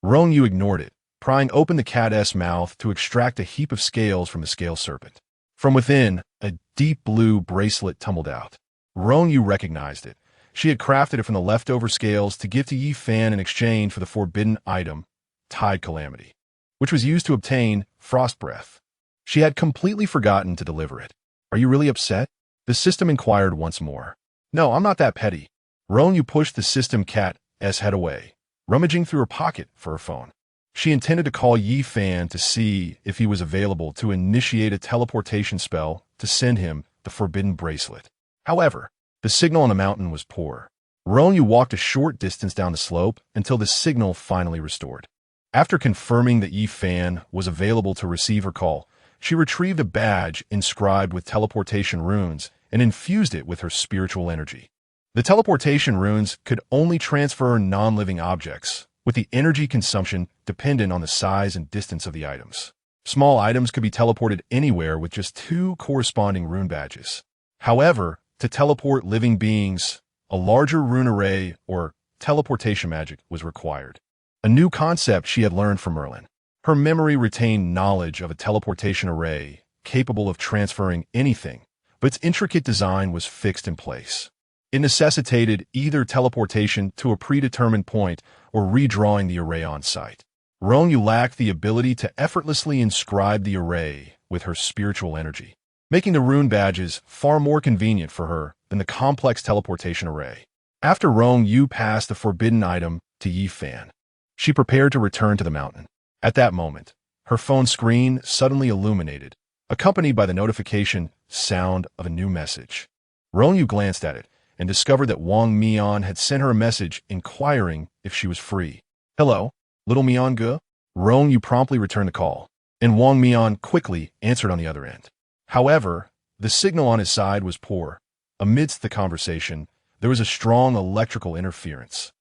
Rong Yue ignored it, prying open the cat's mouth to extract a heap of scales from the scale serpent. From within, a deep blue bracelet tumbled out. Rong Yue recognized it. She had crafted it from the leftover scales to give to Yi Fan in exchange for the forbidden item, Tide Calamity, which was used to obtain frost breath. She had completely forgotten to deliver it. Are you really upset? The system inquired once more. No, I'm not that petty. Rong Yue pushed the system cat's head away, rummaging through her pocket for her phone. She intended to call Yi Fan to see if he was available to initiate a teleportation spell to send him the forbidden bracelet. However, the signal on the mountain was poor. Rong Yue walked a short distance down the slope until the signal finally restored. After confirming that Yi Fan was available to receive her call, she retrieved a badge inscribed with teleportation runes and infused it with her spiritual energy. The teleportation runes could only transfer non-living objects, with the energy consumption dependent on the size and distance of the items. Small items could be teleported anywhere with just 2 corresponding rune badges. However, to teleport living beings, a larger rune array or teleportation magic was required. A new concept she had learned from Merlin. Her memory retained knowledge of a teleportation array capable of transferring anything, but its intricate design was fixed in place. It necessitated either teleportation to a predetermined point or redrawing the array on site. Rong Yue lacked the ability to effortlessly inscribe the array with her spiritual energy, making the rune badges far more convenient for her than the complex teleportation array. After Rong Yue passed the forbidden item to Yi Fan, she prepared to return to the mountain. At that moment, her phone screen suddenly illuminated, accompanied by the notification sound of a new message. Rong Yue glanced at it and discovered that Wang Mian had sent her a message inquiring if she was free. "Hello, little Mian Ge?" Rong Yue promptly returned the call, and Wang Mian quickly answered on the other end. However, the signal on his side was poor. Amidst the conversation, there was a strong electrical interference,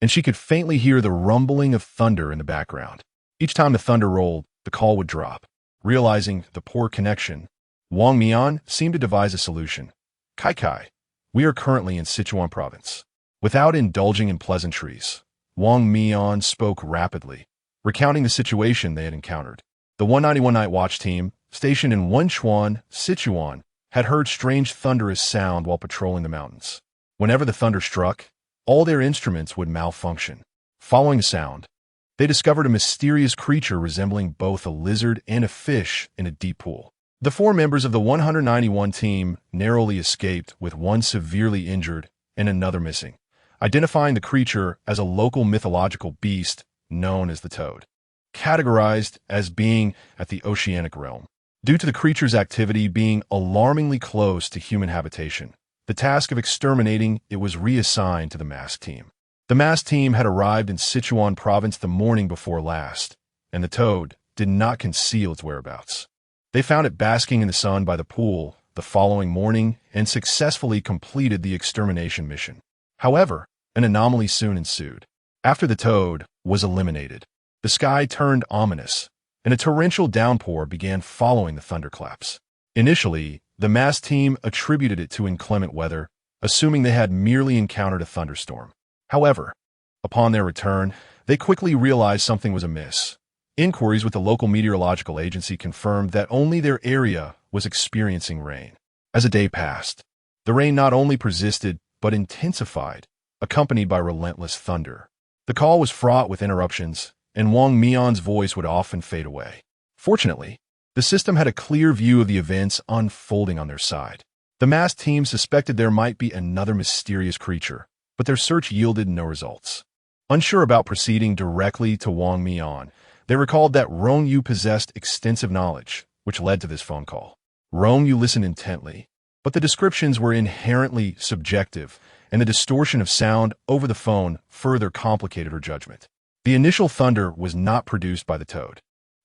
and she could faintly hear the rumbling of thunder in the background. Each time the thunder rolled, the call would drop. Realizing the poor connection, Wang Mian seemed to devise a solution. "Kai, we are currently in Sichuan province." Without indulging in pleasantries, Wang Mian spoke rapidly, recounting the situation they had encountered. The 191 Night Watch team, stationed in Wenchuan, Sichuan, had heard strange thunderous sound while patrolling the mountains. Whenever the thunder struck, all their instruments would malfunction. Following the sound, they discovered a mysterious creature resembling both a lizard and a fish in a deep pool. The 4 members of the 191 team narrowly escaped, with one severely injured and another missing, identifying the creature as a local mythological beast known as the toad, categorized as being at the oceanic realm. Due to the creature's activity being alarmingly close to human habitation, the task of exterminating it was reassigned to the masked team. The masked team had arrived in Sichuan province the morning before last, and the toad did not conceal its whereabouts. They found it basking in the sun by the pool the following morning and successfully completed the extermination mission. However, an anomaly soon ensued. After the toad was eliminated, the sky turned ominous, and a torrential downpour began following the thunderclaps. Initially, the masked team attributed it to inclement weather, assuming they had merely encountered a thunderstorm. However, upon their return, they quickly realized something was amiss. Inquiries with the local meteorological agency confirmed that only their area was experiencing rain. As a day passed, the rain not only persisted but intensified, accompanied by relentless thunder. The call was fraught with interruptions, and Wang Mian's voice would often fade away. Fortunately, the system had a clear view of the events unfolding on their side. The masked team suspected there might be another mysterious creature, but their search yielded no results. Unsure about proceeding directly to Wang Mian, they recalled that Rong Yue possessed extensive knowledge, which led to this phone call. Rong Yue listened intently, but the descriptions were inherently subjective, and the distortion of sound over the phone further complicated her judgment. The initial thunder was not produced by the toad.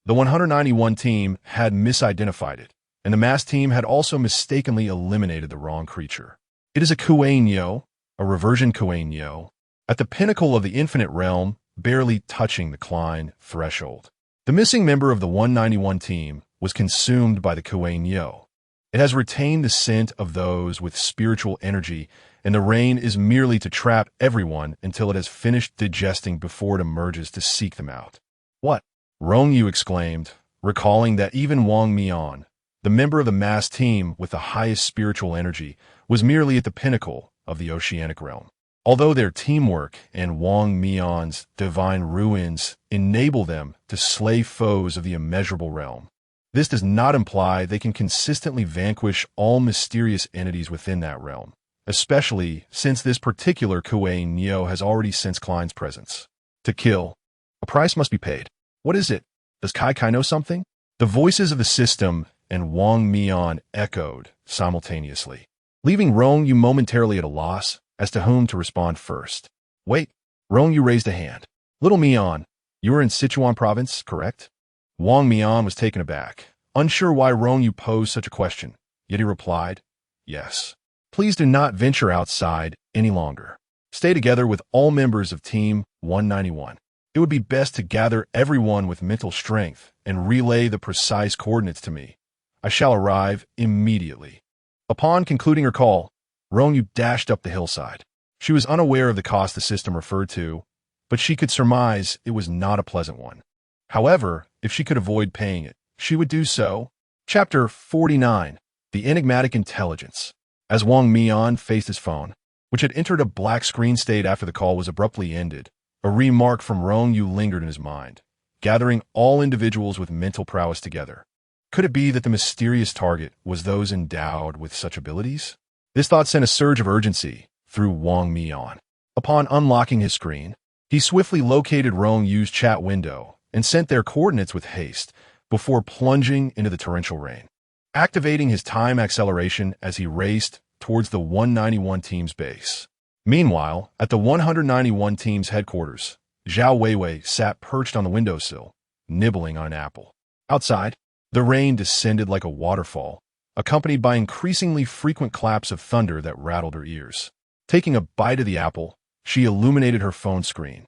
The 191 team had misidentified it, and the masked team had also mistakenly eliminated the wrong creature. It is a Kuei-Nyo, a reversion Kuei-Nyo, at the pinnacle of the infinite realm, barely touching the Klein threshold. The missing member of the 191 team was consumed by the Kuei-Nyo. It has retained the scent of those with spiritual energy, and the rain is merely to trap everyone until it has finished digesting before it emerges to seek them out. "What?" Rong Yue exclaimed, recalling that even Wang Mian, the member of the masked team with the highest spiritual energy, was merely at the pinnacle of the oceanic realm. Although their teamwork and Wang Mian's divine ruins enable them to slay foes of the immeasurable realm, this does not imply they can consistently vanquish all mysterious entities within that realm, especially since this particular Kuei-Nyo has already sensed Klein's presence. To kill, a price must be paid. What is it? Does Kai know something? The voices of the system and Wang Mian echoed simultaneously, leaving Rong Yue momentarily at a loss as to whom to respond first. "Wait," Rong Yue raised a hand. "Little Mian, you are in Sichuan province, correct?" Wang Mian was taken aback, unsure why Rong Yue posed such a question, yet he replied, "Yes. Please do not venture outside any longer. Stay together with all members of Team 191. It would be best to gather everyone with mental strength and relay the precise coordinates to me. I shall arrive immediately. Upon concluding her call, Rong Yue dashed up the hillside. She was unaware of the cost the system referred to, but she could surmise it was not a pleasant one. However, if she could avoid paying it, she would do so. Chapter 49. The Enigmatic Intelligence. As Wang Mian faced his phone, which had entered a black screen state after the call was abruptly ended, a remark from Rong Yue lingered in his mind, gathering all individuals with mental prowess together. Could it be that the mysterious target was those endowed with such abilities? This thought sent a surge of urgency through Wang Mian. Upon unlocking his screen, he swiftly located Rong Yue's chat window and sent their coordinates with haste before plunging into the torrential rain, activating his time acceleration as he raced towards the 191 team's base. Meanwhile, at the 191 team's headquarters, Zhao Weiwei sat perched on the windowsill, nibbling on an apple. Outside, the rain descended like a waterfall, accompanied by increasingly frequent claps of thunder that rattled her ears. Taking a bite of the apple, she illuminated her phone screen,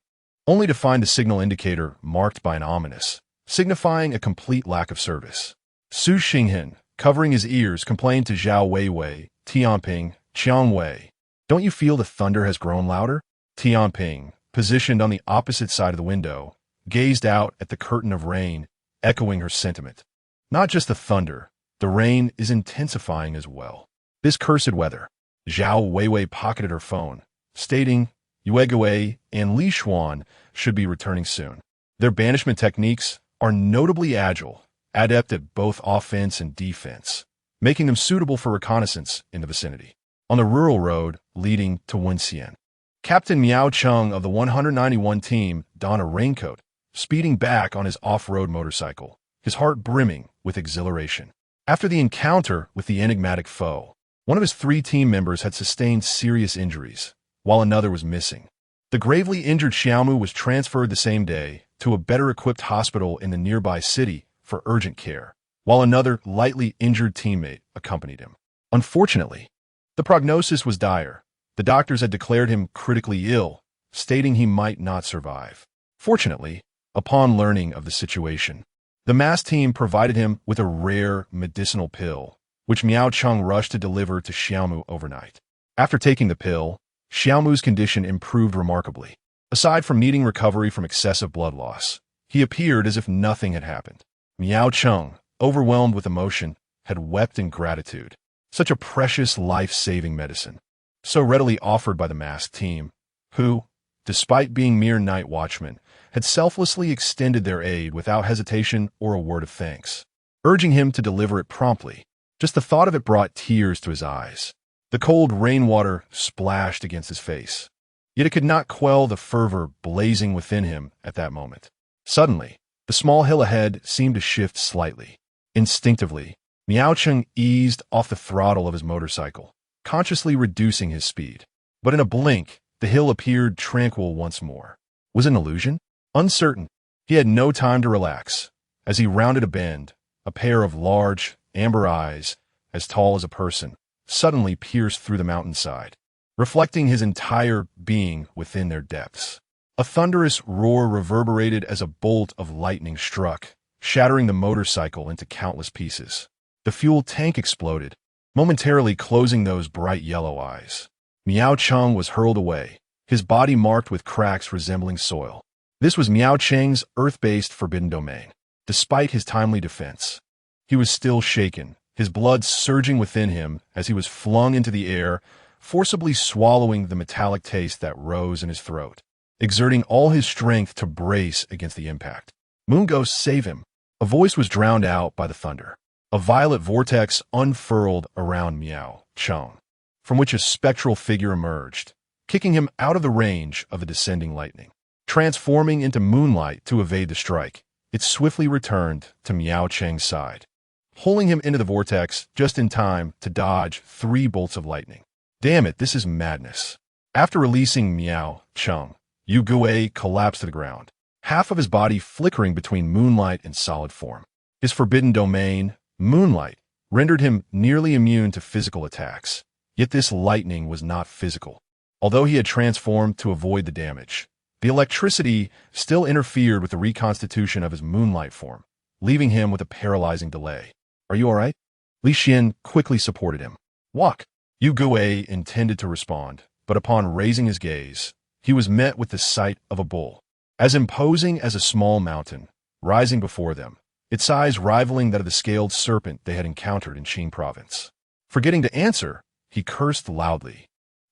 only to find the signal indicator marked by an ominous, signifying a complete lack of service. Su Xinghen, covering his ears, complained to Zhao Weiwei, Tianping, Qiangwei. Don't you feel the thunder has grown louder? Tianping, positioned on the opposite side of the window, gazed out at the curtain of rain, echoing her sentiment. Not just the thunder, the rain is intensifying as well. This cursed weather. Zhao Weiwei pocketed her phone, stating Yuegui and Li Xuan should be returning soon. Their banishment techniques are notably agile, adept at both offense and defense, making them suitable for reconnaissance in the vicinity. On the rural road leading to Wenxian, Captain Miao Cheng of the 191 team donned a raincoat, speeding back on his off-road motorcycle, his heart brimming with exhilaration. After the encounter with the enigmatic foe, one of his 3 team members had sustained serious injuries, while another was missing. The gravely injured Xiaomu was transferred the same day to a better-equipped hospital in the nearby city for urgent care, while another lightly injured teammate accompanied him. Unfortunately, the prognosis was dire. The doctors had declared him critically ill, stating he might not survive. Fortunately, upon learning of the situation, the mass team provided him with a rare medicinal pill, which Miao Cheng rushed to deliver to Xiaomu overnight. After taking the pill, Xiaomu's condition improved remarkably. Aside from needing recovery from excessive blood loss, he appeared as if nothing had happened. Miao Cheng, overwhelmed with emotion, had wept in gratitude. Such a precious life-saving medicine, so readily offered by the masked team, who, despite being mere night watchmen, had selflessly extended their aid without hesitation or a word of thanks, urging him to deliver it promptly. Just the thought of it brought tears to his eyes. The cold rainwater splashed against his face, yet it could not quell the fervor blazing within him at that moment. Suddenly, the small hill ahead seemed to shift slightly. Instinctively, Miao Cheng eased off the throttle of his motorcycle, consciously reducing his speed. But in a blink, the hill appeared tranquil once more. Was it an illusion? Uncertain, he had no time to relax. As he rounded a bend, a pair of large, amber eyes, as tall as a person, suddenly pierced through the mountainside, reflecting his entire being within their depths. A thunderous roar reverberated as a bolt of lightning struck, shattering the motorcycle into countless pieces. The fuel tank exploded, momentarily closing those bright yellow eyes. Miao Cheng was hurled away, his body marked with cracks resembling soil. This was Miao Cheng's Earth-based forbidden domain. Despite his timely defense, he was still shaken, his blood surging within him as he was flung into the air, forcibly swallowing the metallic taste that rose in his throat, exerting all his strength to brace against the impact. Moon Ghost, save him! A voice was drowned out by the thunder. A violet vortex unfurled around Miao Cheng, from which a spectral figure emerged, kicking him out of the range of the descending lightning. Transforming into moonlight to evade the strike, it swiftly returned to Miao Cheng's side, pulling him into the vortex just in time to dodge 3 bolts of lightning. Damn it, this is madness. After releasing Miao Cheng, Yu Gui collapsed to the ground, half of his body flickering between moonlight and solid form. His forbidden domain, moonlight, rendered him nearly immune to physical attacks. Yet this lightning was not physical. Although he had transformed to avoid the damage, The electricity still interfered with the reconstitution of his moonlight form, leaving him with a paralyzing delay. "Are you all right?" Li Xian quickly supported him. "Walk." Yu Gui intended to respond, but upon raising his gaze, he was met with the sight of a bull, as imposing as a small mountain, rising before them, its size rivaling that of the scaled serpent they had encountered in Qin province. Forgetting to answer, he cursed loudly,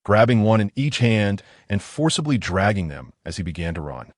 grabbing one in each hand and forcibly dragging them as he began to run.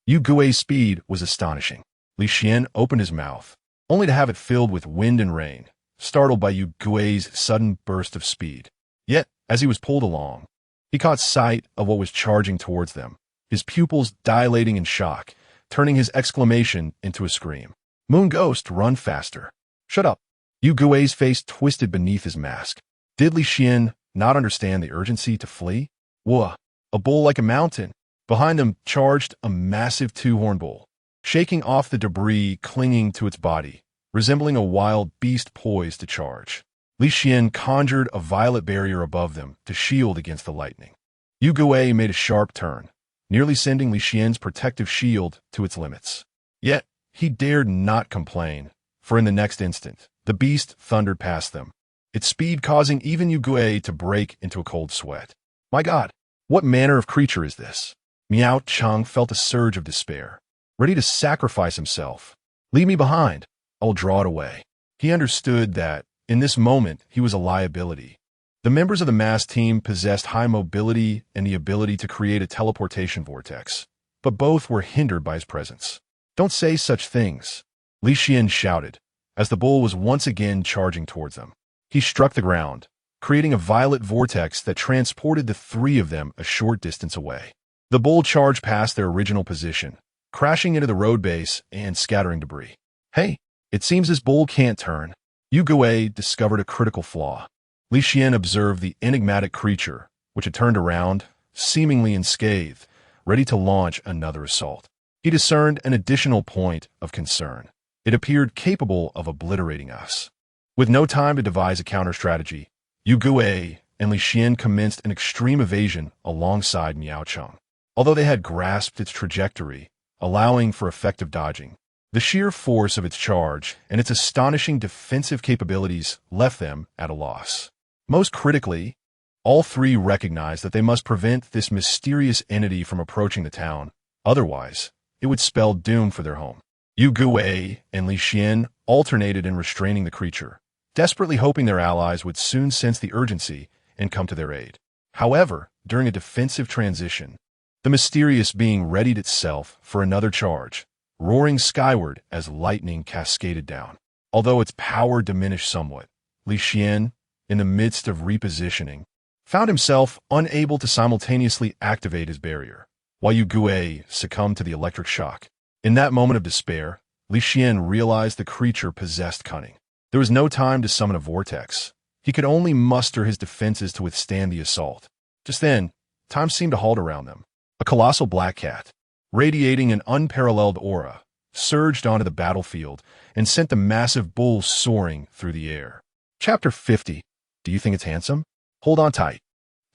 Yu Gui's speed was astonishing. Li Xian opened his mouth, only to have it filled with wind and rain, startled by Yu Gui's sudden burst of speed. Yet, as he was pulled along, he caught sight of what was charging towards them, his pupils dilating in shock, turning his exclamation into a scream. "Moon Ghost, run faster." "Shut up." Yu Gui's face twisted beneath his mask. Did Li Xian not understand the urgency to flee? Whoa, a bull like a mountain. Behind them charged a massive two-horned bull, shaking off the debris clinging to its body, resembling a wild beast poised to charge. Li Xian conjured a violet barrier above them to shield against the lightning. Yu Gui made a sharp turn, nearly sending Li Xian's protective shield to its limits. Yet, he dared not complain, for in the next instant, the beast thundered past them, its speed causing even Yu Gui to break into a cold sweat. My God, what manner of creature is this? Miao Cheng felt a surge of despair, ready to sacrifice himself. "Leave me behind. I'll draw it away." He understood that, in this moment, he was a liability. The members of the mass team possessed high mobility and the ability to create a teleportation vortex, but both were hindered by his presence. "Don't say such things," Li Xian shouted, as the bull was once again charging towards them. He struck the ground, creating a violet vortex that transported the three of them a short distance away. The bull charged past their original position, crashing into the road base and scattering debris. "Hey, it seems this bull can't turn." Yu Gui discovered a critical flaw. Li Xian observed the enigmatic creature, which had turned around, seemingly unscathed, ready to launch another assault. He discerned an additional point of concern. It appeared capable of obliterating us. With no time to devise a counter-strategy, Yu Gui and Li Xian commenced an extreme evasion alongside Miao Cheng. Although they had grasped its trajectory, allowing for effective dodging, the sheer force of its charge and its astonishing defensive capabilities left them at a loss. Most critically, all three recognized that they must prevent this mysterious entity from approaching the town. Otherwise, it would spell doom for their home. Yu Gui and Li Xian alternated in restraining the creature, desperately hoping their allies would soon sense the urgency and come to their aid. However, during a defensive transition, the mysterious being readied itself for another charge, roaring skyward as lightning cascaded down. Although its power diminished somewhat, Li Xian, in the midst of repositioning, found himself unable to simultaneously activate his barrier, while Yu Gui succumbed to the electric shock. In that moment of despair, Li Xian realized the creature possessed cunning. There was no time to summon a vortex. He could only muster his defenses to withstand the assault. Just then, time seemed to halt around them. A colossal black cat, radiating an unparalleled aura, surged onto the battlefield and sent the massive bull soaring through the air. Chapter 50. Do you think it's handsome? Hold on tight.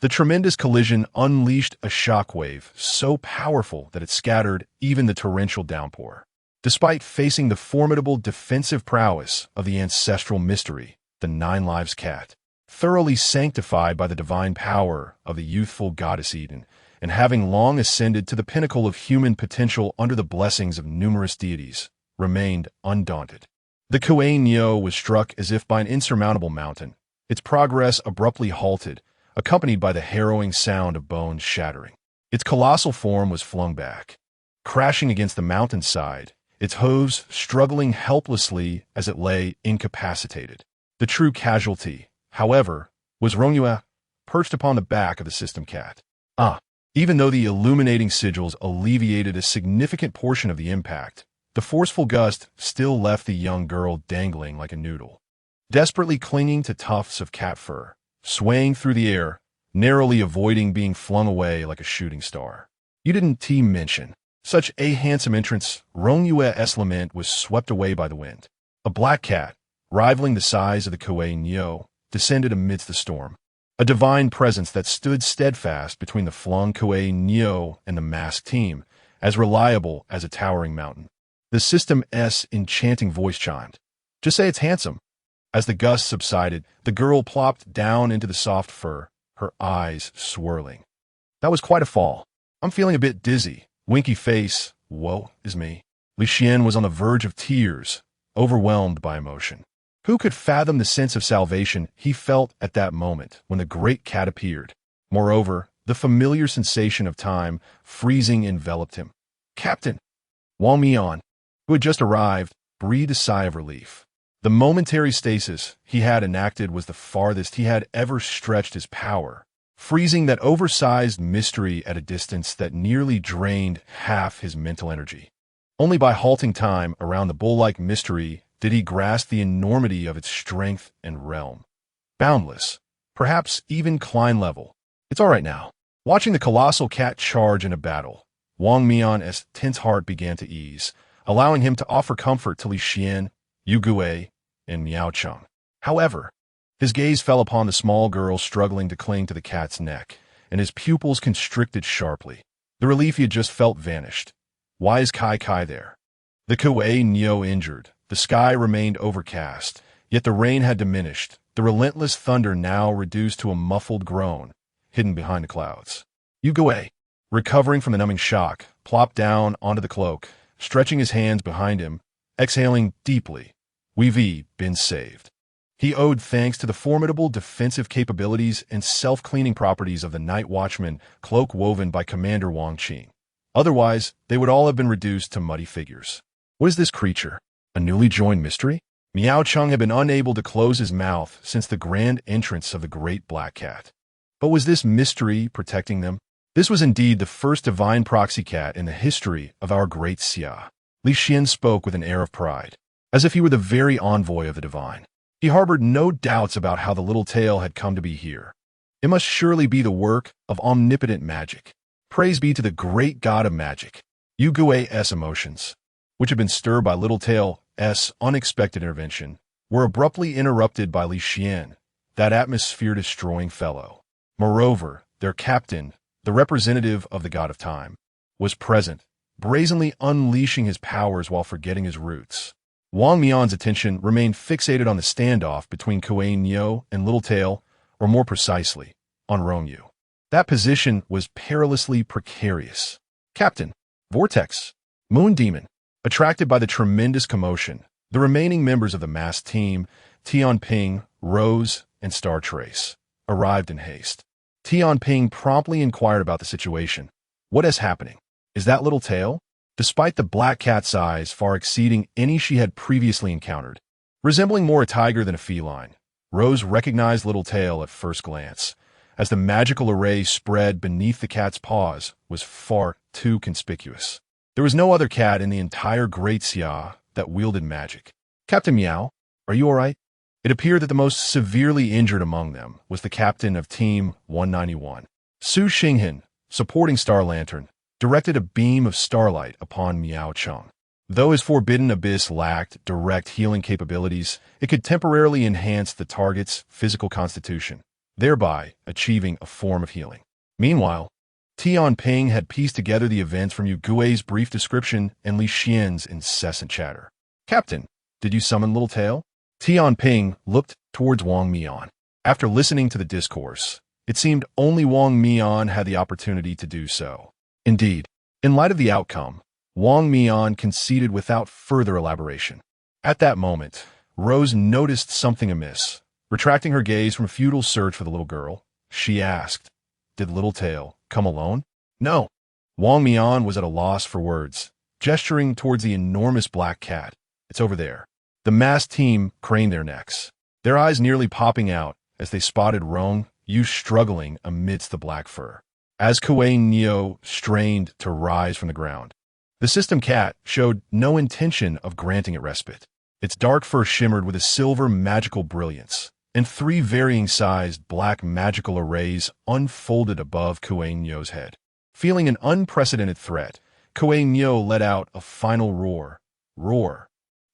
The tremendous collision unleashed a shockwave so powerful that it scattered even the torrential downpour. Despite facing the formidable defensive prowess of the ancestral mystery, the Nine Lives cat, thoroughly sanctified by the divine power of the youthful goddess Eden, and having long ascended to the pinnacle of human potential under the blessings of numerous deities, remained undaunted. The Kuei Neo was struck as if by an insurmountable mountain. Its progress abruptly halted, accompanied by the harrowing sound of bones shattering. Its colossal form was flung back, crashing against the mountainside, its hooves struggling helplessly as it lay incapacitated. The true casualty, however, was Rong Yue, perched upon the back of the system cat. Even though the illuminating sigils alleviated a significant portion of the impact, the forceful gust still left the young girl dangling like a noodle, desperately clinging to tufts of cat fur, swaying through the air, narrowly avoiding being flung away like a shooting star. You didn't mention. Such a handsome entrance, Rong Yue's lament was swept away by the wind. A black cat, rivaling the size of the Kuei Neo, descended amidst the storm. a divine presence that stood steadfast between the flung Kuei Neo and the masked team, as reliable as a towering mountain. The system's enchanting voice chimed. Just say it's handsome. As the gust subsided, the girl plopped down into the soft fur, her eyes swirling. That was quite a fall. I'm feeling a bit dizzy. Winky face. Woe is me. Li Xian was on the verge of tears, overwhelmed by emotion. Who could fathom the sense of salvation he felt at that moment when the great cat appeared? Moreover, the familiar sensation of time freezing enveloped him. Captain! Wang Mian, who had just arrived, breathed a sigh of relief. The momentary stasis he had enacted was the farthest he had ever stretched his power, freezing that oversized mystery at a distance that nearly drained half his mental energy. Only by halting time around the bull-like mystery did he grasp the enormity of its strength and realm. Boundless, perhaps even Klein level. It's all right now. Watching the colossal cat charge in a battle, Wang Mian's tense heart began to ease, allowing him to offer comfort to Li Xian, Yu Gui, and Miao Cheng. However, his gaze fell upon the small girl struggling to cling to the cat's neck, and his pupils constricted sharply. The relief he had just felt vanished. Why is Kai Kai there? The Kuei Neo injured. The sky remained overcast, yet the rain had diminished, the relentless thunder now reduced to a muffled groan, hidden behind the clouds. Yu Gui, recovering from the numbing shock, plopped down onto the cloak, stretching his hands behind him, exhaling deeply. We've been saved. He owed thanks to the formidable defensive capabilities and self-cleaning properties of the night watchman cloak woven by Commander Wang Qing. Otherwise, they would all have been reduced to muddy figures. What is this creature? A newly joined mystery? Miao Cheng had been unable to close his mouth since the grand entrance of the great black cat. But was this mystery protecting them? This was indeed the first divine proxy cat in the history of our great Xia. Li Xian spoke with an air of pride, as if he were the very envoy of the divine. He harbored no doubts about how the little tail had come to be here. It must surely be the work of omnipotent magic. Praise be to the great god of magic. Yu Gui's emotions, which had been stirred by Little Tail's unexpected intervention, were abruptly interrupted by Li Xian, that atmosphere-destroying fellow. Moreover, their captain, the representative of the god of time, was present, brazenly unleashing his powers while forgetting his roots. Wang Mian's attention remained fixated on the standoff between Kuei Neo and Little Tail, or more precisely, on Rong Yue. That position was perilously precarious. Captain, Vortex, Moon Demon. Attracted by the tremendous commotion, the remaining members of the masked team, Tianping, Rose, and Star Trace, arrived in haste. Tianping promptly inquired about the situation. What is happening? Is that Little Tail? Despite the black cat's eyes far exceeding any she had previously encountered, resembling more a tiger than a feline, Rose recognized Little Tail at first glance, as the magical array spread beneath the cat's paws was far too conspicuous. There was no other cat in the entire Great Xia that wielded magic. Captain Miao, are you all right? It appeared that the most severely injured among them was the captain of Team 191. Su Xinghan, supporting Star Lantern, directed a beam of starlight upon Miao Cheng. Though his forbidden abyss lacked direct healing capabilities, it could temporarily enhance the target's physical constitution, thereby achieving a form of healing. Meanwhile, Tianping had pieced together the events from Yu Gui's brief description and Li Xian's incessant chatter. Captain, did you summon Little Tail? Tianping looked towards Wang Mian. After listening to the discourse, it seemed only Wang Mian had the opportunity to do so. Indeed, in light of the outcome, Wang Mian conceded without further elaboration. At that moment, Rose noticed something amiss. Retracting her gaze from a futile search for the little girl, she asked, "Did Little Tail come alone?" "No." Wang Mian was at a loss for words, gesturing towards the enormous black cat. "It's over there." The masked team craned their necks, their eyes nearly popping out as they spotted Rong Yue struggling amidst the black fur. As Kuei Neo strained to rise from the ground, the system cat showed no intention of granting it respite. Its dark fur shimmered with a silver magical brilliance, and 3 varying-sized black magical arrays unfolded above Kuei Neo's head. Feeling an unprecedented threat, Kuei Neo let out a final roar.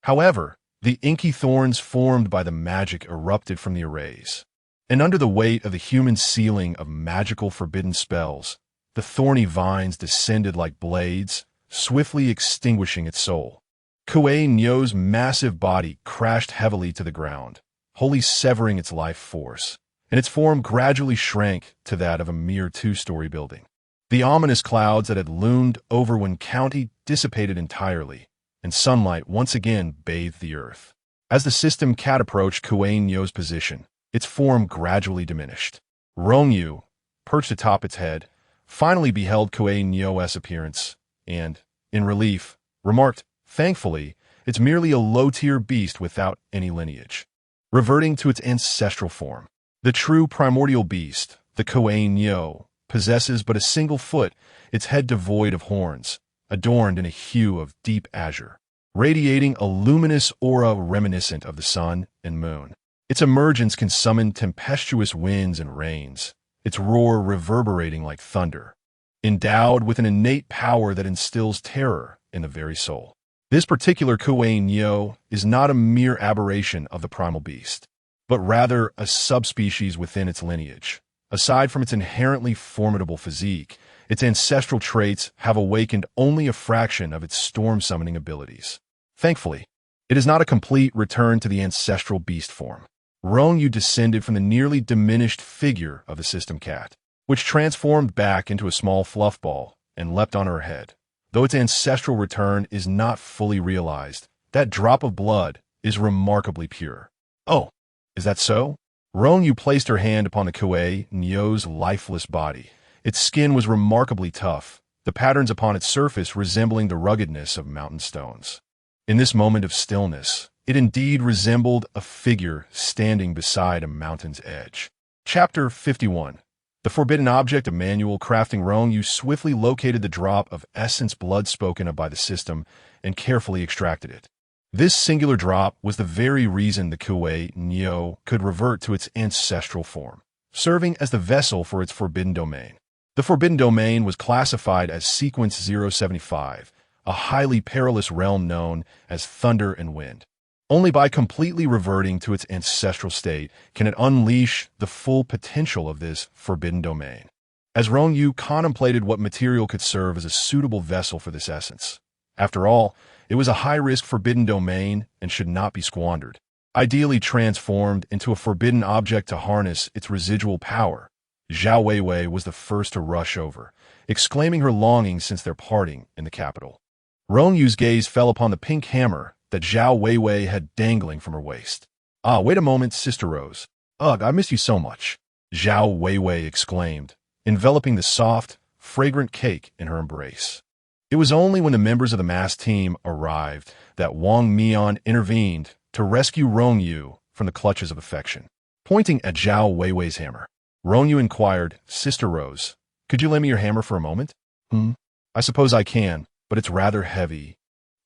However, the inky thorns formed by the magic erupted from the arrays. And under the weight of the human ceiling of magical forbidden spells, the thorny vines descended like blades, swiftly extinguishing its soul. Kuei Nyo's massive body crashed heavily to the ground, wholly severing its life force, and its form gradually shrank to that of a mere two-story building. The ominous clouds that had loomed over Wen County dissipated entirely, and sunlight once again bathed the earth. As the system cat approached Kuei Nyo's position, its form gradually diminished. Rong Yue, perched atop its head, finally beheld Kuei Nyo's appearance, and, in relief, remarked, "Thankfully, it's merely a low-tier beast without any lineage." Reverting to its ancestral form, the true primordial beast, the Kuei Nyo, possesses but a single foot, its head devoid of horns, adorned in a hue of deep azure, radiating a luminous aura reminiscent of the sun and moon. Its emergence can summon tempestuous winds and rains, its roar reverberating like thunder, endowed with an innate power that instills terror in the very soul. This particular Kuei Nyo is not a mere aberration of the primal beast, but rather a subspecies within its lineage. Aside from its inherently formidable physique, its ancestral traits have awakened only a fraction of its storm-summoning abilities. Thankfully, it is not a complete return to the ancestral beast form. Rong Yue descended from the nearly diminished figure of the system cat, which transformed back into a small fluff ball and leapt on her head. Though its ancestral return is not fully realized, that drop of blood is remarkably pure. Oh, is that so? Rong Yue placed her hand upon the Kuei Nyo's lifeless body. Its skin was remarkably tough, the patterns upon its surface resembling the ruggedness of mountain stones. In this moment of stillness, it indeed resembled a figure standing beside a mountain's edge. Chapter 51. The Forbidden Object of Manual Crafting. Rong Yue swiftly located the drop of essence blood spoken of by the system and carefully extracted it. This singular drop was the very reason the Kuei Nyo could revert to its ancestral form, serving as the vessel for its forbidden domain. The forbidden domain was classified as Sequence 075, a highly perilous realm known as Thunder and Wind. Only by completely reverting to its ancestral state can it unleash the full potential of this forbidden domain. As Rong Yue contemplated what material could serve as a suitable vessel for this essence. After all, it was a high-risk forbidden domain and should not be squandered. Ideally transformed into a forbidden object to harness its residual power, Zhao Weiwei was the first to rush over, exclaiming her longing since their parting in the capital. Rong Yue's gaze fell upon the pink hammer that Zhao Weiwei had dangling from her waist. "Ah, wait a moment, Sister Rose. Ugh, I miss you so much," Zhao Weiwei exclaimed, enveloping the soft, fragrant cake in her embrace. It was only when the members of the mass team arrived that Wang Mian intervened to rescue Rong Yue from the clutches of affection. Pointing at Zhao Weiwei's hammer, Rong Yue inquired, "Sister Rose, could you lend me your hammer for a moment?" "I suppose I can, but it's rather heavy."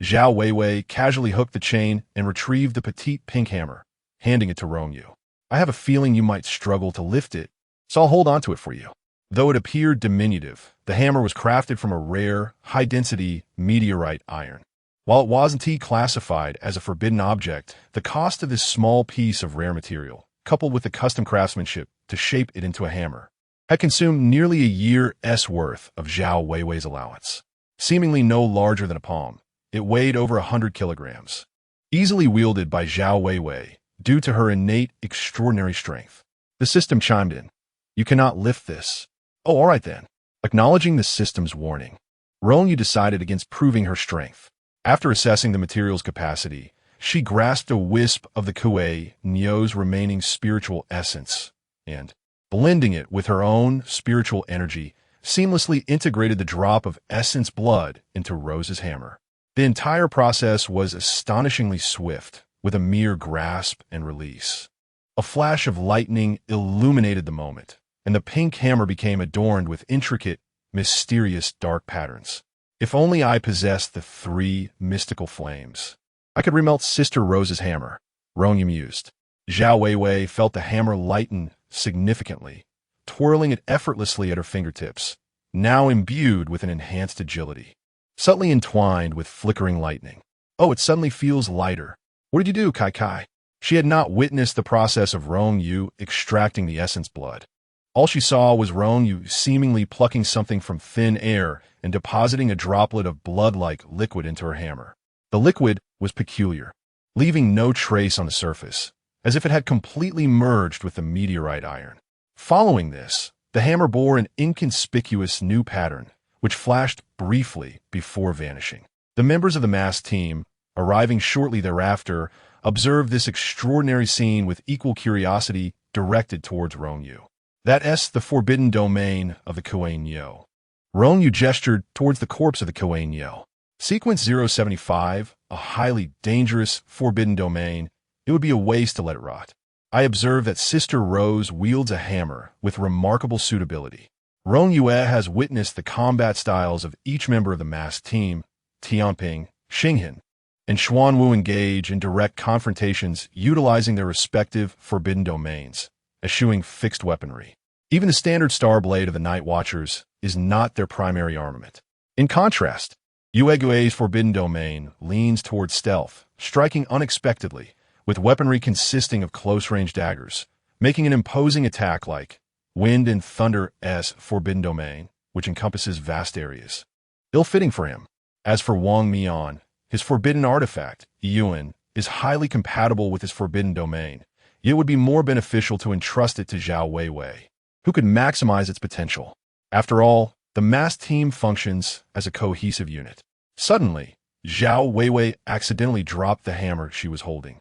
Zhao Weiwei casually hooked the chain and retrieved the petite pink hammer, handing it to Rong Yue. "I have a feeling you might struggle to lift it, so I'll hold on to it for you." Though it appeared diminutive, the hammer was crafted from a rare, high-density meteorite iron. While it wasn't classified as a forbidden object, the cost of this small piece of rare material, coupled with the custom craftsmanship to shape it into a hammer, had consumed nearly a year's worth of Zhao Weiwei's allowance. Seemingly no larger than a palm, it weighed over 100 kilograms. Easily wielded by Zhao Weiwei, due to her innate extraordinary strength. The system chimed in. "You cannot lift this." "Oh, all right then." Acknowledging the system's warning, Rong Yue decided against proving her strength. After assessing the material's capacity, she grasped a wisp of the Kuei Nyo's remaining spiritual essence and, blending it with her own spiritual energy, seamlessly integrated the drop of essence blood into Rose's hammer. The entire process was astonishingly swift, with a mere grasp and release. A flash of lightning illuminated the moment, and the pink hammer became adorned with intricate, mysterious dark patterns. If only I possessed the 3 mystical flames, I could remelt Sister Rose's hammer, Rong Yue mused. Zhao Weiwei felt the hammer lighten significantly, twirling it effortlessly at her fingertips, now imbued with an enhanced agility, subtly entwined with flickering lightning. "Oh, it suddenly feels lighter. What did you do, Kai Kai?" She had not witnessed the process of Rong Yue extracting the essence blood. All she saw was Rong Yue seemingly plucking something from thin air and depositing a droplet of blood-like liquid into her hammer. The liquid was peculiar, leaving no trace on the surface, as if it had completely merged with the meteorite iron. Following this, the hammer bore an inconspicuous new pattern, which flashed briefly before vanishing. The members of the masked team, arriving shortly thereafter, observed this extraordinary scene with equal curiosity directed towards Rong Yue. That's the forbidden domain of the Kuan Yue. Rong Yue gestured towards the corpse of the Kuan Yue. Sequence 075, a highly dangerous, forbidden domain. It would be a waste to let it rot. I observe that Sister Rose wields a hammer with remarkable suitability. Rong Yue has witnessed the combat styles of each member of the masked team, Tianping, Xinghan, and Xuanwu engage in direct confrontations utilizing their respective forbidden domains, eschewing fixed weaponry. Even the standard star blade of the Night Watchers is not their primary armament. In contrast, Yuegue's forbidden domain leans towards stealth, striking unexpectedly, with weaponry consisting of close-range daggers, making an imposing attack like Wind and Thunder's forbidden domain, which encompasses vast areas. Ill-fitting for him. As for Wang Mian, his forbidden artifact, Yuan, is highly compatible with his forbidden domain, yet it would be more beneficial to entrust it to Zhao Weiwei, who could maximize its potential. After all, the masked team functions as a cohesive unit. Suddenly, Zhao Weiwei accidentally dropped the hammer she was holding,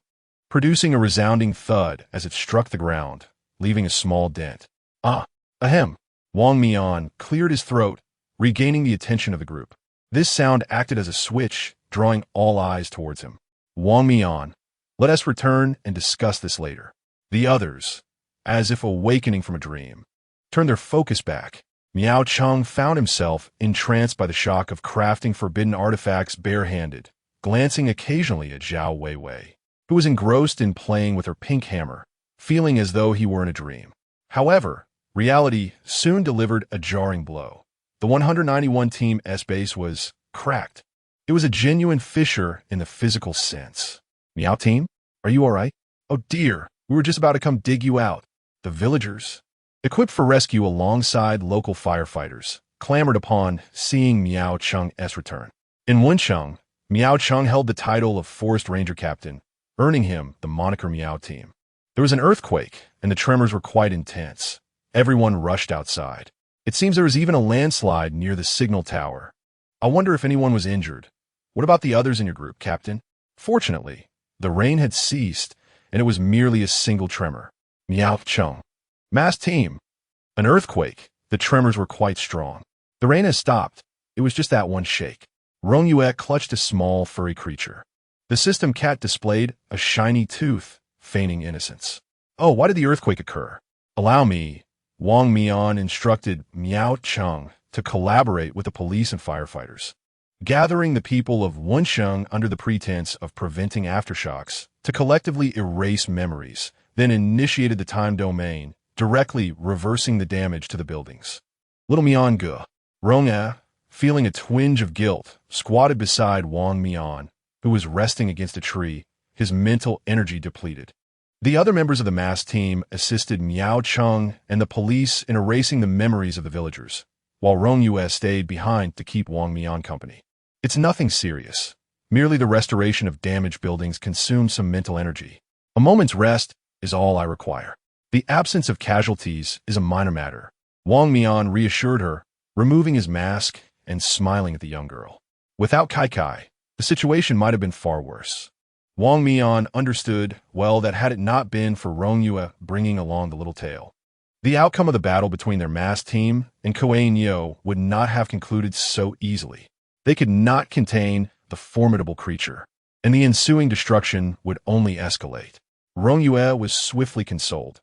producing a resounding thud as it struck the ground, leaving a small dent. Ahem. Wang Mian cleared his throat, regaining the attention of the group. This sound acted as a switch, drawing all eyes towards him. Wang Mian, let us return and discuss this later. The others, as if awakening from a dream, turned their focus back. Miao Cheng found himself entranced by the shock of crafting forbidden artifacts barehanded, glancing occasionally at Zhao Weiwei, who was engrossed in playing with her pink hammer, feeling as though he were in a dream. However, reality soon delivered a jarring blow. The 191 Team S base was cracked. It was a genuine fissure in the physical sense. Miao Team, are you all right? Oh dear, we were just about to come dig you out. The villagers, equipped for rescue alongside local firefighters, clamored upon seeing Miao Cheng's return. In Wencheng, Miao Cheng held the title of Forest Ranger Captain, earning him the moniker Miao Team. There was an earthquake, and the tremors were quite intense. Everyone rushed outside. It seems there was even a landslide near the signal tower. I wonder if anyone was injured. What about the others in your group, Captain? Fortunately, the rain had ceased, and it was merely a single tremor. Miao Cheng. Mass team. An earthquake. The tremors were quite strong. The rain has stopped. It was just that one shake. Rong Yue clutched a small, furry creature. The system cat displayed a shiny tooth, feigning innocence. Oh, why did the earthquake occur? Allow me. Wang Mian instructed Miao Cheng to collaborate with the police and firefighters, gathering the people of Wencheng under the pretense of preventing aftershocks to collectively erase memories, then initiated the time domain, directly reversing the damage to the buildings. Little Mian Ge, Rong Yue, feeling a twinge of guilt, squatted beside Wang Mian, who was resting against a tree, his mental energy depleted. The other members of the masked team assisted Miao Cheng and the police in erasing the memories of the villagers, while Rong Yue stayed behind to keep Wang Mian company. It's nothing serious. Merely the restoration of damaged buildings consumes some mental energy. A moment's rest is all I require. The absence of casualties is a minor matter. Wang Mian reassured her, removing his mask and smiling at the young girl. Without Kai Kai, the situation might have been far worse. Wang Mian understood, well, that had it not been for Rong Yue bringing along the little tail, the outcome of the battle between their masked team and Kuan Yue would not have concluded so easily. They could not contain the formidable creature, and the ensuing destruction would only escalate. Rong Yue was swiftly consoled.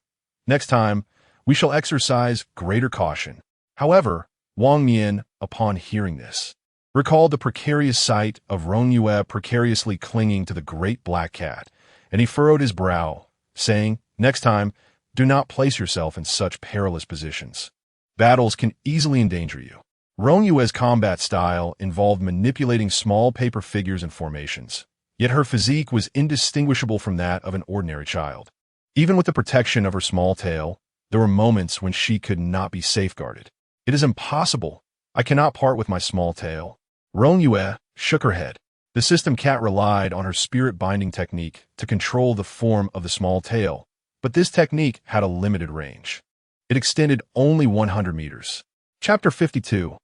Next time, we shall exercise greater caution. However, Wang Mian, upon hearing this, recalled the precarious sight of Rong Yue precariously clinging to the great black cat, and he furrowed his brow, saying, next time, do not place yourself in such perilous positions. Battles can easily endanger you. Rong Yue's combat style involved manipulating small paper figures and formations, yet her physique was indistinguishable from that of an ordinary child. Even with the protection of her small tail, there were moments when she could not be safeguarded. "It is impossible. I cannot part with my small tail." Rong Yue shook her head. The system cat relied on her spirit binding technique to control the form of the small tail, but this technique had a limited range. It extended only 100 meters. Chapter 52.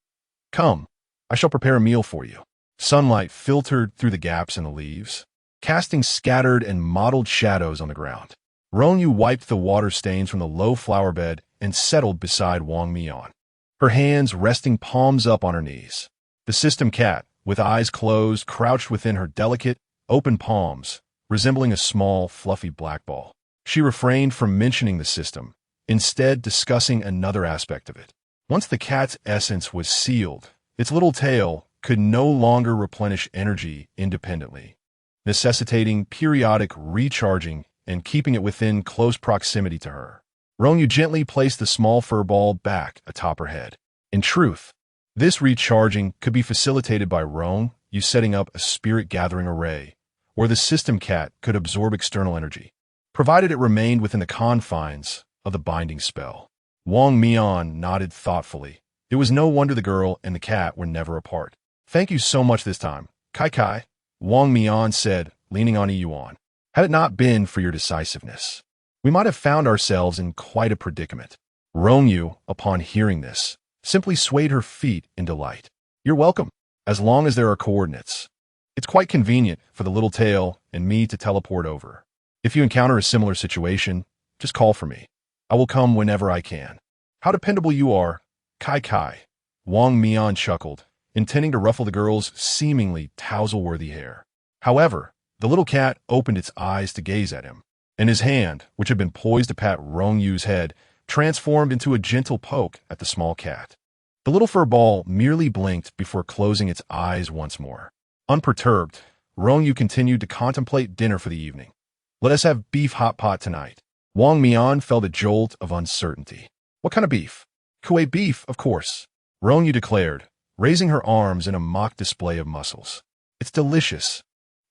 Come, I shall prepare a meal for you. Sunlight filtered through the gaps in the leaves, casting scattered and mottled shadows on the ground. Rong Yue wiped the water stains from the low flower bed and settled beside Wang Mian, her hands resting palms up on her knees. The system cat, with eyes closed, crouched within her delicate, open palms, resembling a small, fluffy black ball. She refrained from mentioning the system, instead discussing another aspect of it. Once the cat's essence was sealed, its little tail could no longer replenish energy independently, necessitating periodic recharging and keeping it within close proximity to her. Rong Yue gently placed the small fur ball back atop her head. In truth, this recharging could be facilitated by Rong Yue setting up a spirit-gathering array, where the system cat could absorb external energy, provided it remained within the confines of the binding spell. Wang Mian nodded thoughtfully. It was no wonder the girl and the cat were never apart. "Thank you so much this time, Kai Kai," Wang Mian said, leaning on Yuan. "Had it not been for your decisiveness, we might have found ourselves in quite a predicament." Rong Yue, upon hearing this, simply swayed her feet in delight. "You're welcome, as long as there are coordinates. It's quite convenient for the little tail and me to teleport over. If you encounter a similar situation, just call for me. I will come whenever I can." "How dependable you are, Kai Kai," Wang Mian chuckled, intending to ruffle the girl's seemingly tousle-worthy hair. However, the little cat opened its eyes to gaze at him, and his hand, which had been poised to pat Rong Yue's head, transformed into a gentle poke at the small cat. The little fur ball merely blinked before closing its eyes once more. Unperturbed, Rong Yue continued to contemplate dinner for the evening. "Let us have beef hot pot tonight." Wang Mian felt a jolt of uncertainty. "What kind of beef?" "Kuei beef, of course," Rong Yue declared, raising her arms in a mock display of muscles. "It's delicious,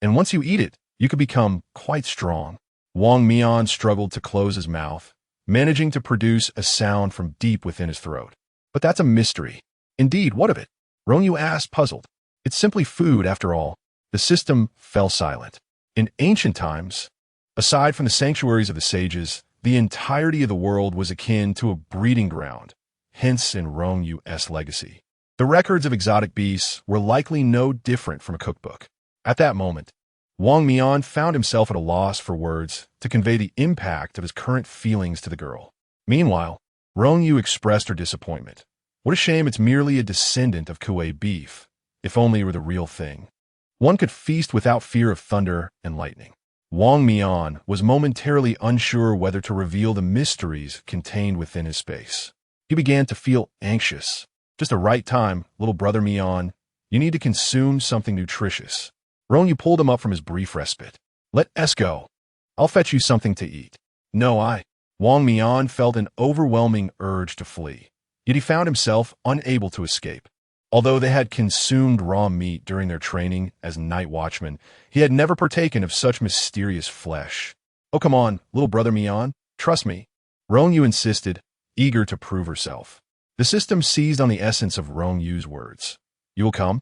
and once you eat it, you could become quite strong." Wang Mian struggled to close his mouth, managing to produce a sound from deep within his throat. "But that's a mystery." "Indeed, what of it?" Rong Yue asked, puzzled. "It's simply food, after all." The system fell silent. In ancient times, aside from the sanctuaries of the sages, the entirety of the world was akin to a breeding ground, hence in Rong Yue's legacy. The records of exotic beasts were likely no different from a cookbook. At that moment, Wang Mian found himself at a loss for words to convey the impact of his current feelings to the girl. Meanwhile, Rong Yue expressed her disappointment. "What a shame it's merely a descendant of Kuei beef. If only it were the real thing. One could feast without fear of thunder and lightning." Wang Mian was momentarily unsure whether to reveal the mysteries contained within his space. He began to feel anxious. "Just the right time, little brother Mian. You need to consume something nutritious." Rong Yue pulled him up from his brief respite. "Let us go. I'll fetch you something to eat." "No, Wang Mian felt an overwhelming urge to flee, yet he found himself unable to escape. Although they had consumed raw meat during their training as night watchmen, he had never partaken of such mysterious flesh. "Oh, come on, little brother Mian. Trust me," Rong Yue insisted, eager to prove herself. The system seized on the essence of Rong Yue's words. "You will come?"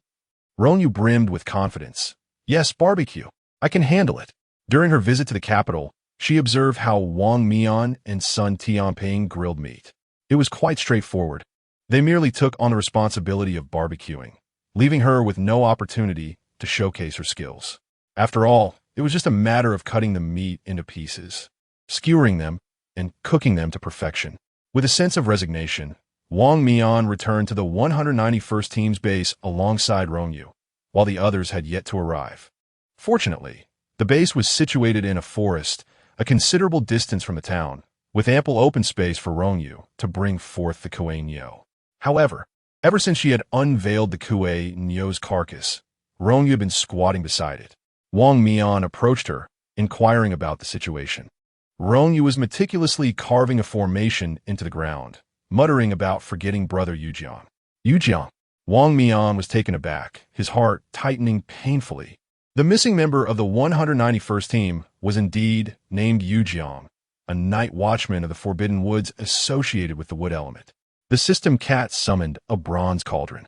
Rong Yue brimmed with confidence. "Yes, barbecue. I can handle it." During her visit to the capital, she observed how Wang Mian and Sun Tianping grilled meat. It was quite straightforward. They merely took on the responsibility of barbecuing, leaving her with no opportunity to showcase her skills. After all, it was just a matter of cutting the meat into pieces, skewering them, and cooking them to perfection. With a sense of resignation, Wang Mian returned to the 191st Team's base alongside Rong Yue, while the others had yet to arrive. Fortunately, the base was situated in a forest, a considerable distance from the town, with ample open space for Rong Yue to bring forth the Kuei Nyo. However, ever since she had unveiled the Kuei Nyo's carcass, Rong Yue had been squatting beside it. Wang Mian approached her, inquiring about the situation. Rong Yue was meticulously carving a formation into the ground, muttering about forgetting brother Yujiang. "Yujiang?" Wang Mian was taken aback, his heart tightening painfully. The missing member of the 191st team was indeed named Yu Jiang, a night watchman of the Forbidden Woods associated with the wood element. The system cat summoned a bronze cauldron,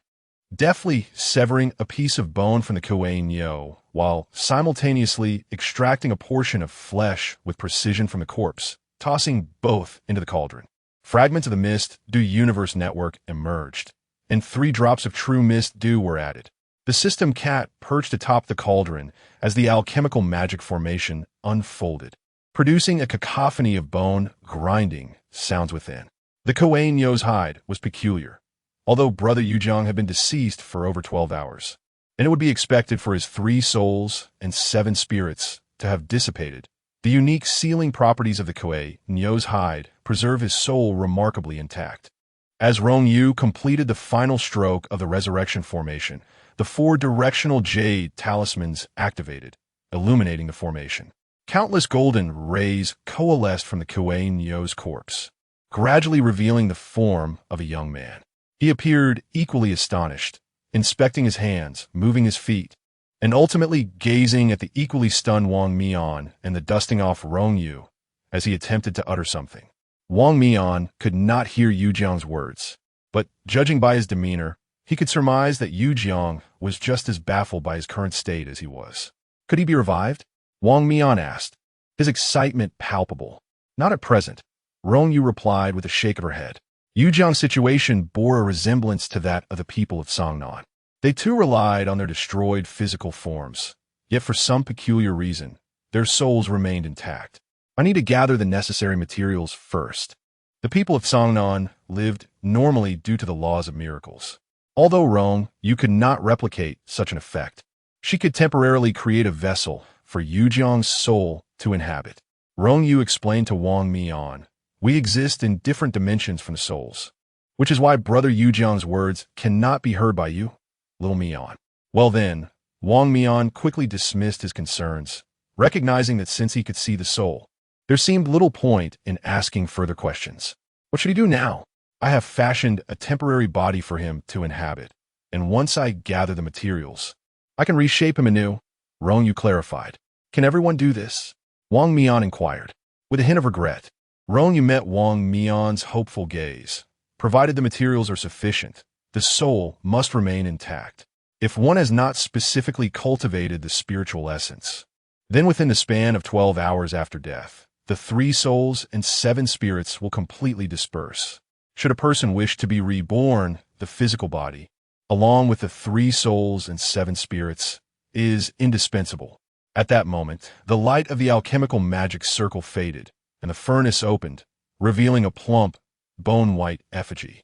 deftly severing a piece of bone from the Kuei Nyo, while simultaneously extracting a portion of flesh with precision from the corpse, tossing both into the cauldron. Fragments of the mist dew universe network emerged, and 3 drops of true mist dew were added. The system cat perched atop the cauldron as the alchemical magic formation unfolded, producing a cacophony of bone grinding sounds within. The Kuei Nyo's hide was peculiar, although Brother Yuzhang had been deceased for over 12 hours, and it would be expected for his 3 souls and 7 spirits to have dissipated. The unique sealing properties of the Kuei Nyo's hide preserve his soul remarkably intact. As Rong Yue completed the final stroke of the resurrection formation, the 4 directional jade talismans activated, illuminating the formation. Countless golden rays coalesced from the Kuei Nyo's corpse, gradually revealing the form of a young man. He appeared equally astonished, inspecting his hands, moving his feet, and ultimately gazing at the equally stunned Wang Mian and the dusting off Rong Yue as he attempted to utter something. Wang Mian could not hear Yu Jiang's words, but judging by his demeanor, he could surmise that Yu Jiang was just as baffled by his current state as he was. Could he be revived? Wang Mian asked, his excitement palpable. Not at present, Rong Yue replied with a shake of her head. Yu Jiang's situation bore a resemblance to that of the people of Cangnan. They too relied on their destroyed physical forms, yet for some peculiar reason, their souls remained intact. I need to gather the necessary materials first. The people of Cangnan lived normally due to the laws of miracles. Although Rong Yue could not replicate such an effect, she could temporarily create a vessel for Yu Jiang's soul to inhabit. Rong Yue explained to Wang Mian, we exist in different dimensions from the souls, which is why Brother Yu Jiang's words cannot be heard by you, little Mian. Well then, Wang Mian quickly dismissed his concerns, recognizing that since he could see the soul, there seemed little point in asking further questions. What should he do now? I have fashioned a temporary body for him to inhabit, and once I gather the materials, I can reshape him anew, Rong Yue clarified. Can everyone do this? Wang Mian inquired. With a hint of regret, Rong Yue met Wang Mian's hopeful gaze. Provided the materials are sufficient, the soul must remain intact. If one has not specifically cultivated the spiritual essence, then within the span of 12 hours after death, the 3 souls and 7 spirits will completely disperse. Should a person wish to be reborn, the physical body, along with the 3 souls and 7 spirits, is indispensable. At that moment, the light of the alchemical magic circle faded, and the furnace opened, revealing a plump, bone-white effigy.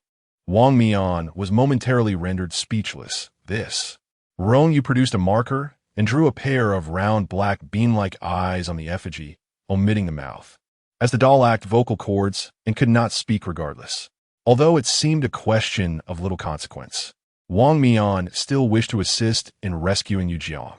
Wang Mian was momentarily rendered speechless. This. Rong Yue produced a marker and drew a pair of round black bean-like eyes on the effigy, omitting the mouth, as the doll lacked vocal cords and could not speak regardless. Although it seemed a question of little consequence, Wang Mian still wished to assist in rescuing Yu Jiang.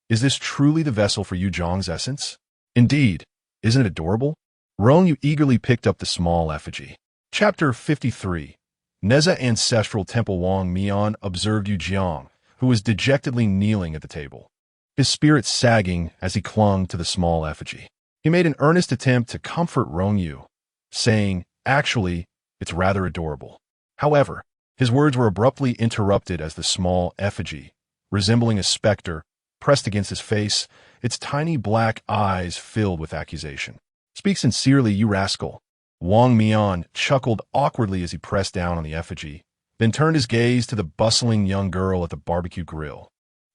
Is this truly the vessel for Yu Jiang's essence? Indeed, isn't it adorable? Rong Yue eagerly picked up the small effigy. Chapter 53. Neza Ancestral Temple. Wang Mian observed Yu Jiang, who was dejectedly kneeling at the table, his spirit sagging as he clung to the small effigy. He made an earnest attempt to comfort Rong Yue, saying, actually, it's rather adorable. However, his words were abruptly interrupted as the small effigy, resembling a specter, pressed against his face, its tiny black eyes filled with accusation. Speak sincerely, you rascal. Wang Mian chuckled awkwardly as he pressed down on the effigy, then turned his gaze to the bustling young girl at the barbecue grill,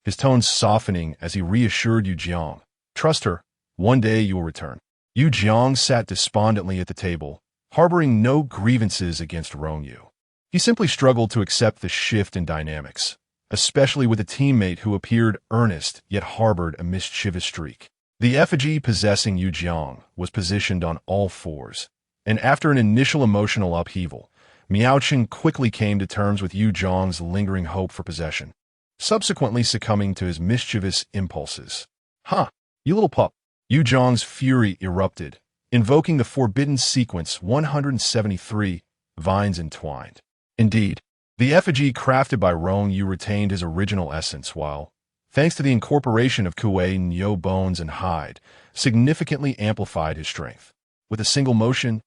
his tones softening as he reassured Yu Jiang. Trust her. One day you will return. Yu Jiang sat despondently at the table, harboring no grievances against Rong Yue. He simply struggled to accept the shift in dynamics, especially with a teammate who appeared earnest yet harbored a mischievous streak. The effigy possessing Yu Jiang was positioned on all fours, and after an initial emotional upheaval, Miaoqing quickly came to terms with Yu Jiang's lingering hope for possession, subsequently succumbing to his mischievous impulses. Huh, you little pup. Yu Jiang's fury erupted, invoking the forbidden sequence 173, Vines Entwined. Indeed, the effigy crafted by Rong Yue retained his original essence while, thanks to the incorporation of Kuei Nyo bones and hide, significantly amplified his strength. With a single motion,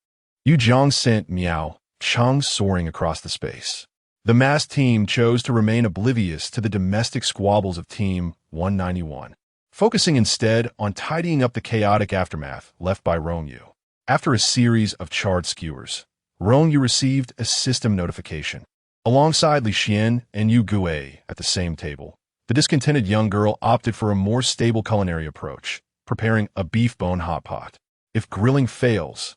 Yu Jiang sent Miao Chang soaring across the space. The masked team chose to remain oblivious to the domestic squabbles of Team 191, focusing instead on tidying up the chaotic aftermath left by Rong Yue. After a series of charred skewers, Rong Yue received a system notification. Alongside Li Xian and Yu Gui at the same table, the discontented young girl opted for a more stable culinary approach, preparing a beef bone hot pot. If grilling fails,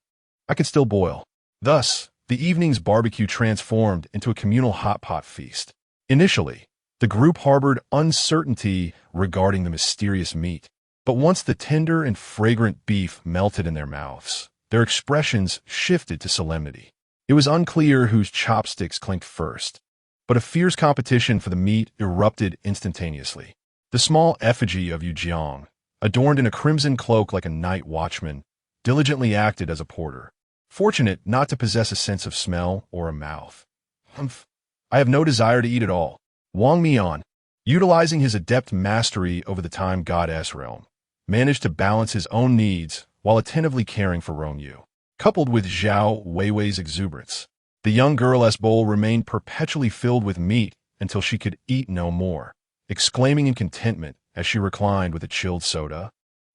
I can still boil. Thus, the evening's barbecue transformed into a communal hot pot feast. Initially, the group harbored uncertainty regarding the mysterious meat, but once the tender and fragrant beef melted in their mouths, their expressions shifted to solemnity. It was unclear whose chopsticks clinked first, but a fierce competition for the meat erupted instantaneously. The small effigy of Yu Jiang, adorned in a crimson cloak like a night watchman, diligently acted as a porter, fortunate not to possess a sense of smell or a mouth. Humph. I have no desire to eat at all. Wang Mian, utilizing his adept mastery over the time goddess realm, managed to balance his own needs while attentively caring for Rong Yue. Coupled with Zhao Weiwei's exuberance, the young girl's bowl remained perpetually filled with meat until she could eat no more, exclaiming in contentment as she reclined with a chilled soda,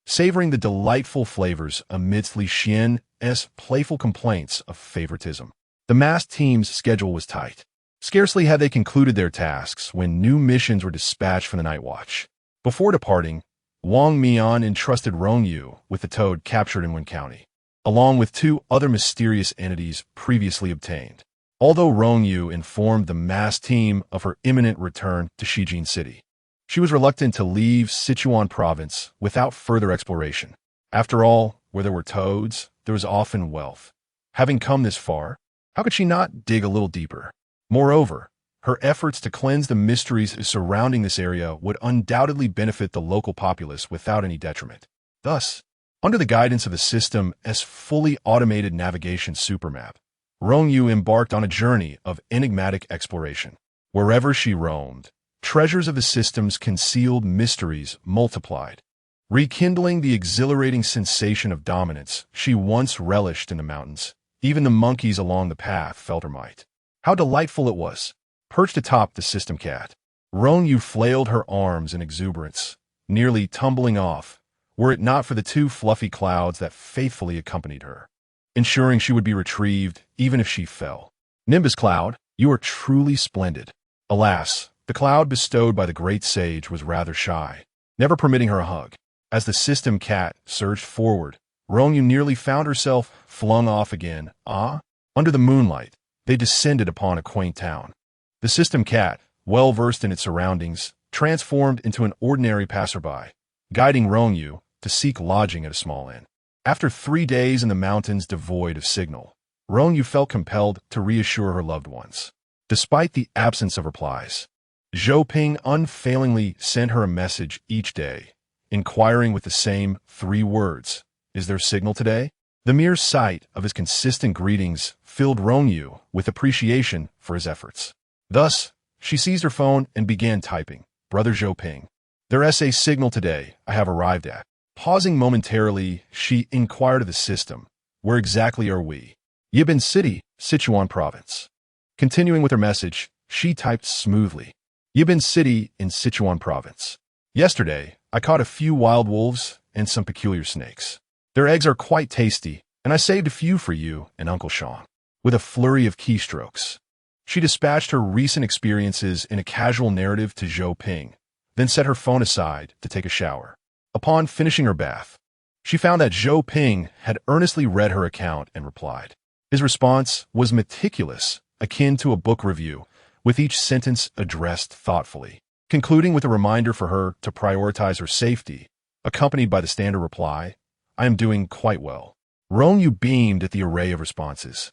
savoring the delightful flavors amidst Li Xian's playful complaints of favoritism. The masked team's schedule was tight. Scarcely had they concluded their tasks when new missions were dispatched from the night watch. Before departing, Wang Mian entrusted Rong Yue with the toad captured in Wen County, along with 2 other mysterious entities previously obtained. Although Rong Yue informed the masked team of her imminent return to Shijin City, she was reluctant to leave Sichuan province without further exploration. After all, where there were toads, there was often wealth. Having come this far, how could she not dig a little deeper? Moreover, her efforts to cleanse the mysteries surrounding this area would undoubtedly benefit the local populace without any detriment. Thus, under the guidance of the system's fully automated navigation supermap, Rong Yue embarked on a journey of enigmatic exploration. Wherever she roamed, treasures of the system's concealed mysteries multiplied, rekindling the exhilarating sensation of dominance she once relished in the mountains. Even the monkeys along the path felt her might. How delightful it was! Perched atop the system cat, Rong Yue flailed her arms in exuberance, nearly tumbling off, were it not for the 2 fluffy clouds that faithfully accompanied her, ensuring she would be retrieved even if she fell. Nimbus Cloud, you are truly splendid. Alas, the cloud bestowed by the great sage was rather shy, never permitting her a hug. As the system cat surged forward, Rong Yue nearly found herself flung off again. Under the moonlight, they descended upon a quaint town. The system cat, well versed in its surroundings, transformed into an ordinary passerby, guiding Rong Yue to seek lodging at a small inn. After 3 days in the mountains devoid of signal, Rong Yue felt compelled to reassure her loved ones. Despite the absence of replies, Zhou Ping unfailingly sent her a message each day, inquiring with the same 3 words, "Is there signal today?" The mere sight of his consistent greetings filled Rong Yue with appreciation for his efforts. Thus, she seized her phone and began typing, "Brother Zhou Ping, there is a signal today I have arrived at." Pausing momentarily, she inquired of the system, "Where exactly are we?" "Yibin City, Sichuan Province." Continuing with her message, she typed smoothly, "Yibin City in Sichuan Province. Yesterday, I caught a few wild wolves and some peculiar snakes. Their eggs are quite tasty, and I saved a few for you and Uncle Sean." With a flurry of keystrokes, she dispatched her recent experiences in a casual narrative to Zhou Ping, then set her phone aside to take a shower. Upon finishing her bath, she found that Zhou Ping had earnestly read her account and replied. His response was meticulous, akin to a book review, with each sentence addressed thoughtfully, concluding with a reminder for her to prioritize her safety, accompanied by the standard reply, "I am doing quite well." Rong Yue beamed at the array of responses,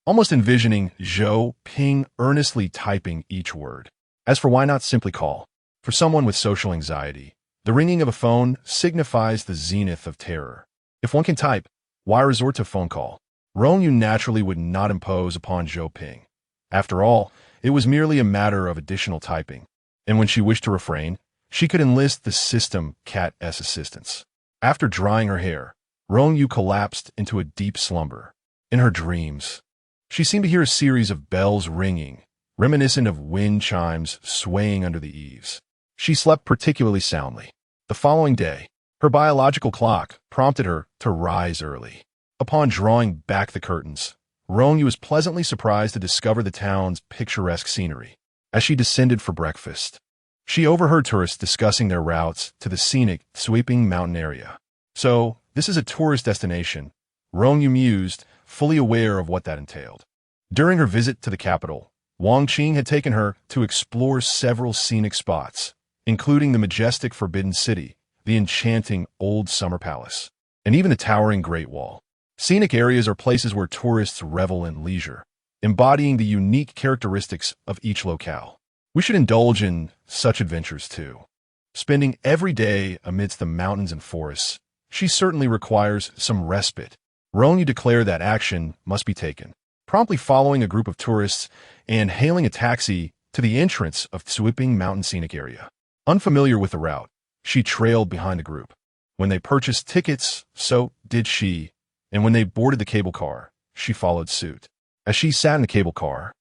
almost envisioning Zhou Ping earnestly typing each word. As for why not simply call? For someone with social anxiety, the ringing of a phone signifies the zenith of terror. If one can type, why resort to phone call? Rong Yue naturally would not impose upon Zhou Ping. After all, it was merely a matter of additional typing, and when she wished to refrain, she could enlist the system cat's assistance. After drying her hair, Rong Yue collapsed into a deep slumber. In her dreams, she seemed to hear a series of bells ringing, reminiscent of wind chimes swaying under the eaves. She slept particularly soundly. The following day, her biological clock prompted her to rise early. Upon drawing back the curtains, Rong Yue was pleasantly surprised to discover the town's picturesque scenery. As she descended for breakfast, she overheard tourists discussing their routes to the scenic, sweeping mountain area. So, this is a tourist destination, Rong Yue mused, fully aware of what that entailed. During her visit to the capital, Wang Qing had taken her to explore several scenic spots, including the majestic Forbidden City, the enchanting Old Summer Palace, and even the towering Great Wall. Scenic areas are places where tourists revel in leisure, embodying the unique characteristics of each locale. We should indulge in such adventures too. Spending every day amidst the mountains and forests, she certainly requires some respite. Rong Yue declared that action must be taken, promptly following a group of tourists and hailing a taxi to the entrance of the sweeping mountain scenic area. Unfamiliar with the route, she trailed behind the group. When they purchased tickets, so did she, and when they boarded the cable car, she followed suit. As she sat in the cable car,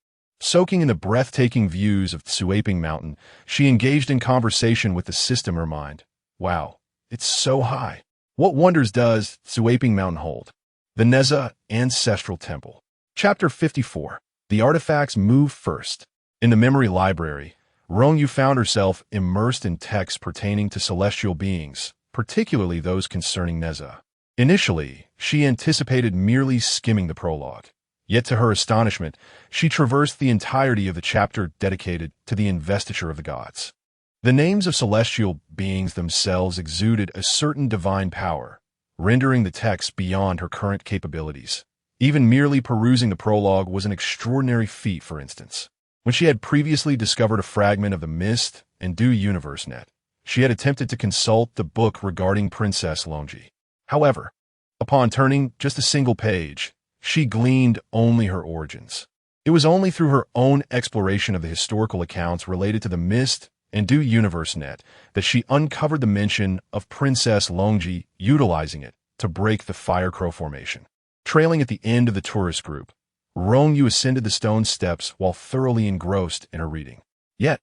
soaking in the breathtaking views of Tsuaping Mountain, she engaged in conversation with the system in her mind. Wow, it's so high. What wonders does Tsuaping Mountain hold? The Neza Ancestral Temple. Chapter 54. The artifacts move first. In the memory library, Rong Yue found herself immersed in texts pertaining to celestial beings, particularly those concerning Neza. Initially, she anticipated merely skimming the prologue. Yet to her astonishment, she traversed the entirety of the chapter dedicated to the investiture of the gods. The names of celestial beings themselves exuded a certain divine power, rendering the text beyond her current capabilities. Even merely perusing the prologue was an extraordinary feat, for instance. When she had previously discovered a fragment of the Mist and Dew universe net, she had attempted to consult the book regarding Princess Longji. However, upon turning just a single page, she gleaned only her origins. It was only through her own exploration of the historical accounts related to the Mist and Dew universe net that she uncovered the mention of Princess Longji utilizing it to break the Fire Crow formation. Trailing at the end of the tourist group, Rong Yue ascended the stone steps while thoroughly engrossed in her reading. Yet,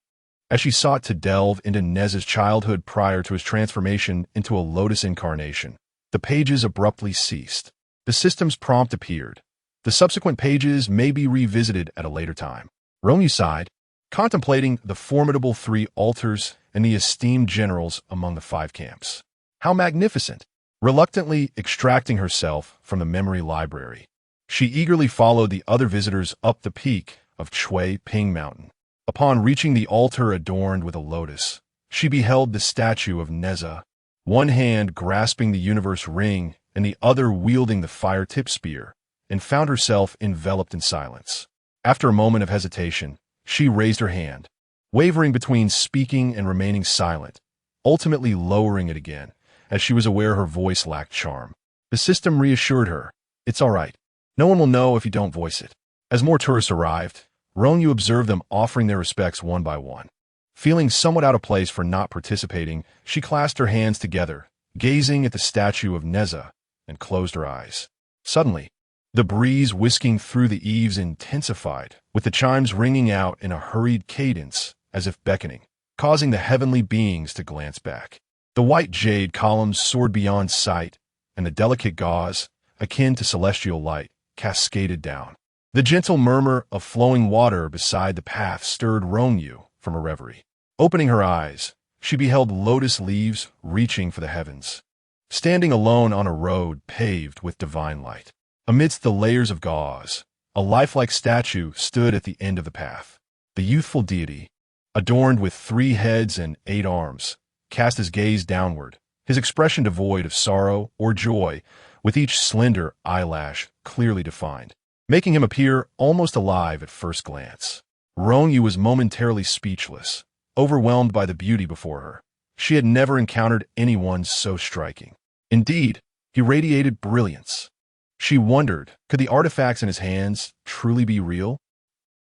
as she sought to delve into Neza's childhood prior to his transformation into a lotus incarnation, the pages abruptly ceased. The system's prompt appeared. The subsequent pages may be revisited at a later time. Rong Yue sighed, contemplating the formidable 3 altars and the esteemed generals among the 5 camps. How magnificent! Reluctantly extracting herself from the memory library, she eagerly followed the other visitors up the peak of Chui Ping Mountain. Upon reaching the altar adorned with a lotus, she beheld the statue of Neza, one hand grasping the universe ring and the other wielding the fire-tip spear, and found herself enveloped in silence. After a moment of hesitation, she raised her hand, wavering between speaking and remaining silent, ultimately lowering it again, as she was aware her voice lacked charm. The system reassured her, "It's all right. No one will know if you don't voice it." As more tourists arrived, Rong Yue observed them offering their respects one by one. Feeling somewhat out of place for not participating, she clasped her hands together, gazing at the statue of Neza, and closed her eyes. Suddenly, the breeze whisking through the eaves intensified, with the chimes ringing out in a hurried cadence as if beckoning, causing the heavenly beings to glance back. The white jade columns soared beyond sight, and the delicate gauze, akin to celestial light, cascaded down. The gentle murmur of flowing water beside the path stirred Rong Yue from a reverie. Opening her eyes, she beheld lotus leaves reaching for the heavens. Standing alone on a road paved with divine light, amidst the layers of gauze, a lifelike statue stood at the end of the path. The youthful deity, adorned with 3 heads and 8 arms, cast his gaze downward, his expression devoid of sorrow or joy, with each slender eyelash clearly defined, making him appear almost alive at first glance. Rong Yue was momentarily speechless, overwhelmed by the beauty before her. She had never encountered anyone so striking. Indeed, he radiated brilliance. She wondered, could the artifacts in his hands truly be real?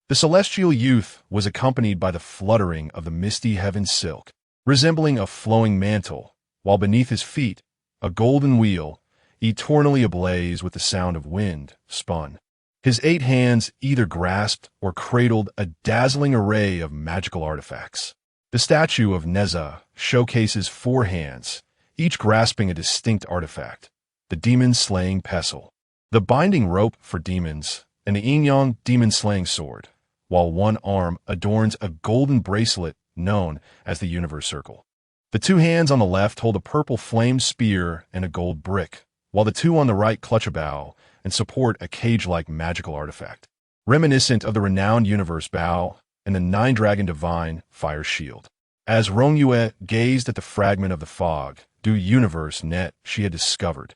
The celestial youth was accompanied by the fluttering of the misty heaven silk, resembling a flowing mantle, while beneath his feet, a golden wheel, eternally ablaze with the sound of wind, spun. His 8 hands either grasped or cradled a dazzling array of magical artifacts. The statue of Neza showcases 4 hands, each grasping a distinct artifact: the demon-slaying pestle, the binding rope for demons, and the Yin-Yang demon-slaying sword, while one arm adorns a golden bracelet known as the Universe Circle. The 2 hands on the left hold a purple flame spear and a gold brick, while the 2 on the right clutch a bow and support a cage-like magical artifact, reminiscent of the renowned Universe Bow and the 9-dragon divine fire shield. As Rong Yue gazed at the fragment of the fog, universe net she had discovered,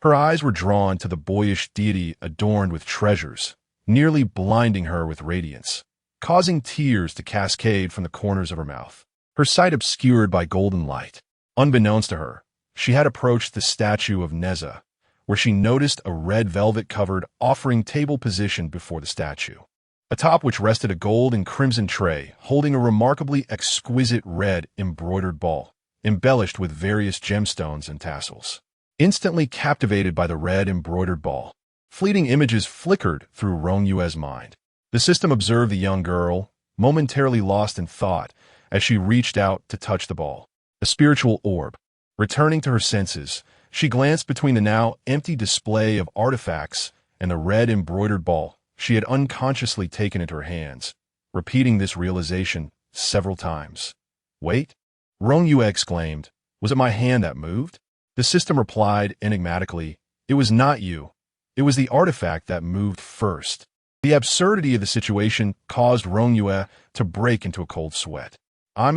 her eyes were drawn to the boyish deity adorned with treasures, nearly blinding her with radiance, causing tears to cascade from the corners of her mouth, her sight obscured by golden light. Unbeknownst to her, she had approached the statue of Neza, where she noticed a red velvet-covered offering table positioned before the statue, atop which rested a gold and crimson tray holding a remarkably exquisite red embroidered ball, embellished with various gemstones and tassels. Instantly captivated by the red embroidered ball, fleeting images flickered through Rong Yue's mind. The system observed the young girl, momentarily lost in thought, as she reached out to touch the ball, a spiritual orb. Returning to her senses, she glanced between the now empty display of artifacts and the red embroidered ball she had unconsciously taken into her hands, repeating this realization several times. "Wait," Rong Yue exclaimed. "Was it my hand that moved?" The system replied enigmatically, "It was not you. It was the artifact that moved first." The absurdity of the situation caused Rong Yue to break into a cold sweat.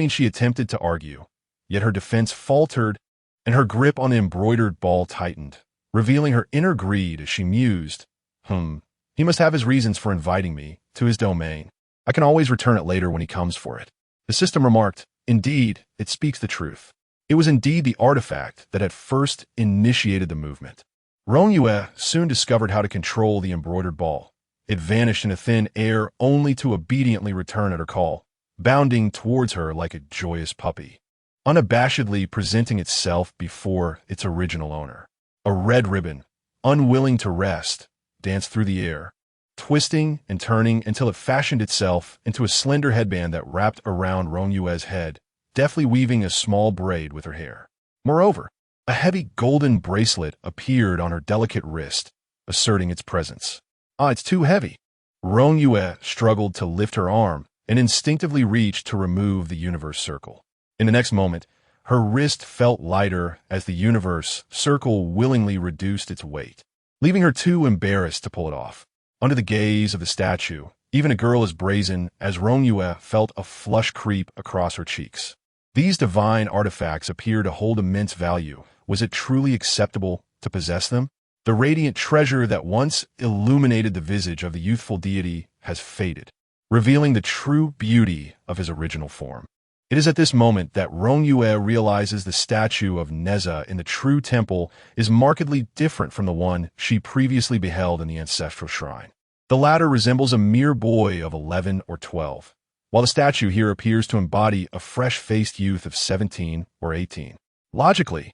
She attempted to argue, yet her defense faltered and her grip on the embroidered ball tightened, revealing her inner greed as she mused, he must have his reasons for inviting me to his domain. I can always return it later when he comes for it." The system remarked, "Indeed, it speaks the truth. It was indeed the artifact that had first initiated the movement." Rong Yue soon discovered how to control the embroidered ball. It vanished into thin air only to obediently return at her call, bounding towards her like a joyous puppy, unabashedly presenting itself before its original owner. A red ribbon, unwilling to rest, danced through the air, twisting and turning until it fashioned itself into a slender headband that wrapped around Rong Yue's head, deftly weaving a small braid with her hair. Moreover, a heavy golden bracelet appeared on her delicate wrist, asserting its presence. It's too heavy." Rong Yue struggled to lift her arm and instinctively reached to remove the universe circle. In the next moment, her wrist felt lighter as the universe circle willingly reduced its weight, leaving her too embarrassed to pull it off. Under the gaze of the statue, even a girl as brazen as Rong Yue felt a flush creep across her cheeks. These divine artifacts appear to hold immense value. Was it truly acceptable to possess them? The radiant treasure that once illuminated the visage of the youthful deity has faded, revealing the true beauty of his original form. It is at this moment that Rong Yue realizes the statue of Neza in the true temple is markedly different from the one she previously beheld in the ancestral shrine. The latter resembles a mere boy of 11 or 12, while the statue here appears to embody a fresh-faced youth of 17 or 18. Logically,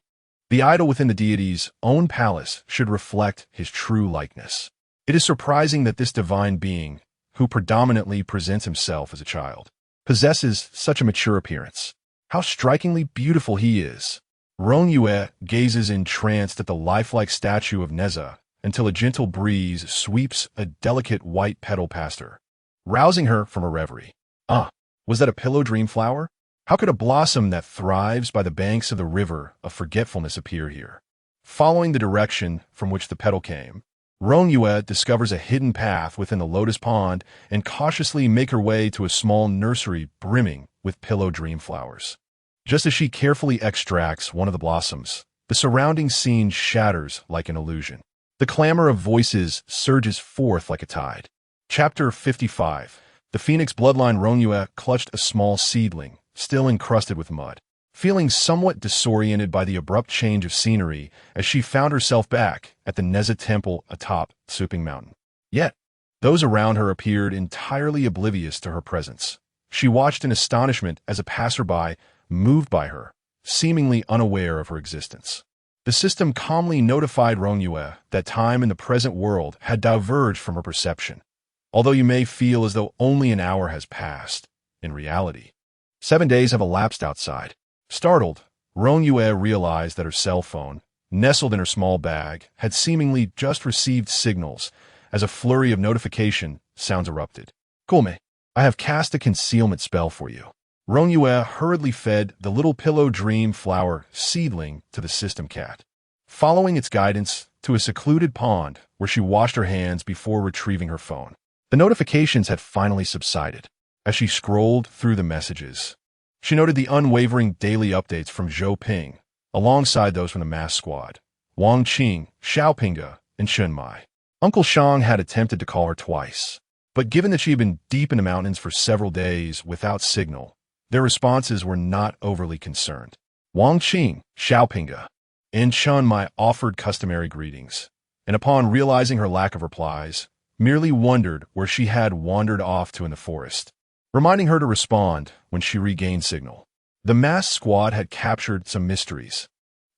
the idol within the deity's own palace should reflect his true likeness. It is surprising that this divine being, who predominantly presents himself as a child, possesses such a mature appearance. How strikingly beautiful he is. Rong Yue gazes entranced at the lifelike statue of Neza until a gentle breeze sweeps a delicate white petal past her, rousing her from a reverie. Was that a pillow dream flower? How could a blossom that thrives by the banks of the river of forgetfulness appear here? Following the direction from which the petal came, Rong Yue discovers a hidden path within the lotus pond and cautiously makes her way to a small nursery brimming with pillow dream flowers. Just as she carefully extracts one of the blossoms, the surrounding scene shatters like an illusion. The clamor of voices surges forth like a tide. Chapter 55. The Phoenix bloodline. Rong Yue clutched a small seedling, still encrusted with mud, feeling somewhat disoriented by the abrupt change of scenery as she found herself back at the Neza temple atop Suping Mountain. Yet, those around her appeared entirely oblivious to her presence. She watched in astonishment as a passerby moved by her, seemingly unaware of her existence. The system calmly notified Rong Yue that time in the present world had diverged from her perception, although you may feel as though only an hour has passed. In reality, 7 days have elapsed outside. Startled, Rong Yue realized that her cell phone, nestled in her small bag, had seemingly just received signals as a flurry of notification sounds erupted. "Kulme, I have cast a concealment spell for you." Rong Yue hurriedly fed the little pillow dream flower seedling to the system cat, following its guidance to a secluded pond where she washed her hands before retrieving her phone. The notifications had finally subsided. As she scrolled through the messages, she noted the unwavering daily updates from Zhou Ping, alongside those from the mass squad, Wang Qing, Xiaopinga, and Shen Mai. Uncle Shang had attempted to call her twice, but given that she had been deep in the mountains for several days without signal, their responses were not overly concerned. Wang Qing, Xiaopinga, and Shen Mai offered customary greetings, and upon realizing her lack of replies, merely wondered where she had wandered off to in the forest, reminding her to respond when she regained signal. The mass squad had captured some mysteries,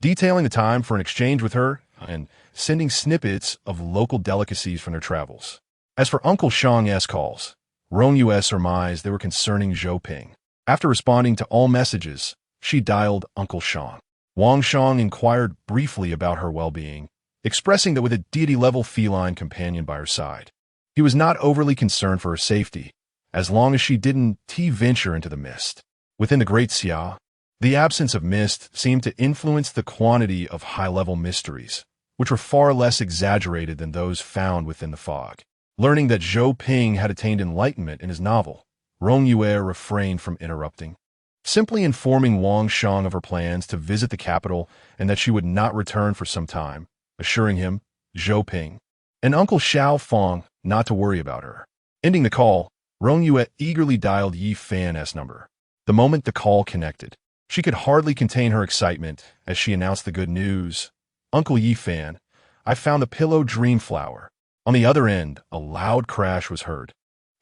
detailing the time for an exchange with her and sending snippets of local delicacies from their travels. As for Uncle Shang's calls, Rong Yue surmised they were concerning Zhou Ping. After responding to all messages, she dialed Uncle Shang. Wang Shang inquired briefly about her well-being, expressing that with a deity-level feline companion by her side, he was not overly concerned for her safety, as long as she didn't venture into the mist. Within the Great Xia, the absence of mist seemed to influence the quantity of high-level mysteries, which were far less exaggerated than those found within the fog. Learning that Zhou Ping had attained enlightenment in his novel, Rong Yue refrained from interrupting, simply informing Wang Shang of her plans to visit the capital and that she would not return for some time, assuring him, Zhou Ping, and Uncle Xiao Fong not to worry about her. Ending the call, Rong Yue eagerly dialed Yi Fan's number. The moment the call connected, she could hardly contain her excitement as she announced the good news. "Uncle Yi Fan, I found the pillow dream flower." On the other end, a loud crash was heard,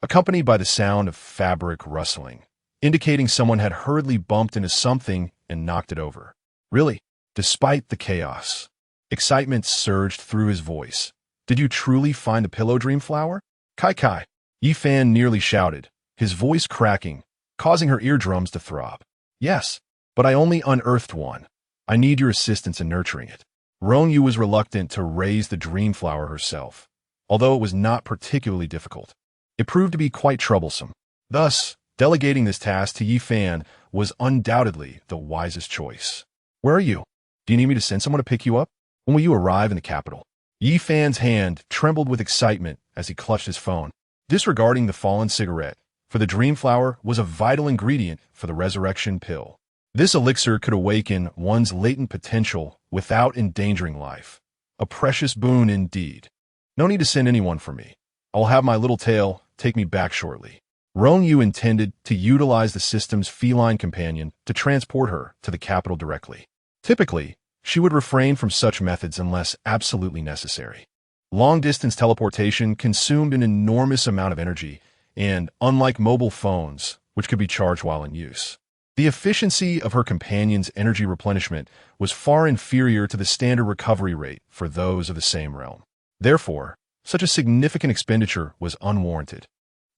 accompanied by the sound of fabric rustling, indicating someone had hurriedly bumped into something and knocked it over. "Really? Despite the chaos?" Excitement surged through his voice. "Did you truly find the pillow dream flower?" "Kai Kai," Yi Fan nearly shouted, his voice cracking, causing her eardrums to throb. "Yes, but I only unearthed one. I need your assistance in nurturing it." Rong Yue was reluctant to raise the dream flower herself, although it was not particularly difficult. It proved to be quite troublesome. Thus, delegating this task to Yi Fan was undoubtedly the wisest choice. "Where are you? Do you need me to send someone to pick you up? When will you arrive in the capital?" Yi Fan's hand trembled with excitement as he clutched his phone, disregarding the fallen cigarette, for the dream flower was a vital ingredient for the resurrection pill. This elixir could awaken one's latent potential without endangering life. A precious boon indeed. "No need to send anyone for me. I'll have my little tail take me back shortly." Rong Yue intended to utilize the system's feline companion to transport her to the capital directly. Typically, she would refrain from such methods unless absolutely necessary. Long-distance teleportation consumed an enormous amount of energy, and unlike mobile phones, which could be charged while in use, the efficiency of her companion's energy replenishment was far inferior to the standard recovery rate for those of the same realm. Therefore, such a significant expenditure was unwarranted.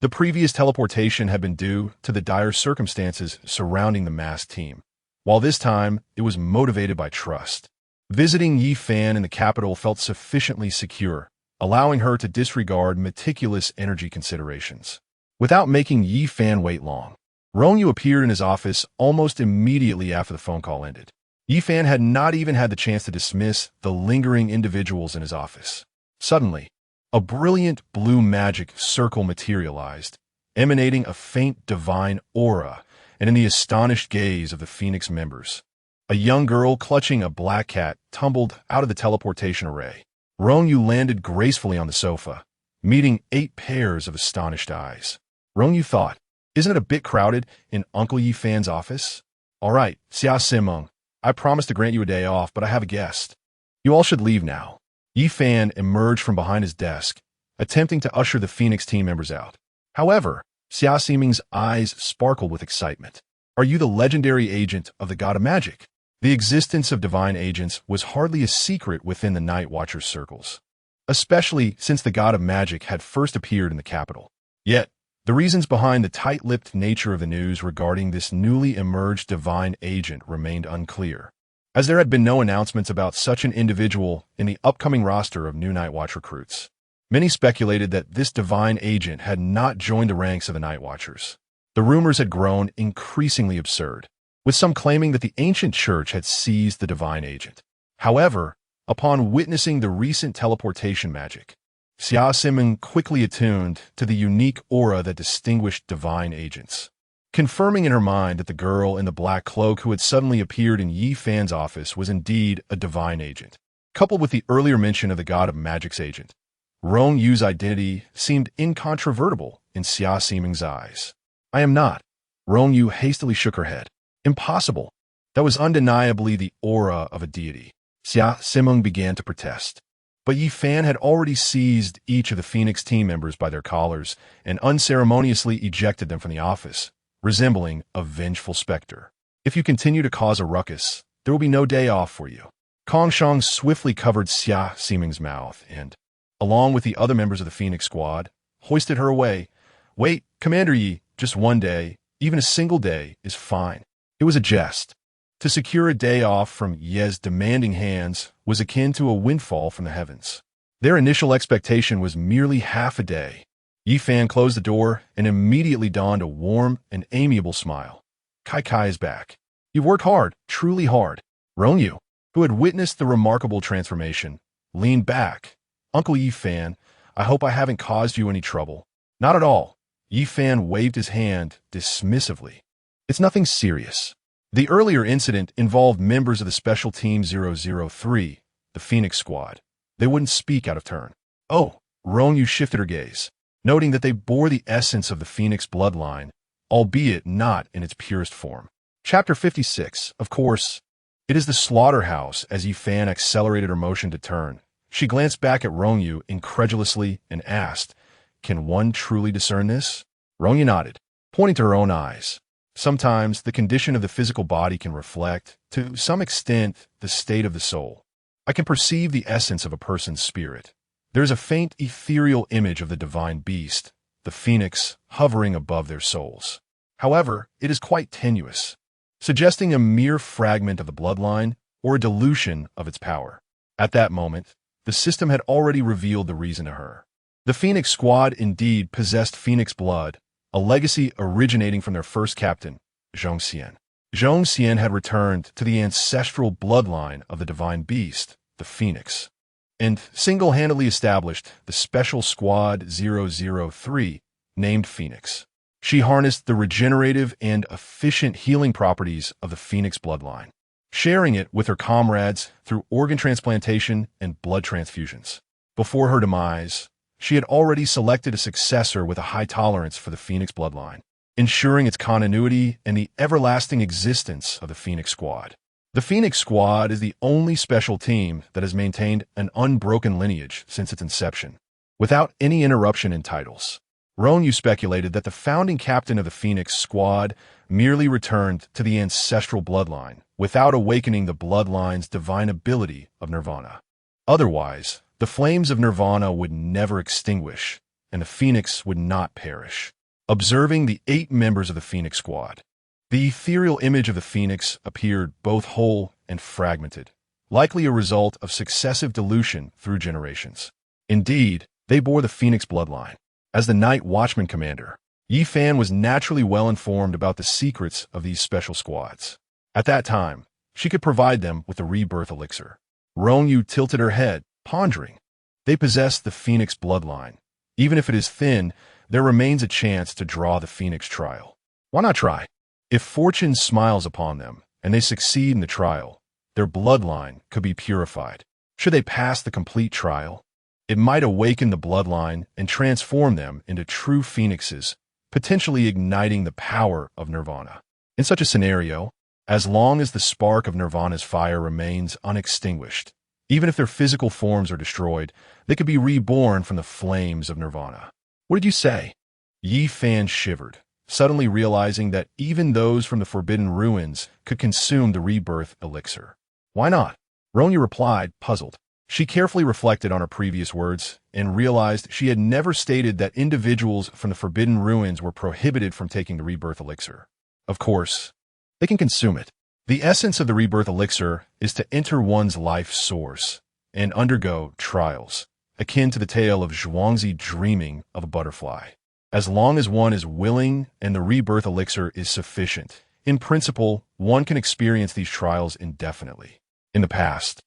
The previous teleportation had been due to the dire circumstances surrounding the masked team, while this time it was motivated by trust. Visiting Yi Fan in the capital felt sufficiently secure, allowing her to disregard meticulous energy considerations. Without making Yi Fan wait long, Rong Yue appeared in his office almost immediately after the phone call ended. Yi Fan had not even had the chance to dismiss the lingering individuals in his office. Suddenly, a brilliant blue magic circle materialized, emanating a faint divine aura and in the astonished gaze of the Phoenix members. A young girl clutching a black cat tumbled out of the teleportation array. Rong Yue landed gracefully on the sofa, meeting 8 pairs of astonished eyes. Rong Yue thought, "Isn't it a bit crowded in Uncle Yi Fan's office? All right, Xia Simeng, I promise to grant you a day off, but I have a guest. You all should leave now." Yi Fan emerged from behind his desk, attempting to usher the Phoenix team members out. However, Xia Simeng's eyes sparkled with excitement. Are you the legendary agent of the God of Magic? The existence of divine agents was hardly a secret within the Night Watcher's circles, especially since the God of Magic had first appeared in the capital. Yet, the reasons behind the tight-lipped nature of the news regarding this newly emerged divine agent remained unclear, as there had been no announcements about such an individual in the upcoming roster of new Night Watch recruits. Many speculated that this divine agent had not joined the ranks of the Night Watchers. The rumors had grown increasingly absurd, with some claiming that the ancient church had seized the divine agent. However, upon witnessing the recent teleportation magic, Xia Simeng quickly attuned to the unique aura that distinguished divine agents, confirming in her mind that the girl in the black cloak who had suddenly appeared in Yi Fan's office was indeed a divine agent. Coupled with the earlier mention of the God of Magic's agent, Rong Yue's identity seemed incontrovertible in Xia Simeng's eyes. I am not. Rong Yue hastily shook her head. Impossible. That was undeniably the aura of a deity. Xia Simeng began to protest. But Yi Fan had already seized each of the Phoenix team members by their collars and unceremoniously ejected them from the office, resembling a vengeful specter. If you continue to cause a ruckus, there will be no day off for you. Kong Shang swiftly covered Xia Simeng's mouth and, along with the other members of the Phoenix squad, hoisted her away. Wait, Commander Yi, just one day, even a single day, is fine. It was a jest. To secure a day off from Ye's demanding hands was akin to a windfall from the heavens. Their initial expectation was merely half a day. Yi Fan closed the door and immediately donned a warm and amiable smile. Kai is back. You've worked hard, truly hard. Rong Yue, who had witnessed the remarkable transformation, leaned back. Uncle Yi Fan, I hope I haven't caused you any trouble. Not at all. Yi Fan waved his hand dismissively. It's nothing serious. The earlier incident involved members of the Special Team 003, the Phoenix Squad. They wouldn't speak out of turn. Oh, Rong Yue shifted her gaze, noting that they bore the essence of the Phoenix bloodline, albeit not in its purest form. Chapter 56, of course. It is the slaughterhouse. As Yi Fan accelerated her motion to turn, she glanced back at Rong Yue incredulously and asked, Can one truly discern this? Rong Yue nodded, pointing to her own eyes. Sometimes the condition of the physical body can reflect, to some extent, the state of the soul. I can perceive the essence of a person's spirit. There is a faint ethereal image of the divine beast, the phoenix, hovering above their souls. However, it is quite tenuous, suggesting a mere fragment of the bloodline or a dilution of its power. At that moment, the system had already revealed the reason to her. The Phoenix Squad indeed possessed Phoenix blood, a legacy originating from their first captain, Zhan Shen. Zhan Shen had returned to the ancestral bloodline of the divine beast, the Phoenix, and single-handedly established the Special Squad 003, named Phoenix. She harnessed the regenerative and efficient healing properties of the Phoenix bloodline, sharing it with her comrades through organ transplantation and blood transfusions. Before her demise, she had already selected a successor with a high tolerance for the Phoenix bloodline, ensuring its continuity and the everlasting existence of the Phoenix Squad. The Phoenix Squad is the only special team that has maintained an unbroken lineage since its inception, without any interruption in titles. Rong Yue speculated that the founding captain of the Phoenix Squad merely returned to the ancestral bloodline without awakening the bloodline's divine ability of nirvana. Otherwise, the flames of nirvana would never extinguish, and the Phoenix would not perish. Observing the 8 members of the Phoenix Squad, the ethereal image of the Phoenix appeared both whole and fragmented, likely a result of successive dilution through generations. Indeed, they bore the Phoenix bloodline. As the Night Watchman commander, Yi Fan was naturally well informed about the secrets of these special squads. At that time, she could provide them with the rebirth elixir. Rong Yue tilted her head, pondering. They possess the Phoenix bloodline. Even if it is thin, there remains a chance to draw the Phoenix trial. Why not try? If fortune smiles upon them, and they succeed in the trial, their bloodline could be purified. Should they pass the complete trial, it might awaken the bloodline and transform them into true phoenixes, potentially igniting the power of nirvana. In such a scenario, as long as the spark of nirvana's fire remains unextinguished, even if their physical forms are destroyed, they could be reborn from the flames of nirvana. What did you say? Yi Fan shivered, suddenly realizing that even those from the Forbidden Ruins could consume the rebirth elixir. Why not? Rong Yue replied, puzzled. She carefully reflected on her previous words and realized she had never stated that individuals from the Forbidden Ruins were prohibited from taking the rebirth elixir. Of course, they can consume it. The essence of the rebirth elixir is to enter one's life source and undergo trials, akin to the tale of Zhuangzi dreaming of a butterfly. As long as one is willing and the rebirth elixir is sufficient, in principle, one can experience these trials indefinitely. In the past,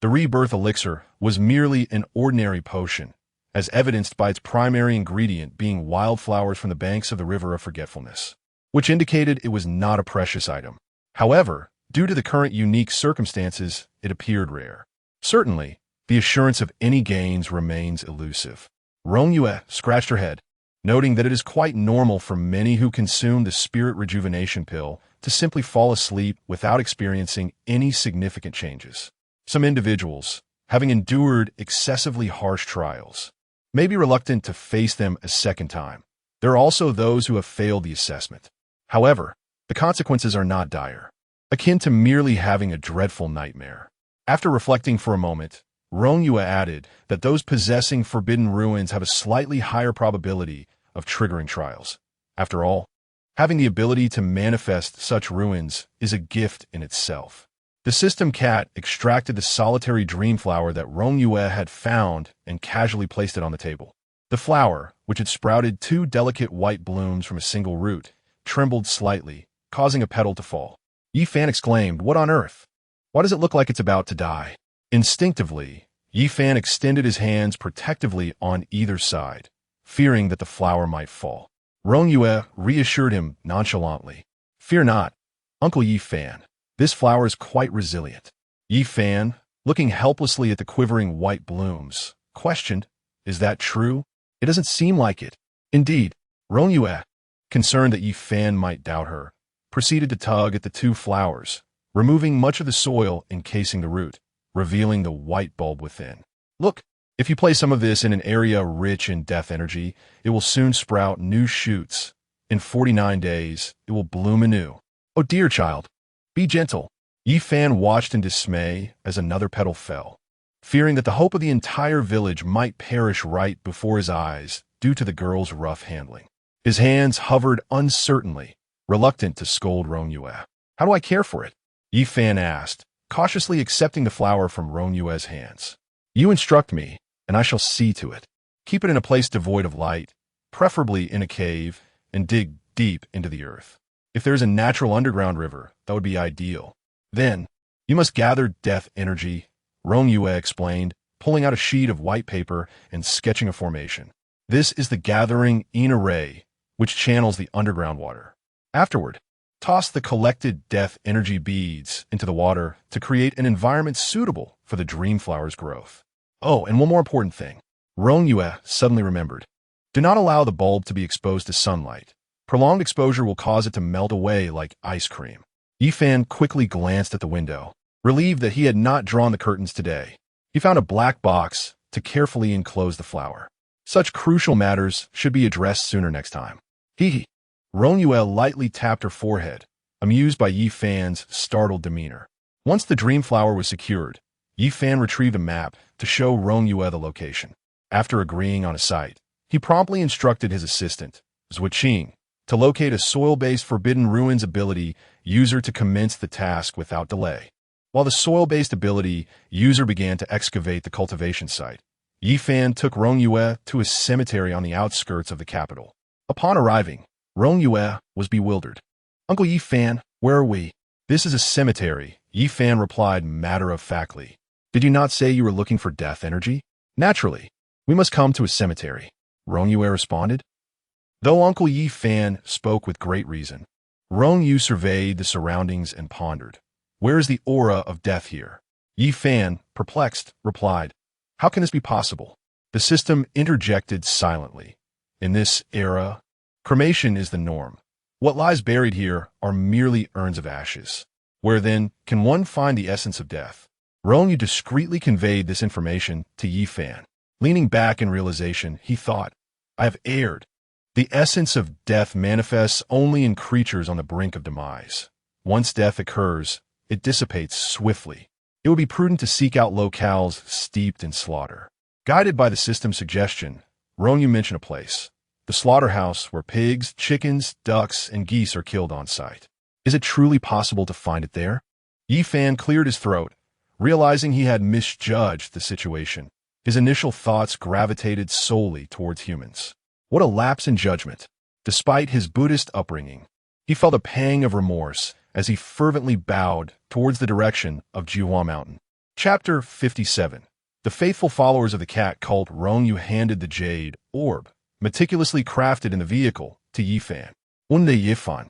the rebirth elixir was merely an ordinary potion, as evidenced by its primary ingredient being wildflowers from the banks of the River of Forgetfulness, which indicated it was not a precious item. However, due to the current unique circumstances, it appeared rare. Certainly, the assurance of any gains remains elusive. Rong Yue scratched her head, noting that it is quite normal for many who consume the spirit rejuvenation pill to simply fall asleep without experiencing any significant changes. Some individuals, having endured excessively harsh trials, may be reluctant to face them a second time. There are also those who have failed the assessment. However, the consequences are not dire, akin to merely having a dreadful nightmare. After reflecting for a moment, Rong Yue added that those possessing Forbidden Ruins have a slightly higher probability of triggering trials. After all, having the ability to manifest such ruins is a gift in itself. The system cat extracted the solitary dream flower that Rong Yue had found and casually placed it on the table. The flower, which had sprouted 2 delicate white blooms from a single root, trembled slightly, causing a petal to fall. Yi Fan exclaimed, "What on earth? Why does it look like it's about to die?" Instinctively, Yi Fan extended his hands protectively on either side, fearing that the flower might fall. Rong Yue reassured him nonchalantly. "Fear not, Uncle Yi Fan. This flower is quite resilient." Yi Fan, looking helplessly at the quivering white blooms, questioned, "Is that true? It doesn't seem like it." Indeed, Rong Yue, concerned that Yi Fan might doubt her, proceeded to tug at the 2 flowers, removing much of the soil encasing the root, revealing the white bulb within. "Look, if you place some of this in an area rich in death energy, it will soon sprout new shoots. In 49 days, it will bloom anew. Oh dear child, be gentle." Yi Fan watched in dismay as another petal fell, fearing that the hope of the entire village might perish right before his eyes due to the girl's rough handling. His hands hovered uncertainly, reluctant to scold Rong Yue. "How do I care for it?" Yi Fan asked, cautiously accepting the flower from Rong Yue's hands. "You instruct me, and I shall see to it. Keep it in a place devoid of light, preferably in a cave, and dig deep into the earth. If there is a natural underground river, that would be ideal. Then, you must gather death energy," Rong Yue explained, pulling out a sheet of white paper and sketching a formation. "This is the gathering in array, which channels the underground water. Afterward, toss the collected death energy beads into the water to create an environment suitable for the dream flower's growth. Oh, and one more important thing," Rong Yue suddenly remembered. "Do not allow the bulb to be exposed to sunlight. Prolonged exposure will cause it to melt away like ice cream." Yi Fan quickly glanced at the window, relieved that he had not drawn the curtains today. He found a black box to carefully enclose the flower. Such crucial matters should be addressed sooner next time. Hee. Rong Yue lightly tapped her forehead, amused by Yi Fan's startled demeanor. Once the dream flower was secured, Yi Fan retrieved a map to show Rong Yue the location. After agreeing on a site, he promptly instructed his assistant, Zhuo Qing, to locate a soil-based Forbidden Ruins ability user to commence the task without delay. While the soil-based ability user began to excavate the cultivation site, Yi Fan took Rong Yue to a cemetery on the outskirts of the capital. Upon arriving, Rong Yue was bewildered. "Uncle Yi Fan, where are we?" "This is a cemetery," Yi Fan replied matter-of-factly. "Did you not say you were looking for death energy?" "Naturally, we must come to a cemetery," Rong Yue responded. Though Uncle Yi Fan spoke with great reason, Rong Yue surveyed the surroundings and pondered. "Where is the aura of death here?" Yi Fan, perplexed, replied, "How can this be possible?" The system interjected silently. "In this era, cremation is the norm. What lies buried here are merely urns of ashes. Where then can one find the essence of death?" Rong Yue discreetly conveyed this information to Yi Fan. Leaning back in realization, he thought, "I have erred. The essence of death manifests only in creatures on the brink of demise. Once death occurs, it dissipates swiftly. It would be prudent to seek out locales steeped in slaughter. Guided by the system's suggestion, Rong Yue mentioned a place, the slaughterhouse where pigs, chickens, ducks, and geese are killed on site. Is it truly possible to find it there? Yi Fan cleared his throat, realizing he had misjudged the situation. His initial thoughts gravitated solely towards humans. What a lapse in judgment. Despite his Buddhist upbringing, he felt a pang of remorse as he fervently bowed towards the direction of Jiuhua Mountain. Chapter 57. The faithful followers of the cat cult Rong Yue handed the jade orb, meticulously crafted in the vehicle, to Yi Fan. Unde Yifan.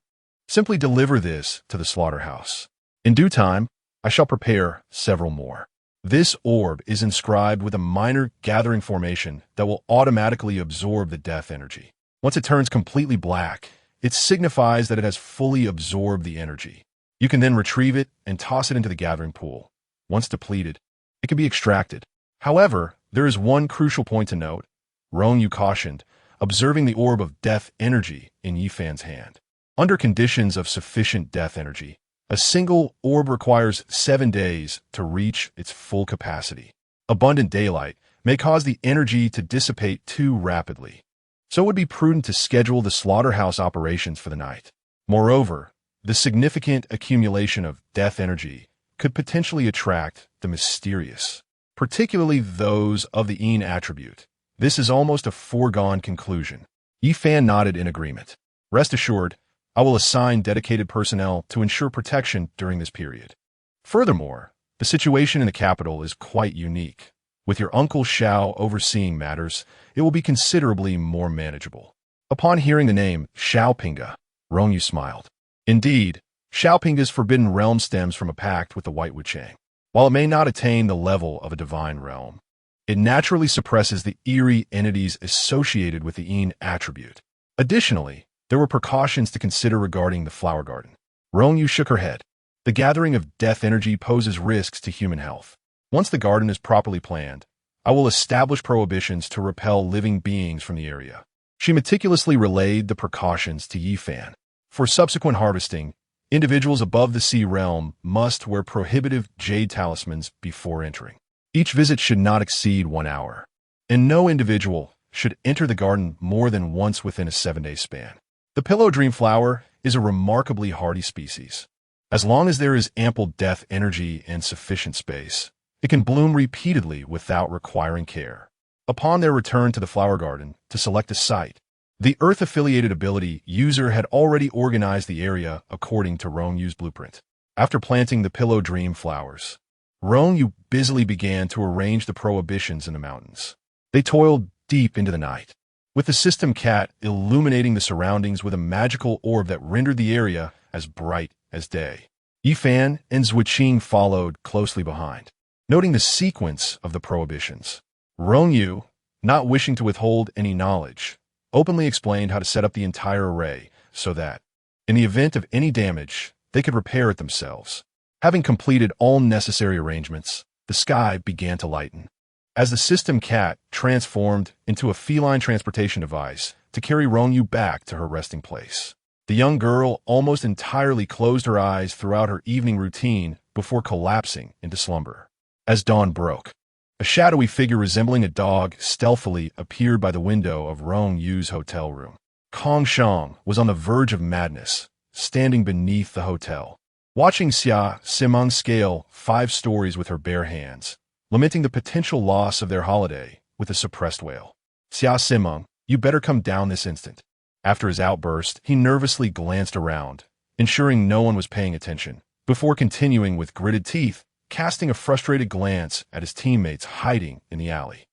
Simply deliver this to the slaughterhouse. In due time, I shall prepare several more. This orb is inscribed with a minor gathering formation that will automatically absorb the death energy. Once it turns completely black, it signifies that it has fully absorbed the energy. You can then retrieve it and toss it into the gathering pool. Once depleted, it can be extracted. However, there is one crucial point to note. Rong Yue cautioned, observing the orb of death energy in Yi Fan's hand. Under conditions of sufficient death energy, a single orb requires 7 days to reach its full capacity. Abundant daylight may cause the energy to dissipate too rapidly, so it would be prudent to schedule the slaughterhouse operations for the night. Moreover, the significant accumulation of death energy could potentially attract the mysterious, particularly those of the Yin attribute. This is almost a foregone conclusion. Yi Fan nodded in agreement. Rest assured, I will assign dedicated personnel to ensure protection during this period. Furthermore, the situation in the capital is quite unique. With your Uncle Xiao overseeing matters, it will be considerably more manageable. Upon hearing the name Xiaopinga, Rong Yue smiled. Indeed, Xiaopinga's forbidden realm stems from a pact with the White Wuchang. While it may not attain the level of a divine realm, it naturally suppresses the eerie entities associated with the Yin attribute. Additionally, there were precautions to consider regarding the flower garden. Rong Yue shook her head. The gathering of death energy poses risks to human health. Once the garden is properly planned, I will establish prohibitions to repel living beings from the area. She meticulously relayed the precautions to Yi Fan. For subsequent harvesting, individuals above the sea realm must wear prohibitive jade talismans before entering. Each visit should not exceed 1 hour, and no individual should enter the garden more than once within a 7-day span. The pillow dream flower is a remarkably hardy species. As long as there is ample death energy and sufficient space, it can bloom repeatedly without requiring care. Upon their return to the flower garden to select a site, the Earth-affiliated ability user had already organized the area according to Rong Yue's blueprint. After planting the pillow dream flowers, Rong Yue busily began to arrange the prohibitions in the mountains. They toiled deep into the night, with the system cat illuminating the surroundings with a magical orb that rendered the area as bright as day. Yi Fan and Zhuqing followed closely behind. Noting the sequence of the prohibitions, Rong Yue, not wishing to withhold any knowledge, openly explained how to set up the entire array so that, in the event of any damage, they could repair it themselves. Having completed all necessary arrangements, the sky began to lighten. As the system cat transformed into a feline transportation device to carry Rong Yue back to her resting place. The young girl almost entirely closed her eyes throughout her evening routine before collapsing into slumber. As dawn broke, a shadowy figure resembling a dog stealthily appeared by the window of Rong Yue's hotel room. Honghuang was on the verge of madness, standing beneath the hotel, watching Xia Simeng scale 5 stories with her bare hands, lamenting the potential loss of their holiday with a suppressed wail. Xia Simeng, you better come down this instant. After his outburst, he nervously glanced around, ensuring no one was paying attention, before continuing with gritted teeth, casting a frustrated glance at his teammates hiding in the alley.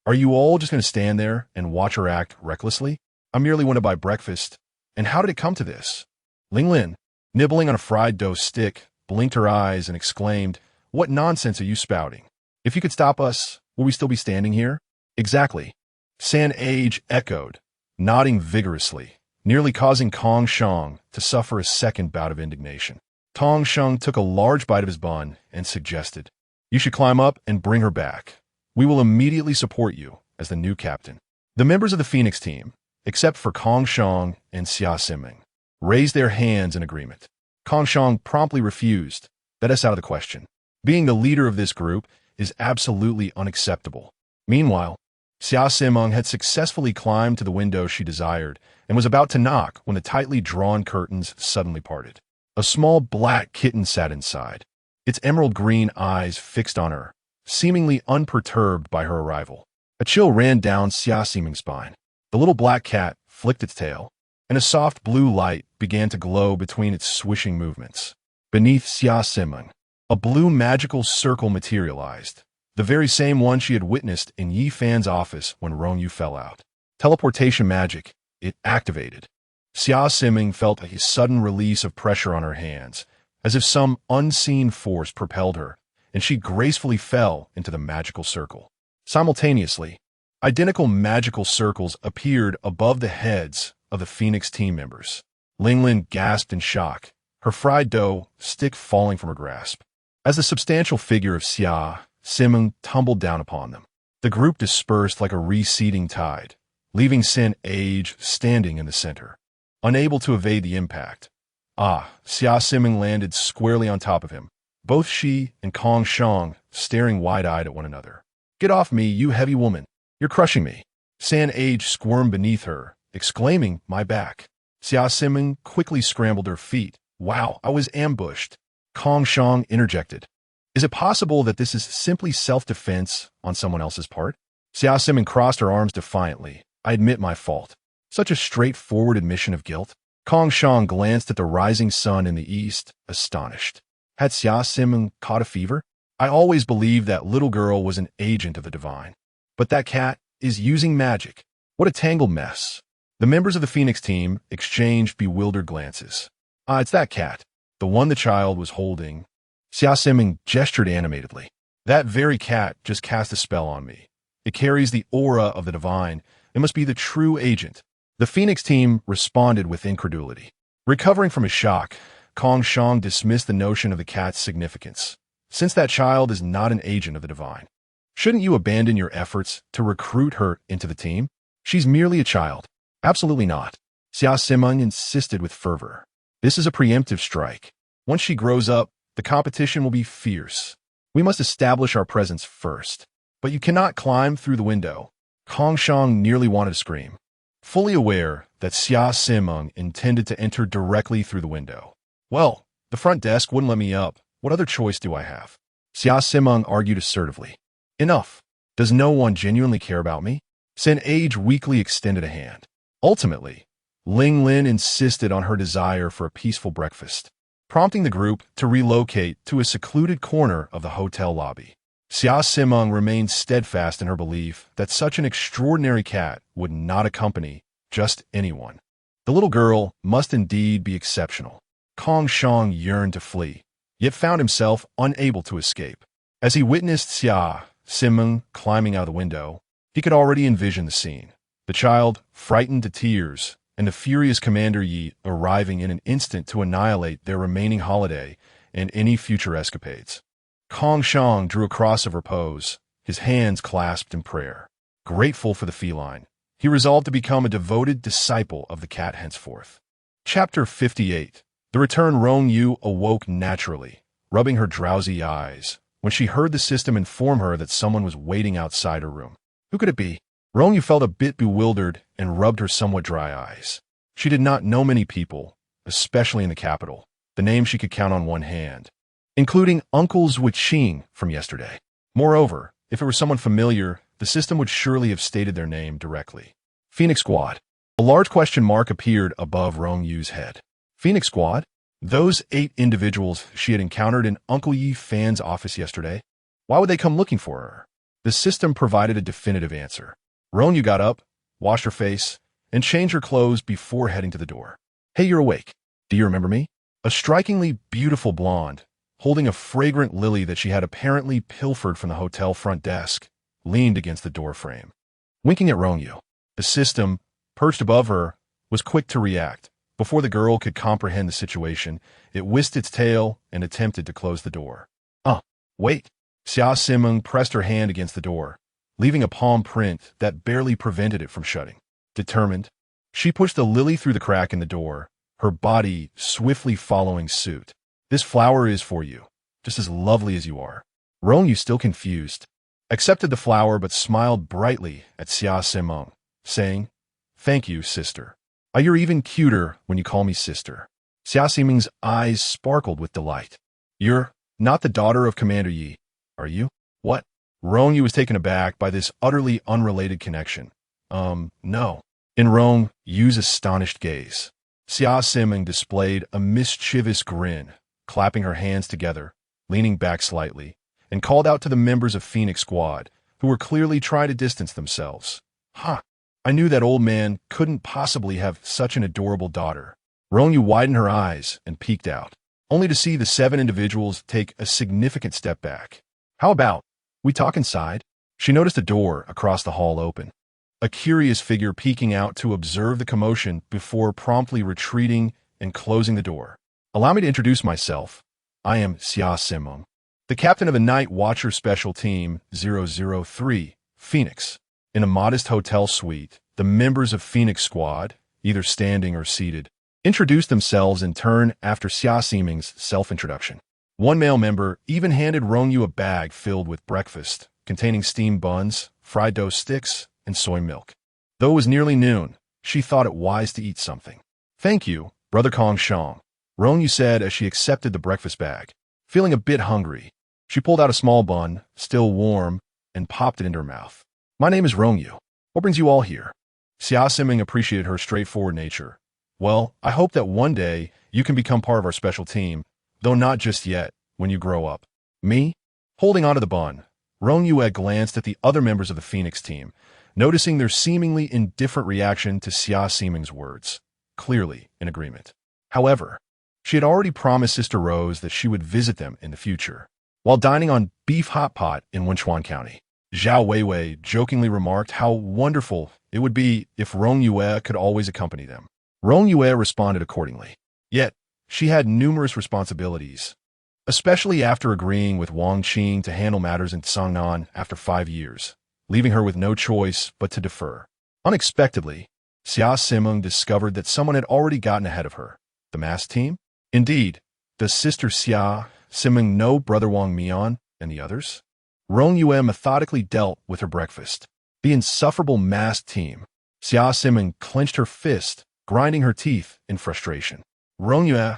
Are you all just going to stand there and watch her act recklessly? I merely want to buy breakfast. And how did it come to this? Ling Lin, nibbling on a fried dough stick, blinked her eyes and exclaimed, "What nonsense are you spouting? If you could stop us, will we still be standing here?" "Exactly," San Age echoed, nodding vigorously, nearly causing Kong Shang to suffer a second bout of indignation. Tong Sheng took a large bite of his bun and suggested, "You should climb up and bring her back. We will immediately support you as the new captain." The members of the Phoenix team, except for Kong Shang and Xia Siming, raised their hands in agreement. Kong Shang promptly refused. That's out of the question. Being the leader of this group is absolutely unacceptable. Meanwhile, Xia Siming had successfully climbed to the window she desired and was about to knock when the tightly drawn curtains suddenly parted. A small black kitten sat inside, its emerald green eyes fixed on her, seemingly unperturbed by her arrival. A chill ran down Xia Siming's spine. The little black cat flicked its tail, and a soft blue light began to glow between its swishing movements. Beneath Xia Siming, a blue magical circle materialized, the very same one she had witnessed in Yi Fan's office when Rong Yue fell out. Teleportation magic, it activated. Xia Siming felt a sudden release of pressure on her hands, as if some unseen force propelled her, and she gracefully fell into the magical circle. Simultaneously, identical magical circles appeared above the heads of the Phoenix team members. Linglin gasped in shock, her fried dough stick falling from her grasp. As the substantial figure of Xia Siming tumbled down upon them, the group dispersed like a receding tide, leaving Sin Age standing in the center, unable to evade the impact. Xia Siming landed squarely on top of him, both she and Kong Shang staring wide-eyed at one another. "Get off me, you heavy woman. You're crushing me." San Age squirmed beneath her, exclaiming, "My back." Xia Siming quickly scrambled her feet. "Wow, I was ambushed." Kong Shang interjected. "Is it possible that this is simply self-defense on someone else's part?" Xia Siming crossed her arms defiantly. "I admit my fault." Such a straightforward admission of guilt. Kong Shang glanced at the rising sun in the east, astonished. Had Xia Siming caught a fever? I always believed that little girl was an agent of the divine. But that cat is using magic. What a tangled mess. The members of the Phoenix team exchanged bewildered glances. It's that cat, the one the child was holding. Xia Siming gestured animatedly. That very cat just cast a spell on me. It carries the aura of the divine. It must be the true agent. The Phoenix team responded with incredulity. Recovering from his shock, Kong Shang dismissed the notion of the cat's significance. Since that child is not an agent of the divine, shouldn't you abandon your efforts to recruit her into the team? She's merely a child. Absolutely not. Xia Siming insisted with fervor. This is a preemptive strike. Once she grows up, the competition will be fierce. We must establish our presence first. But you cannot climb through the window. Kong Shang nearly wanted to scream, fully aware that Xia Siming intended to enter directly through the window. "Well, the front desk wouldn't let me up. What other choice do I have?" Xia Siming argued assertively. "Enough. Does no one genuinely care about me?" Sin Age weakly extended a hand. Ultimately, Ling Lin insisted on her desire for a peaceful breakfast, prompting the group to relocate to a secluded corner of the hotel lobby. Xia Siming remained steadfast in her belief that such an extraordinary cat would not accompany just anyone. The little girl must indeed be exceptional. Kong Shang yearned to flee, yet found himself unable to escape. As he witnessed Xia Siming climbing out of the window, he could already envision the scene. The child, frightened to tears, and the furious Commander Yi arriving in an instant to annihilate their remaining holiday and any future escapades. Kong Shang drew a cross of repose, his hands clasped in prayer. Grateful for the feline, he resolved to become a devoted disciple of the cat henceforth. Chapter 58. The return. Rong Yue awoke naturally, rubbing her drowsy eyes, when she heard the system inform her that someone was waiting outside her room. Who could it be? Rong Yue felt a bit bewildered and rubbed her somewhat dry eyes. She did not know many people, especially in the capital, the names she could count on one hand, including Uncle Zhuqing from yesterday. Moreover, if it were someone familiar, the system would surely have stated their name directly. Phoenix Squad. A large question mark appeared above Rong Yue's head. Phoenix Squad? Those 8 individuals she had encountered in Uncle Yi Fan's office yesterday? Why would they come looking for her? The system provided a definitive answer. Rong Yue got up, washed her face, and changed her clothes before heading to the door. "Hey, you're awake. Do you remember me?" A strikingly beautiful blonde, holding a fragrant lily that she had apparently pilfered from the hotel front desk, leaned against the door frame, winking at Rong Yue. The system, perched above her, was quick to react. Before the girl could comprehend the situation, it whisked its tail and attempted to close the door. Wait. Xia Siming pressed her hand against the door, leaving a palm print that barely prevented it from shutting. Determined, She pushed the lily through the crack in the door, her body swiftly following suit. This flower is for you, just as lovely as you are. Rong Yue, still confused, accepted the flower but smiled brightly at Xia Simeng, saying, "Thank you, sister. You're even cuter when you call me sister." Xia Simeng's eyes sparkled with delight. "You're not the daughter of Commander Yi, are you?" "What?" Rong Yue was taken aback by this utterly unrelated connection. No." In Rong Yue's astonished gaze, Xia Simeng displayed a mischievous grin, clapping her hands together, leaning back slightly, and called out to the members of Phoenix Squad, who were clearly trying to distance themselves. "Ha! I knew that old man couldn't possibly have such an adorable daughter." Rong Yue widened her eyes and peeked out, only to see the 7 individuals take a significant step back. "How about we talk inside?" She noticed a door across the hall open, a curious figure peeking out to observe the commotion before promptly retreating and closing the door. "Allow me to introduce myself. I am Xia Simeng, the captain of the Night Watcher Special Team 003, Phoenix." In a modest hotel suite, the members of Phoenix Squad, either standing or seated, introduced themselves in turn after Xia Simeng's self-introduction. One male member even handed Rong Yue a bag filled with breakfast, containing steamed buns, fried dough sticks, and soy milk. Though it was nearly noon, she thought it wise to eat something. "Thank you, Brother Honghuang," Rong Yue said as she accepted the breakfast bag. Feeling a bit hungry, she pulled out a small bun, still warm, and popped it into her mouth. "My name is Rong Yue. What brings you all here?" Xia Simeng appreciated her straightforward nature. "Well, I hope that one day you can become part of our special team, though not just yet, when you grow up." "Me?" Holding onto the bun, Rong Yue glanced at the other members of the Phoenix team, noticing their seemingly indifferent reaction to Xia Simeng's words, clearly in agreement. However, she had already promised Sister Rose that she would visit them in the future. While dining on beef hot pot in Wenchuan County, Zhao Weiwei jokingly remarked how wonderful it would be if Rong Yue could always accompany them. Rong Yue responded accordingly. Yet, she had numerous responsibilities, especially after agreeing with Wang Qing to handle matters in Cangnan after 5 years, leaving her with no choice but to defer. Unexpectedly, Xia Simeng discovered that someone had already gotten ahead of her. The masked team? Indeed, does Sister Xia Simeng know Brother Wang Mian and the others? Rong Yue methodically dealt with her breakfast. The insufferable masked team. Xia Simeng clenched her fist, grinding her teeth in frustration. Rong Yue,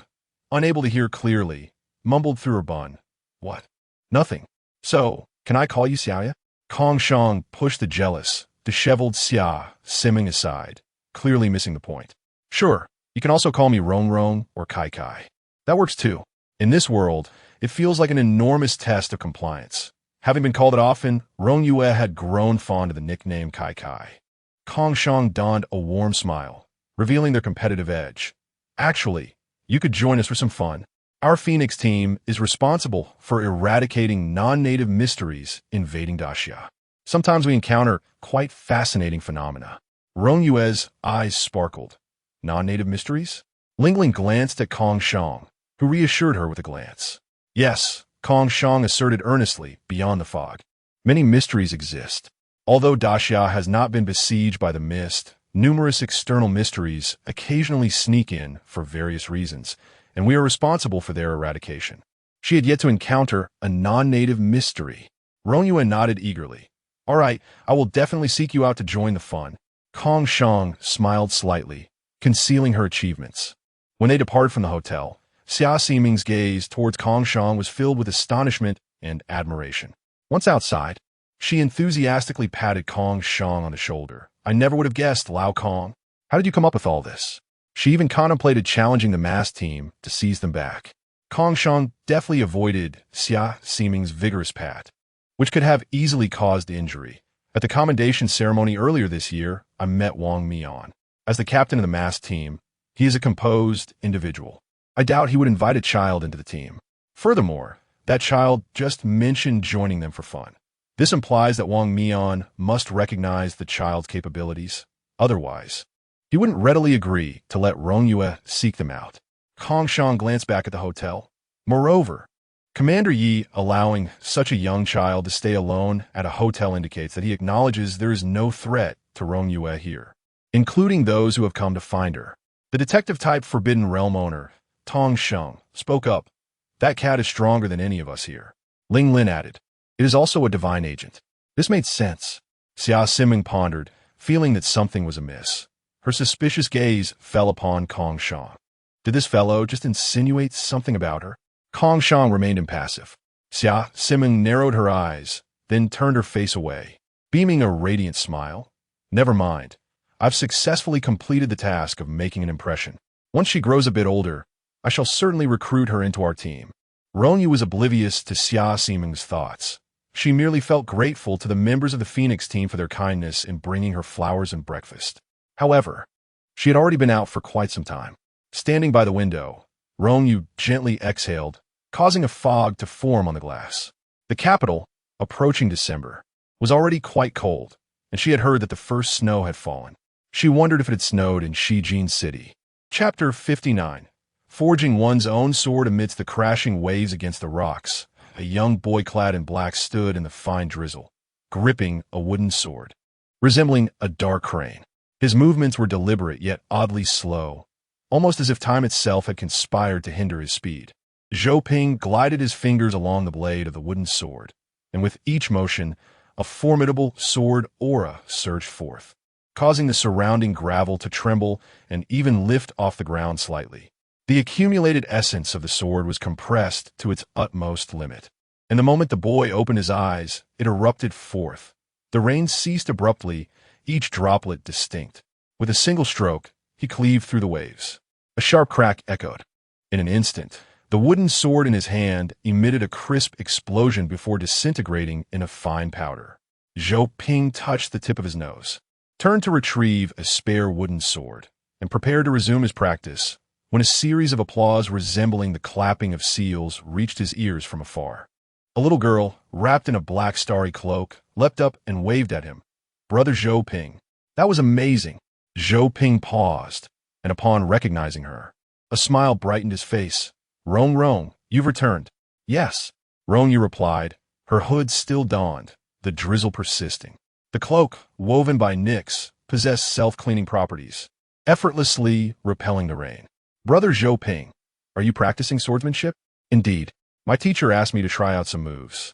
unable to hear clearly, mumbled through her bun. "What?" "Nothing. So, can I call you Xiaoya?" Kong Shang pushed the jealous, disheveled Xia Simeng aside, clearly missing the point. "Sure, you can also call me Rong Rong or Kai Kai. That works too." In this world, it feels like an enormous test of compliance. Having been called it often, Rong Yue had grown fond of the nickname Kai Kai. Kong Shang donned a warm smile, revealing their competitive edge. "Actually, you could join us for some fun. Our Phoenix team is responsible for eradicating non-native mysteries invading Daxia. Sometimes we encounter quite fascinating phenomena." Rong Yue's eyes sparkled. "Non-native mysteries?" Lingling glanced at Kong Shang, who reassured her with a glance. "Yes," Kong Shang asserted earnestly, beyond the fog. "Many mysteries exist. Although Daxia has not been besieged by the mist, numerous external mysteries occasionally sneak in for various reasons, and we are responsible for their eradication." She had yet to encounter a non-native mystery. Rong Yue nodded eagerly. "All right, I will definitely seek you out to join the fun." Kong Shang smiled slightly, concealing her achievements. When they departed from the hotel, Xia Simeng's gaze towards Kong Shang was filled with astonishment and admiration. Once outside, she enthusiastically patted Kong Shang on the shoulder. "I never would have guessed, Lao Kong. How did you come up with all this?" She even contemplated challenging the masked team to seize them back. Kong Shang deftly avoided Xia Simeng's vigorous pat, which could have easily caused injury. "At the commendation ceremony earlier this year, I met Wang Mian. As the captain of the masked team, he is a composed individual. I doubt he would invite a child into the team. Furthermore, that child just mentioned joining them for fun. This implies that Wang Mian must recognize the child's capabilities. Otherwise, he wouldn't readily agree to let Rong Yue seek them out." Kong Shang glanced back at the hotel. Moreover, Commander Yi allowing such a young child to stay alone at a hotel indicates that he acknowledges there is no threat to Rong Yue here. including those who have come to find her. The detective-type Forbidden Realm owner, Tong Sheng, spoke up. That cat is stronger than any of us here. Ling Lin added. It is also a divine agent. This made sense. Xia Siming pondered, feeling that something was amiss. Her suspicious gaze fell upon Kong Shang. Did this fellow just insinuate something about her? Kong Shang remained impassive. Xia Siming narrowed her eyes, then turned her face away, beaming a radiant smile. Never mind. I've successfully completed the task of making an impression. Once she grows a bit older, I shall certainly recruit her into our team. Rong Yue was oblivious to Xia Siming's thoughts. She merely felt grateful to the members of the Phoenix team for their kindness in bringing her flowers and breakfast. However, she had already been out for quite some time. Standing by the window, Rong Yue gently exhaled, causing a fog to form on the glass. The capital, approaching December, was already quite cold, and she had heard that the first snow had fallen. She wondered if it had snowed in Shijin City. Chapter 59. Forging one's own sword amidst the crashing waves against the rocks, a young boy clad in black stood in the fine drizzle, gripping a wooden sword, resembling a dark crane. His movements were deliberate yet oddly slow, almost as if time itself had conspired to hinder his speed. Zhou Ping glided his fingers along the blade of the wooden sword, and with each motion, a formidable sword aura surged forth, causing the surrounding gravel to tremble and even lift off the ground slightly. The accumulated essence of the sword was compressed to its utmost limit, and the moment the boy opened his eyes, it erupted forth. The rain ceased abruptly, each droplet distinct. With a single stroke, he cleaved through the waves. A sharp crack echoed. In an instant, the wooden sword in his hand emitted a crisp explosion before disintegrating in a fine powder. Zhou Ping touched the tip of his nose, turned to retrieve a spare wooden sword, and prepared to resume his practice, when a series of applause resembling the clapping of seals reached his ears from afar. A little girl, wrapped in a black starry cloak, leapt up and waved at him. Brother Zhou Ping. That was amazing. Zhou Ping paused, and upon recognizing her, a smile brightened his face. Rong, you've returned. Yes, Rong Yue replied, her hood still donned, the drizzle persisting. The cloak, woven by Nyx, possessed self-cleaning properties, effortlessly repelling the rain. Brother Zhou Ping, are you practicing swordsmanship? Indeed. My teacher asked me to try out some moves.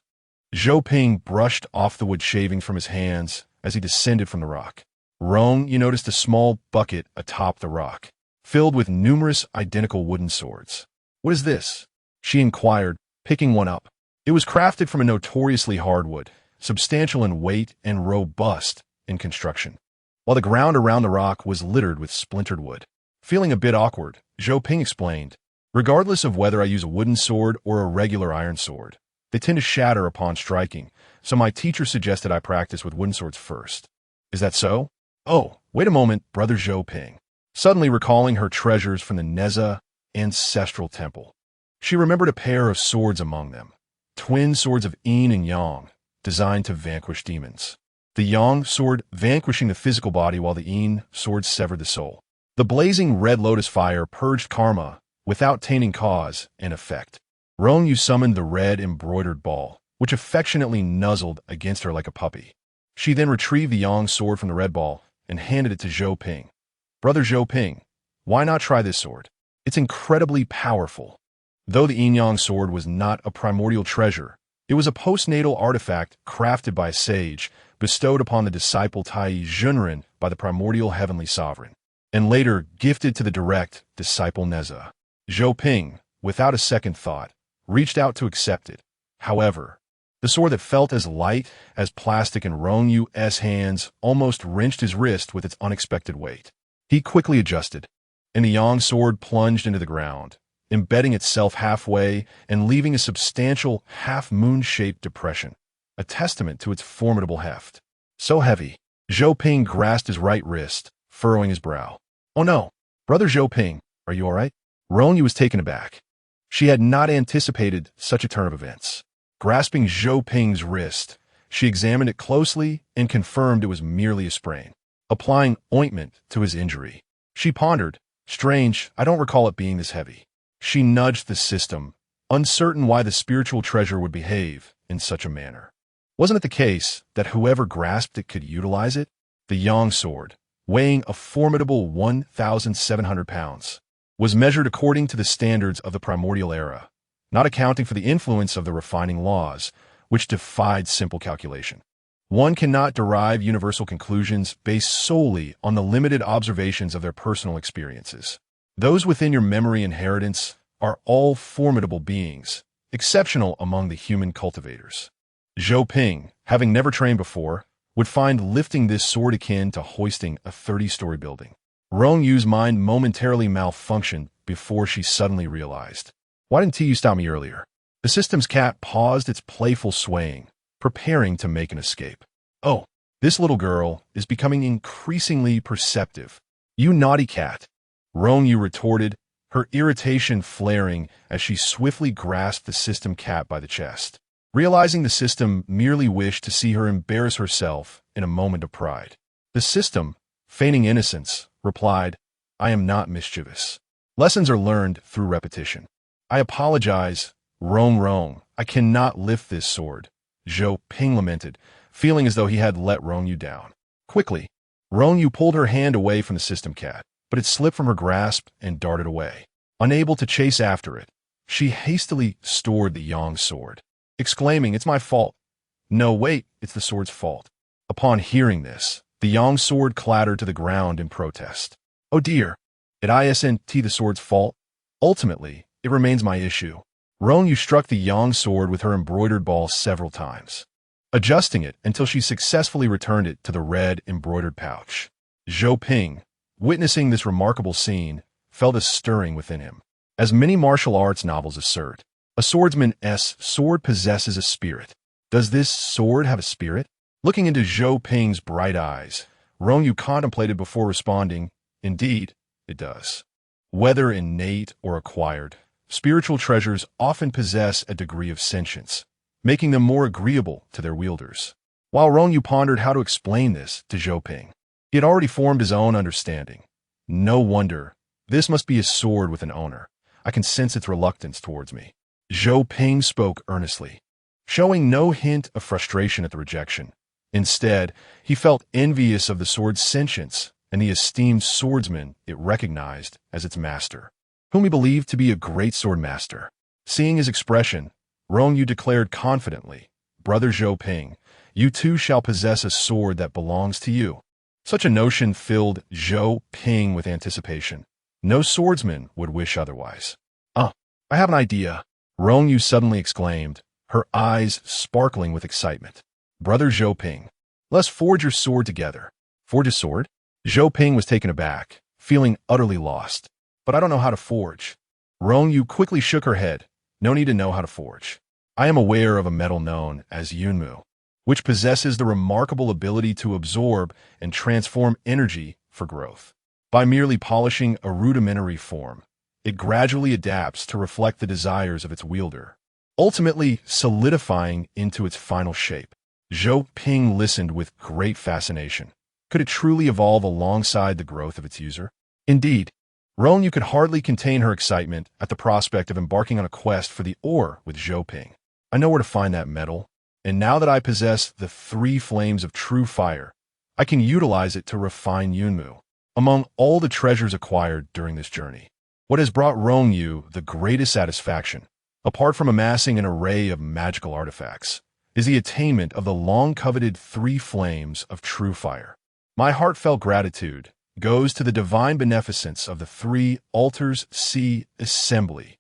Zhou Ping brushed off the wood shavings from his hands as he descended from the rock. Rong, you noticed a small bucket atop the rock, filled with numerous identical wooden swords. What is this? She inquired, picking one up. It was crafted from a notoriously hard wood, substantial in weight and robust in construction, while the ground around the rock was littered with splintered wood. Feeling a bit awkward, Zhou Ping explained, regardless of whether I use a wooden sword or a regular iron sword, they tend to shatter upon striking, so my teacher suggested I practice with wooden swords first. Is that so? Oh, wait a moment, Brother Zhou Ping. Suddenly recalling her treasures from the Neza ancestral temple, she remembered a pair of swords among them, twin swords of yin and yang, designed to vanquish demons. The yang sword vanquishing the physical body while the yin sword severed the soul. The blazing red lotus fire purged karma without tainting cause and effect. Rong Yue summoned the red embroidered ball, which affectionately nuzzled against her like a puppy. She then retrieved the yang sword from the red ball and handed it to Zhou Ping. Brother Zhou Ping, why not try this sword? It's incredibly powerful. Though the yin-yang sword was not a primordial treasure, it was a postnatal artifact crafted by a sage, bestowed upon the disciple Tai Zhenren by the primordial heavenly sovereign, and later gifted to the direct disciple Neza. Zhou Ping, without a second thought, reached out to accept it. However, the sword that felt as light as plastic in Rong Yue's hands almost wrenched his wrist with its unexpected weight. He quickly adjusted, and the yang sword plunged into the ground, embedding itself halfway and leaving a substantial half-moon-shaped depression, a testament to its formidable heft. So heavy, Zhou Ping grasped his right wrist, furrowing his brow. Oh no, Brother Zhou Ping, are you all right? Rong Yue was taken aback. She had not anticipated such a turn of events. Grasping Zhou Ping's wrist, she examined it closely and confirmed it was merely a sprain. Applying ointment to his injury, she pondered, strange, I don't recall it being this heavy. She nudged the system, uncertain why the spiritual treasure would behave in such a manner. Wasn't it the case that whoever grasped it could utilize it? The yang sword, weighing a formidable 1,700 pounds, was measured according to the standards of the primordial era, not accounting for the influence of the refining laws, which defied simple calculation. One cannot derive universal conclusions based solely on the limited observations of their personal experiences. Those within your memory inheritance are all formidable beings, exceptional among the human cultivators. Zhou Ping, having never trained before, would find lifting this sword akin to hoisting a 30-story building. Rong Yue's mind momentarily malfunctioned before she suddenly realized. Why didn't you stop me earlier? The system's cat paused its playful swaying, preparing to make an escape. Oh, this little girl is becoming increasingly perceptive. You naughty cat, Rong Yue retorted, her irritation flaring as she swiftly grasped the system cat by the chest. Realizing the system merely wished to see her embarrass herself in a moment of pride. The system, feigning innocence, replied, I am not mischievous. Lessons are learned through repetition. I apologize, Rong, I cannot lift this sword, Zhou Ping lamented, feeling as though he had let Rong Yue down. Quickly, Rong Yue pulled her hand away from the system cat, but it slipped from her grasp and darted away. Unable to chase after it, she hastily stored the Yang sword, exclaiming, It's my fault. No, wait, it's the sword's fault. Upon hearing this, the Yang sword clattered to the ground in protest. Oh dear, it isn't the sword's fault. Ultimately, it remains my issue. Rong Yue struck the Yang sword with her embroidered ball several times, adjusting it until she successfully returned it to the red embroidered pouch. Zhou Ping, witnessing this remarkable scene, felt a stirring within him. As many martial arts novels assert, a swordsman's sword possesses a spirit. Does this sword have a spirit? Looking into Zhou Ping's bright eyes, Rong Yue contemplated before responding, Indeed, it does. Whether innate or acquired, spiritual treasures often possess a degree of sentience, making them more agreeable to their wielders. While Rong Yue pondered how to explain this to Zhou Ping, he had already formed his own understanding. No wonder. This must be a sword with an owner. I can sense its reluctance towards me. Zhou Ping spoke earnestly, showing no hint of frustration at the rejection. Instead, he felt envious of the sword's sentience and the esteemed swordsman it recognized as its master, whom he believed to be a great sword master. Seeing his expression, Rong Yue declared confidently, Brother Zhou Ping, you too shall possess a sword that belongs to you. Such a notion filled Zhou Ping with anticipation. No swordsman would wish otherwise. I have an idea, Rong Yue suddenly exclaimed, her eyes sparkling with excitement. Brother Zhou Ping, let's forge your sword together. Forge a sword? Zhou Ping was taken aback, feeling utterly lost. But I don't know how to forge. Rong Yue quickly shook her head. No need to know how to forge. I am aware of a metal known as Yunmu, which possesses the remarkable ability to absorb and transform energy for growth. By merely polishing a rudimentary form, it gradually adapts to reflect the desires of its wielder, ultimately solidifying into its final shape. Zhou Ping listened with great fascination. Could it truly evolve alongside the growth of its user? Indeed, Rong Yue could hardly contain her excitement at the prospect of embarking on a quest for the ore with Zhou Ping. I know where to find that metal, and now that I possess the 3 flames of true fire, I can utilize it to refine Yunmu. Among all the treasures acquired during this journey, what has brought Rong Yue the greatest satisfaction, apart from amassing an array of magical artifacts, is the attainment of the long-coveted 3 flames of true fire. My heartfelt gratitude goes to the divine beneficence of the 3 Altars Sea Assembly.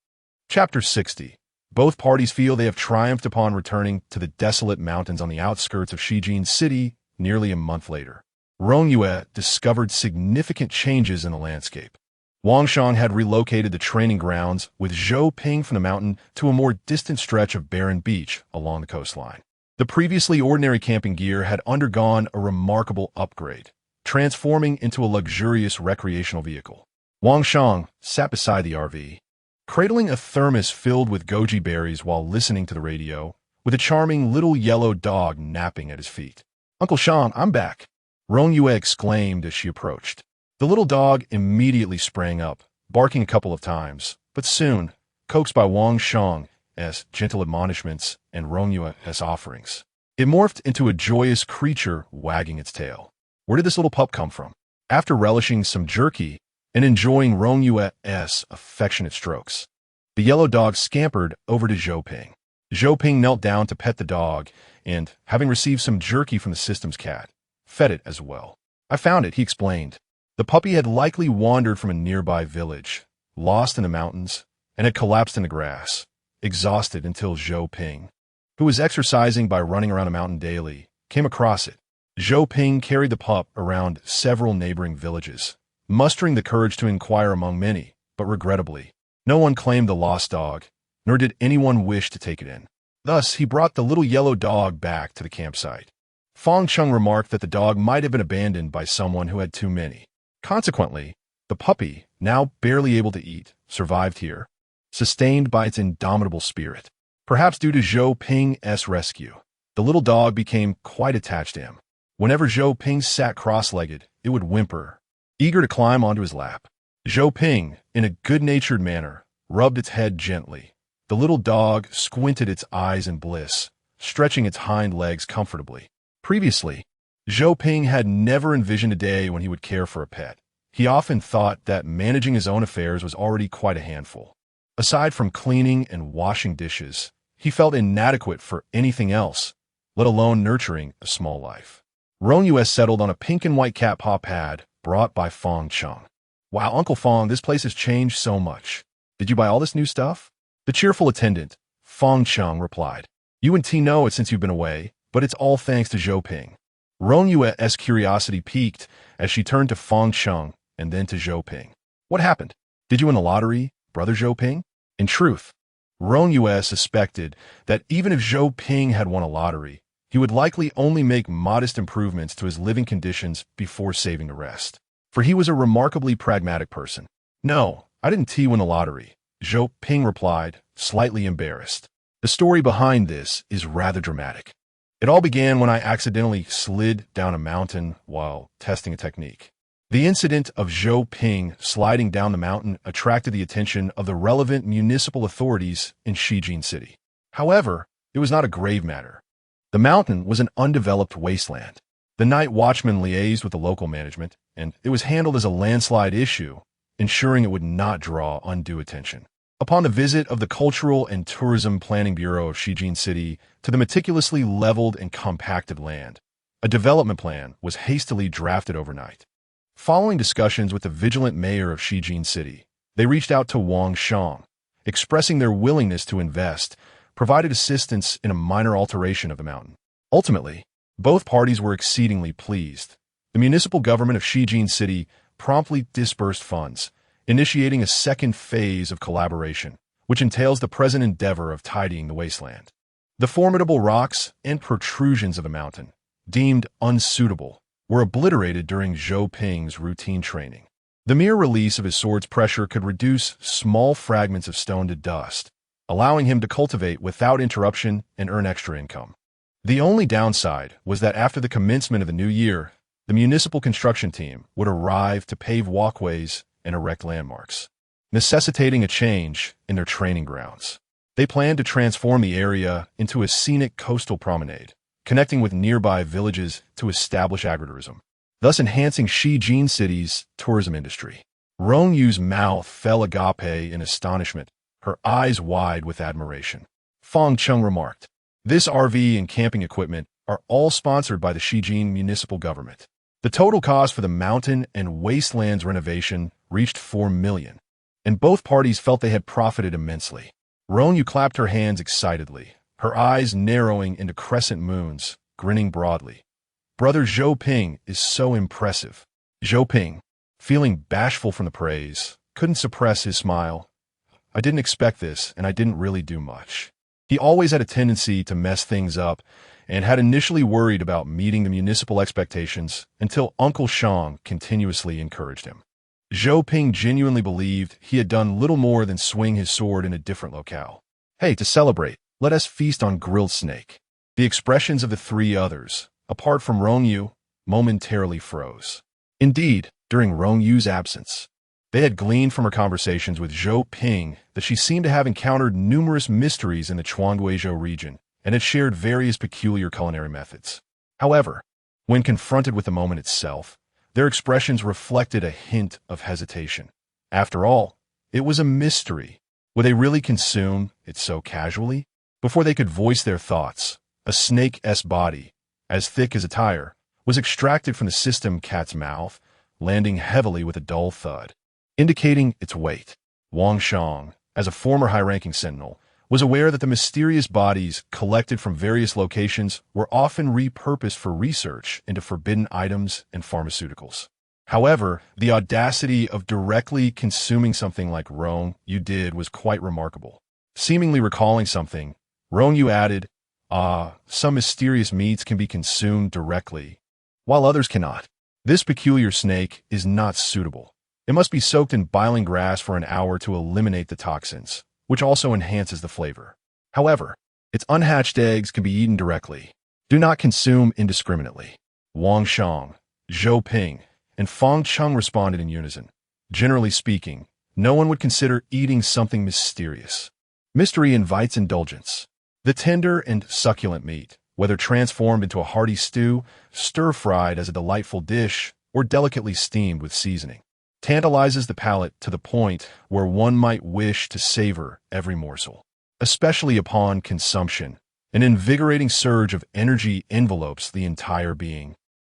Chapter 60. Both parties feel they have triumphed upon returning to the desolate mountains on the outskirts of Shijin City nearly a month later. Rong Yue discovered significant changes in the landscape. Wangshang had relocated the training grounds with Zhou Ping from the mountain to a more distant stretch of barren beach along the coastline. The previously ordinary camping gear had undergone a remarkable upgrade, transforming into a luxurious recreational vehicle. Wangshang sat beside the RV, cradling a thermos filled with goji berries while listening to the radio, with a charming little yellow dog napping at his feet. Uncle Shang, I'm back, Rong Yue exclaimed as she approached. The little dog immediately sprang up, barking a couple of times, but soon, coaxed by Wangshang's gentle admonishments and Rong Yue's offerings, it morphed into a joyous creature wagging its tail. Where did this little pup come from? After relishing some jerky and enjoying Rong Yue's affectionate strokes, the yellow dog scampered over to Zhou Ping. Zhou Ping knelt down to pet the dog and, having received some jerky from the system's cat, fed it as well. I found it, he explained. The puppy had likely wandered from a nearby village, lost in the mountains, and had collapsed in the grass, exhausted until Zhou Ping, who was exercising by running around a mountain daily, came across it. Zhou Ping carried the pup around several neighboring villages, mustering the courage to inquire among many, but regrettably, no one claimed the lost dog, nor did anyone wish to take it in. Thus, he brought the little yellow dog back to the campsite. Feng Cheng remarked that the dog might have been abandoned by someone who had too many. Consequently, the puppy, now barely able to eat, survived here, sustained by its indomitable spirit. Perhaps due to Zhou Ping's rescue, the little dog became quite attached to him. Whenever Zhou Ping sat cross-legged, it would whimper, eager to climb onto his lap. Zhou Ping, in a good-natured manner, rubbed its head gently. The little dog squinted its eyes in bliss, stretching its hind legs comfortably. Previously, Zhou Ping had never envisioned a day when he would care for a pet. He often thought that managing his own affairs was already quite a handful. Aside from cleaning and washing dishes, he felt inadequate for anything else, let alone nurturing a small life. Rong Yue settled on a pink and white cat paw pad brought by Feng Cheng. Wow, Uncle Feng, this place has changed so much. Did you buy all this new stuff? The cheerful attendant, Feng Cheng, replied. You and T know it since you've been away, but it's all thanks to Zhou Ping. Rong Yue's curiosity piqued as she turned to Feng Cheng and then to Zhou Ping. What happened? Did you win the lottery, brother Zhou Ping? In truth, Rong Yue suspected that even if Zhou Ping had won a lottery, he would likely only make modest improvements to his living conditions before saving the rest. For he was a remarkably pragmatic person. No, I didn't win the lottery, Zhou Ping replied, slightly embarrassed. The story behind this is rather dramatic. It all began when I accidentally slid down a mountain while testing a technique. The incident of Zhou Ping sliding down the mountain attracted the attention of the relevant municipal authorities in Shijin City. However, it was not a grave matter. The mountain was an undeveloped wasteland. The night watchman liaised with the local management, and it was handled as a landslide issue, ensuring it would not draw undue attention. Upon the visit of the Cultural and Tourism Planning Bureau of Shijin City to the meticulously leveled and compacted land, a development plan was hastily drafted overnight. Following discussions with the vigilant mayor of Shijin City, they reached out to Wang Shang, expressing their willingness to invest, provided assistance in a minor alteration of the mountain. Ultimately, both parties were exceedingly pleased. The municipal government of Shijin City promptly disbursed funds, initiating a second phase of collaboration, which entails the present endeavor of tidying the wasteland. The formidable rocks and protrusions of the mountain, deemed unsuitable, were obliterated during Zhou Ping's routine training. The mere release of his sword's pressure could reduce small fragments of stone to dust, allowing him to cultivate without interruption and earn extra income. The only downside was that after the commencement of the new year, the municipal construction team would arrive to pave walkways and erect landmarks, necessitating a change in their training grounds. They planned to transform the area into a scenic coastal promenade, connecting with nearby villages to establish agritourism, thus enhancing Shijin City's tourism industry. Rong Yue's mouth fell agape in astonishment, her eyes wide with admiration. Feng Cheng remarked, "This RV and camping equipment are all sponsored by the Shijin municipal government. The total cost for the mountain and wastelands renovation reached 4 million, and both parties felt they had profited immensely." Rong Yue clapped her hands excitedly, her eyes narrowing into crescent moons, grinning broadly. "Brother Zhou Ping is so impressive." Zhou Ping, feeling bashful from the praise, couldn't suppress his smile. "I didn't expect this, and I didn't really do much." He always had a tendency to mess things up, and had initially worried about meeting the municipal expectations until Uncle Shang continuously encouraged him. Zhou Ping genuinely believed he had done little more than swing his sword in a different locale. "Hey, to celebrate, let us feast on grilled snake." The expressions of the three others, apart from Rong Yue, momentarily froze. Indeed, during Rong Yue's absence, they had gleaned from her conversations with Zhou Ping that she seemed to have encountered numerous mysteries in the Chuanguizhou region and had shared various peculiar culinary methods. However, when confronted with the moment itself, Their expressions reflected a hint of hesitation. After all, it was a mystery. Would they really consume it so casually? Before they could voice their thoughts, a snake's body, as thick as a tire, was extracted from the system cat's mouth, landing heavily with a dull thud, indicating its weight. Wang Shang, as a former high-ranking sentinel, was aware that the mysterious bodies collected from various locations were often repurposed for research into forbidden items and pharmaceuticals. However, the audacity of directly consuming something like Rong Yue did was quite remarkable. Seemingly recalling something, Rong Yue added, some mysterious meats can be consumed directly, while others cannot. This peculiar snake is not suitable. It must be soaked in boiling grass for an hour to eliminate the toxins, which also enhances the flavor. However, its unhatched eggs can be eaten directly. Do not consume indiscriminately. Wang Shang, Zhou Ping, and Fang Cheng responded in unison. Generally speaking, no one would consider eating something mysterious. Mystery invites indulgence. The tender and succulent meat, whether transformed into a hearty stew, stir-fried as a delightful dish, or delicately steamed with seasoning, tantalizes the palate to the point where one might wish to savor every morsel. Especially upon consumption, an invigorating surge of energy envelopes the entire being,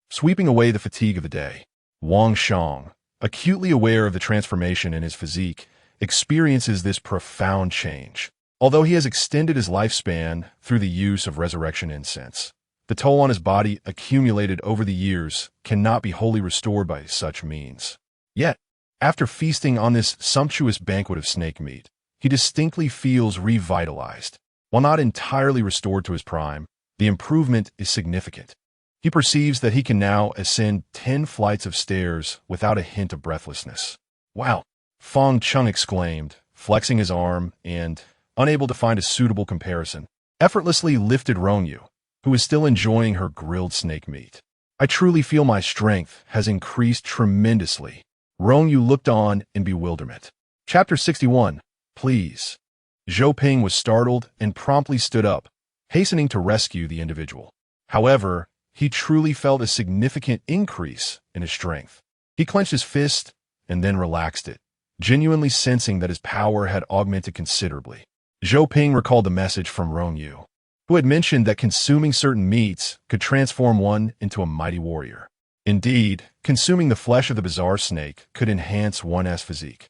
sweeping away the fatigue of the day. Wang Shang, acutely aware of the transformation in his physique, experiences this profound change. Although he has extended his lifespan through the use of resurrection incense, the toll on his body accumulated over the years cannot be wholly restored by such means. Yet, after feasting on this sumptuous banquet of snake meat, he distinctly feels revitalized. While not entirely restored to his prime, the improvement is significant. He perceives that he can now ascend 10 flights of stairs without a hint of breathlessness. Wow! Fang Cheng exclaimed, flexing his arm and, unable to find a suitable comparison, effortlessly lifted Rong Yue, who is still enjoying her grilled snake meat. I truly feel my strength has increased tremendously. Rong Yue looked on in bewilderment. Chapter 61. Please. Zhou Ping was startled and promptly stood up, hastening to rescue the individual. However, he truly felt a significant increase in his strength. He clenched his fist and then relaxed it, genuinely sensing that his power had augmented considerably. Zhou Ping recalled the message from Rong Yue, who had mentioned that consuming certain meats could transform one into a mighty warrior. Indeed, consuming the flesh of the bizarre snake could enhance one's physique.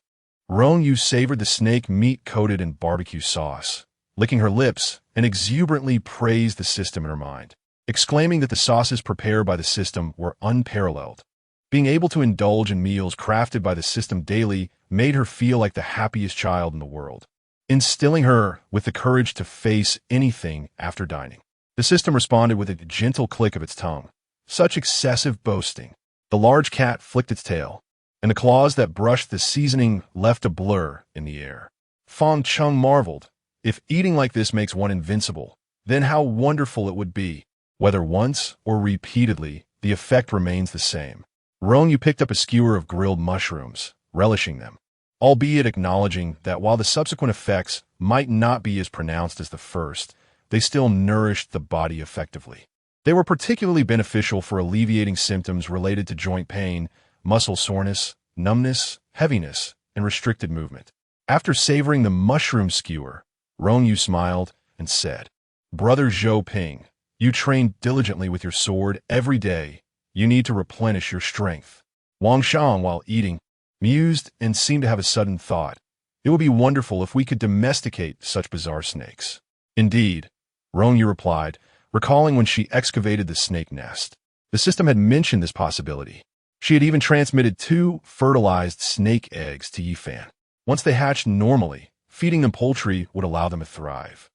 Rong Yue savored the snake meat coated in barbecue sauce, licking her lips, and exuberantly praised the system in her mind, exclaiming that the sauces prepared by the system were unparalleled. Being able to indulge in meals crafted by the system daily made her feel like the happiest child in the world, instilling her with the courage to face anything after dining. The system responded with a gentle click of its tongue. Such excessive boasting. The large cat flicked its tail, and the claws that brushed the seasoning left a blur in the air. Fang Cheng marveled. If eating like this makes one invincible, then how wonderful it would be. Whether once or repeatedly, the effect remains the same. Rong Yue picked up a skewer of grilled mushrooms, relishing them, albeit acknowledging that while the subsequent effects might not be as pronounced as the first, they still nourished the body effectively. They were particularly beneficial for alleviating symptoms related to joint pain, muscle soreness, numbness, heaviness, and restricted movement. After savoring the mushroom skewer, Rong Yue smiled and said, "Brother Zhou Ping, you train diligently with your sword every day. You need to replenish your strength." Wang Shang, while eating, mused and seemed to have a sudden thought. It would be wonderful if we could domesticate such bizarre snakes. Indeed, Rong Yue replied, recalling when she excavated the snake nest. The system had mentioned this possibility. She had even transmitted 2 fertilized snake eggs to Yifan. Once they hatched normally, feeding them poultry would allow them to thrive.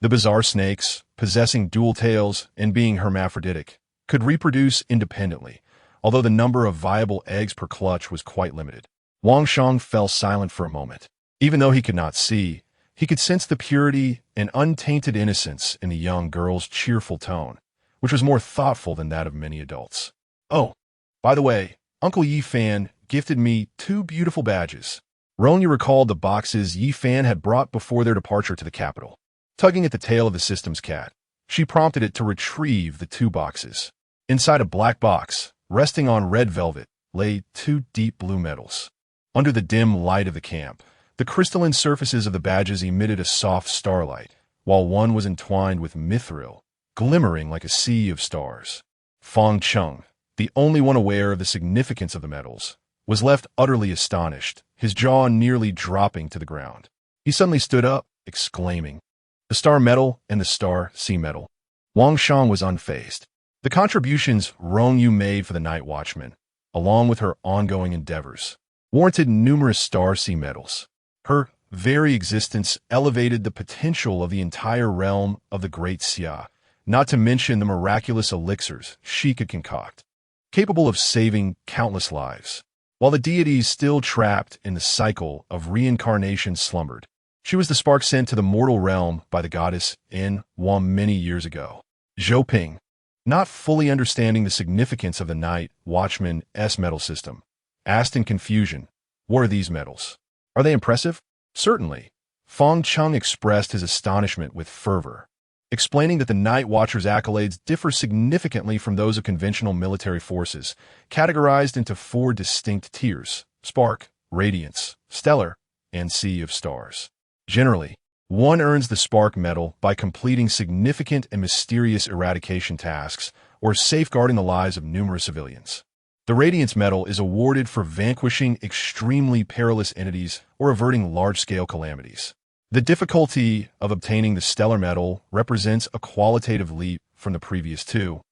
The bizarre snakes, possessing dual tails and being hermaphroditic, could reproduce independently, although the number of viable eggs per clutch was quite limited. Wang Shang fell silent for a moment. Even though he could not see, he could sense the purity and untainted innocence in the young girl's cheerful tone, which was more thoughtful than that of many adults. "Oh, by the way, Uncle Yifan gifted me 2 beautiful badges." Rong Yue recalled the boxes Yifan had brought before their departure to the capital. Tugging at the tail of the system's cat, she prompted it to retrieve the 2 boxes. Inside a black box, resting on red velvet, lay two deep blue metals. Under the dim light of the camp, the crystalline surfaces of the badges emitted a soft starlight, while one was entwined with mithril, glimmering like a sea of stars. Feng Cheng, the only one aware of the significance of the metals, was left utterly astonished, his jaw nearly dropping to the ground. He suddenly stood up, exclaiming, "The star metal and the star sea metal." Wang Shang was unfazed. The contributions Rong Yue made for the Night Watchman, along with her ongoing endeavors, warranted numerous star sea metals. Her very existence elevated the potential of the entire realm of the Great Xia, not to mention the miraculous elixirs she could concoct, capable of saving countless lives. While the deities still trapped in the cycle of reincarnation slumbered, she was the spark sent to the mortal realm by the goddess Ben Wang many years ago. Zhou Ping, not fully understanding the significance of the Night Watchman's metal system, asked in confusion, "What are these metals? Are they impressive?" "Certainly." Feng Cheng expressed his astonishment with fervor, explaining that the Night Watcher's accolades differ significantly from those of conventional military forces, categorized into four distinct tiers: Spark, Radiance, Stellar, and Sea of Stars. Generally, one earns the Spark medal by completing significant and mysterious eradication tasks or safeguarding the lives of numerous civilians. The Radiance medal is awarded for vanquishing extremely perilous entities or averting large-scale calamities. The difficulty of obtaining the Stellar medal represents a qualitative leap from the previous two,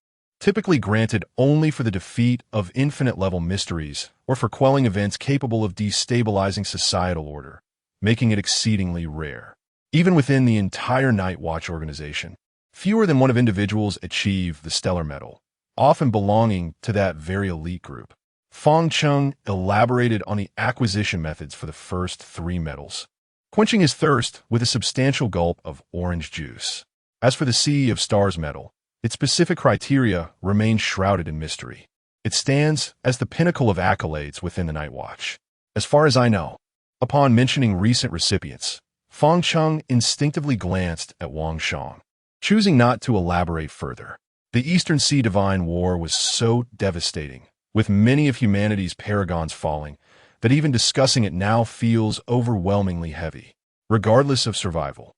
typically granted only for the defeat of infinite-level mysteries or for quelling events capable of destabilizing societal order, making it exceedingly rare. Even within the entire Night Watch organization, fewer than one of individuals achieve the Stellar medal, often belonging to that very elite group. Feng Cheng elaborated on the acquisition methods for the first three medals, quenching his thirst with a substantial gulp of orange juice. As for the Sea of Stars medal, its specific criteria remain shrouded in mystery. It stands as the pinnacle of accolades within the Night Watch. As far as I know, upon mentioning recent recipients, Feng Cheng instinctively glanced at Wang Shang, choosing not to elaborate further. The Eastern Sea Divine War was so devastating, with many of humanity's paragons falling, that even discussing it now feels overwhelmingly heavy. Regardless of survival,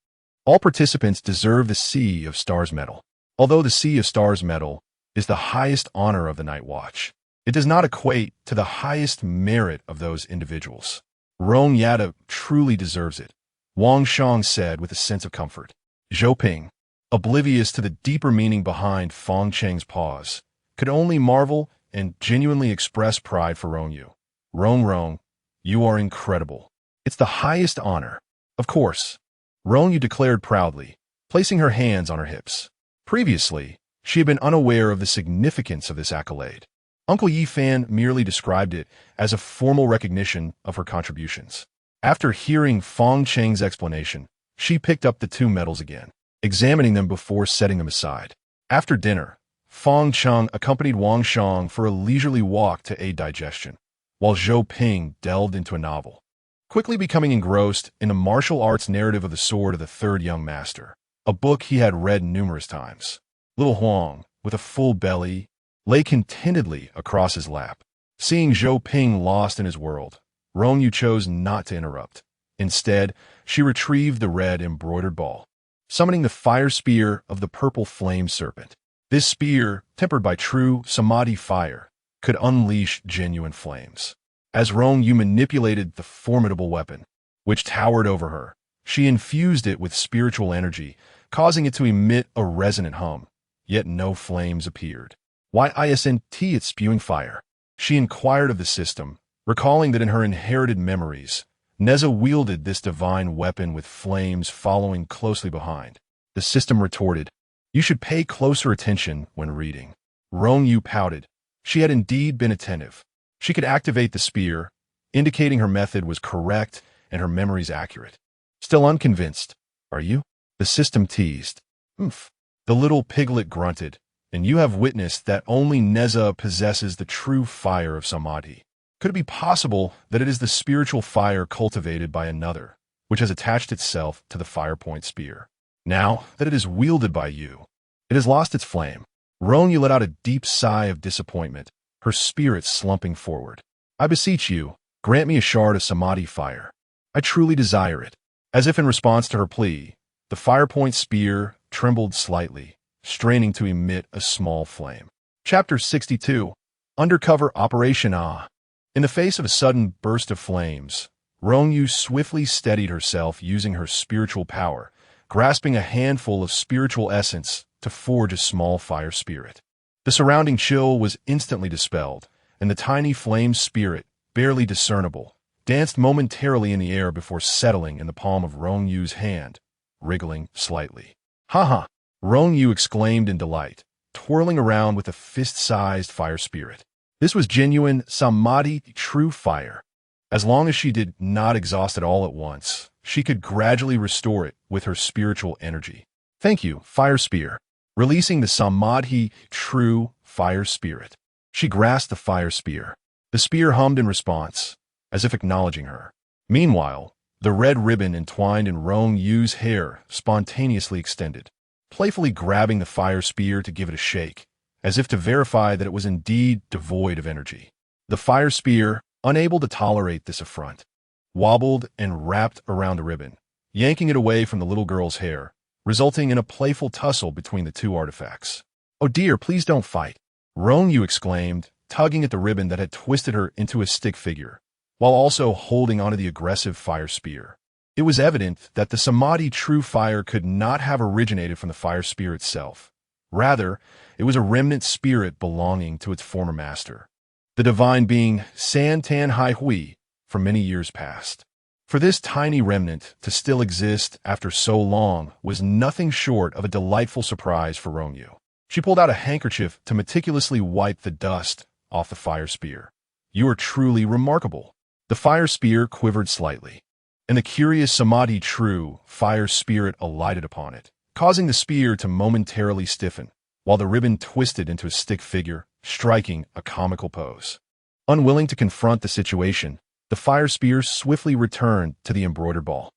all participants deserve the Sea of Stars medal. Although the Sea of Stars medal is the highest honor of the Night Watch, it does not equate to the highest merit of those individuals. Rong Yue truly deserves it, Wang Shang said with a sense of comfort. Zhou Ping, oblivious to the deeper meaning behind Feng Cheng's pause, could only marvel and genuinely express pride for Rong Yue. Rong, you are incredible. It's the highest honor. Of course, Rong Yue declared proudly, placing her hands on her hips. Previously, she had been unaware of the significance of this accolade. Uncle Yi Fan merely described it as a formal recognition of her contributions. After hearing Feng Cheng's explanation, she picked up the two medals again, examining them before setting them aside. After dinner, Feng Cheng accompanied Wang Shang for a leisurely walk to aid digestion, while Zhou Ping delved into a novel, quickly becoming engrossed in the martial arts narrative of the Sword of the Third Young Master, a book he had read numerous times. Little Huang, with a full belly, lay contentedly across his lap. Seeing Zhou Ping lost in his world, Rong Yue chose not to interrupt. Instead, she retrieved the red embroidered ball, summoning the fire spear of the purple flame serpent. This spear, tempered by true samadhi fire, could unleash genuine flames. As Rong Yue manipulated the formidable weapon, which towered over her, she infused it with spiritual energy, causing it to emit a resonant hum, yet no flames appeared. "Why isn't it spewing fire?" she inquired of the system, recalling that in her inherited memories, Neza wielded this divine weapon with flames following closely behind. The system retorted, "You should pay closer attention when reading." Rong Yue pouted. She had indeed been attentive. She could activate the spear, indicating her method was correct and her memories accurate. "Still unconvinced, are you?" the system teased. "Oomph." The little piglet grunted. "And you have witnessed that only Neza possesses the true fire of Samadhi. Could it be possible that it is the spiritual fire cultivated by another, which has attached itself to the firepoint spear? Now that it is wielded by you, it has lost its flame." Rong Yue let out a deep sigh of disappointment, her spirit slumping forward. I beseech you, grant me a shard of samadhi fire. I truly desire it. As if in response to her plea, the fire-point spear trembled slightly, straining to emit a small flame. Chapter 62. Undercover Operation Ah. In the face of a sudden burst of flames, Rong Yue swiftly steadied herself using her spiritual power, grasping a handful of spiritual essence to forge a small fire spirit. The surrounding chill was instantly dispelled, and the tiny flame spirit, barely discernible, danced momentarily in the air before settling in the palm of Rong Yue's hand, wriggling slightly. "Ha!" Rong Yue exclaimed in delight, twirling around with a fist-sized fire spirit. This was genuine samadhi, true fire. As long as she did not exhaust it all at once, she could gradually restore it with her spiritual energy. "Thank you, fire spear." Releasing the samadhi, true fire spirit, she grasped the fire spear. The spear hummed in response, as if acknowledging her. Meanwhile, the red ribbon entwined in Rong Yue's hair spontaneously extended, playfully grabbing the fire spear to give it a shake, as if to verify that it was indeed devoid of energy. The fire spear, unable to tolerate this affront, wobbled and wrapped around the ribbon, yanking it away from the little girl's hair, resulting in a playful tussle between the two artifacts. "Oh dear, please don't fight," Rong Yue exclaimed, tugging at the ribbon that had twisted her into a stick figure, while also holding onto the aggressive fire spear. It was evident that the samadhi true fire could not have originated from the fire spear itself. Rather, it was a remnant spirit belonging to its former master, the divine being San Tan Hai Hui, for many years past. For this tiny remnant to still exist after so long was nothing short of a delightful surprise for Rong Yue. She pulled out a handkerchief to meticulously wipe the dust off the fire spear. "You are truly remarkable." The fire spear quivered slightly, and the curious samadhi true fire spirit alighted upon it, causing the spear to momentarily stiffen, while the ribbon twisted into a stick figure, striking a comical pose. Unwilling to confront the situation, the fire spear swiftly returned to the embroidered ball.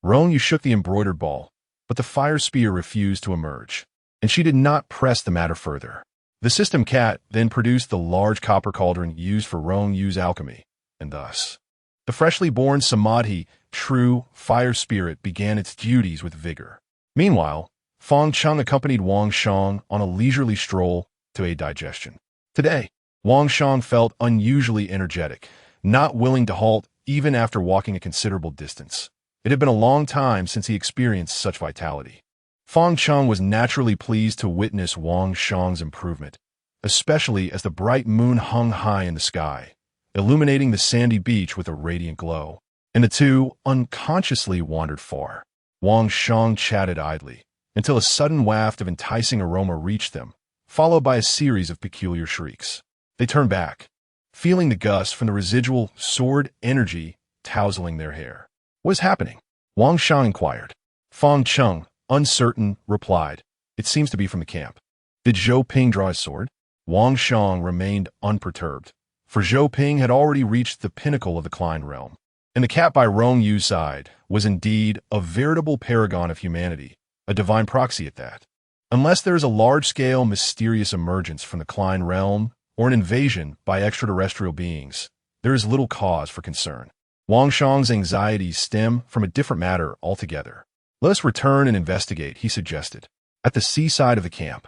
Rong Yue shook the embroidered ball, but the fire spear refused to emerge, and she did not press the matter further. The system cat then produced the large copper cauldron used for Rong Yue's alchemy, and thus, the freshly born samadhi, true fire spirit began its duties with vigor. Meanwhile, Feng Cheng accompanied Wang Shang on a leisurely stroll to aid digestion. Today, Wang Shang felt unusually energetic, not willing to halt even after walking a considerable distance. It had been a long time since he experienced such vitality. Feng Cheng was naturally pleased to witness Wang Shang's improvement, especially as the bright moon hung high in the sky, illuminating the sandy beach with a radiant glow, and the two unconsciously wandered far. Wang Shang chatted idly, until a sudden waft of enticing aroma reached them, followed by a series of peculiar shrieks. They turned back, feeling the gust from the residual sword energy tousling their hair. "What is happening?" Wang Shang inquired. Feng Cheng, uncertain, replied, "It seems to be from the camp." Did Zhou Ping draw his sword? Wang Shang remained unperturbed, for Zhou Ping had already reached the pinnacle of the Klein realm, and the cat by Rong Yue's side was indeed a veritable paragon of humanity, a divine proxy at that. Unless there is a large-scale mysterious emergence from the Klein realm or an invasion by extraterrestrial beings, there is little cause for concern. Wang Shang's anxieties stem from a different matter altogether. "Let us return and investigate," he suggested, at the seaside of the camp.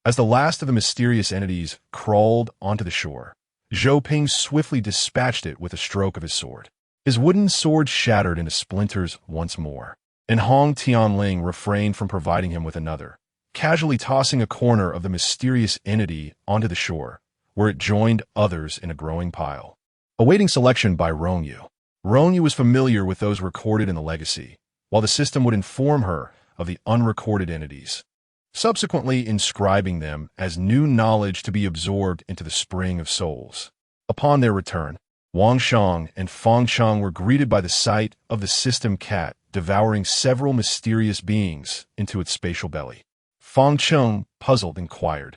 As the last of the mysterious entities crawled onto the shore, Zhou Ping swiftly dispatched it with a stroke of his sword. His wooden sword shattered into splinters once more, and Hong Tianling refrained from providing him with another, casually tossing a corner of the mysterious entity onto the shore, where it joined others in a growing pile. Awaiting selection by Rong Yue. Rong Yue was familiar with those recorded in the legacy, while the system would inform her of the unrecorded entities, subsequently inscribing them as new knowledge to be absorbed into the spring of souls. Upon their return, Wang Shang and Feng Cheng were greeted by the sight of the system cat devouring several mysterious beings into its spatial belly. Feng Cheng, puzzled, inquired,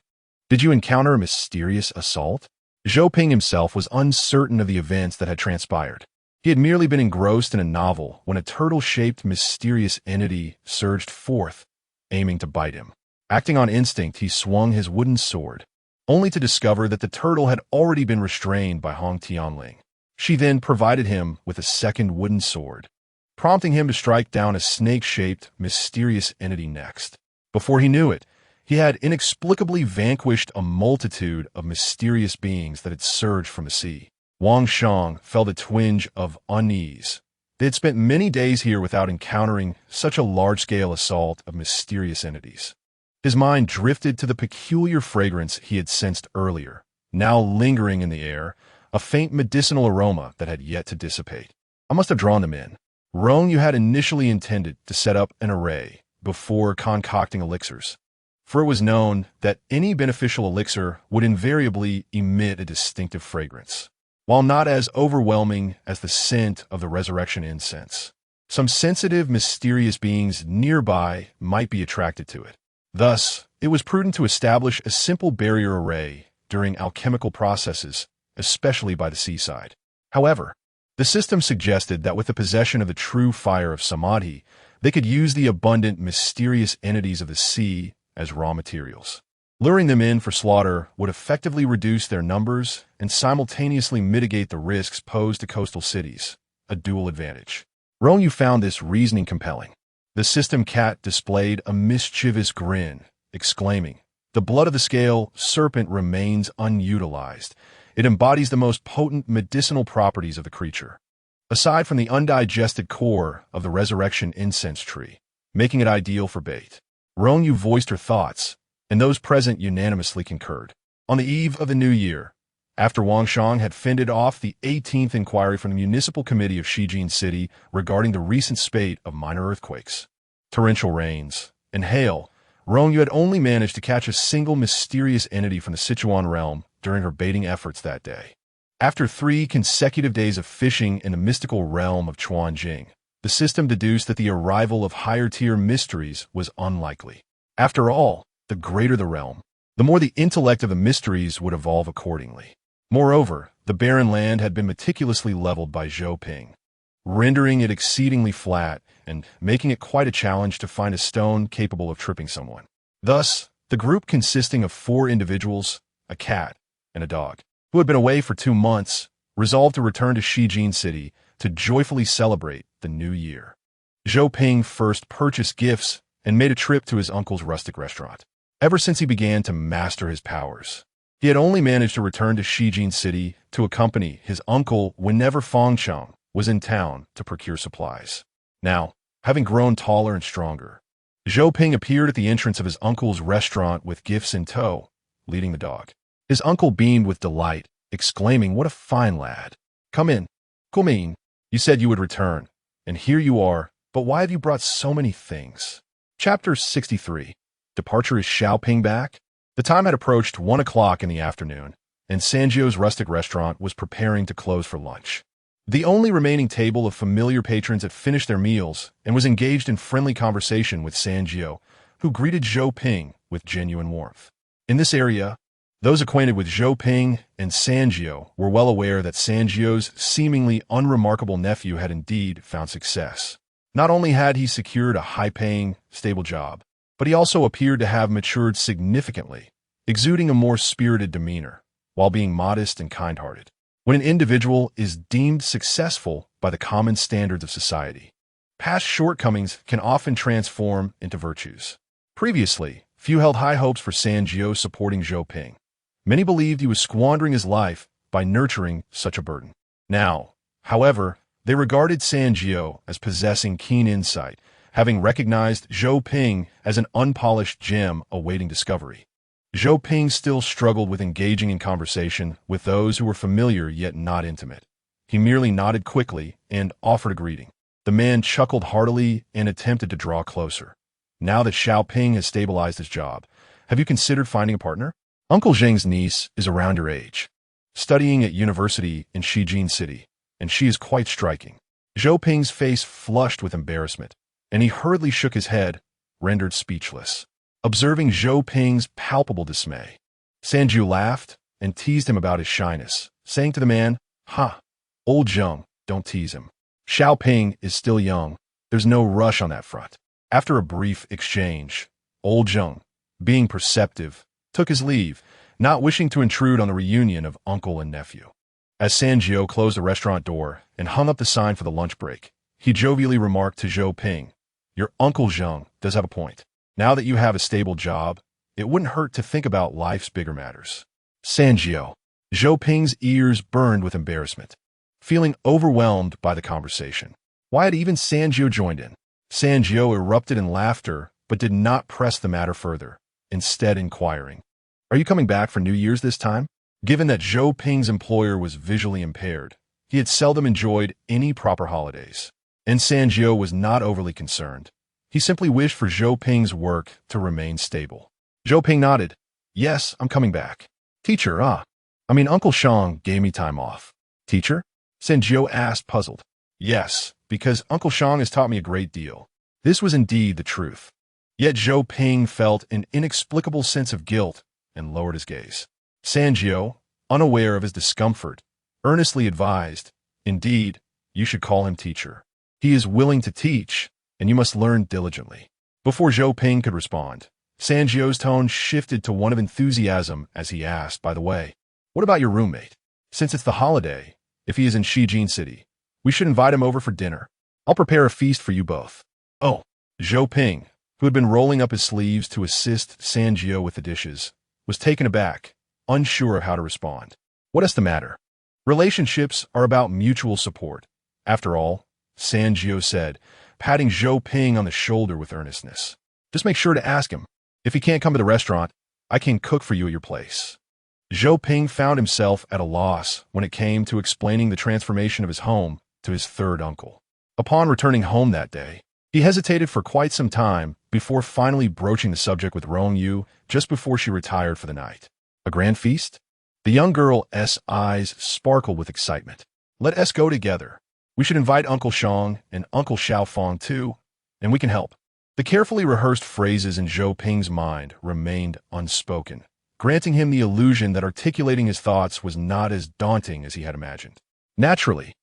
"Did you encounter a mysterious assault?" Zhou Ping himself was uncertain of the events that had transpired. He had merely been engrossed in a novel when a turtle-shaped mysterious entity surged forth, aiming to bite him. Acting on instinct, he swung his wooden sword, only to discover that the turtle had already been restrained by Hong Tianling. She then provided him with a second wooden sword, prompting him to strike down a snake-shaped, mysterious entity next. Before he knew it, he had inexplicably vanquished a multitude of mysterious beings that had surged from the sea. Wang Shang felt a twinge of unease. They had spent many days here without encountering such a large-scale assault of mysterious entities. His mind drifted to the peculiar fragrance he had sensed earlier, now lingering in the air, a faint medicinal aroma that had yet to dissipate. I must have drawn them in. Rong Yue had initially intended to set up an array before concocting elixirs, for it was known that any beneficial elixir would invariably emit a distinctive fragrance. While not as overwhelming as the scent of the resurrection incense, some sensitive, mysterious beings nearby might be attracted to it. Thus, it was prudent to establish a simple barrier array during alchemical processes, especially by the seaside. However, the system suggested that with the possession of the true fire of Samadhi, they could use the abundant, mysterious entities of the sea as raw materials. Luring them in for slaughter would effectively reduce their numbers and simultaneously mitigate the risks posed to coastal cities, a dual advantage. Rong Yue found this reasoning compelling. The system cat displayed a mischievous grin, exclaiming, "The blood of the scale serpent remains unutilized. It embodies the most potent medicinal properties of the creature, aside from the undigested core of the resurrection incense tree, making it ideal for bait." Rong Yue voiced her thoughts, and those present unanimously concurred. On the eve of the new year, after Wang Shang had fended off the 18th inquiry from the Municipal Committee of Shijin City regarding the recent spate of minor earthquakes, torrential rains, and hail, Rong Yue had only managed to catch a single mysterious entity from the Sichuan realm during her baiting efforts that day. After 3 consecutive days of fishing in the mystical realm of Chuanjing, the system deduced that the arrival of higher-tier mysteries was unlikely. After all, the greater the realm, the more the intellect of the mysteries would evolve accordingly. Moreover, the barren land had been meticulously leveled by Zhou Ping, rendering it exceedingly flat and making it quite a challenge to find a stone capable of tripping someone. Thus, the group consisting of 4 individuals, a cat, and a dog, who had been away for 2 months, resolved to return to Shijin City to joyfully celebrate the new year. Zhou Ping first purchased gifts and made a trip to his uncle's rustic restaurant. Ever since he began to master his powers, he had only managed to return to Shijin City to accompany his uncle whenever Fengchen was in town to procure supplies. Now, having grown taller and stronger, Zhou Ping appeared at the entrance of his uncle's restaurant with gifts in tow, leading the dog. His uncle beamed with delight, exclaiming, "What a fine lad! Come in. Kumin, you said you would return, and here you are, but why have you brought so many things?" Chapter 63. Departure. Is Xiaoping back? The time had approached 1 o'clock in the afternoon, and Sanjio's rustic restaurant was preparing to close for lunch. The only remaining table of familiar patrons had finished their meals and was engaged in friendly conversation with Sanjio, who greeted Zhou Ping with genuine warmth. In this area, those acquainted with Zhou Ping and Sanjio were well aware that Sanjio's seemingly unremarkable nephew had indeed found success. Not only had he secured a high-paying, stable job, but he also appeared to have matured significantly, exuding a more spirited demeanor, while being modest and kind-hearted. When an individual is deemed successful by the common standards of society, past shortcomings can often transform into virtues. Previously, few held high hopes for Sanjio supporting Zhou Ping. Many believed he was squandering his life by nurturing such a burden. Now, however, they regarded Sanjio as possessing keen insight, having recognized Zhou Ping as an unpolished gem awaiting discovery. Zhou Ping still struggled with engaging in conversation with those who were familiar yet not intimate. He merely nodded quickly and offered a greeting. The man chuckled heartily and attempted to draw closer. "Now that Xiaoping has stabilized his job, have you considered finding a partner? Uncle Zheng's niece is around your age, studying at university in Shijin City, and she is quite striking." Zhou Ping's face flushed with embarrassment, and he hurriedly shook his head, rendered speechless. Observing Zhou Ping's palpable dismay, Sanju laughed and teased him about his shyness, saying to the man, "Ha, old Zheng, don't tease him. Xiaoping is still young. There's no rush on that front." After a brief exchange, old Zheng, being perceptive, took his leave, not wishing to intrude on the reunion of uncle and nephew. As Sanjiu closed the restaurant door and hung up the sign for the lunch break, he jovially remarked to Zhou Ping, "Your Uncle Zheng does have a point. Now that you have a stable job, it wouldn't hurt to think about life's bigger matters." Sanjiu. Zhou Ping's ears burned with embarrassment, feeling overwhelmed by the conversation. Why had even Sanjiu joined in? Sanjiu erupted in laughter, but did not press the matter further, instead inquiring, "Are you coming back for New Year's this time?" Given that Zhou Ping's employer was visually impaired, he had seldom enjoyed any proper holidays, and Sanjiu was not overly concerned. He simply wished for Zhou Ping's work to remain stable. Zhou Ping nodded. "Yes, I'm coming back." "Teacher, Uncle Shang gave me time off." "Teacher?" Sanjiu asked, puzzled. "Yes, because Uncle Shang has taught me a great deal." This was indeed the truth. Yet Zhou Ping felt an inexplicable sense of guilt and lowered his gaze. Sanjiu, unaware of his discomfort, earnestly advised, "Indeed, you should call him teacher. He is willing to teach, and you must learn diligently." Before Zhou Ping could respond, Sanjiu's tone shifted to one of enthusiasm as he asked, "By the way, what about your roommate? Since it's the holiday, if he is in Shijin City, we should invite him over for dinner. I'll prepare a feast for you both." "Oh." Zhou Ping, who had been rolling up his sleeves to assist Sanjiu with the dishes, was taken aback, unsure of how to respond. What is the matter? Relationships are about mutual support. After all, Sanjiu said, patting Zhou Ping on the shoulder with earnestness. "Just make sure to ask him. If he can't come to the restaurant, I can cook for you at your place." Zhou Ping found himself at a loss when it came to explaining the transformation of his home to his third uncle. Upon returning home that day, he hesitated for quite some time before finally broaching the subject with Rong Yue just before she retired for the night. "A grand feast?" The young girl's eyes sparkled with excitement. "Let us go together. We should invite Uncle Shang and Uncle Xiaofang too, and we can help." The carefully rehearsed phrases in Zhou Ping's mind remained unspoken, granting him the illusion that articulating his thoughts was not as daunting as he had imagined. Naturally,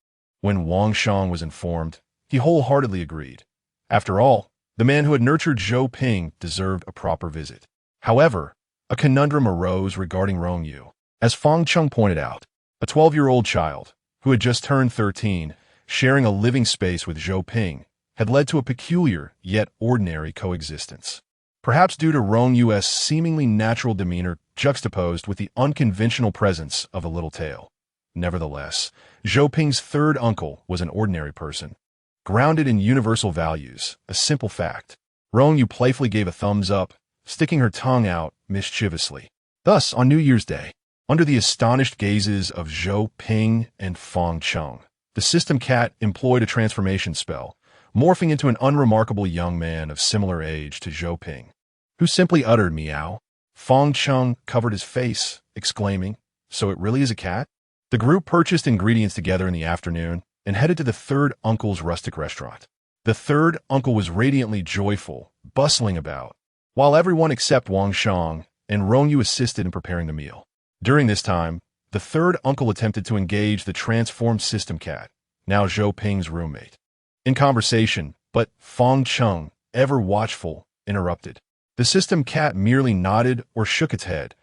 when Wang Shang was informed, he wholeheartedly agreed. After all, the man who had nurtured Zhou Ping deserved a proper visit. However, a conundrum arose regarding Rong Yue. As Fang Chung pointed out, a 12-year-old child, who had just turned 13, sharing a living space with Zhou Ping, had led to a peculiar yet ordinary coexistence. Perhaps due to Rong Yue's seemingly natural demeanor juxtaposed with the unconventional presence of a little tail. Nevertheless, Zhou Ping's third uncle was an ordinary person, grounded in universal values, a simple fact. Rong Yue playfully gave a thumbs up, sticking her tongue out mischievously. Thus, on New Year's Day, under the astonished gazes of Zhou Ping and Fang Chung, the system cat employed a transformation spell, morphing into an unremarkable young man of similar age to Zhou Ping, who simply uttered meow. Fang Chung covered his face, exclaiming, "So it really is a cat?" The group purchased ingredients together in the afternoon and headed to the third uncle's rustic restaurant. The third uncle was radiantly joyful, bustling about, while everyone except Wang Shang and Rong Yue assisted in preparing the meal. During this time, the third uncle attempted to engage the transformed system cat, now Zhou Ping's roommate, in conversation, but Fang Chung, ever watchful, interrupted. The system cat merely nodded or shook its head,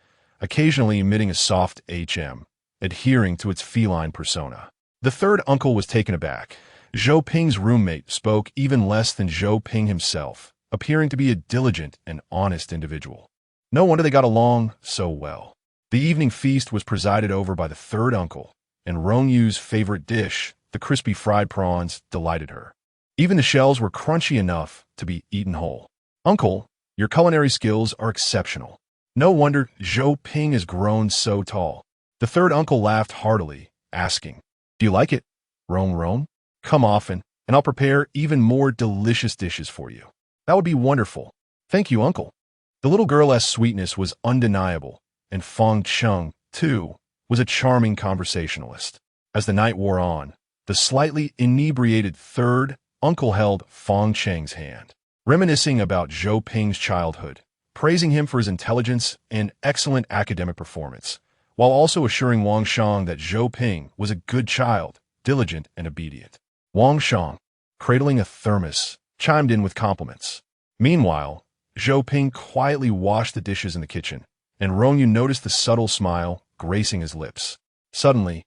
occasionally emitting a soft HM, adhering to its feline persona. The third uncle was taken aback. Zhou Ping's roommate spoke even less than Zhou Ping himself, appearing to be a diligent and honest individual. No wonder they got along so well. The evening feast was presided over by the third uncle, and Rong Yue's favorite dish, the crispy fried prawns, delighted her. Even the shells were crunchy enough to be eaten whole. "Uncle, your culinary skills are exceptional. No wonder Zhou Ping has grown so tall." The third uncle laughed heartily, asking, "Do you like it, Rong? Come often, and I'll prepare even more delicious dishes for you." "That would be wonderful. Thank you, uncle." The little girl's sweetness was undeniable, and Fang Chung, too, was a charming conversationalist. As the night wore on, the slightly inebriated third uncle held Fang Cheng's hand, reminiscing about Zhou Ping's childhood, praising him for his intelligence and excellent academic performance, while also assuring Wang Shang that Zhou Ping was a good child, diligent and obedient. Wang Shang, cradling a thermos, chimed in with compliments. Meanwhile, Zhou Ping quietly washed the dishes in the kitchen, and Rong Yue noticed the subtle smile gracing his lips. Suddenly,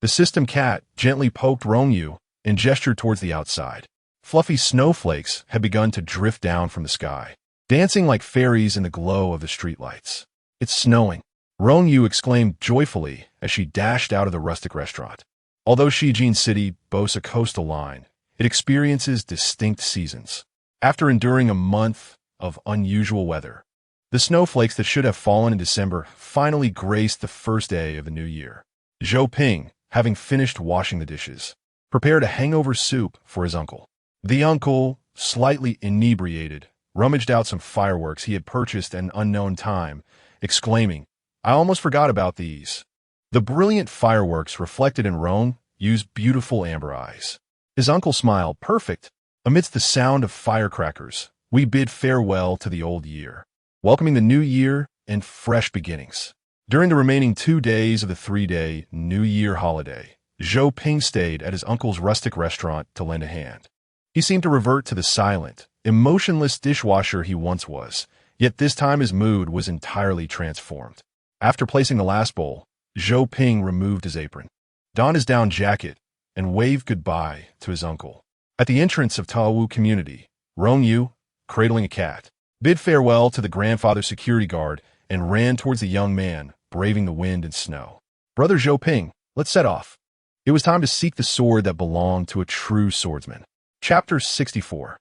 the system cat gently poked Rong Yue and gestured towards the outside. Fluffy snowflakes had begun to drift down from the sky, dancing like fairies in the glow of the streetlights. "It's snowing," Rong Yue exclaimed joyfully as she dashed out of the rustic restaurant. Although Shijin City boasts a coastal line, it experiences distinct seasons. After enduring a month of unusual weather, the snowflakes that should have fallen in December finally graced the first day of the new year. Zhou Ping, having finished washing the dishes, prepared a hangover soup for his uncle. The uncle, slightly inebriated, rummaged out some fireworks he had purchased at an unknown time, exclaiming, "I almost forgot about these." The brilliant fireworks reflected in Rong Yue's beautiful amber eyes. His uncle smiled, "Perfect. Amidst the sound of firecrackers, we bid farewell to the old year, welcoming the new year and fresh beginnings." During the remaining 2 days of the 3-day New Year holiday, Zhou Ping stayed at his uncle's rustic restaurant to lend a hand. He seemed to revert to the silent, emotionless dishwasher he once was, yet this time his mood was entirely transformed. After placing the last bowl, Zhou Ping removed his apron, donned his down jacket, and waved goodbye to his uncle. At the entrance of Taowu community, Rong Yue, cradling a cat, bid farewell to the grandfather's security guard and ran towards the young man, braving the wind and snow. "Brother Zhou Ping, let's set off." It was time to seek the sword that belonged to a true swordsman. Chapter 64.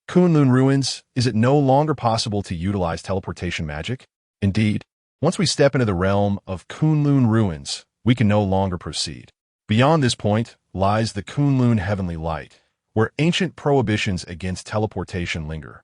Kunlun Ruins. Is it no longer possible to utilize teleportation magic? Indeed, once we step into the realm of Kunlun Ruins, we can no longer proceed. Beyond this point lies the Kunlun Heavenly Light, where ancient prohibitions against teleportation linger.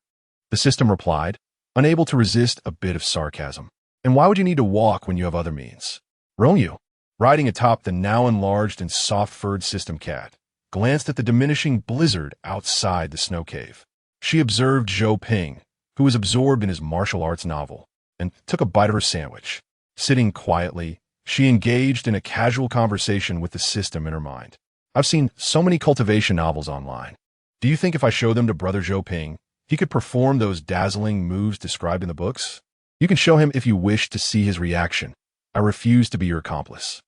The system replied, unable to resist a bit of sarcasm. "And why would you need to walk when you have other means?" Rong Yue, riding atop the now enlarged and soft-furred system cat, glanced at the diminishing blizzard outside the snow cave. She observed Zhou Ping, who was absorbed in his martial arts novel, and took a bite of her sandwich. Sitting quietly, she engaged in a casual conversation with the system in her mind. "I've seen so many cultivation novels online. Do you think if I show them to Brother Zhou Ping, he could perform those dazzling moves described in the books? You can show him if you wish to see his reaction. I refuse to be your accomplice."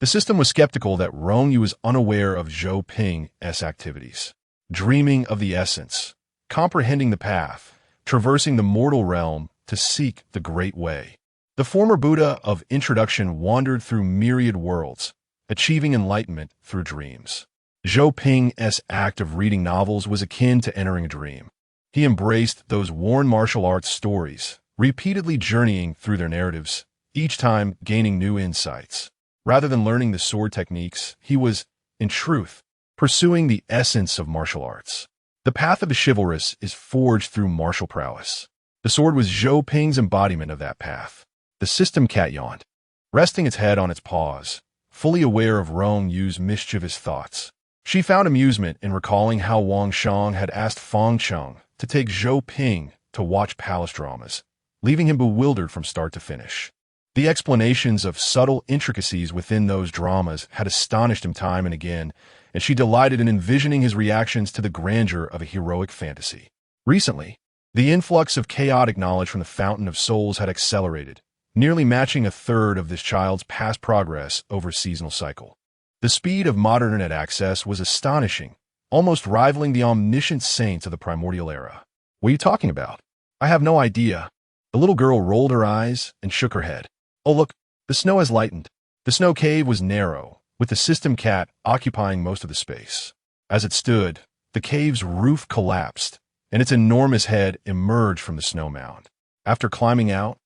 The system was skeptical that Rong Yue was unaware of Zhou Ping's activities. Dreaming of the essence, comprehending the path, traversing the mortal realm to seek the great way. The former Buddha of introduction wandered through myriad worlds, achieving enlightenment through dreams. Zhou Ping's act of reading novels was akin to entering a dream. He embraced those worn martial arts stories, repeatedly journeying through their narratives, each time gaining new insights. Rather than learning the sword techniques, he was, in truth, pursuing the essence of martial arts. The path of the chivalrous is forged through martial prowess. The sword was Zhou Ping's embodiment of that path. The system cat yawned, resting its head on its paws, fully aware of Rong Yue's mischievous thoughts. She found amusement in recalling how Wang Shang had asked Fang Cheng to take Zhou Ping to watch palace dramas, leaving him bewildered from start to finish. The explanations of subtle intricacies within those dramas had astonished him time and again, and she delighted in envisioning his reactions to the grandeur of a heroic fantasy. Recently, the influx of chaotic knowledge from the Fountain of Souls had accelerated, nearly matching a third of this child's past progress over a seasonal cycle. The speed of modern internet access was astonishing, almost rivaling the omniscient saints of the primordial era. "What are you talking about?" "I have no idea." The little girl rolled her eyes and shook her head. "Oh look, the snow has lightened." The snow cave was narrow, with the system cat occupying most of the space. As it stood, the cave's roof collapsed, and its enormous head emerged from the snow mound. After climbing out,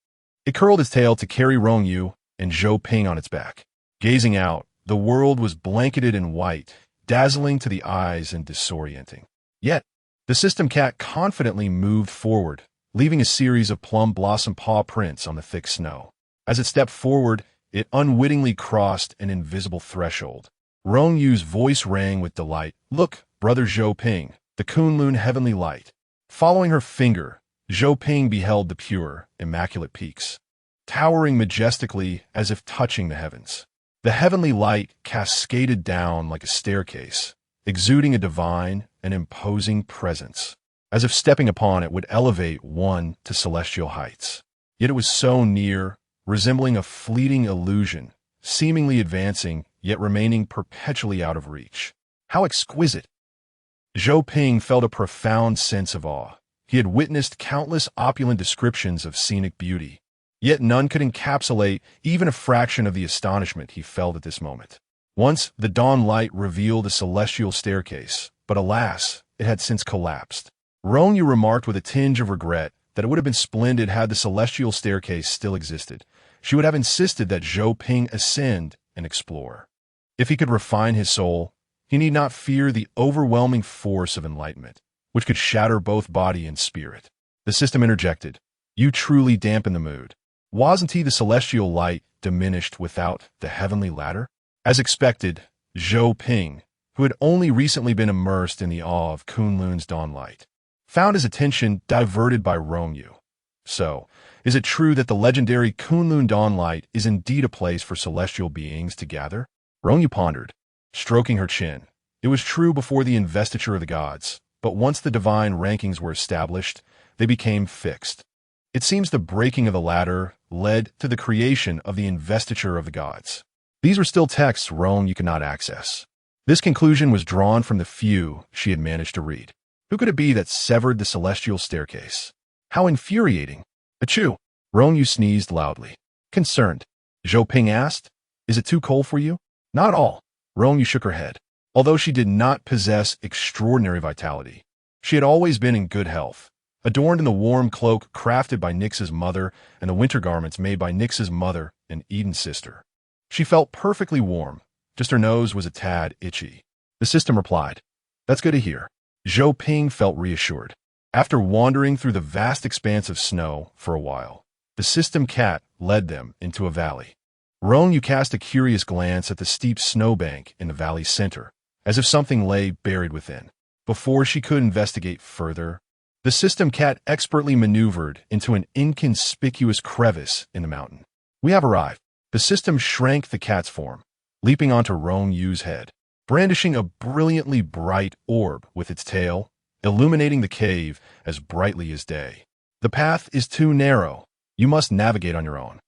it curled its tail to carry Rong Yue and Zhou Ping on its back. Gazing out, the world was blanketed in white, dazzling to the eyes and disorienting. Yet, the system cat confidently moved forward, leaving a series of plum blossom paw prints on the thick snow. As it stepped forward, it unwittingly crossed an invisible threshold. Rong Yue's voice rang with delight. "Look, Brother Zhou Ping, the Kunlun Heavenly Light." Following her finger, Zhou Ping beheld the pure, immaculate peaks, towering majestically as if touching the heavens. The heavenly light cascaded down like a staircase, exuding a divine and imposing presence, as if stepping upon it would elevate one to celestial heights. Yet it was so near, resembling a fleeting illusion, seemingly advancing, yet remaining perpetually out of reach. How exquisite! Zhou Ping felt a profound sense of awe. He had witnessed countless opulent descriptions of scenic beauty, yet none could encapsulate even a fraction of the astonishment he felt at this moment. Once, the dawn light revealed a celestial staircase, but alas, it had since collapsed. Rong Yue remarked with a tinge of regret that it would have been splendid had the celestial staircase still existed. She would have insisted that Zhou Ping ascend and explore. If he could refine his soul, he need not fear the overwhelming force of enlightenment, which could shatter both body and spirit. The system interjected. You truly dampen the mood. Wasn't the celestial light diminished without the heavenly ladder? As expected, Zhou Ping, who had only recently been immersed in the awe of Kunlun's dawnlight, found his attention diverted by Rong Yue. So, is it true that the legendary Kunlun dawnlight is indeed a place for celestial beings to gather? Rong Yue pondered, stroking her chin. It was true before the investiture of the gods, but once the divine rankings were established, they became fixed. It seems the breaking of the ladder led to the creation of the investiture of the gods. These were still texts Rong Yue could not access. This conclusion was drawn from the few she had managed to read. Who could it be that severed the celestial staircase? How infuriating! Achoo! Rong Yue sneezed loudly. Concerned, Zhou Ping asked, Is it too cold for you? Not all. Rong Yue shook her head. Although she did not possess extraordinary vitality, she had always been in good health, adorned in the warm cloak crafted by Nix's mother and the winter garments made by Nix's mother and Eden's sister. She felt perfectly warm, just her nose was a tad itchy. The system replied, That's good to hear. Zhou Ping felt reassured. After wandering through the vast expanse of snow for a while, the system cat led them into a valley. Rong Yue cast a curious glance at the steep snowbank in the valley's center, as if something lay buried within. Before she could investigate further, the system cat expertly maneuvered into an inconspicuous crevice in the mountain. We have arrived. The system shrank the cat's form, leaping onto Rong Yue's head, brandishing a brilliantly bright orb with its tail, illuminating the cave as brightly as day. The path is too narrow. You must navigate on your own.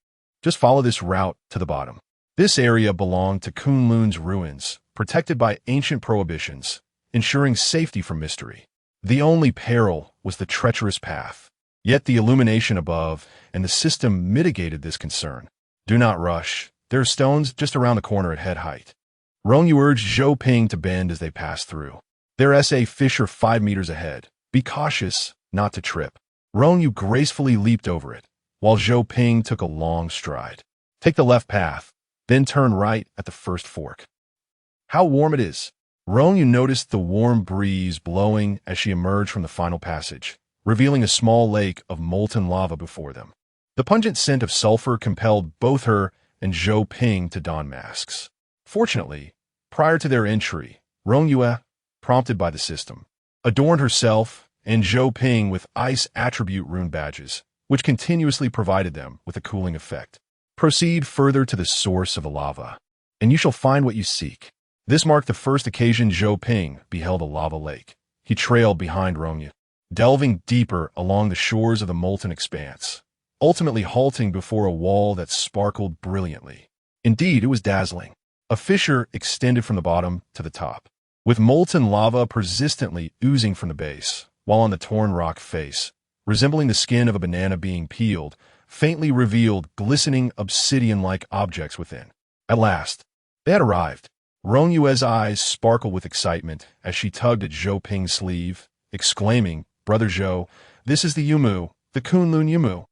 Just follow this route to the bottom. This area belonged to Kunlun's ruins, protected by ancient prohibitions, ensuring safety from mystery. The only peril was the treacherous path. Yet the illumination above and the system mitigated this concern. Do not rush. There are stones just around the corner at head height. Rong Yue urged Zhou Ping to bend as they passed through. There is a fissure 5 meters ahead. Be cautious not to trip. Rong Yue gracefully leaped over it, while Zhou Ping took a long stride. Take the left path, then turn right at the first fork. How warm it is. Rong Yue noticed the warm breeze blowing as she emerged from the final passage, revealing a small lake of molten lava before them. The pungent scent of sulfur compelled both her and Zhou Ping to don masks. Fortunately, prior to their entry, Rong Yue, prompted by the system, adorned herself and Zhou Ping with ice attribute rune badges, which continuously provided them with a cooling effect. Proceed further to the source of the lava, and you shall find what you seek. This marked the first occasion Zhou Ping beheld a lava lake. He trailed behind Rong Yue, delving deeper along the shores of the molten expanse, ultimately halting before a wall that sparkled brilliantly. Indeed, it was dazzling. A fissure extended from the bottom to the top, with molten lava persistently oozing from the base, while on the torn rock face, resembling the skin of a banana being peeled, faintly revealed glistening obsidian-like objects within. At last, they had arrived. Rong Yue's eyes sparkled with excitement as she tugged at Zhou Ping's sleeve, exclaiming, Brother Zhou, this is the Yumu, the Kunlun Yumu.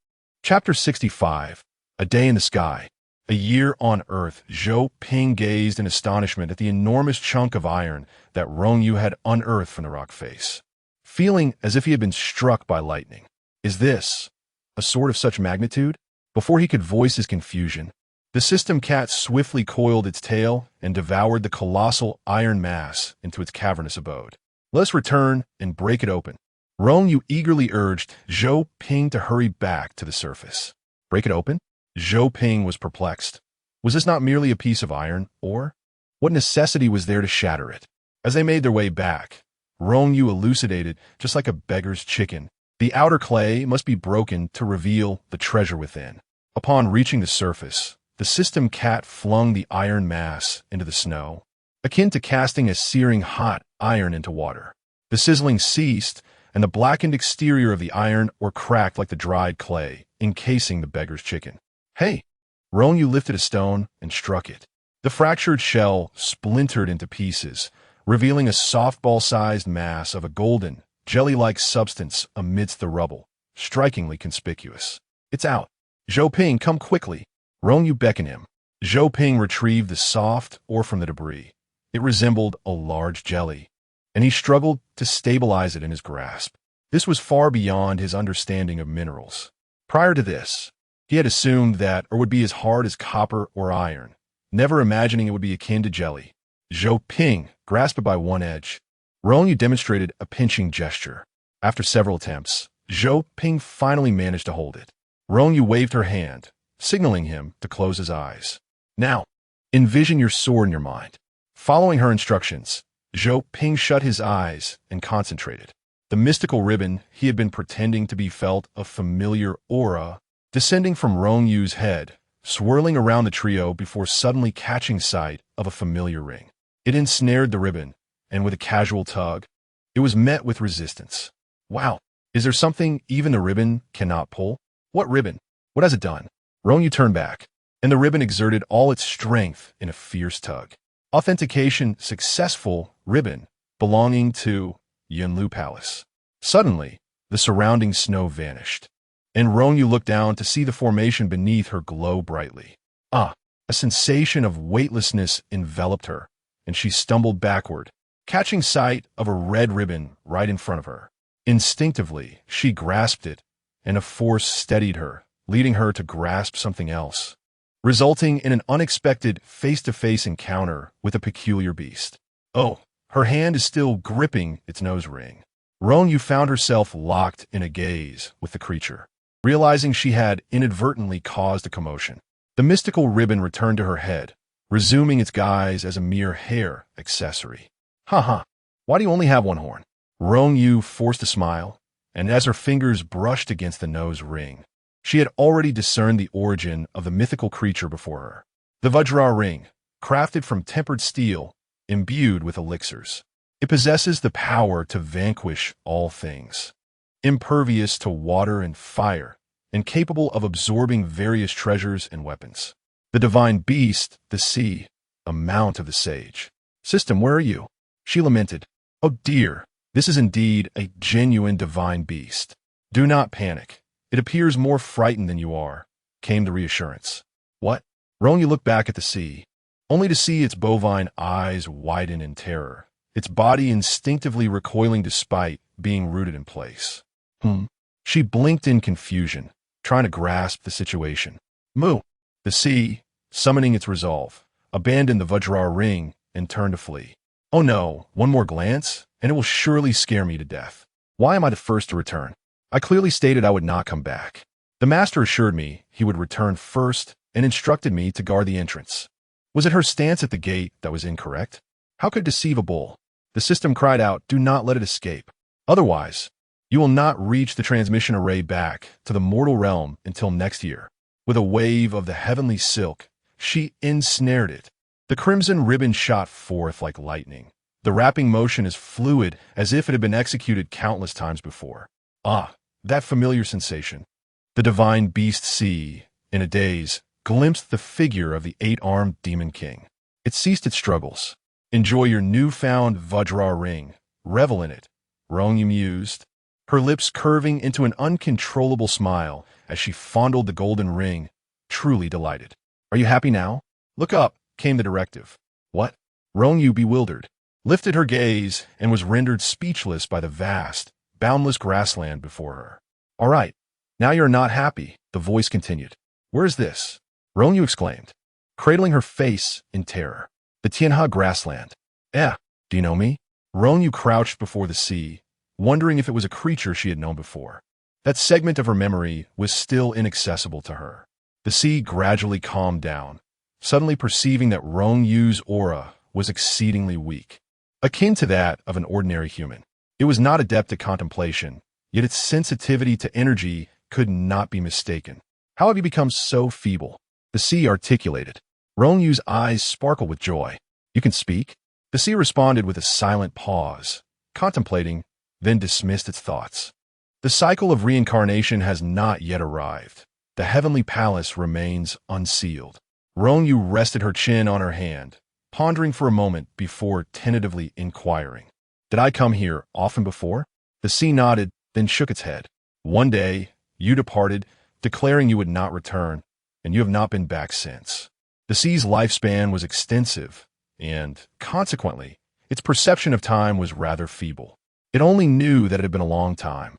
Chapter 65. A Day in the Sky. A year on Earth. Zhou Ping gazed in astonishment at the enormous chunk of iron that Rong Yue had unearthed from the rock face, feeling as if he had been struck by lightning. Is this a sword of such magnitude? Before he could voice his confusion, the system cat swiftly coiled its tail and devoured the colossal iron mass into its cavernous abode. Let us return and break it open. Rong Yue eagerly urged Zhou Ping to hurry back to the surface. Break it open? Zhou Ping was perplexed. Was this not merely a piece of iron, or what necessity was there to shatter it? As they made their way back, Rong Yue elucidated, just like a beggar's chicken, the outer clay must be broken to reveal the treasure within. Upon reaching the surface, the system cat flung the iron mass into the snow, akin to casting a searing hot iron into water. The sizzling ceased, and the blackened exterior of the iron ore cracked like the dried clay, encasing the beggar's chicken. Hey! Rong Yue lifted a stone and struck it. The fractured shell splintered into pieces, revealing a softball-sized mass of a golden, jelly-like substance amidst the rubble, strikingly conspicuous. It's out. Zhou Ping, come quickly. Rong Yue beckoned him. Zhou Ping retrieved the soft ore from the debris. It resembled a large jelly, and he struggled to stabilize it in his grasp. This was far beyond his understanding of minerals. Prior to this, he had assumed that ore would be as hard as copper or iron, never imagining it would be akin to jelly. Zhou Ping grasped it by one edge. Rong Yue demonstrated a pinching gesture. After several attempts, Zhou Ping finally managed to hold it. Rong Yue waved her hand, signaling him to close his eyes. Now, envision your sword in your mind. Following her instructions, Zhou Ping shut his eyes and concentrated. The mystical ribbon he had been pretending to be felt a familiar aura descending from Rong Yue's head, swirling around the trio before suddenly catching sight of a familiar ring. It ensnared the ribbon, and with a casual tug, it was met with resistance. Wow, is there something even the ribbon cannot pull? What ribbon? What has it done? Rong Yue turned back, and the ribbon exerted all its strength in a fierce tug. Authentication successful ribbon belonging to Yunlu Palace. Suddenly, the surrounding snow vanished, and Rong Yue looked down to see the formation beneath her glow brightly. A sensation of weightlessness enveloped her, and she stumbled backward, catching sight of a red ribbon right in front of her. Instinctively, she grasped it, and a force steadied her, leading her to grasp something else, resulting in an unexpected face-to-face encounter with a peculiar beast. Oh, her hand is still gripping its nose ring. Rong Yue found herself locked in a gaze with the creature, realizing she had inadvertently caused a commotion. The mystical ribbon returned to her head, resuming its guise as a mere hair accessory. Haha, why do you only have one horn? Rong Yue forced a smile, and as her fingers brushed against the nose ring, she had already discerned the origin of the mythical creature before her. The Vajra ring, crafted from tempered steel, imbued with elixirs. It possesses the power to vanquish all things, impervious to water and fire, and capable of absorbing various treasures and weapons. The divine beast, the sea, a mount of the sage. System, where are you? She lamented. Oh dear, this is indeed a genuine divine beast. Do not panic. It appears more frightened than you are, came the reassurance. What? Rong Yue looked back at the sea, only to see its bovine eyes widen in terror, its body instinctively recoiling despite being rooted in place. She blinked in confusion, trying to grasp the situation. Moo! The sea, summoning its resolve, abandoned the Vajra ring and turned to flee. Oh no, one more glance, and it will surely scare me to death. Why am I the first to return? I clearly stated I would not come back. The master assured me he would return first and instructed me to guard the entrance. Was it her stance at the gate that was incorrect? How could it deceive a bull? The system cried out, do not let it escape. Otherwise, you will not reach the transmission array back to the mortal realm until next year. With a wave of the heavenly silk, she ensnared it. The crimson ribbon shot forth like lightning. The wrapping motion is fluid as if it had been executed countless times before. Ah, that familiar sensation. The divine beast sea, in a daze, glimpsed the figure of the 8-armed demon king. It ceased its struggles. Enjoy your newfound Vajra ring. Revel in it, Rong Yue mused, her lips curving into an uncontrollable smile as she fondled the golden ring, truly delighted. Are you happy now? Look up, came the directive. What? Rong Yue, bewildered, lifted her gaze and was rendered speechless by the vast, boundless grassland before her. All right, now you're not happy, the voice continued. Where is this? Rong Yue exclaimed, cradling her face in terror. The Tianhe grassland. Do you know me? Rong Yue crouched before the sea, wondering if it was a creature she had known before. That segment of her memory was still inaccessible to her. The sea gradually calmed down, suddenly perceiving that Rong Yue's aura was exceedingly weak, akin to that of an ordinary human. It was not adept at contemplation, yet its sensitivity to energy could not be mistaken. How have you become so feeble? The sea articulated. Rong Yue's eyes sparkled with joy. You can speak? The sea responded with a silent pause, contemplating, then dismissed its thoughts. The cycle of reincarnation has not yet arrived. The heavenly palace remains unsealed. Rong Yue rested her chin on her hand, pondering for a moment before tentatively inquiring. Did I come here often before? The sea nodded, then shook its head. One day, you departed, declaring you would not return, and you have not been back since. The sea's lifespan was extensive, and, consequently, its perception of time was rather feeble. It only knew that it had been a long time.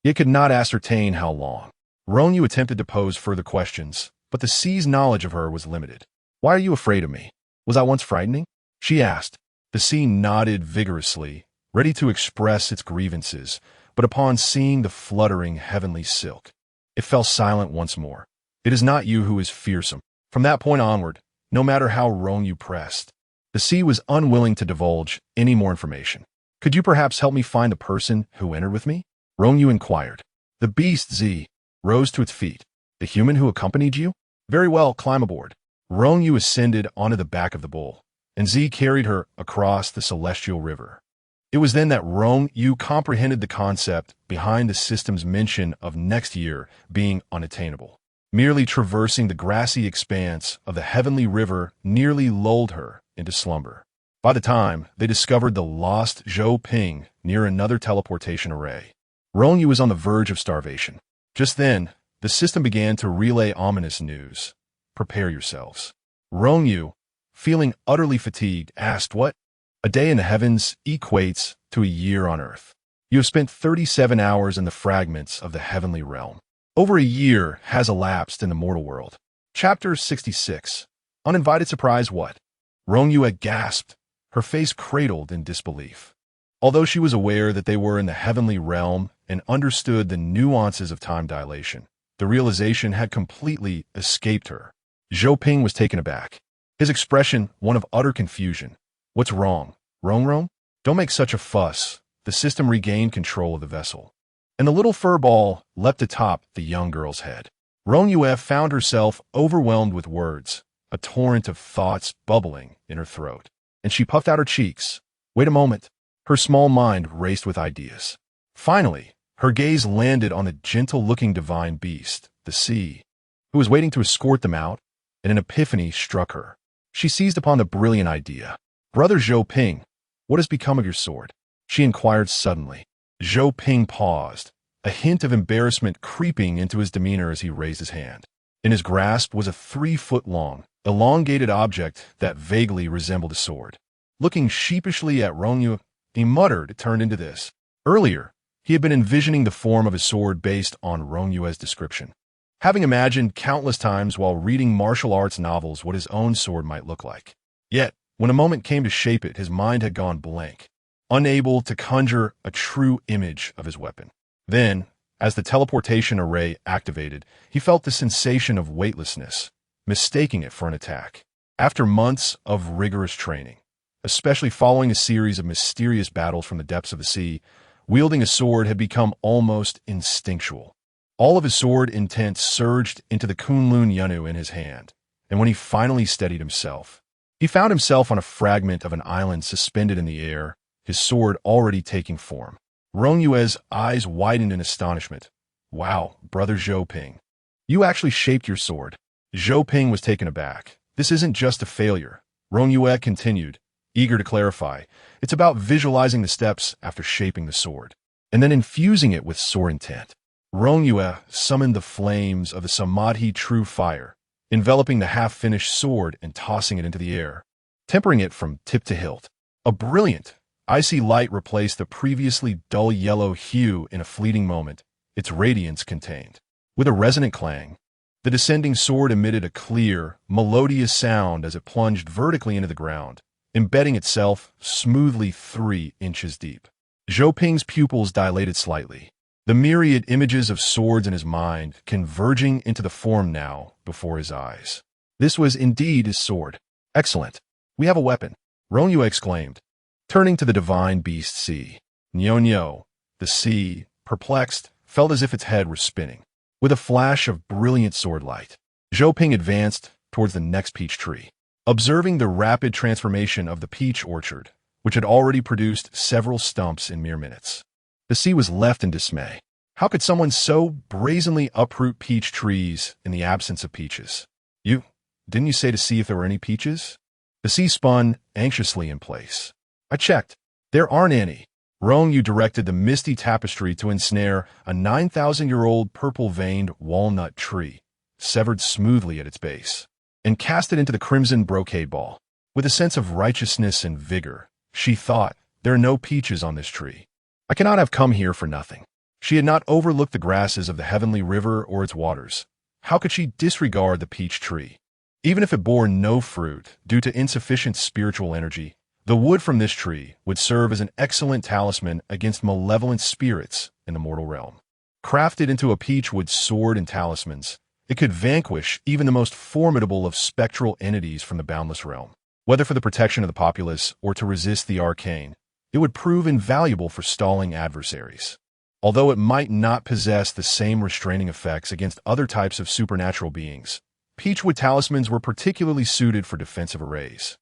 It could not ascertain how long. Rong Yue attempted to pose further questions, but the sea's knowledge of her was limited. Why are you afraid of me? Was I once frightening? She asked. The sea nodded vigorously, ready to express its grievances, but upon seeing the fluttering heavenly silk, it fell silent once more. It is not you who is fearsome. From that point onward, no matter how Rong Yue pressed, the sea was unwilling to divulge any more information. Could you perhaps help me find the person who entered with me? Rong Yue inquired. The beast Z rose to its feet. The human who accompanied you? Very well, climb aboard. Rong Yue ascended onto the back of the bull, and Z carried her across the celestial river. It was then that Rong Yue comprehended the concept behind the system's mention of next year being unattainable. Merely traversing the grassy expanse of the heavenly river nearly lulled her into slumber. By the time they discovered the lost Zhou Ping near another teleportation array, Rong Yue was on the verge of starvation. Just then, the system began to relay ominous news. Prepare yourselves. Rong Yue, feeling utterly fatigued, asked what? A day in the heavens equates to a year on Earth. You have spent 37 hours in the fragments of the heavenly realm. Over a year has elapsed in the mortal world. Chapter 66. Uninvited surprise what? Rong Yue gasped, her face cradled in disbelief. Although she was aware that they were in the heavenly realm and understood the nuances of time dilation, the realization had completely escaped her. Zhou Ping was taken aback, his expression one of utter confusion. What's wrong? Rong? Don't make such a fuss. The system regained control of the vessel, and the little fur ball leapt atop the young girl's head. Rong Yue found herself overwhelmed with words, a torrent of thoughts bubbling in her throat, and she puffed out her cheeks. Wait a moment. Her small mind raced with ideas. Finally, her gaze landed on the gentle-looking divine beast, the sea, who was waiting to escort them out, and an epiphany struck her. She seized upon the brilliant idea. Brother Zhou Ping, what has become of your sword? She inquired suddenly. Zhou Ping paused, a hint of embarrassment creeping into his demeanor as he raised his hand. In his grasp was a 3-foot-long, elongated object that vaguely resembled a sword. Looking sheepishly at Rong Yue, he muttered it turned into this. Earlier, he had been envisioning the form of his sword based on Rong Yue's description, having imagined countless times while reading martial arts novels what his own sword might look like. Yet, when a moment came to shape it, his mind had gone blank, unable to conjure a true image of his weapon. Then, as the teleportation array activated, he felt the sensation of weightlessness, mistaking it for an attack. After months of rigorous training, especially following a series of mysterious battles from the depths of the sea, wielding a sword had become almost instinctual. All of his sword intent surged into the Kunlun Yunu in his hand, and when he finally steadied himself, he found himself on a fragment of an island suspended in the air, his sword already taking form. Rong Yue's eyes widened in astonishment. Wow, brother Zhou Ping. You actually shaped your sword. Zhou Ping was taken aback. This isn't just a failure. Rong Yue continued, eager to clarify. It's about visualizing the steps after shaping the sword, and then infusing it with sword intent. Rong Yue summoned the flames of the Samadhi true fire, enveloping the half-finished sword and tossing it into the air, tempering it from tip to hilt. A brilliant, icy light replaced the previously dull yellow hue in a fleeting moment, its radiance contained. With a resonant clang, the descending sword emitted a clear, melodious sound as it plunged vertically into the ground, embedding itself smoothly 3 inches deep. Zhou Ping's pupils dilated slightly, the myriad images of swords in his mind converging into the form now before his eyes. This was indeed his sword. Excellent. We have a weapon, Rong Yue exclaimed, turning to the divine beast sea. Nyo, the sea, perplexed, felt as if its head were spinning. With a flash of brilliant sword light, Zhou Ping advanced towards the next peach tree. Observing the rapid transformation of the peach orchard, which had already produced several stumps in mere minutes, the sea was left in dismay. How could someone so brazenly uproot peach trees in the absence of peaches? Didn't you say to see if there were any peaches? The sea spun anxiously in place. I checked. There aren't any. Rong Yue directed the misty tapestry to ensnare a 9,000-year-old purple-veined walnut tree, severed smoothly at its base, and cast it into the crimson brocade ball. With a sense of righteousness and vigor, she thought, there are no peaches on this tree. I cannot have come here for nothing. She had not overlooked the grasses of the heavenly river or its waters. How could she disregard the peach tree? Even if it bore no fruit due to insufficient spiritual energy, the wood from this tree would serve as an excellent talisman against malevolent spirits in the mortal realm. Crafted into a peachwood sword and talismans, it could vanquish even the most formidable of spectral entities from the boundless realm. Whether for the protection of the populace or to resist the arcane, it would prove invaluable for stalling adversaries. Although it might not possess the same restraining effects against other types of supernatural beings, peachwood talismans were particularly suited for defensive arrays,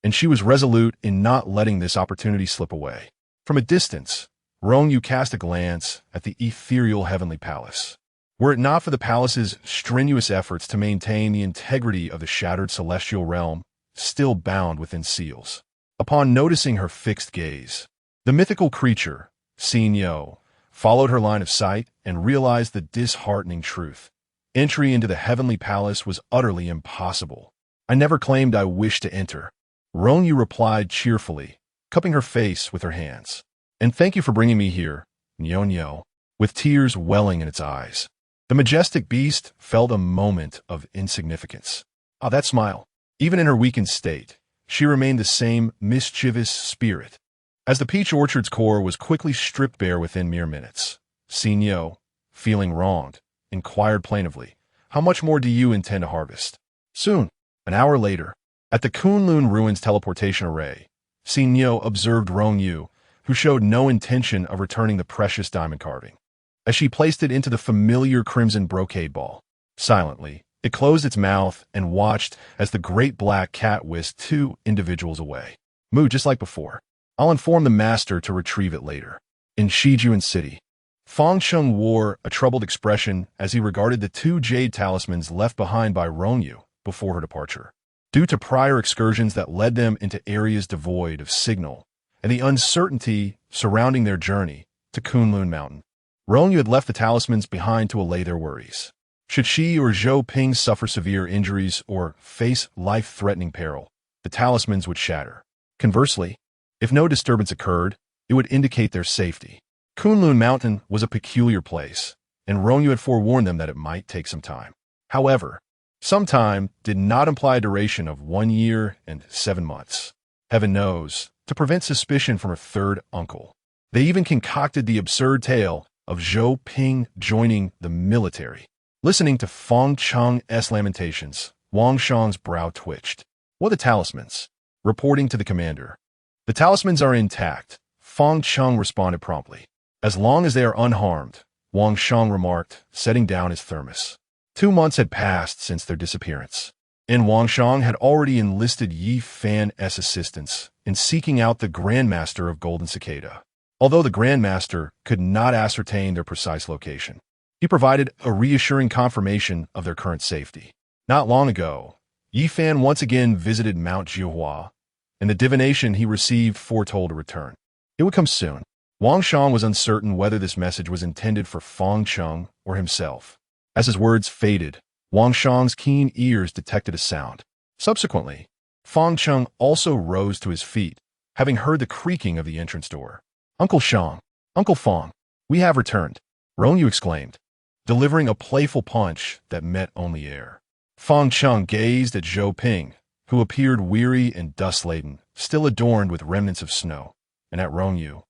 and she was resolute in not letting this opportunity slip away. From a distance, Rong Yue cast a glance at the ethereal heavenly palace. Were it not for the palace's strenuous efforts to maintain the integrity of the shattered celestial realm, still bound within seals. Upon noticing her fixed gaze, the mythical creature, Xin Yo, followed her line of sight and realized the disheartening truth. Entry into the heavenly palace was utterly impossible. I never claimed I wished to enter. Rong Yue replied cheerfully, cupping her face with her hands. And thank you for bringing me here, Nyo, with tears welling in its eyes. The majestic beast felt a moment of insignificance. That smile. Even in her weakened state, she remained the same mischievous spirit. As the peach orchard's core was quickly stripped bare within mere minutes, Xin Yo, feeling wronged, inquired plaintively, how much more do you intend to harvest? Soon, an hour later, at the Kunlun Ruins teleportation array, Xin Yo observed Rong Yue, who showed no intention of returning the precious diamond carving. As she placed it into the familiar crimson brocade ball, silently, it closed its mouth and watched as the great black cat whisked two individuals away. Moo, just like before. I'll inform the master to retrieve it later. In Shijuan City, Fang Cheng wore a troubled expression as he regarded the two jade talismans left behind by Rong Yue before her departure. Due to prior excursions that led them into areas devoid of signal and the uncertainty surrounding their journey to Kunlun Mountain, Rong Yue had left the talismans behind to allay their worries. Should she or Zhou Ping suffer severe injuries or face life-threatening peril, the talismans would shatter. Conversely, if no disturbance occurred, it would indicate their safety. Kunlun Mountain was a peculiar place, and Rong Yue had forewarned them that it might take some time. However, some time did not imply a duration of 1 year and 7 months. Heaven knows, to prevent suspicion from her third uncle. They even concocted the absurd tale of Zhou Ping joining the military. Listening to Fang Cheng's lamentations, Wang Shang's brow twitched. What are the talismans? Reporting to the commander. The talismans are intact, Fang Cheng responded promptly. As long as they are unharmed, Wang Shang remarked, setting down his thermos. 2 months had passed since their disappearance, and Wang Shang had already enlisted Yi Fan's assistance in seeking out the Grandmaster of Golden Cicada. Although the Grandmaster could not ascertain their precise location, he provided a reassuring confirmation of their current safety. Not long ago, Yi Fan once again visited Mount Jiuhua, and the divination he received foretold a return. It would come soon. Wang Shang was uncertain whether this message was intended for Fang Cheng or himself. As his words faded, Wang Shang's keen ears detected a sound. Subsequently, Fang Cheng also rose to his feet, having heard the creaking of the entrance door. Uncle Shang, Uncle Fang, we have returned, Rong Yue exclaimed, delivering a playful punch that met only air. Fang Cheng gazed at Zhou Ping, who appeared weary and dust-laden, still adorned with remnants of snow, and at Rong Yue,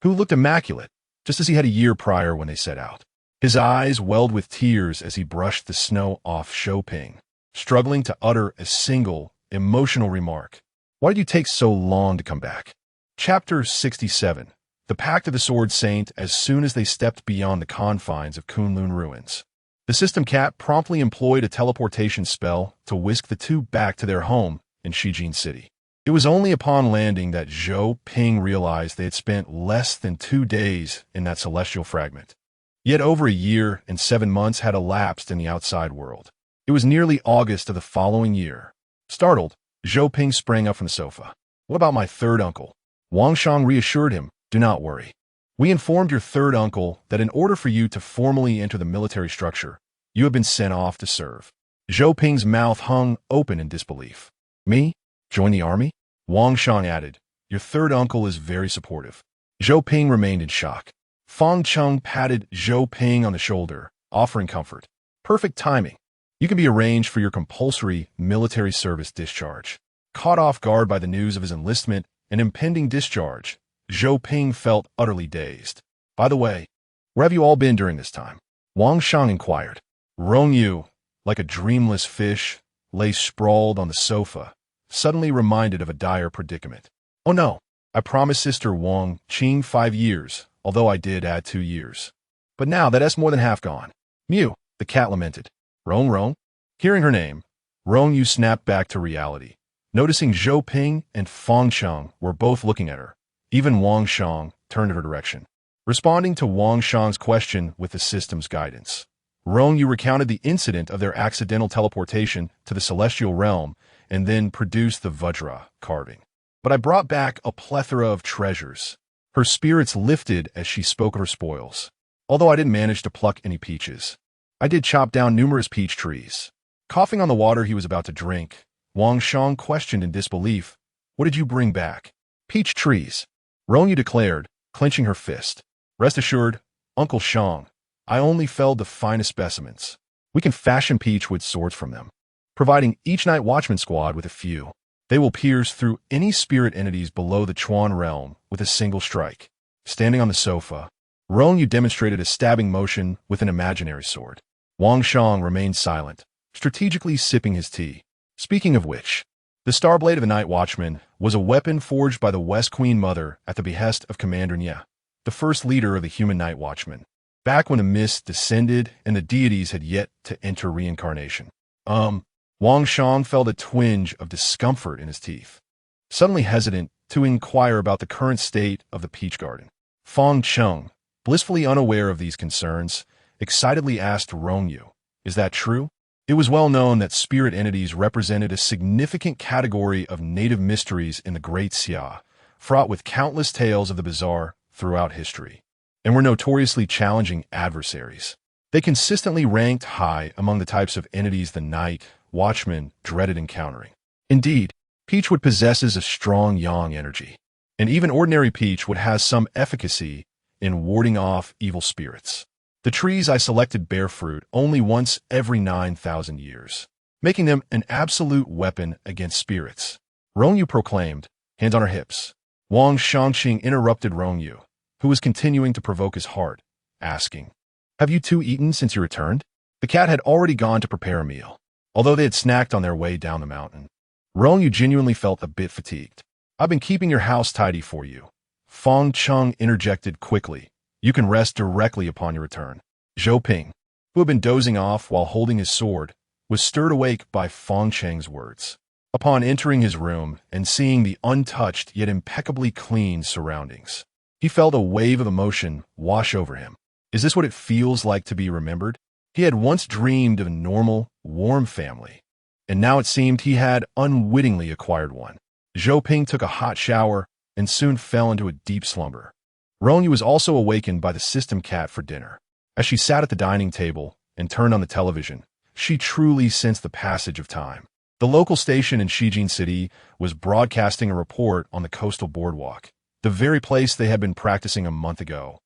who looked immaculate, just as he had a year prior when they set out. His eyes welled with tears as he brushed the snow off Zhou Ping, struggling to utter a single, emotional remark. Why did you take so long to come back? Chapter 67. The Pact of the Sword Saint. As soon as they stepped beyond the confines of Kunlun Ruins, The system cat promptly employed a teleportation spell to whisk the two back to their home in Shijin City. It was only upon landing that Zhou Ping realized they had spent less than 2 days in that celestial fragment. Yet over a year and 7 months had elapsed in the outside world. It was nearly August of the following year. Startled, Zhou Ping sprang up from the sofa. "What about my third uncle?" Wang Shang reassured him. "Do not worry. We informed your third uncle that in order for you to formally enter the military structure, you have been sent off to serve." Zhou Ping's mouth hung open in disbelief. "Me? Join the army?" Wang Shang added. "Your third uncle is very supportive." Zhou Ping remained in shock. Fang Cheng patted Zhou Ping on the shoulder, offering comfort. "Perfect timing. You can be arranged for your compulsory military service discharge." Caught off guard by the news of his enlistment and impending discharge, Zhou Ping felt utterly dazed. "By the way, where have you all been during this time?" Wang Shang inquired. Rong Yue, like a dreamless fish, lay sprawled on the sofa, suddenly reminded of a dire predicament. "Oh no, I promised Sister Wang Qing 5 years, although I did add 2 years. But now that's more than half gone." "Mew," the cat lamented. "Rong." Hearing her name, Rong Yue snapped back to reality. Noticing Zhou Ping and Fang Cheng were both looking at her, even Wang Shang turned in her direction. Responding to Wang Shang's question with the system's guidance, Rong Yue recounted the incident of their accidental teleportation to the celestial realm and then produced the Vajra carving. "But I brought back a plethora of treasures." Her spirits lifted as she spoke of her spoils. "Although I didn't manage to pluck any peaches, I did chop down numerous peach trees." Coughing on the water he was about to drink, Wang Shang questioned in disbelief, "What did you bring back?" "Peach trees," Rong Yue declared, clenching her fist. "Rest assured, Uncle Shang, I only felled the finest specimens. We can fashion peachwood swords from them, providing each night watchman squad with a few. They will pierce through any spirit entities below the Chuan realm with a single strike." Standing on the sofa, Rong Yue demonstrated a stabbing motion with an imaginary sword. Wang Shang remained silent, strategically sipping his tea. Speaking of which, the Starblade of the Night Watchman was a weapon forged by the West Queen Mother at the behest of Commander Nye, the first leader of the human Night Watchmen, back when the mist descended and the deities had yet to enter reincarnation. Wang Shang felt a twinge of discomfort in his teeth, suddenly hesitant to inquire about the current state of the peach garden. Fang Cheng, blissfully unaware of these concerns, excitedly asked Rong Yue, "Is that true?" It was well known that spirit entities represented a significant category of native mysteries in the Great Xia, fraught with countless tales of the bizarre throughout history, and were notoriously challenging adversaries. They consistently ranked high among the types of entities the Night Watchman dreaded encountering. Indeed, peachwood possesses a strong yang energy, and even ordinary peachwood has some efficacy in warding off evil spirits. The trees I selected bear fruit only once every 9,000 years, making them an absolute weapon against spirits," Rong Yue proclaimed, hands on her hips. Wang Shangqing interrupted Rong Yue, who was continuing to provoke his heart, asking, "Have you two eaten since you returned?" The cat had already gone to prepare a meal, although they had snacked on their way down the mountain. Rong Yue genuinely felt a bit fatigued. "I've been keeping your house tidy for you," Fang Cheng interjected quickly. "You can rest directly upon your return." Zhou Ping, who had been dozing off while holding his sword, was stirred awake by Fang Cheng's words. Upon entering his room and seeing the untouched yet impeccably clean surroundings, he felt a wave of emotion wash over him. Is this what it feels like to be remembered? He had once dreamed of a normal, warm family, and now it seemed he had unwittingly acquired one. Zhou Ping took a hot shower and soon fell into a deep slumber. Rong Yue was also awakened by the system cat for dinner. As she sat at the dining table and turned on the television, she truly sensed the passage of time. The local station in Shijin City was broadcasting a report on the coastal boardwalk, the very place they had been practicing a month ago,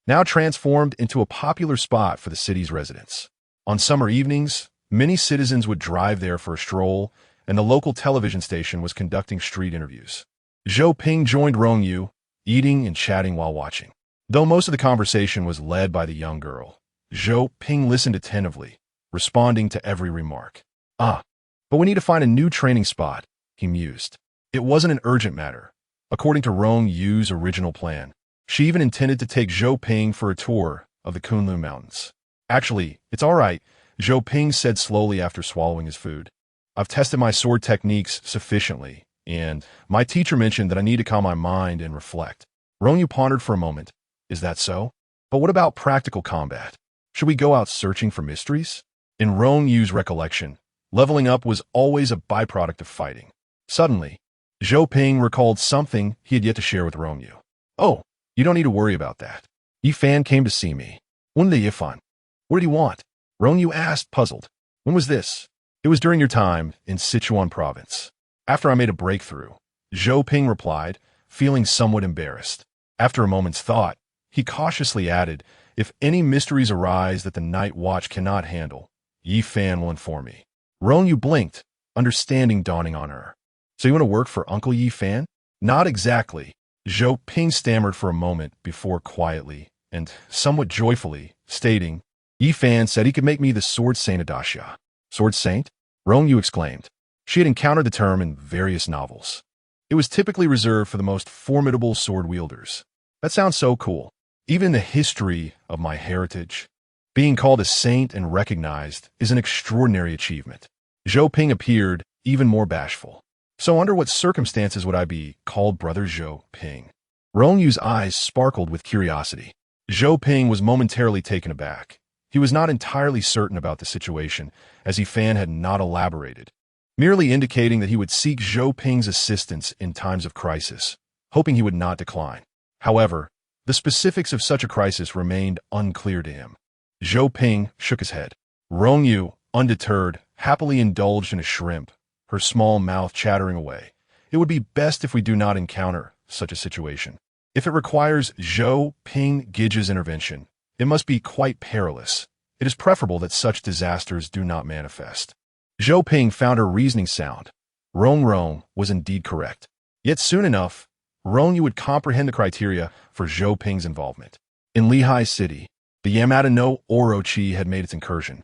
now transformed into a popular spot for the city's residents. On summer evenings, many citizens would drive there for a stroll, and the local television station was conducting street interviews. Zhou Ping joined Rong Yue, eating and chatting while watching. Though most of the conversation was led by the young girl, Zhou Ping listened attentively, responding to every remark. But we need to find a new training spot," he mused. It wasn't an urgent matter. According to Rong Yue's original plan, she even intended to take Zhou Ping for a tour of the Kunlun Mountains. "Actually, it's all right. Zhou Ping said slowly after swallowing his food. I've tested my sword techniques sufficiently, and my teacher mentioned that I need to calm my mind and reflect. Rong Yue pondered for a moment. Is that so? But what about practical combat? Should we go out searching for mysteries? In Rong Yue's recollection, leveling up was always a byproduct of fighting. Suddenly, Zhou Ping recalled something he had yet to share with Rong Yue. Oh, you don't need to worry about that. Yi Fan came to see me. When did Yi Fan? What did he want? Rong Yue asked, puzzled. When was this? It was during your time in Sichuan province. After I made a breakthrough, Zhou Ping replied, feeling somewhat embarrassed. After a moment's thought, he cautiously added, if any mysteries arise that the night watch cannot handle, Yi Fan will inform me. Rong Yue blinked, understanding dawning on her. So you want to work for Uncle Yi Fan? Not exactly. Zhou Ping stammered for a moment before quietly, and somewhat joyfully, stating, Yi Fan said he could make me the Sword Saint of Daxia. Sword Saint? Rong Yue exclaimed. She had encountered the term in various novels. It was typically reserved for the most formidable sword wielders. That sounds so cool. Even in the history of my heritage, being called a saint and recognized is an extraordinary achievement. Zhou Ping appeared even more bashful. So under what circumstances would I be called Brother Zhou Ping? Rong Yue's eyes sparkled with curiosity. Zhou Ping was momentarily taken aback. He was not entirely certain about the situation, as Yi Fan had not elaborated, merely indicating that he would seek Zhou Ping's assistance in times of crisis, hoping he would not decline. However, the specifics of such a crisis remained unclear to him. Zhou Ping shook his head. Rong Yue, undeterred, happily indulged in a shrimp, her small mouth chattering away. It would be best if we do not encounter such a situation. If it requires Zhou Ping Gige's intervention, it must be quite perilous. It is preferable that such disasters do not manifest. Zhou Ping found her reasoning sound. Rong was indeed correct. Yet soon enough, Rong Yue would comprehend the criteria for Zhou Ping's involvement. In Lehigh City, the Yamada no Orochi had made its incursion.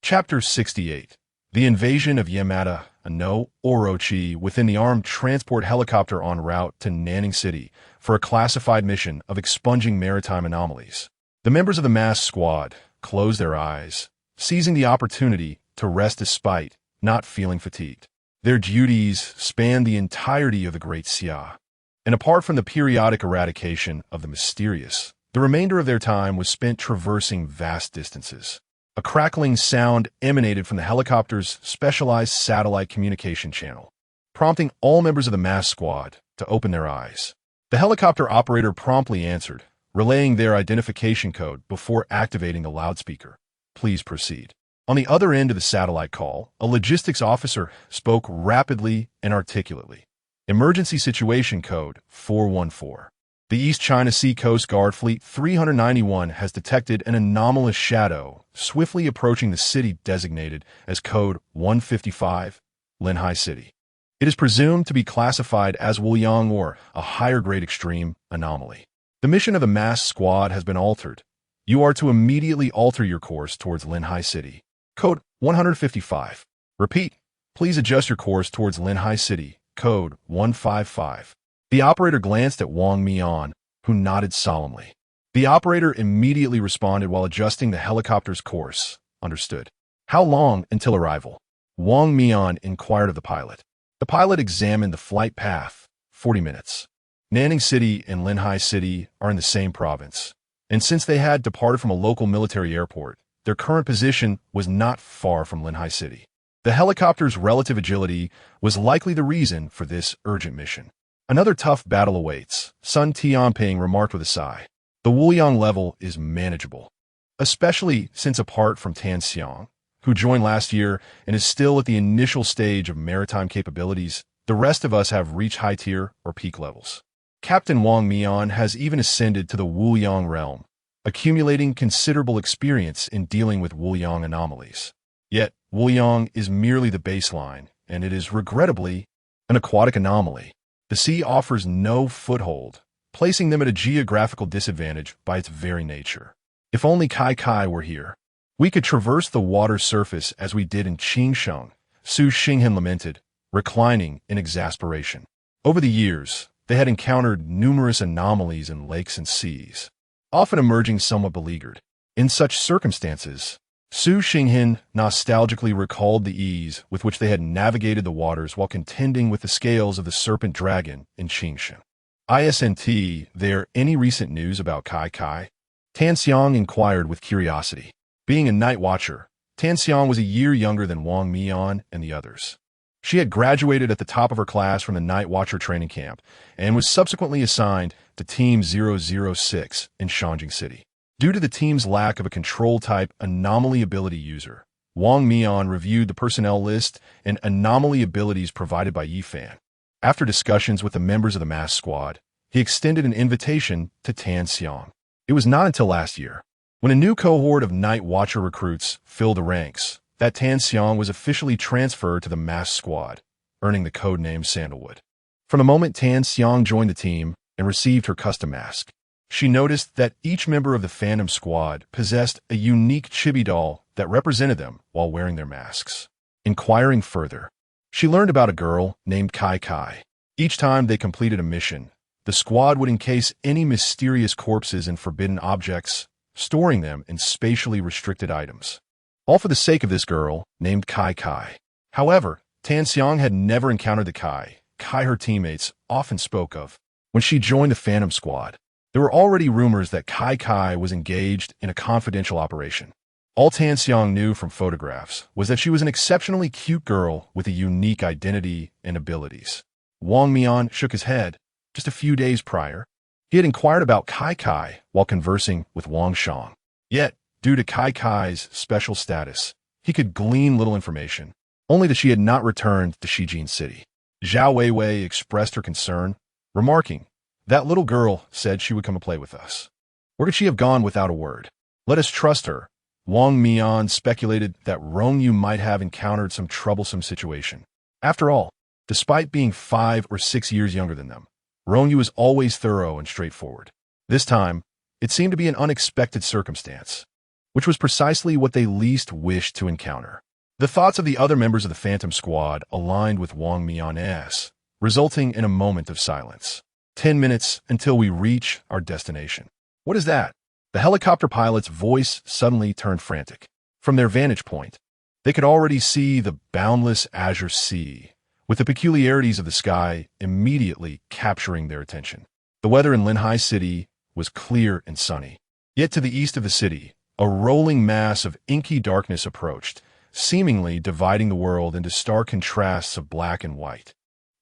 Chapter 68. The invasion of Yamada no Orochi within the armed transport helicopter en route to Nanning City for a classified mission of expunging maritime anomalies. The members of the mass squad closed their eyes, seizing the opportunity to rest despite not feeling fatigued. Their duties spanned the entirety of the Great Xia, and apart from the periodic eradication of the mysterious, the remainder of their time was spent traversing vast distances. A crackling sound emanated from the helicopter's specialized satellite communication channel, prompting all members of the mass squad to open their eyes. The helicopter operator promptly answered, relaying their identification code before activating the loudspeaker. Please proceed. On the other end of the satellite call, a logistics officer spoke rapidly and articulately. Emergency situation code 414. The East China Sea Coast Guard Fleet 391 has detected an anomalous shadow swiftly approaching the city designated as Code 155, Linhai City. It is presumed to be classified as Wuliang or a higher-grade extreme anomaly. The mission of the mass squad has been altered. You are to immediately alter your course towards Linhai City. Code 155. Repeat, please adjust your course towards Linhai City. Code 155. The operator glanced at Wang Mian, who nodded solemnly. The operator immediately responded while adjusting the helicopter's course. Understood. How long until arrival? Wang Mian inquired of the pilot. The pilot examined the flight path. 40 minutes. Nanning City and Linhai City are in the same province, and since they had departed from a local military airport, their current position was not far from Linhai City. The helicopter's relative agility was likely the reason for this urgent mission. Another tough battle awaits, Sun Tianping remarked with a sigh. The Wuliang level is manageable, especially since apart from Tan Xiang, who joined last year and is still at the initial stage of maritime capabilities, the rest of us have reached high tier or peak levels. Captain Wang Mian has even ascended to the Wuliang realm, accumulating considerable experience in dealing with Wuliang anomalies. Yet, Wuliang is merely the baseline, and it is regrettably an aquatic anomaly. The sea offers no foothold, placing them at a geographical disadvantage by its very nature. If only Kai Kai were here, we could traverse the water surface as we did in Qingsheng, Su Xinghen lamented, reclining in exasperation. Over the years, they had encountered numerous anomalies in lakes and seas, often emerging somewhat beleaguered. In such circumstances, Su Xinghen nostalgically recalled the ease with which they had navigated the waters while contending with the scales of the serpent dragon in Fengshen. "Isn't there any recent news about Kai Kai?" Tan Xiang inquired with curiosity. Being a night watcher, Tan Xiang was a year younger than Wang Mian and the others. She had graduated at the top of her class from the Night Watcher training camp and was subsequently assigned to Team 006 in Shanjing City. Due to the team's lack of a control-type anomaly ability user, Wang Mian reviewed the personnel list and anomaly abilities provided by Yifan. After discussions with the members of the mass squad, he extended an invitation to Tan Xiang. It was not until last year, when a new cohort of Night Watcher recruits filled the ranks, that Tan Xiang was officially transferred to the mass squad, earning the codename Sandalwood. From the moment Tan Xiang joined the team and received her custom mask, she noticed that each member of the Phantom Squad possessed a unique chibi doll that represented them while wearing their masks. Inquiring further, she learned about a girl named Kai Kai. Each time they completed a mission, the squad would encase any mysterious corpses in forbidden objects, storing them in spatially restricted items. All for the sake of this girl named Kai Kai. However, Tan Xiang had never encountered the Kai her teammates often spoke of. When she joined the Phantom Squad, there were already rumors that Kai was engaged in a confidential operation. All Tan Xiang knew from photographs was that she was an exceptionally cute girl with a unique identity and abilities. Wang Mian shook his head. Just a few days prior, he had inquired about Kai while conversing with Wang Shang. Yet, due to Kai's special status, he could glean little information, only that she had not returned to Shijin City. Zhao Weiwei expressed her concern, remarking, "That little girl said she would come and play with us. Where could she have gone without a word? Let us trust her." Wang Mian speculated that Rong Yue might have encountered some troublesome situation. After all, despite being 5 or 6 years younger than them, Rong Yue was always thorough and straightforward. This time, it seemed to be an unexpected circumstance, which was precisely what they least wished to encounter. The thoughts of the other members of the Phantom Squad aligned with Wang Mian's, resulting in a moment of silence. 10 minutes until we reach our destination. What is that? The helicopter pilot's voice suddenly turned frantic. From their vantage point, they could already see the boundless azure sea, with the peculiarities of the sky immediately capturing their attention. The weather in Linhai City was clear and sunny. Yet to the east of the city, a rolling mass of inky darkness approached, seemingly dividing the world into stark contrasts of black and white,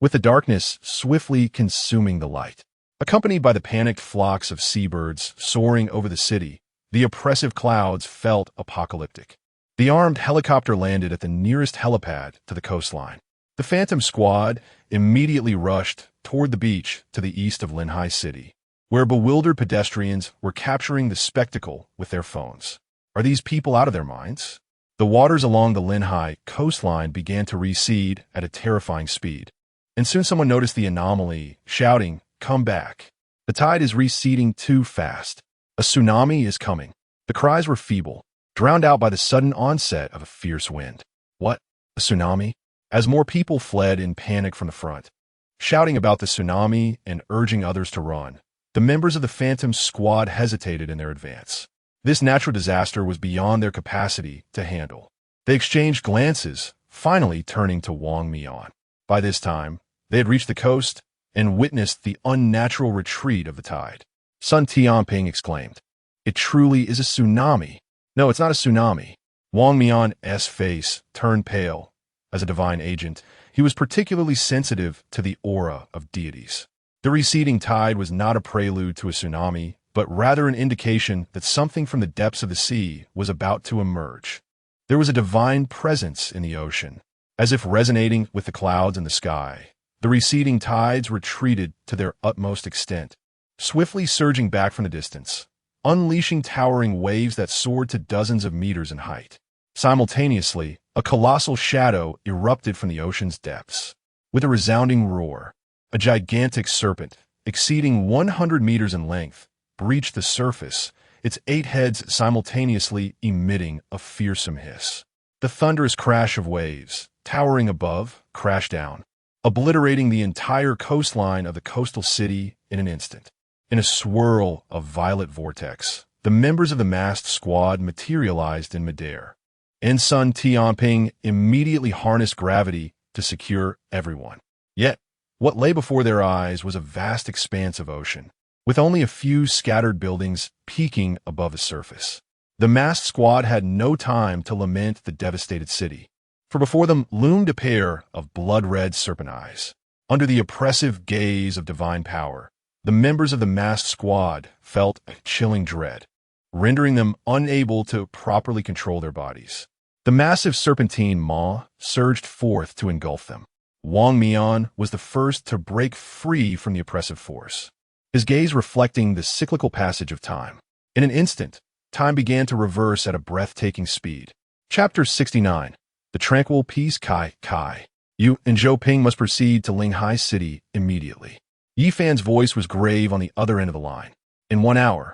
with the darkness swiftly consuming the light. Accompanied by the panicked flocks of seabirds soaring over the city, the oppressive clouds felt apocalyptic. The armed helicopter landed at the nearest helipad to the coastline. The Phantom Squad immediately rushed toward the beach to the east of Linhai City, where bewildered pedestrians were capturing the spectacle with their phones. Are these people out of their minds? The waters along the Linhai coastline began to recede at a terrifying speed, and soon someone noticed the anomaly, shouting, "Come back. The tide is receding too fast. A tsunami is coming." The cries were feeble, drowned out by the sudden onset of a fierce wind. What? A tsunami? As more people fled in panic from the front, shouting about the tsunami and urging others to run, the members of the Phantom Squad hesitated in their advance. This natural disaster was beyond their capacity to handle. They exchanged glances, finally turning to Wang Mian. By this time, they had reached the coast and witnessed the unnatural retreat of the tide. Sun Tianping exclaimed, "It truly is a tsunami." "No, it's not a tsunami." Wang Mian's face turned pale. As a divine agent, he was particularly sensitive to the aura of deities. The receding tide was not a prelude to a tsunami, but rather an indication that something from the depths of the sea was about to emerge. There was a divine presence in the ocean, as if resonating with the clouds in the sky. The receding tides retreated to their utmost extent, swiftly surging back from the distance, unleashing towering waves that soared to dozens of meters in height. Simultaneously, a colossal shadow erupted from the ocean's depths. With a resounding roar, a gigantic serpent, exceeding 100 meters in length, breached the surface, its 8 heads simultaneously emitting a fearsome hiss. The thunderous crash of waves, towering above, crashed down, obliterating the entire coastline of the coastal city in an instant. In a swirl of violet vortex, the members of the masked squad materialized in midair. Ensign Tianping immediately harnessed gravity to secure everyone. Yet, what lay before their eyes was a vast expanse of ocean, with only a few scattered buildings peeking above the surface. The masked squad had no time to lament the devastated city, for before them loomed a pair of blood-red serpent eyes. Under the oppressive gaze of divine power, the members of the masked squad felt a chilling dread, rendering them unable to properly control their bodies. The massive serpentine maw surged forth to engulf them. Wang Mian was the first to break free from the oppressive force, his gaze reflecting the cyclical passage of time. In an instant, time began to reverse at a breathtaking speed. Chapter 69. The Tranquil Peace Kai. You and Zhou Ping must proceed to Linghai City immediately. Yi Fan's voice was grave on the other end of the line. In 1 hour,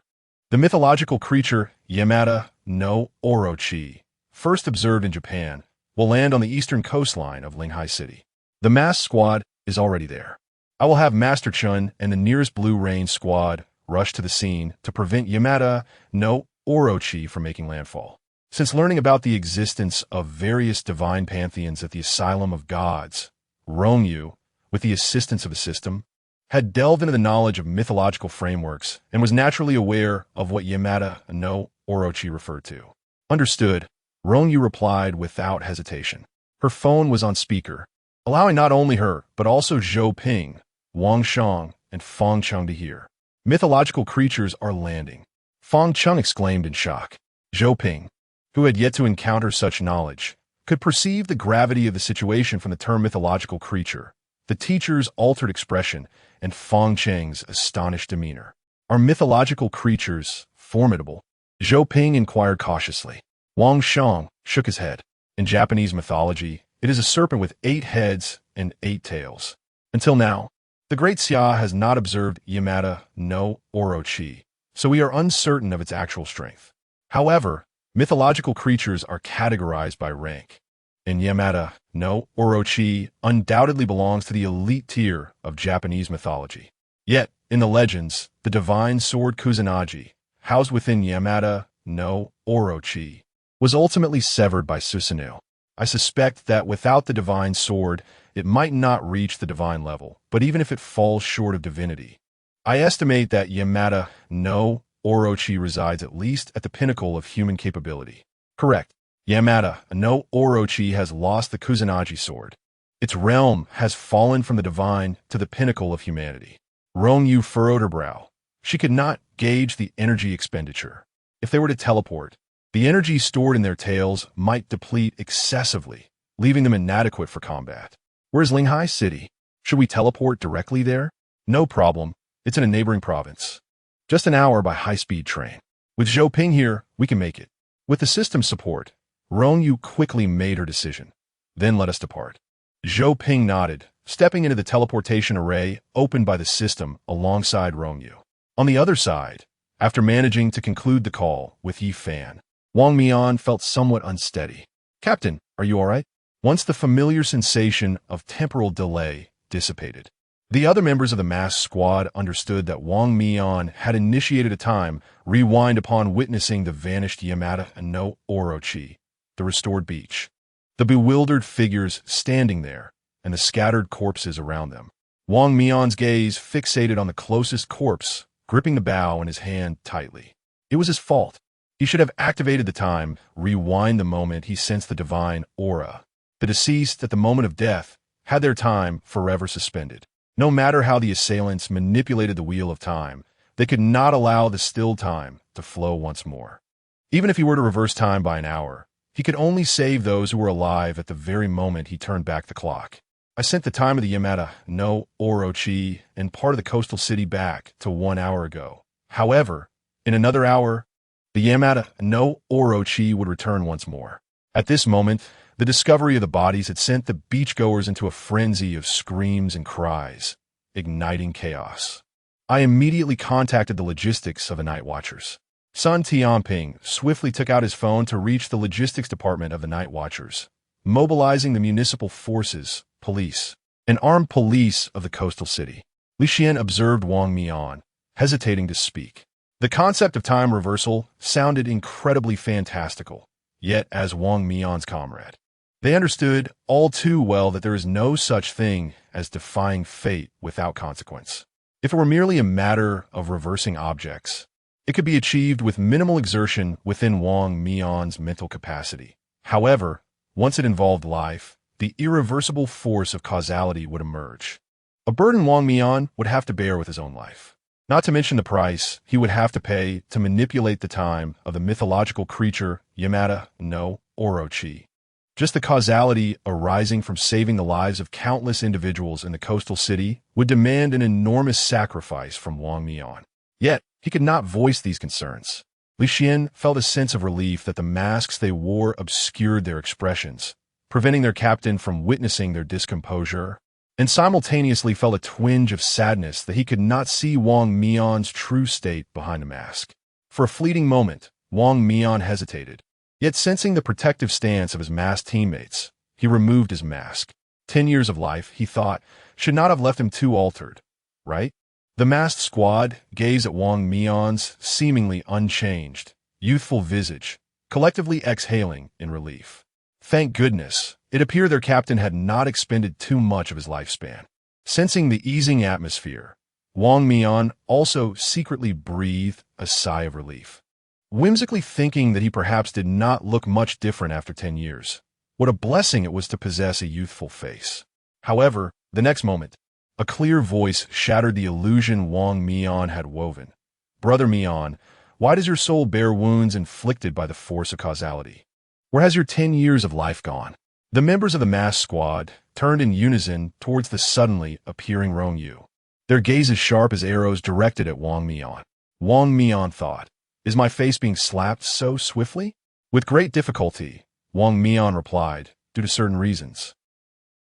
the mythological creature Yamada no Orochi, first observed in Japan, will land on the eastern coastline of Linghai City. The masked squad is already there. I will have Master Chun and the nearest Blue Rain squad rush to the scene to prevent Yamada no Orochi from making landfall. Since learning about the existence of various divine pantheons at the Asylum of Gods, Rong Yue, with the assistance of the system, had delved into the knowledge of mythological frameworks and was naturally aware of what Yamada no Orochi referred to. Understood, Rong Yue replied without hesitation. Her phone was on speaker, allowing not only her, but also Zhou Ping, Wang Shang, and Feng Cheng to hear. Mythological creatures are landing. Feng Cheng exclaimed in shock. Zhou Ping, who had yet to encounter such knowledge, could perceive the gravity of the situation from the term mythological creature, the teacher's altered expression, and Feng Cheng's astonished demeanor. Are mythological creatures formidable? Zhou Ping inquired cautiously. Wang Shang shook his head. In Japanese mythology, it is a serpent with 8 heads and 8 tails. Until now, the great Xia has not observed Yamada no Orochi, so we are uncertain of its actual strength. However, mythological creatures are categorized by rank, and Yamada no Orochi undoubtedly belongs to the elite tier of Japanese mythology. Yet, in the legends, the divine sword Kusanagi, housed within Yamada no Orochi, was ultimately severed by Susanoo. I suspect that without the divine sword, it might not reach the divine level, but even if it falls short of divinity, I estimate that Yamada no Orochi resides at least at the pinnacle of human capability. Correct. Yamada no Orochi has lost the Kusanagi sword. Its realm has fallen from the divine to the pinnacle of humanity. Rong Yue furrowed her brow. She could not gauge the energy expenditure. If they were to teleport, the energy stored in their tails might deplete excessively, leaving them inadequate for combat. Where's Linghai City? Should we teleport directly there? No problem. It's in a neighboring province. Just an hour by high-speed train. With Zhou Ping here, we can make it. With the system's support, Rong Yue quickly made her decision. Then let us depart. Zhou Ping nodded, stepping into the teleportation array opened by the system alongside Rong Yue. On the other side, after managing to conclude the call with Yi Fan, Wang Mian felt somewhat unsteady. Captain, are you all right? Once the familiar sensation of temporal delay dissipated, the other members of the masked squad understood that Wang Mian had initiated a time rewind upon witnessing the vanished Yamada no Orochi, the restored beach, the bewildered figures standing there, and the scattered corpses around them. Wang Mian's gaze fixated on the closest corpse, gripping the bow in his hand tightly. It was his fault. He should have activated the time, rewind the moment he sensed the divine aura. The deceased, at the moment of death, had their time forever suspended. No matter how the assailants manipulated the wheel of time, they could not allow the still time to flow once more. Even if he were to reverse time by an hour, he could only save those who were alive at the very moment he turned back the clock. I sent the time of the Yamada no Orochi and part of the coastal city back to 1 hour ago. However, in another hour, the Yamada no Orochi would return once more. At this moment, the discovery of the bodies had sent the beachgoers into a frenzy of screams and cries, igniting chaos. I immediately contacted the logistics of the Night Watchers. Sun Tianping swiftly took out his phone to reach the logistics department of the Night Watchers, mobilizing the municipal forces, police, and armed police of the coastal city. Li Xian observed Wang Mian, hesitating to speak. The concept of time reversal sounded incredibly fantastical, yet as Wang Mian's comrade, they understood all too well that there is no such thing as defying fate without consequence. If it were merely a matter of reversing objects, it could be achieved with minimal exertion within Wang Mian's mental capacity. However, once it involved life, the irreversible force of causality would emerge. A burden Wang Mian would have to bear with his own life. Not to mention the price he would have to pay to manipulate the time of the mythological creature Yamada no Orochi. Just the causality arising from saving the lives of countless individuals in the coastal city would demand an enormous sacrifice from Wang Mian. Yet, he could not voice these concerns. Li Xian felt a sense of relief that the masks they wore obscured their expressions, preventing their captain from witnessing their discomposure, and simultaneously felt a twinge of sadness that he could not see Wang Mian's true state behind the mask. For a fleeting moment, Wang Mian hesitated. Yet sensing the protective stance of his masked teammates, he removed his mask. 10 years of life, he thought, should not have left him too altered, right? The masked squad gazed at Wang Mian's seemingly unchanged, youthful visage, collectively exhaling in relief. Thank goodness, it appeared their captain had not expended too much of his lifespan. Sensing the easing atmosphere, Wang Mian also secretly breathed a sigh of relief, whimsically thinking that he perhaps did not look much different after 10 years. What a blessing it was to possess a youthful face. However, the next moment, a clear voice shattered the illusion Wang Mian had woven. Brother Mian, why does your soul bear wounds inflicted by the force of causality? Where has your 10 years of life gone? The members of the masked squad turned in unison towards the suddenly appearing Rong Yue, their gazes sharp as arrows directed at Wang Mian. Wang Mian thought, is my face being slapped so swiftly? With great difficulty, Wang Mian replied, due to certain reasons.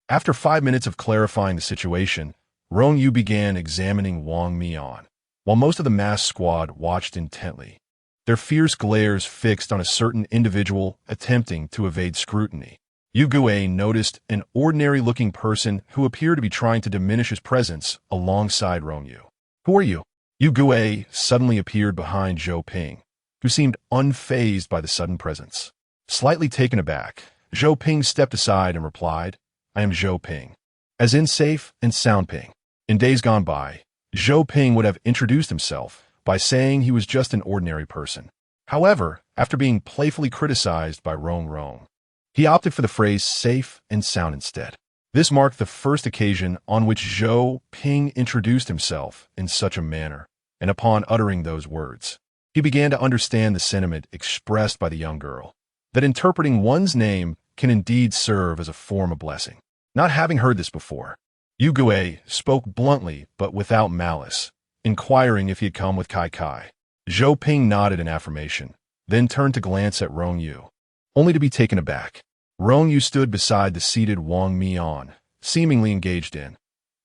After 5 minutes of clarifying the situation, Rong Yue began examining Wang Mian, while most of the masked squad watched intently, their fierce glares fixed on a certain individual attempting to evade scrutiny. Yu Gue noticed an ordinary-looking person who appeared to be trying to diminish his presence alongside Rong Yue. Who are you? Yu Gue suddenly appeared behind Zhou Ping, who seemed unfazed by the sudden presence. Slightly taken aback, Zhou Ping stepped aside and replied, I am Zhou Ping, as in safe and sound Ping. In days gone by, Zhou Ping would have introduced himself by saying he was just an ordinary person. However, after being playfully criticized by Rong, he opted for the phrase safe and sound instead. This marked the first occasion on which Zhou Ping introduced himself in such a manner, and upon uttering those words, he began to understand the sentiment expressed by the young girl, that interpreting one's name can indeed serve as a form of blessing. Not having heard this before, Yu Gue spoke bluntly but without malice, inquiring if he had come with Kai. Zhou Ping nodded in affirmation, then turned to glance at Rong Yue, only to be taken aback. Rong Yue stood beside the seated Wang Mian, seemingly engaged in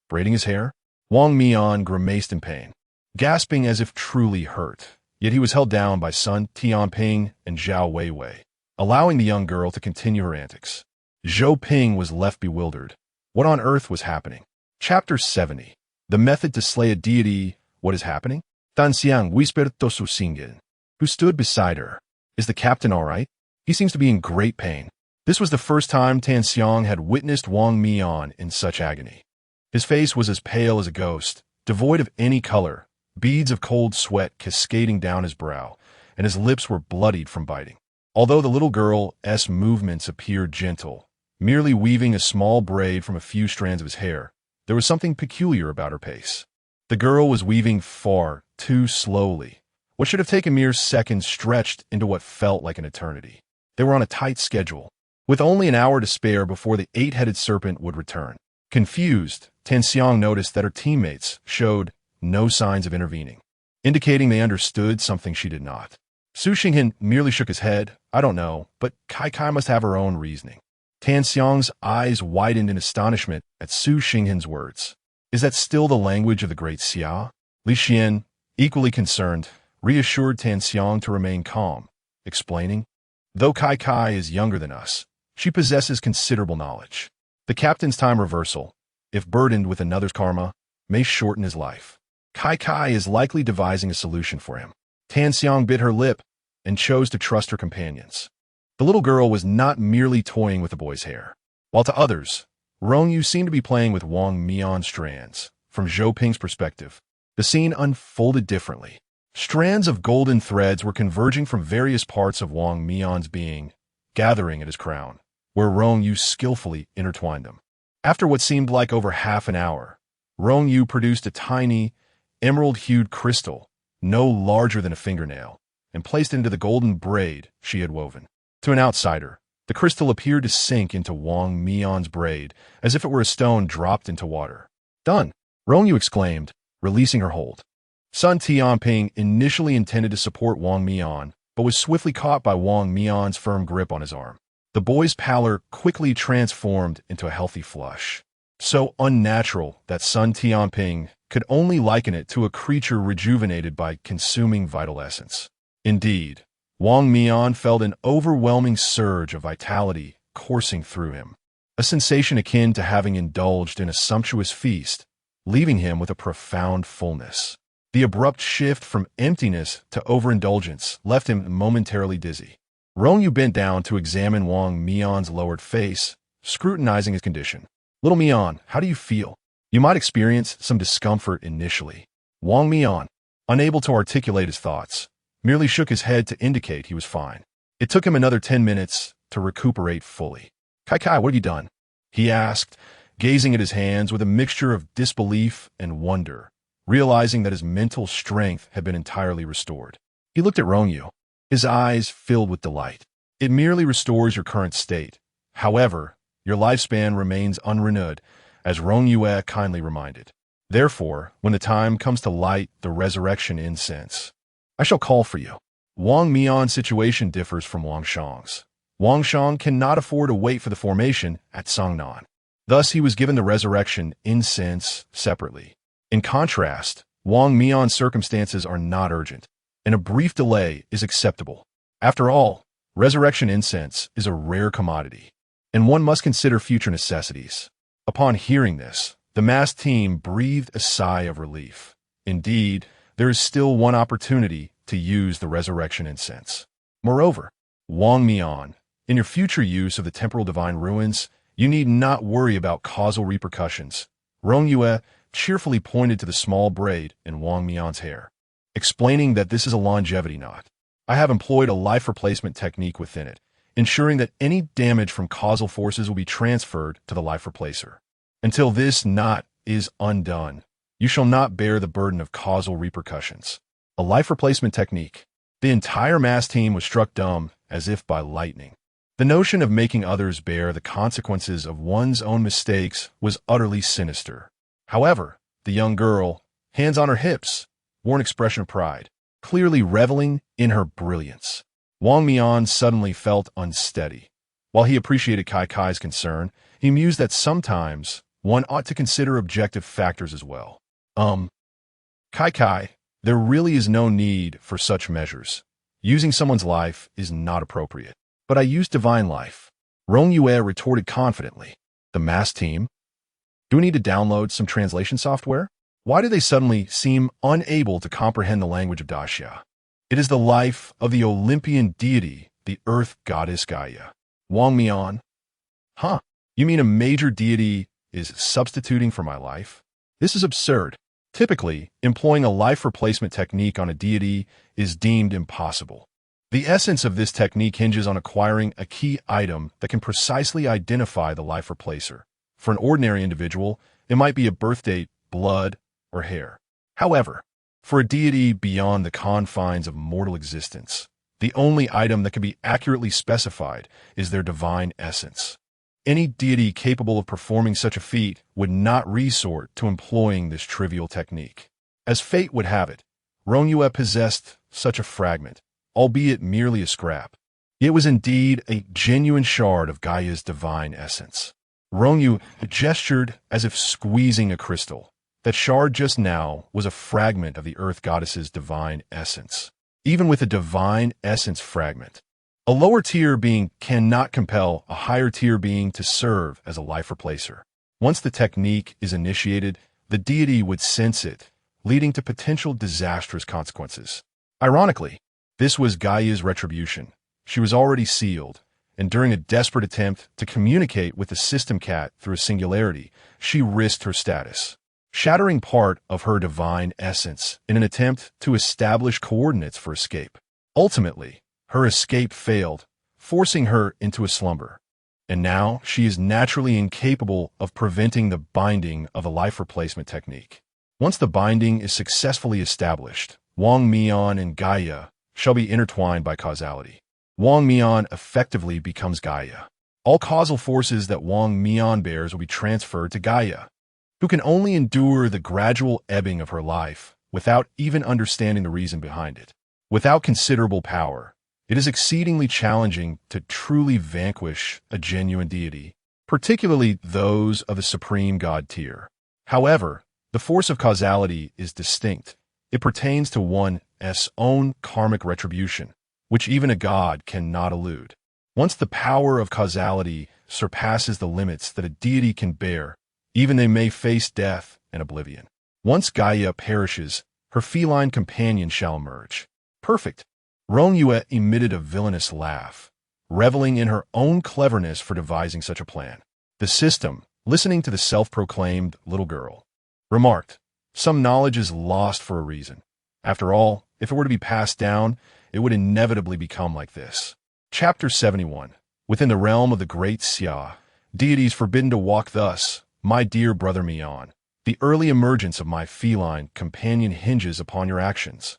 braiding his hair. Wang Mian grimaced in pain, gasping as if truly hurt, yet he was held down by Sun Tianping and Zhao Weiwei, allowing the young girl to continue her antics. Zhou Ping was left bewildered. What on earth was happening? Chapter 70. The method to slay a deity. What is happening? Dan Xiang whispered to Su Xingyan, who stood beside her. Is the captain all right? He seems to be in great pain. This was the first time Tan Xiang had witnessed Wang Mian in such agony. His face was as pale as a ghost, devoid of any color, beads of cold sweat cascading down his brow, and his lips were bloodied from biting. Although the little girl's movements appeared gentle, merely weaving a small braid from a few strands of his hair, there was something peculiar about her pace. The girl was weaving far too slowly. What should have taken mere seconds stretched into what felt like an eternity. They were on a tight schedule, with only an hour to spare before the 8-headed serpent would return. Confused, Tan Xiang noticed that her teammates showed no signs of intervening, indicating they understood something she did not. Su Xingyan merely shook his head. I don't know, but Kai must have her own reasoning. Tan Xiang's eyes widened in astonishment at Su Xingyan's words. Is that still the language of the great Xia? Li Xian, equally concerned, reassured Tan Xiang to remain calm, explaining, though Kai is younger than us, she possesses considerable knowledge. The captain's time reversal, if burdened with another's karma, may shorten his life. Kai is likely devising a solution for him. Tan Xiang bit her lip and chose to trust her companions. The little girl was not merely toying with the boy's hair. While to others, Rong Yue seemed to be playing with Wang Mian's strands. From Zhou Ping's perspective, the scene unfolded differently. Strands of golden threads were converging from various parts of Wang Mian's being, gathering at his crown, where Rong Yue skillfully intertwined them. After what seemed like over half an hour, Rong Yue produced a tiny, emerald-hued crystal, no larger than a fingernail, and placed it into the golden braid she had woven. To an outsider, the crystal appeared to sink into Wang Mian's braid, as if it were a stone dropped into water. "Done!" Rong Yue exclaimed, releasing her hold. Sun Tianping initially intended to support Wang Mian, but was swiftly caught by Wang Mian's firm grip on his arm. The boy's pallor quickly transformed into a healthy flush, so unnatural that Sun Tianping could only liken it to a creature rejuvenated by consuming vital essence. Indeed, Wang Mian felt an overwhelming surge of vitality coursing through him, a sensation akin to having indulged in a sumptuous feast, leaving him with a profound fullness. The abrupt shift from emptiness to overindulgence left him momentarily dizzy. Rong Yue bent down to examine Wang Mian's lowered face, scrutinizing his condition. "Little Mian, how do you feel? You might experience some discomfort initially." Wang Mian, unable to articulate his thoughts, merely shook his head to indicate he was fine. It took him another 10 minutes to recuperate fully. "Kai, what have you done?" he asked, gazing at his hands with a mixture of disbelief and wonder, realizing that his mental strength had been entirely restored. He looked at Rong Yue, his eyes filled with delight. "It merely restores your current state. However, your lifespan remains unrenewed, as Rong Yue kindly reminded. Therefore, when the time comes to light the resurrection incense, I shall call for you." Wang Mian's situation differs from Wang Shang's. Wang Shang cannot afford to wait for the formation at Cangnan. Thus, he was given the resurrection incense separately. In contrast, Wang Mian's circumstances are not urgent, and a brief delay is acceptable. After all, resurrection incense is a rare commodity, and one must consider future necessities. Upon hearing this, the masked team breathed a sigh of relief. Indeed, there is still one opportunity to use the resurrection incense. Moreover, Wang Mian, in your future use of the temporal divine ruins, you need not worry about causal repercussions. Rong Yue cheerfully pointed to the small braid in Wang Mian's hair, explaining that this is a longevity knot. I have employed a life replacement technique within it, ensuring that any damage from causal forces will be transferred to the life replacer. Until this knot is undone, you shall not bear the burden of causal repercussions. A life replacement technique. The entire mass team was struck dumb as if by lightning. The notion of making others bear the consequences of one's own mistakes was utterly sinister. However, the young girl, hands on her hips, wore an expression of pride, clearly reveling in her brilliance. Wang Mian suddenly felt unsteady. While he appreciated Kai's concern, he mused that sometimes one ought to consider objective factors as well. Kai, there really is no need for such measures. Using someone's life is not appropriate. But I used divine life. Rong Yue retorted confidently. The mass team? Do we need to download some translation software? Why do they suddenly seem unable to comprehend the language of Daxia? It is the life of the Olympian deity, the earth goddess Gaia. Wang Mian? Huh? You mean a major deity is substituting for my life? This is absurd. Typically, employing a life replacement technique on a deity is deemed impossible. The essence of this technique hinges on acquiring a key item that can precisely identify the life replacer. For an ordinary individual, it might be a birth date, blood, or hair. However, for a deity beyond the confines of mortal existence, the only item that can be accurately specified is their divine essence. Any deity capable of performing such a feat would not resort to employing this trivial technique. As fate would have it, Rong Yue possessed such a fragment, albeit merely a scrap. It was indeed a genuine shard of Gaia's divine essence. Rong Yue gestured as if squeezing a crystal. That shard just now was a fragment of the earth goddess's divine essence. Even with a divine essence fragment, a lower tier being cannot compel a higher tier being to serve as a life replacer. Once the technique is initiated, the deity would sense it, leading to potential disastrous consequences. Ironically, this was Gaia's retribution. She was already sealed, and during a desperate attempt to communicate with the system cat through a singularity, she risked her status, shattering part of her divine essence in an attempt to establish coordinates for escape. Ultimately, her escape failed, forcing her into a slumber. And now she is naturally incapable of preventing the binding of a life replacement technique. Once the binding is successfully established, Wang Mian and Gaia shall be intertwined by causality. Wang Mian effectively becomes Gaia. All causal forces that Wang Mian bears will be transferred to Gaia, who can only endure the gradual ebbing of her life without even understanding the reason behind it. Without considerable power, it is exceedingly challenging to truly vanquish a genuine deity, particularly those of the supreme god tier. However, the force of causality is distinct. It pertains to one's own karmic retribution, which even a god cannot elude. Once the power of causality surpasses the limits that a deity can bear, even they may face death and oblivion. Once Gaia perishes, her feline companion shall emerge. Perfect. Rong Yue emitted a villainous laugh, reveling in her own cleverness for devising such a plan. The system, listening to the self-proclaimed little girl, remarked, "Some knowledge is lost for a reason. After all, if it were to be passed down, it would inevitably become like this." Chapter 71. Within the realm of the great Xia, deities forbidden to walk thus, my dear brother Mian, the early emergence of my feline companion hinges upon your actions.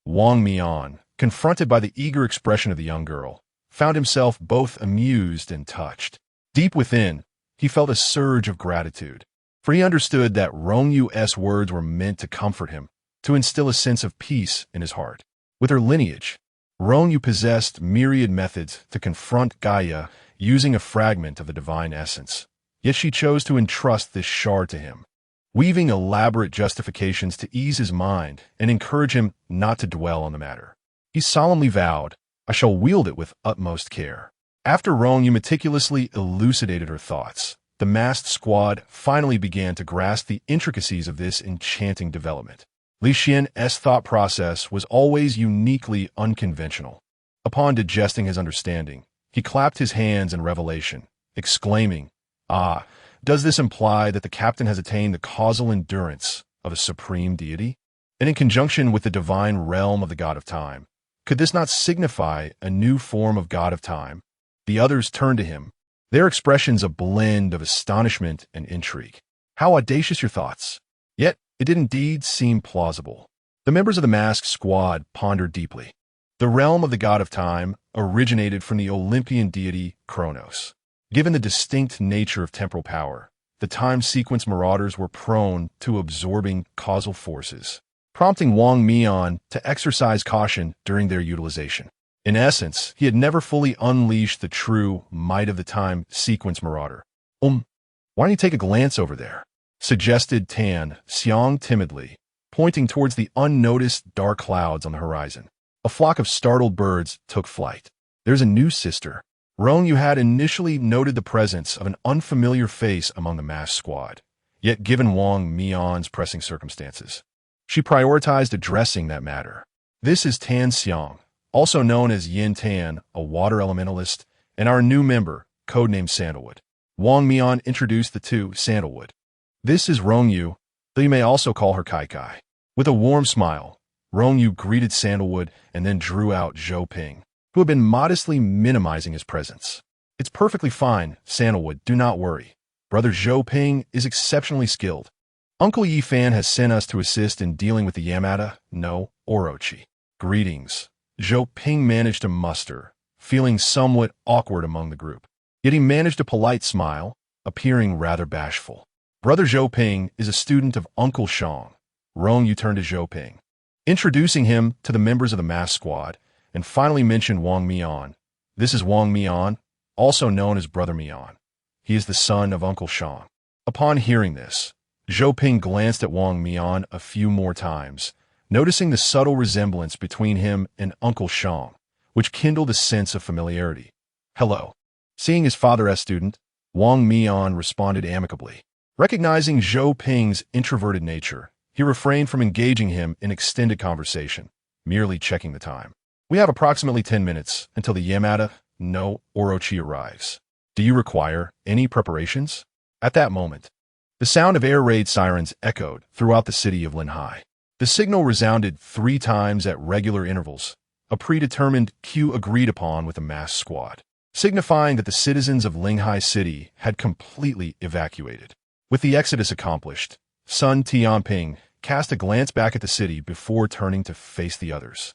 Wang Mian, confronted by the eager expression of the young girl, found himself both amused and touched. Deep within, he felt a surge of gratitude, for he understood that Rong Yue's words were meant to comfort him, to instill a sense of peace in his heart. With her lineage, Rong Yue possessed myriad methods to confront Gaia using a fragment of the divine essence, yet she chose to entrust this shard to him, weaving elaborate justifications to ease his mind and encourage him not to dwell on the matter. He solemnly vowed, "I shall wield it with utmost care." After Rong Yue meticulously elucidated her thoughts, the masked squad finally began to grasp the intricacies of this enchanting development. Li Xian's thought process was always uniquely unconventional. Upon digesting his understanding, he clapped his hands in revelation, exclaiming, "Ah, does this imply that the captain has attained the causal endurance of a supreme deity? And in conjunction with the divine realm of the god of time, could this not signify a new form of god of time?" The others turned to him, their expressions a blend of astonishment and intrigue. "How audacious your thoughts!" Yet it did indeed seem plausible. The members of the masked squad pondered deeply. The realm of the god of time originated from the Olympian deity Kronos. Given the distinct nature of temporal power, the time sequence marauders were prone to absorbing causal forces, prompting Wang Mian to exercise caution during their utilization. In essence, he had never fully unleashed the true might of the time sequence marauder. Why don't you take a glance over there?" suggested Tan Xiang timidly, pointing towards the unnoticed dark clouds on the horizon. A flock of startled birds took flight. "There's a new sister." Rong Yue had initially noted the presence of an unfamiliar face among the masked squad, yet given Wang Mian's pressing circumstances, she prioritized addressing that matter. "This is Tan Xiang, also known as Yin Tan, a water elementalist, and our new member, codenamed Sandalwood." Wang Mian introduced the two, Sandalwood. "This is Rong Yue, though you may also call her Kai Kai." With a warm smile, Rong Yue greeted Sandalwood and then drew out Zhou Ping, who had been modestly minimizing his presence. "It's perfectly fine, Sandalwood, do not worry. Brother Zhou Ping is exceptionally skilled. Uncle Yi Fan has sent us to assist in dealing with the Yamada no Orochi." "Greetings." Zhou Ping managed to muster, feeling somewhat awkward among the group. Yet he managed a polite smile, appearing rather bashful. "Brother Zhou Ping is a student of Uncle Shang." Rong Yue turned to Zhou Ping, introducing him to the members of the masked squad, and finally mentioned Wang Mian. "This is Wang Mian, also known as Brother Mian. He is the son of Uncle Shang." Upon hearing this, Zhou Ping glanced at Wang Mian a few more times, noticing the subtle resemblance between him and Uncle Shang, which kindled a sense of familiarity. "Hello." Seeing his father's student, Wang Mian responded amicably. Recognizing Zhou Ping's introverted nature, he refrained from engaging him in extended conversation, merely checking the time. We have approximately 10 minutes until the Yamada no Orochi arrives. Do you require any preparations? At that moment, the sound of air raid sirens echoed throughout the city of Linhai. The signal resounded 3 times at regular intervals, a predetermined cue agreed upon with the mass squad, signifying that the citizens of Linhai City had completely evacuated. With the exodus accomplished, Sun Tianping cast a glance back at the city before turning to face the others.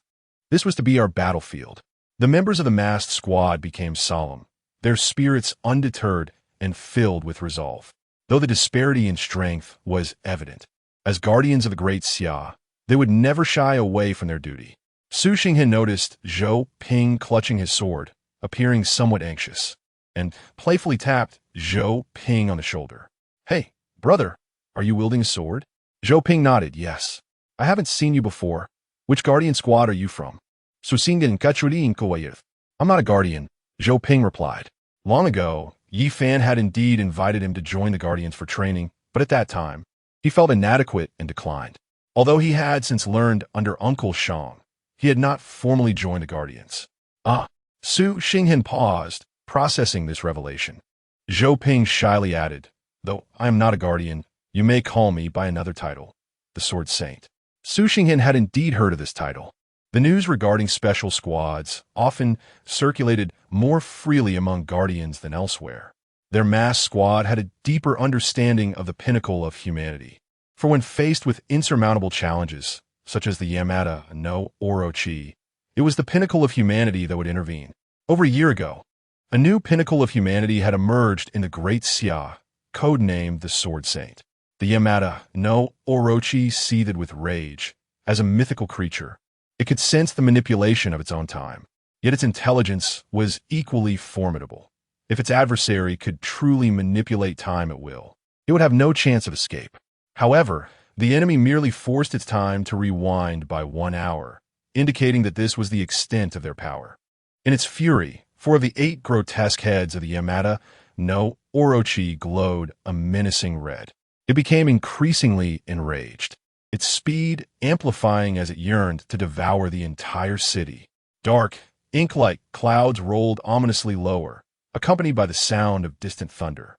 This was to be our battlefield. The members of the massed squad became solemn, their spirits undeterred and filled with resolve. Though the disparity in strength was evident, as guardians of the Great Xia, they would never shy away from their duty. Su Xinghan noticed Zhou Ping clutching his sword, appearing somewhat anxious, and playfully tapped Zhou Ping on the shoulder. "Hey, brother, are you wielding a sword?" Zhou Ping nodded, "Yes. I haven't seen you before. Which guardian squad are you from?" "I'm not a guardian," Zhou Ping replied. Long ago, Yi Fan had indeed invited him to join the guardians for training, but at that time, he felt inadequate and declined. Although he had since learned under Uncle Shang, he had not formally joined the guardians. Su Xinghan paused, processing this revelation. Zhou Ping shyly added, "Though I am not a guardian, you may call me by another title, the Sword Saint." Su Xinghan had indeed heard of this title. The news regarding special squads often circulated more freely among guardians than elsewhere. Their mass squad had a deeper understanding of the pinnacle of humanity. For when faced with insurmountable challenges, such as the Yamada no Orochi, it was the pinnacle of humanity that would intervene. Over a year ago, a new pinnacle of humanity had emerged in the Great Xia, codenamed the Sword Saint. The Yamada no Orochi seethed with rage. As a mythical creature, it could sense the manipulation of its own time, yet its intelligence was equally formidable. If its adversary could truly manipulate time at will, it would have no chance of escape. However, the enemy merely forced its time to rewind by 1 hour, indicating that this was the extent of their power. In its fury, 4 of the 8 grotesque heads of the Yamada no Orochi glowed a menacing red. It became increasingly enraged, its speed amplifying as it yearned to devour the entire city. Dark, ink-like clouds rolled ominously lower, accompanied by the sound of distant thunder.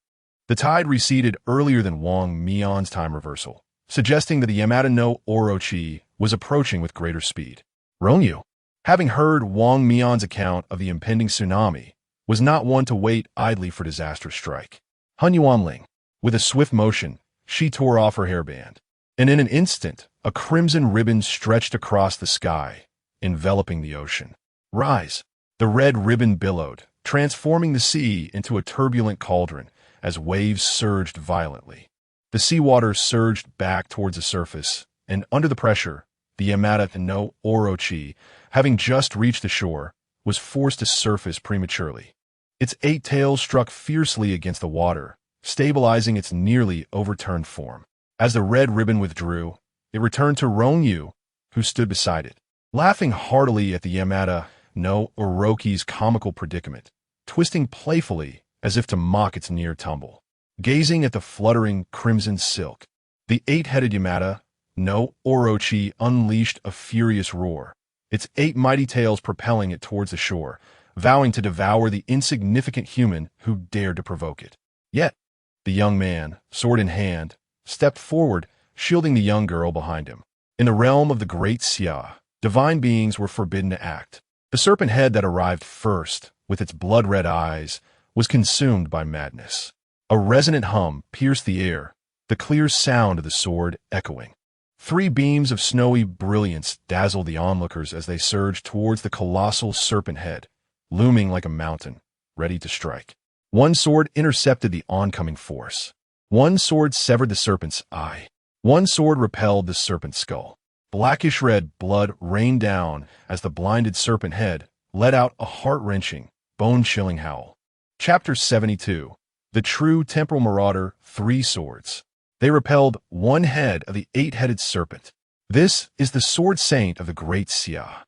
The tide receded earlier than Wang Mian's time reversal, suggesting that the Yamada no Orochi was approaching with greater speed. Rong Yue, having heard Wang Mian's account of the impending tsunami, was not one to wait idly for disaster to strike. Han Yuanling, with a swift motion, she tore off her hairband, and in an instant, a crimson ribbon stretched across the sky, enveloping the ocean. "Rise!" The red ribbon billowed, transforming the sea into a turbulent cauldron as waves surged violently. The seawater surged back towards the surface, and under the pressure, the Yamada no Orochi, having just reached the shore, was forced to surface prematurely. Its 8 tails struck fiercely against the water, stabilizing its nearly overturned form. As the red ribbon withdrew, it returned to Rong Yue, who stood beside it, laughing heartily at the Yamada no Orochi's comical predicament, twisting playfully as if to mock its near tumble. Gazing at the fluttering crimson silk, the 8-headed Yamada no Orochi unleashed a furious roar, its 8 mighty tails propelling it towards the shore, vowing to devour the insignificant human who dared to provoke it. Yet, the young man, sword in hand, stepped forward, shielding the young girl behind him. In the realm of the Great Xia, divine beings were forbidden to act. The serpent head that arrived first, with its blood-red eyes, was consumed by madness. A resonant hum pierced the air, the clear sound of the sword echoing. 3 beams of snowy brilliance dazzled the onlookers as they surged towards the colossal serpent head, looming like a mountain, ready to strike. One sword intercepted the oncoming force. One sword severed the serpent's eye. One sword repelled the serpent's skull. Blackish red blood rained down as the blinded serpent head let out a heart-wrenching, bone-chilling howl. Chapter 72. The True Temporal Marauder, 3 Swords. They repelled 1 head of the 8-headed serpent. This is the Sword Saint of the Great Xia.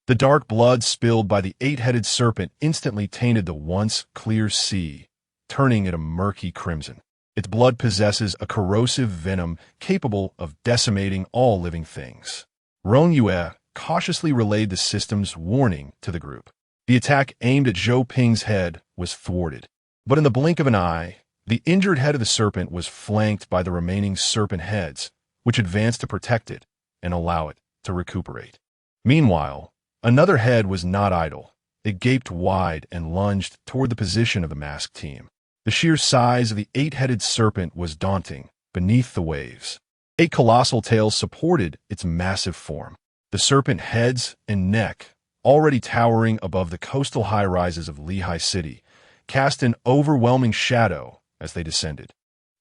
The dark blood spilled by the 8-headed serpent instantly tainted the once clear sea, turning it a murky crimson. Its blood possesses a corrosive venom capable of decimating all living things. Rong Yue, cautiously relayed the system's warning to the group. The attack aimed at Zhou Ping's head was thwarted. But in the blink of an eye, the injured head of the serpent was flanked by the remaining serpent heads, which advanced to protect it and allow it to recuperate. Meanwhile, another head was not idle. It gaped wide and lunged toward the position of the masked team. The sheer size of the 8-headed serpent was daunting beneath the waves. 8 colossal tails supported its massive form. The serpent heads and neck, already towering above the coastal high-rises of Lehigh City, cast an overwhelming shadow as they descended,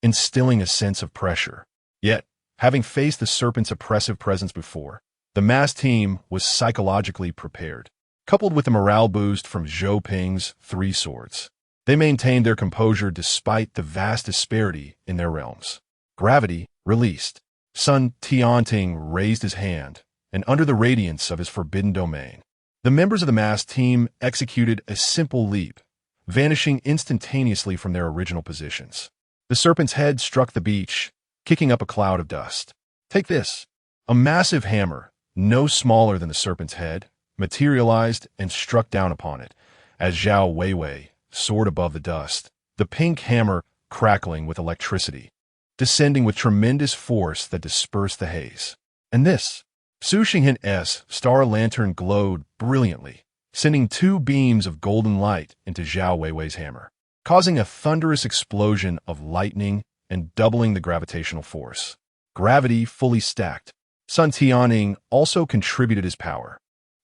instilling a sense of pressure. Yet, having faced the serpent's oppressive presence before, the masked team was psychologically prepared. Coupled with the morale boost from Zhou Ping's 3 swords, they maintained their composure despite the vast disparity in their realms. Gravity released. Sun Tianting raised his hand, and under the radiance of his forbidden domain, the members of the masked team executed a simple leap, vanishing instantaneously from their original positions. The serpent's head struck the beach, kicking up a cloud of dust. Take this. A massive hammer, no smaller than the serpent's head, materialized and struck down upon it, as Zhao Weiwei soared above the dust, the pink hammer crackling with electricity, descending with tremendous force that dispersed the haze. And this, Su Xinghen's star lantern glowed brilliantly, sending 2 beams of golden light into Zhao Weiwei's hammer, causing a thunderous explosion of lightning and doubling the gravitational force. Gravity fully stacked. Sun Tianting also contributed his power.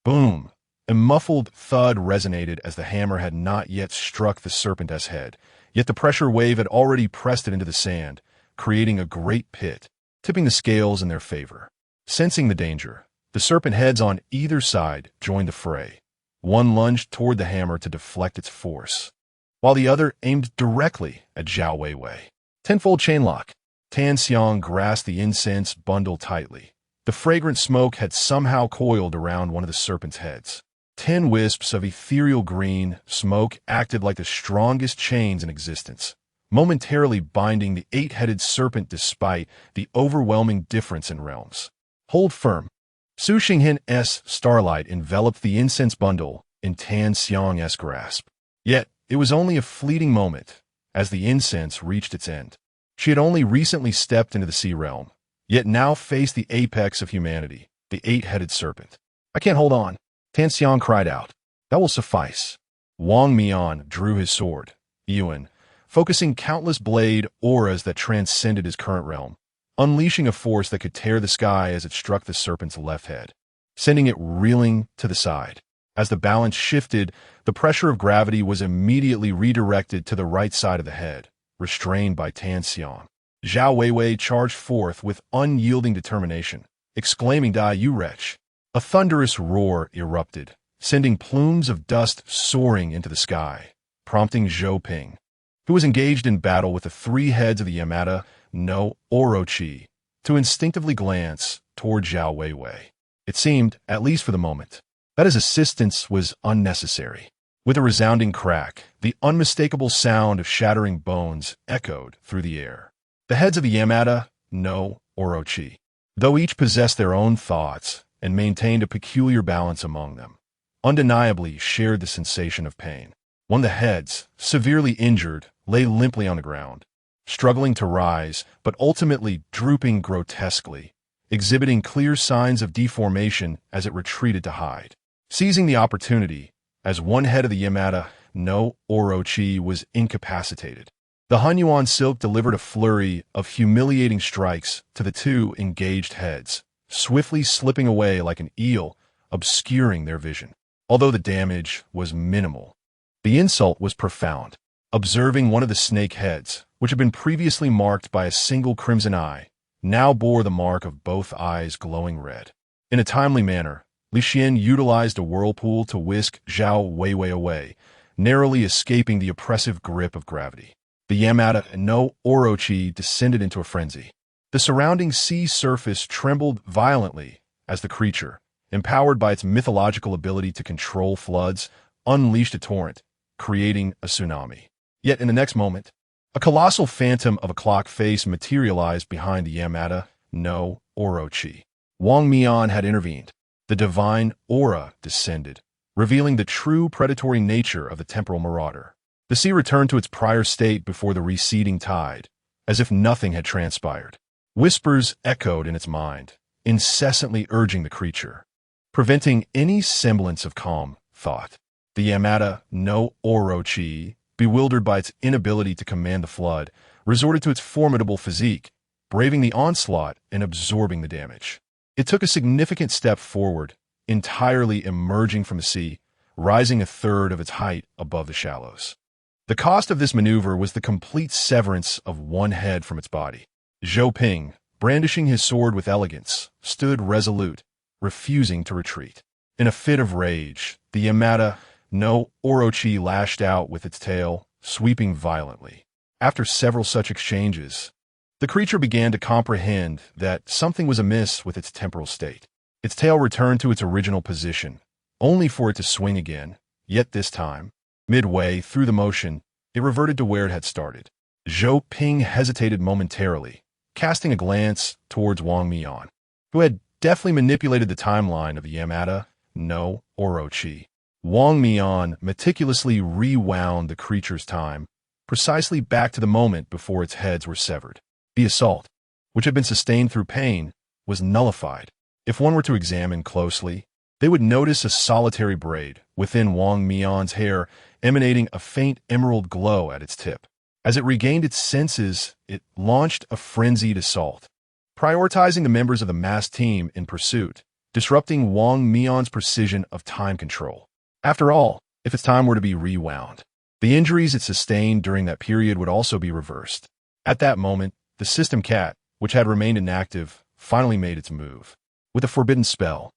Boom! A muffled thud resonated as the hammer had not yet struck the serpent's head, yet the pressure wave had already pressed it into the sand, creating a great pit, tipping the scales in their favor. Sensing the danger, the serpent heads on either side joined the fray. One lunged toward the hammer to deflect its force, while the other aimed directly at Zhao Weiwei. Tenfold chain lock. Tan Xiang grasped the incense bundle tightly. The fragrant smoke had somehow coiled around one of the serpent's heads. 10 wisps of ethereal green smoke acted like the strongest chains in existence, momentarily binding the 8-headed serpent despite the overwhelming difference in realms. Hold firm. Su Xinghen's starlight enveloped the incense bundle in Tan Xiang's grasp. Yet, it was only a fleeting moment as the incense reached its end. She had only recently stepped into the sea realm, yet now faced the apex of humanity, the 8-headed serpent. I can't hold on. Tan Xiang cried out. That will suffice. Wang Mian drew his sword, Yuan, focusing countless blade auras that transcended his current realm, unleashing a force that could tear the sky as it struck the serpent's left head, sending it reeling to the side. As the balance shifted, the pressure of gravity was immediately redirected to the right side of the head, restrained by Tan Xiang. Zhao Weiwei charged forth with unyielding determination, exclaiming, "Die, you wretch!" A thunderous roar erupted, sending plumes of dust soaring into the sky, prompting Zhou Ping, who was engaged in battle with the 3 heads of the Yamata no Orochi, to instinctively glance toward Zhao Weiwei. It seemed, at least for the moment, that his assistance was unnecessary. With a resounding crack, the unmistakable sound of shattering bones echoed through the air. The heads of the Yamata no Orochi, though each possessed their own thoughts and maintained a peculiar balance among them, undeniably shared the sensation of pain. One of the heads, severely injured, lay limply on the ground, struggling to rise, but ultimately drooping grotesquely, exhibiting clear signs of deformation as it retreated to hide. Seizing the opportunity, as one head of the Yamata no Orochi was incapacitated, the Honghuang silk delivered a flurry of humiliating strikes to the 2 engaged heads, swiftly slipping away like an eel, obscuring their vision. Although the damage was minimal, the insult was profound. Observing one of the snake heads, which had been previously marked by a single crimson eye, now bore the mark of both eyes glowing red. In a timely manner, Li Xian utilized a whirlpool to whisk Zhao Weiwei away, narrowly escaping the oppressive grip of gravity. The Yamata no Orochi descended into a frenzy. The surrounding sea surface trembled violently as the creature, empowered by its mythological ability to control floods, unleashed a torrent, creating a tsunami. Yet in the next moment, a colossal phantom of a clock face materialized behind the Yamata no Orochi. Wang Mian had intervened. the divine aura descended, revealing the true predatory nature of the temporal marauder. The sea returned to its prior state before the receding tide, as if nothing had transpired. Whispers echoed in its mind, incessantly urging the creature, preventing any semblance of calm thought. The Yamata no Orochi, bewildered by its inability to command the flood, resorted to its formidable physique, braving the onslaught and absorbing the damage. It took a significant step forward, entirely emerging from the sea, rising a third of its height above the shallows. The cost of this maneuver was the complete severance of one head from its body. Zhou Ping, brandishing his sword with elegance, stood resolute, refusing to retreat. In a fit of rage, the Yamata no Orochi lashed out with its tail, sweeping violently. After several such exchanges, the creature began to comprehend that something was amiss with its temporal state. Its tail returned to its original position, only for it to swing again, yet this time, midway through the motion, it reverted to where it had started. Zhou Ping hesitated momentarily, casting a glance towards Wang Mian, who had deftly manipulated the timeline of the Yamata no Orochi. Wang Mian meticulously rewound the creature's time, precisely back to the moment before its heads were severed. The assault, which had been sustained through pain, was nullified. If one were to examine closely, they would notice a solitary braid within Wang Mian's hair emanating a faint emerald glow at its tip. As it regained its senses, it launched a frenzied assault, prioritizing the members of the masked team in pursuit, disrupting Wang Mian's precision of time control. After all, if its time were to be rewound, the injuries it sustained during that period would also be reversed. At that moment, the system cat, which had remained inactive, finally made its move. With a forbidden spell,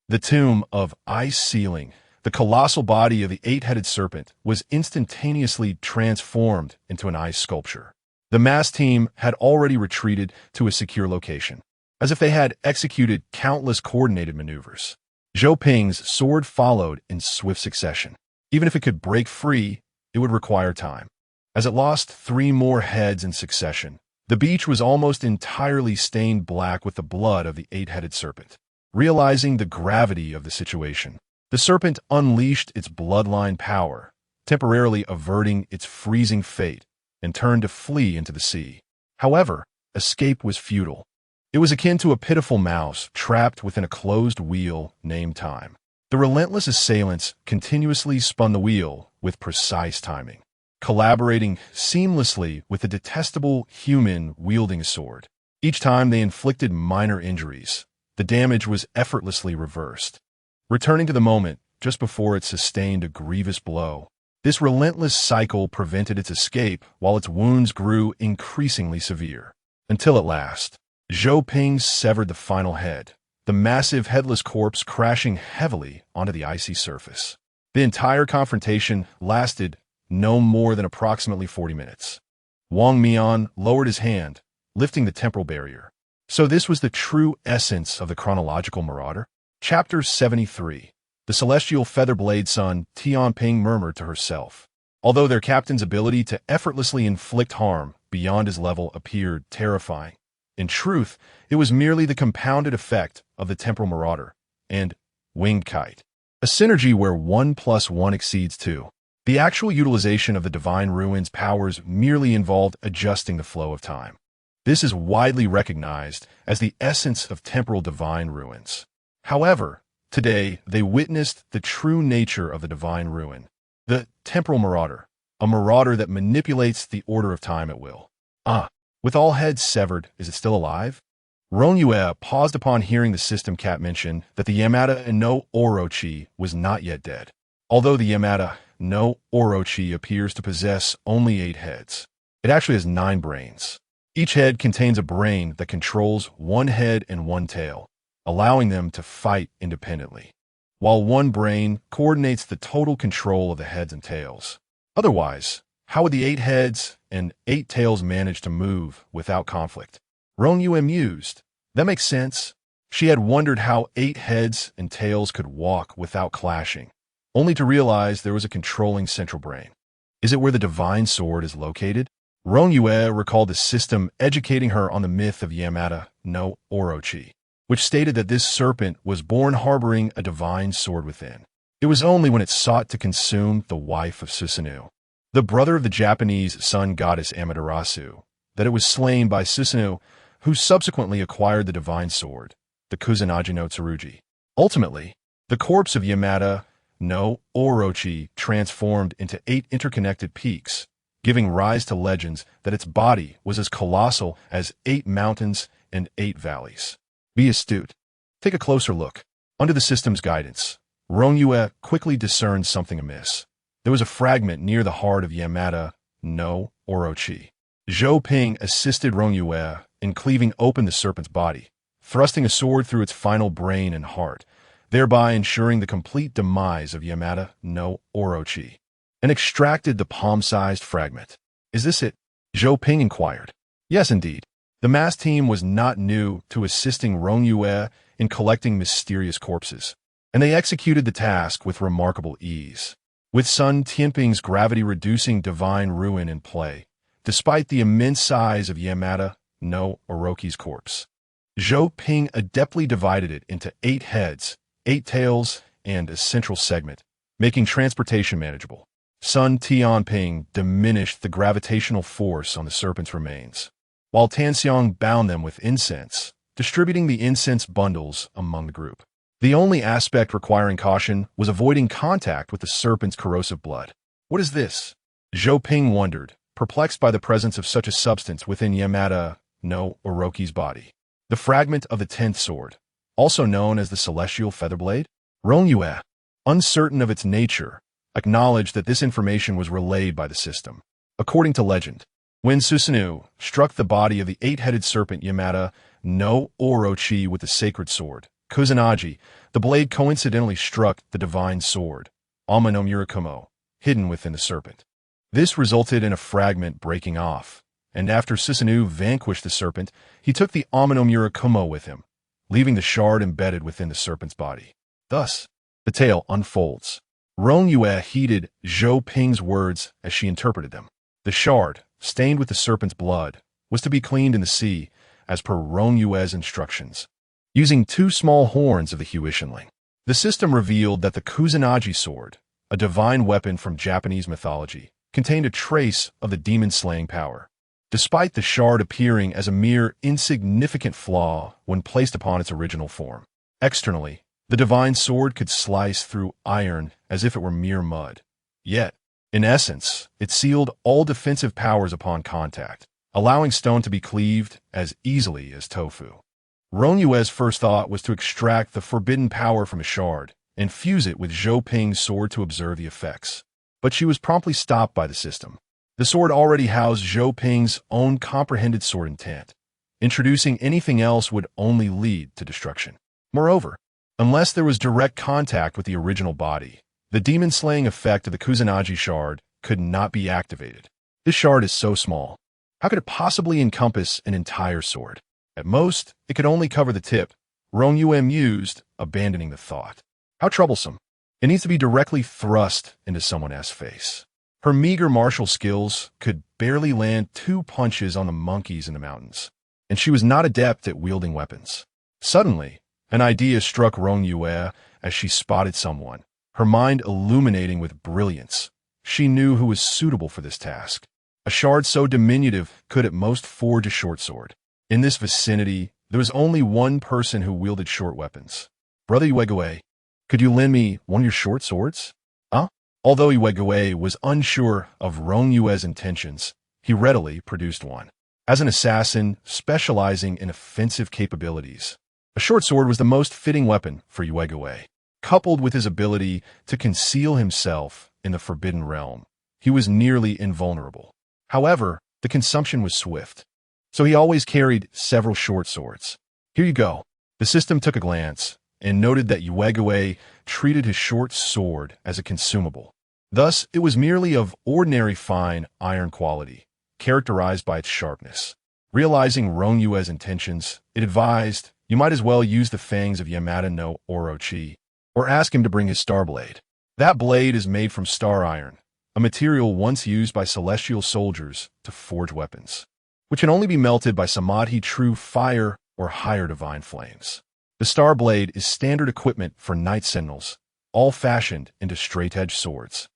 the tomb of ice ceiling, the colossal body of the eight-headed serpent was instantaneously transformed into an ice sculpture. The mass team had already retreated to a secure location, as if they had executed countless coordinated maneuvers. Zhou Ping's sword followed in swift succession. Even if it could break free, it would require time. As it lost 3 more heads in succession, the beach was almost entirely stained black with the blood of the eight-headed serpent. Realizing the gravity of the situation, the serpent unleashed its bloodline power, temporarily averting its freezing fate, and turned to flee into the sea. However, escape was futile. It was akin to a pitiful mouse trapped within a closed wheel named time. The relentless assailants continuously spun the wheel with precise timing, collaborating seamlessly with the detestable human wielding a sword. Each time they inflicted minor injuries, the damage was effortlessly reversed, returning to the moment just before it sustained a grievous blow. This relentless cycle prevented its escape while its wounds grew increasingly severe, until at last, Zhou Ping severed the final head, the massive headless corpse crashing heavily onto the icy surface. The entire confrontation lasted no more than approximately 40 minutes. Wang Mian lowered his hand, lifting the temporal barrier. So this was the true essence of the chronological marauder? Chapter 73. The celestial feather-blade son Tian Ping murmured to herself. Although their captain's ability to effortlessly inflict harm beyond his level appeared terrifying, in truth, it was merely the compounded effect of the temporal marauder and winged kite, a synergy where 1 + 1 exceeds 2. The actual utilization of the divine ruin's powers merely involved adjusting the flow of time. This is widely recognized as the essence of temporal divine ruins. However, today they witnessed the true nature of the divine ruin, the temporal marauder, a marauder that manipulates the order of time at will. With all heads severed, is it still alive? Rong Yue paused upon hearing the system cat mention that the Yamata no Orochi was not yet dead. Although the Yamata no Orochi appears to possess only 8 heads, it actually has 9 brains. Each head contains a brain that controls 1 head and 1 tail, allowing them to fight independently, while 1 brain coordinates the total control of the heads and tails. Otherwise, how would the 8 heads and 8 tails manage to move without conflict? Rong Yue mused. That makes sense. She had wondered how 8 heads and tails could walk without clashing, only to realize there was a controlling central brain. Is it where the divine sword is located? Rong Yue recalled the system educating her on the myth of Yamata no Orochi, which stated that this serpent was born harboring a divine sword within. It was only when it sought to consume the wife of Susanoo, the brother of the Japanese sun goddess Amaterasu, that it was slain by Susanoo, who subsequently acquired the divine sword, the Kusanagi no Tsurugi. Ultimately, the corpse of Yamada no Orochi transformed into 8 interconnected peaks, giving rise to legends that its body was as colossal as 8 mountains and 8 valleys. Be astute. Take a closer look. Under the system's guidance, Rong Yue quickly discerned something amiss. There was a fragment near the heart of Yamada no Orochi. Zhou Ping assisted Rong Yue in cleaving open the serpent's body, thrusting a sword through its final brain and heart, thereby ensuring the complete demise of Yamada no Orochi, and extracted the palm-sized fragment. Is this it? Zhou Ping inquired. Yes, indeed. The mass team was not new to assisting Rong Yue in collecting mysterious corpses, and they executed the task with remarkable ease. With Sun Tianping's gravity-reducing divine ruin in play, despite the immense size of Yamada no Orochi's corpse, Zhou Ping adeptly divided it into 8 heads, 8 tails, and a central segment, making transportation manageable. Sun Tianping diminished the gravitational force on the serpent's remains, while Tanxiang bound them with incense, distributing the incense bundles among the group. The only aspect requiring caution was avoiding contact with the serpent's corrosive blood. What is this? Zhou Ping wondered, perplexed by the presence of such a substance within Yamada no Orochi's body. The fragment of the 10th sword, also known as the Celestial Featherblade? Rong Yue, uncertain of its nature, acknowledged that this information was relayed by the system. According to legend, when Susanoo struck the body of the 8-headed serpent Yamada no Orochi with the sacred sword, Kusanagi, the blade coincidentally struck the divine sword, Ama no Murakumo, hidden within the serpent. This resulted in a fragment breaking off, and after Susanoo vanquished the serpent, he took the Ama no Murakumo with him, leaving the shard embedded within the serpent's body. Thus, the tale unfolds. Rong Yue heeded Zhou Ping's words as she interpreted them. The shard, stained with the serpent's blood, was to be cleaned in the sea, as per Rong Yue's instructions, using 2 small horns of the Huishenling. The system revealed that the Kusanagi sword, a divine weapon from Japanese mythology, contained a trace of the demon-slaying power, despite the shard appearing as a mere insignificant flaw when placed upon its original form. Externally, the divine sword could slice through iron as if it were mere mud. Yet, in essence, it sealed all defensive powers upon contact, allowing stone to be cleaved as easily as tofu. Rong Yue's first thought was to extract the forbidden power from a shard and fuse it with Zhou Ping's sword to observe the effects. But she was promptly stopped by the system. The sword already housed Zhou Ping's own comprehended sword intent. Introducing anything else would only lead to destruction. Moreover, unless there was direct contact with the original body, the demon-slaying effect of the Kusanagi shard could not be activated. This shard is so small. How could it possibly encompass an entire sword? At most, it could only cover the tip. Rong Yue mused, abandoning the thought. How troublesome. It needs to be directly thrust into someone else's face. Her meager martial skills could barely land 2 punches on the monkeys in the mountains, and she was not adept at wielding weapons. Suddenly, an idea struck Rong Yue as she spotted someone, her mind illuminating with brilliance. She knew who was suitable for this task. A shard so diminutive could at most forge a short sword. In this vicinity, there was only one person who wielded short weapons. Brother Yuegue, could you lend me one of your short swords? Although Yuegue was unsure of Rong Yue's intentions, he readily produced one. As an assassin specializing in offensive capabilities, a short sword was the most fitting weapon for Yuegue. Coupled with his ability to conceal himself in the Forbidden Realm, he was nearly invulnerable. However, the consumption was swift, so he always carried several short swords. Here you go. The system took a glance and noted that Yuegue treated his short sword as a consumable. Thus, it was merely of ordinary fine iron quality, characterized by its sharpness. Realizing Rong Yue's intentions, it advised, you might as well use the fangs of Yamada no Orochi, or ask him to bring his star blade. That blade is made from star iron, a material once used by celestial soldiers to forge weapons, which can only be melted by samadhi true fire or higher divine flames. The Star Blade is standard equipment for Knight Sentinels, all fashioned into straight-edged swords.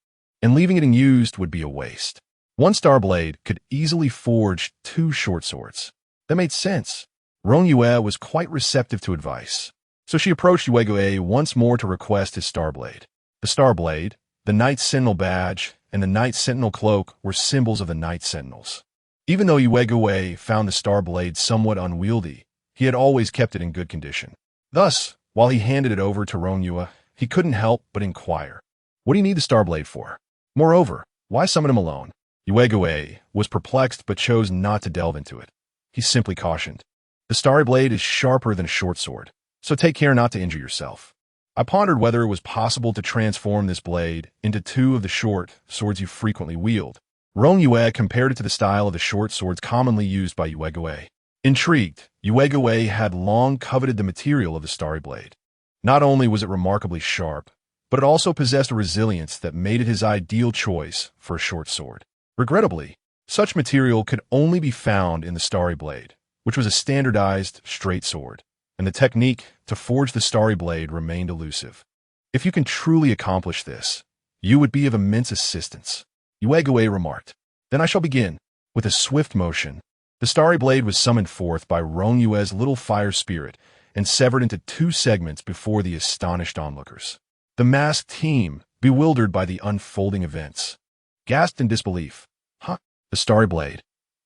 And leaving it unused would be a waste. One Star Blade could easily forge 2 short swords. That made sense. Rong Yue was quite receptive to advice, so she approached Yue once more to request his Star Blade. The Star Blade, the Knight Sentinel badge, and the Knight Sentinel cloak were symbols of the Knight Sentinels. Even though Yue found the Star Blade somewhat unwieldy, he had always kept it in good condition. Thus, while he handed it over to Rong Yue, he couldn't help but inquire, "What do you need the Star Blade for? Moreover, why summon him alone?" Yue was perplexed but chose not to delve into it. He simply cautioned, "The Starry Blade is sharper than a short sword, so take care not to injure yourself." I pondered whether it was possible to transform this blade into 2 of the short swords you frequently wield. Rong Yue compared it to the style of the short swords commonly used by Yue. Intrigued, Yue had long coveted the material of the Starry Blade. Not only was it remarkably sharp, but it also possessed a resilience that made it his ideal choice for a short sword. Regrettably, such material could only be found in the Starry Blade, which was a standardized straight sword, and the technique to forge the Starry Blade remained elusive. "If you can truly accomplish this, you would be of immense assistance," Yue remarked. "Then I shall begin." With a swift motion, the Starry Blade was summoned forth by Rong Yue's little fire spirit and severed into 2 segments before the astonished onlookers. The masked team, bewildered by the unfolding events, gasped in disbelief. "Huh? The Starry Blade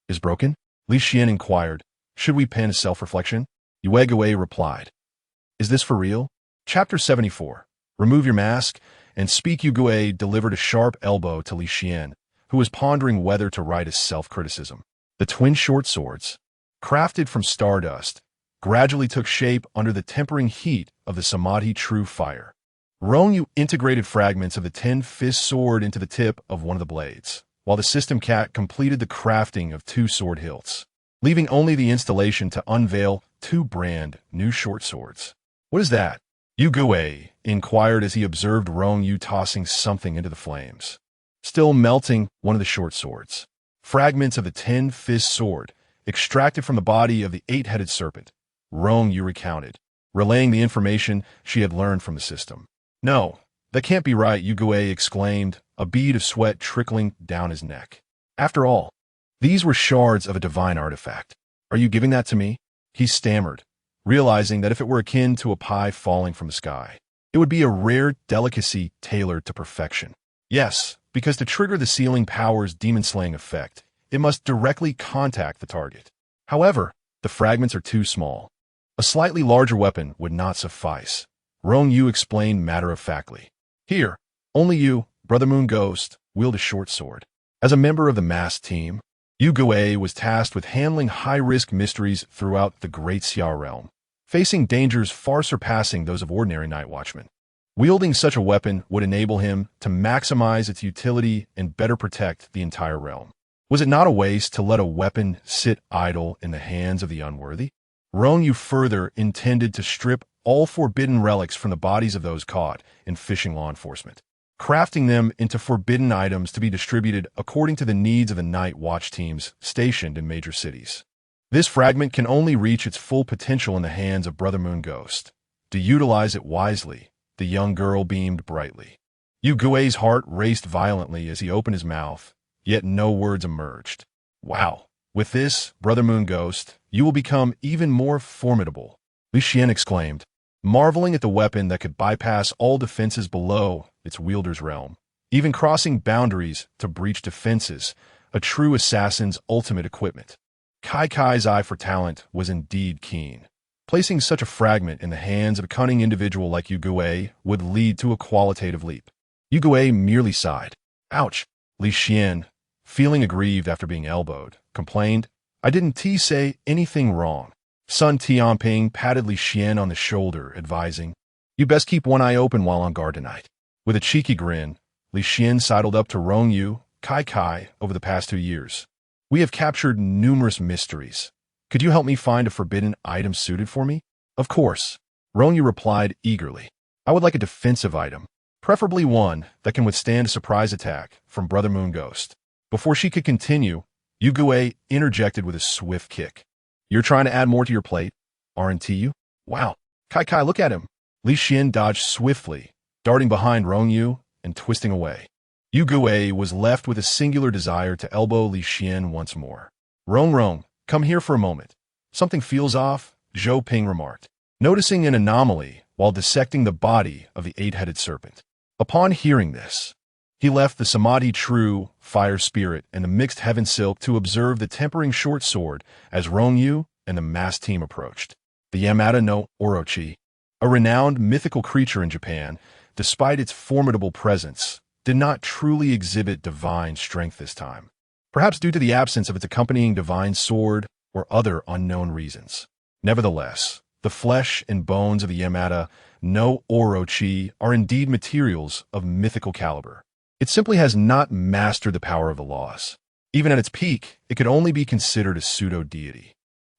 is broken?" Li Xian inquired. "Should we pen a self-reflection?" Yue replied, "Is this for real?" Chapter 74. Remove your mask and speak. Yue delivered a sharp elbow to Li Xian, who was pondering whether to write a self-criticism. The twin short swords, crafted from stardust, gradually took shape under the tempering heat of the Samadhi true fire. Rong Yue integrated fragments of the 10-fist sword into the tip of one of the blades, while the system cat completed the crafting of 2 sword hilts, leaving only the installation to unveil 2 brand new short swords. "What is that?" Yue inquired as he observed Rong Yue tossing something into the flames, still melting one of the short swords. Fragments of the 10-fist sword, extracted from the body of the 8-headed serpent, Rong Yue recounted, relaying the information she had learned from the system. "No, that can't be right," Yue exclaimed, a bead of sweat trickling down his neck. "After all, these were shards of a divine artifact. Are you giving that to me?" He stammered, realizing that if it were akin to a pie falling from the sky, it would be a rare delicacy tailored to perfection. "Yes, because to trigger the Sealing Power's demon-slaying effect, it must directly contact the target. However, the fragments are too small. A slightly larger weapon would not suffice," Rong Yue explained matter-of-factly. "Here, only you, Brother Moon Ghost, wield a short sword." As a member of the masked team, Yue was tasked with handling high-risk mysteries throughout the Great Xia realm, facing dangers far surpassing those of ordinary night watchmen. Wielding such a weapon would enable him to maximize its utility and better protect the entire realm. Was it not a waste to let a weapon sit idle in the hands of the unworthy? Rong Yue further intended to strip all forbidden relics from the bodies of those caught in fishing law enforcement, crafting them into forbidden items to be distributed according to the needs of the night watch teams stationed in major cities. This fragment can only reach its full potential in the hands of Brother Moon Ghost. To utilize it wisely, the young girl beamed brightly. Yugue's heart raced violently as he opened his mouth, yet no words emerged. "Wow, with this, Brother Moon Ghost, you will become even more formidable," Li Xian exclaimed, marveling at the weapon that could bypass all defenses below its wielder's realm, even crossing boundaries to breach defenses, a true assassin's ultimate equipment. Kai's eye for talent was indeed keen. Placing such a fragment in the hands of a cunning individual like Yue would lead to a qualitative leap. Yue merely sighed. "Ouch," Li Xian, feeling aggrieved after being elbowed, complained, "I didn't say anything wrong." Sun Tianping patted Li Xian on the shoulder, advising, "You best keep one eye open while on guard tonight." With a cheeky grin, Li Xian sidled up to Rong Yue, Kai over the past 2 years. "We have captured numerous mysteries. Could you help me find a forbidden item suited for me?" "Of course," Rong Yue replied eagerly. "I would like a defensive item, preferably one that can withstand a surprise attack from Brother Moon Ghost." Before she could continue, Yue interjected with a swift kick. "You're trying to add more to your plate, aren't you?" "Wow, Kai, look at him. Li Xian dodged swiftly, darting behind Rong Yue and twisting away. Yu Gui was left with a singular desire to elbow Li Xian once more. Rong, come here for a moment. Something feels off, Zhou Ping remarked, noticing an anomaly while dissecting the body of the eight-headed serpent. Upon hearing this, he left the Samadhi True, Fire Spirit, and the Mixed Heaven Silk to observe the Tempering Short Sword as Rong Yue and the masked team approached. The Yamata no Orochi, a renowned mythical creature in Japan, despite its formidable presence, did not truly exhibit divine strength this time, perhaps due to the absence of its accompanying divine sword or other unknown reasons. Nevertheless, the flesh and bones of the Yamata no Orochi are indeed materials of mythical caliber. It simply has not mastered the power of the laws. Even at its peak, it could only be considered a pseudo-deity.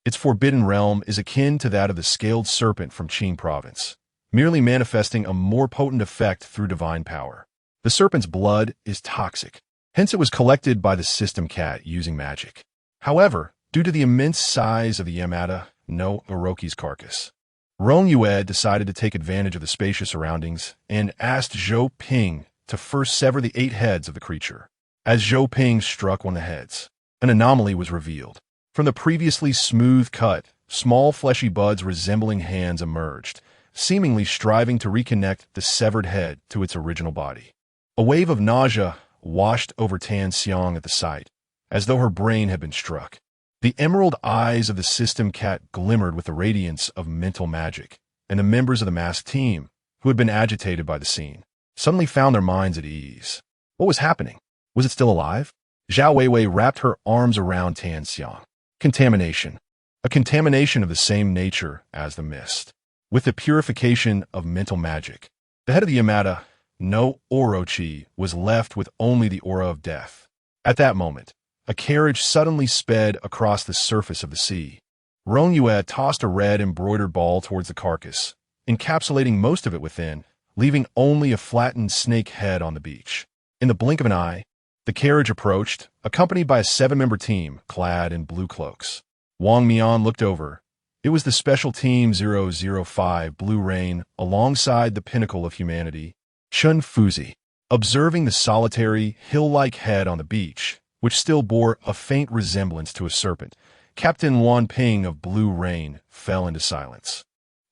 Its forbidden realm is akin to that of the scaled serpent from Qing province, merely manifesting a more potent effect through divine power. The serpent's blood is toxic, hence it was collected by the system cat using magic. However, due to the immense size of the Yamata no Orochi's carcass, Rong Yue decided to take advantage of the spacious surroundings and asked Zhou Ping to first sever the 8 heads of the creature. As Zhou Ping struck one of the heads, an anomaly was revealed. From the previously smooth cut, small fleshy buds resembling hands emerged, seemingly striving to reconnect the severed head to its original body. A wave of nausea washed over Tan Xiang at the sight, as though her brain had been struck. The emerald eyes of the system cat glimmered with the radiance of mental magic, and the members of the masked team, who had been agitated by the scene, suddenly found their minds at ease. What was happening? Was it still alive? Zhao Weiwei wrapped her arms around Tan Xiang. Contamination. A contamination of the same nature as the mist, with the purification of mental magic. The head of the Yamata no Orochi was left with only the aura of death. At that moment, a carriage suddenly sped across the surface of the sea. Rong Yue tossed a red embroidered ball towards the carcass, encapsulating most of it within, leaving only a flattened snake head on the beach. In the blink of an eye, the carriage approached, accompanied by a 7-member team clad in blue cloaks. Wang Mian looked over. It was the Special Team 005 Blue Rain alongside the pinnacle of humanity, Chun Fuzi. Observing the solitary, hill-like head on the beach, which still bore a faint resemblance to a serpent, Captain Wan Ping of Blue Rain fell into silence.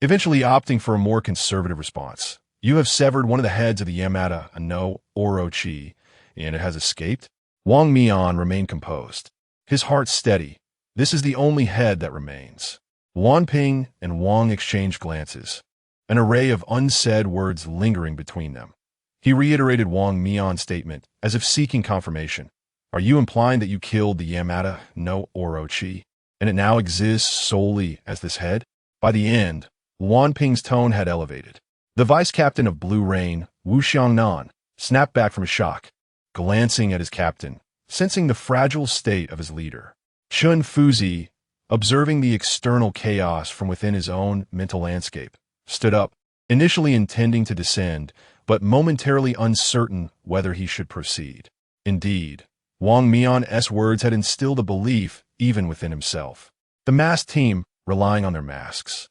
Eventually opting for a more conservative response. You have severed one of the heads of the Yamata no Orochi, and it has escaped? Wang Mian remained composed, his heart steady. This is the only head that remains. Wan Ping and Wang exchanged glances, an array of unsaid words lingering between them. He reiterated Wang Mian's statement, as if seeking confirmation. Are you implying that you killed the Yamata no Orochi, and it now exists solely as this head? By the end, Wan Ping's tone had elevated. The vice captain of Blue Rain, Wu Xiangnan, snapped back from shock, glancing at his captain, sensing the fragile state of his leader. Chun Fuzi, observing the external chaos from within his own mental landscape, stood up, initially intending to descend, but momentarily uncertain whether he should proceed. Indeed, Wang Mian's words had instilled a belief even within himself. The masked team, relying on their masks,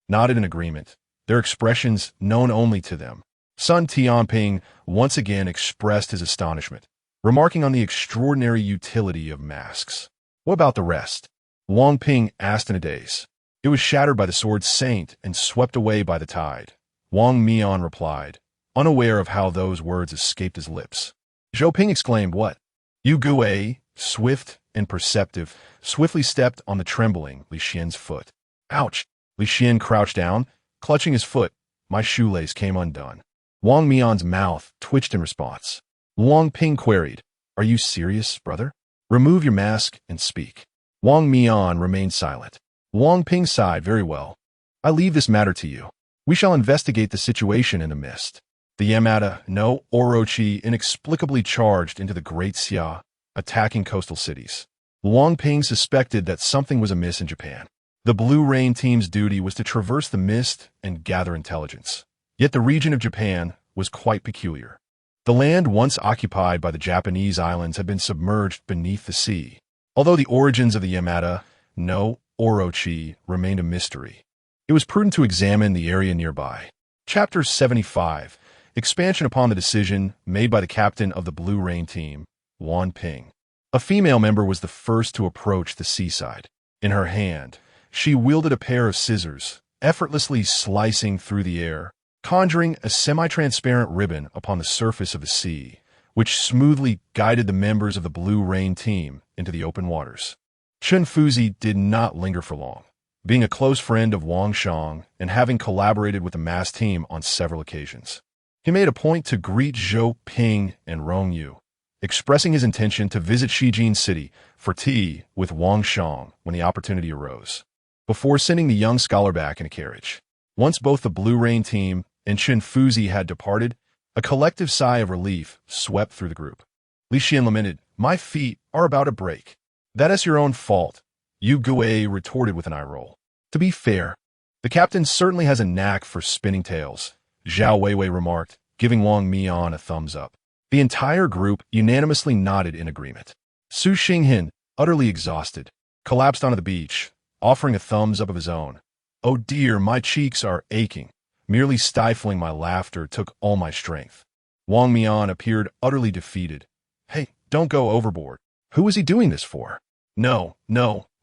nodded in agreement, their expressions known only to them. Sun Tianping once again expressed his astonishment, remarking on the extraordinary utility of masks. What about the rest? Wang Ping asked in a daze. It was shattered by the sword's saint and swept away by the tide. Wang Mian replied, unaware of how those words escaped his lips. Zhou Ping exclaimed, what? Yu Gui, swift and perceptive, swiftly stepped on the trembling Li Xian's foot. Ouch! Li Xian crouched down, clutching his foot. My shoelace came undone. Wang Mian's mouth twitched in response. Wang Ping queried, are you serious, brother? Remove your mask and speak. Wang Mian remained silent. Wang Ping sighed, very well. I leave this matter to you. We shall investigate the situation in the mist. The Yamata no Orochi inexplicably charged into the Great Xia, attacking coastal cities. Wang Ping suspected that something was amiss in Japan. The Blue Rain team's duty was to traverse the mist and gather intelligence. Yet the region of Japan was quite peculiar. The land once occupied by the Japanese islands had been submerged beneath the sea. Although the origins of the Yamata no Orochi remained a mystery, it was prudent to examine the area nearby. Chapter 75. Expansion upon the decision made by the captain of the Blue Rain team, Wan Ping. A female member was the first to approach the seaside. In her hand, she wielded a pair of scissors, effortlessly slicing through the air, conjuring a semi-transparent ribbon upon the surface of the sea, which smoothly guided the members of the Blue Rain team into the open waters. Chen Fuzi did not linger for long. Being a close friend of Wang Shang and having collaborated with the mass team on several occasions, he made a point to greet Zhou Ping and Rong Yue, expressing his intention to visit Shijin City for tea with Wang Shang when the opportunity arose, before sending the young scholar back in a carriage. Once both the Blue Rain team and Chen Fuzi had departed, a collective sigh of relief swept through the group. Li Xian lamented, "My feet are about to break." "That is your own fault," Yu Gue retorted with an eye roll. "To be fair, the captain certainly has a knack for spinning tales," Zhao Weiwei remarked, giving Wang Mian a thumbs up. The entire group unanimously nodded in agreement. Su Xinghin, utterly exhausted, collapsed onto the beach, offering a thumbs up of his own. "Oh dear, my cheeks are aching. Merely stifling my laughter took all my strength." Wang Mian appeared utterly defeated. "Hey, don't go overboard. Who is he doing this for?" No,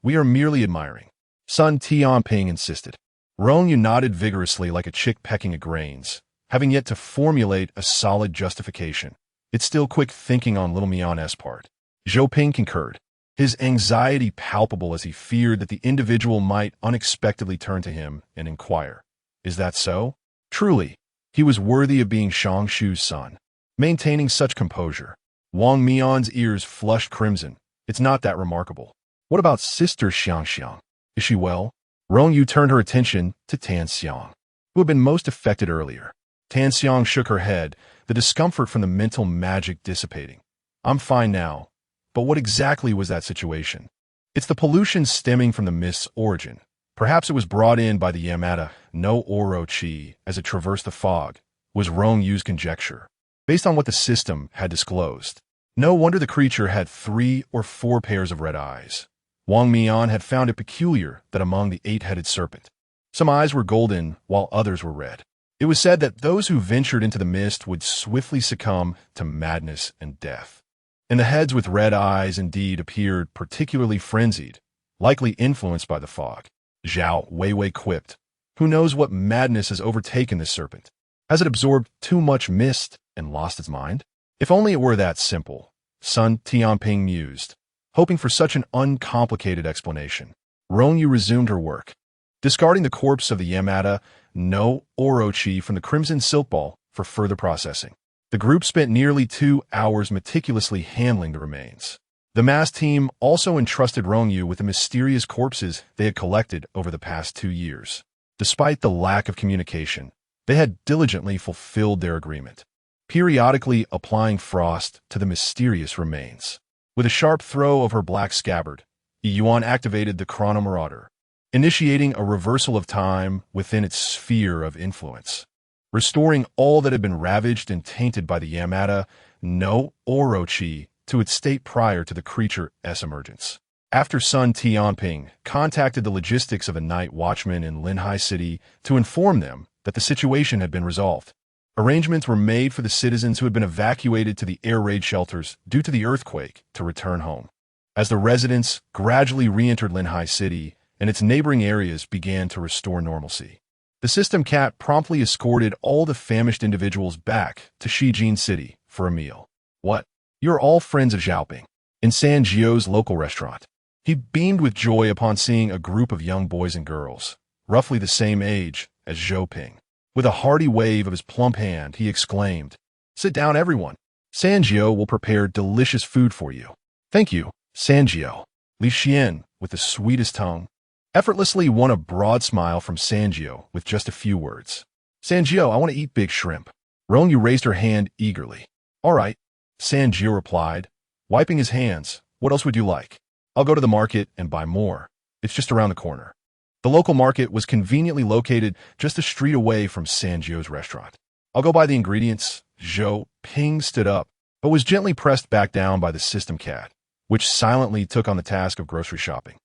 we are merely admiring," Sun Tianping insisted. Rong Yue nodded vigorously like a chick pecking at grains, having yet to formulate a solid justification. It's still quick thinking on little Mian's part. Zhou Ping concurred, his anxiety palpable as he feared that the individual might unexpectedly turn to him and inquire, "Is that so?" Truly, he was worthy of being Shangshu's son. Maintaining such composure, Wang Mian's ears flushed crimson. "It's not that remarkable. What about Sister Xiangxiang? Is she well?" Rong Yue turned her attention to Tan Xiang, who had been most affected earlier. Tan Xiang shook her head, the discomfort from the mental magic dissipating. "I'm fine now. But what exactly was that situation?" "It's the pollution stemming from the mist's origin. Perhaps it was brought in by the Yamada no Orochi as it traversed the fog," was Rong Yue's conjecture, based on what the system had disclosed. No wonder the creature had 3 or 4 pairs of red eyes. Wang Mian had found it peculiar that among the 8-headed serpent, some eyes were golden while others were red. It was said that those who ventured into the mist would swiftly succumb to madness and death. And the heads with red eyes indeed appeared particularly frenzied, likely influenced by the fog. Zhao Weiwei quipped, "Who knows what madness has overtaken this serpent? Has it absorbed too much mist and lost its mind?" "If only it were that simple," Sun Tianping mused, hoping for such an uncomplicated explanation. Rong Yue resumed her work, discarding the corpse of the Yamada no Orochi from the Crimson Silk Ball for further processing. The group spent nearly 2 hours meticulously handling the remains. The mass team also entrusted Rong Yue with the mysterious corpses they had collected over the past 2 years. Despite the lack of communication, they had diligently fulfilled their agreement, periodically applying frost to the mysterious remains. With a sharp throw of her black scabbard, Yuan activated the Chrono Marauder, initiating a reversal of time within its sphere of influence, restoring all that had been ravaged and tainted by the Yamada no Orochi to its state prior to the creature's emergence. After Sun Tianping contacted the logistics of a night watchman in Linhai City to inform them that the situation had been resolved, arrangements were made for the citizens who had been evacuated to the air raid shelters due to the earthquake to return home. As the residents gradually re-entered Linhai City and its neighboring areas began to restore normalcy, the system cat promptly escorted all the famished individuals back to Shijin City for a meal. "What? You're all friends of Xiaoping?" In San Gio's local restaurant, he beamed with joy upon seeing a group of young boys and girls, roughly the same age as Zhou Ping. With a hearty wave of his plump hand, he exclaimed, "Sit down, everyone. Sangio will prepare delicious food for you." "Thank you, Sangio." Li Xian, with the sweetest tongue, effortlessly won a broad smile from Sangio with just a few words. "Sangio, I want to eat big shrimp." Rong Yue raised her hand eagerly. "All right," Sangio replied, wiping his hands. "What else would you like?" "I'll go to the market and buy more. It's just around the corner." The local market was conveniently located just a street away from Sangio's restaurant. "I'll go buy the ingredients." Zhou Ping stood up, but was gently pressed back down by the system cat, which silently took on the task of grocery shopping.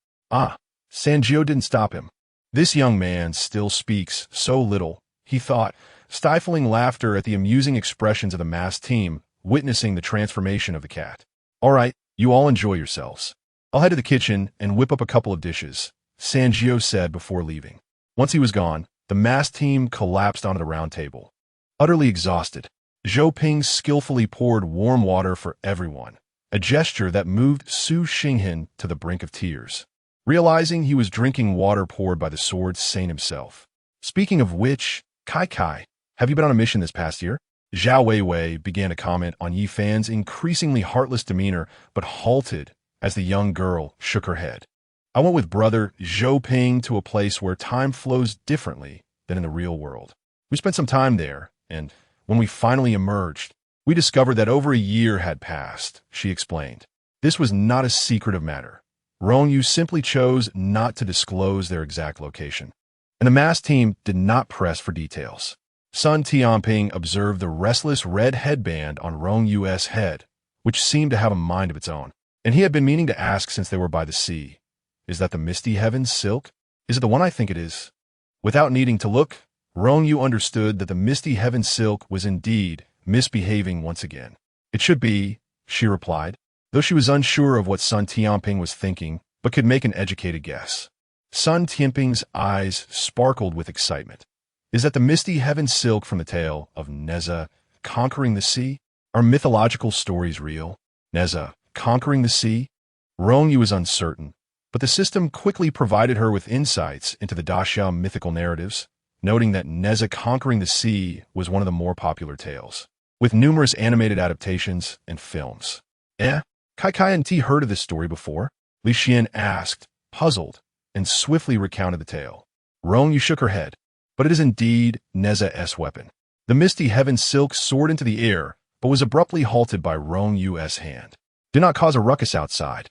Sangio didn't stop him. This young man still speaks so little, he thought, stifling laughter at the amusing expressions of the masked team, witnessing the transformation of the cat. All right, you all enjoy yourselves. I'll head to the kitchen and whip up a couple of dishes, Sanjio said before leaving. Once he was gone, the masked team collapsed onto the round table. Utterly exhausted, Zhou Ping skillfully poured warm water for everyone, a gesture that moved Su Xinghan to the brink of tears. Realizing he was drinking water poured by the sword saint himself. Speaking of which, Kai, have you been on a mission this past year? Zhao Weiwei began to comment on Yi Fan's increasingly heartless demeanor, but halted as the young girl shook her head. I went with brother Zhou Ping to a place where time flows differently than in the real world. We spent some time there, and when we finally emerged, we discovered that over a year had passed, she explained. This was not a secretive matter. Rong Yue simply chose not to disclose their exact location, and the masked team did not press for details. Sun Tianping observed the restless red headband on Rong Yue's head, which seemed to have a mind of its own, and he had been meaning to ask since they were by the sea. Is that the Misty Heavens silk? Is it the one I think it is? Without needing to look, Rong Yue understood that the Misty Heavens silk was indeed misbehaving once again. It should be, she replied, though she was unsure of what Sun Tianping was thinking, but could make an educated guess. Sun Tianping's eyes sparkled with excitement. Is that the Misty Heavens silk from the tale of Neza conquering the sea? Are mythological stories real? Neza conquering the sea? Rong Yue was uncertain, but the system quickly provided her with insights into the Daxia mythical narratives, noting that Neza conquering the sea was one of the more popular tales, with numerous animated adaptations and films. Kai and T heard of this story before? Li Xian asked, puzzled, and swiftly recounted the tale. Rong Yue shook her head. But it is indeed Neza's weapon. The Misty Heaven silk soared into the air, but was abruptly halted by Rong Yue's hand. Do not cause a ruckus outside.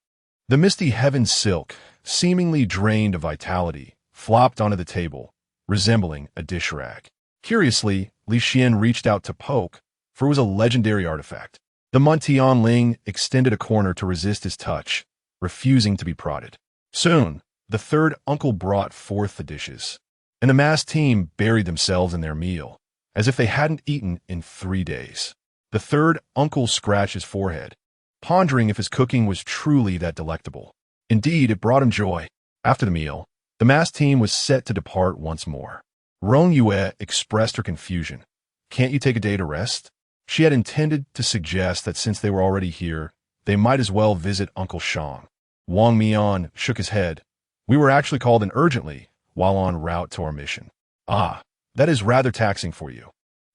The Misty Heaven silk, seemingly drained of vitality, flopped onto the table, resembling a dish rag. Curiously, Li Xian reached out to poke, for it was a legendary artifact. The Montianling extended a corner to resist his touch, refusing to be prodded. Soon, the third uncle brought forth the dishes, and the masked team buried themselves in their meal, as if they hadn't eaten in 3 days. The third uncle scratched his forehead, pondering if his cooking was truly that delectable. Indeed, it brought him joy. After the meal, the masked team was set to depart once more. Rong Yue expressed her confusion. Can't you take a day to rest? She had intended to suggest that since they were already here, they might as well visit Uncle Shang. Wang Mian shook his head. We were actually called in urgently, while en route to our mission. Ah, that is rather taxing for you.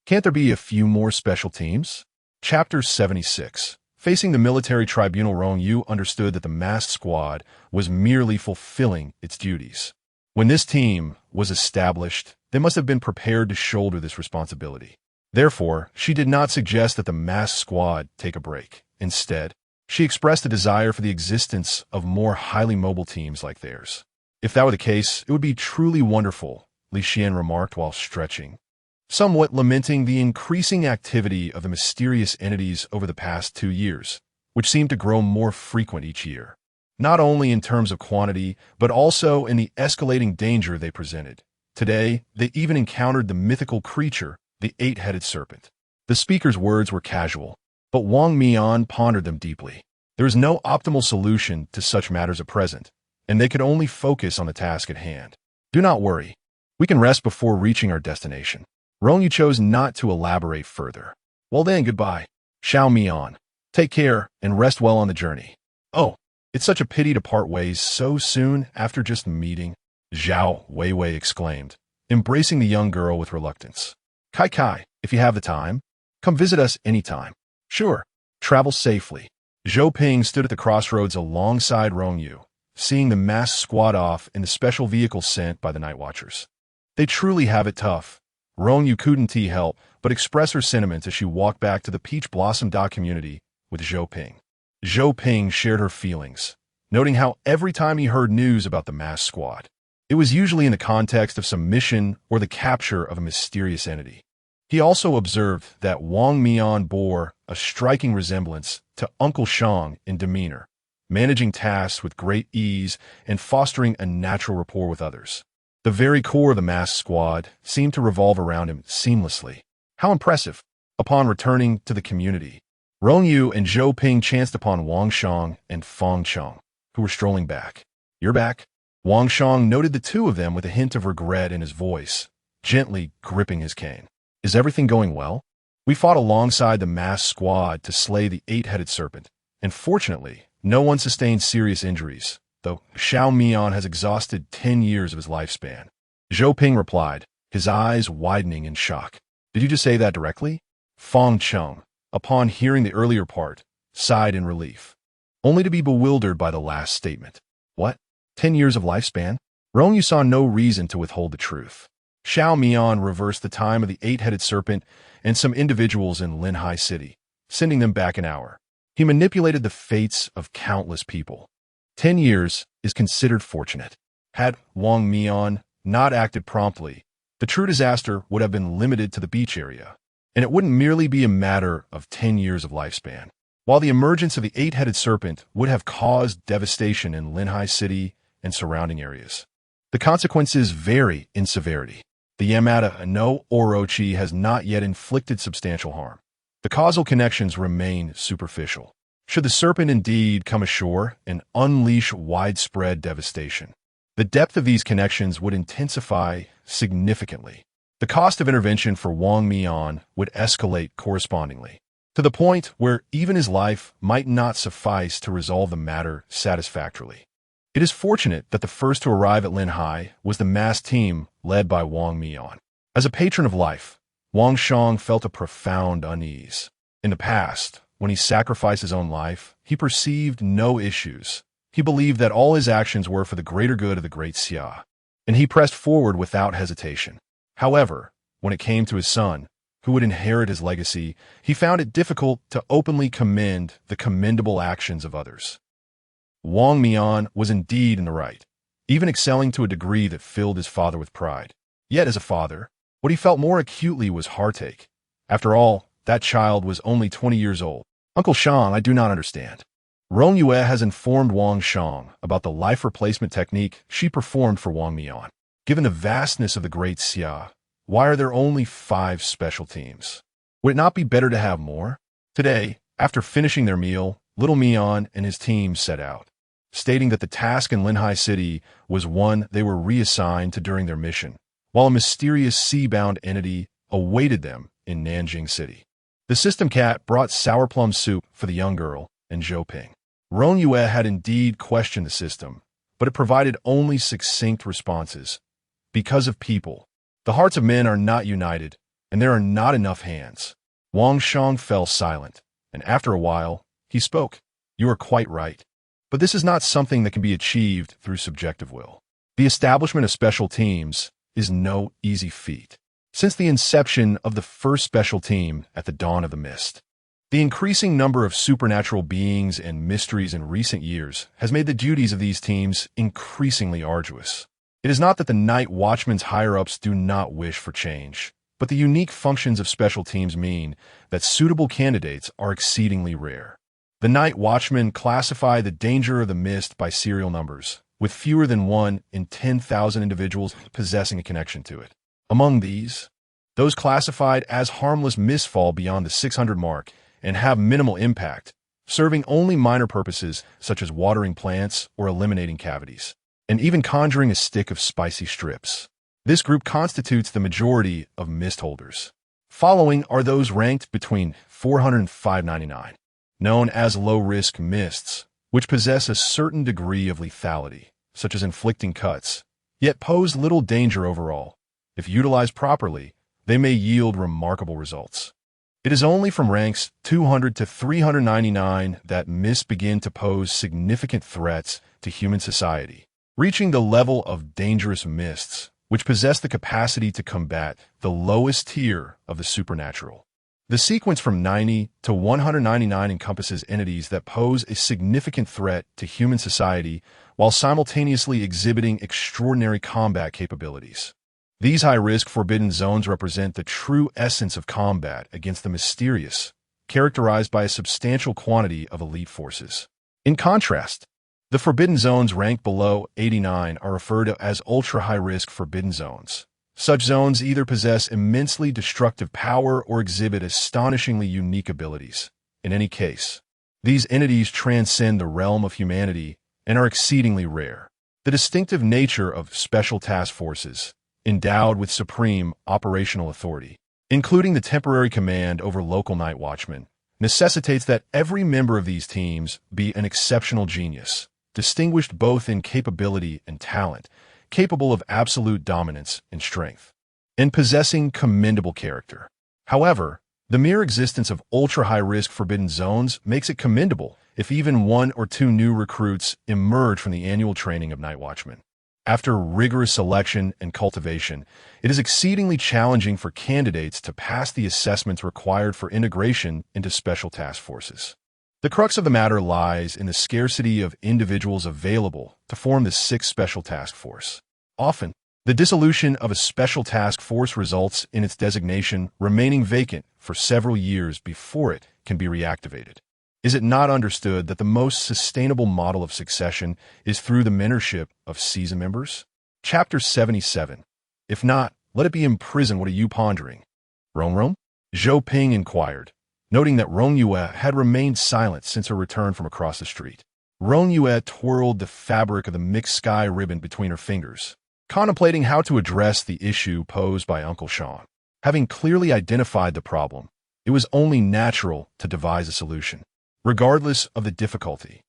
Can't there be a few more special teams? Chapter 76. Facing the military tribunal, Rong Yue understood that the masked squad was merely fulfilling its duties. When this team was established, they must have been prepared to shoulder this responsibility. Therefore, she did not suggest that the masked squad take a break. Instead, she expressed a desire for the existence of more highly mobile teams like theirs. If that were the case, it would be truly wonderful, Li Xian remarked while stretching, somewhat lamenting the increasing activity of the mysterious entities over the past 2 years, which seemed to grow more frequent each year, not only in terms of quantity, but also in the escalating danger they presented. Today, they even encountered the mythical creature, the 8-headed serpent. The speaker's words were casual, but Wang Mian pondered them deeply. There is no optimal solution to such matters at present, and they could only focus on the task at hand. Do not worry. We can rest before reaching our destination. Rong Yue chose not to elaborate further. Well then, goodbye. Xiao Mian. Take care and rest well on the journey. Oh, it's such a pity to part ways so soon after just meeting, Zhao Weiwei exclaimed, embracing the young girl with reluctance. Kai, if you have the time, come visit us anytime. Sure. Travel safely. Zhou Ping stood at the crossroads alongside Rong Yue, seeing the masked squad off in the special vehicle sent by the Night Watchers. They truly have it tough. Rong Yue couldn't help but express her sentiments as she walked back to the Peach Blossom Dot community with Zhou Ping. Zhou Ping shared her feelings, noting how every time he heard news about the masked squad, it was usually in the context of some mission or the capture of a mysterious entity. He also observed that Wang Mian bore a striking resemblance to Uncle Shang in demeanor, managing tasks with great ease and fostering a natural rapport with others. The very core of the masked squad seemed to revolve around him seamlessly. How impressive! Upon returning to the community, Rong Yue and Zhou Ping chanced upon Wang Shang and Feng Cheng, who were strolling back. "You're back." Wang Shang noted the two of them with a hint of regret in his voice, gently gripping his cane. "Is everything going well? We fought alongside the masked squad to slay the eight-headed serpent, and fortunately, no one sustained serious injuries, though Xiao Mian has exhausted 10 years of his lifespan." Zhou Ping replied, his eyes widening in shock. "Did you just say that directly?" Feng Cheng, upon hearing the earlier part, sighed in relief, only to be bewildered by the last statement. What? 10 years of lifespan? Rong Yue saw no reason to withhold the truth. Xiao Mian reversed the time of the eight-headed serpent and some individuals in Linhai City, sending them back an hour. He manipulated the fates of countless people. 10 years is considered fortunate. Had Wang Mian not acted promptly, the true disaster would have been limited to the beach area, and it wouldn't merely be a matter of 10 years of lifespan. While the emergence of the eight-headed serpent would have caused devastation in Linhai City and surrounding areas, the consequences vary in severity. The Yamada no Orochi has not yet inflicted substantial harm. The causal connections remain superficial. Should the serpent indeed come ashore and unleash widespread devastation, the depth of these connections would intensify significantly. The cost of intervention for Wang Mian would escalate correspondingly, to the point where even his life might not suffice to resolve the matter satisfactorily. It is fortunate that the first to arrive at Linhai was the masked team led by Wang Mian. As a patron of life, Wang Shang felt a profound unease. In the past, when he sacrificed his own life, he perceived no issues. He believed that all his actions were for the greater good of the great Xia, and he pressed forward without hesitation. However, when it came to his son, who would inherit his legacy, he found it difficult to openly commend the commendable actions of others. Wang Mian was indeed in the right, even excelling to a degree that filled his father with pride. Yet as a father, what he felt more acutely was heartache. After all, that child was only 20 years old. "Uncle Shang, I do not understand." Rong Yue has informed Wang Shang about the life replacement technique she performed for Wang Mian. Given the vastness of the great Xia, why are there only 5 special teams? Would it not be better to have more? Today, after finishing their meal, little Mian and his team set out, stating that the task in Linhai City was one they were reassigned to during their mission, while a mysterious sea-bound entity awaited them in Nanjing City. The system cat brought sour plum soup for the young girl and Zhou Ping. Rong Yue had indeed questioned the system, but it provided only succinct responses. Because of people, the hearts of men are not united, and there are not enough hands. Wang Shang fell silent, and after a while, he spoke. "You are quite right. But this is not something that can be achieved through subjective will. The establishment of special teams is no easy feat. Since the inception of the first special team at the dawn of the mist, the increasing number of supernatural beings and mysteries in recent years has made the duties of these teams increasingly arduous. It is not that the Night Watchman's higher-ups do not wish for change, but the unique functions of special teams mean that suitable candidates are exceedingly rare. The Night Watchmen classify the danger of the mist by serial numbers, with fewer than 1 in 10,000 individuals possessing a connection to it. Among these, those classified as harmless mist fall beyond the 600 mark and have minimal impact, serving only minor purposes such as watering plants or eliminating cavities, and even conjuring a stick of spicy strips. This group constitutes the majority of mist holders. Following are those ranked between 400 and 599, known as low-risk mists, which possess a certain degree of lethality, such as inflicting cuts, yet pose little danger overall. If utilized properly, they may yield remarkable results. It is only from ranks 200 to 399 that mists begin to pose significant threats to human society, reaching the level of dangerous mists, which possess the capacity to combat the lowest tier of the supernatural. The sequence from 90 to 199 encompasses entities that pose a significant threat to human society while simultaneously exhibiting extraordinary combat capabilities. These high-risk forbidden zones represent the true essence of combat against the mysterious, characterized by a substantial quantity of elite forces. In contrast, The forbidden zones ranked below 89 are referred to as ultra-high-risk forbidden zones. Such zones either possess immensely destructive power or exhibit astonishingly unique abilities. In any case, these entities transcend the realm of humanity and are exceedingly rare. The distinctive nature of special task forces, endowed with supreme operational authority, including the temporary command over local night watchmen, necessitates that every member of these teams be an exceptional genius, distinguished both in capability and talent, capable of absolute dominance and strength, and possessing commendable character. However, the mere existence of ultra-high-risk forbidden zones makes it commendable if even one or two new recruits emerge from the annual training of night watchmen. After rigorous selection and cultivation, it is exceedingly challenging for candidates to pass the assessments required for integration into special task forces. The crux of the matter lies in the scarcity of individuals available to form the 6th Special Task Force. Often, the dissolution of a special task force results in its designation remaining vacant for several years before it can be reactivated. Is it not understood that the most sustainable model of succession is through the mentorship of seasoned members? Chapter 77. If not, let it be in prison. What are you pondering? Rong? Zhou Ping inquired, noting that Rong Yue had remained silent since her return from across the street. Rong Yue twirled the fabric of the mixed sky ribbon between her fingers, contemplating how to address the issue posed by Uncle Sean. Having clearly identified the problem, it was only natural to devise a solution. Regardless of the difficulty,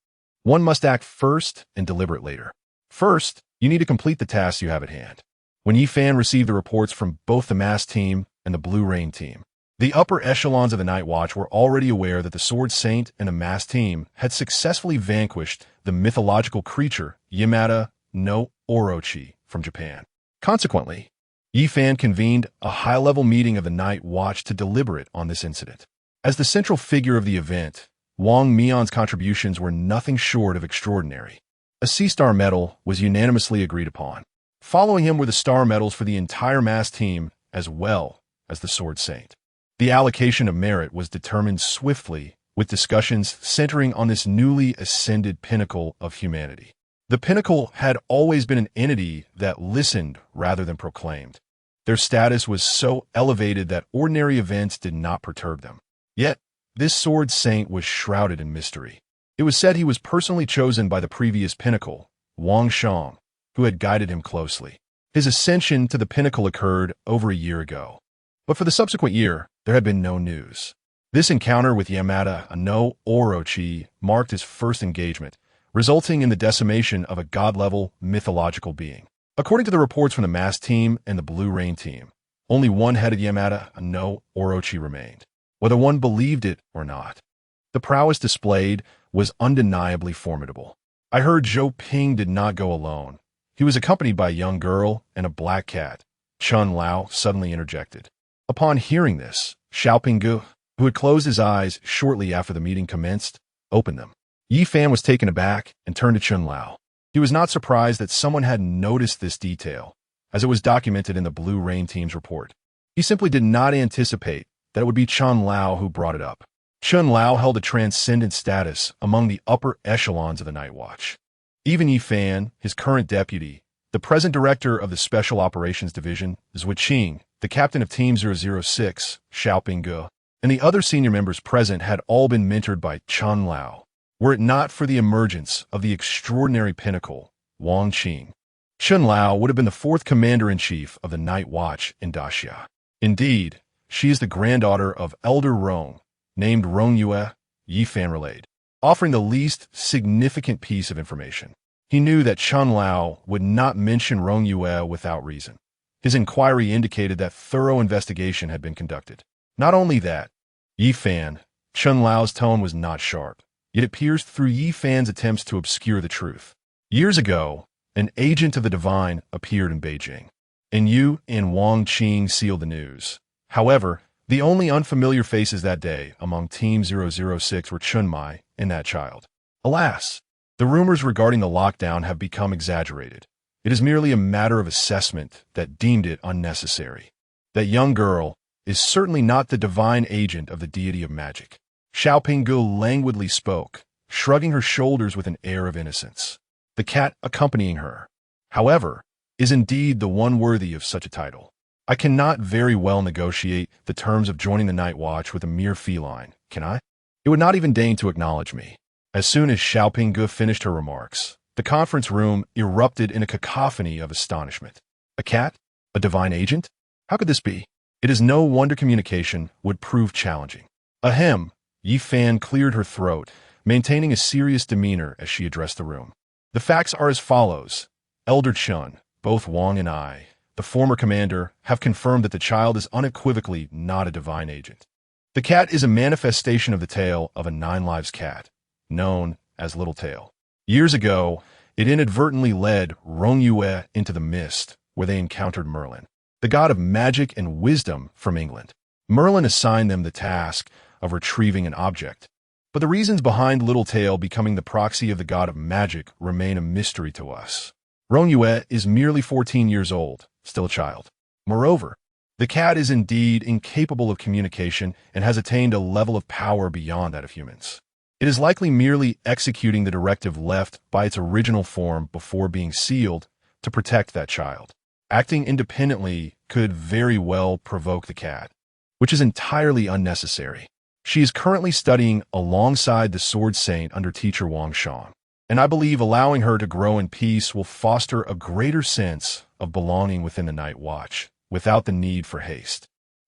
one must act first and deliberate later. First, you need to complete the tasks you have at hand. When Yifan received the reports from both the Mass Team and the Blue Rain Team, the upper echelons of the Night Watch were already aware that the Sword Saint and the Mass Team had successfully vanquished the mythological creature Yamada no Orochi from Japan. Consequently, Yifan convened a high-level meeting of the Night Watch to deliberate on this incident. As the central figure of the event, Wang Mian's contributions were nothing short of extraordinary. A C-Star medal was unanimously agreed upon. Following him were the Star medals for the entire Mass Team as well as the Sword Saint. The allocation of merit was determined swiftly, with discussions centering on this newly ascended pinnacle of humanity. The pinnacle had always been an entity that listened rather than proclaimed. Their status was so elevated that ordinary events did not perturb them. Yet, this Sword Saint was shrouded in mystery. It was said he was personally chosen by the previous pinnacle, Wang Shang, who had guided him closely. His ascension to the pinnacle occurred over a year ago. But for the subsequent year, there had been no news. This encounter with Yamada no Orochi marked his first engagement, resulting in the decimation of a god-level mythological being. According to the reports from the Mass Team and the Blue Rain Team, only one head of Yamada no Orochi remained, whether one believed it or not. The prowess displayed was undeniably formidable. I heard Zhou Ping did not go alone. He was accompanied by a young girl and a black cat. Chun Lao suddenly interjected. Upon hearing this, Xiaopinggu, who had closed his eyes shortly after the meeting commenced, opened them. Yifan was taken aback and turned to Chun Lao. He was not surprised that someone had noticed this detail, as it was documented in the Blue Rain Team's report. He simply did not anticipate that it would be Chun Lao who brought it up. Chun Lao held a transcendent status among the upper echelons of the Night Watch. Even Yifan, his current deputy, the present director of the Special Operations Division, Zhui Qing, the captain of Team 006, Xiaopinggu, and the other senior members present had all been mentored by Chun Lao, were it not for the emergence of the extraordinary pinnacle, Wang Qing. Chun Lao would have been the 4th commander-in-chief of the Night Watch in Daxia. Indeed, she is the granddaughter of Elder Rong, named Rong Yue, Yifan relayed, offering the least significant piece of information. He knew that Chun Lao would not mention Rong Yue without reason. His inquiry indicated that thorough investigation had been conducted. Not only that, Yifan, Chun Lao's tone was not sharp, yet it pierced through Yifan's attempts to obscure the truth. Years ago, an agent of the divine appeared in Beijing, and Yu and Wang Qing sealed the news. However, the only unfamiliar faces that day among Team 006 were Chun Mai and that child. Alas, the rumors regarding the lockdown have become exaggerated. It is merely a matter of assessment that deemed it unnecessary. That young girl is certainly not the divine agent of the deity of magic. Xiaopinggu languidly spoke, shrugging her shoulders with an air of innocence. The cat accompanying her, however, is indeed the one worthy of such a title. I cannot very well negotiate the terms of joining the Night Watch with a mere feline, can I? It would not even deign to acknowledge me. As soon as Xiaopingge finished her remarks, the conference room erupted in a cacophony of astonishment. A cat? A divine agent? How could this be? It is no wonder communication would prove challenging. Ahem, Yi Fan cleared her throat, maintaining a serious demeanor as she addressed the room. The facts are as follows. Elder Chun, both Wang and I, the former commander, have confirmed that the child is unequivocally not a divine agent. The cat is a manifestation of the tale of a 9 lives cat, known as Little Tail. Years ago, it inadvertently led Rong Yue into the mist, where they encountered Merlin, the god of magic and wisdom from England. Merlin assigned them the task of retrieving an object, but the reasons behind Little Tail becoming the proxy of the god of magic remain a mystery to us. Rong Yue is merely 14 years old, still a child. Moreover, the cat is indeed incapable of communication and has attained a level of power beyond that of humans. It is likely merely executing the directive left by its original form before being sealed to protect that child. Acting independently could very well provoke the cat, which is entirely unnecessary. She is currently studying alongside the Sword Saint under teacher Wang Shang, and I believe allowing her to grow in peace will foster a greater sense of belonging within the Night Watch, without the need for haste.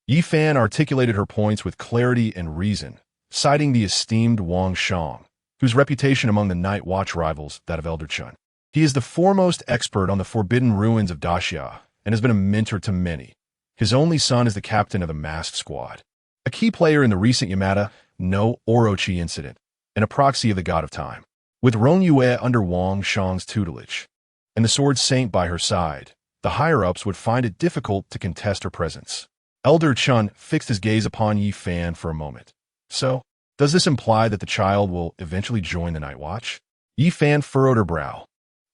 Yi Fan articulated her points with clarity and reason, citing the esteemed Wang Shang, whose reputation among the Night Watch rivals that of Elder Chun. He is the foremost expert on the forbidden ruins of Daxia and has been a mentor to many. His only son is the captain of the masked squad, a key player in the recent Yamada no Orochi incident, and a proxy of the god of time. With Rong Yue under Wang Shang's tutelage, and the Sword Saint by her side, the higher-ups would find it difficult to contest her presence. Elder Chun fixed his gaze upon Yi Fan for a moment. So, does this imply that the child will eventually join the Night Watch? Yi Fan furrowed her brow,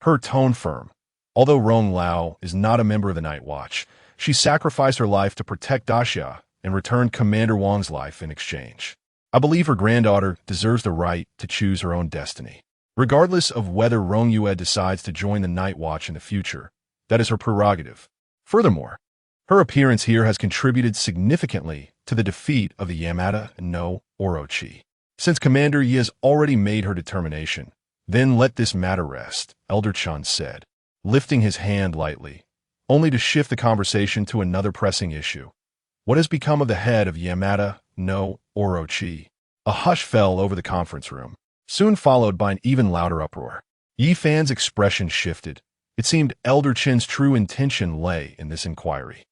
her tone firm. Although Rong Lao is not a member of the Night Watch, she sacrificed her life to protect Daxia and returned Commander Wang's life in exchange. I believe her granddaughter deserves the right to choose her own destiny. Regardless of whether Rong Yue decides to join the Night Watch in the future, that is her prerogative. Furthermore, her appearance here has contributed significantly to the defeat of the Yamada no Orochi. Since Commander Yi has already made her determination, then let this matter rest, Elder Chun said, lifting his hand lightly, only to shift the conversation to another pressing issue. What has become of the head of Yamada no Orochi? A hush fell over the conference room, soon followed by an even louder uproar. Yi Fan's expression shifted. It seemed Elder Chin's true intention lay in this inquiry.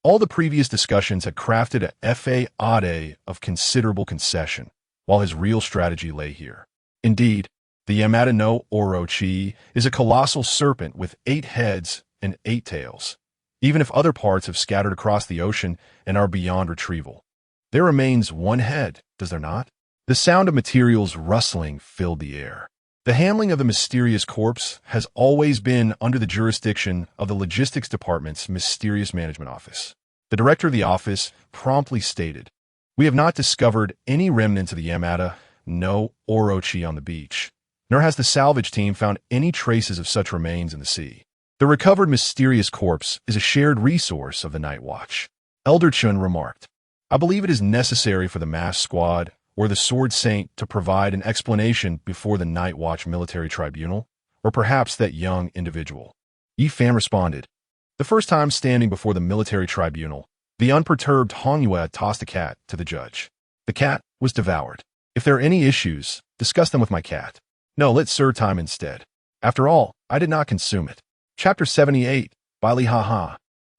All the previous discussions had crafted a fade of considerable concession, while his real strategy lay here. Indeed, the Yamada no Orochi is a colossal serpent with 8 heads and 8 tails. Even if other parts have scattered across the ocean and are beyond retrieval, there remains one head, does there not? The sound of materials rustling filled the air. The handling of the mysterious corpse has always been under the jurisdiction of the Logistics Department's Mysterious Management Office. The director of the office promptly stated, "We have not discovered any remnants of the Yamada no Orochi on the beach, nor has the salvage team found any traces of such remains in the sea. The recovered mysterious corpse is a shared resource of the Night Watch." Elder Chun remarked, "I believe it is necessary for the masked squad or the Sword Saint to provide an explanation before the Night Watch military tribunal, or perhaps that young individual." Yi Fan responded, "The first time standing before the military tribunal, the unperturbed Honghuang tossed a cat to the judge. The cat was devoured. If there are any issues, discuss them with my cat. No, let's serve time instead. After all, I did not consume it." Chapter 78, Baili Haha.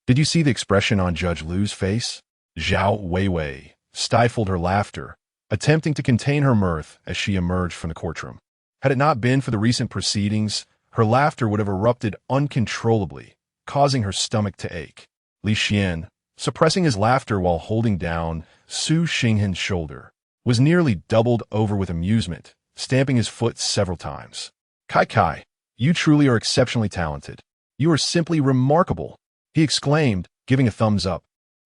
Did you see the expression on Judge Lu's face? Zhao Weiwei stifled her laughter, attempting to contain her mirth as she emerged from the courtroom. Had it not been for the recent proceedings, her laughter would have erupted uncontrollably, causing her stomach to ache. Li Xian, suppressing his laughter while holding down Su Xinghen's shoulder, was nearly doubled over with amusement, stamping his foot several times. "Kai Kai, you truly are exceptionally talented. You are simply remarkable," he exclaimed, giving a thumbs up.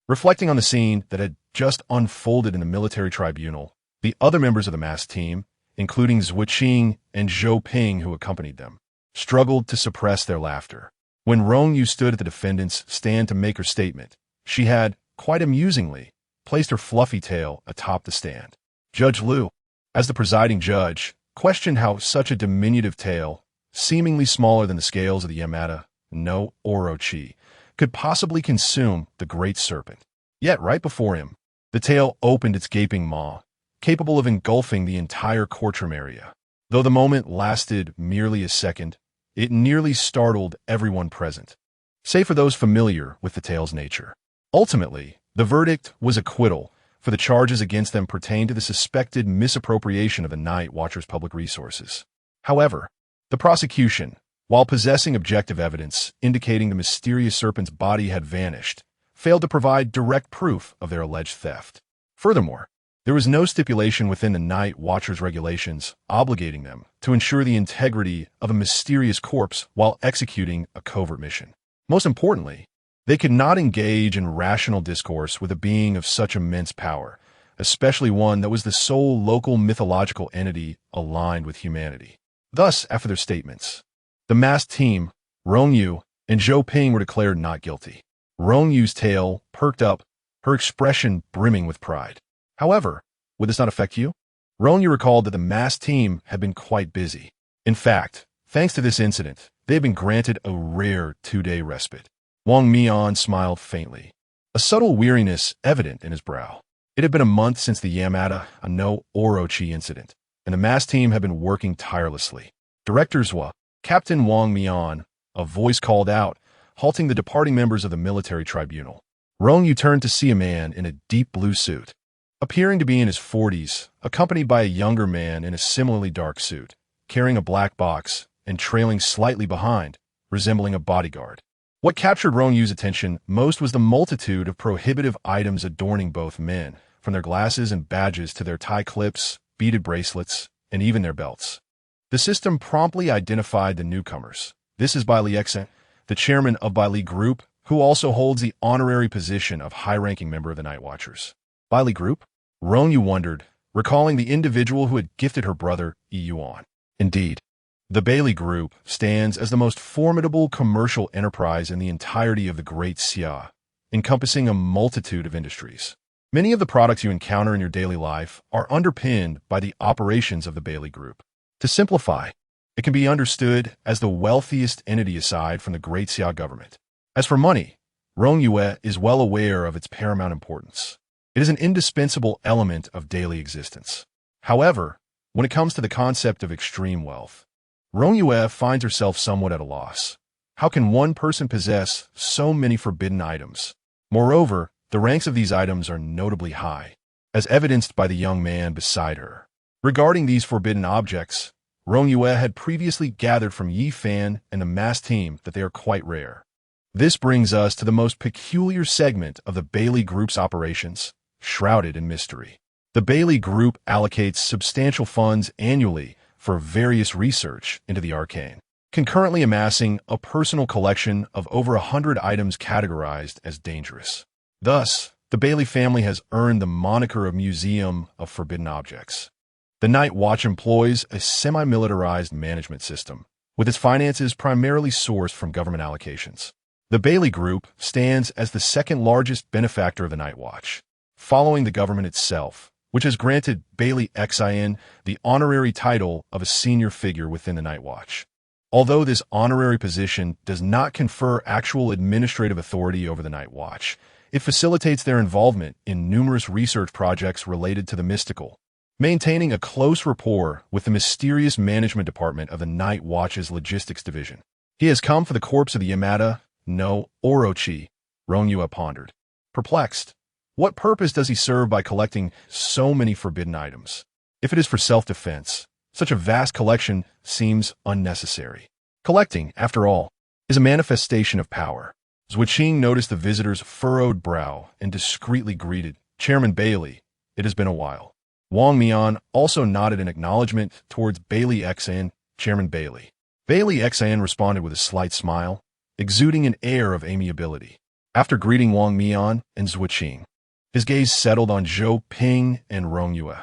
Reflecting on the scene that had just unfolded in the military tribunal, the other members of the masked team, including Zhuansheng and Zhou Ping who accompanied them, struggled to suppress their laughter. When Rong Yue stood at the defendant's stand to make her statement, she had, quite amusingly, placed her fluffy tail atop the stand. Judge Liu, as the presiding judge, questioned how such a diminutive tail, seemingly smaller than the scales of the Yamada no Orochi, could possibly consume the great serpent. Yet right before him, the tail opened its gaping maw, capable of engulfing the entire courtroom area. Though the moment lasted merely a second, it nearly startled everyone present, save for those familiar with the tail's nature. Ultimately, the verdict was acquittal, for the charges against them pertained to the suspected misappropriation of the Night Watcher's public resources. However, the prosecution, while possessing objective evidence indicating the mysterious serpent's body had vanished, failed to provide direct proof of their alleged theft. Furthermore, there was no stipulation within the Night Watcher's regulations obligating them to ensure the integrity of a mysterious corpse while executing a covert mission. Most importantly, they could not engage in rational discourse with a being of such immense power, especially one that was the sole local mythological entity aligned with humanity. Thus, after their statements, the masked team, Rong Yue and Zhou Ping, were declared not guilty. Rong Yue's tail perked up, her expression brimming with pride. However, would this not affect you? Rong Yue recalled that the masked team had been quite busy. In fact, thanks to this incident, they had been granted a rare 2-day respite. Wang Mian smiled faintly, a subtle weariness evident in his brow. It had been a month since the Yamada no Orochi incident, and the masked team had been working tirelessly. Director Zhua, Captain Wang Mian, a voice called out, halting the departing members of the military tribunal. Rong Yue turned to see a man in a deep blue suit, appearing to be in his 40s, accompanied by a younger man in a similarly dark suit, carrying a black box and trailing slightly behind, resembling a bodyguard. What captured Rong Yue's attention most was the multitude of prohibitive items adorning both men, from their glasses and badges to their tie clips, beaded bracelets, and even their belts. The system promptly identified the newcomers. This is Bai Li Exen, the chairman of Bai Li Group, who also holds the honorary position of high-ranking member of the Night Watchers. Bai Li Group? Rong Yue wondered, recalling the individual who had gifted her brother Yuan. Indeed, the Bailey Group stands as the most formidable commercial enterprise in the entirety of the Great Xia, encompassing a multitude of industries. Many of the products you encounter in your daily life are underpinned by the operations of the Bailey Group. To simplify, it can be understood as the wealthiest entity aside from the Great Xia government. As for money, Rong Yue is well aware of its paramount importance. It is an indispensable element of daily existence. However, when it comes to the concept of extreme wealth, Rong Yue finds herself somewhat at a loss. How can one person possess so many forbidden items? Moreover, the ranks of these items are notably high, as evidenced by the young man beside her. Regarding these forbidden objects, Rong Yue had previously gathered from Yi Fan and the masked team that they are quite rare. This brings us to the most peculiar segment of the Bailey Group's operations, shrouded in mystery. The Bailey Group allocates substantial funds annually for various research into the arcane, concurrently amassing a personal collection of over 100 items categorized as dangerous. Thus, the Bailey family has earned the moniker of Museum of Forbidden Objects. The Night Watch employs a semi-militarized management system, with its finances primarily sourced from government allocations. The Bailey Group stands as the second largest benefactor of the Night Watch, following the government itself, which has granted Bailey Xin the honorary title of a senior figure within the Night Watch. Although this honorary position does not confer actual administrative authority over the Night Watch, it facilitates their involvement in numerous research projects related to the mystical, maintaining a close rapport with the mysterious management department of the Night Watch's logistics division. He has come for the corpse of the Yamada no Orochi, Rong Yue pondered. Perplexed, what purpose does he serve by collecting so many forbidden items? If it is for self-defense, such a vast collection seems unnecessary. Collecting, after all, is a manifestation of power. Zhuansheng noticed the visitor's furrowed brow and discreetly greeted, Chairman Bailey, it has been a while. Wang Mian also nodded in acknowledgement towards Bailey Xin, Chairman Bailey. Bailey Xin responded with a slight smile, exuding an air of amiability. After greeting Wang Mian and Zhuansheng, his gaze settled on Zhou Ping and Rong Yue.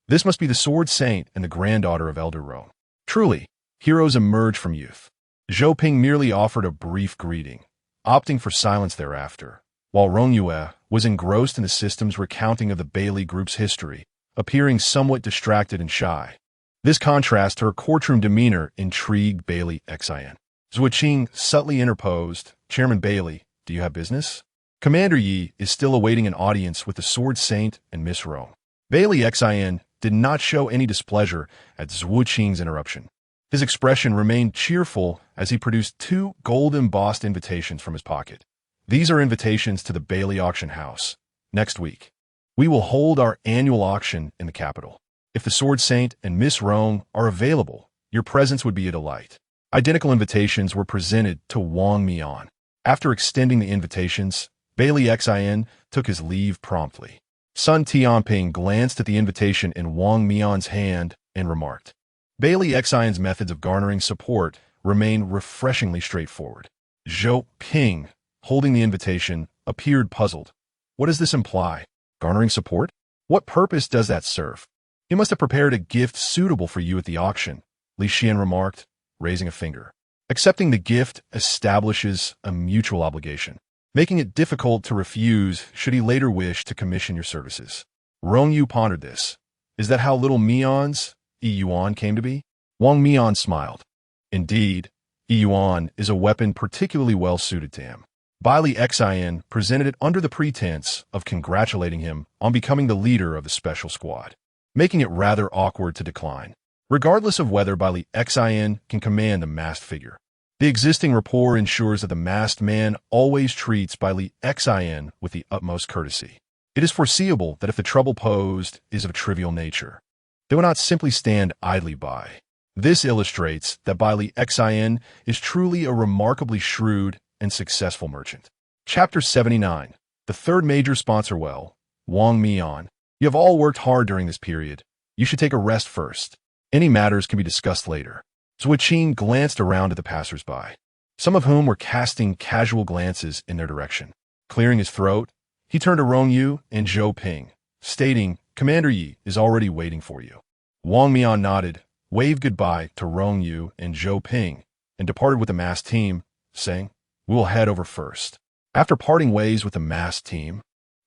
This must be the Sword Saint and the granddaughter of Elder Rong. Truly, heroes emerge from youth. Zhou Ping merely offered a brief greeting, opting for silence thereafter, while Rong Yue was engrossed in the system's recounting of the Bailey Group's history, appearing somewhat distracted and shy. This contrast to her courtroom demeanor intrigued Bailey Xin. Zhuo Qing subtly interposed, "Chairman Bailey, do you have business?" Commander Yi is still awaiting an audience with the Sword Saint and Miss Rong. Bailey Xin did not show any displeasure at Zhuo Qing's interruption. His expression remained cheerful as he produced 2 gold-embossed invitations from his pocket. These are invitations to the Bailey Auction House. Next week, we will hold our annual auction in the capital. If the Sword Saint and Miss Rong are available, your presence would be a delight. Identical invitations were presented to Wang Mian. After extending the invitations, Bailey Xin took his leave promptly. Sun Tianping glanced at the invitation in Wang Mian's hand and remarked, "Bailey Xin's methods of garnering support remain refreshingly straightforward." Zhou Ping, holding the invitation, appeared puzzled. What does this imply? Garnering support? What purpose does that serve? "You must have prepared a gift suitable for you at the auction," Li Xian remarked, raising a finger. Accepting the gift establishes a mutual obligation, making it difficult to refuse should he later wish to commission your services. Rong Yue pondered this. Is that how little Mian's Yuan came to be? Wang Mian smiled. Indeed, Yuan is a weapon particularly well suited to him. Bailey Xin presented it under the pretense of congratulating him on becoming the leader of the special squad, making it rather awkward to decline, regardless of whether Bailey Xin can command the masked figure. The existing rapport ensures that the masked man always treats Bailey Xin with the utmost courtesy. It is foreseeable that if the trouble posed is of a trivial nature, they will not simply stand idly by. This illustrates that Bailey Xin is truly a remarkably shrewd and successful merchant. Chapter 79. The third major sponsor. Well, Wang Mian, you have all worked hard during this period. You should take a rest first. Any matters can be discussed later. Zhuo Qing glanced around at the passers-by, some of whom were casting casual glances in their direction. Clearing his throat, he turned to Rong Yue and Zhou Ping, stating, "Commander Yi is already waiting for you." Wang Mian nodded, waved goodbye to Rong Yue and Zhou Ping, and departed with the masked team, saying, "We will head over first." After parting ways with the masked team,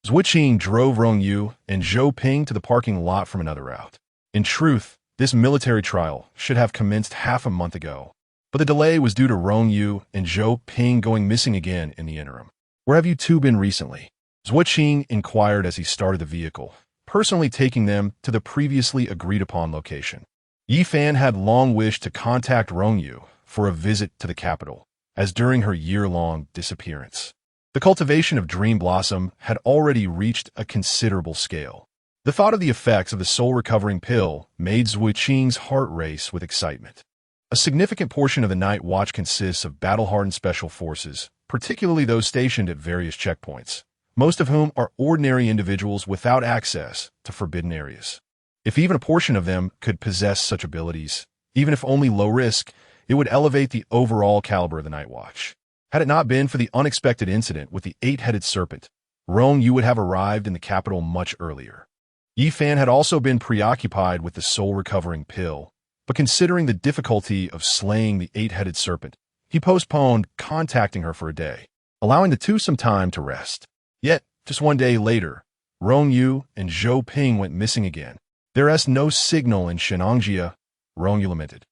Zhuo Qing drove Rong Yue and Zhou Ping to the parking lot from another route. In truth, this military trial should have commenced half a month ago, but the delay was due to Rong Yue and Zhou Ping going missing again in the interim. "Where have you two been recently?" Zhuo Qing inquired as he started the vehicle, personally taking them to the previously agreed-upon location. Yi Fan had long wished to contact Rong Yue for a visit to the capital, as during her year-long disappearance, the cultivation of Dream Blossom had already reached a considerable scale. The thought of the effects of the soul-recovering pill made Zhuo Qing's heart race with excitement. A significant portion of the Night Watch consists of battle-hardened special forces, particularly those stationed at various checkpoints, most of whom are ordinary individuals without access to forbidden areas. If even a portion of them could possess such abilities, even if only low risk, it would elevate the overall caliber of the Night Watch. Had it not been for the unexpected incident with the 8-headed serpent, Rong Yue would have arrived in the capital much earlier. Yi Fan had also been preoccupied with the soul-recovering pill, but considering the difficulty of slaying the 8-headed serpent, he postponed contacting her for a day, allowing the two some time to rest. Yet, just one day later, Rong Yue and Zhou Ping went missing again. "There is no signal in Shenangjia," Rong Yue lamented.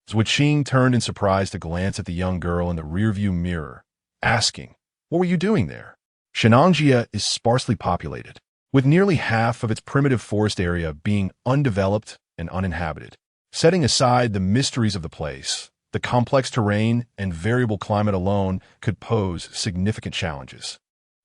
Zhuo Qing turned in surprise to glance at the young girl in the rearview mirror, asking, "What were you doing there?" Shenangjia is sparsely populated, with nearly half of its primitive forest area being undeveloped and uninhabited. Setting aside the mysteries of the place, the complex terrain and variable climate alone could pose significant challenges.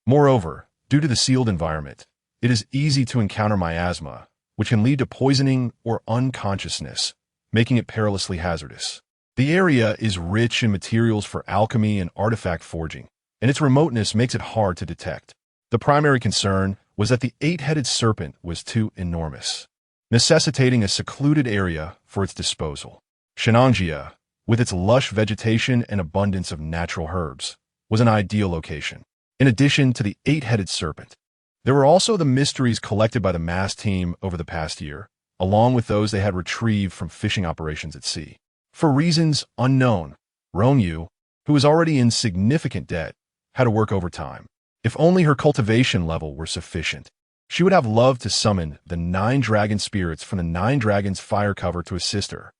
Moreover, due to the sealed environment, it is easy to encounter miasma, which can lead to poisoning or unconsciousness, making it perilously hazardous. The area is rich in materials for alchemy and artifact forging, and its remoteness makes it hard to detect. The primary concern was that the 8-headed serpent was too enormous, necessitating a secluded area for its disposal. Shenangjia, with its lush vegetation and abundance of natural herbs, was an ideal location. In addition to the 8-headed serpent, there were also the mysteries collected by the mass team over the past year, along with those they had retrieved from fishing operations at sea. For reasons unknown, Rong Yue, who was already in significant debt, had to work overtime. If only her cultivation level were sufficient, she would have loved to summon the 9 dragon spirits from the 9 dragons' fire cover to assist her.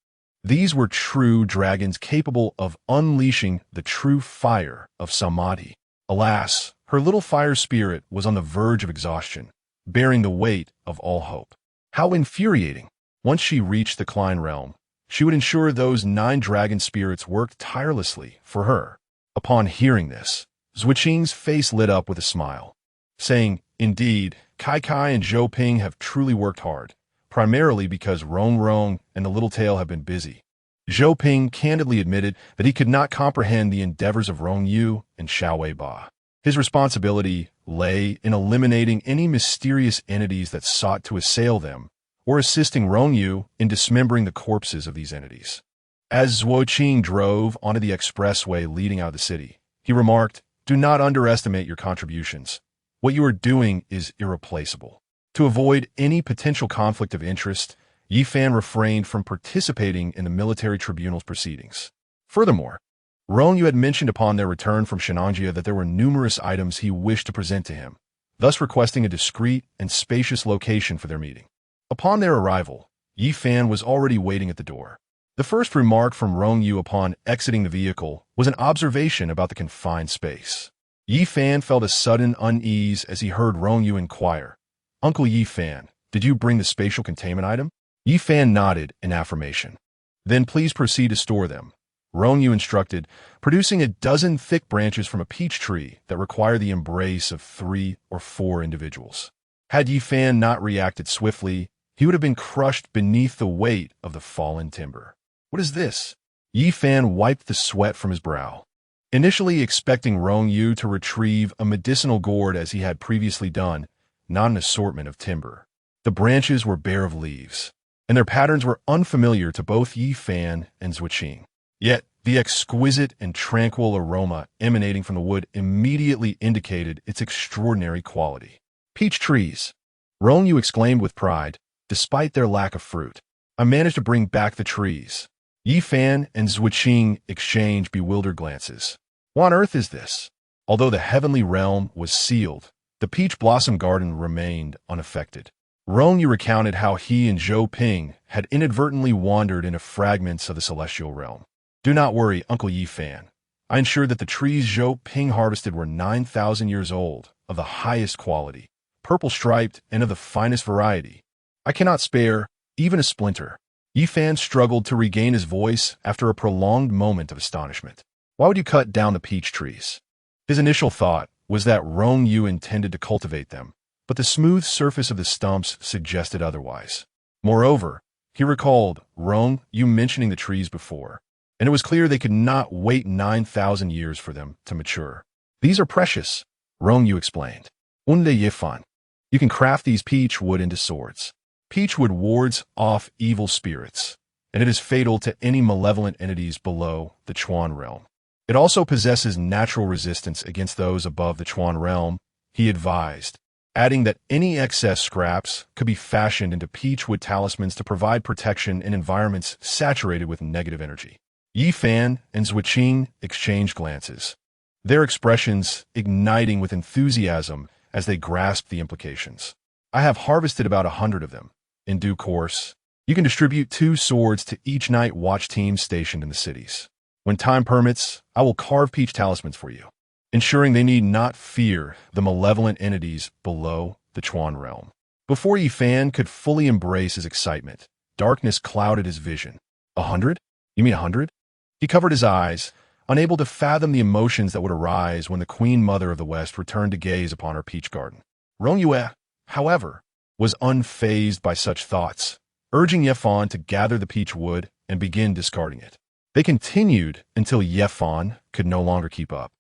These were true dragons capable of unleashing the true fire of Samadhi. Alas, her little fire spirit was on the verge of exhaustion, bearing the weight of all hope. How infuriating! Once she reached the Klein realm, she would ensure those 9 dragon spirits worked tirelessly for her. Upon hearing this, Zhuqing's face lit up with a smile, saying, "Indeed, Kai Kai and Zhou Ping have truly worked hard, primarily because Rong and the Little Tail have been busy." Zhou Ping candidly admitted that he could not comprehend the endeavors of Rong Yue and Xiao Weiba. His responsibility lay in eliminating any mysterious entities that sought to assail them, or assisting Rong Yue in dismembering the corpses of these entities. As Zhuqing drove onto the expressway leading out of the city, he remarked, "Do not underestimate your contributions. What you are doing is irreplaceable." To avoid any potential conflict of interest, Yi Fan refrained from participating in the military tribunal's proceedings. Furthermore, Rong Yue had mentioned upon their return from Shenanjia that there were numerous items he wished to present to him, thus requesting a discreet and spacious location for their meeting. Upon their arrival, Yi Fan was already waiting at the door. The first remark from Rong Yue upon exiting the vehicle was an observation about the confined space. Yi Fan felt a sudden unease as he heard Rong Yue inquire, "Uncle Yi Fan, did you bring the spatial containment item?" Yi Fan nodded in affirmation. "Then please proceed to store them," Rong Yue instructed, producing a dozen thick branches from a peach tree that required the embrace of 3 or 4 individuals. Had Yi Fan not reacted swiftly, he would have been crushed beneath the weight of the fallen timber. "What is this?" Yi Fan wiped the sweat from his brow. Initially expecting Rong Yue to retrieve a medicinal gourd as he had previously done, not an assortment of timber. The branches were bare of leaves, and their patterns were unfamiliar to both Yi Fan and Zhuqing. Yet, the exquisite and tranquil aroma emanating from the wood immediately indicated its extraordinary quality. "Peach trees," Rong Yue exclaimed with pride, despite their lack of fruit. "I managed to bring back the trees." Yi Fan and Zhuqing exchanged bewildered glances. "What on earth is this?" Although the heavenly realm was sealed, the peach blossom garden remained unaffected. Rong Yue recounted how he and Zhou Ping had inadvertently wandered into fragments of the celestial realm. "Do not worry, Uncle Yi Fan. I ensured that the trees Zhou Ping harvested were 9,000 years old, of the highest quality, purple-striped, and of the finest variety. I cannot spare even a splinter." Yi Fan struggled to regain his voice after a prolonged moment of astonishment. "Why would you cut down the peach trees?" His initial thought was that Rong Yue intended to cultivate them, but the smooth surface of the stumps suggested otherwise. Moreover, he recalled Rong Yue mentioning the trees before, and it was clear they could not wait 9,000 years for them to mature. "These are precious," Rong Yue explained. "Unde Yifan. You can craft these peach wood into swords. Peach wood wards off evil spirits, and it is fatal to any malevolent entities below the Chuan realm. It also possesses natural resistance against those above the Chuan realm," he advised, adding that any excess scraps could be fashioned into peach wood talismans to provide protection in environments saturated with negative energy. Yi Fan and Zhuqing exchanged glances, their expressions igniting with enthusiasm as they grasped the implications. "I have harvested about 100 of them. In due course, you can distribute 2 swords to each night watch team stationed in the cities. When time permits, I will carve peach talismans for you, ensuring they need not fear the malevolent entities below the Chuan realm." Before Yi Fan could fully embrace his excitement, darkness clouded his vision. 100? You mean 100? He covered his eyes, unable to fathom the emotions that would arise when the Queen Mother of the West returned to gaze upon her peach garden. Rong Yue, however, was unfazed by such thoughts, urging Yefan to gather the peach wood and begin discarding it. They continued until Yefan could no longer keep up,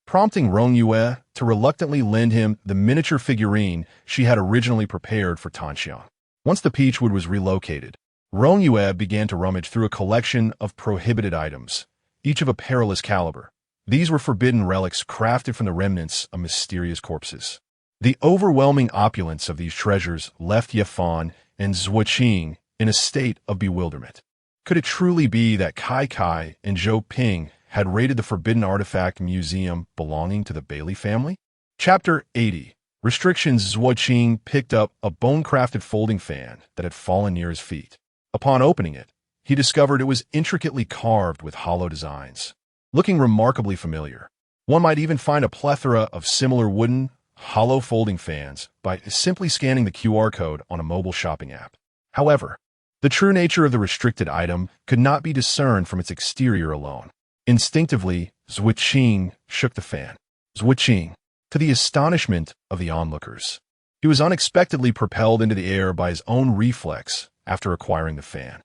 prompting Rong Yue to reluctantly lend him the miniature figurine she had originally prepared for Tanxiang. Once the peach wood was relocated, Rong Yue began to rummage through a collection of prohibited items, each of a perilous caliber. These were forbidden relics crafted from the remnants of mysterious corpses. The overwhelming opulence of these treasures left Yefan and Zhuqing in a state of bewilderment. Could it truly be that Kai Kai and Zhou Ping had raided the Forbidden Artifact Museum belonging to the Bailey family? Chapter 80. Restrictions. Zhuo picked up a bone-crafted folding fan that had fallen near his feet. Upon opening it, he discovered it was intricately carved with hollow designs. Looking remarkably familiar, one might even find a plethora of similar wooden, hollow folding fans by simply scanning the QR code on a mobile shopping app. However, the true nature of the restricted item could not be discerned from its exterior alone. Instinctively, Zhuo shook the fan. Zhuo, to the astonishment of the onlookers, he was unexpectedly propelled into the air by his own reflex after acquiring the fan.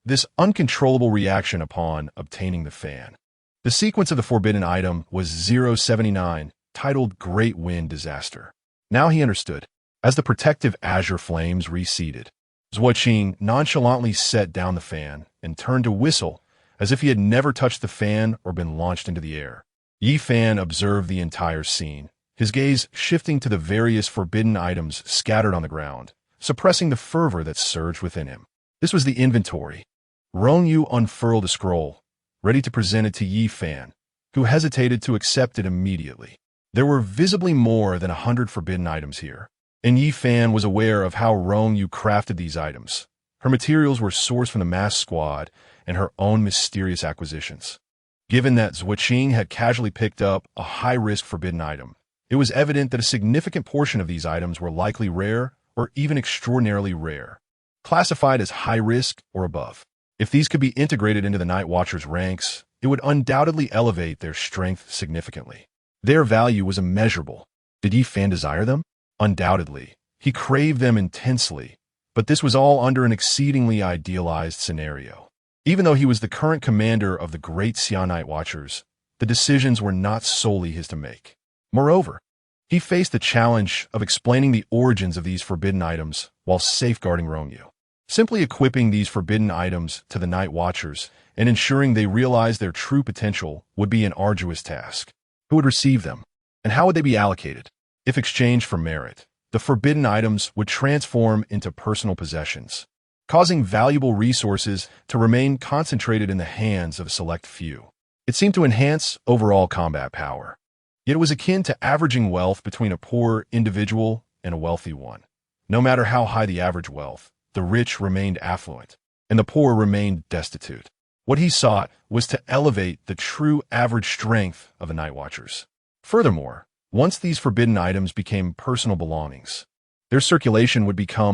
This uncontrollable reaction upon obtaining the fan. The sequence of the forbidden item was 079, titled Great Wind Disaster. Now he understood. As the protective azure flames receded, Zhuo nonchalantly set down the fan and turned to whistle as if he had never touched the fan or been launched into the air. Yi Fan observed the entire scene, his gaze shifting to the various forbidden items scattered on the ground, suppressing the fervor that surged within him. This was the inventory. Rong Yue unfurled a scroll, ready to present it to Yi Fan, who hesitated to accept it immediately. There were visibly more than 100 forbidden items here, and Yi Fan was aware of how Rong Yue crafted these items. Her materials were sourced from the mass squad and her own mysterious acquisitions. Given that Zhuo had casually picked up a high-risk forbidden item, it was evident that a significant portion of these items were likely rare or even extraordinarily rare, classified as high-risk or above. If these could be integrated into the Night Watchers' ranks, it would undoubtedly elevate their strength significantly. Their value was immeasurable. Did Yi Fan desire them? Undoubtedly. He craved them intensely, but this was all under an exceedingly idealized scenario. Even though he was the current commander of the Great Xia Night Watchers, the decisions were not solely his to make. Moreover, he faced the challenge of explaining the origins of these forbidden items while safeguarding Rong Yue. Simply equipping these forbidden items to the Night Watchers and ensuring they realized their true potential would be an arduous task. Who would receive them? And how would they be allocated? If exchanged for merit, the forbidden items would transform into personal possessions, causing valuable resources to remain concentrated in the hands of a select few. It seemed to enhance overall combat power. Yet it was akin to averaging wealth between a poor individual and a wealthy one. No matter how high the average wealth, the rich remained affluent, and the poor remained destitute. What he sought was to elevate the true average strength of the Night Watchers. Furthermore, once these forbidden items became personal belongings, their circulation would become